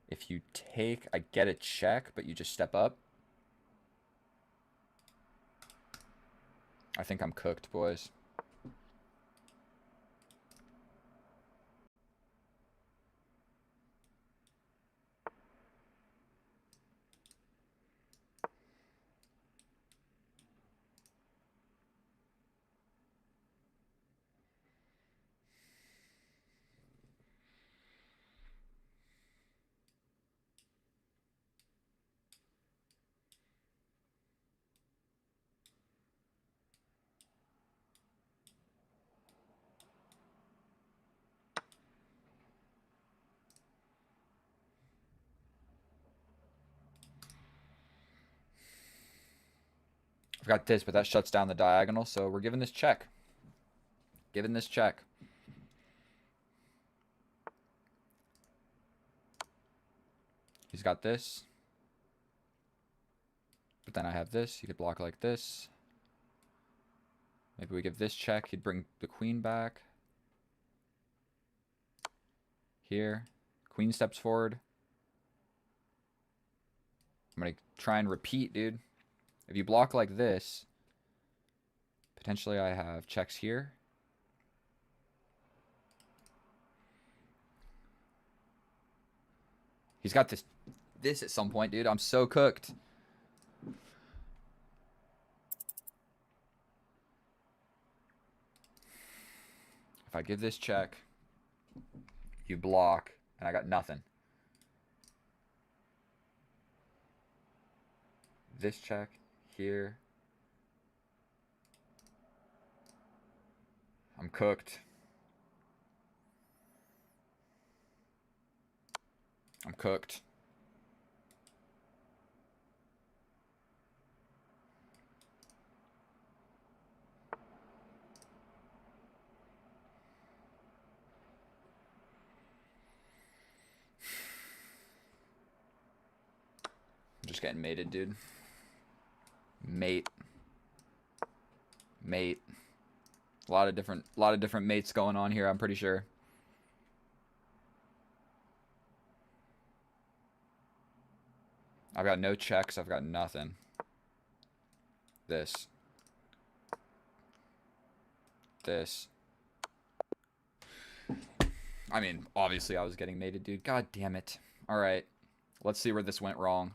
[SPEAKER 1] If you take, I get a check, but you just step up. I think I'm cooked, boys. I've got this, but that shuts down the diagonal, so we're giving this check. Giving this check. He's got this. But then I have this. He could block like this. Maybe we give this check. He'd bring the queen back. Here. Queen steps forward. I'm going to try and repeat, dude. If you block like this, potentially I have checks here. He's got this at some point, dude. I'm so cooked. If I give this check, you block, and I got nothing. This check here. I'm cooked. I'm cooked. I'm just getting mated, dude. Mate. Mate. A lot of different mates going on here, I'm pretty sure. I've got no checks. I've got nothing. This. This. I mean, obviously I was getting mated, dude. God damn it. All right. Let's see where this went wrong.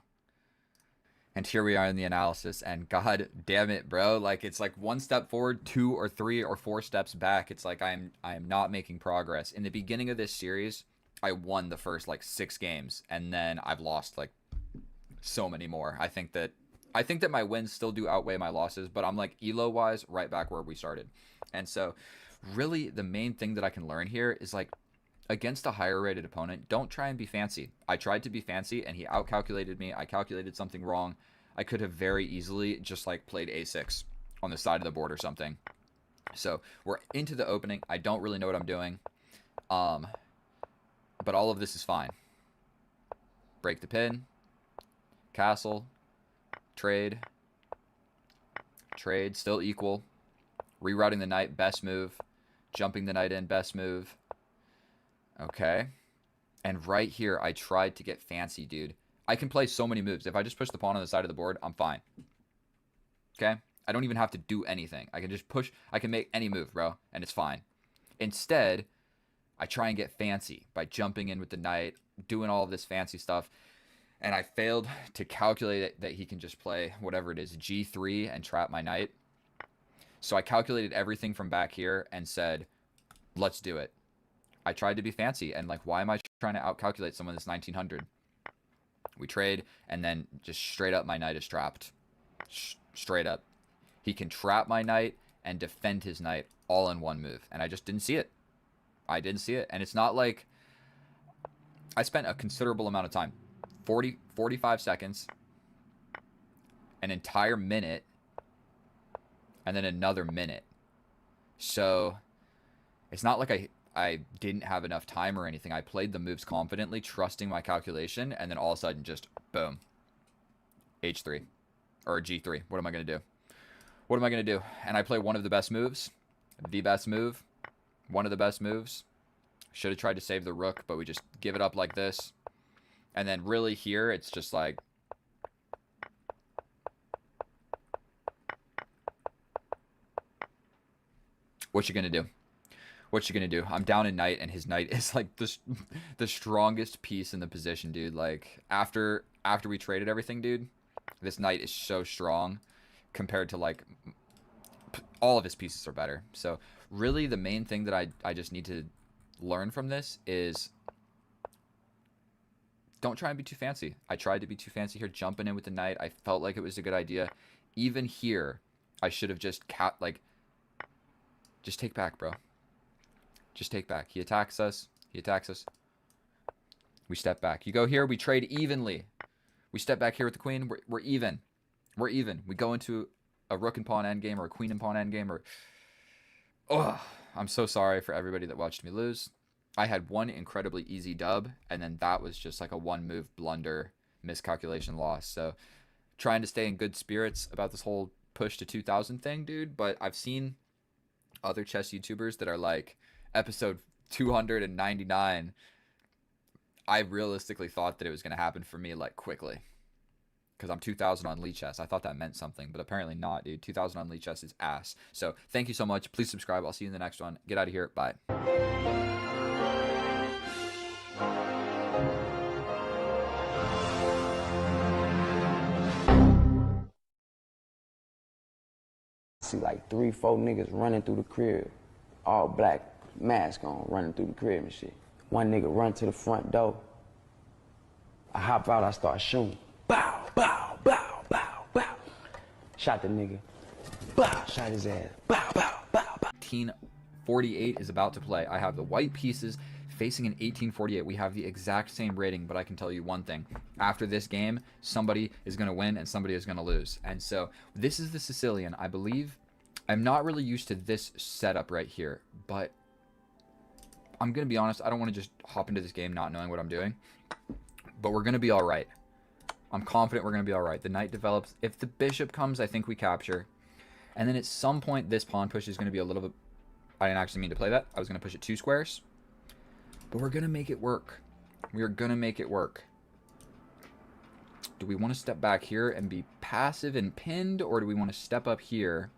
[SPEAKER 1] And here we are in the analysis. And god damn it, bro. Like, it's like one step forward, 2 or 3 or 4 steps back. It's like I am not making progress. In the beginning of this series, I won the first, like, 6 games. And then I've lost, like, so many more. I think that my wins still do outweigh my losses, but I'm like elo wise right back where we started. And so really the main thing that I can learn here is like against a higher rated opponent, don't try and be fancy. I tried to be fancy and he outcalculated me. I calculated something wrong. I could have very easily just like played a6 on the side of the board or something. So we're into the opening. I don't really know what I'm doing. But all of this is fine. Break the pin. Castle, trade, still equal, rerouting the knight, best move, jumping the knight in, best move, okay, and right here, I tried to get fancy, dude. I can play so many moves. If I just push the pawn on the side of the board, I'm fine, okay? I don't even have to do anything. I can just push, I can make any move, bro, and it's fine. Instead, I try and get fancy by jumping in with the knight, doing all of this fancy stuff. And I failed to calculate that he can just play whatever it is, G3 and trap my knight. So I calculated everything from back here and said, let's do it. I tried to be fancy. And like, why am I trying to outcalculate someone that's 1900? We trade and then just straight up my knight is trapped. Straight up. He can trap my knight and defend his knight all in one move. And I just didn't see it. I didn't see it. And it's not like I spent a considerable amount of time. 45 seconds, an entire minute, and then another minute. So it's not like I didn't have enough time or anything. I played the moves confidently, trusting my calculation, and then all of a sudden just boom. H3 or G3. What am I going to do? What am I going to do? And I play one of the best moves, the best move, one of the best moves. Should have tried to save the rook, but we just give it up like this. And then really here, it's just like, what you gonna do? What you gonna do? I'm down a knight, and his knight is like the strongest piece in the position, dude. Like after we traded everything, dude, this knight is so strong compared to like all of his pieces are better. So really, the main thing that I just need to learn from this is, don't try and be too fancy. I tried to be too fancy here, jumping in with the knight. I felt like it was a good idea. Even here, I should have just just take back, bro. Just take back. He attacks us. He attacks us. We step back. You go here. We trade evenly. We step back here with the queen. We're even. We're even. We go into a rook and pawn endgame or a queen and pawn endgame or... Oh, I'm so sorry for everybody that watched me lose. I had one incredibly easy dub, and then that was just like a one-move blunder, miscalculation loss. So trying to stay in good spirits about this whole push to 2,000 thing, dude. But I've seen other chess YouTubers that are like episode 299. I realistically thought that it was going to happen for me like quickly. Because I'm 2,000 on Lichess. I thought that meant something, but apparently not, dude. 2,000 on Lichess is ass. So thank you so much. Please subscribe. I'll see you in the next one. Get out of here. Bye.
[SPEAKER 4] See like 3, 4 niggas running through the crib, all black, mask on, running through the crib and shit. One nigga run to the front door. I hop out, I start shooting. Bow, bow, bow, bow, bow. Shot the nigga. Bow, shot his ass. Bow, bow, bow, bow.
[SPEAKER 1] 1848 is about to play. I have the white pieces facing an 1848. We have the exact same rating, but I can tell you one thing. After this game, somebody is going to win and somebody is going to lose. And so this is the Sicilian. I believe I'm not really used to this setup right here, but I'm going to be honest. I don't want to just hop into this game not knowing what I'm doing, but we're going to be all right. I'm confident we're going to be all right. The knight develops. If the bishop comes, I think we capture. And then at some point, this pawn push is going to be a little bit... I didn't actually mean to play that. I was going to push it 2 squares. But we're going to make it work. We are going to make it work. Do we want to step back here and be passive and pinned? Or do we want to step up here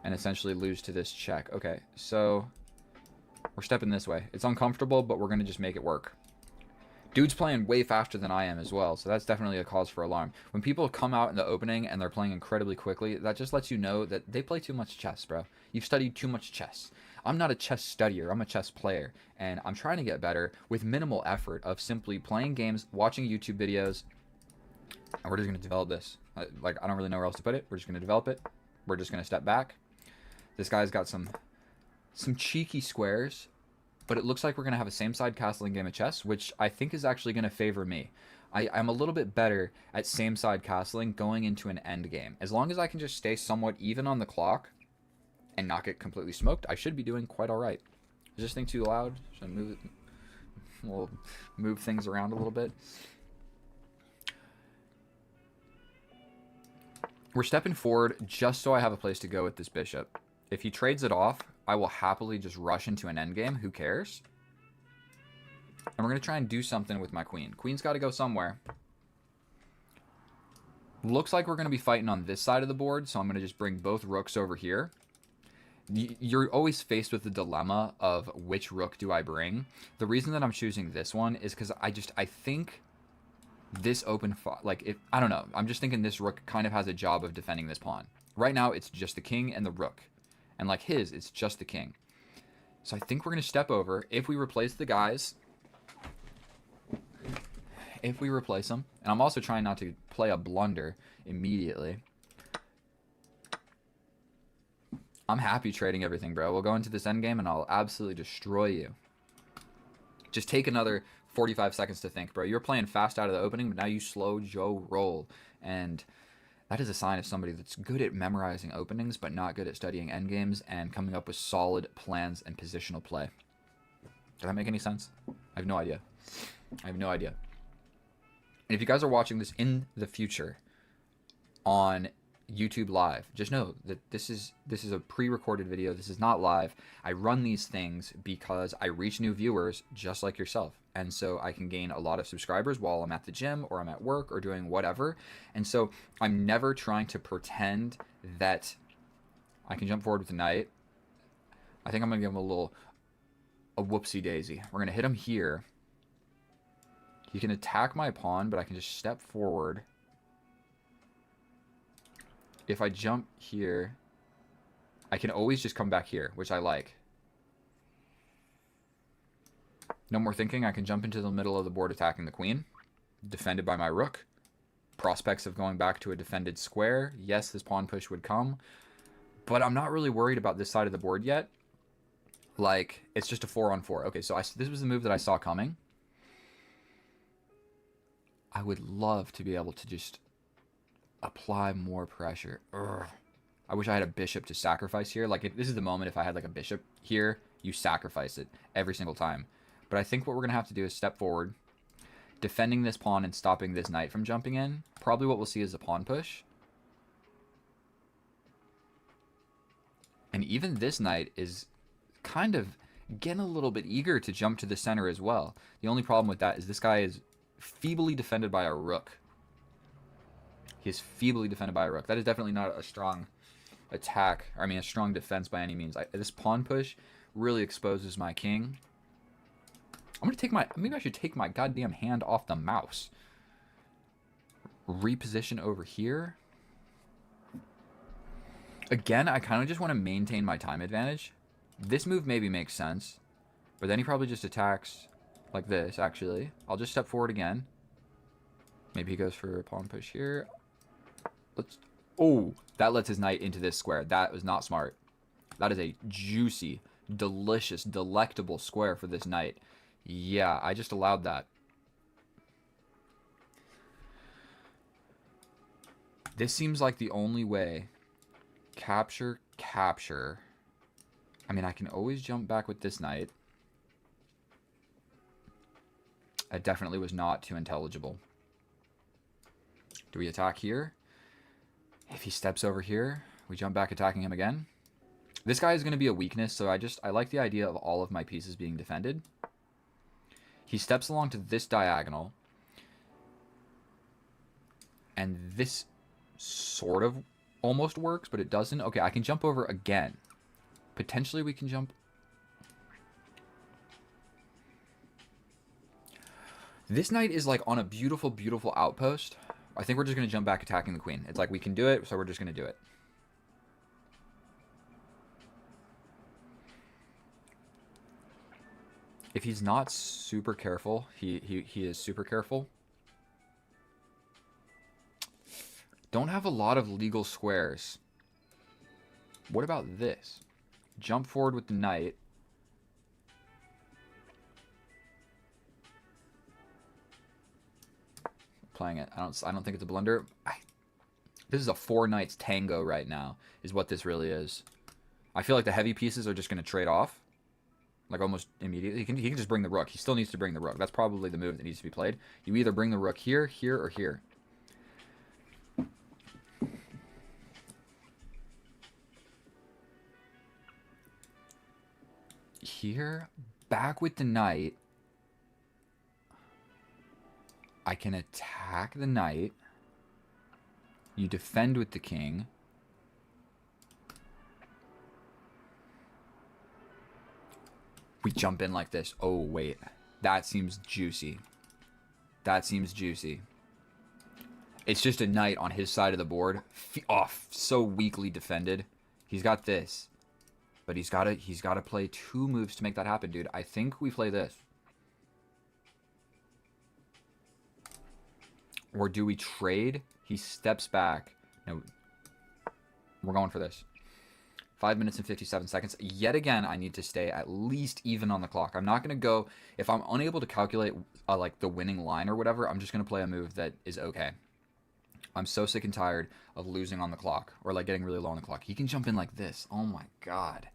[SPEAKER 1] and essentially lose to this check? Okay, so we're stepping this way. It's uncomfortable, but we're going to just make it work. Dude's playing way faster than I am as well, so that's definitely a cause for alarm. When people come out in the opening and they're playing incredibly quickly, that just lets you know that they play too much chess, bro. You've studied too much chess. I'm not a chess studier, I'm a chess player, and I'm trying to get better with minimal effort of simply playing games, watching YouTube videos, and we're just going to develop this. I don't really know where else to put it. We're just going to develop it. We're just going to step back. This guy's got some cheeky squares, but it looks like we're going to have a same-side castling game of chess, which I think is actually going to favor me. I'm a little bit better at same-side castling going into an endgame. As long as I can just stay somewhat even on the clock and not get completely smoked, I should be doing quite all right. Is this thing too loud? Should I move it? We'll move things around a little bit. We're stepping forward just so I have a place to go with this bishop. If he trades it off, I will happily just rush into an endgame. Who cares? And we're going to try and do something with my queen. Queen's got to go somewhere. Looks like we're going to be fighting on this side of the board, so I'm going to just bring both rooks over here. You're always faced with the dilemma of which rook do I bring. The reason that I'm choosing this one is because I think this open... I don't know. I'm just thinking this rook kind of has a job of defending this pawn. Right now, it's just the king and the rook. And like his, it's just the king. So I think we're going to step over. If we replace the guys... If we replace them... And I'm also trying not to play a blunder immediately. I'm happy trading everything, bro. We'll go into this endgame and I'll absolutely destroy you. Just take another 45 seconds to think, bro. You're playing fast out of the opening, but now you slow Joe roll. And... that is a sign of somebody that's good at memorizing openings, but not good at studying endgames and coming up with solid plans and positional play. Does that make any sense? I have no idea. I have no idea. And if you guys are watching this in the future on YouTube Live, just know that this is a pre-recorded video. This is not live. I run these things because I reach new viewers just like yourself. And so I can gain a lot of subscribers while I'm at the gym or I'm at work or doing whatever. And so I'm never trying to pretend that I can jump forward with the knight. I think I'm going to give him a whoopsie daisy. We're going to hit him here. He can attack my pawn, but I can just step forward. If I jump here, I can always just come back here, which I like. No more thinking. I can jump into the middle of the board attacking the queen. Defended by my rook. Prospects of going back to a defended square. Yes, this pawn push would come. But I'm not really worried about this side of the board yet. Like, it's just a 4-on-4. Okay, so this was the move that I saw coming. I would love to be able to just Apply more pressure. Ugh. I wish I had a bishop to sacrifice here. Like, this is the moment if I had, like, a bishop here, you sacrifice it every single time. But I think what we're going to have to do is step forward, defending this pawn and stopping this knight from jumping in. Probably what we'll see is a pawn push. And even this knight is kind of getting a little bit eager to jump to the center as well. The only problem with that is this guy is feebly defended by a rook. He is feebly defended by a rook. That is definitely not a strong attack. I mean, a strong defense by any means. This pawn push really exposes my king. I'm going to take my... Maybe I should take my goddamn hand off the mouse. Reposition over here. Again, I kind of just want to maintain my time advantage. This move maybe makes sense. But then he probably just attacks like this, actually. I'll just step forward again. Maybe he goes for a pawn push here. Let's... Oh, that lets his knight into this square. That was not smart. That is a juicy, delicious, delectable square for this knight. Yeah, I just allowed that. This seems like the only way. Capture, capture. I mean, I can always jump back with this knight. It definitely was not too intelligible. Do we attack here? If he steps over here, we jump back attacking him again. This guy is going to be a weakness, so I like the idea of all of my pieces being defended. He steps along to this diagonal. And this sort of almost works, but it doesn't. Okay, I can jump over again. Potentially we can jump... This knight is like on a beautiful, beautiful outpost. I think we're just going to jump back attacking the queen. It's like we can do it, so we're just going to do it. If he's not super careful, he is super careful. Don't have a lot of legal squares. What about this? Jump forward with the knight. Playing it. I don't think it's a blunder. This is a 4 knights tango right now, is what this really is. I feel like the heavy pieces are just going to trade off. Like almost immediately. He can just bring the rook. He still needs to bring the rook. That's probably the move that needs to be played. You either bring the rook here, here, or here. Here, back with the knight. I can attack the knight. You defend with the king. We jump in like this. Oh, wait. That seems juicy. That seems juicy. It's just a knight on his side of the board. So weakly defended. He's got this. But he's got to play 2 moves to make that happen, dude. I think we play this. Or do we trade? He steps back. No. We're going for this. 5 minutes and 57 seconds. Yet again, I need to stay at least even on the clock. I'm not going to go... If I'm unable to calculate like the winning line or whatever, I'm just going to play a move that is okay. I'm so sick and tired of losing on the clock. Or like getting really low on the clock. He can jump in like this. Oh my god.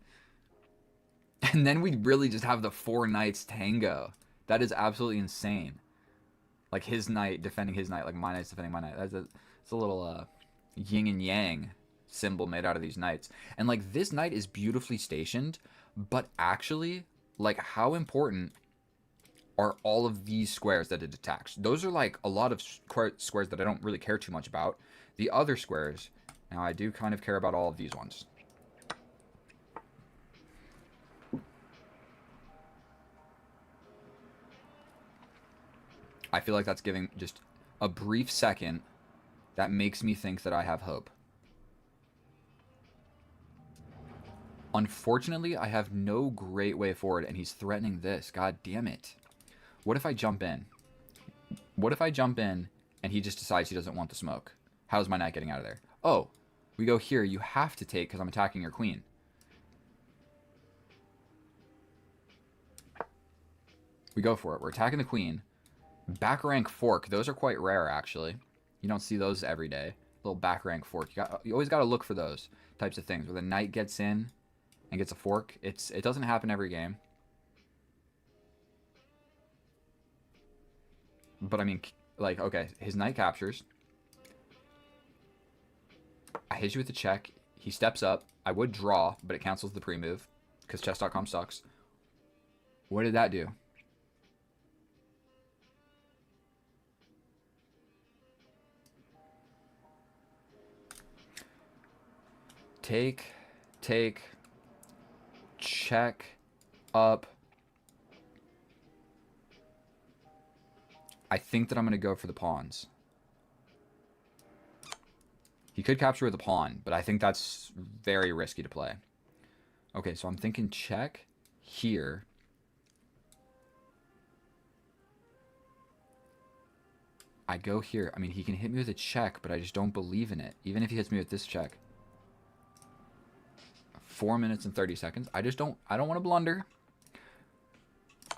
[SPEAKER 1] And then we really just have the 4 knights tango. That is absolutely insane. Like his knight defending his knight. Like my knight's defending my knight. It's a little yin and yang symbol made out of these knights. And like this knight is beautifully stationed. But actually, like how important are all of these squares that it attacks? Those are like a lot of squares that I don't really care too much about. The other squares, now I do kind of care about all of these ones. I feel like that's giving just a brief second that makes me think that I have hope. Unfortunately, I have no great way forward, and he's threatening this. God damn it. What if I jump in? What if I jump in, and he just decides he doesn't want the smoke? How's my knight getting out of there? Oh, we go here. You have to take, because I'm attacking your queen. We go for it. We're attacking the queen. Back rank fork. Those are quite rare, actually. You don't see those every day. little back rank fork. You always got to look for those types of things where the knight gets in and gets a fork. It doesn't happen every game. But I mean, like, okay, his knight captures. I hit you with the check. He steps up. I would draw, but it cancels the pre-move because chess.com sucks. What did that do? Take, check, up. I think that I'm going to go for the pawns. He could capture with a pawn, but I think that's very risky to play. Okay, so I'm thinking check here. I go here. I mean, he can hit me with a check, but I just don't believe in it. Even if he hits me with this check. 4 minutes and 30 seconds. I don't want to blunder.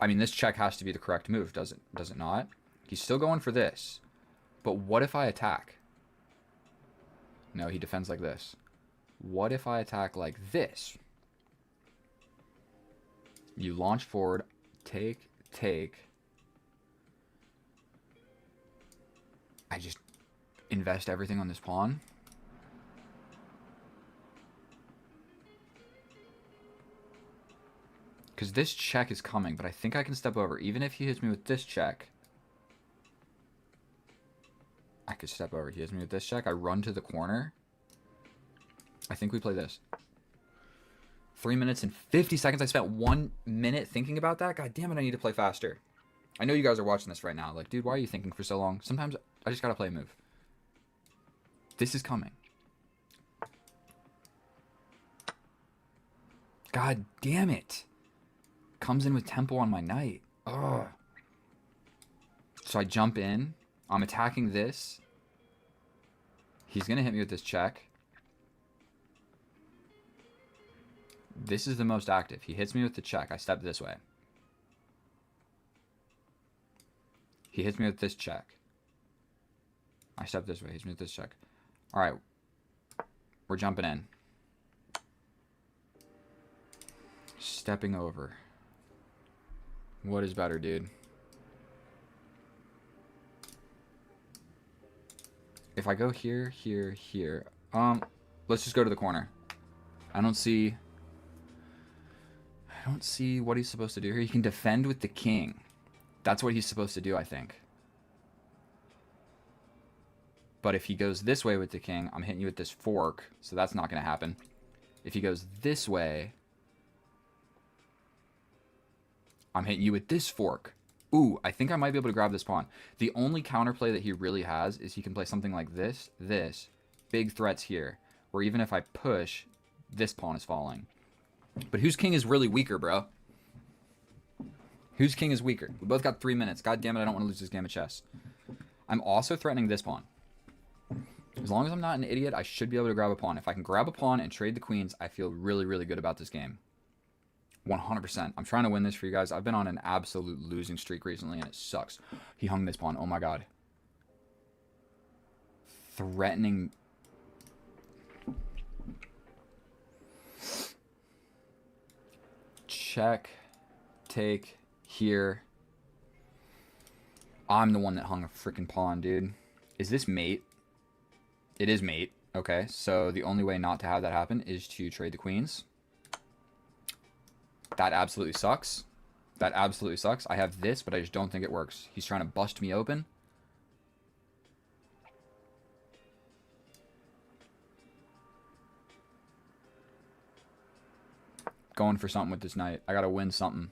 [SPEAKER 1] I mean, this check has to be the correct move, does it not? He's still going for this. But what if I attack? No, he defends like this. What if I attack like this? You launch forward, take. I just invest everything on this pawn. Because this check is coming, but I think I can step over. Even if he hits me with this check, I could step over. He hits me with this check. I run to the corner. I think we play this. 3 minutes and 50 seconds. I spent 1 minute thinking about that. God damn it, I need to play faster. I know you guys are watching this right now. Like, dude, why are you thinking for so long? Sometimes I just gotta play a move. This is coming. God damn it. Comes in with tempo on my knight. Ugh. So I jump in. I'm attacking this. He's going to hit me with this check. This is the most active. He hits me with the check. I step this way. He hits me with this check. I step this way. He hits me with this check. All right. We're jumping in. Stepping over. What is better, dude? If I go here, here, here. Let's just go to the corner. I don't see what he's supposed to do here. He can defend with the king. That's what he's supposed to do, I think. But if he goes this way with the king, I'm hitting you with this fork, so that's not going to happen. If he goes this way, I'm hitting you with this fork. Ooh, I think I might be able to grab this pawn. The only counterplay that he really has is he can play something like this, big threats here, where even if I push, this pawn is falling. But whose king is really weaker, bro? Whose king is weaker? We both got 3 minutes. God damn it, I don't want to lose this game of chess. I'm also threatening this pawn. As long as I'm not an idiot, I should be able to grab a pawn. If I can grab a pawn and trade the queens, I feel really, really good about this game. 100%. I'm trying to win this for you guys. I've been on an absolute losing streak recently, and it sucks. He hung this pawn. Oh, my God. Threatening. Check. Take. Here. I'm the one that hung a freaking pawn, dude. Is this mate? It is mate. Okay, so the only way not to have that happen is to trade the queens. That absolutely sucks. That absolutely sucks. I have this, but I just don't think it works. He's trying to bust me open. Going for something with this knight. I gotta win something.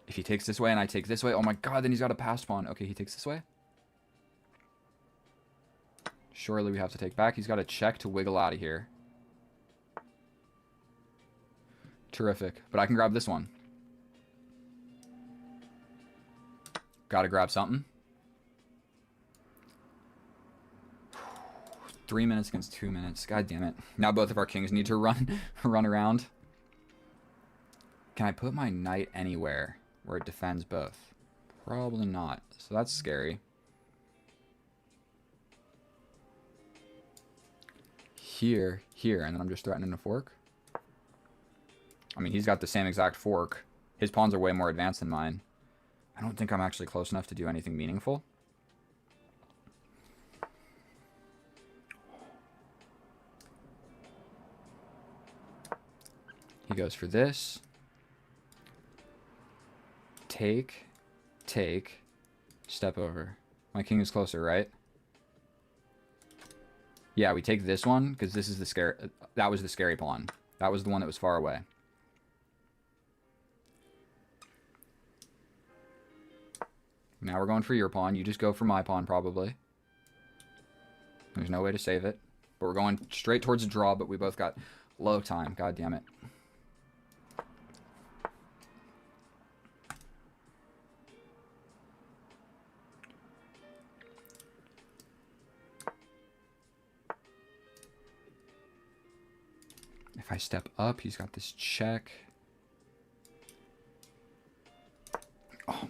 [SPEAKER 1] If he takes this way and I take this way, oh my God, then he's got a passed pawn. Okay, he takes this way. Surely we have to take back. He's got a check to wiggle out of here. Terrific. But I can grab this one. Gotta grab something. 3 minutes against 2 minutes. God damn it. Now both of our kings need to run around. Can I put my knight anywhere where it defends both? Probably not. So that's scary. here, here, and then I'm just threatening a fork. I mean, he's got the same exact fork. His pawns are way more advanced than mine. I don't think I'm actually close enough to do anything meaningful. He goes for this. Take, take, step over. My king is closer, right? Yeah, we take this one because this is the scary. That was the scary pawn. That was the one that was far away. Now we're going for your pawn. You just go for my pawn, probably. There's no way to save it. But we're going straight towards a draw, but we both got low time. God damn it. If I step up, he's got this check. Oh.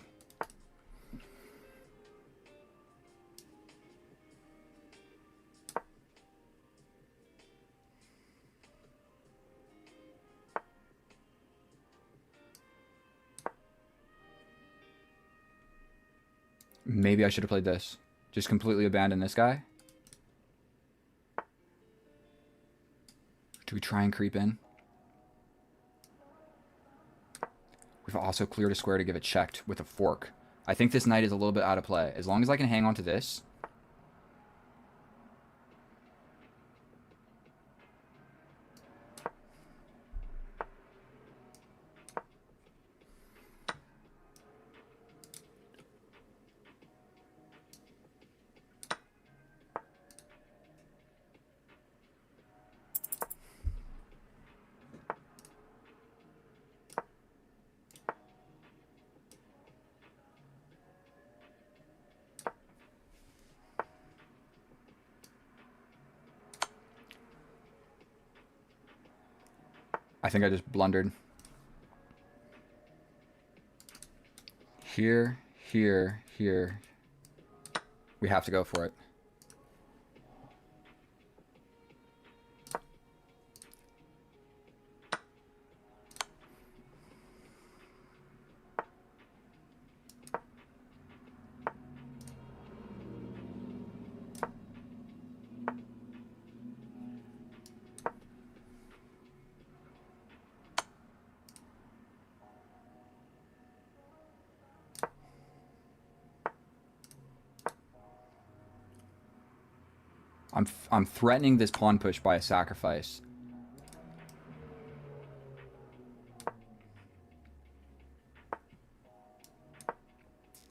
[SPEAKER 1] Maybe I should have played this. Just completely abandon this guy. Do we try and creep in? We've also cleared a square to give it checked with a fork. I think this knight is a little bit out of play. As long as I can hang on to this. I think I just blundered. Here, here, here. We have to go for it. I'm threatening this pawn push by a sacrifice.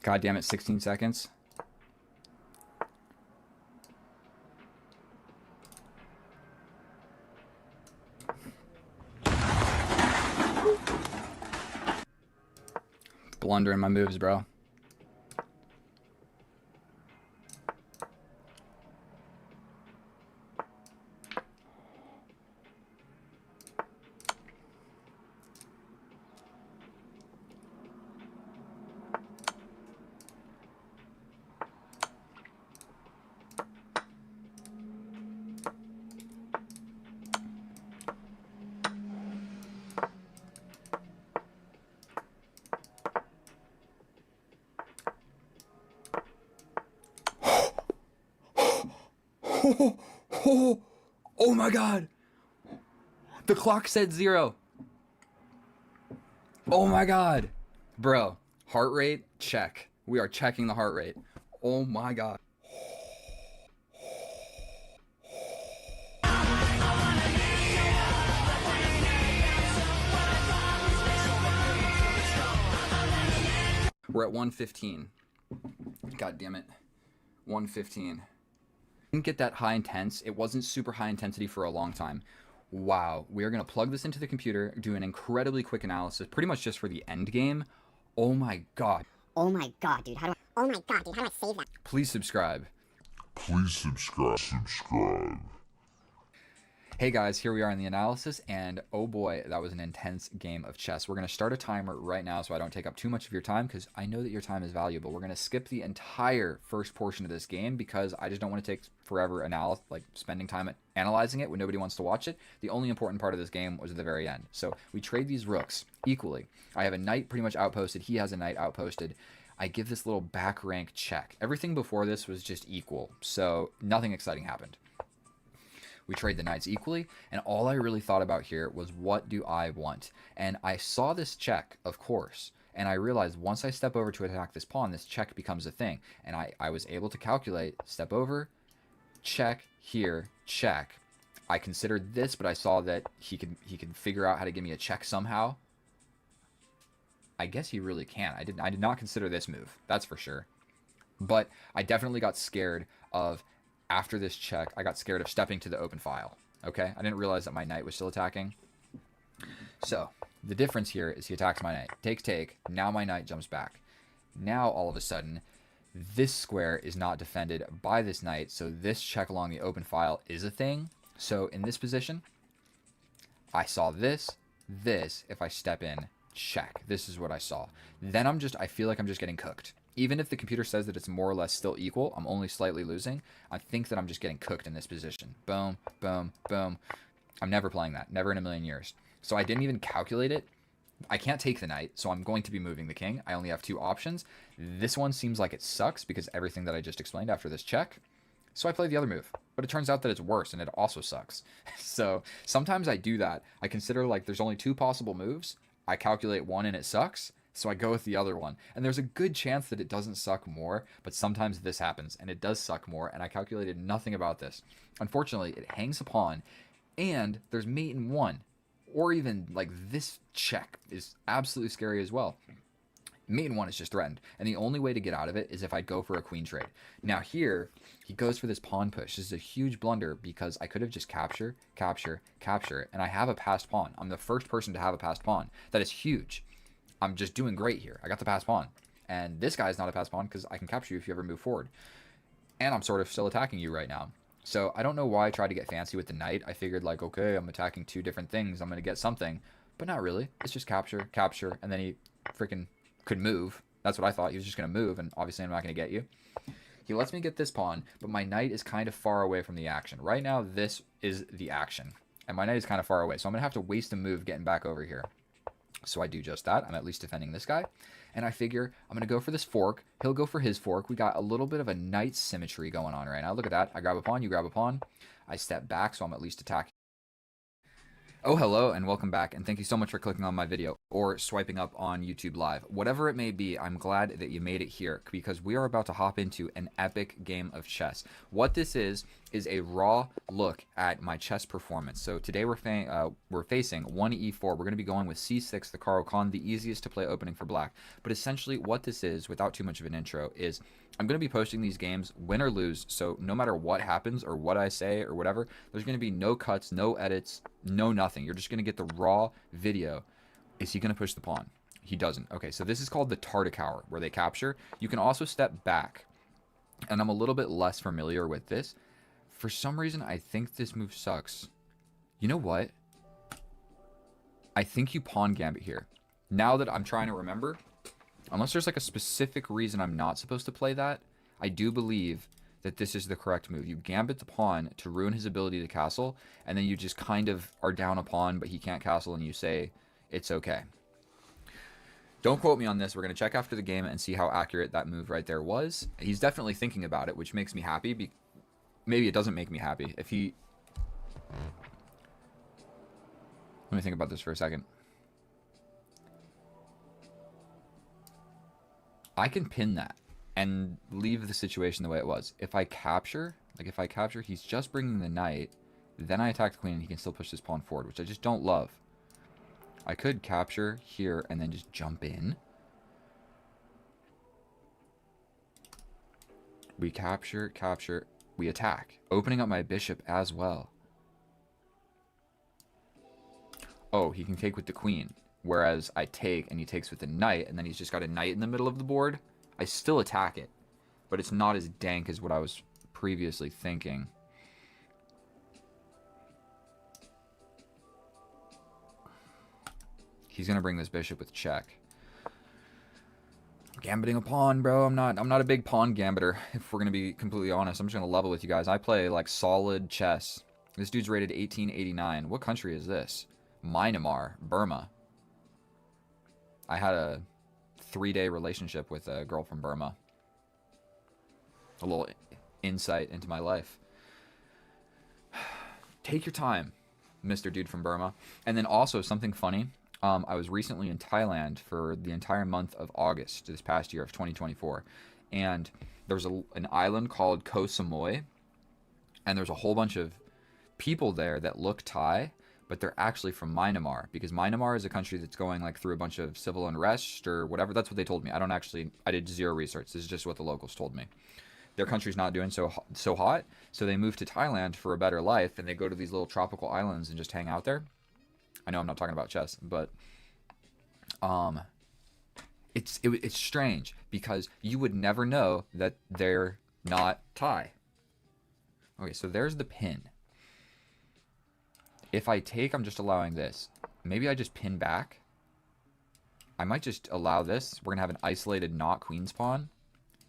[SPEAKER 1] God damn it, 16 seconds. Blundering my moves, bro. Oh my god. The clock said 0. Oh my god. Bro, heart rate, check. We are checking the heart rate. Oh my god. We're at 115. God damn it. 115. Didn't get that high intense. It wasn't super high intensity for a long time. Wow. We are going to plug this into the computer, do an incredibly quick analysis, pretty much just for the end game. Oh my god.
[SPEAKER 2] Oh my god, dude. How do I... Oh my god, dude. How do I save that?
[SPEAKER 1] Please subscribe.
[SPEAKER 3] Please subscribe.
[SPEAKER 1] Hey guys, here we are in the analysis, and oh boy, that was an intense game of chess. We're going to start a timer right now so I don't take up too much of your time, because I know that your time is valuable. We're going to skip the entire first portion of this game because I just don't want to take forever spending time analyzing it when nobody wants to watch it. The only important part of this game was at the very end. So we trade these rooks equally. I have a knight pretty much outposted. He has a knight outposted. I give this little back rank check. Everything before this was just equal, so nothing exciting happened. We trade the knights equally, and all I really thought about here was, what do I want? And I saw this check, of course, and I realized once I step over to attack this pawn, this check becomes a thing. And I was able to calculate, step over, check, here, check. I considered this, but I saw that he could figure out how to give me a check somehow. I guess he really can. I did not consider this move, that's for sure. But I definitely got scared of, after this check, I got scared of stepping to the open file. Okay? I didn't realize that my knight was still attacking. So, the difference here is he attacks my knight. Take. Now my knight jumps back. Now, all of a sudden, this square is not defended by this knight, so this check along the open file is a thing. So, in this position, I saw this. If I step in, check. This is what I saw. Then I feel like I'm just getting cooked. Even if the computer says that it's more or less still equal, I'm only slightly losing. I think that I'm just getting cooked in this position. Boom, boom, boom. I'm never playing that. Never in a million years. So I didn't even calculate it. I can't take the knight, so I'm going to be moving the king. I only have two options. This one seems like it sucks because everything that I just explained after this check. So I play the other move. But it turns out that it's worse and it also sucks. So sometimes I do that. I consider there's only two possible moves. I calculate one and it sucks. So I go with the other one. And there's a good chance that it doesn't suck more, but sometimes this happens, and it does suck more, and I calculated nothing about this. Unfortunately, it hangs a pawn, and there's mate in one. Or even, this check is absolutely scary as well. Mate in one is just threatened, and the only way to get out of it is if I go for a queen trade. Now here, he goes for this pawn push. This is a huge blunder because I could have just capture, and I have a passed pawn. I'm the first person to have a passed pawn. That is huge. I'm just doing great here. I got the passed pawn. And this guy's not a passed pawn because I can capture you if you ever move forward. And I'm sort of still attacking you right now. So I don't know why I tried to get fancy with the knight. I figured okay, I'm attacking two different things. I'm going to get something. But not really. It's just capture, and then he freaking could move. That's what I thought. He was just going to move, and obviously I'm not going to get you. He lets me get this pawn, but my knight is kind of far away from the action. Right now, this is the action. And my knight is kind of far away. So I'm going to have to waste a move getting back over here. So I do just that. I'm at least defending this guy. And I figure I'm going to go for this fork. He'll go for his fork. We got a little bit of a knight symmetry going on right now. Look at that. I grab a pawn. You grab a pawn. I step back, so I'm at least attacking. Oh, hello, and welcome back, and thank you so much for clicking on my video, or swiping up on YouTube Live. Whatever it may be, I'm glad that you made it here, because we are about to hop into an epic game of chess. What this is a raw look at my chess performance. So today we're facing 1e4. We're going to be going with c6, the Caro-Kann, the easiest to play opening for black. But essentially what this is, without too much of an intro, is I'm going to be posting these games win or lose, so no matter what happens or what I say or whatever, there's going to be no cuts, no edits, no nothing. You're just going to get the raw video. Is he going to push the pawn? He doesn't. Okay, so this is called the Tartakower, where they capture. You can also step back, and I'm a little bit less familiar with this. For some reason, I think this move sucks. You know what? I think you pawn gambit here. Now that I'm trying to remember, unless there's a specific reason I'm not supposed to play that, I do believe that this is the correct move. You gambit the pawn to ruin his ability to castle, and then you just kind of are down a pawn, but he can't castle, and you say, it's okay. Don't quote me on this. We're going to check after the game and see how accurate that move right there was. He's definitely thinking about it, which makes me happy. Maybe it doesn't make me happy. If he... Let me think about this for a second. I can pin that and leave the situation the way it was. If I capture, he's just bringing the knight, then I attack the queen and he can still push this pawn forward, which I just don't love. I could capture here and then just jump in. We capture, we attack, opening up my bishop as well. Oh, he can take with the queen. Whereas I take, and he takes with the knight, and then he's just got a knight in the middle of the board. I still attack it, but it's not as dank as what I was previously thinking. He's gonna bring this bishop with check. Gambiting a pawn, bro. I'm not a big pawn gambiter, if we're gonna be completely honest. I'm just gonna level with you guys. I play like solid chess. This dude's rated 1889. What country is this? Myanmar, Burma. I had a 3-day relationship with a girl from Burma. A little insight into my life. Take your time, Mr. Dude from Burma. And then also something funny. I was recently in Thailand for the entire month of August this past year of 2024. And there's an island called Koh Samui. And there's a whole bunch of people there that look Thai, but they're actually from Myanmar, because Myanmar is a country that's going like through a bunch of civil unrest or whatever. That's what they told me. I did zero research. This is just what the locals told me. Their country's not doing so hot, so they move to Thailand for a better life, and they go to these little tropical islands and just hang out there. I know I'm not talking about chess, but it's strange because you would never know that they're not Thai. Okay, so there's the pin. If I take, I'm just allowing this. Maybe I just pin back. I might just allow this. We're gonna have an isolated not queen's pawn.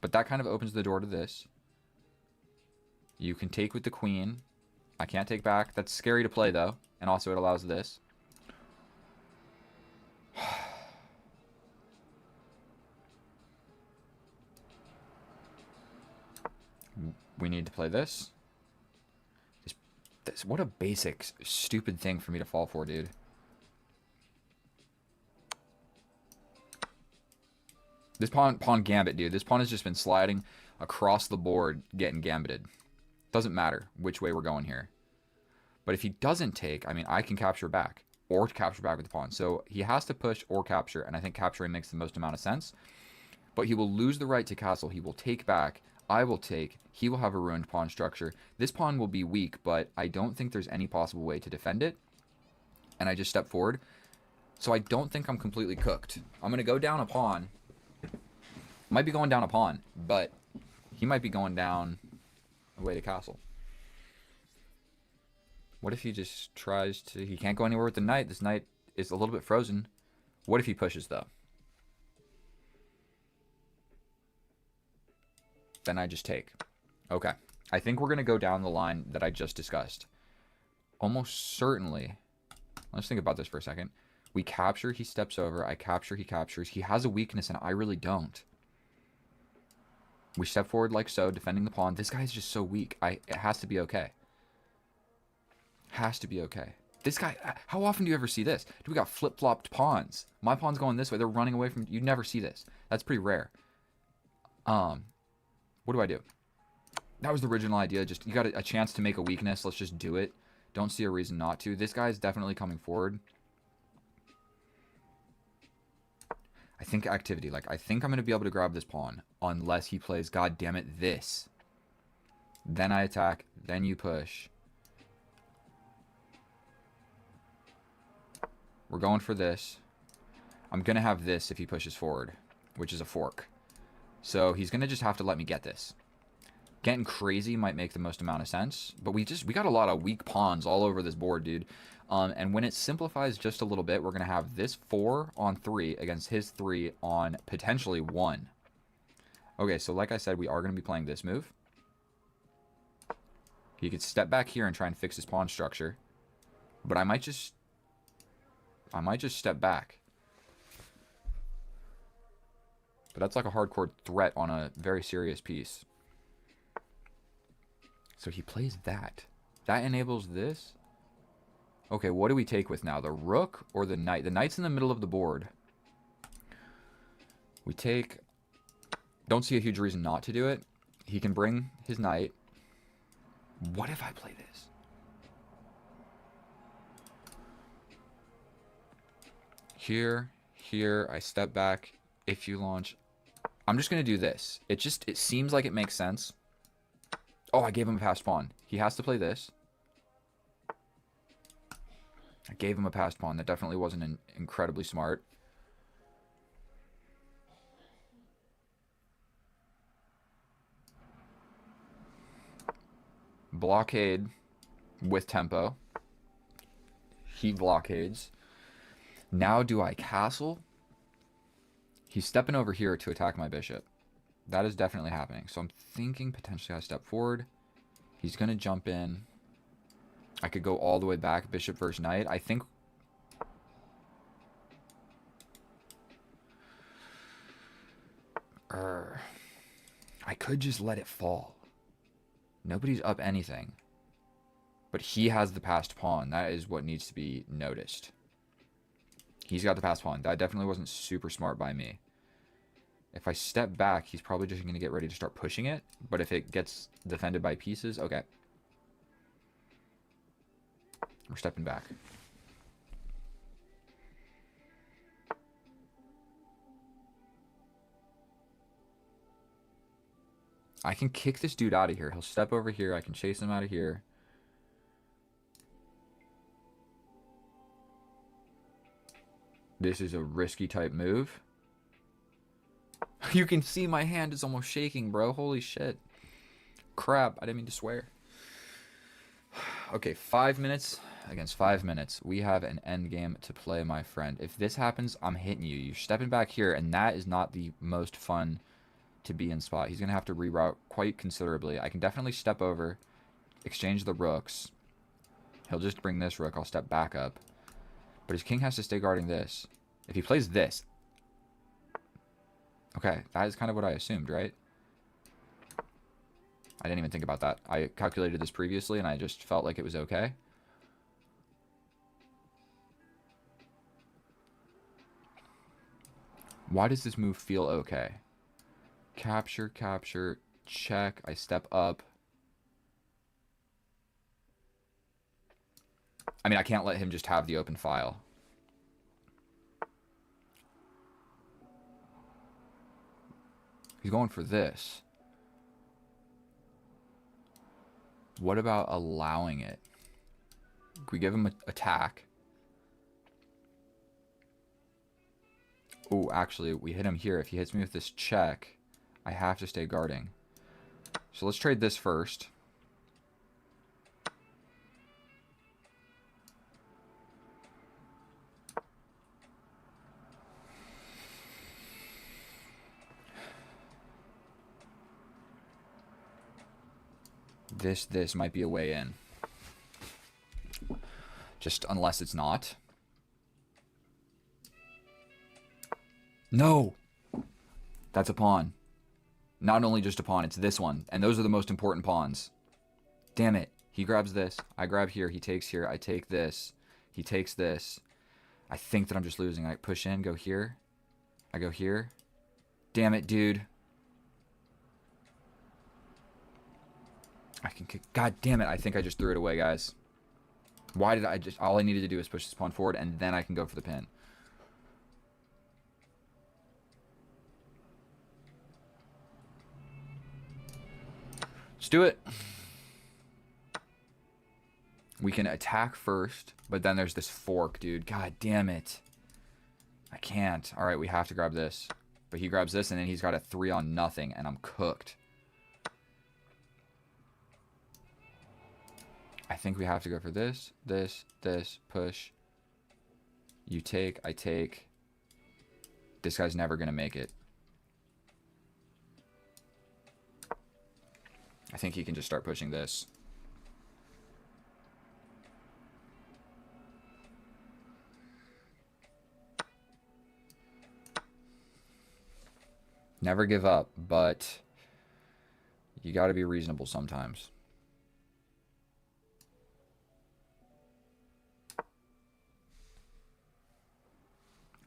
[SPEAKER 1] But that kind of opens the door to this. You can take with the queen. I can't take back. That's scary to play, though. And also it allows this. We need to play this. What a basic, stupid thing for me to fall for, dude. This pawn gambit, dude. This pawn has just been sliding across the board, getting gambited. Doesn't matter which way we're going here. But if he doesn't take, I mean, I can capture back. Or capture back with the pawn. So he has to push or capture, and I think capturing makes the most amount of sense. But he will lose the right to castle. He will take back. I will take. He will have a ruined pawn structure. This pawn will be weak, but I don't think there's any possible way to defend it. And I just step forward. So I don't think I'm completely cooked. I'm going to go down a pawn. Might be going down a pawn, but he might be going down a way to castle. What if he just tries to... He can't go anywhere with the knight. This knight is a little bit frozen. What if he pushes, though? Then I just take. Okay. I think we're going to go down the line that I just discussed. Almost certainly. Let's think about this for a second. We capture, he steps over. I capture, he captures. He has a weakness, and I really don't. We step forward like so, defending the pawn. This guy's just so weak. It has to be okay. Has to be okay. This guy, how often do you ever see this? Dude, we got flip-flopped pawns. My pawn's going this way. They're running away from... You never see this. That's pretty rare. What do I do? That was the original idea. Just, you got a chance to make a weakness. Let's just do it. Don't see a reason not to. This guy's definitely coming forward. I think activity. Like, I think I'm going to be able to grab this pawn. Unless he plays, god damn it, this. Then I attack. Then you push. We're going for this. I'm going to have this if he pushes forward, which is a fork. So he's going to just have to let me get this. Getting crazy might make the most amount of sense, but we got a lot of weak pawns all over this board, dude. And when it simplifies just a little bit, we're going to have this 4 on 3 against his 3 on potentially 1. Okay, so like I said, we are going to be playing this move. He could step back here and try and fix his pawn structure, but I might just step back. But that's like a hardcore threat on a very serious piece. So he plays that. That enables this. Okay, what do we take with now? The rook or the knight? The knight's in the middle of the board. We take... Don't see a huge reason not to do it. He can bring his knight. What if I play this? Here, I step back. If you launch... I'm just going to do this. It seems like it makes sense. Oh, I gave him a passed pawn. He has to play this. I gave him a passed pawn. That definitely wasn't incredibly smart. Blockade with tempo. He blockades. Now do I castle? He's stepping over here to attack my bishop. That is definitely happening. So I'm thinking potentially I step forward. He's going to jump in. I could go all the way back, bishop versus knight. I think... I could just let it fall. Nobody's up anything. But he has the passed pawn. That is what needs to be noticed. He's got the passed pawn. That definitely wasn't super smart by me. If I step back, he's probably just going to get ready to start pushing it. But if it gets defended by pieces, okay. We're stepping back. I can kick this dude out of here. He'll step over here. I can chase him out of here. This is a risky type move. You can see my hand is almost shaking, bro. Holy shit. Crap. I didn't mean to swear. Okay, 5 minutes against 5 minutes. We have an end game to play, my friend. If this happens, I'm hitting you. You're stepping back here, and that is not the most fun to be in spot. He's going to have to reroute quite considerably. I can definitely step over, exchange the rooks. He'll just bring this rook. I'll step back up. But his king has to stay guarding this. If he plays this... Okay, that is kind of what I assumed, right? I didn't even think about that. I calculated this previously, and I just felt like it was okay. Why does this move feel okay? Capture, capture, check. I step up. I mean, I can't let him just have the open file. He's going for this. What about allowing it? We give him an attack. Oh, actually, we hit him here. If he hits me with this check, I have to stay guarding. So let's trade this first. This might be a way in. Just unless it's not. No! That's a pawn. Not only just a pawn, it's this one. And those are the most important pawns. Damn it. He grabs this. I grab here. He takes here. I take this. He takes this. I think that I'm just losing. I push in, go here. I go here. Damn it, dude. I can kick. God damn it. I think I just threw it away, guys. Why did I just... All I needed to do is push this pawn forward, and then I can go for the pin. Let's do it. We can attack first, but then there's this fork, dude. God damn it. I can't. All right, we have to grab this. But he grabs this, and then he's got a 3 on nothing, and I'm cooked. I think we have to go for this, this, push. You take, I take. This guy's never going to make it. I think he can just start pushing this. Never give up, but you got to be reasonable sometimes.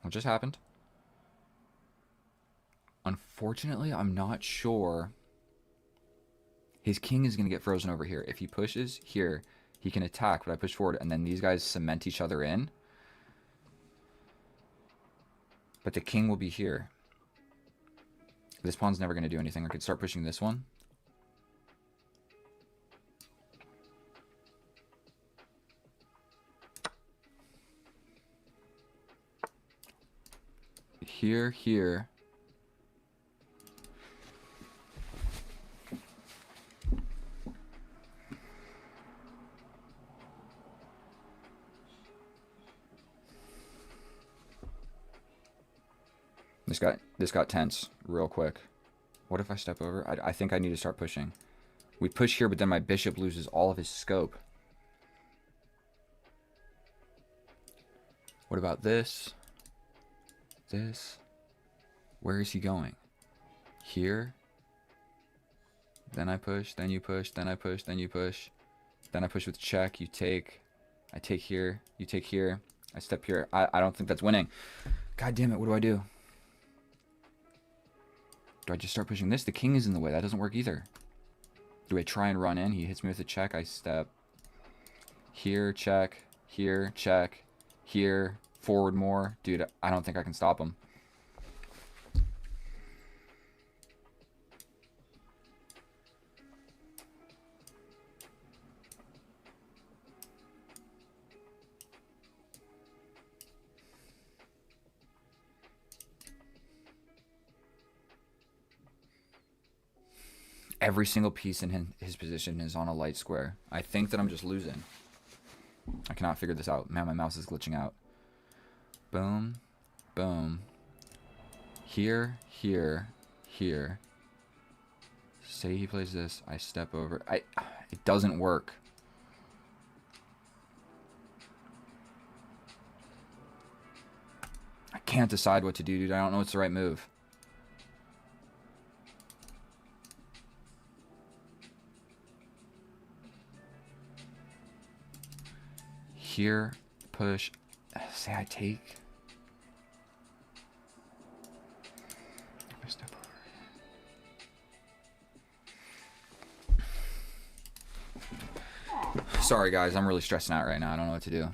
[SPEAKER 1] What just happened? Unfortunately, I'm not sure. His king is going to get frozen over here. If he pushes here, he can attack, but I push forward, and then these guys cement each other in. But the king will be here. This pawn's never going to do anything. I could start pushing this one. Here. got tense real quick. What if I step over? I think I need to start pushing. We push here, but then my bishop loses all of his scope. What about this? This? Where is he going? Here? Then I push, then you push, then I push, then you push. Then I push with check, you take. I take here, you take here. I step here. I don't think that's winning. God damn it, what do I do? Do I just start pushing this? The king is in the way. That doesn't work either. Do I try and run in? He hits me with a check. I step. Here, check. Here, check. Here, forward more. Dude, I don't think I can stop him. Every single piece in his position is on a light square. I think that I'm just losing. I cannot figure this out. Man, my mouse is glitching out. Boom. Boom. Here, here, here. Say he plays this. I step over. It doesn't work. I can't decide what to do, dude. I don't know what's the right move. Here, push. Say I take. I step over. Sorry guys, I'm really stressing out right now. I don't know what to do.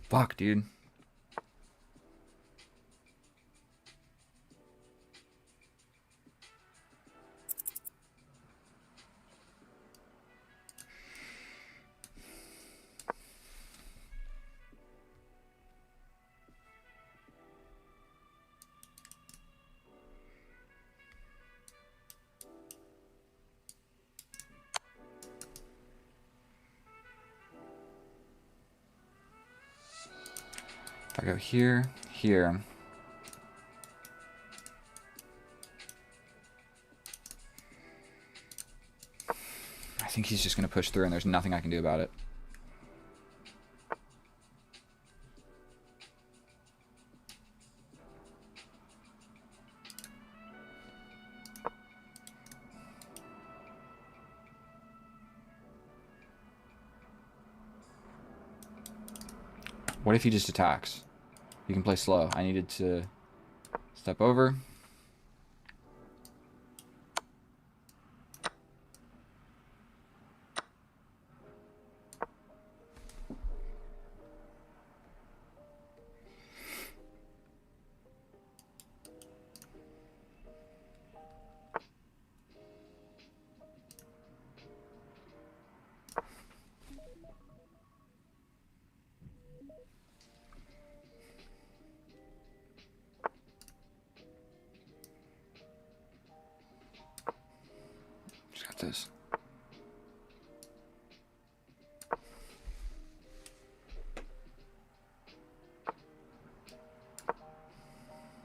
[SPEAKER 1] Fuck, dude. I go here, here. I think he's just going to push through and there's nothing I can do about it. What if he just attacks? You can play slow. I needed to step over. Just got this.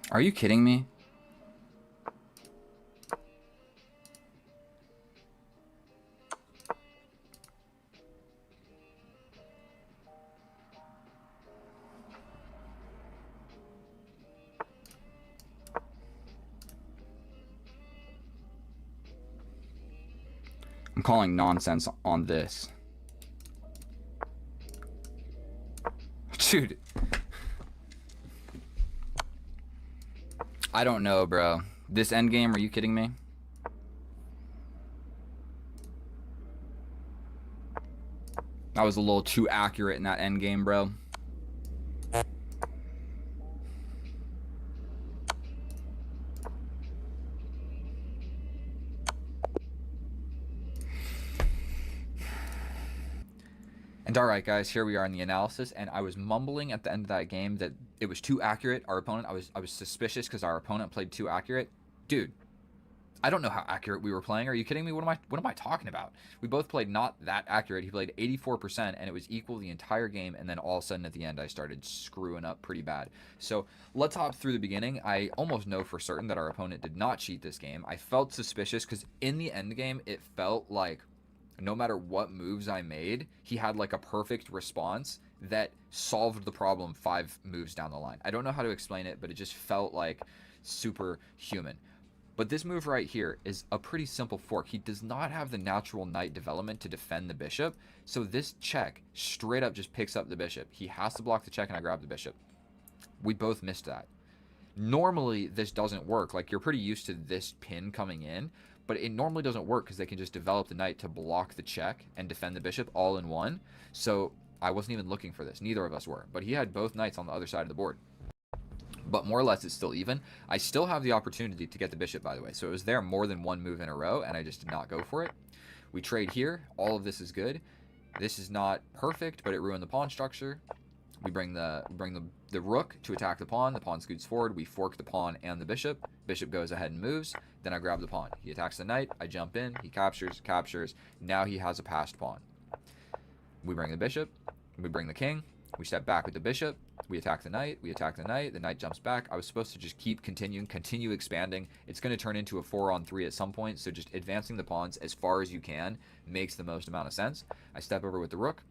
[SPEAKER 1] Are you kidding me? I'm calling nonsense on this. Dude. I don't know, bro. This endgame, are you kidding me? I was a little too accurate in that endgame, bro. And alright guys, here we are in the analysis, and I was mumbling at the end of that game that it was too accurate. Our opponent, I was suspicious because our opponent played too accurate. Dude, I don't know how accurate we were playing. Are you kidding me? What am I talking about? We both played not that accurate. He played 84% and it was equal the entire game, and then all of a sudden at the end I started screwing up pretty bad. So let's hop through the beginning. I almost know for certain that our opponent did not cheat this game. I felt suspicious because in the end game it felt like no matter what moves I made, he had like a perfect response that solved the problem 5 moves down the line. I don't know how to explain it, but it just felt like super human. But this move right here is a pretty simple fork. He does not have the natural knight development to defend the bishop, so this check straight up just picks up the bishop. He has to block the check, and I grab the bishop. We both missed that. Normally, this doesn't work. Like, you're pretty used to this pin coming in, but it normally doesn't work because they can just develop the knight to block the check and defend the bishop all in one. So I wasn't even looking for this. Neither of us were. But he had both knights on the other side of the board. But more or less it's still even. I still have the opportunity to get the bishop, by the way. So it was there more than one move in a row, and I just did not go for it. We trade here. All of this is good. This is not perfect, but it ruined the pawn structure. We bring the rook to attack the pawn. The pawn scoots forward. We fork the pawn and the bishop. Bishop goes ahead and moves. Then I grab the pawn. He attacks the knight. I jump in. He captures. Now he has a passed pawn. We bring the bishop. We bring the king. We step back with the bishop. We attack the knight. We attack the knight. The knight jumps back. I was supposed to just continue expanding. It's going to turn into a 4-on-3 at some point, so just advancing the pawns as far as you can makes the most amount of sense. I step over with the rook.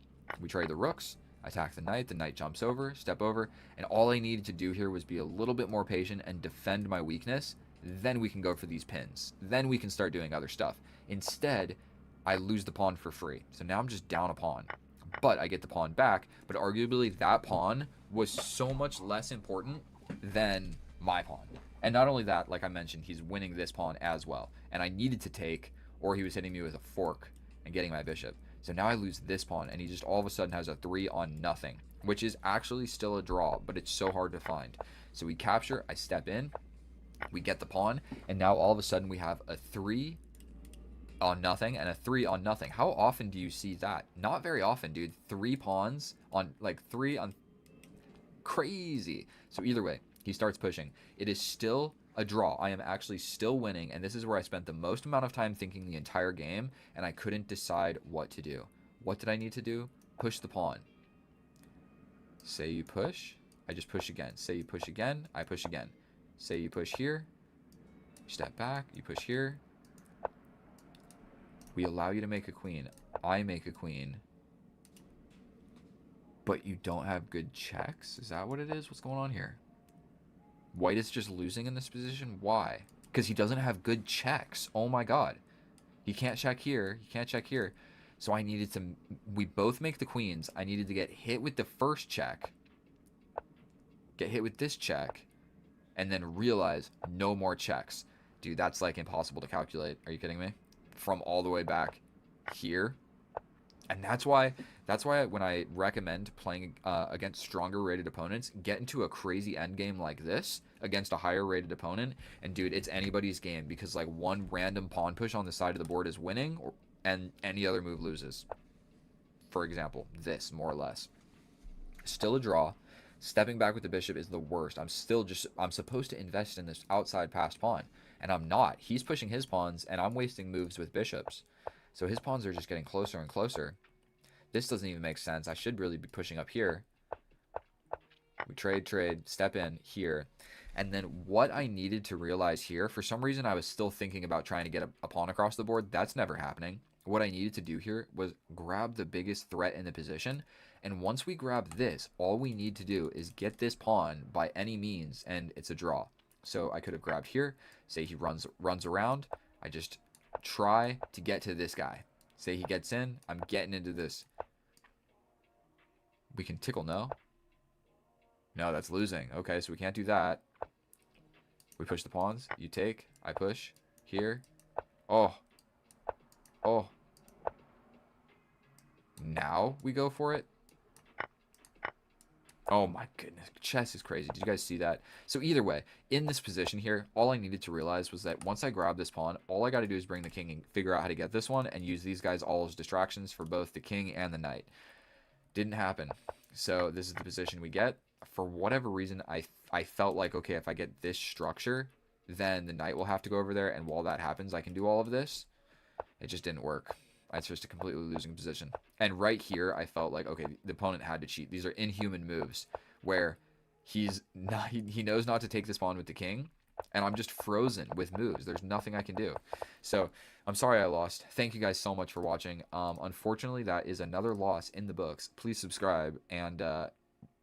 [SPEAKER 1] We trade the rooks. I attack the knight jumps over, step over, and all I needed to do here was be a little bit more patient and defend my weakness. Then we can go for these pins. Then we can start doing other stuff. Instead, I lose the pawn for free. So now I'm just down a pawn. But I get the pawn back, but arguably that pawn was so much less important than my pawn. And not only that, like I mentioned, he's winning this pawn as well. And I needed to take, or he was hitting me with a fork and getting my bishop. So now I lose this pawn, and he just all of a sudden has a 3-on-0, which is actually still a draw, but it's so hard to find. So we capture, I step in, we get the pawn, and now all of a sudden we have a 3-on-0 and a 3-on-0. How often do you see that? Not very often, dude. 3 pawns on, like 3 on, crazy. So either way, he starts pushing. It is still a draw. I am actually still winning, and this is where I spent the most amount of time thinking the entire game, and I couldn't decide what to do. What did I need to do? Push the pawn. Say you push, I just push again. Say you push again, I push again. Say you push here, step back, you push here. We allow you to make a queen. I make a queen. But you don't have good checks? Is that what it is? What's going on here? White is just losing in this position? Why? Because he doesn't have good checks. Oh my god. He can't check here. He can't check here. So I needed to... We both make the queens. I needed to get hit with the first check. Get hit with this check. And then realize no more checks. Dude, that's like impossible to calculate. Are you kidding me? From all the way back here. And that's why when I recommend playing against stronger rated opponents, get into a crazy endgame like this against a higher rated opponent. And dude, it's anybody's game, because like one random pawn push on the side of the board is winning, and any other move loses. For example, this, more or less. Still a draw. Stepping back with the bishop is the worst. I'm supposed to invest in this outside passed pawn, and I'm not. He's pushing his pawns, and I'm wasting moves with bishops. So his pawns are just getting closer and closer. This doesn't even make sense. I should really be pushing up here. We trade, step in here. And then what I needed to realize here, for some reason I was still thinking about trying to get a pawn across the board. That's never happening. What I needed to do here was grab the biggest threat in the position. And once we grab this, all we need to do is get this pawn by any means, and it's a draw. So I could have grabbed here. Say he runs around. I just try to get to this guy. Say he gets in. I'm getting into this. We can tickle, no? No, that's losing. Okay, so we can't do that. We push the pawns. You take. I push. Here. Oh. Oh. Now we go for it. Oh my goodness. Chess is crazy. Did you guys see that? So either way, in this position here, all I needed to realize was that once I grab this pawn, all I got to do is bring the king and figure out how to get this one and use these guys all as distractions for both the king and the knight. Didn't happen. So this is the position we get. For whatever reason, I felt like, okay, if I get this structure, then the knight will have to go over there, and while that happens, I can do all of this. It just didn't work. It's just a completely losing position. And right here, I felt like, okay, the opponent had to cheat. These are inhuman moves where he knows not to take this pawn with the king, and I'm just frozen with moves. There's nothing I can do. So I'm sorry I lost. Thank you guys so much for watching. Unfortunately, that is another loss in the books. Please subscribe, and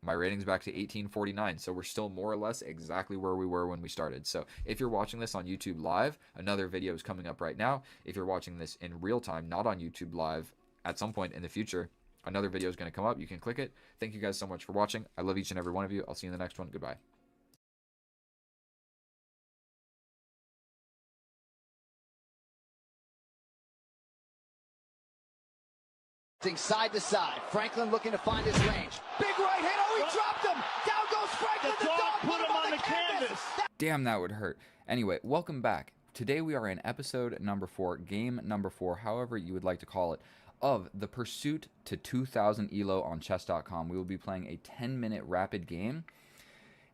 [SPEAKER 1] my rating's back to 1849, so we're still more or less exactly where we were when we started. So if you're watching this on YouTube Live, another video is coming up right now. If you're watching this in real time, not on YouTube Live, at some point in the future, another video is going to come up. You can click it. Thank you guys so much for watching. I love each and every one of you. I'll see you in the next one. Goodbye.
[SPEAKER 16] Side to side. Franklin looking to find his range. Big right hand. Oh, he dropped him. Down goes Franklin. The dog put him on the canvas.
[SPEAKER 1] Damn, that would hurt. Anyway, welcome back. Today we are in episode number 4, game number 4, however you would like to call it, of the Pursuit to 2000 ELO on chess.com. We will be playing a 10-minute rapid game,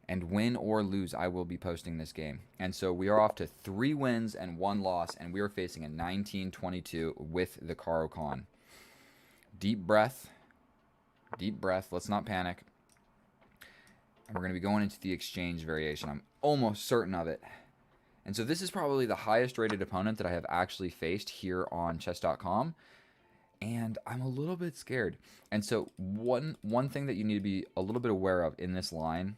[SPEAKER 1] and win or lose, I will be posting this game. And so we are off to 3 wins and 1 loss, and we are facing a 1922 with the Caro-Kann. Deep breath. Deep breath. Let's not panic. And we're going to be going into the exchange variation. I'm almost certain of it. And so this is probably the highest rated opponent that I have actually faced here on chess.com. And I'm a little bit scared. And so one thing that you need to be a little bit aware of in this line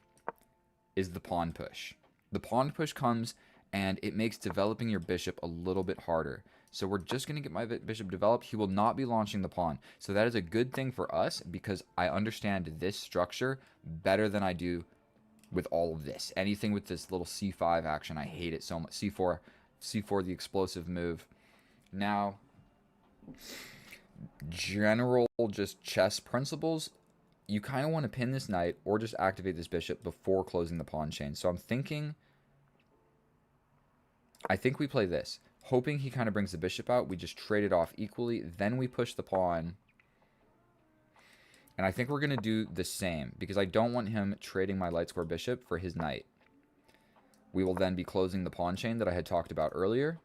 [SPEAKER 1] is the pawn push. The pawn push comes and it makes developing your bishop a little bit harder. So we're just going to get my bishop developed. He will not be launching the pawn. So that is a good thing for us because I understand this structure better than I do with all of this. Anything with this little c5 action, I hate it so much. c4, the explosive move. Now, general just chess principles, you kind of want to pin this knight or just activate this bishop before closing the pawn chain. So I think we play this. Hoping he kind of brings the bishop out, we just trade it off equally. Then we push the pawn. And I think we're going to do the same because I don't want him trading my light square bishop for his knight. We will then be closing the pawn chain that I had talked about earlier.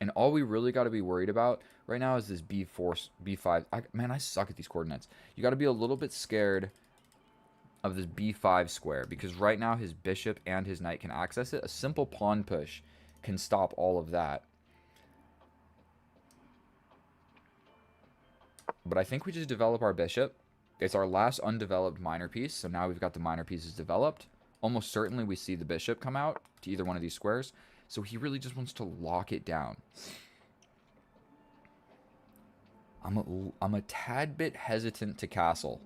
[SPEAKER 1] And all we really got to be worried about right now is this b4, b5. Man, I suck at these coordinates. You got to be a little bit scared of this b5 square because right now his bishop and his knight can access it. A simple pawn push can stop all of that. But I think we just develop our bishop. It's our last undeveloped minor piece, so now we've got the minor pieces developed. Almost certainly we see the bishop come out to either one of these squares. So he really just wants to lock it down. I'm a tad bit hesitant to castle.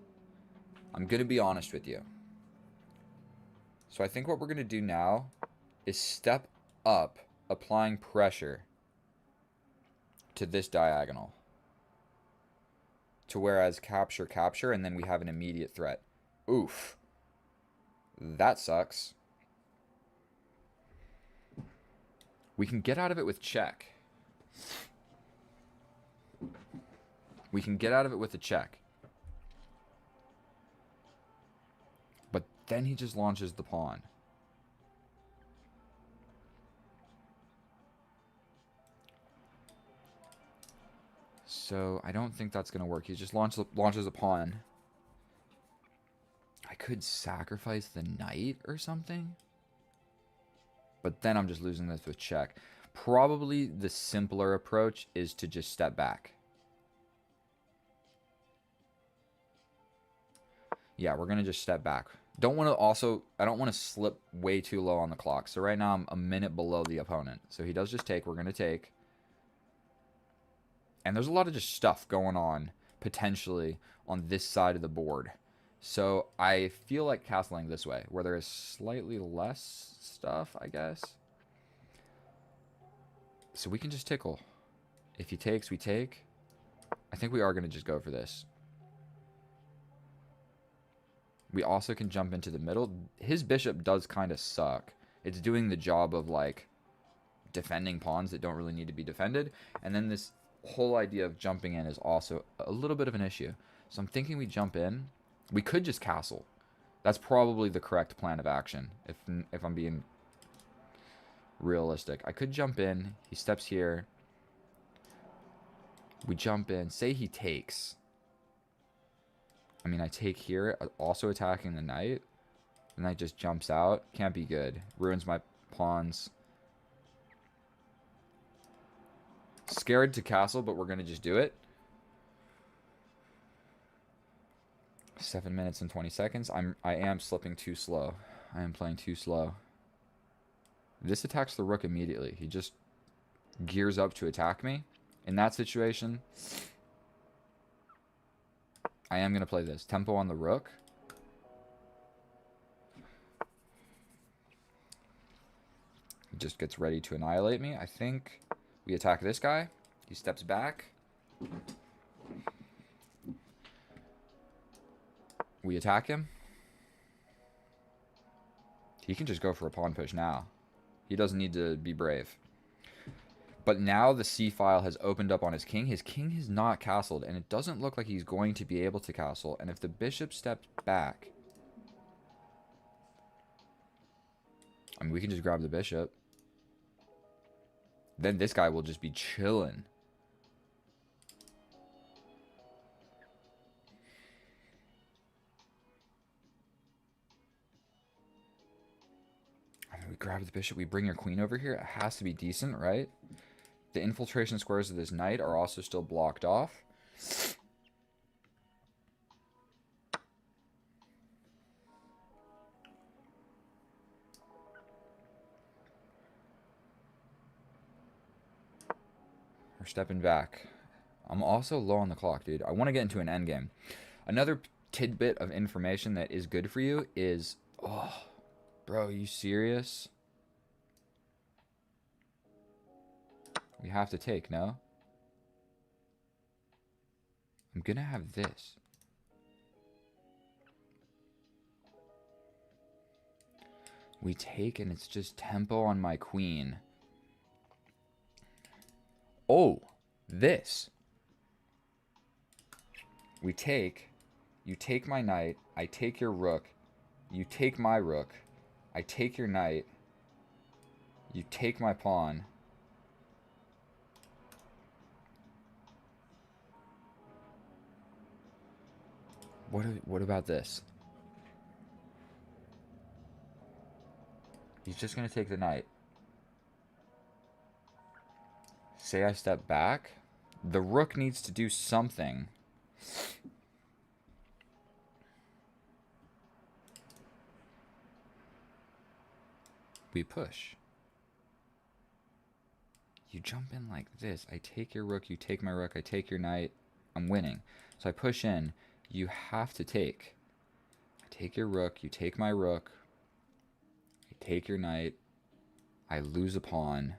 [SPEAKER 1] I'm going to be honest with you. So I think what we're going to do now is step up, applying pressure to this diagonal. To whereas capture, and then we have an immediate threat. Oof. That sucks. We can get out of it with check. We can get out of it with a check. But then he just launches the pawn. So I don't think that's going to work. He just launches a pawn. I could sacrifice the knight or something. But then I'm just losing this with check. Probably the simpler approach is to just step back. Yeah, we're going to just step back. I don't want to slip way too low on the clock. So right now I'm a minute below the opponent. So he does just take. We're going to take. And there's a lot of just stuff going on, potentially, on this side of the board. So I feel like castling this way, where there is slightly less stuff, I guess. So we can just tickle. If he takes, we take. I think we are going to just go for this. We also can jump into the middle. His bishop does kind of suck. It's doing the job of, like, defending pawns that don't really need to be defended. And then this whole idea of jumping in is also a little bit of an issue. So I'm thinking we jump in. We could just castle. That's probably the correct plan of action, if I'm being realistic. I could jump in. He steps here. We jump in. Say he takes. I mean, I take here, also attacking the knight. The knight just jumps out. Can't be good. Ruins my pawns. Scared to castle, but we're going to just do it. 7 minutes and 20 seconds. I am slipping too slow. I am playing too slow. This attacks the rook immediately. He just gears up to attack me. In that situation, I am going to play this. Tempo on the rook. He just gets ready to annihilate me. I think we attack this guy. He steps back. We attack him. He can just go for a pawn push now. He doesn't need to be brave. But now the c-file has opened up on his king. His king has not castled, and it doesn't look like he's going to be able to castle. And if the bishop steps back... I mean, we can just grab the bishop. Then this guy will just be chilling. I mean, we grab the bishop. We bring your queen over here. It has to be decent, right? The infiltration squares of this knight are also still blocked off. We're stepping back. I'm also low on the clock, dude. I want to get into an endgame. Another tidbit of information that is good for you is... Oh, bro, are you serious? We have to take, no? I'm gonna have this. We take and it's just tempo on my queen. Oh, this. We take. You take my knight. I take your rook. You take my rook. I take your knight. You take my pawn. What about this? He's just going to take the knight. Say I step back. The rook needs to do something. We push. You jump in like this. I take your rook, you take my rook, I take your knight. I'm winning. So I push in. You have to take. I take your rook, you take my rook. I take your knight. I lose a pawn.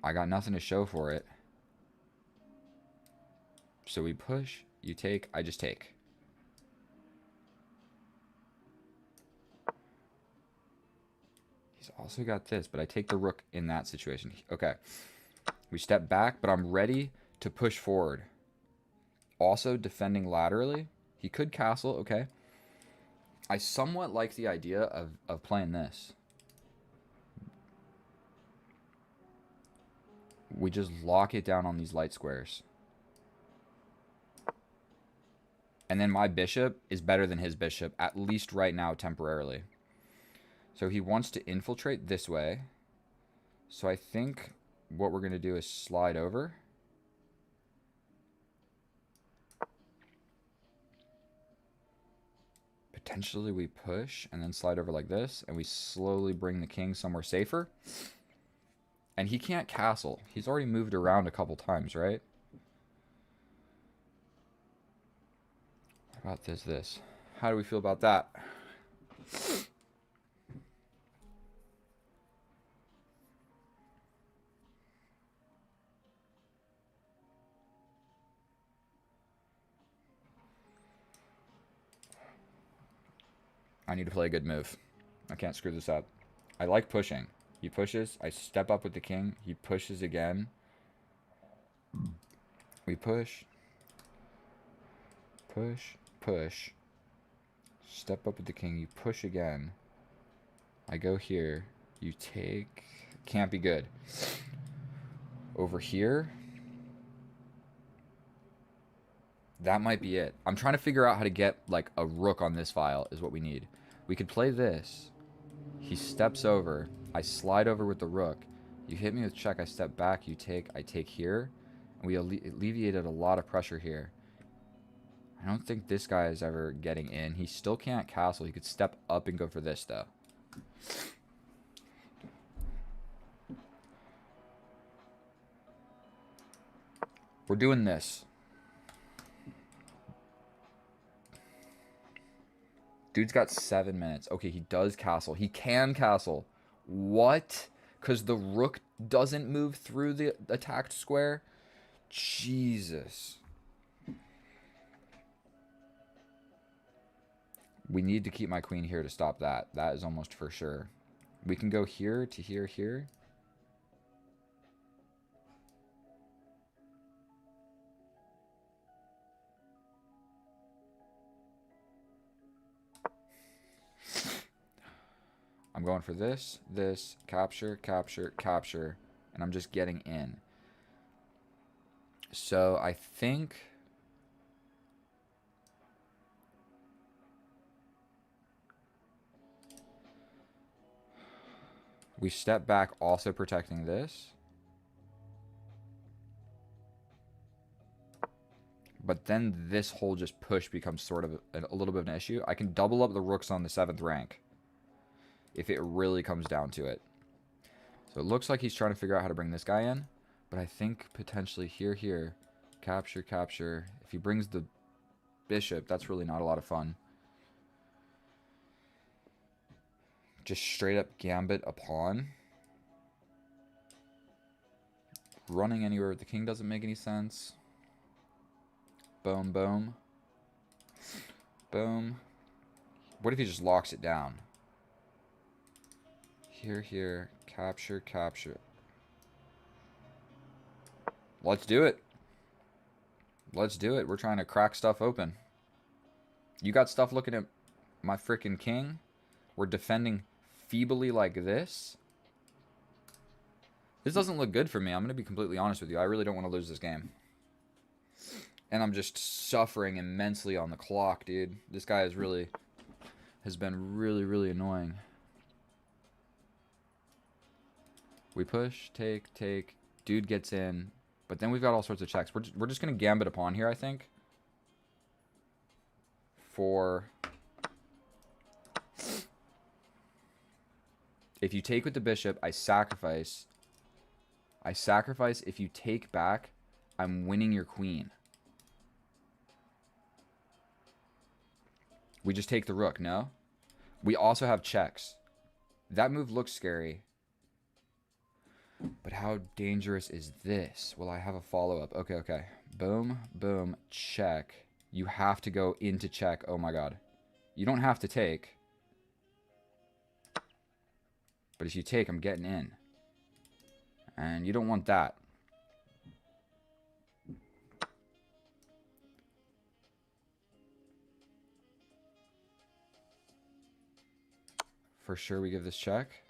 [SPEAKER 1] I got nothing to show for it. So we push, you take, I just take. He's also got this, but I take the rook in that situation. Okay. We step back, but I'm ready to push forward. Also defending laterally. He could castle, okay. I somewhat like the idea of playing this. We just lock it down on these light squares. And then my bishop is better than his bishop, at least right now, temporarily. So he wants to infiltrate this way. So I think what we're going to do is slide over. Potentially we push and then slide over like this. And we slowly bring the king somewhere safer. And he can't castle. He's already moved around a couple times, right? What about this? How do we feel about that? I need to play a good move. I can't screw this up. I like pushing. He pushes. I step up with the king. He pushes again. We push. Push. Push. Step up with the king. You push again. I go here. You take... Can't be good. Over here. That might be it. I'm trying to figure out how to get, like, a rook on this file is what we need. We could play this. He steps over. I slide over with the rook. You hit me with check. I step back. You take. I take here. And we alleviated a lot of pressure here. I don't think this guy is ever getting in. He still can't castle. He could step up and go for this, though. We're doing this. Dude's got 7 minutes. Okay, he does castle. He can castle. What? Because the rook doesn't move through the attacked square? Jesus. We need to keep my queen here to stop that. That is almost for sure. We can go here to here, here. I'm going for this, capture, capture, capture, and I'm just getting in. So I think... we step back, also protecting this. But then this whole just push becomes sort of a little bit of an issue. I can double up the rooks on the 7th rank if it really comes down to it. So it looks like he's trying to figure out how to bring this guy in. But I think potentially here, here, capture, capture. If he brings the bishop, that's really not a lot of fun. Just straight up gambit a pawn. Running anywhere with the king doesn't make any sense. Boom, boom. Boom. What if he just locks it down? Here, here. Capture, capture. Let's do it. Let's do it. We're trying to crack stuff open. You got stuff looking at my freaking king? We're defending feebly like this? This doesn't look good for me. I'm going to be completely honest with you. I really don't want to lose this game. And I'm just suffering immensely on the clock, dude. This guy has been really, really annoying. We push, take, take. Dude gets in. But then we've got all sorts of checks. We're just going to gambit a pawn here, I think. For... if you take with the bishop, I sacrifice. I sacrifice. If you take back, I'm winning your queen. We just take the rook, no? We also have checks. That move looks scary. But how dangerous is this? Will I have a follow-up? Okay, okay. Boom, boom, check. You have to go into check. Oh my god. You don't have to take. But if you take, I'm getting in. And you don't want that. For sure we give this check.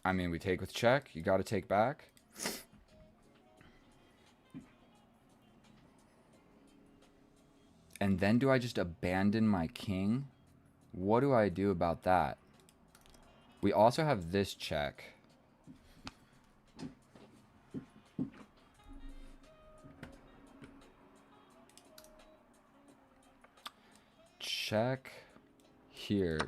[SPEAKER 1] I mean, we take with check. You got to take back. And then do I just abandon my king? What do I do about that? We also have this check. Check here.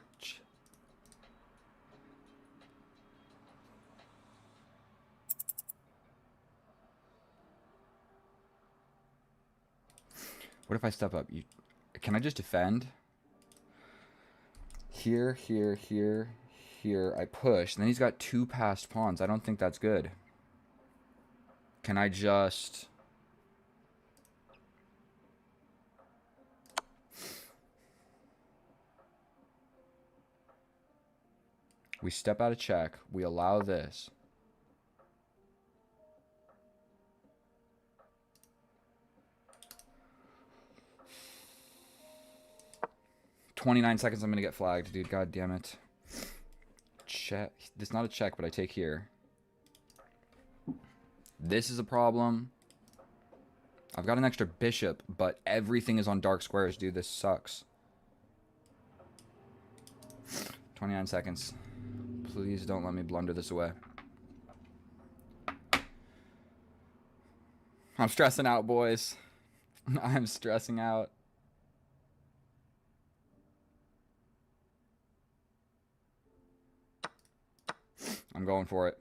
[SPEAKER 1] What if I step up? Can I just defend? Here, here, here, here. I push. And then he's got 2 passed pawns. I don't think that's good. Can I just... we step out of check. We allow this. 29 seconds, I'm going to get flagged, dude. God damn it. Check. It's not a check, but I take here. This is a problem. I've got an extra bishop, but everything is on dark squares, dude. This sucks. 29 seconds. Please don't let me blunder this away. I'm stressing out, boys. I'm stressing out. I'm going for it.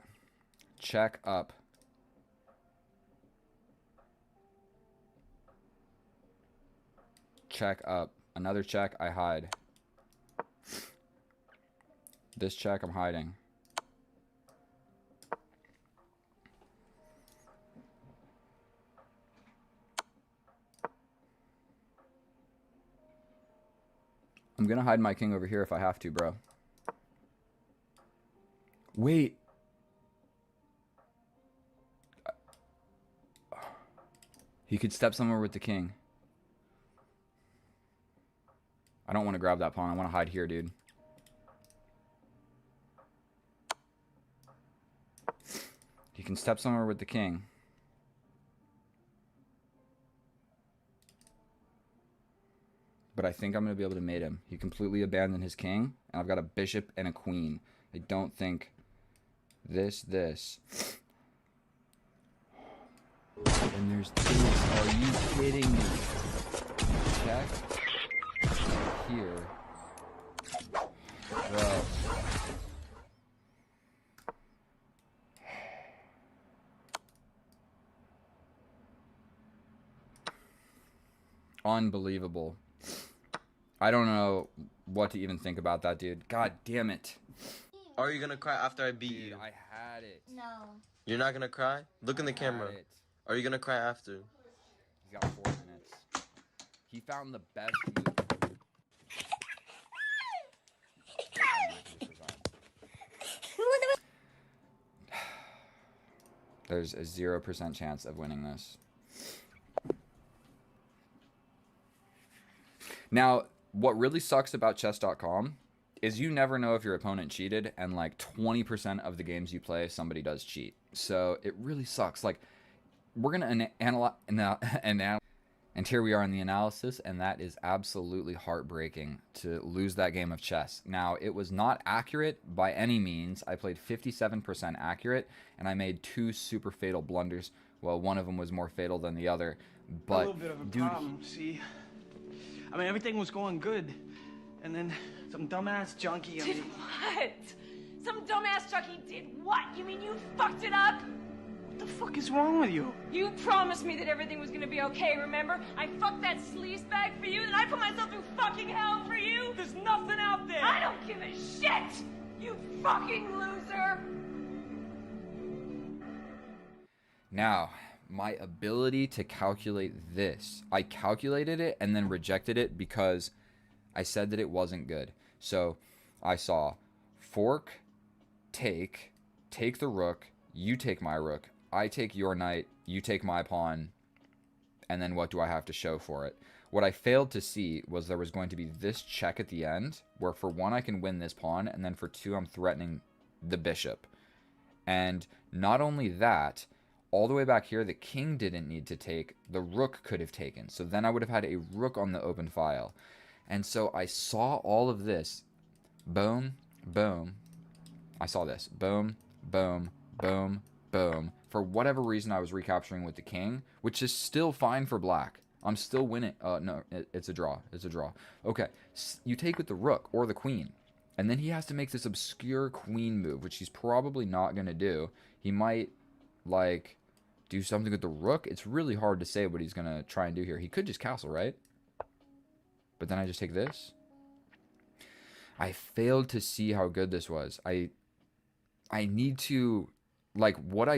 [SPEAKER 1] Check up. Check up. Another check, I hide. This check, I'm hiding. I'm gonna hide my king over here if I have to, bro. Wait. He could step somewhere with the king. I don't want to grab that pawn. I want to hide here, dude. He can step somewhere with the king. But I think I'm going to be able to mate him. He completely abandoned his king, and I've got a bishop and a queen. I don't think this. And there's this. Are you kidding me? Check. Here. Bro. Unbelievable. I don't know what to even think about that, dude. God damn it.
[SPEAKER 17] Are you gonna cry after I beat you?
[SPEAKER 1] I had it.
[SPEAKER 11] No.
[SPEAKER 17] You're not gonna cry? Look in the camera. Are you gonna cry after?
[SPEAKER 1] He's got 4 minutes. He found the best move. There's a 0% chance of winning this. Now, what really sucks about chess.com is you never know if your opponent cheated, and like 20% of the games you play, somebody does cheat. So it really sucks. Like, we're going to analyze, and here we are in the analysis, and that is absolutely heartbreaking to lose that game of chess. Now, it was not accurate by any means. I played 57% accurate, and I made 2 super fatal blunders. Well, one of them was more fatal than the other. But,
[SPEAKER 10] a little bit of a problem, see? I mean, everything was going good. And then some dumbass junkie...
[SPEAKER 18] Did what? Some dumbass junkie did what? You mean you fucked it up?
[SPEAKER 10] What the fuck is wrong with you?
[SPEAKER 18] You promised me that everything was gonna be okay, remember? I fucked that sleazebag for you, then I put myself through fucking hell for you?
[SPEAKER 10] There's nothing out there!
[SPEAKER 18] I don't give a shit! You fucking loser!
[SPEAKER 1] Now, my ability to calculate this. I calculated it and then rejected it because I said that it wasn't good. So I saw fork, take the rook, you take my rook, I take your knight, you take my pawn, and then what do I have to show for it? What I failed to see was there was going to be this check at the end, where for 1 I can win this pawn, and then for 2 I'm threatening the bishop. And not only that, all the way back here, the king didn't need to take, the rook could have taken. So then I would have had a rook on the open file. And so I saw all of this. Boom, boom. I saw this. Boom, boom, boom, boom. For whatever reason, I was recapturing with the king, which is still fine for black. I'm still winning. No, it's a draw. It's a draw. Okay, you take with the rook or the queen. And then he has to make this obscure queen move, which he's probably not going to do. He might, like, do something with the rook. It's really hard to say what he's going to try and do here. He could just castle, right? But then I just take this. I failed to see how good this was. I need to, like, what I